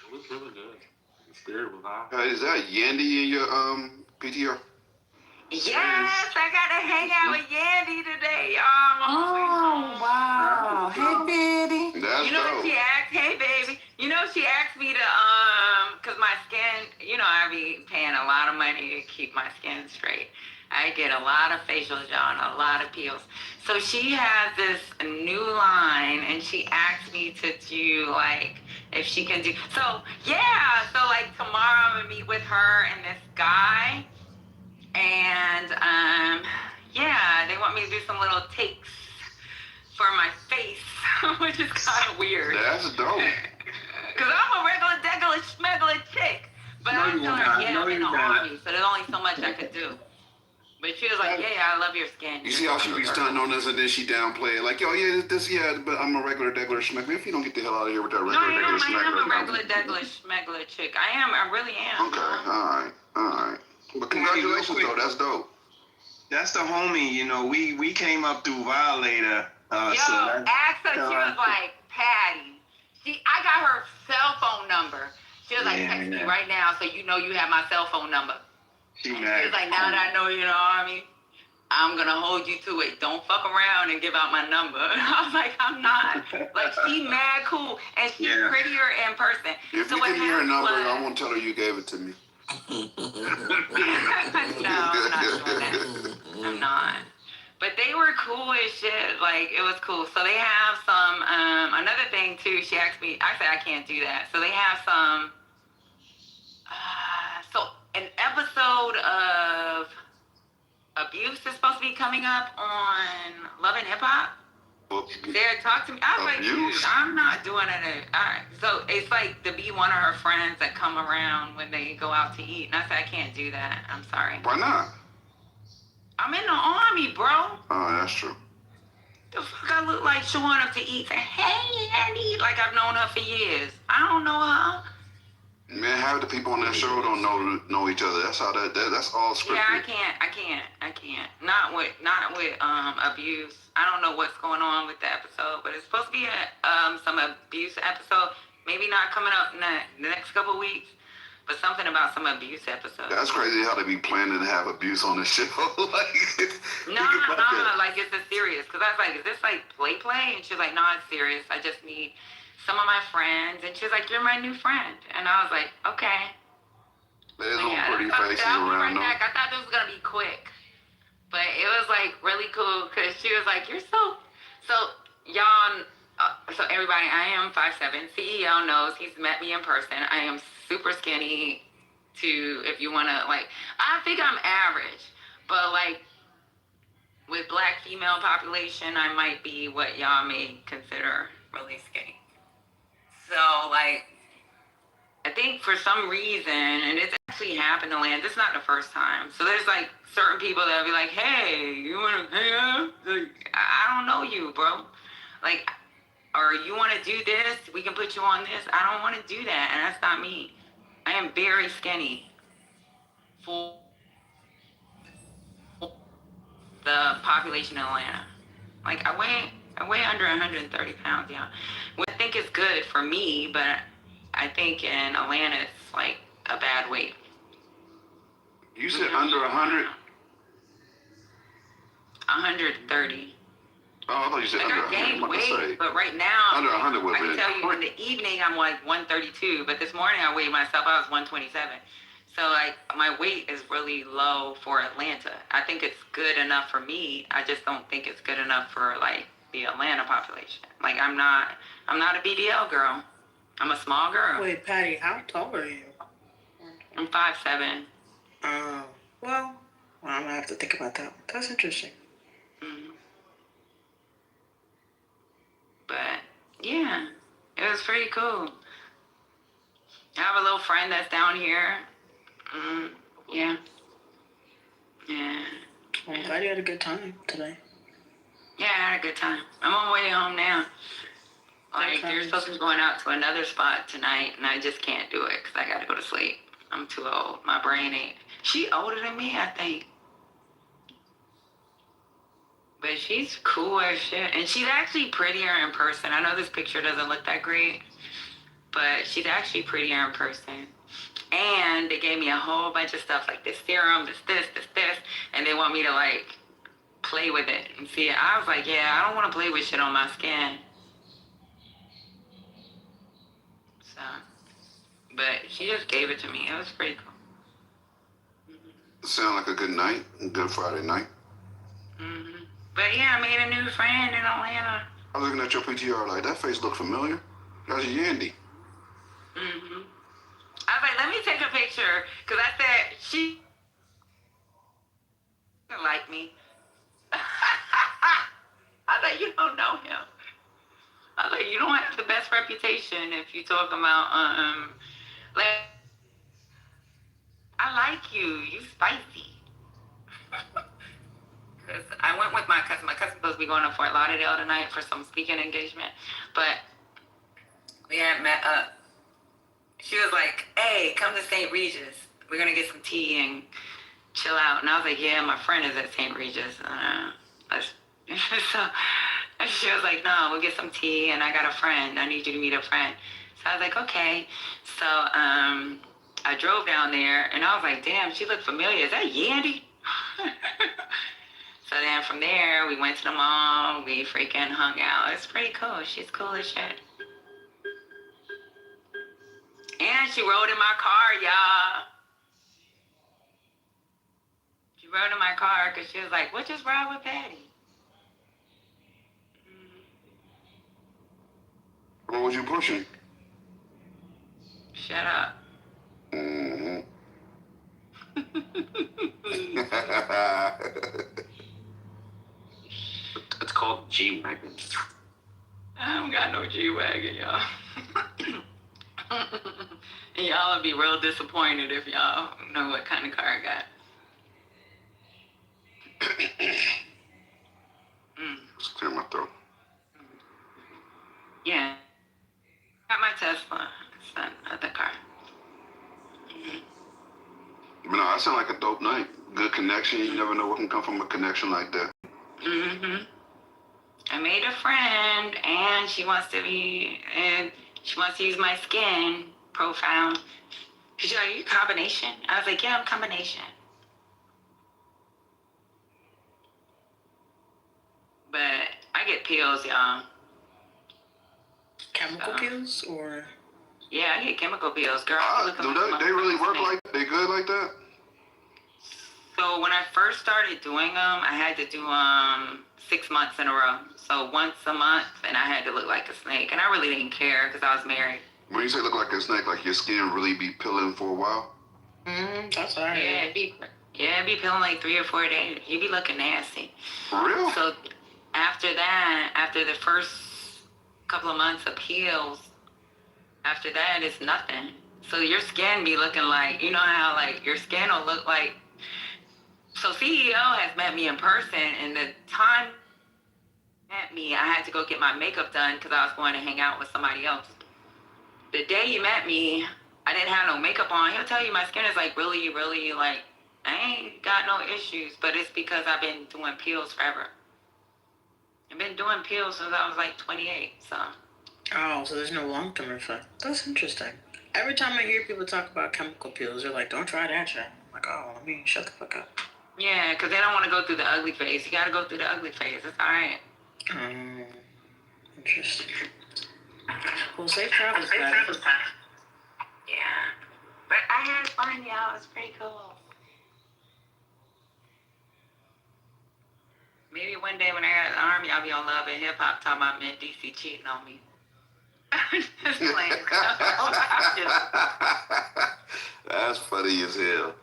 It was really good. The spirit was high. Is that Yandy in your PTR? Yes, I got to hang out with Yandy today, y'all. Oh, wow. Hey, baby. You know what she asked? Hey, baby. You know, she asked me to, because my skin, I be paying a lot of money to keep my skin straight. I get a lot of facials done, a lot of peels. So she has this new line, and she asked me to do, if she can do. So, yeah. So, tomorrow I'm going to meet with her and this guy. And, they want me to do some little takes for my face, which is kind of weird. That's dope. Because I'm a regular schmegular chick. But I was telling her, I'm in the army, so there's only so much I could do. But she was like, I love your skin. You see how she be stunting on us and then she downplay it? Like, but I'm a regular schmegular. If you don't get the hell out of here with that regular schmegular. I am a regular schmegular chick. I really am. Okay, all right. But congratulations, though. That's dope. That's the homie. We came up through Violator. Asked her. She was like, Patty. I got her cell phone number. She was like, text me right now so you know you have my cell phone number. She was like, now that I know you're in the army, I'm going to hold you to it. Don't fuck around and give out my number. I was like, I'm not. She mad cool. And she's prettier in person. If you give me her number, I won't tell her you gave it to me. No, I'm not doing that. I'm not. But they were cool as shit. It was cool. So they have some, another thing too, she asked me, I said I can't do that. So they have some, an episode of Abuse is supposed to be coming up on Love and Hip Hop. They're talking to me. I was like, dude, I'm not doing it. All right. So it's to be one of her friends that come around when they go out to eat. And I said, I can't do that. I'm sorry. Why not? I'm in the army, bro. Oh, that's true. The fuck I look like showing up to eat? Say, hey, Andy. I've known her for years. I don't know her. Man, half the people on that show don't know each other. That's how that's all scripted. Yeah, I I can't. Not with abuse. I don't know what's going on with the episode, but it's supposed to be some abuse episode. Maybe not coming up in the next couple of weeks, but something about some abuse episode. That's crazy how they be planning to have abuse on the show. No, like it's a serious. Because I was like, is this like play? And she was like, no, it's serious. I just need some of my friends. And she was like, you're my new friend. And I was like, okay. There's some pretty faces around. I thought this was going to be quick. But it was like really cool because she was like, you're so y'all, so everybody, I am 5'7". CEO knows, he's met me in person. I am super skinny if you want to, like, I think I'm average, but like with black female population, I might be what y'all may consider really skinny. So like, I think for some reason, and it's actually happened to Land, this is not the first time. So there's like certain people that'll be like, hey, you want to hang out? Like, I don't know you, bro. Like, or you want to do this? We can put you on this. I don't want to do that, and that's not me. I am very skinny for the population in Atlanta. Like, I weigh under 130 pounds, yeah. Which I think is good for me, but I think in Atlanta it's like a bad weight. You said under 100? 130. Oh, I thought you said like under 100. I gained weight, but right now, under 100 would I can tell you in the evening I'm like 132, but this morning I weighed myself, I was 127. So like my weight is really low for Atlanta. I think it's good enough for me. I just don't think it's good enough for like the Atlanta population. Like I'm not a BBL girl. I'm a small girl. Wait, Patty, how tall are you? I'm 5'7". Oh, well, I'm gonna have to think about that. That's interesting. Mm-hmm. But yeah, it was pretty cool. I have a little friend that's down here. Yeah. Yeah. Well, I'm glad you had a good time today. Yeah, I had a good time. I'm on my way home now. Like, they're supposed to be going out to another spot tonight, and I just can't do it because I got to go to sleep. I'm too old. My brain ain't. She older than me, I think. But she's cool as shit. And she's actually prettier in person. I know this picture doesn't look that great, but she's actually prettier in person. And they gave me a whole bunch of stuff like this serum, this, and they want me to like play with it and see it. I was like, yeah, I don't want to play with shit on my skin. So, but she just gave it to me. It was pretty cool. Sound like a good night, a good Friday night. Mm-hmm. But yeah, I made a new friend in Atlanta. I was looking at your PTR like, that face look familiar. That's Yandy. Mm-hmm. I was like, let me take a picture, because I said, she doesn't like me. I was like, you don't know him. I was like, you don't have the best reputation if you talk about, like, I like you. You spicy. Because I went with my cousin. My cousin's supposed to be going to Fort Lauderdale tonight for some speaking engagement. But we had met up. She was like, hey, come to St. Regis. We're going to get some tea and chill out. And I was like, yeah, my friend is at St. Regis. So she was like, no, we'll get some tea, and I got a friend. I need you to meet a friend. So I was like, okay. So I drove down there, and I was like, damn, she looked familiar. Is that Yandy? So then from there, we went to the mall. We freaking hung out. It's pretty cool. She's cool as shit. And she rode in my car, y'all. She rode in my car because she was like, what just ride with Patty? What was you pushing? Shut up. Mm-hmm. It's called G-Wagon. I don't got no G-Wagon, y'all. And y'all would be real disappointed if y'all know what kind of car I got. Just clear my throat. Yeah. Got my Tesla. It's another car. But no, that sounded like a dope night. Good connection. connection. You never know what can come from a connection like that. Mm-hmm. I made a friend, and she wants to use my skin. Profound. She's like, "Are you combination?" I was like, "Yeah, I'm combination." But I get pills, y'all. Chemical pills or? Yeah, I get chemical pills, girl. Do they really work like they good like that? So when I first started doing them, I had to do 6 months in a row. So once a month, and I had to look like a snake. And I really didn't care because I was married. When you say look like a snake, like your skin really be peeling for a while? That's all right. Yeah, it'd be peeling like 3 or 4 days. You'd be looking nasty. For real? So after that, after the first couple of months of peels, after that, it's nothing. So your skin be looking like, you know how like your skin will look like. So CEO has met me in person, and the time he met me, I had to go get my makeup done because I was going to hang out with somebody else. The day he met me, I didn't have no makeup on. He'll tell you my skin is like really, really like, I ain't got no issues, but it's because I've been doing peels forever. I've been doing peels since I was like 28, so. Oh, so there's no long-term effect. That's interesting. Every time I hear people talk about chemical peels, they're like, don't try that shit. I'm like, oh, let me shut the fuck up. Yeah, because they don't want to go through the ugly phase. You got to go through the ugly phase. It's all right. Interesting. Well, safe travels, man. Yeah. But I had fun, y'all. It was pretty cool. Maybe one day when I got in the army, I'll be on Love and Hip Hop talking about men DC cheating on me. I'm just playing. That's funny as hell.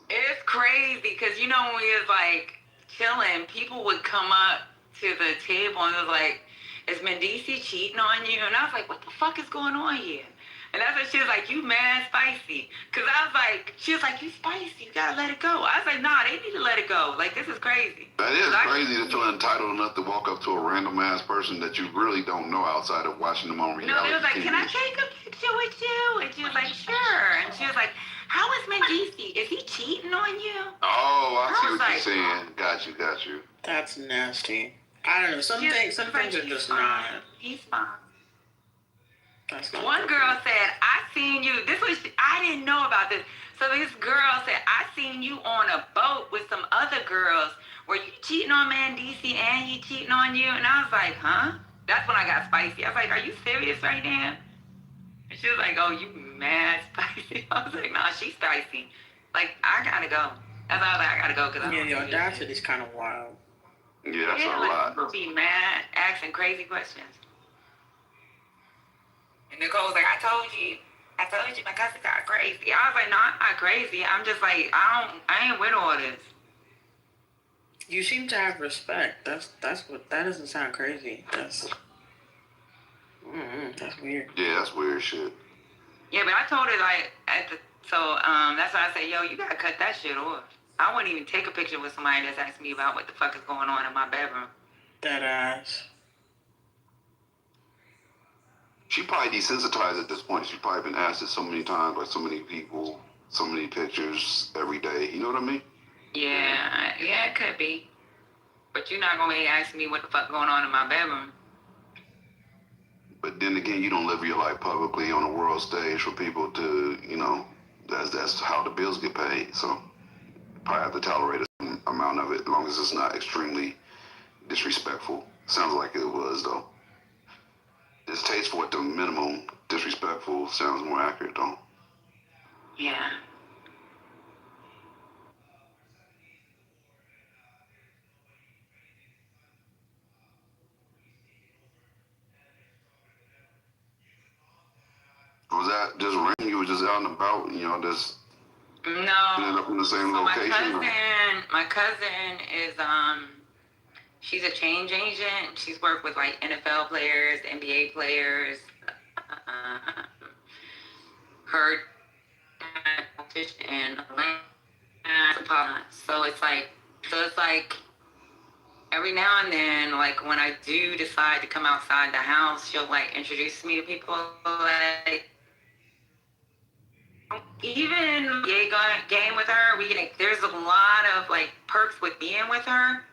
It's crazy because, you know, when we was like chilling, people would come up to the table and it was like, is Mendici cheating on you? And I was like, what the fuck is going on here? And that's when she was like, you mad spicy. Because I was like, she was like, you spicy. You got to let it go. I was like, nah, they need to let it go. Like, this is crazy. That is crazy to feel entitled enough to walk up to a random ass person that you really don't know outside of watching them on reality. No, they was like, can I take a picture with you? And she was like, sure. And she was like, how is Mendici? Is he cheating on you? Oh, I see what like, you're saying. Got you. That's nasty. I don't know. Some things are just not. He's fine. That's not One girl said, I seen you. I didn't know about this. So this girl said, I seen you on a boat with some other girls. Were you cheating on Mendici and he cheating on you? And I was like, huh? That's when I got spicy. I was like, are you serious right now? And she was like, oh, you mad spicy. I was like, nah, she's spicy. Like, I gotta go. That's why I was like, I gotta go. Cause the audacity is kind of wild. Yeah, that's a lot. People be mad, asking crazy questions. And Nicole was like, I told you my cousin got crazy. I was like, no, I'm not crazy. I'm just like, I ain't with all this. You seem to have respect. That doesn't sound crazy. That's weird. Yeah, that's weird shit. Yeah, but I told her like that's why I said, yo, you gotta cut that shit off. I wouldn't even take a picture with somebody that's asking me about what the fuck is going on in my bedroom. That ass. She probably desensitized at this point. She's probably been asked it so many times by so many people, so many pictures every day. You know what I mean? Yeah, it could be. But you're not gonna be asking me what the fuck going on in my bedroom. But then again, you don't live your life publicly on a world stage for people to, that's how the bills get paid. So probably have to tolerate a certain amount of it, as long as it's not extremely disrespectful. Sounds like it was, though. Distasteful at the minimum. Disrespectful sounds more accurate, though. Yeah. Was that just random? You were just out and about, just ended up in the same location? My cousin is she's a change agent. She's worked with like NFL players, NBA players. Her in Atlanta. So it's like every now and then, like when I do decide to come outside the house, she'll like introduce me to people like even gay game with her, there's a lot of like perks with being with her.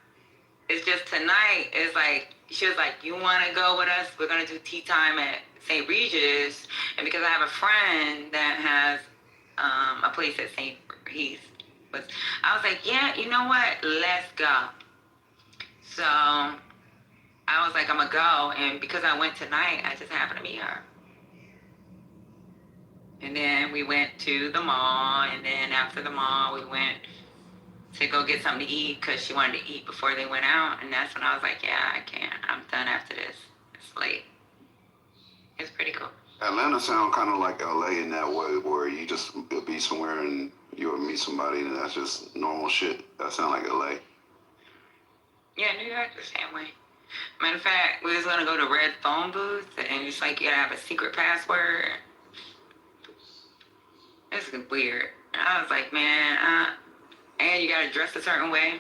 It's just tonight is like she was like, you want to go with us? We're gonna do tea time at St. Regis, and because I have a friend that has a place at St. Regis, I was like, yeah, you know what? Let's go. So I was like, I'm gonna go, and because I went tonight, I just happened to meet her. And then we went to the mall, and then after the mall, we went to go get something to eat because she wanted to eat before they went out. And that's when I was like, yeah, I can't. I'm done after this. It's late. It's pretty cool. Atlanta sound kind of like LA in that way, where you just be somewhere and you'll meet somebody and that's just normal shit. That sound like LA. Yeah, New York the same way. Matter of fact, we was gonna go to Red Phone Booth, and it's like you gotta have a secret password. It's weird. I was like, man, and you gotta dress a certain way,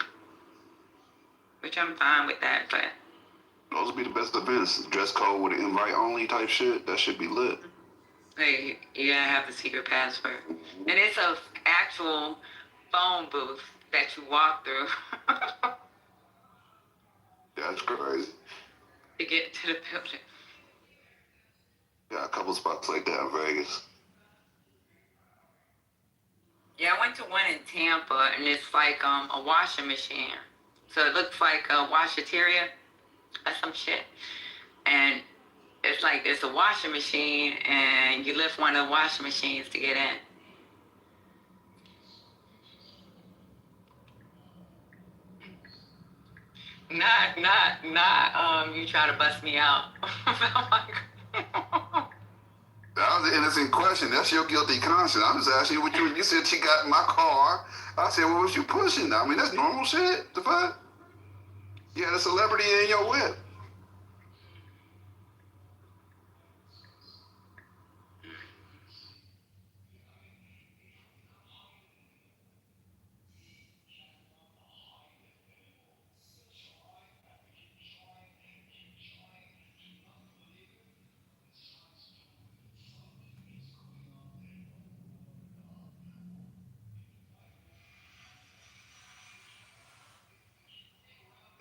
which I'm fine with that, but those would be the best events. Dress code with an invite only type shit. That should be lit. hey, you gotta have the secret password. And it's a actual phone booth that you walk through That's crazy. to get to the building. Yeah, a couple spots like that in Vegas. Yeah, I went to one in Tampa, and it's like a washing machine. So it looks like a washateria or some shit. And it's like it's a washing machine, and you lift one of the washing machines to get in. Not you try to bust me out. That was an innocent question. That's your guilty conscience. I'm just asking you what you said she got in my car. I said, what was you pushing? I mean, that's normal shit. The fuck? You had a celebrity in your whip.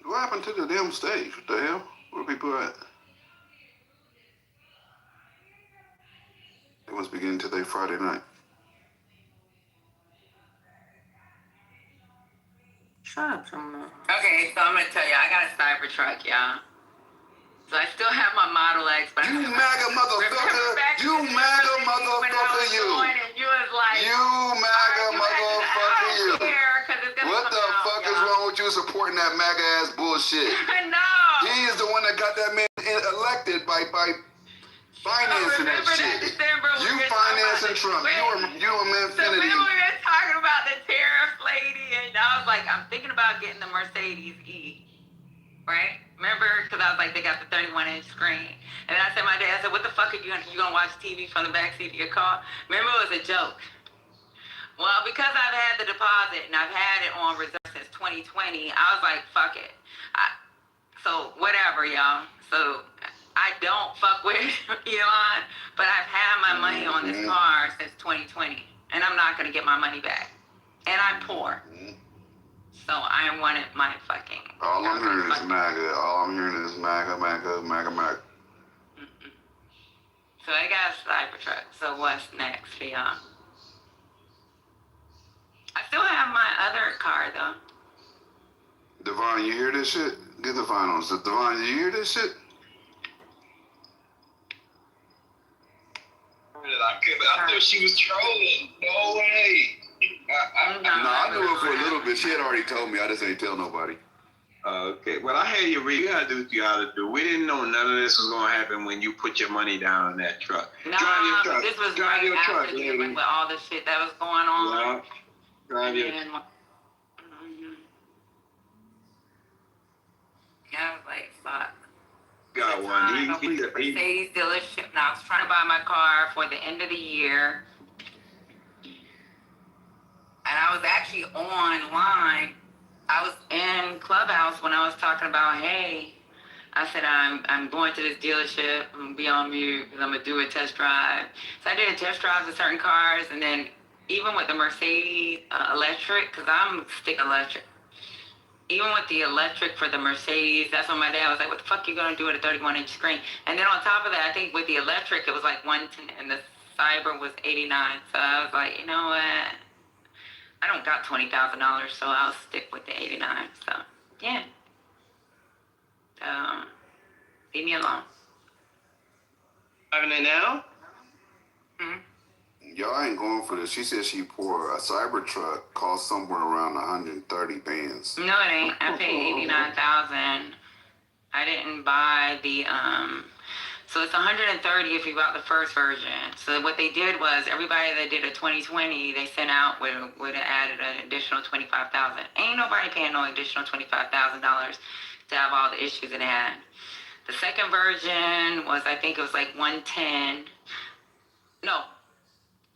What happened to the damn stage? What the hell? Where are people at? They must be getting to their Friday night. Okay, so I'm gonna tell you, I got a Cybertruck, y'all. So I still have my Model X, but you MAGA motherfucker! You MAGA motherfucker! You! You was like, you MAGA motherfucker! You! What the fuck is wrong with you supporting that MAGA ass bullshit? No! He is the one that got that man elected by financing that shit. You financing Trump. You a man So we were talking about the tariff lady, and I was like, I'm thinking about getting the Mercedes E, right? Remember? Because I was like, they got the 31-inch screen. And then I said, my dad, I said, what the fuck are you gonna watch TV from the backseat of your car? Remember, it was a joke. Well, because I've had the deposit and I've had it on reserve since 2020, I was like, fuck it. So whatever, y'all. So I don't fuck with Elon, but I've had my money on this car since 2020, and I'm not gonna get my money back. And I'm poor. So I wanted my fucking... All I'm hearing is MAGA. All I'm hearing is MAGA, MAGA, MAGA, MAGA. So I got a Cybertruck. So what's next for y'all? I still have my other car, though. Devon, you hear this shit? Get Devon on. So, Devon, you hear this shit? I thought she was trolling. No way. No, I knew it for a little bit. She had already told me. I just ain't tell nobody. Okay. Well, I had you read. You gotta do what you gotta do. We didn't know none of this was gonna happen when you put your money down on that truck. No, drive your truck. This was drive right your after truck, dealing lady. with all the shit that was going on. Yeah. Drive your. Yeah, I was like, fuck. Got one. I went to Mercedes dealership, and I was trying to buy my car for the end of the year. And I was actually online. I was in Clubhouse when I was talking about, hey, I said, I'm going to this dealership. I'm going to be on mute because I'm going to do a test drive. So I did a test drive of certain cars, and then even with the Mercedes electric, because I'm stick electric. Even with the electric for the Mercedes, that's when my dad was like, what the fuck you gonna do with a 31-inch screen? And then on top of that, I think with the electric, it was like 110, and the Cyber was 89. So I was like, you know what? I don't got $20,000, so I'll stick with the 89. So, yeah. Leave me alone. Driving it now? Y'all ain't going for this. She said she poor. A Cybertruck costs somewhere around 130 bands. No, it ain't. I paid $89,000. I didn't buy the so it's 130 if you bought the first version. So what they did was everybody that did a 2020, they sent out would have added an additional $25,000. Ain't nobody paying no additional $25,000 to have all the issues it had. The second version was, I think it was like 110. No,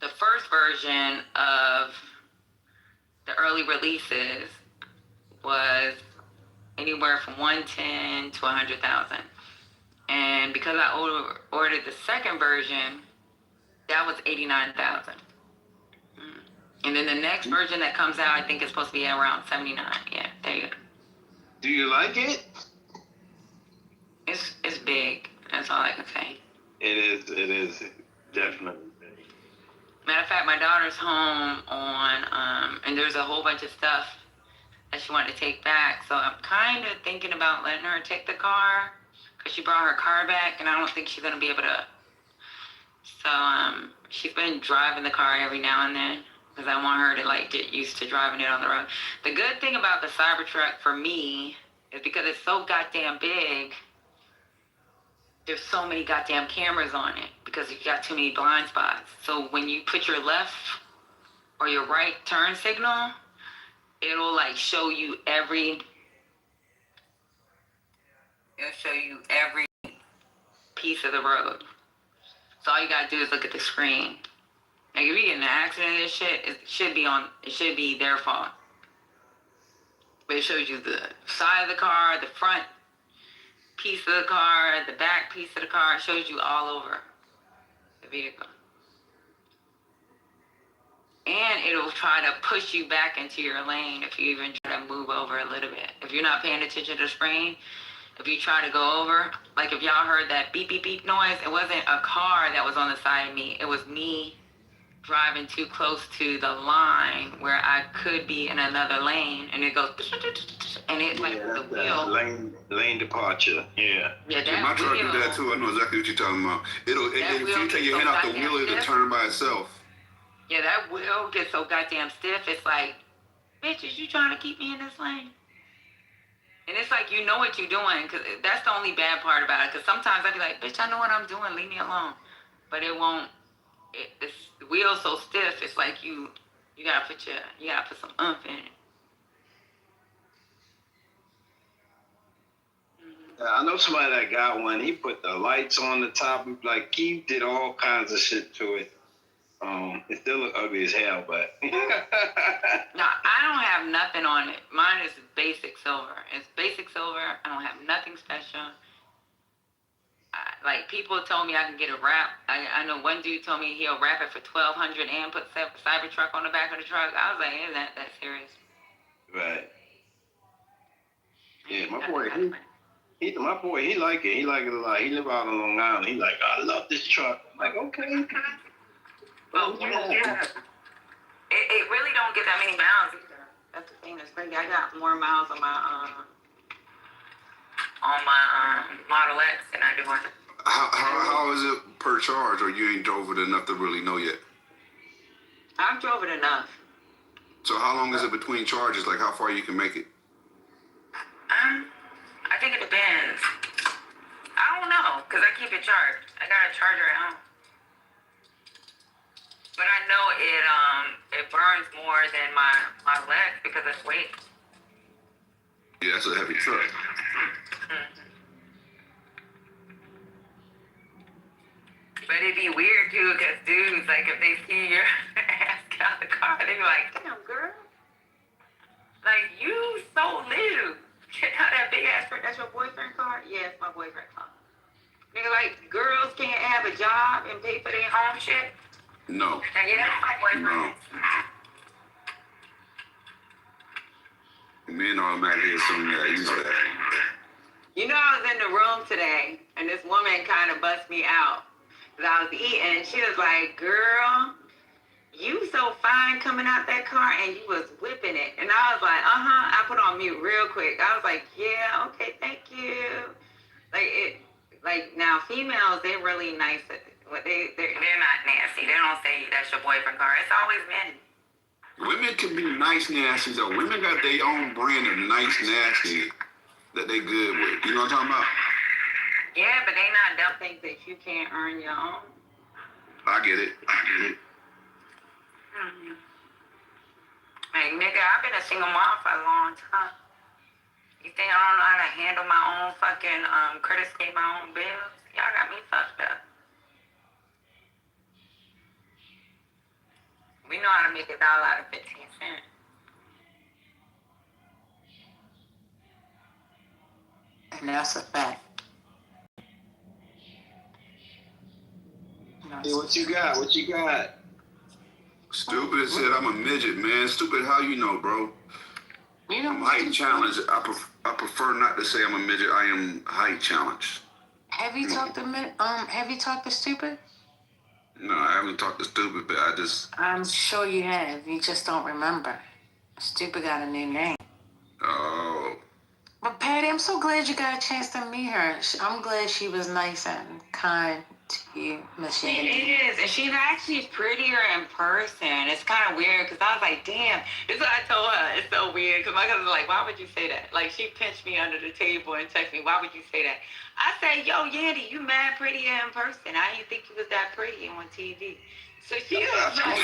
the first version of the early releases was anywhere from 110 to 100,000. And because I ordered the second version, that was 89,000. And then the next version that comes out, I think it's supposed to be around 79. Yeah, there you go. Do you like it? It's big. That's all I can say. It is definitely big. Matter of fact, my daughter's home on, and there's a whole bunch of stuff that she wanted to take back. So I'm kind of thinking about letting her take the car, because she brought her car back, and I don't think she's going to be able to. So she's been driving the car every now and then, because I want her to like get used to driving it on the road. The good thing about the Cybertruck for me is because it's so goddamn big, there's so many goddamn cameras on it because you got too many blind spots. So when you put your left or your right turn signal, it'll like show you every piece of the road. So all you gotta do is look at the screen. Like if you get in an accident and this shit, it should be their fault. But it shows you the side of the car, the front piece of the car, the back piece of the car. It shows you all over the vehicle. And it'll try to push you back into your lane if you even try to move over a little bit. If you're not paying attention to the screen, if you try to go over, like if y'all heard that beep, beep, beep noise, it wasn't a car that was on the side of me. It was me driving too close to the line where I could be in another lane, and it goes, and it like the wheel. Lane departure. Yeah. Yeah, that my truck wheel. do that too. I know exactly what you're talking about. If you take your hand out the wheel, it'll turn by itself. Yeah, that wheel gets so goddamn stiff. It's like, bitch, is you trying to keep me in this lane? And it's like, you know what you're doing, because that's the only bad part about it. Because sometimes I be like, bitch, I know what I'm doing. Leave me alone. But it won't. The wheel's so stiff. It's like you gotta put some oomph in it. I know somebody that got one. He put the lights on the top. Like he did all kinds of shit to it. It still look ugly as hell, but. No, I don't have nothing on it. Mine is basic silver. It's basic silver. I don't have nothing special. Like people told me I can get a wrap. I know one dude told me he'll wrap it for $1,200 and put Cybertruck on the back of the truck. I was like, isn't that serious? Right. Yeah, my boy, he like it. He like it a lot. He live out on Long Island. He like, I love this truck. I'm like, okay. Oh, yeah. It really don't get that many miles either. That's the thing that's crazy. I got more miles on my Model X than I do on. How is it per charge, or you ain't drove it enough to really know yet? I've drove it enough. So how long is it between charges? Like how far you can make it? I think it depends. I don't know, because I keep it charged. I got a charger at home. But I know it burns more than my Model X because it's weight. Yeah, that's a heavy truck. But it'd be weird too, because dudes, like if they see your ass get out the car, they be like, damn girl. Like you so little. Get out that big ass truck. That's your boyfriend car? Yeah, it's my boyfriend car. Nigga, like girls can't have a job and pay for their home shit. No. Yeah, that's my boyfriend. No. Men automatically assume that. You know that. You know, I was in the room today, and this woman kind of bust me out. Because I was eating, and she was like, girl, you so fine coming out that car, and you was whipping it. And I was like, I put on mute real quick. I was like, yeah, okay, thank you. Like now females, they're really nice. They're not nasty. They don't say that's your boyfriend car. It's always men. Women can be nice nasty though. Women got their own brand of nice nasty that they good with. You know what I'm talking about? Yeah, but they not dumb things that you can't earn your own. I get it. Like, nigga, I've been a single mom for a long time. You think I don't know how to handle my own fucking credit score, my own bills? Y'all got me fucked up. We know how to make $1 out of 15 cents. And that's a fact. Hey, what you got? What you got? Stupid said I'm a midget, man. Stupid, how you know, bro? I'm height challenged. I prefer not to say I'm a midget. I am height challenged. Have you talked to Stupid? No, I haven't talked to Stupid, but I'm sure you have. You just don't remember. Stupid got a new name. Oh. But Patty, I'm so glad you got a chance to meet her. I'm glad she was nice and kind to you, Miss She Yandy. is, and she's actually prettier in person. It's kind of weird because I was like, damn. This is what I told her. It's so weird because my cousin's like, why would you say that? Like, she pinched me under the table and texted me, why would you say that? I said, yo, Yandy, you mad prettier in person. I didn't think you was that pretty on TV. So she was like,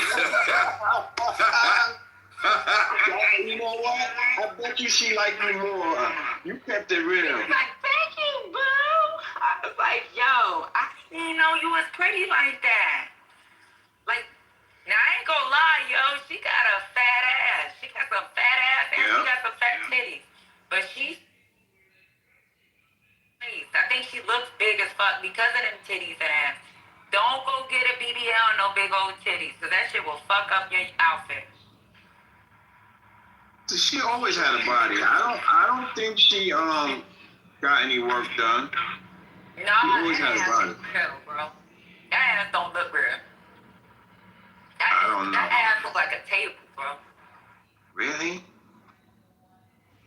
you know what? I bet you she liked me more. You kept it real. She was like, thank you, boo. I was like, yo, I didn't know you was pretty like that. Like, now I ain't gonna lie, yo. She got a fat ass. She got some fat ass and she got some fat titties. But I think she looks big as fuck because of them titties and ass. Don't go get a BBL and no big old titties, because that shit will fuck up your outfit. She always had a body. I don't think she got any work done. No, she always had a body. Real, bro. That ass don't look real. I don't know. That ass look like a table, bro. Really?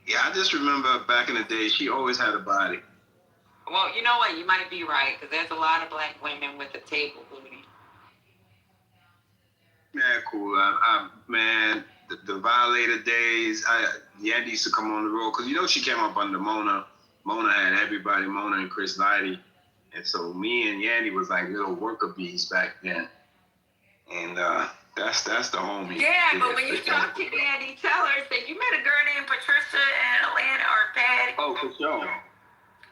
Yeah, I just remember back in the day, she always had a body. Well, you know what? You might be right, because there's a lot of black women with a table booty. Man, cool. Man, the Violator days, Yandy used to come on the road, because you know she came up under Mona. Mona had everybody, Mona and Chris Lighty. And so me and Yandy was like little worker bees back then. And that's the homie. Yeah, but when you talk to Yandy, tell her, say, you met a girl named Patricia in Atlanta or Patty? Oh, for sure.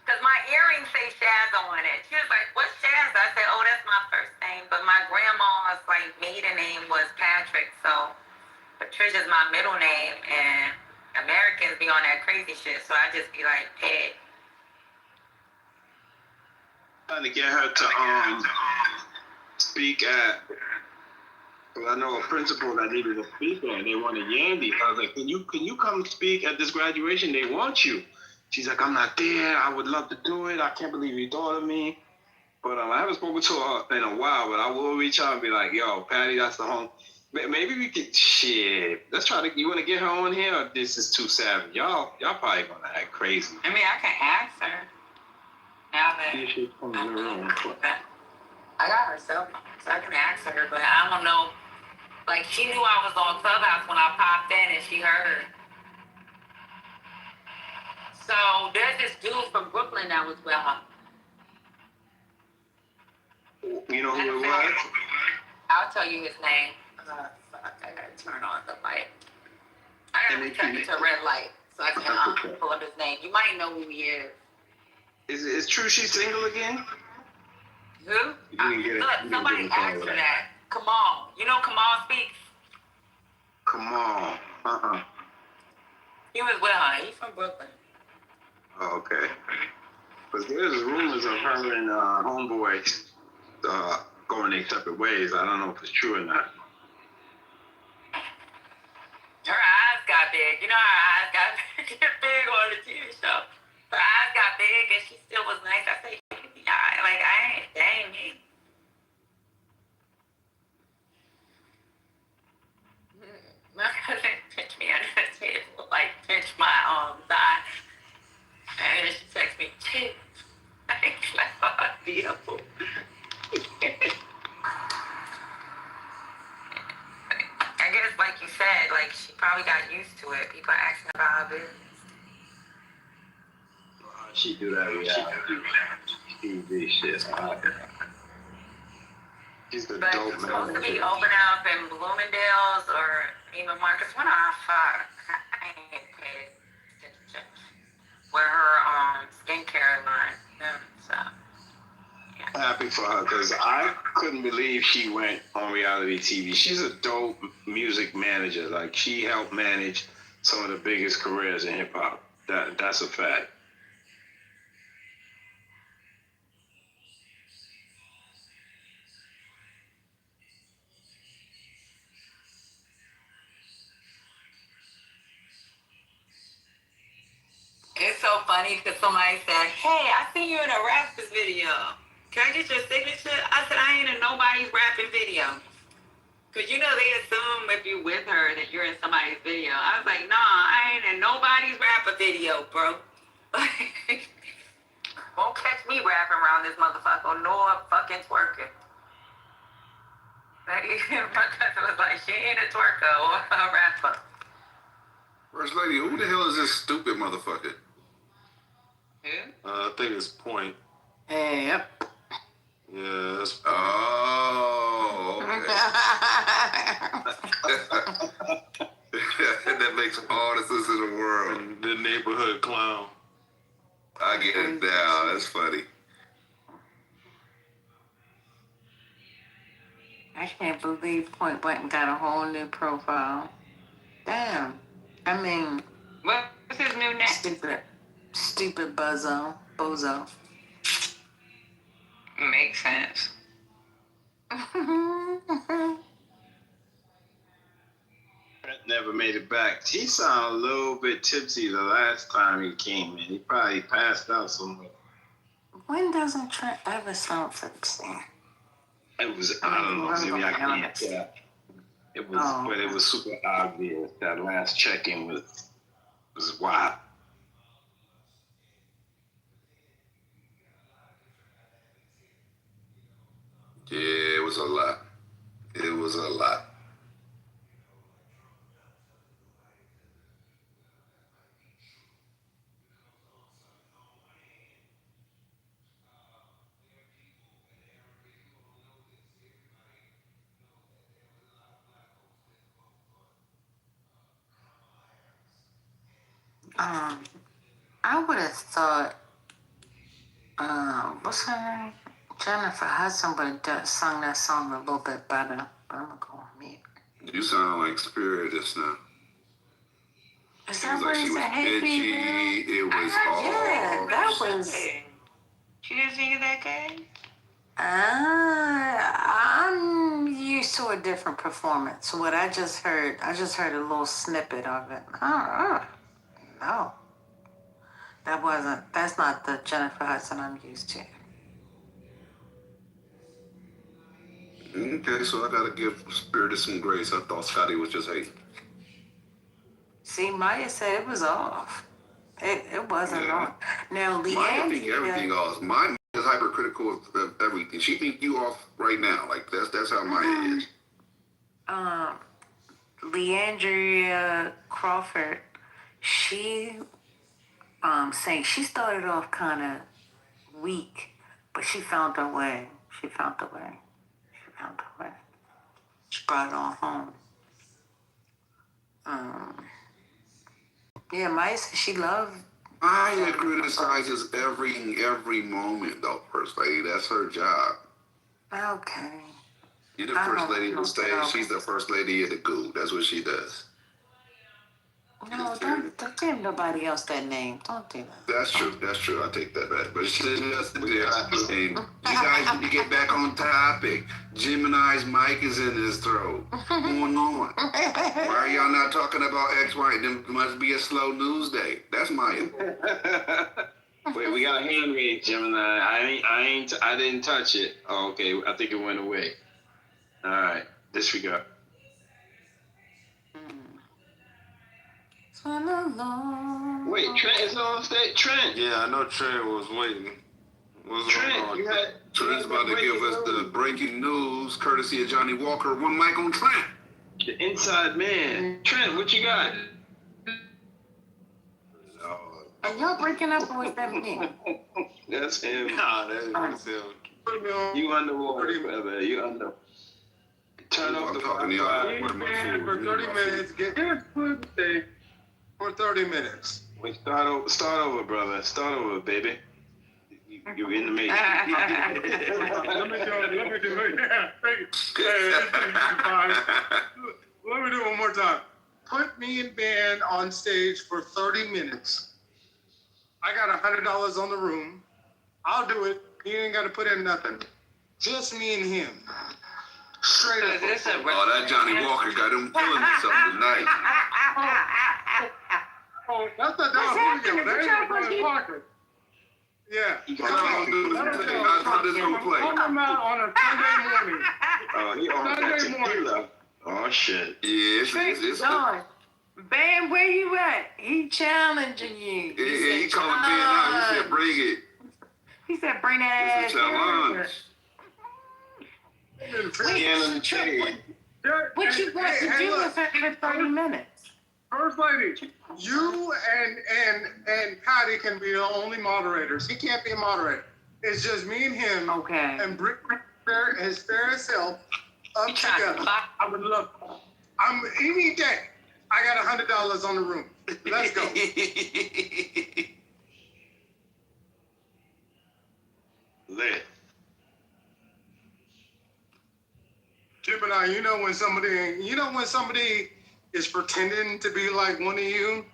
Because my earrings say Shaz on it. She was like, what's Shaz? I said, oh, that's my first name. But my grandma's, like, maiden name was Patrick. So Patricia's my middle name. And Americans be on that crazy shit. So I just be like, Pat. Trying to get her to speak at... Well, I know a principal that needed a speaker, and they wanted Yandy. I was like, can you come speak at this graduation? They want you. She's like, I'm not there. I would love to do it. I can't believe you thought of me. But I haven't spoken to her in a while, but I will reach out and be like, yo, Patty, that's the home. Maybe we could, shit. Let's try to, you want to get her on here, or this is too savage? Y'all probably going to act crazy. I mean, I can ask her. Now that I got her cell phone, so I can ask her, but I don't know. Like, she knew I was on Clubhouse when I popped in, and she heard. So there's this dude from Brooklyn that was with her. You know who it was? I'll tell you his name. Fuck, I gotta turn on the light. I gotta turn it to a red light so I can pull up his name. You might know who he is. Is it true she's single again? Who? Look, somebody asked her that. Kamal. You know Kamal Speaks? Kamal. He was with her. He's from Brooklyn. Oh, okay. Because there's rumors of her and Homeboy going their separate ways. I don't know if it's true or not. Her eyes got big. You know her eyes got big on the TV show. Her eyes got big and she still was nice. I say, like, I ain't, dang me. My cousin pinched me under the table, like, pinched my thigh. And she texted me, chick. Like, oh, beautiful. I guess, like you said, like, she probably got used to it. People asking about her business. She do that reality TV shit. She's a But dope it's supposed to man. be open up in Bloomingdale's or even Marcus. When I fuck, I ain't paid attention. Where her skincare line. So yeah. Happy for her because I couldn't believe she went on reality TV. She's a dope music manager. Like she helped manage some of the biggest careers in hip hop. That's a fact. It's so funny because somebody said, hey, I see you in a rapper's video. Can I get your signature? I said, I ain't in nobody's rapping video. Because you know they assume if you with her that you're in somebody's video. I was like, nah, I ain't in nobody's rapper video, bro. Won't catch me rapping around this motherfucker nor fucking twerking. My cousin was like, she ain't a twerker or a rapper. First lady, who the hell is this stupid motherfucker? I think it's Point. Yep. Yeah, that's oh, okay. That makes all the sense in the world. The neighborhood clown. I get it now. That's funny. I can't believe Point Blank got a whole new profile. Damn. I mean, what's his new name? Stupid bozo. Makes sense. Never made it back. He sounded a little bit tipsy the last time he came in. He probably passed out somewhere. When doesn't Trent ever sound tipsy? It was, I don't know, maybe I can't tell. It was, but it was super obvious. That last check-in was wild. Yeah, it was a lot. It was a lot. I would have thought, what's her name? Jennifer Hudson would have sung that song a little bit better. But I'm gonna go on mute. You sound like Spirit just now. Is that what he said? Hey, bitchy. It was all. Yeah, that was. She didn't sing it that good? I'm used to a different performance. What I just heard a little snippet of it. No. That's not the Jennifer Hudson I'm used to. Okay, so I gotta give Spirit some grace. I thought Scotty was just hating. See, Maya said it was off. It wasn't off. Now, Maya think everything off. Maya is hypercritical of everything. She think you off right now. Like that's how Maya is. Leandria Crawford, she saying she started off kind of weak, but she found her way. She brought it on home. Yeah, Maya said she loved. Maya criticizes every moment though, First Lady. That's her job. Okay. You're the first lady of the stage. She's the first lady of the goo. That's what she does. No, the give nobody else that name. Don't do that. That's true. That's true. I take that back. But it's just and you guys need to get back on topic. Gemini's mic is in his throat. What's going on? Why are y'all not talking about X, Y? There must be a slow news day. That's Maya. Wait, we got a hand raised, Gemini. I didn't touch it. Oh, okay, I think it went away. All right, disregard. Wait, Trent is on stage. Trent. Yeah, I know Trent was waiting. Trent's about to give us the breaking news, courtesy of Johnny Walker. One mic on Trent. The inside man. Trent, what you got? Are y'all breaking up or is that me? That's him. Nah, that's him. You underwater, brother. You under. Turn off the talking to y'all. For 30 minutes. Get for 30 minutes. Wait, start over, brother. Start over, baby. You're in the matrix. Let me do it. Let me do it one more time. Put me and Ben on stage for 30 minutes. I got $100 on the room. I'll do it. He ain't got to put in nothing. Just me and him. Straight up. Oh, that Johnny Walker got him feeling himself tonight. Oh, that's a dog. That ain't Walker. Yeah. How this gonna play? Come out on a Sunday morning. Oh, he on that tequila. Oh, shit. Yeah, it's Ben, where you at? He challenging you. Yeah, he calling Ben out. He said, bring it. He said, bring that ass challenge. What you want to do with her for 30 minutes? First lady, you and Patty can be the only moderators. He can't be a moderator. It's just me and him. Okay. And Britt as fair as hell together. I would love. Any day. I got $100 on the room. Let's go. Lit. Gemini, you know when somebody is pretending to be like one of you,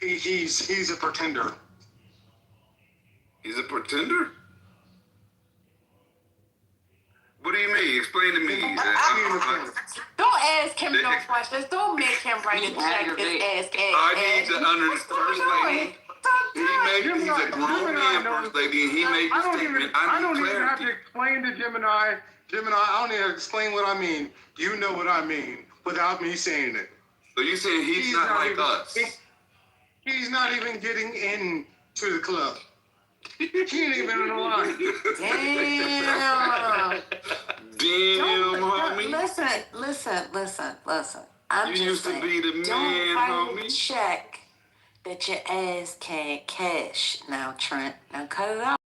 he's a pretender. He's a pretender? What do you mean? Explain to me. Don't ask him no questions. Don't make him write a check his ass. I need to understand. He's a grown man, first lady, and he made the statement. I don't even have to explain to Gemini. Gemini, I don't need to explain what I mean. You know what I mean without me saying it. So you saying he's not like us? He's not even getting into the club. He ain't even in the line. Damn, homie. Listen. I'm you just used saying, to be the man, don't write homie. a check that your ass can't cash. Now, Trent, now cut it out.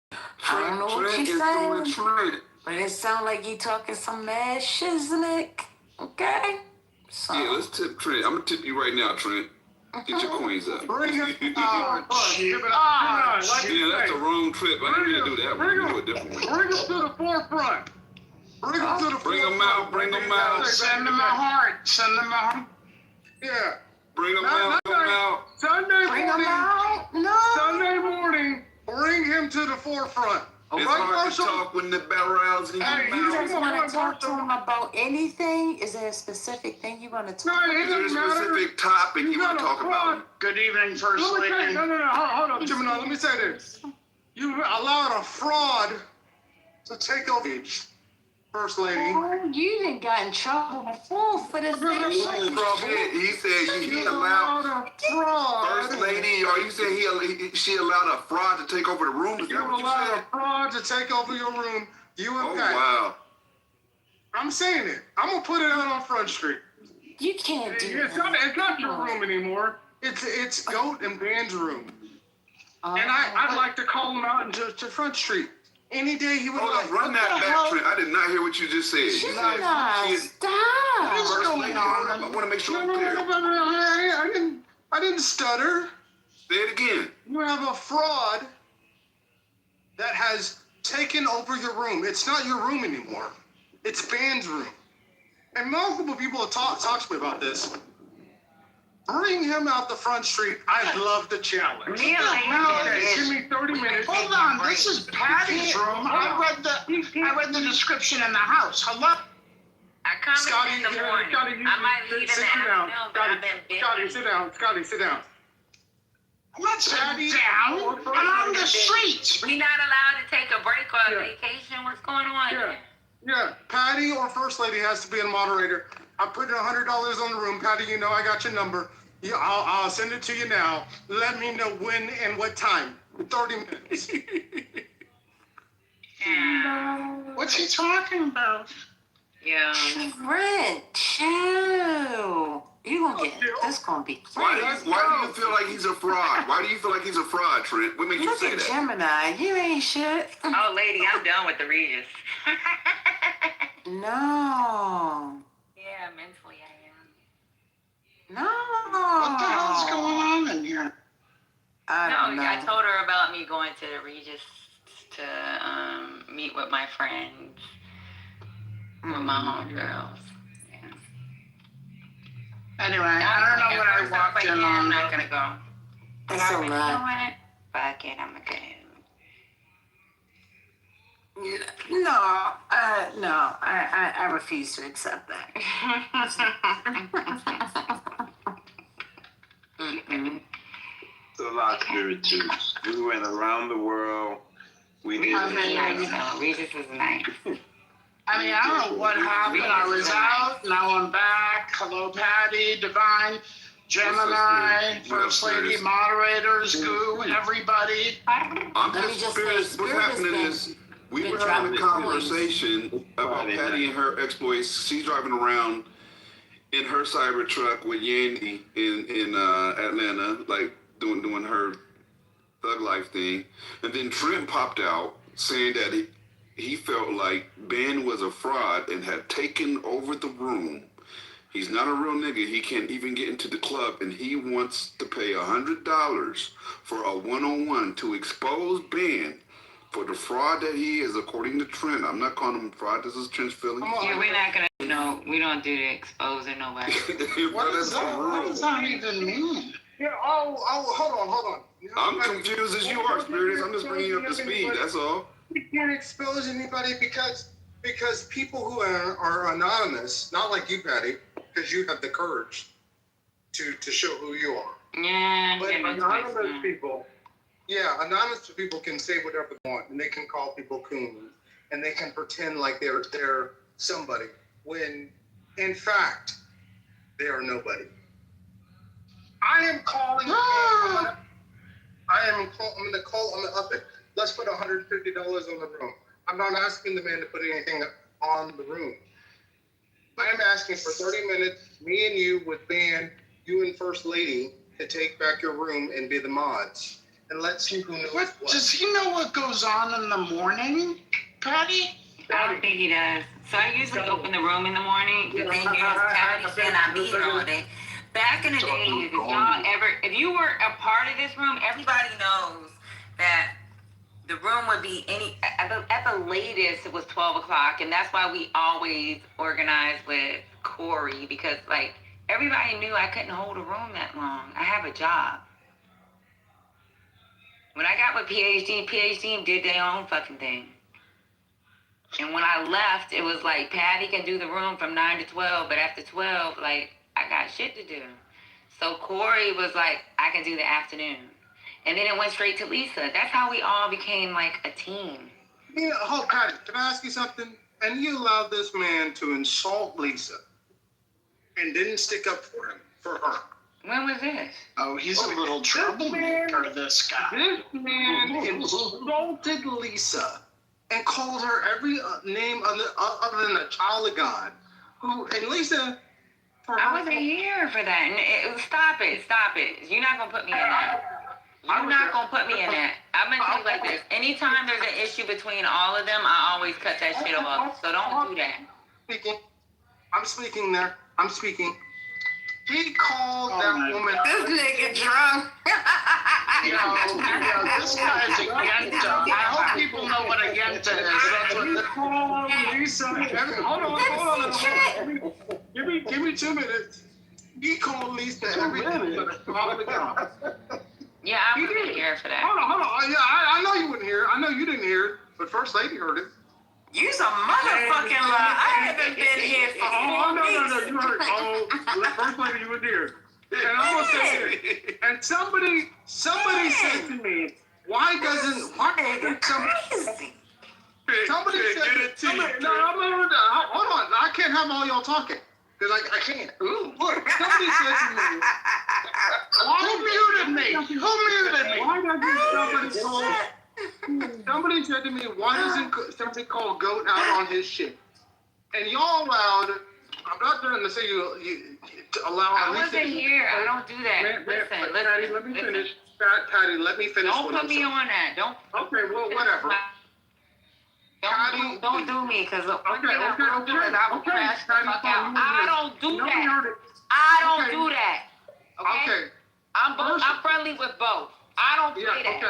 I don't know what you're saying, but it sounds like you talking some mad shiznick. Okay? So. Yeah, let's tip Trent. I'm gonna tip you right now, Trent. Get your coins up. Bring him. Yeah, that's the wrong trip. I didn't mean to do that. We're gonna do it differently. Bring him to the forefront. Bring him to the forefront. Bring him out. Send them out. Yeah. Bring him out. Sunday Bring morning. him out. No. Sunday morning. Bring him to the forefront. It's hard to talk when the barrels in your mouth. You just want to talk to him about anything? Is there a specific thing you want to talk about? Is there a specific topic you want to talk about? Good evening, First Lady. No. Hold on, Gemini. Let me say this. You allowed a fraud to take over First Lady. Oh, you didn't got in trouble before for this damn shit. He said he allowed First Lady, or you said she allowed a fraud to take over the room? Is that what you allowed said? a fraud to take over your room. You and Pat. Wow. I'm saying it. I'm gonna put it out on Front Street. You can't do It's not your room anymore. It's Goat and Band's room. And I'd like to call him out into Front Street. Any day he would like. Run that back, Trent. I did not hear what you just said. Stop. First Lady, I want to make sure I'm clear. I didn't stutter. Say it again. You have a fraud that has taken over your room. It's not your room anymore. It's Band's room. And multiple people have talked to me about this. Bring him out the front street. I'd love to challenge. Give me 30 minutes. Hold on, this is Patty's room. I read the description in the house. Hello? I come in the morning. I might leave in the afternoon, but I've been busy. Scotty, sit down. Scotty, sit down. I'm not sitting down. I'm on the streets. We not allowed to take a break or a vacation? What's going on here? Yeah, Patty or First Lady has to be a moderator. I'm putting $100 on the room. Patty, you know I got your number. Yeah, I'll send it to you now. Let me know when and what time. 30 minutes. What's he talking about? Yeah. Trent, chill. You gonna get this gonna be crazy. Why do you feel like he's a fraud? Why do you feel like he's a fraud, Trent? What makes you say that? Gemini, you ain't shit. Oh, lady, I'm done with the Regis. No. Yeah, mentally I am. No. What the hell's going on in here? I don't know. I told her about me going to the Regis to meet with my friends, with my homegirls. Anyway, I don't know what I walked in on. I'm not gonna go. That's a lot. You know what? Fuck it, I'm gonna go. No, I refuse to accept that. It's a lot to do. We went around the world. We did. Regis was nice. I mean, I don't know what happened. I was out, now I'm back. Hello, Patty, Divine, Gemini, First Lady, moderators, Goo, everybody. I'm just curious. What's happening is we were having a conversation about Patty and her exploits. She's driving around in her cyber truck with Yandy in Atlanta, like doing her thug life thing. And then Trent popped out saying that he felt like Ben was a fraud and had taken over the room. He's not a real nigga. He can't even get into the club, and he wants to pay $100 for a one-on-one to expose Ben for the fraud that he is, according to Trent. I'm not calling him a fraud. This is Trent's feeling. Yeah, we're not gonna. We don't do the exposing nobody. What does that even mean? Yeah. Oh, hold on. I'm confused as you are, Spiritus. I'm just bringing you up to speed. That's all. We can't expose anybody because people who are anonymous, not like you, Patty, because you have the courage to show who you are. Yeah. But anonymous people can say whatever they want, and they can call people coons, and they can pretend like they're somebody when, in fact, they are nobody. I am calling. I'm gonna up it. Let's put $150 on the room. I'm not asking the man to put anything on the room. I am asking for 30 minutes, me and you with Ben, you and First Lady, to take back your room and be the mods. And let's see who knows what. Does he know what goes on in the morning, Patty? I don't think he does. So I usually open the room in the morning. The thing is, Patty's been not be here all day. Back in the days, if you were a part of this room, everybody knows that the room would be at the latest it was 12 o'clock, and that's why we always organized with Corey, because like everybody knew I couldn't hold a room that long. I have a job. When I got with PhD did their own fucking thing. And when I left, it was like Patty can do the room from 9 to 12, but after 12, like I got shit to do. So Corey was like, I can do the afternoon. And then it went straight to Lisa. That's how we all became like a team. Yeah, Patty, can I ask you something? And you allowed this man to insult Lisa and didn't stick up for her. When was this? Oh, he's a little troublemaker, this guy. This man insulted Lisa and called her every name other than a child of God. And Lisa... I wasn't here for that. Stop it. You're not going to put me in that. I'm not going to put me in that. I'm going to tell you like this. Anytime there's an issue between all of them, I always cut that shit off. So don't do that. I'm speaking. He called that woman. This nigga drunk. This guy's a Genta. I hope people know what a Genta is. He called Lisa. Hold on. Give me 2 minutes. He called Lisa everything but a public house. Yeah, I wasn't here for that. Hold on. Yeah, I know you wouldn't hear it. I know you didn't hear it, but First Lady heard it. You's a motherfucking lie. I haven't been here for 4 weeks. No, you heard it. Oh, First Lady, you were there. And I'm gonna say this. And somebody said to me, why doesn't somebody said, no, hold on. I can't have all y'all talking. Because I can't. Ooh. Look, somebody said to me, who muted me? Why doesn't somebody said to me, why doesn't somebody call Goat out on his shit? And y'all allowed, I'm not trying to say you allow. I wasn't here. I don't do that. Listen. Let me finish. Patty, let me finish. Don't put me on that. Don't. Okay, well, whatever. Don't do me, because I will crash the fuck out. I don't do that. I don't do that. Okay? I'm friendly with both. I don't play that.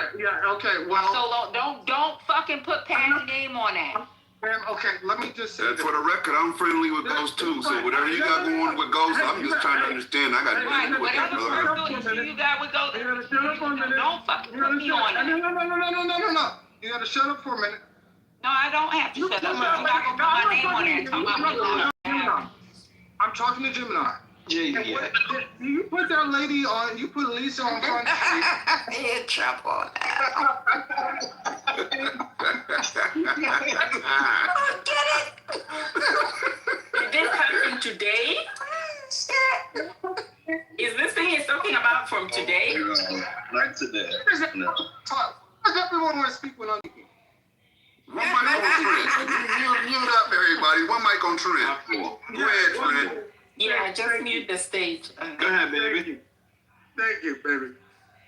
Okay, well. So don't fucking put Patty's name on that. Ma'am, okay, let me just say that. For the record, I'm friendly with Ghost too. So whatever you got going with Ghost, I'm just trying to understand. I got right, whatever personal you got with Ghost, don't fucking put me on that. No. You gotta shut up for a minute. No, I don't have to shut up. You're not gonna put my name on that. I'm talking to Gemini. Yeah. You put that lady on, you put Lisa on front street. He in trouble on that. Get it? Did this happen today? Is this thing you're talking about from today? Not today. No. Does everyone want to speak when I'm speaking? One mic on Trent. Mute up, everybody. One mic on Trent. Go ahead, Trent. Yeah, just mute the stage. Go ahead, baby. Thank you, baby.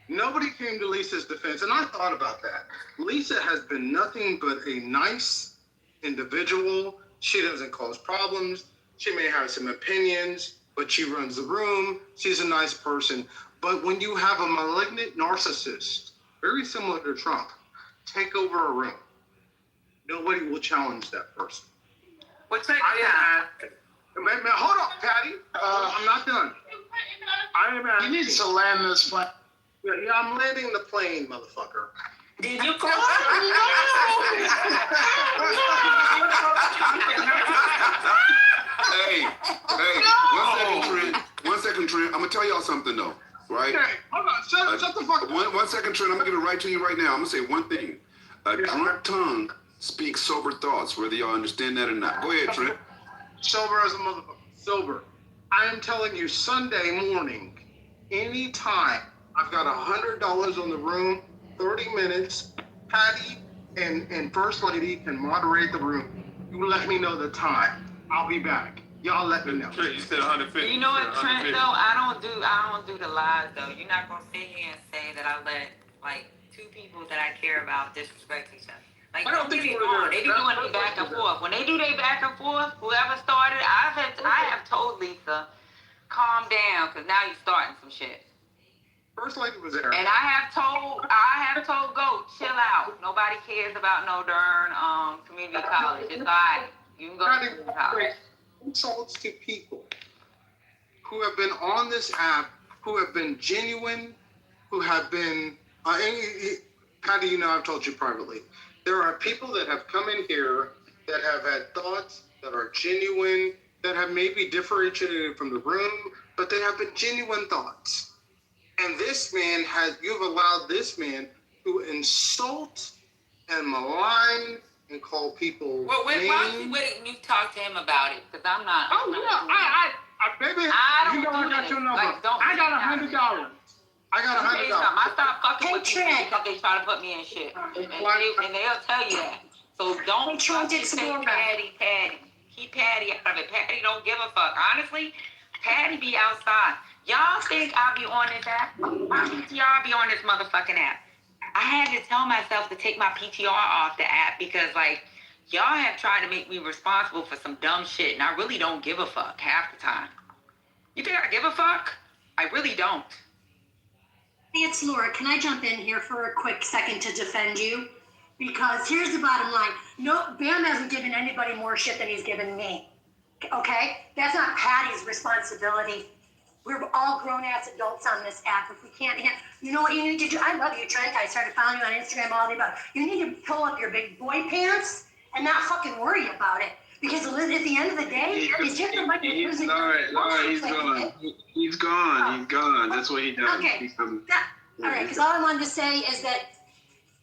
Nobody came to Lisa's defense, and I thought about that. Lisa has been nothing but a nice individual. She doesn't cause problems. She may have some opinions, but she runs the room. She's a nice person. But when you have a malignant narcissist, very similar to Trump, take over a room, nobody will challenge that person. What's that? Hold on, Patty. I'm not done. I am asking. You need to land this plane. Yeah, I'm landing the plane, motherfucker. Did you call? Hey, one second, Trent. I'm gonna tell y'all something though, right? Okay, hold on. Shut the fuck up. 1 second, Trent. I'm gonna give it right to you right now. I'm gonna say one thing. A drunk tongue speaks sober thoughts, whether y'all understand that or not. Go ahead, Trent. Sober as a motherfucker. Sober. I am telling you, Sunday morning, anytime, I've got $100 on the room, 30 minutes. Patty and First Lady can moderate the room. You let me know the time. I'll be back. Y'all let me know. Trent, you said 150. You know what, Trent? Though I don't do the lies though. You're not gonna sit here and say that I let like two people that I care about disrespect each other. Like, I don't think they be doing it back and forth. When they do their back and forth, whoever started, I have told Lisa, calm down, because now you're starting some shit. First Lady was there. And I have told Goat, chill out. Nobody cares about no darn community college. It's all right. You can go to community college. Insults to people who have been on this app, who have been genuine, who have been, Patty, you know I've told you privately, there are people that have come in here that have had thoughts that are genuine, that have maybe differentiated from the room, but they have been genuine thoughts. And this man you've allowed this man to insult and malign and call people names. Wait, you talk to him about it, because I'm not. Baby, I don't you know I got your number. Like, I got $100. I got $100. I start fucking with you because they try to put me in shit. And they'll tell you that. So don't say Patty. Keep Patty out of it. Patty don't give a fuck. Honestly, Patty be outside. Y'all think I be on this app? My PTR be on this motherfucking app. I had to tell myself to take my PTR off the app because, like, y'all have tried to make me responsible for some dumb shit, and I really don't give a fuck half the time. You think I give a fuck? I really don't. Hey, it's Laura. Can I jump in here for a quick second to defend you? Because here's the bottom line. No, Bam hasn't given anybody more shit than he's given me. Okay? That's not Patty's responsibility. We're all grown-ass adults on this app. If we can't you know what you need to do? I love you, Trent. I started following you on Instagram all day, but you need to pull up your big boy pants and not fucking worry about it. Because at the end of the day, it's just a bunch of losing. Lauren, he's gone. He's gone. He's gone. That's what he does. Okay. All right, because all I wanted to say is that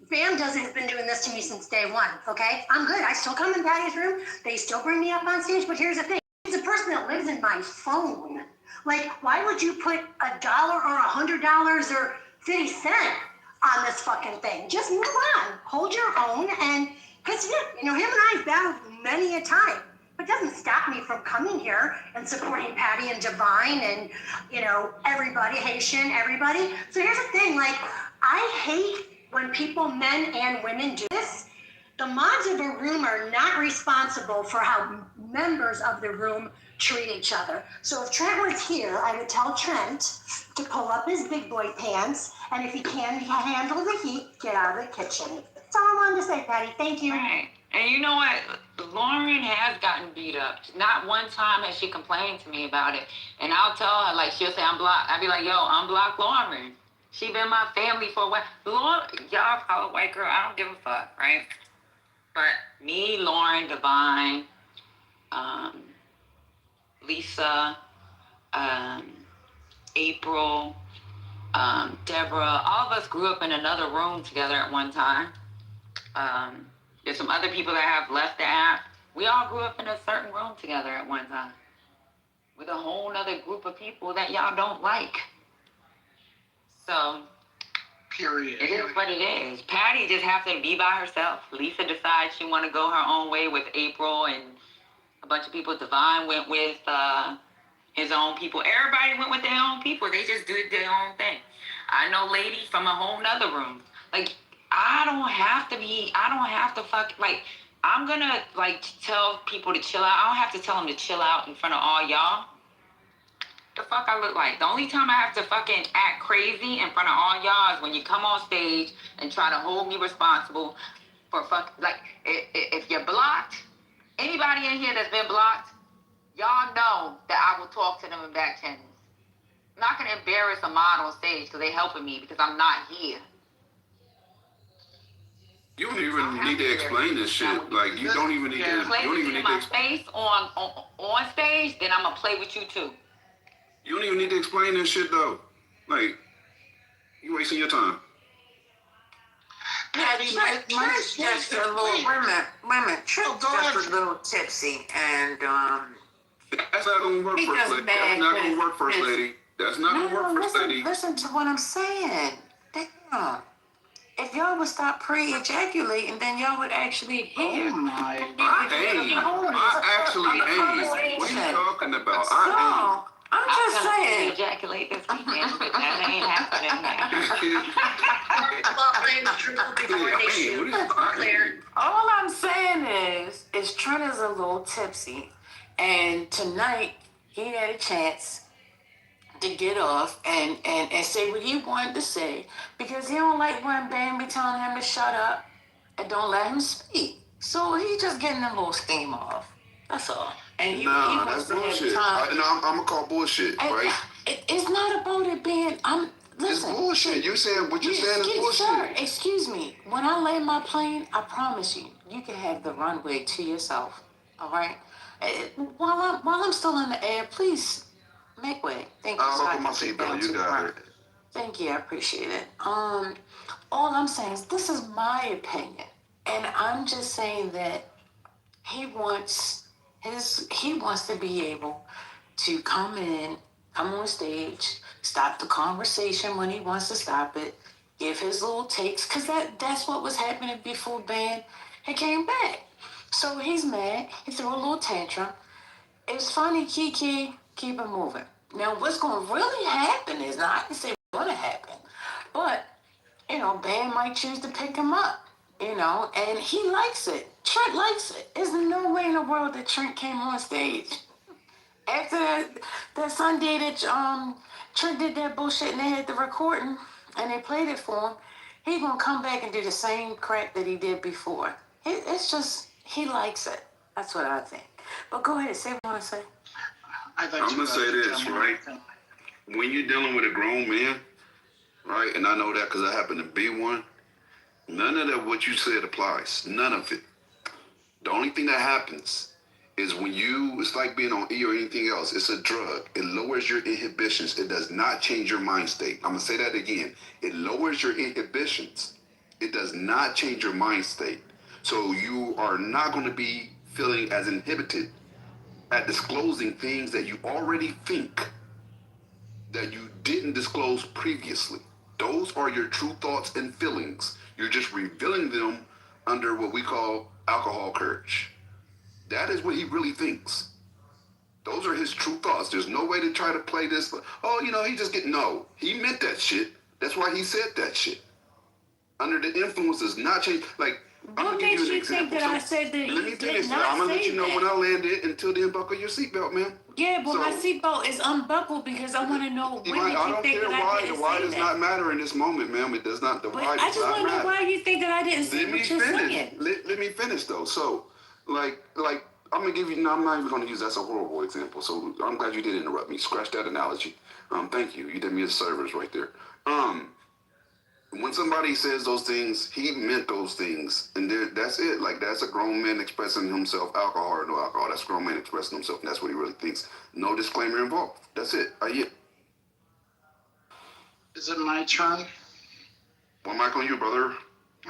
Bam has been doing this to me since day one, okay? I'm good. I still come in Patty's room. They still bring me up on stage, but here's the thing. He's a person that lives in my phone. Like, why would you put $1 or $100 or 50 cents on this fucking thing? Just move on. Hold your own. And because, you know, him and I have battled many a time. But it doesn't stop me from coming here and supporting Patty and Divine and, you know, everybody, Haitian, everybody. So here's the thing. Like, I hate when people, men and women, do this. The mods of a room are not responsible for how members of the room treat each other. So if Trent was here, I would tell Trent to pull up his big boy pants, and if he can handle the heat, get out of the kitchen. That's all I wanted to say, Patty. Thank you. Right. And you know what? Lauren has gotten beat up. Not one time has she complained to me about it. And I'll tell her, like, she'll say, I'm blocked. I'll be like, yo, unblock Lauren. She been my family for a while. Lauren, y'all call a white girl. I don't give a fuck, right? But me, Lauren, Divine, Lisa, April, Deborah, all of us grew up in another room together at one time. There's some other people that have left the app. We all grew up in a certain room together at one time with a whole other group of people that y'all don't like. So, period. It is what it is. Patty just have to be by herself. Lisa decides she want to go her own way with April and a bunch of people. Divine went with his own people. Everybody went with their own people. They just did their own thing. I know lady from a whole nother room. Like, I don't have to fuck, like, I'm gonna, like, tell people to chill out. I don't have to tell them to chill out in front of all y'all. The fuck I look like? The only time I have to fucking act crazy in front of all y'all is when you come on stage and try to hold me responsible for like, if you're blocked, anybody in here that's been blocked, y'all know that I will talk to them in back channels. I'm not gonna embarrass a mod on stage because they helping me because I'm not here. You don't even need to explain this shit. Like, you don't even need to. Play You don't even with need my to. face on stage, then I'm gonna play with you too. You don't even need to explain this shit though. Like, you wasting your time. Patty, my suggestion, a little, wait a minute, Trent's just a little tipsy, and That's not gonna work, first lady. That's not gonna work, first lady. That's not gonna work, first lady. Listen to what I'm saying. Damn. If y'all would stop pre-ejaculating, then y'all would actually hear. I actually aim. What are you talking about? I aim. I'm just saying. Ejaculate this weekend, but that ain't happening. All I'm saying is Trent is a little tipsy, and tonight he had a chance to get off and say what he wanted to say because he don't like when Bam be telling him to shut up and don't let him speak. So he just getting a little steam off. That's all. And he wants that's to bullshit. have time. I'm gonna call bullshit, right? It's not about it being. Listen. It's bullshit. You saying what you're saying is bullshit. Sir, excuse me. When I land my plane, I promise you, you can have the runway to yourself. All right. While I'm still in the air, please make way. Thank you. I'll open my seatbelt. You got it. Thank you. I appreciate it. All I'm saying is this is my opinion, and I'm just saying that he wants to be able to come on stage, stop the conversation when he wants to stop it, give his little takes, because that's what was happening before Ben had came back. So he's mad. He threw a little tantrum. It's funny, Kiki, keep it moving. Now, what's going to really happen is, now I can say what's going to happen, but, Ben might choose to pick him up, and he likes it. Trent likes it. There's no way in the world that Trent came on stage. After that Sunday that Trent did that bullshit and they had the recording and they played it for him, he's going to come back and do the same crap that he did before. It's just, he likes it. That's what I think. But go ahead, say what you want to say. I'm going to say this, right? when you're dealing with a grown man, right? And I know that because I happen to be one. None of that what you said applies. None of it. The only thing that happens is when it's like being on E or anything else. It's a drug. It lowers your inhibitions. It does not change your mind state. I'm going to say that again. It lowers your inhibitions. It does not change your mind state. So you are not going to be feeling as inhibited at disclosing things that you already think that you didn't disclose previously. Those are your true thoughts and feelings. You're just revealing them under what we call alcohol courage. That is what he really thinks. Those are his true thoughts. There's no way to try to play this. He just no. He meant that shit. That's why he said that shit. Under the influence does not change. Like, What makes you think that I said that let me he finish. did not I'm gonna say let you know that? when I landed. Until then, buckle your seatbelt, man. Yeah, but my seatbelt is unbuckled because I want to know when did you think that I didn't The why say does that? not matter in this moment, ma'am. It does not. The But why I does just not want to know matter. why you think that I didn't say what you're saying. Let me finish though. So, like, I'm gonna give you. No, I'm not even gonna use that's a horrible example. So I'm glad you did interrupt me. Scratch that analogy. Thank you. You did me a service right there. When somebody says those things, he meant those things, and that's it. Like, that's a grown man expressing himself, alcohol or no alcohol. That's a grown man expressing himself, and that's what he really thinks. No disclaimer involved. That's it. Is it my turn? One mic on you, brother.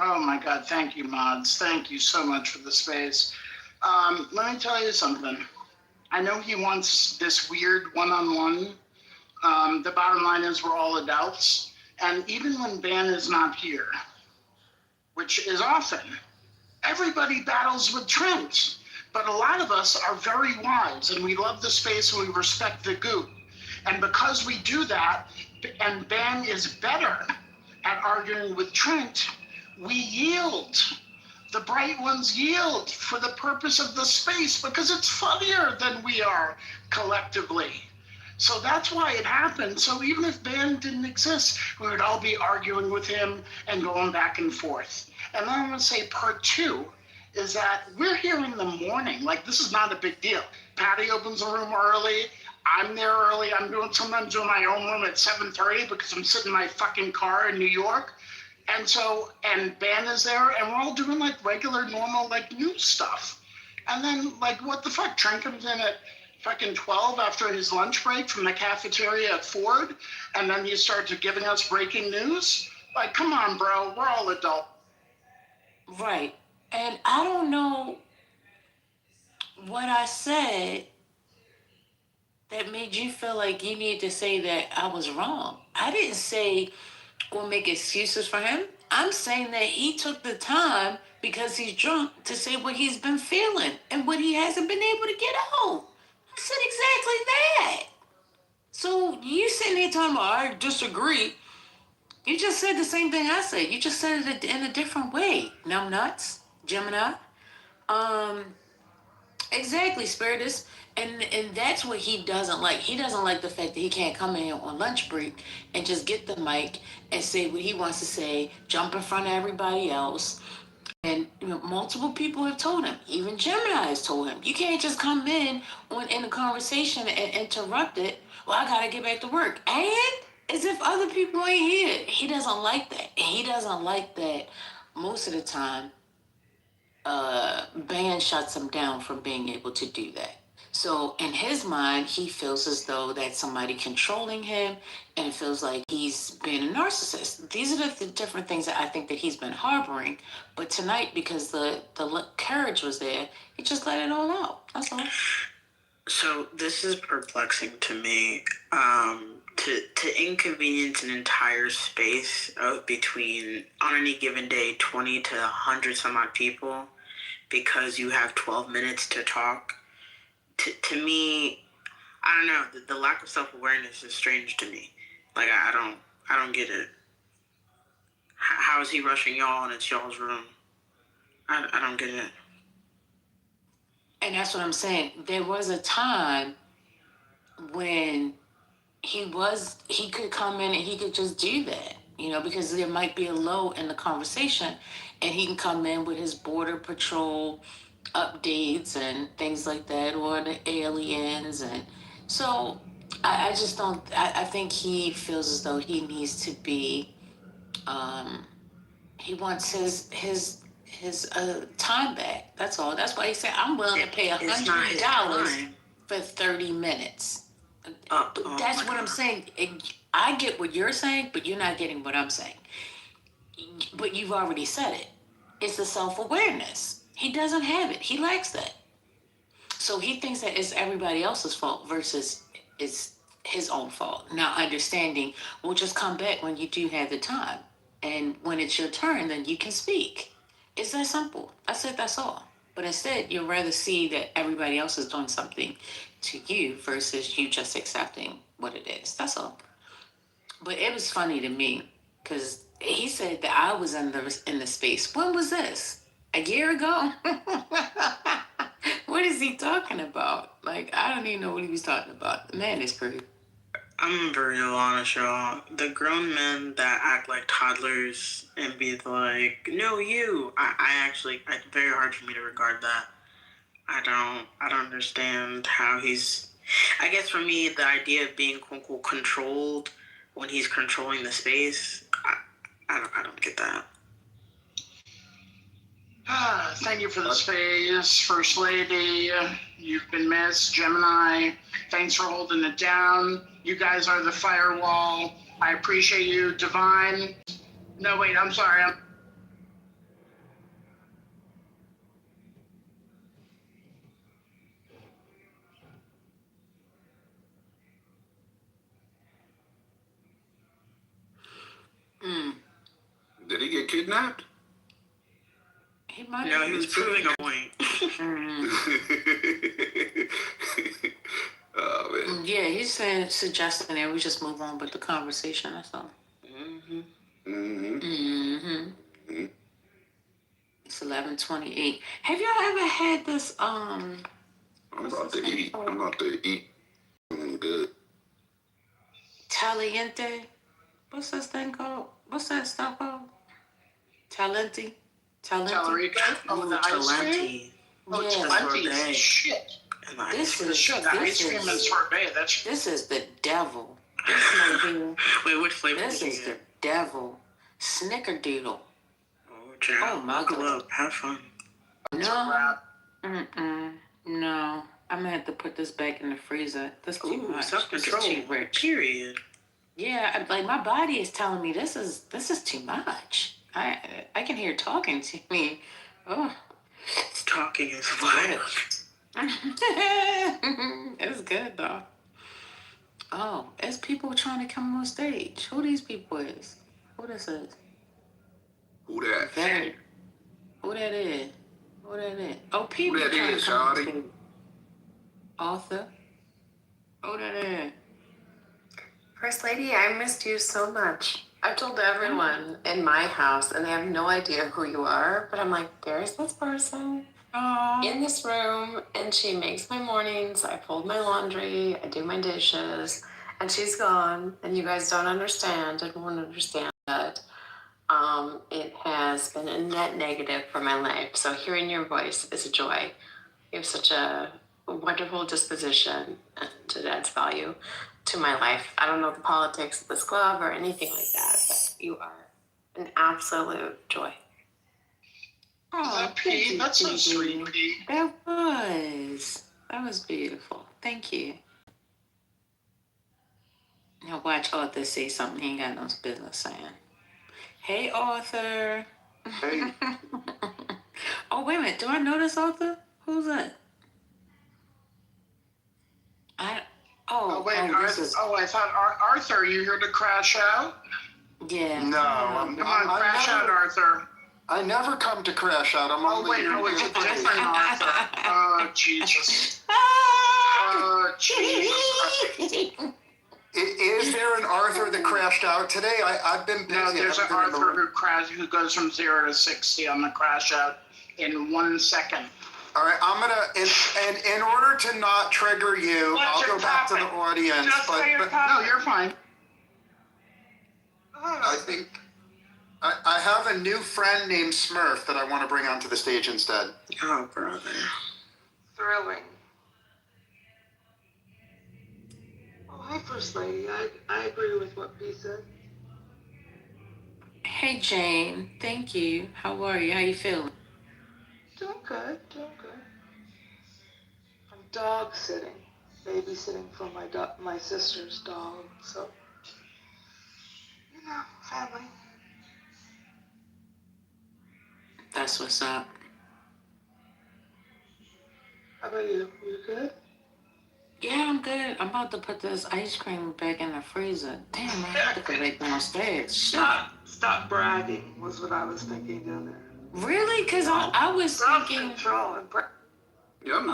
Oh my God, thank you, mods. Thank you so much for the space. Let me tell you something. I know he wants this weird one-on-one. The bottom line is we're all adults. And even when Ban is not here, which is often, everybody battles with Trent. But a lot of us are very wise and we love the space and we respect the goop. And because we do that, and Ban is better at arguing with Trent, we yield. The bright ones yield for the purpose of the space because it's funnier than we are collectively. So that's why it happened. So even if Ban didn't exist, we would all be arguing with him and going back and forth. And then I'm going to say part two is that we're here in the morning. Like, this is not a big deal. Patty opens the room early. I'm there early. I'm sometimes doing my own room at 7:30 because I'm sitting in my fucking car in New York. And Ban is there, and we're all doing like regular, normal, like news stuff. And then, like, what the fuck? Trent comes in at fucking 12 after his lunch break from the cafeteria at Ford, and then you start giving us breaking news? Like, come on, bro. We're all adults. Right. And I don't know what I said that made you feel like you need to say that I was wrong. I didn't say or make excuses for him. I'm saying that he took the time because he's drunk to say what he's been feeling and what he hasn't been able to get out. I said exactly that. So you sitting there talking about, I disagree. You just said the same thing I said. You just said it in a different way. Numbnuts, Gemini. Exactly, Spiritus. And that's what he doesn't like. He doesn't like the fact that he can't come in here on lunch break and just get the mic and say what he wants to say, jump in front of everybody else. And multiple people have told him, even Gemini has told him, you can't just come in a conversation and interrupt it. Well, I gotta get back to work. And as if other people ain't here. He doesn't like that. And he doesn't like that most of the time. Ban shuts him down from being able to do that. So in his mind, he feels as though that's somebody controlling him and feels like he's being a narcissist. These are the different things that I think that he's been harboring. But tonight, because the courage was there, he just let it all out. That's all. So this is perplexing to me. To inconvenience an entire space of between, on any given day, 20 to 100 some odd people because you have 12 minutes to talk. To me, I don't know. The lack of self-awareness is strange to me. Like, I don't get it. How is he rushing y'all and it's y'all's room? I don't get it. And that's what I'm saying. There was a time when he could come in and he could just do that, because there might be a low in the conversation and he can come in with his border patrol updates and things like that, or the aliens. And so I just don't. I think he feels as though he needs to be. He wants his time back. That's all. That's why he said, "I'm willing to pay It's not his $100 time. for 30 minutes." Oh That's my what I'm God. saying. I get what you're saying, but you're not getting what I'm saying. But you've already said it. It's the self-awareness. He doesn't have it. He lacks that. So he thinks that it's everybody else's fault versus it's his own fault. Now understanding, we'll just come back when you do have the time. And when it's your turn, then you can speak. It's that simple. I said that's all. But instead, you'd rather see that everybody else is doing something to you versus you just accepting what it is. That's all. But it was funny to me because he said that I was in the space. When was this? A year ago? What is he talking about? Like, I don't even know what he was talking about. The man is crazy. I'm gonna be real honest, y'all. The grown men that act like toddlers and be like, "No, you." It's very hard for me to regard that. I don't understand how he's. I guess for me, the idea of being quote unquote controlled when he's controlling the space, I don't get that. Thank you for the space, First Lady. You've been missed, Gemini. Thanks for holding it down. You guys are the firewall. I appreciate you, Divine. No, wait, I'm sorry. Did he get kidnapped? He might No, he was proving a point. Oh man. Yeah, he's suggesting that we just move on with the conversation. That's all. It's 11:28. Have y'all ever had this? I'm about to eat. I'm about to eat. Good. Taliente. What's this thing called? What's that stuff called? Talenti. Tellerico? Oh, the ice cream? Oh, Talenti is shit. This is shit. The ice cream and sorbet. This is the devil. This right here. Wait, which flavor? This is the devil. Snickerdoodle. Oh my God. Have fun. No. No. I'm gonna have to put this back in the freezer. This is too much. Self-control. This is too rich. Period. Yeah, like my body is telling me this is too much. I can hear talking to me. Oh, talking is wild. It's good though. Oh, it's people trying to come on stage. Who these people is? Who this is? Who that? Who that is? Who that is? Oh, people Who that trying is, to come on Shawty? stage. Arthur. Who that is? First Lady, I missed you so much. I've told everyone in my house, and they have no idea who you are, but I'm like, there's this person in this room, and she makes my mornings, I fold my laundry, I do my dishes, and she's gone, and you guys don't understand and won't understand that. It has been a net negative for my life, so hearing your voice is a joy. You have such a wonderful disposition, and it adds value to my life. I don't know the politics of this club or anything like that, but you are an absolute joy. Oh, Pete? That's so sweet, Pete. That was beautiful. Thank you. Now watch Arthur say something he ain't got no business saying. Hey, Arthur. Hey. Oh, wait a minute. Do I know this Arthur? Who's that? I thought Arthur, you here to crash out? Yeah. No, I'm Come on, crash out, Arthur. I never come to crash out. I'm only. It's a different Arthur. Oh, Jesus. Oh, Jesus. Is there an Arthur that crashed out today? I've been busy. No, there's an Arthur who goes from 0 to 60 on the crash out in 1 second. All right, I'm gonna, in order to not trigger you, I'll go back to the audience. No, you're fine. I think I have a new friend named Smurf that I want to bring onto the stage instead. Oh, brother. Thrilling. Hi, First Lady. I agree with what P said. Hey, Jane. Thank you. How are you? How you feeling? Doing good, doing good. I'm dog sitting, babysitting for my sister's dog. So, family. That's what's up. How about you? You good? Yeah, I'm good. I'm about to put this ice cream back in the freezer. Damn, I have to go back downstairs. Shit. Stop bragging was what I was thinking down there. Really? Because I was thinking... Control and Yeah, I'm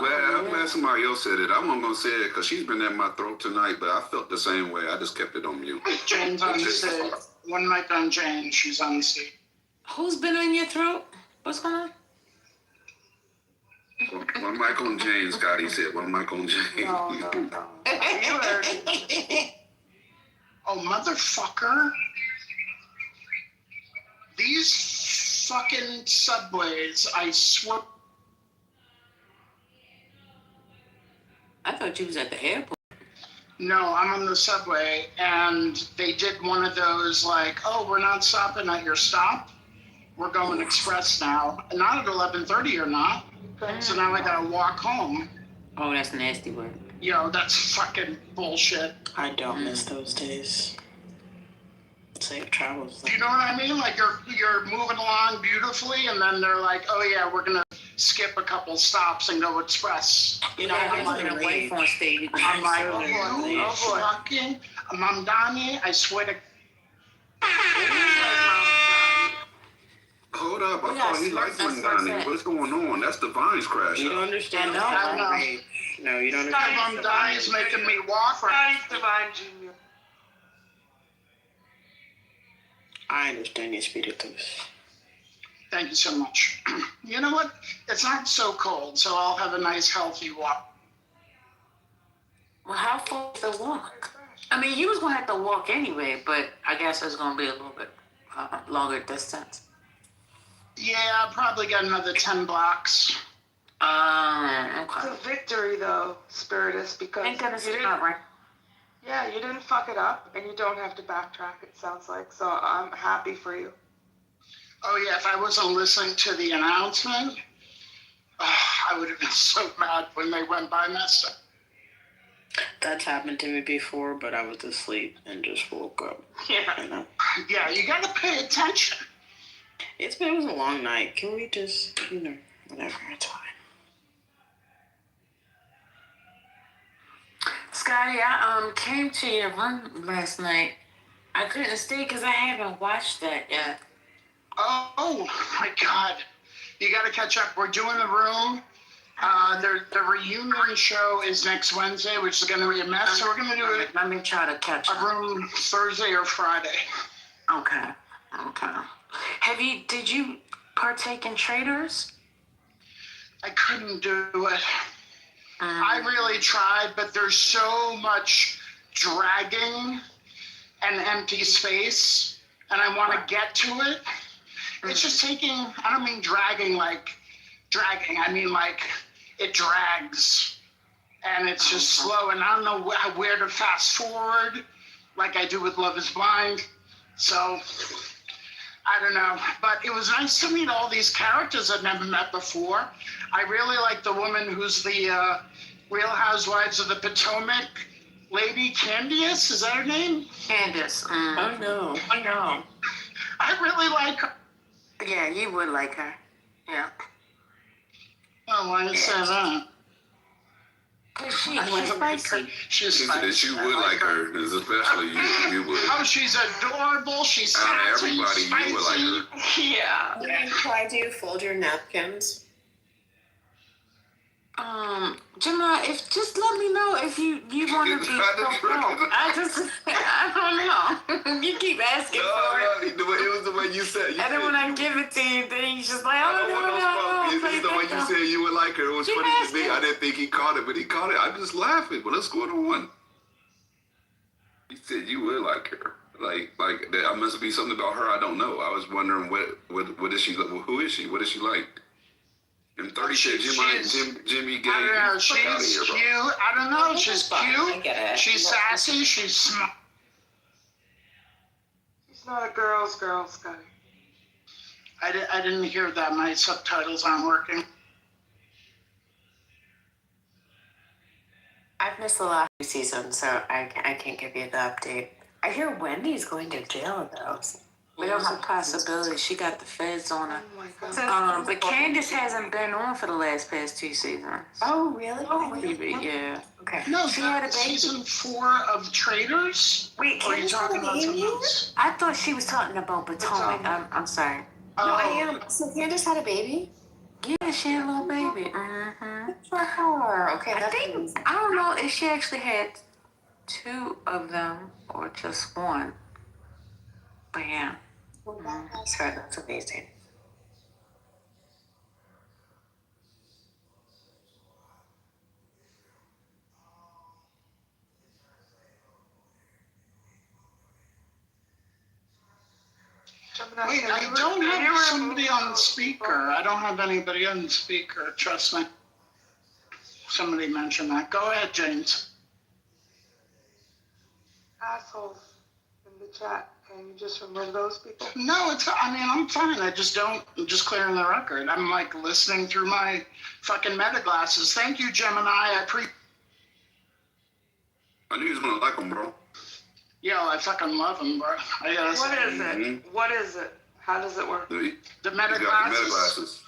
glad somebody else said it. I wasn't gonna say it because she's been in my throat tonight, but I felt the same way. I just kept it on mute. Jane's on stage. One mic on Jane. She's on stage. Who's been in your throat? What's going on? One mic on Jane, Scotty said. One mic on Jane. No. You heard it. Oh, motherfucker. These fucking subways, I swear. I thought you was at the airport. No, I'm on the subway, and they did one of those like, oh, we're not stopping at your stop. We're going express now. Not at 11:30 or not. So now I gotta walk home. Oh, that's nasty work. Yo, that's fucking bullshit. I don't miss those days. Safe travels. You know what I mean? Like you're moving along beautifully, and then they're like, "Oh yeah, we're gonna skip a couple stops and go express." You know, I'm like, away on stage. I'm like, oh fucking Mamdani, I swear to. Hold up, I thought he liked Mamdani. What's going on? That's the Vines crash. You don't understand. No, you don't understand. Mamdani's making me walk. Scotty's Divine Junior. I understand your spiritus. Thank you so much. You know what? It's not so cold, so I'll have a nice, healthy walk. Well, how far is the walk? I mean, you was going to have to walk anyway, but I guess it's going to be a little bit longer distance. Yeah, I'll probably get another 10 blocks. Okay. It's a victory, though, Spiritus, because you didn't fuck it up, and you don't have to backtrack, it sounds like. So I'm happy for you. Oh, yeah, if I wasn't listening to the announcement, I would have been so mad when they went by Nesta. That's happened to me before, but I was asleep and just woke up. Yeah. You know? Yeah, you gotta pay attention. It was a long night. Can we just, whatever, it's fine. Scotty, I came to your room last night. I couldn't stay because I haven't watched that yet. Oh my God. You gotta catch up. We're doing The Room. The reunion show is next Wednesday, which is gonna be a mess. So we're gonna do it. Let me try to catch up. A Room Thursday or Friday. Okay. Did you partake in Traders? I couldn't do it. I really tried, but there's so much dragging and empty space, and I want to get to it. It's just taking, I don't mean dragging like dragging, I mean like it drags, and it's just slow, and I don't know where to fast forward like I do with Love is Blind. So, I don't know, but it was nice to meet all these characters I've never met before. I really like the woman who's the Real Housewives of the Potomac lady, Candice, is that her name? Candice. Oh, no. I really like her. Yeah, you would like her. Yeah. Oh, why you say that? She's spicy. She's She said you would like her, especially you would. Oh, she's adorable. She's sassy, everybody, spicy. you would like her. Yeah. Why do you fold your napkins? Gemma, just let me know if you want to be so I don't know. You keep asking for it. No, it was the way you said. And then when I give it to you, then he's just like, oh, no. It's the way you said you would like her. It was funny to me. I didn't think he caught it, but he caught it. I'm just laughing. But what's going on? He said you would like her. Like there must be something about her I don't know. I was wondering what is she? Who is she? What is she like? And 30 said Jimmy gay. I don't know. Fuck outta She's here, bro. cute. I don't know. She's I cute. get it. She's sassy. She's smart. She's not a girl's girl, Scotty. I didn't hear that. My subtitles aren't working. I've missed the last few seasons, so I can't give you the update. I hear Wendy's going to jail, though. There's a possibility. She got the feds on her. Oh my God. But Candace hasn't been on for the past 2 seasons. Oh, really? Yeah. Okay. No, She had a baby. season 4 of Traitors. Wait, Or are you Candace talking had a about something baby? else? I thought she was talking about Potomac. I'm sorry. No, I Oh, am. So Candace had a baby? Yeah, she had a little baby. Mm-hmm. Good for her. Okay, I that's think, amazing. I don't know if she actually had 2 of them or just 1. But yeah. Well, that's her. That's amazing. wait, I don't have somebody on speaker. I don't have anybody on speaker. Trust me. Somebody mentioned that. Go ahead, James. Assholes in the chat. Can you just remove those people? No, I'm fine. I'm just clearing the record. I'm like listening through my fucking meta glasses. Thank you, Gemini. I knew he was gonna like him, bro. Yo, I fucking love him, bro. What is it? What is it? How does it work? The meta He's got the glasses. meta glasses.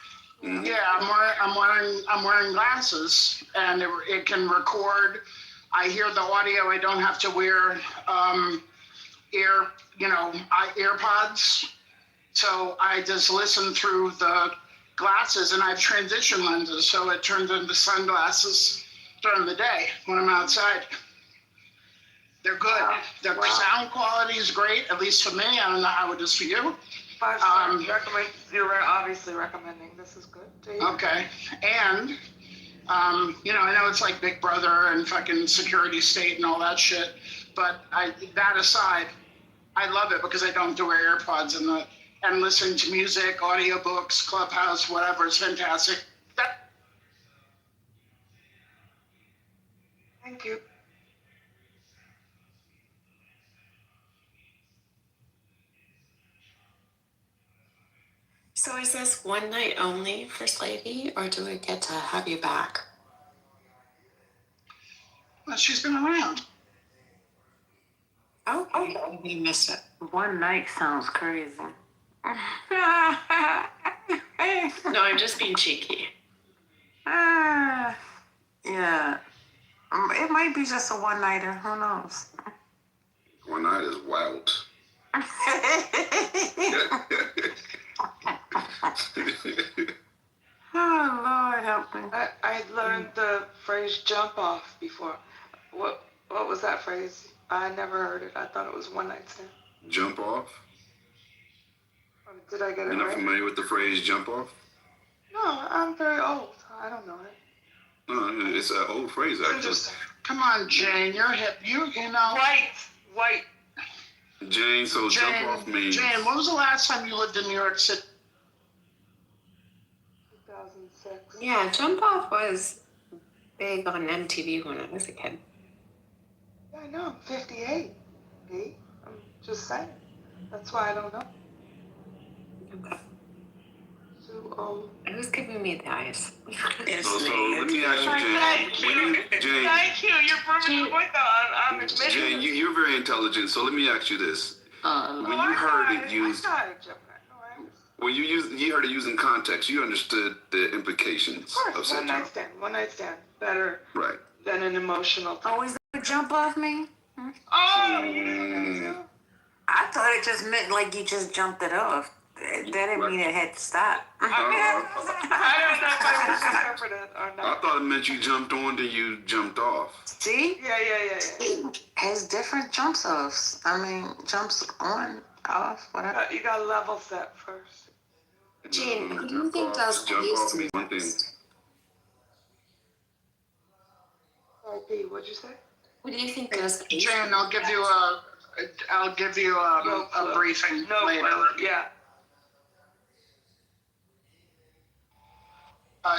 Mm-hmm. Yeah, I'm wearing glasses, and it can record. I hear the audio. I don't have to wear AirPods. So I just listen through the glasses, and I have transition lenses, so it turns into sunglasses during the day when I'm outside. They're good. Wow. Their sound quality is great, at least for me. I don't know how it is for you. 5-star. You're obviously recommending. This is good. Okay. And, I know it's like Big Brother and fucking security state and all that shit. But that aside, I love it because I don't have to wear AirPods and listen to music, audiobooks, Clubhouse, whatever. It's fantastic. Thank you. So is this one night only, First Lady, or do we get to have you back? Well, she's been around. Oh, okay. We missed it. One night sounds crazy. No, I'm just being cheeky. Yeah. It might be just a one-nighter. Who knows? One night is wild. Oh, Lord help me. I learned the phrase jump off before. What was that phrase? I never heard it. I thought it was one night stand. Jump off? Did I get it You're not right? familiar with the phrase jump off? No, I'm very old. I don't know it. No, it's an old phrase, actually. Come on, Jane, you're hip. You know. White. Jane, so jump off means... Jane, when was the last time you lived in New York City? 2006. Yeah, Jump Off was big on MTV when I was a kid. Yeah, I know. I'm 58. B. I'm just saying. That's why I don't know. Okay. Too old. Who's giving me the eyes? So let me ask you, Jane. Thank you. You're proving the point, though. I'm admitting. Jane, you're very intelligent, so let me ask you this. When you heard it used... When you heard it used in context, you understood the implications of said jump. One night stand. Better Right. than an emotional thing. Oh, is that what jump off mean? Oh! I thought it just meant like you just jumped it off. That didn't mean it had to stop. I don't know if I misinterpreted it or I not. thought it meant you jumped on, then you jumped off. See? Yeah. It has different jumps offs. Jumps on, off, whatever. You got to level set first. Gene, who do you think does Jump used off to means be one thing. Sorry, P, what'd you say? Who do you think does Jane, I'll give you a briefing later. Yeah.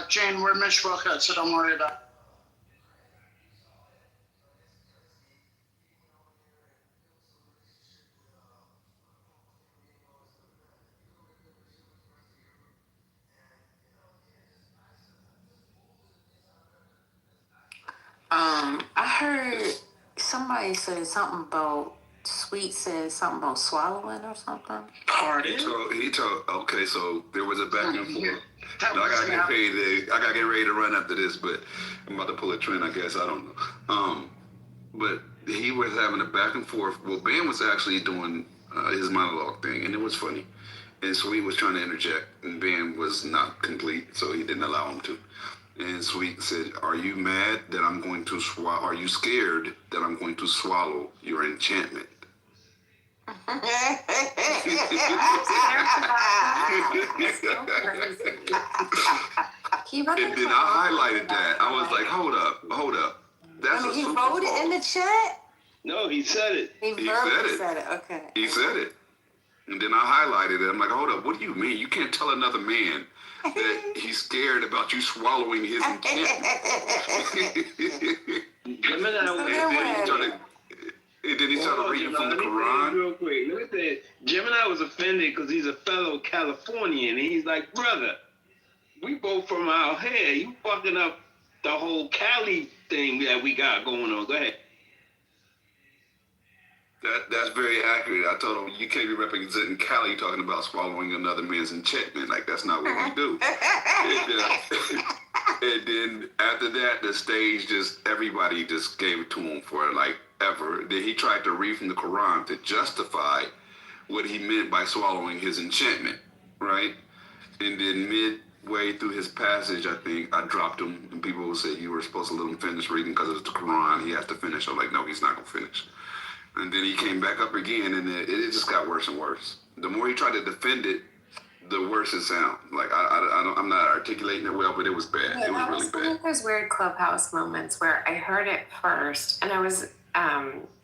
Jane, we're Miss Wilkins, so don't worry about it. I heard somebody say something about Sweet said something about swallowing or something. He told, okay, so there was a back and forth. No, I gotta get ready to run after this, but I'm about to pull a trend, I guess. I don't know. But he was having a back and forth. Well, Ben was actually doing his monologue thing, and it was funny. And Sweet was trying to interject, and Ben was not complete, so he didn't allow him to. And Sweet said, "Are you mad that I'm going to swallow? Are you scared that I'm going to swallow your enchantment?" And then I highlighted that. I was like, hold up. That's he wrote it in the chat? No, he said it. He said it. Okay. He said it. And then I highlighted it. I'm like, hold up, what do you mean? You can't tell another man that he's scared about you swallowing his enchantment. And then he started reading from the Quran. Real quick, let me say, Gemini was offended because he's a fellow Californian, and he's like, brother, we both from out here. You fucking up the whole Cali thing that we got going on. Go ahead. That's very accurate. I told him, you can't be representing Cali talking about swallowing another man's enchantment. Like, that's not what we do. And then after that, the stage everybody just gave it to him for like ever. Then he tried to read from the Quran to justify what he meant by swallowing his enchantment, right? And then midway through his passage, I think, I dropped him, and people would say, you were supposed to let him finish reading because it's the Quran. He has to finish. I'm like, no, he's not going to finish. And then he came back up again, and it just got worse and worse. The more he tried to defend it, the worse it sounded. Like, I'm not articulating it well, but it was bad. Yeah, it was really bad. One of those weird Clubhouse moments where I heard it first, and I was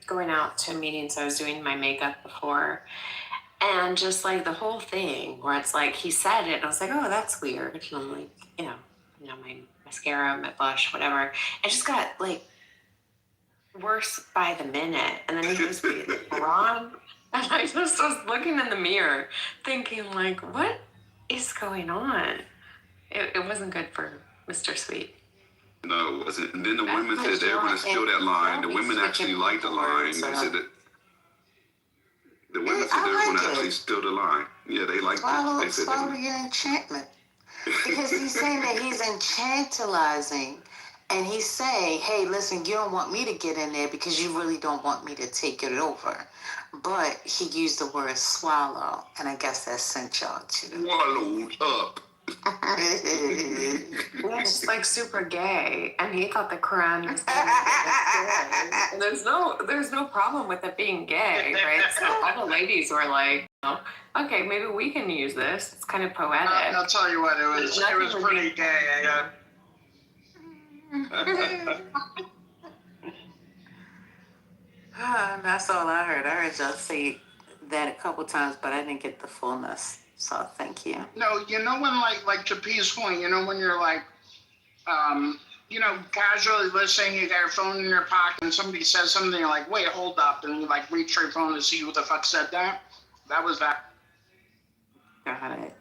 going out to meetings. I was doing my makeup before, and just like the whole thing where it's like he said it, and I was like, oh, that's weird. And I'm like, my mascara, my blush, whatever. It just got like worse by the minute, and then he was reading the Quran, and I just was looking in the mirror, thinking like, what is going on? It wasn't good for Mr. Sweet. No, it wasn't. And then the women said they were going to steal that line. The women actually liked the line. They said that the women said they were going to actually steal the line. Yeah, they liked it. They said swallow your enchantment. Because he's saying that he's enchantilizing. And he's saying, hey, listen, you don't want me to get in there because you really don't want me to take it over. But he used the word swallow, and I guess that sent y'all to swallowed up. It's like super gay, and he thought the Quran was gay. And there's no problem with it being gay, right? So all the ladies were like, okay, maybe we can use this. It's kind of poetic. I'll tell you what, it was pretty gay. That's all I heard. I heard y'all say that a couple times, but I didn't get the fullness. So thank you. No, when like to P's point, when you're like, casually listening, you got your phone in your pocket, and somebody says something, you're like, wait, hold up, and you like reach your phone to see who the fuck said that. That was that. Got it.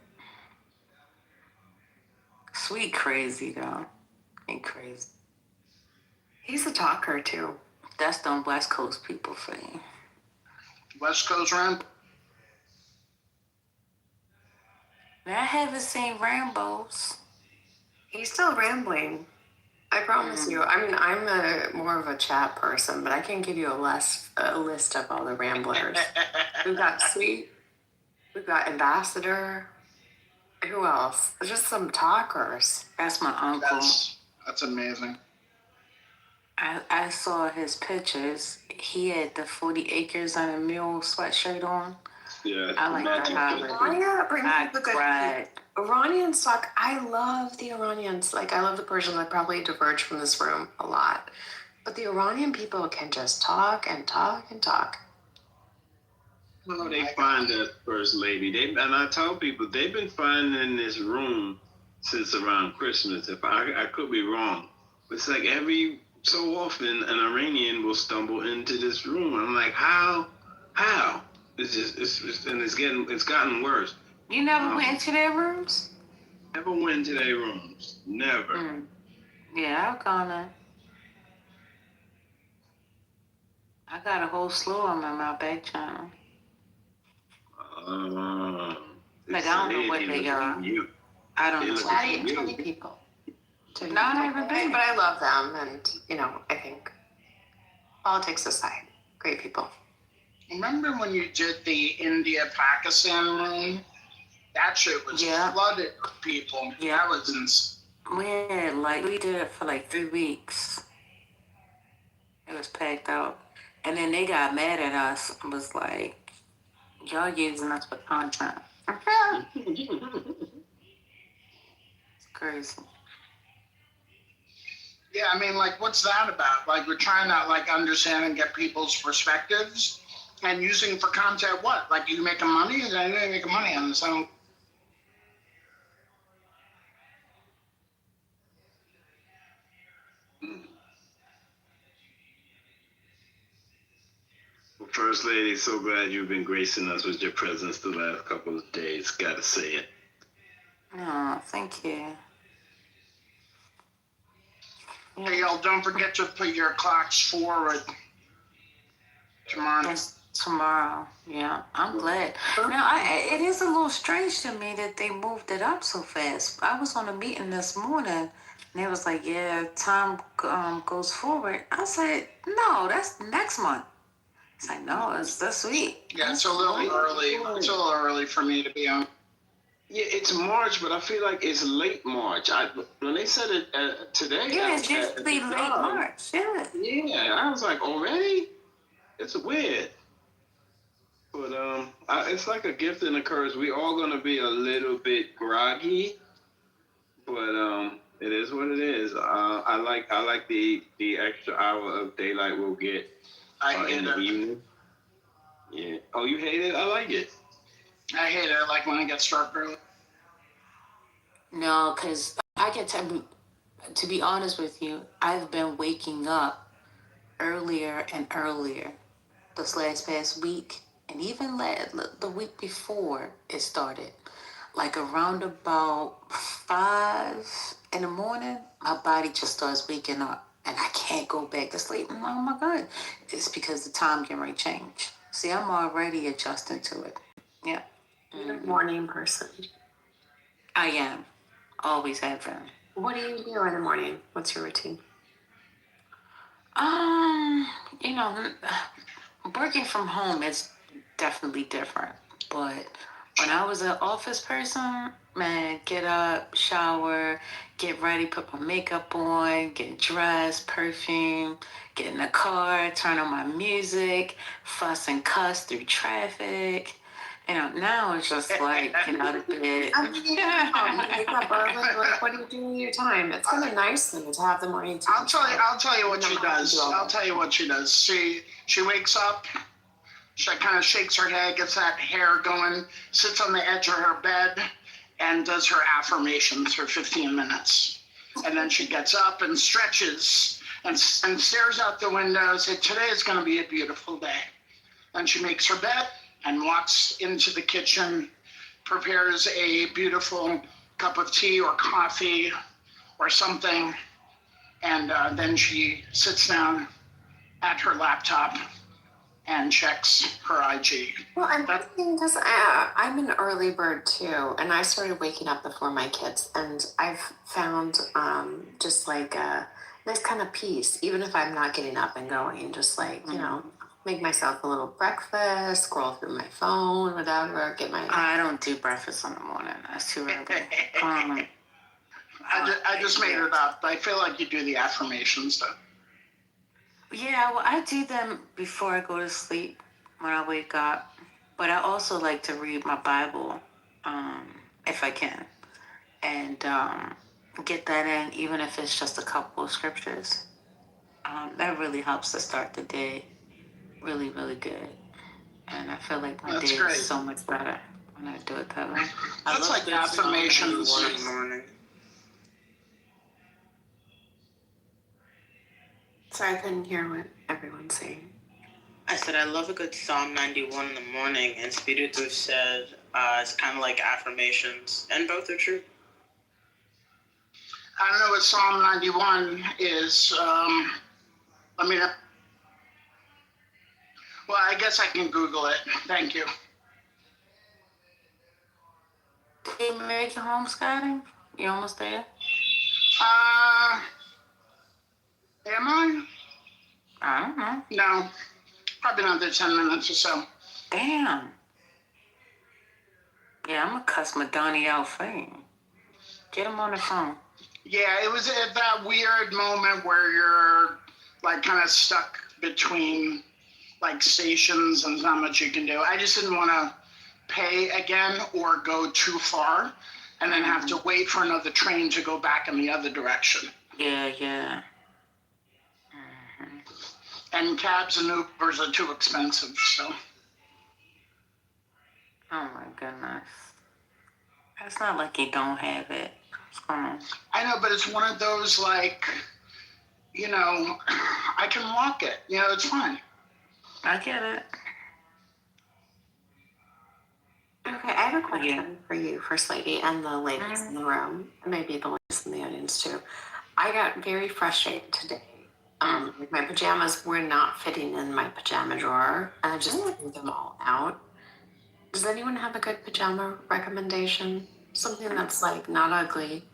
Sweet crazy though. Ain't crazy. He's a talker too. That's them West Coast people for you. West Coast Rambo. I haven't seen Rambos. He's still rambling. I promise you. I mean, I'm more of a chat person, but I can give you a list of all the ramblers. We've got Sweet. We've got Ambassador. Who else? Just some talkers. That's my uncle. That's amazing. I saw his pictures. He had the 40 acres on a mule sweatshirt on. Yeah, I like that. I cried. Iranians talk. I love the Iranians. Like, I love the Persians. I probably diverge from this room a lot. But the Iranian people can just talk and talk and talk. Well, they find that First Lady. And I tell people, they've been finding this room since around Christmas. If I could be wrong, but it's like every so often an Iranian will stumble into this room. I'm like, how? It's just and it's gotten worse. You never went into their rooms? Never went into their rooms. Never. Yeah, I've gone. I got a whole slew of them in my back channel. Like, I don't know what they are. I don't know. 20 people. Not everybody. But I love them, and I think politics aside, great people. Remember when you did the India-Pakistan room? That shit was flooded with people. Yeah. That was insane. We did it for 3 weeks. It was packed out. And then they got mad at us and was like, y'all using us for content. It's crazy. Yeah, I mean, what's that about? We're trying to, understand and get people's perspectives and using for content what? You making money? Is anybody making money on this? I don't... Well, First Lady, so glad you've been gracing us with your presence the last couple of days. Gotta say it. Oh, thank you. Hey, y'all, don't forget to put your clocks forward tomorrow. Tomorrow, yeah. I'm glad. Now, it is a little strange to me that they moved it up so fast. I was on a meeting this morning, and they was like, yeah, time goes forward. I said, no, that's next month. It's like, no, it's this week. Yeah, it's a little early. It's a little early for me to be on. Yeah, it's March, but I feel like it's late March. When they said it today. Yeah, it's usually late March. Yeah. Yeah, I was like, already? It's weird. But it's like a gift and a curse. We all gonna be a little bit groggy, but it is what it is. I like the extra hour of daylight we'll get in the evening. Yeah. Oh, you hate it? I like it. I hate it. I like when it gets dark early. No, because I can to be honest with you, I've been waking up earlier and earlier this past week, and even the week before it started. Around about 5 in the morning, my body just starts waking up, and I can't go back to sleep. Oh my God. It's because the time can change. See, I'm already adjusting to it. Yeah. You're a morning person. I am. Always have been. What do you do in the morning? What's your routine? Working from home is definitely different. But when I was an office person, man, get up, shower, get ready, put my makeup on, get dressed, perfume, get in the car, turn on my music, fuss and cuss through traffic. Now it's just get out of bed. You wake up early. What do you do with your time? It's kind of nice thing to have the morning. I'll tell you what she does. I'll tell you what she does. She wakes up. She kind of shakes her head, gets that hair going, sits on the edge of her bed, and does her affirmations for 15 minutes. And then she gets up and stretches and stares out the window and says, today is going to be a beautiful day. And she makes her bed and walks into the kitchen, prepares a beautiful cup of tea or coffee or something, and then she sits down at her laptop and checks her IG. Well, I'm thinking because I'm an early bird too, and I started waking up before my kids, and I've found just a nice kind of peace, even if I'm not getting up and going, just make myself a little breakfast, scroll through my phone, whatever, get my... I don't do breakfast in the morning. That's too early. I just made it up. I feel like you do the affirmations though. Yeah, well, I do them before I go to sleep when I wake up. But I also like to read my Bible, if I can, and get that in, even if it's just a couple of scriptures. That really helps to start the day really, really good. And I feel like my day is so much better when I do it that way. That's like affirmations. sorry, I couldn't hear what everyone's saying. I said I love a good Psalm 91 in the morning, and Spiritu said it's kind of like affirmations, and both are true. I don't know what Psalm 91 is. Let me know. Well, I guess I can Google it. Thank you. Did you make it home, Scotty? You almost there? Am I? I don't know. No, probably another 10 minutes or so. Damn. Yeah, I'm gonna cuss Madonna out for you. Get him on the phone. Yeah, it was at that weird moment where you're like kind of stuck between like stations and not much you can do. I just didn't want to pay again or go too far and then have to wait for another train to go back in the other direction. Yeah. And cabs and Ubers are too expensive, so. Oh my goodness. It's not like you don't have it. What's going on? I know, but it's one of those like, you know, I can walk it. You know, it's fine. I get it. Okay, I have a question for you, First Lady, and the ladies in the room, and maybe the ladies in the audience too. I got very frustrated today. My pajamas were not fitting in my pajama drawer, and I just threw them all out. Does anyone have a good pajama recommendation? Something that's like not ugly,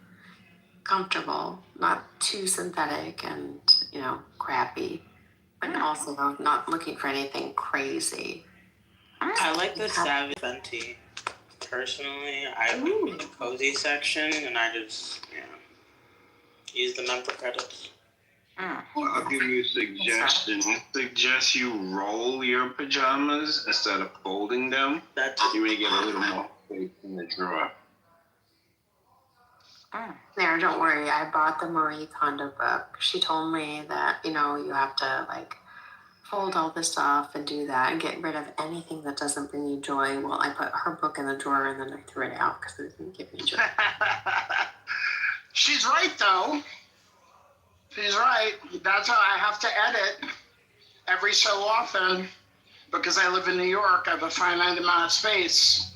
comfortable, not too synthetic and, you know, crappy, but also not looking for anything crazy. I like the Savage Fenty. Personally, I like the cozy section, and I just, use the member credits. I'll give you a suggestion. I suggest you roll your pajamas instead of folding them. You may get a little more space in the drawer. There, don't worry. I bought the Marie Kondo book. She told me that, you know, you have to like fold all this stuff and do that and get rid of anything that doesn't bring you joy. Well, I put her book in the drawer and then I threw it out because it didn't give me joy. She's right, though. She's right. That's how I have to edit every so often because I live in New York. I have a finite amount of space.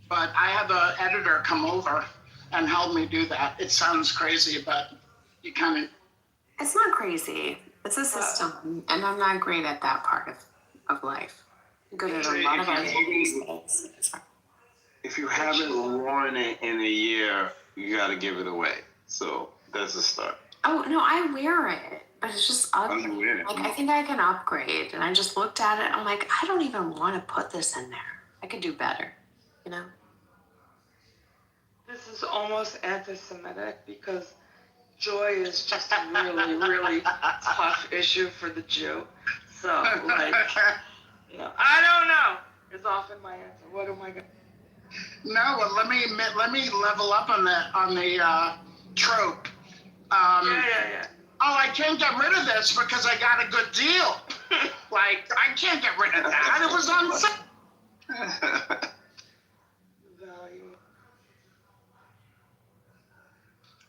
But I have an editor come over and help me do that. It sounds crazy, but you kind of... It's not crazy. It's a system, and I'm not great at that part of life. I'm good at a lot of other things. If you haven't worn it in a year, you got to give it away. So that's a start. Oh, no, I wear it, but it's just ugly. Oh, you wear it? Like, I think I can upgrade, and I just looked at it, I'm like, I don't even want to put this in there. I could do better, you know? This is almost anti-Semitic because joy is just a really, really tough issue for the Jew. So, like, you know, I don't know. It's often my answer. What am I gonna? No, well, let me level up on the trope. Yeah. Oh, I can't get rid of this because I got a good deal. Like, I can't get rid of that. It was on sale.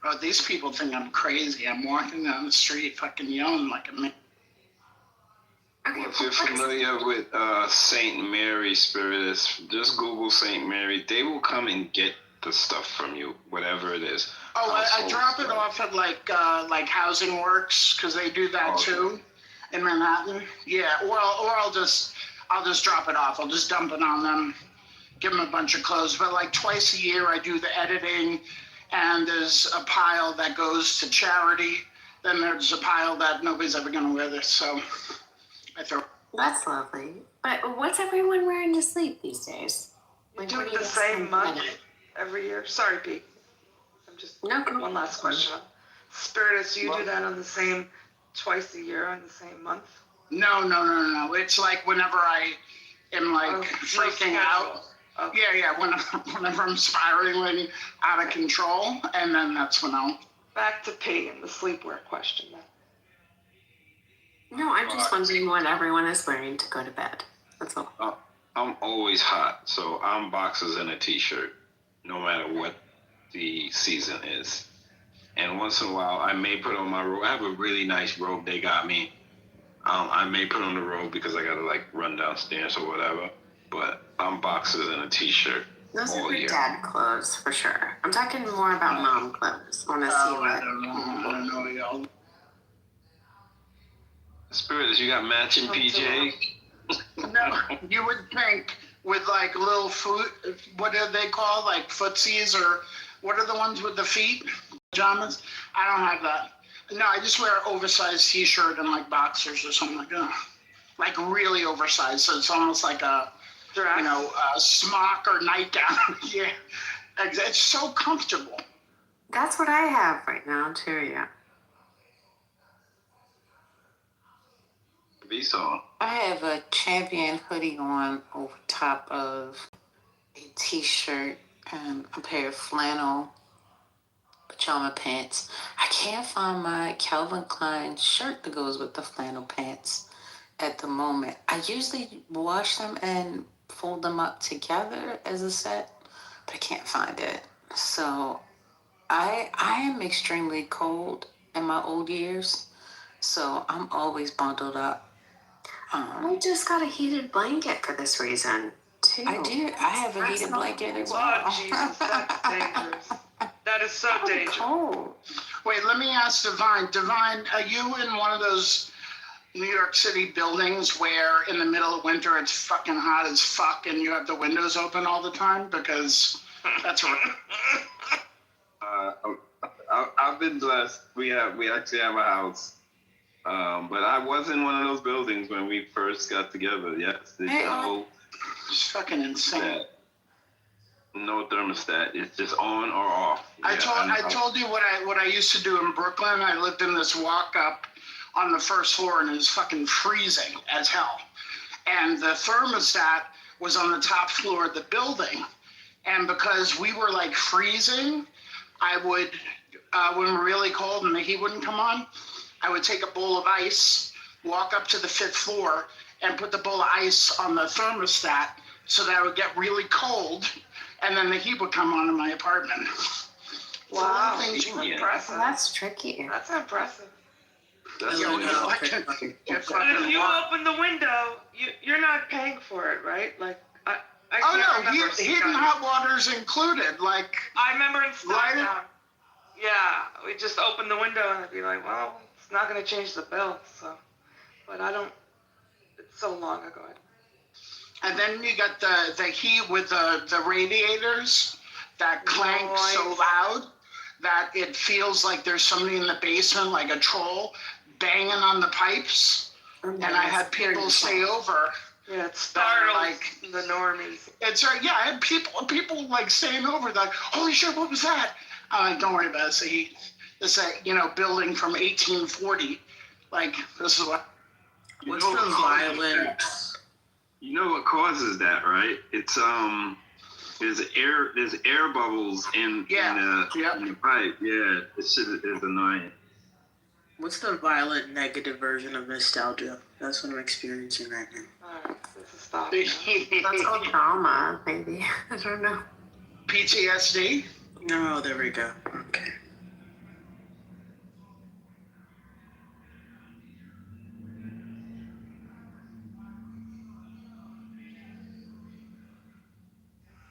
Oh, these people think I'm crazy. I'm walking down the street fucking yelling like a man. If you're familiar with St. Mary Spiritus, just Google St. Mary. They will come and get the stuff from you, whatever it is. Oh, I drop it off at like Housing Works because they do that too in Manhattan. Yeah, or I'll just drop it off. I'll just dump it on them, give them a bunch of clothes. But like twice a year, I do the editing, and there's a pile that goes to charity. Then there's a pile that nobody's ever gonna wear this, so I throw. That's lovely. But what's everyone wearing to sleep these days? You do it the same month every year. Sorry, Pete. One last question. Spiritus, you do that on the same twice a year on the same month? No. It's like whenever I am like freaking out. Okay. Yeah. Whenever I'm spiraling out of control, and then that's when I'll. Back to P and the sleepwear question then. No, I'm just wondering what everyone is wearing to go to bed. That's all. I'm always hot, so I'm boxers and a t-shirt, no matter what the season is. And once in a while, I may put on my robe. I have a really nice robe they got me. I may put on the robe because I gotta like run downstairs or whatever. But I'm boxers and a t-shirt Those all are year. dad clothes for sure. I'm talking more about mom clothes. I want to see I what. don't know, y'all. Spirit is you got matching PJ. No, you would think with like little foot, what are they called? Like footsies or what are the ones with the feet? Pajamas? I don't have that. No, I just wear an oversized t-shirt and like boxers or something like that. Like really oversized. So it's almost like a, Dress. you know, a smock or nightgown. Yeah. It's so comfortable. That's what I have right now too. Yeah. Visa. I have a champion hoodie on over top of a t-shirt and a pair of flannel pajama pants. I can't find my Calvin Klein shirt that goes with the flannel pants at the moment. I usually wash them and fold them up together as a set, but I can't find it. So I am extremely cold in my old years, so I'm always bundled up. I just got a heated blanket for this reason too. I do. I have a heated blanket as well. Oh, Jesus, that's dangerous. That is so dangerous. Cold. Wait, let me ask Divine. Divine, are you in one of those New York City buildings where in the middle of winter it's fucking hot as fuck and you have the windows open all the time? Because that's right. I've been blessed. We actually have a house. But I was in one of those buildings when we first got together. Yes, It's fucking insane. No thermostat. It's just on or off. I told you what I used to do in Brooklyn. I lived in this walk up on the first floor and it was fucking freezing as hell. And the thermostat was on the top floor of the building. And because we were like freezing, I would, when we were really cold and the heat wouldn't come on, I would take a bowl of ice, walk up to the 5th floor, and put the bowl of ice on the thermostat so that I would get really cold, and then the heat would come on in my apartment. Wow, So impressive. That's tricky. That's impressive. That's you what know, But if you open the window, you're not paying for it, right? Like I oh no, remember heat and hot water's included. Like I remember in Light it- Stockton. Yeah, we just open the window and I'd be like, well, it's not going to change the bill, so. But I don't. It's so long ago. and then you got the heat with the radiators that clank so loud that it feels like there's somebody in the basement, like a troll, banging on the pipes. And I had people stay over. Yeah, it startles like the normies. It's yeah, I had people like staying over, like, holy shit, what was that? I'm like, don't worry about it. It's the heat. It's a building from 1840. Like this is what. What's the violence? You know what causes that, right? It's there's air bubbles in the pipe. Yeah, this shit is annoying. What's the violent negative version of nostalgia? That's what I'm experiencing right now. Stop. That's all trauma, maybe. I don't know. PTSD? Oh, there we go. Okay.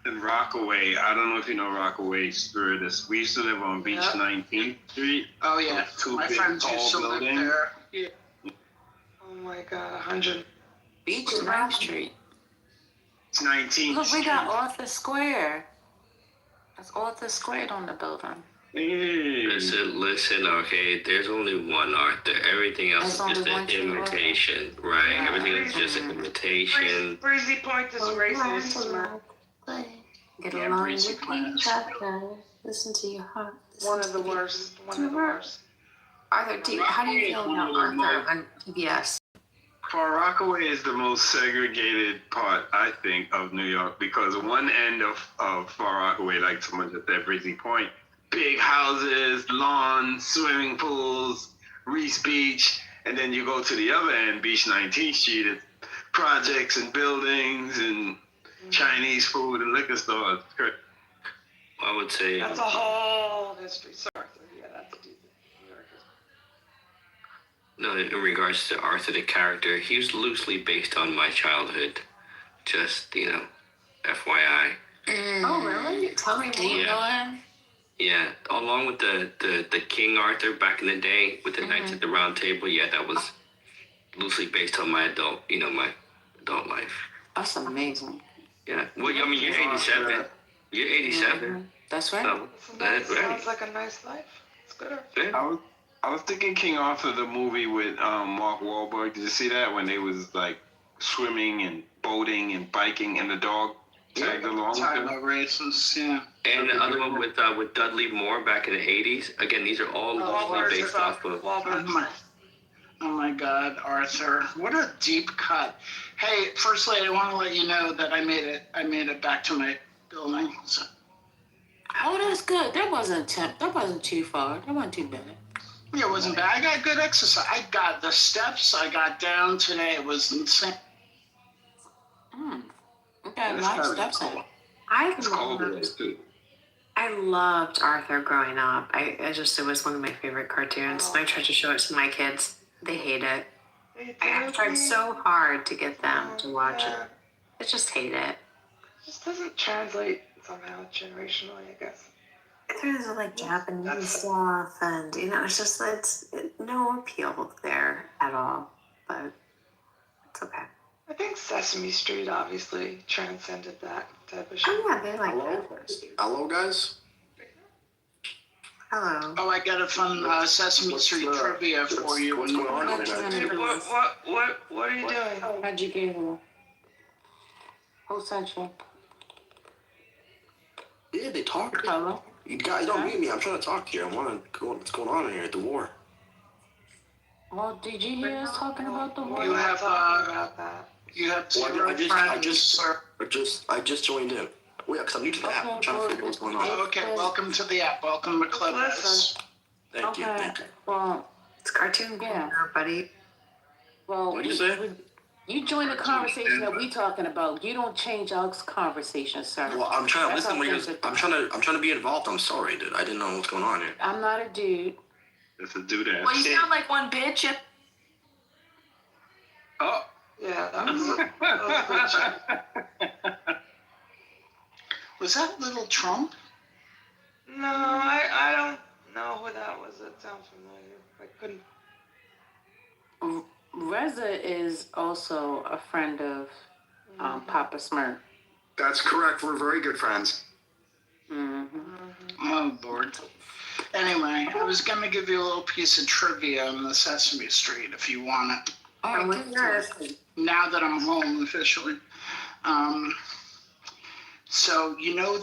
In Rockaway, I don't know if you know Rockaway, Spirit. We used to live on Beach 19th Street. Oh yeah, Two my big friends tall used to live buildings. there. Yeah. Oh my God, 100. Beach 9th Street. It's 19th Look, we Street. got Arthur Square. That's Arthur Square on the building. Hey. Listen, okay, there's only one Arthur. Everything else There's is just only an one true imitation. Right. Yeah. Everything else is just an imitation. Breezy Point is racist. Get Yeah, along Breezy with Point each other. Listen to your heart. One of the worst. One of the worst. Arthur, how do you feel about Arthur on PBS? Far Rockaway is the most segregated part, I think, of New York because one end of Far Rockaway, like someone just said, Breezy Point, big houses, lawns, swimming pools, Reese Beach, and then you go to the other end, Beach 19th Street, it's projects and buildings and Chinese food and liquor stores. I would say That's a whole history. Sorry. Yeah, that's in regards to Arthur the character, he was loosely based on my childhood. Just, FYI. Oh, really? Tell me Do you know him? Yeah, along with the King Arthur back in the day with the Knights at the Round Table. Yeah, that was loosely based on my adult life. That's amazing. Yeah. Well, I mean, you're 87. You're 87. That's right. So, that's right. Sounds like a nice life. It's good. Yeah. I was thinking King Arthur, the movie with Mark Wahlberg. Did you see that when they was like swimming and boating and biking and the dog tagged along? Time races, yeah. And the other one with Dudley Moore back in the 80s. Again, these are all loosely based off of. Oh my God, Arthur! What a deep cut. Hey, First Lady, I want to let you know that I made it back to my building. So. Oh, that's good. That wasn't too far. That wasn't too bad. Yeah, it wasn't bad. I got good exercise. I got the steps. I got down today. It was insane. Okay, nice steps in. I loved Arthur growing up. It was one of my favorite cartoons. And I tried to show it to my kids. They hate it. I've tried so hard to get them to watch it. They just hate it. It just doesn't translate somehow generationally, I guess. There's like Japanese stuff, and it's no appeal there at all. But it's okay. I think Sesame Street obviously transcended that type of show. Oh yeah, they like that. Hello, guys. Hello. Oh, I got a fun Sesame Street trivia for you. What's going on? What are you doing? How'd you get here? Who sent you? Yeah, they talk. Hello? You guys don't meet me. I'm trying to talk to you. I want to go. What's going on here at the war? Well, did you hear us talking about the war? You have about that. You have Well, zero I just joined in. Well, yeah, because I'm new to the app. I'm trying to figure what's going on. Okay, welcome to the app. Welcome to Clubhouse. Thank you. Thank you. Well, it's cartoon buddy. Well, What'd you say? You join the conversation that we talking about. You don't change our conversation, sir. Well, I'm trying to That's listen. how I'm trying to be involved. I'm sorry, dude. I didn't know what's going on here. I'm not a dude. It's a dude ass. Well, you sound like one bitch. Oh. Yeah, that was Was that Little Trump? No, I don't know who that was. It sounds familiar. I couldn't. Reza is also a friend of Papa Smurf. That's correct. We're very good friends. Oh, Lord. Anyway, I was going to give you a little piece of trivia on the Sesame Street if you want it. Now that I'm home officially. So you know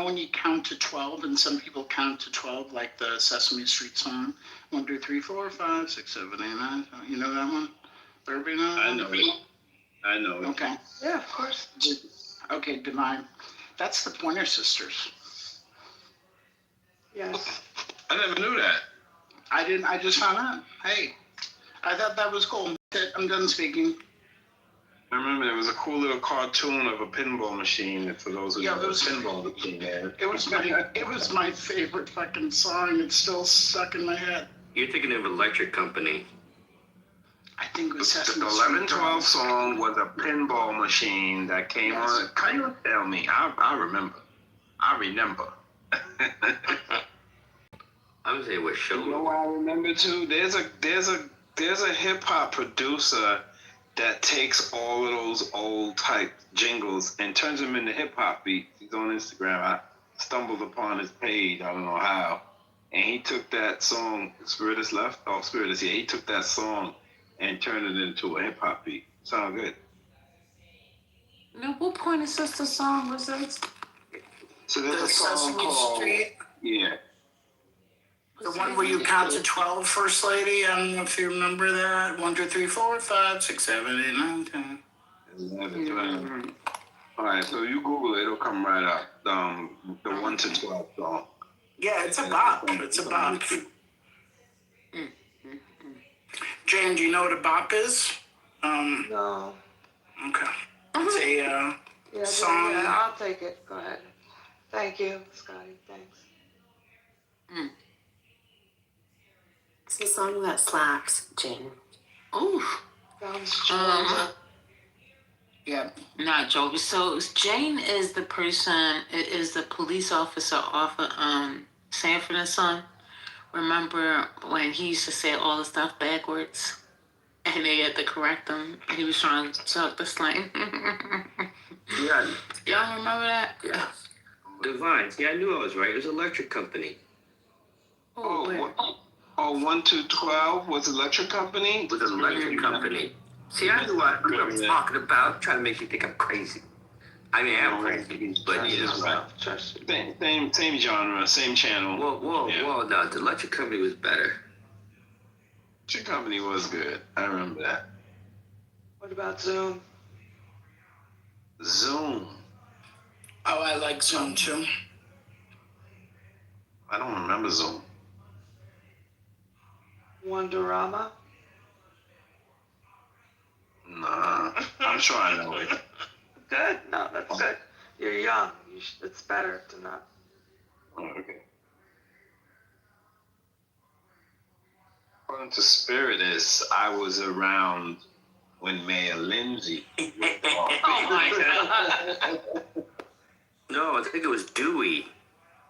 when you count to 12, and some people count to 12 like the Sesame Street song, 1, 2, 3, 4, 5, 6, 7, 8, 9. You know that one? Everybody know that? I know it. I know it. Okay. Yeah, of course. Okay, Divine. That's the Pointer Sisters. Yes. I never knew that. I didn't. I just found out. Hey, I thought that was cool. I'm done speaking. I remember there was a cool little cartoon of a pinball machine. For those who know what a pinball machine is. It was my favorite fucking song. It's still stuck in my head. You're thinking of Electric Company. I think it was Sesame The Street. 11-12 song was a pinball machine that came on. Can you tell me? I remember. I would say it was show. You know what I remember too? There's a hip hop producer that takes all of those old type jingles and turns them into hip hop beats. He's on Instagram. I stumbled upon his page. I don't know how. And he took that song, Spirit is Left. Oh, Spirit is here. He took that song and turned it into a hip hop beat. Sound good? Now, what Pointer Sister song was this? So there's a song Sesame called Street. Yeah. The one where you count to 12, First Lady. I don't know if you remember that. 1, 2, 3, 4, 5, 6, 7, 8, 9, 10. 11, 12. All right, so you Google it, it'll come right up. The 1 to 12 song. Yeah, it's a bop. It's a bop. Jane, do you know what a bop is? No. Okay. It's a song. Yeah, I'll take it. Go ahead. Thank you, Scotty. Thanks. What's the song that slaps, Jane? Ooh. Yeah. Not Jovi. So Jane is the person, is the police officer off of Sanford and Son. Remember when he used to say all the stuff backwards? And they had to correct him. He was trying to talk the slang. Yeah. Y'all remember that? Yeah. Divine. Yeah, I knew I was right. It was electric company. Oh, 1 to 12 was electric company? It was an electric company. See, I knew what I'm talking about. Trying to make you think I'm crazy. I mean, I'm crazy, but you know. Same genre, same channel. Whoa, no, the electric company was better. Electric company was good. I remember that. What about Zoom? Zoom. Oh, I like Zoom too. I don't remember Zoom. Wonderama? Nah, I'm sure I know it. Good. No, that's good. You're young. It's better to not. Oh, okay. According to Spirit is, I was around when Mayor Lindsay. Oh my God. No, I think it was Dewey.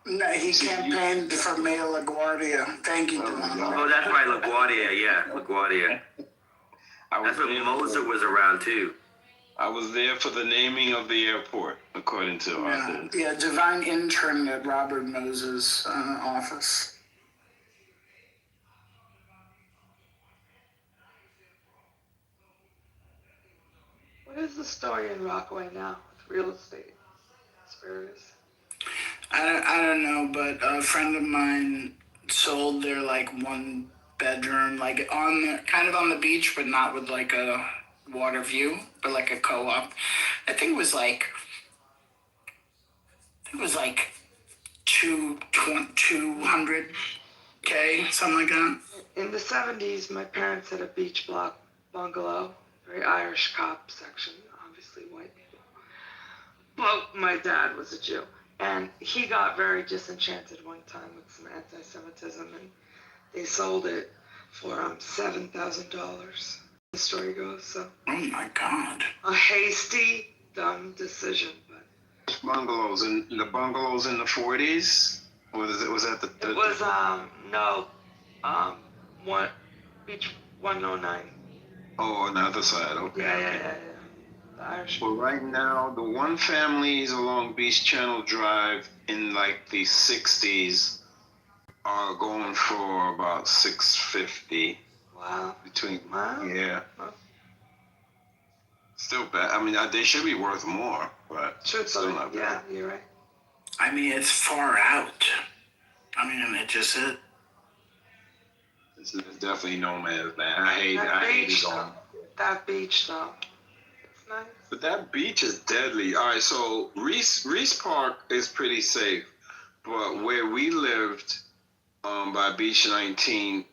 No, he campaigned for Mayor LaGuardia. Thank you, Devon. Oh, that's right, LaGuardia. Yeah, LaGuardia. That's when Moser was around too. I was there for the naming of the airport, according to Arthur. Yeah, Divine interned at Robert Moses' office. What is the story in Rockaway now with real estate? Spirit. I don't know, but a friend of mine sold their like one bedroom, like kind of on the beach, but not with like a water view, but like a co-op. I think it was like 200K, something like that. In the 70s, my parents had a beach block bungalow, very Irish cop section, obviously white people. Well, my dad was a Jew, and he got very disenchanted one time with some anti-Semitism, and they sold it for $7,000. The story goes, so. Oh my God. A hasty, dumb decision, but. Bungalows in the 40s? Was that the? It was one beach 109. Oh, on the other side. Okay. Yeah. The Irish. Well, right now, the one families along Beach Channel Drive in like the 60s are going for about $650. Wow. Yeah. Wow. Still bad. I mean, they should be worth more, but still not bad. Yeah, you're right. I mean, it's far out. I mean, it just is. It's definitely no man's land. I hate it all. That beach, though. It's nice. But that beach is deadly. All right, so Reese Park is pretty safe, but where we lived by Beach 19,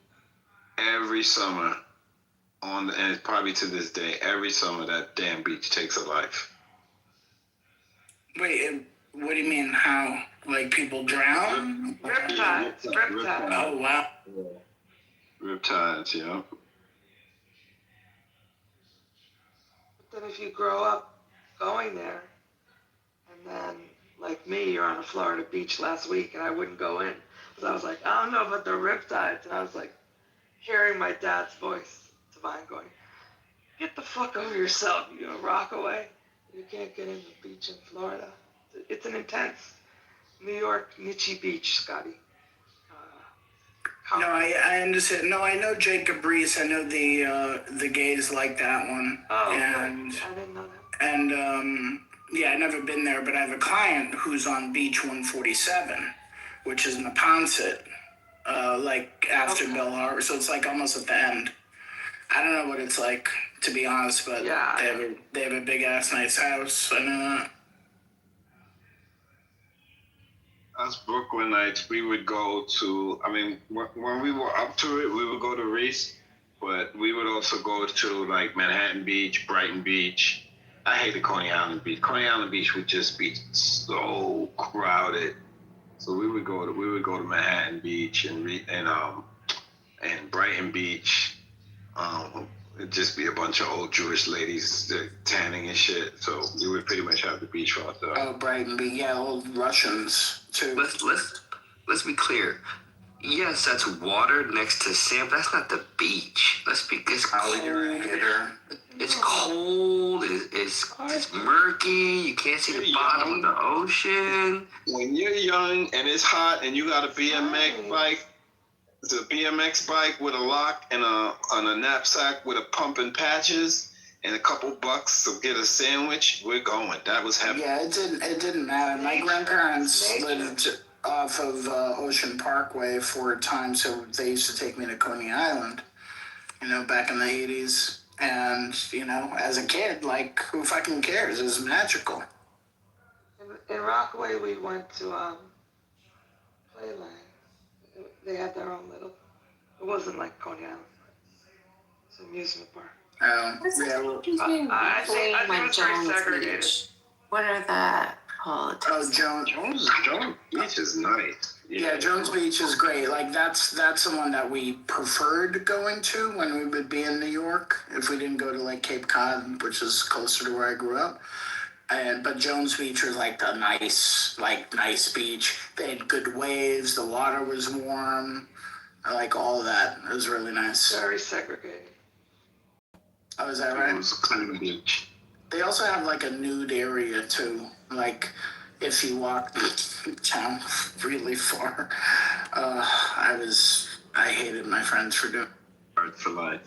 every summer, and it's probably to this day, every summer that damn beach takes a life. Wait, what do you mean? How? Like people drown? Riptides. Oh, wow. Riptides, yeah. But then if you grow up going there, and then, like me, you're on a Florida beach last week, and I wouldn't go in. Because I was like, I don't know about the riptides. And I was like, hearing my dad's voice, Divine, going, get the fuck over yourself, you know, Rockaway. You can't get in the beach in Florida. It's an intense New York, niche beach, Scotty. No, I understand. No, I know Jacob Reese. I know the gays like that one. Oh, and okay. I didn't know that. And yeah, I've never been there, but I have a client who's on Beach 147, which is in the Ponset, like after Bell Harbor. So it's like almost at the end. I don't know what it's like, to be honest, but yeah, they have a big ass nice house. I know that. Us Brooklynites, we would go to, I mean, when we were up to it, we would go to Reese, but we would also go to like Manhattan Beach, Brighton Beach. I hated Coney Island Beach. Coney Island Beach would just be so crowded. So we would go to Manhattan Beach and and Brighton Beach. It'd just be a bunch of old Jewish ladies tanning and shit. So you would pretty much have the beach right there. Oh, Brighton Beach, yeah, old Russians too. Let's be clear. Yes, that's water next to sand, but that's not the beach. It's cold. It's cold. It's murky. You can't see the bottom of the ocean. When you're young and it's hot and you got a BMX bike, it's a BMX bike with a lock and a knapsack with a pump and patches and a couple bucks to get a sandwich, we're going. That was heaven. Yeah, it didn't matter. My grandparents lived off of Ocean Parkway for a time, so they used to take me to Coney Island, back in the 80s. And, as a kid, like, who fucking cares? It was magical. In Rockaway, we went to Playland. They had their own little. It wasn't like Coney Island. It's an amusement park. Yeah, well, I think it was very segregated. Beach. What are the politics? Oh, Jones Beach is nice. Yeah, Jones Beach is great. Like that's the one that we preferred going to when we would be in New York. If we didn't go to like Cape Cod, which is closer to where I grew up. But Jones Beach was like the nice beach. They had good waves. The water was warm. I like all of that. It was really nice. Very segregated. Oh, is that right? It was a clean beach. They also have like a nude area too. Like if you walk down really far, I hated my friends for doing. Art for life.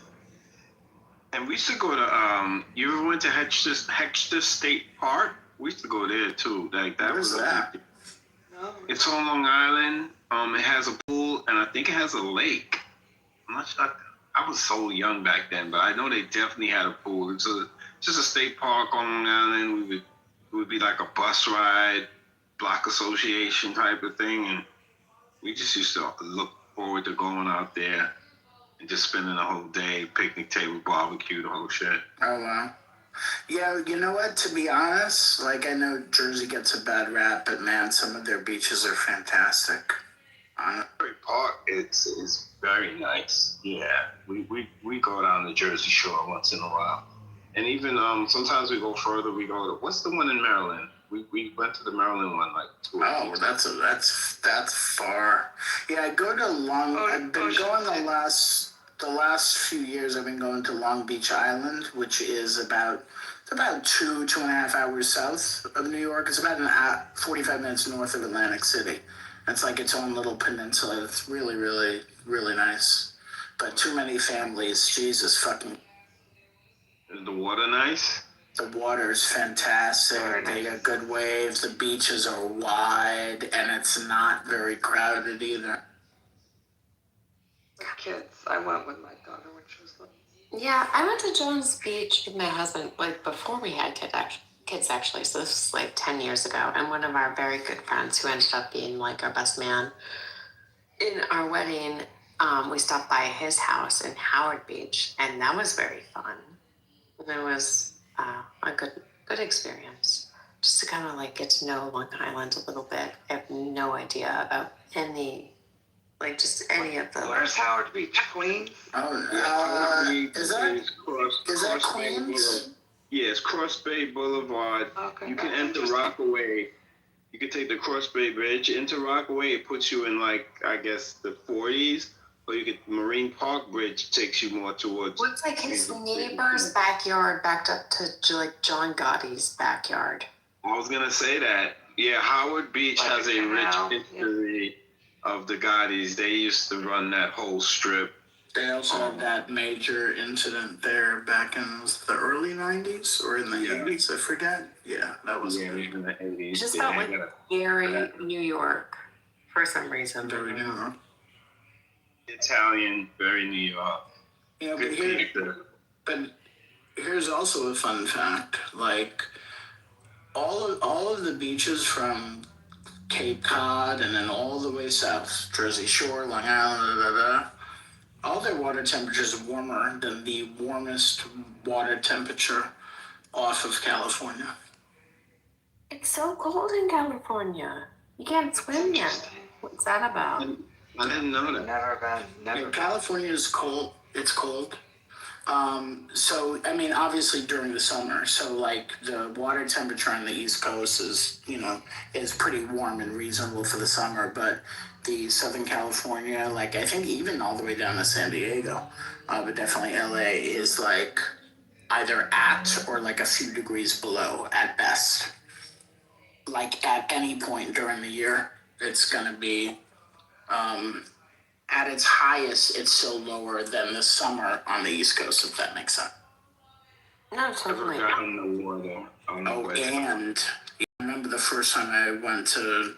And we used to go to you ever went to Hexter State Park? We used to go there too. Like that Where's was that? No. It's on Long Island. It has a pool and I think it has a lake. I'm not sure. I was so young back then, but I know they definitely had a pool. It's just a state park on Long Island. It would be like a bus ride, block association type of thing, and we just used to look forward to going out there and just spending the whole day, picnic table, barbecue, the whole shit. Oh wow. Yeah, you know what? To be honest, like I know Jersey gets a bad rap, but man, some of their beaches are fantastic. Park, it's very nice. Yeah, we go down the Jersey Shore once in a while, and even sometimes we go further. We go to what's the one in Maryland? We went to the Maryland one like 2 or 3 times. That's far. Yeah, I go to I've been going the last few years. I've been going to Long Beach Island, which is about 2.5 hours south of New York. It's about 45 minutes north of Atlantic City. It's like its own little peninsula. It's really, really, really nice. But too many families, Jesus fucking. Is the water nice? The water's fantastic. They got good waves. The beaches are wide, and it's not very crowded either. The kids. I went with my daughter when she was little. Yeah, I went to Jones Beach with my husband like before we had kids actually. So this was like 10 years ago. And one of our very good friends who ended up being like our best man in our wedding, we stopped by his house in Howard Beach, and that was very fun. And it was a good experience. Just to kind of like get to know Long Island a little bit. I have no idea about any of the. Where's Howard Beach? Queens? Is that Queens? Yeah, it's Cross Bay Boulevard. Okay. You can enter Rockaway. You can take the Cross Bay Bridge into Rockaway. It puts you in like, I guess, the 40s. Or you get Marine Park Bridge takes you more towards. What's like his neighbor's backyard backed up to like John Gotti's backyard? I was gonna say that. Yeah, Howard Beach Like has a a rich canal, history of the Gottis. They used to run that whole strip. They also had that major incident there back in the early 90s or in the 80s, I forget. Yeah, that was in the 80s. It just felt like very New York for some reason. Very New York. Italian, very New York. Yeah, Good but here's also a fun fact. Like all of the beaches from Cape Cod and then all the way south, Jersey Shore, Long Island, all their water temperatures are warmer than the warmest water temperature off of California. It's so cold in California. You can't swim yet. What's that about? I didn't know that. Never been. Never. Yeah, California is cold. It's cold. So, I mean, obviously during the summer, so like the water temperature on the East Coast is, is pretty warm and reasonable for the summer, but the Southern California, like I think even all the way down to San Diego, but definitely LA is like either at or like a few degrees below at best. Like at any point during the year, it's gonna be, at its highest, it's still lower than the summer on the East Coast, if that makes sense. No, totally. I don't know where though. And I remember the first time I went to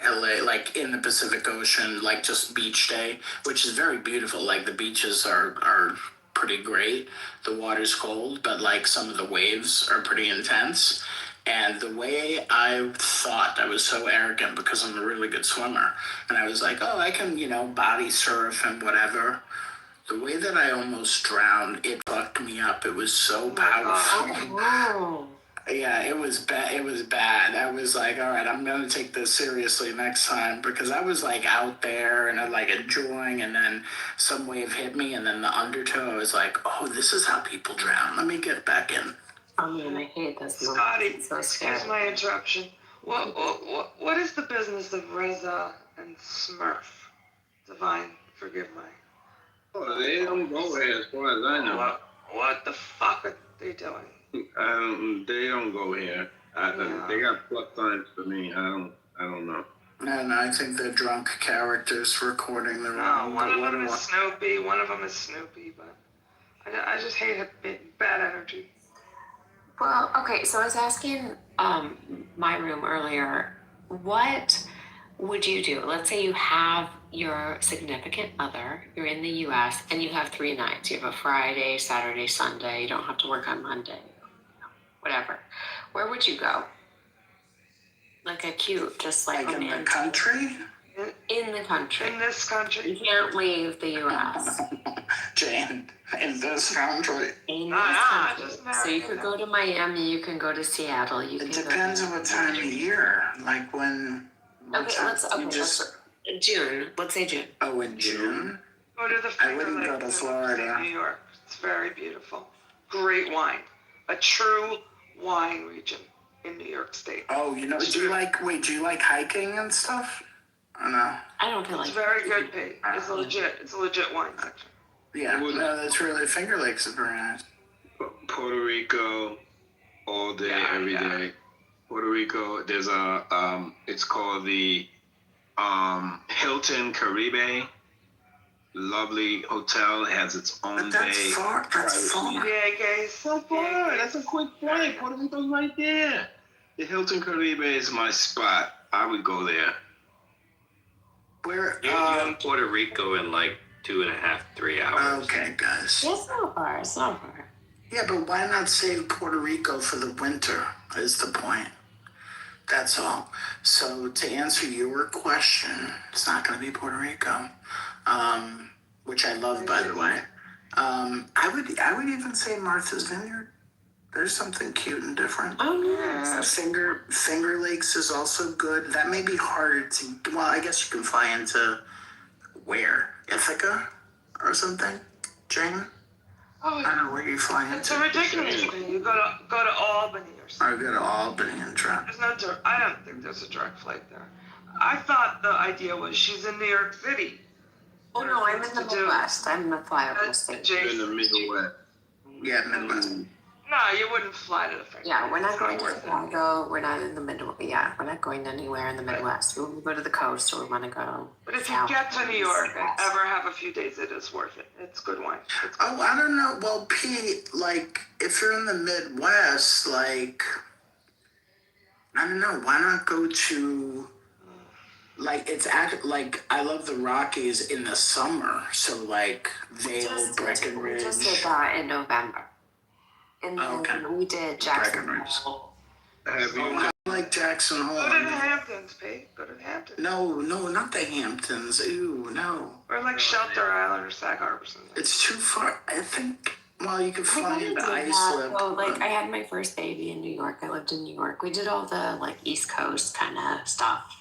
LA, like in the Pacific Ocean, like just beach day, which is very beautiful. Like the beaches are pretty great. The water's cold, but like some of the waves are pretty intense. And the way I thought, I was so arrogant because I'm a really good swimmer. And I was like, oh, I can, body surf and whatever. The way that I almost drowned, it fucked me up. It was so powerful. Oh. Yeah, it was bad. It was bad. I was like, all right, I'm going to take this seriously next time, because I was like out there and I like enjoying, and then some wave hit me, and then the undertow, I was like, oh, this is how people drown. Let me get back in. Oh man, I hate this. Scotty, So scary. excuse my interruption. What is the business of Reza and Smurf? Divine, forgive my. Oh, they don't go here as far as I know. What the fuck are they doing? They don't go here. They got plus signs for me. I don't know. And I think they're drunk characters recording their own. One of them is Snoopy. One of them is Snoopy, but I just hate bad energy. Well, okay, so I was asking my room earlier, what would you do? Let's say you have your significant other, you're in the US, and you have 3 nights. You have a Friday, Saturday, Sunday, you don't have to work on Monday, whatever. Where would you go? Like a cute, just like in the country? In the country. In this country. You can't leave the US. Jane, in this country. In this country. So you could go to Miami, you can go to Seattle. It depends on what time of year. Like when. Let's June. Let's say June. Oh, in June? Go to the I wouldn't go to Florida. New York. It's very beautiful. Great wine. A true wine region in New York State. Oh, do you like hiking and stuff? Or no? I don't feel like it's very good, Pete. It's a legit wine section. Yeah, no, that's really, Finger Lakes is very nice. Puerto Rico, all day, every day. Puerto Rico, there's it's called the Hilton Caribe. Lovely hotel. It has its own bay. That's far. Yeah, guys. So far. That's a quick flight. Puerto Rico's right there. The Hilton Caribe is my spot. I would go there. Where? You're in Puerto Rico in like 2.5, 3 hours. Okay, guys. It's not far. It's not far. Yeah, but why not save Puerto Rico for the winter is the point. That's all. So to answer your question, it's not going to be Puerto Rico, which I love, by the way. I would even say Martha's Vineyard. There's something cute and different. Oh, nice. Finger Lakes is also good. That may be harder to. Well, I guess you can fly into where? Ithaca or something, Jane? Oh, I don't know where you fly into. It's a ridiculous thing. You go to Albany or something. Or go to Albany and try. I don't think there's a direct flight there. I thought the idea was she's in New York City. Oh no, I'm in the Midwest. I'm in the flyover state. In the Midwest. Yeah, Midwest. No, you wouldn't fly to the Finger. Yeah, we're not going to Chicago. We're not in the Midwest. Yeah, we're not going anywhere in the Midwest. We want to go to the coast, or we want to go. But if you get to New York and ever have a few days, it is worth it. It's good wine. Oh, I don't know. Well, Pete, like, if you're in the Midwest, like, I don't know. Why not go to, like, it's like, I love the Rockies in the summer. So, like, Vail, Breckenridge. We just did that in November. And then we did Jackson Hole. I like Jackson Hole. Go to the Hamptons, Pete. Go to the Hamptons. No, not the Hamptons. Ooh, no. Or like Shelter Island or Sag Harbor or something. It's too far. I think, well, you could fly into Iceland. Like, I had my first baby in New York. I lived in New York. We did all the, like, East Coast kind of stuff.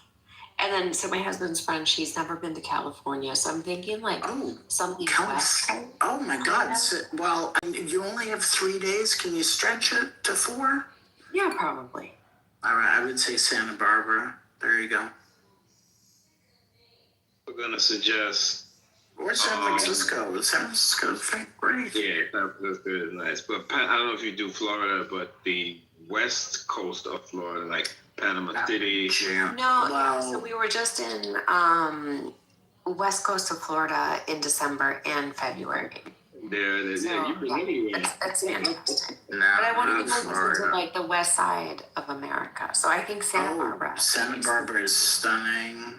And then, so my husband's friend, she's never been to California, so I'm thinking like something west. Oh my God. So, well, you only have 3 days. Can you stretch it to 4? Yeah, probably. All right. I would say Santa Barbara. There you go. We're gonna suggest. Or San Francisco. San Francisco's great. Yeah, San Francisco is nice. But I don't know if you do Florida, but the west coast of Florida, like Panama City. No, so we were just in west coast of Florida in December and February. There it is. So, Yeah, you've been anywhere. It's fantastic. No, But I want to not go Florida. to like the west side of America. So I think Santa Barbara. Santa Barbara is stunning.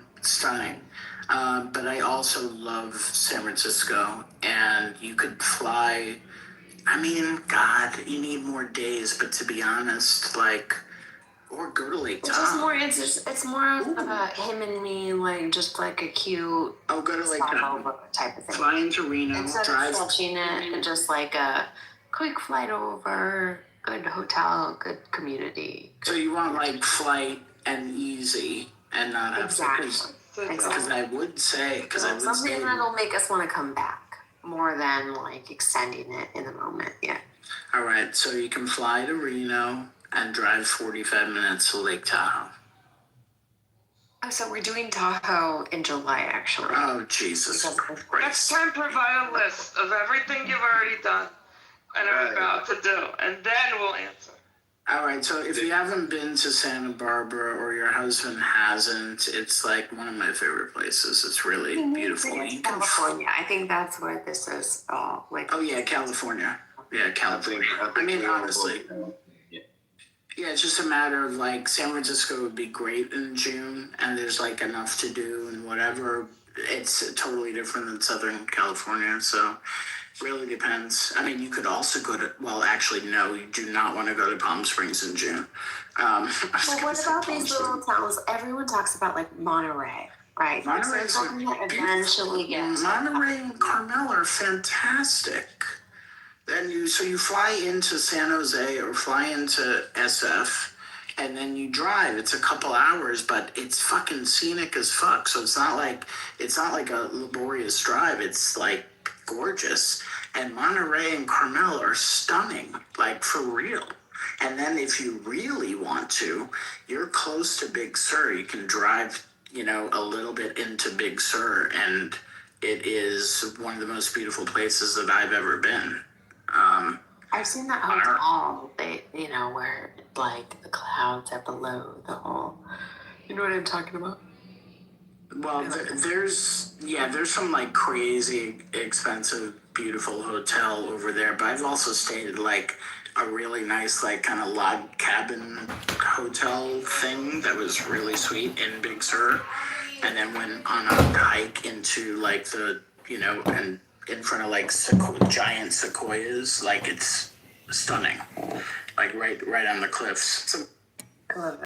But I also love San Francisco, and you could fly. I mean, God, you need more days, but to be honest, like, or go to Lake Tahoe. It's more of him and me, like just like a cute. Oh, go to Lake Tahoe type of thing. Fly into Reno, Instead drive. of stretching it, and just like a quick flight over, good hotel, good community. So you want like flight and easy, and not have Exactly. Because I would say, something that'll make us want to come back more than like extending it in the moment. Yeah. All right, so you can fly to Reno and drive 45 minutes to Lake Tahoe. Oh, so we're doing Tahoe in July, actually. Oh, Jesus Christ. Next time, provide a list of everything you've already done and are about to do, and then we'll answer. All right, so if you haven't been to Santa Barbara or your husband hasn't, it's like one of my favorite places. It's really beautiful. It's California. I think that's where this is all like. Oh yeah, California. Yeah, California. I mean, honestly. Yeah, it's just a matter of like San Francisco would be great in June, and there's like enough to do and whatever. It's totally different than Southern California, so really depends. I mean, you could also go to, well, actually, no, you do not want to go to Palm Springs in June. Well, what about these little towns? Everyone talks about like Monterey, right? Monterey is eventually get. Monterey and Carmel are fantastic. Then you fly into San Jose or fly into SF, and then you drive. It's a couple hours, but it's fucking scenic as fuck. So it's not like a laborious drive. It's like gorgeous. And Monterey and Carmel are stunning, like for real. And then if you really want to, you're close to Big Sur. You can drive, a little bit into Big Sur, and it is one of the most beautiful places that I've ever been. I've seen that hotel, where like the clouds are below the whole. You know what I'm talking about? Well, there's some like crazy expensive, beautiful hotel over there, but I've also stayed at like a really nice like kind of log cabin hotel thing that was really sweet in Big Sur, and then went on a hike into like the and in front of like giant sequoias, like it's stunning, like right on the cliffs. I love it.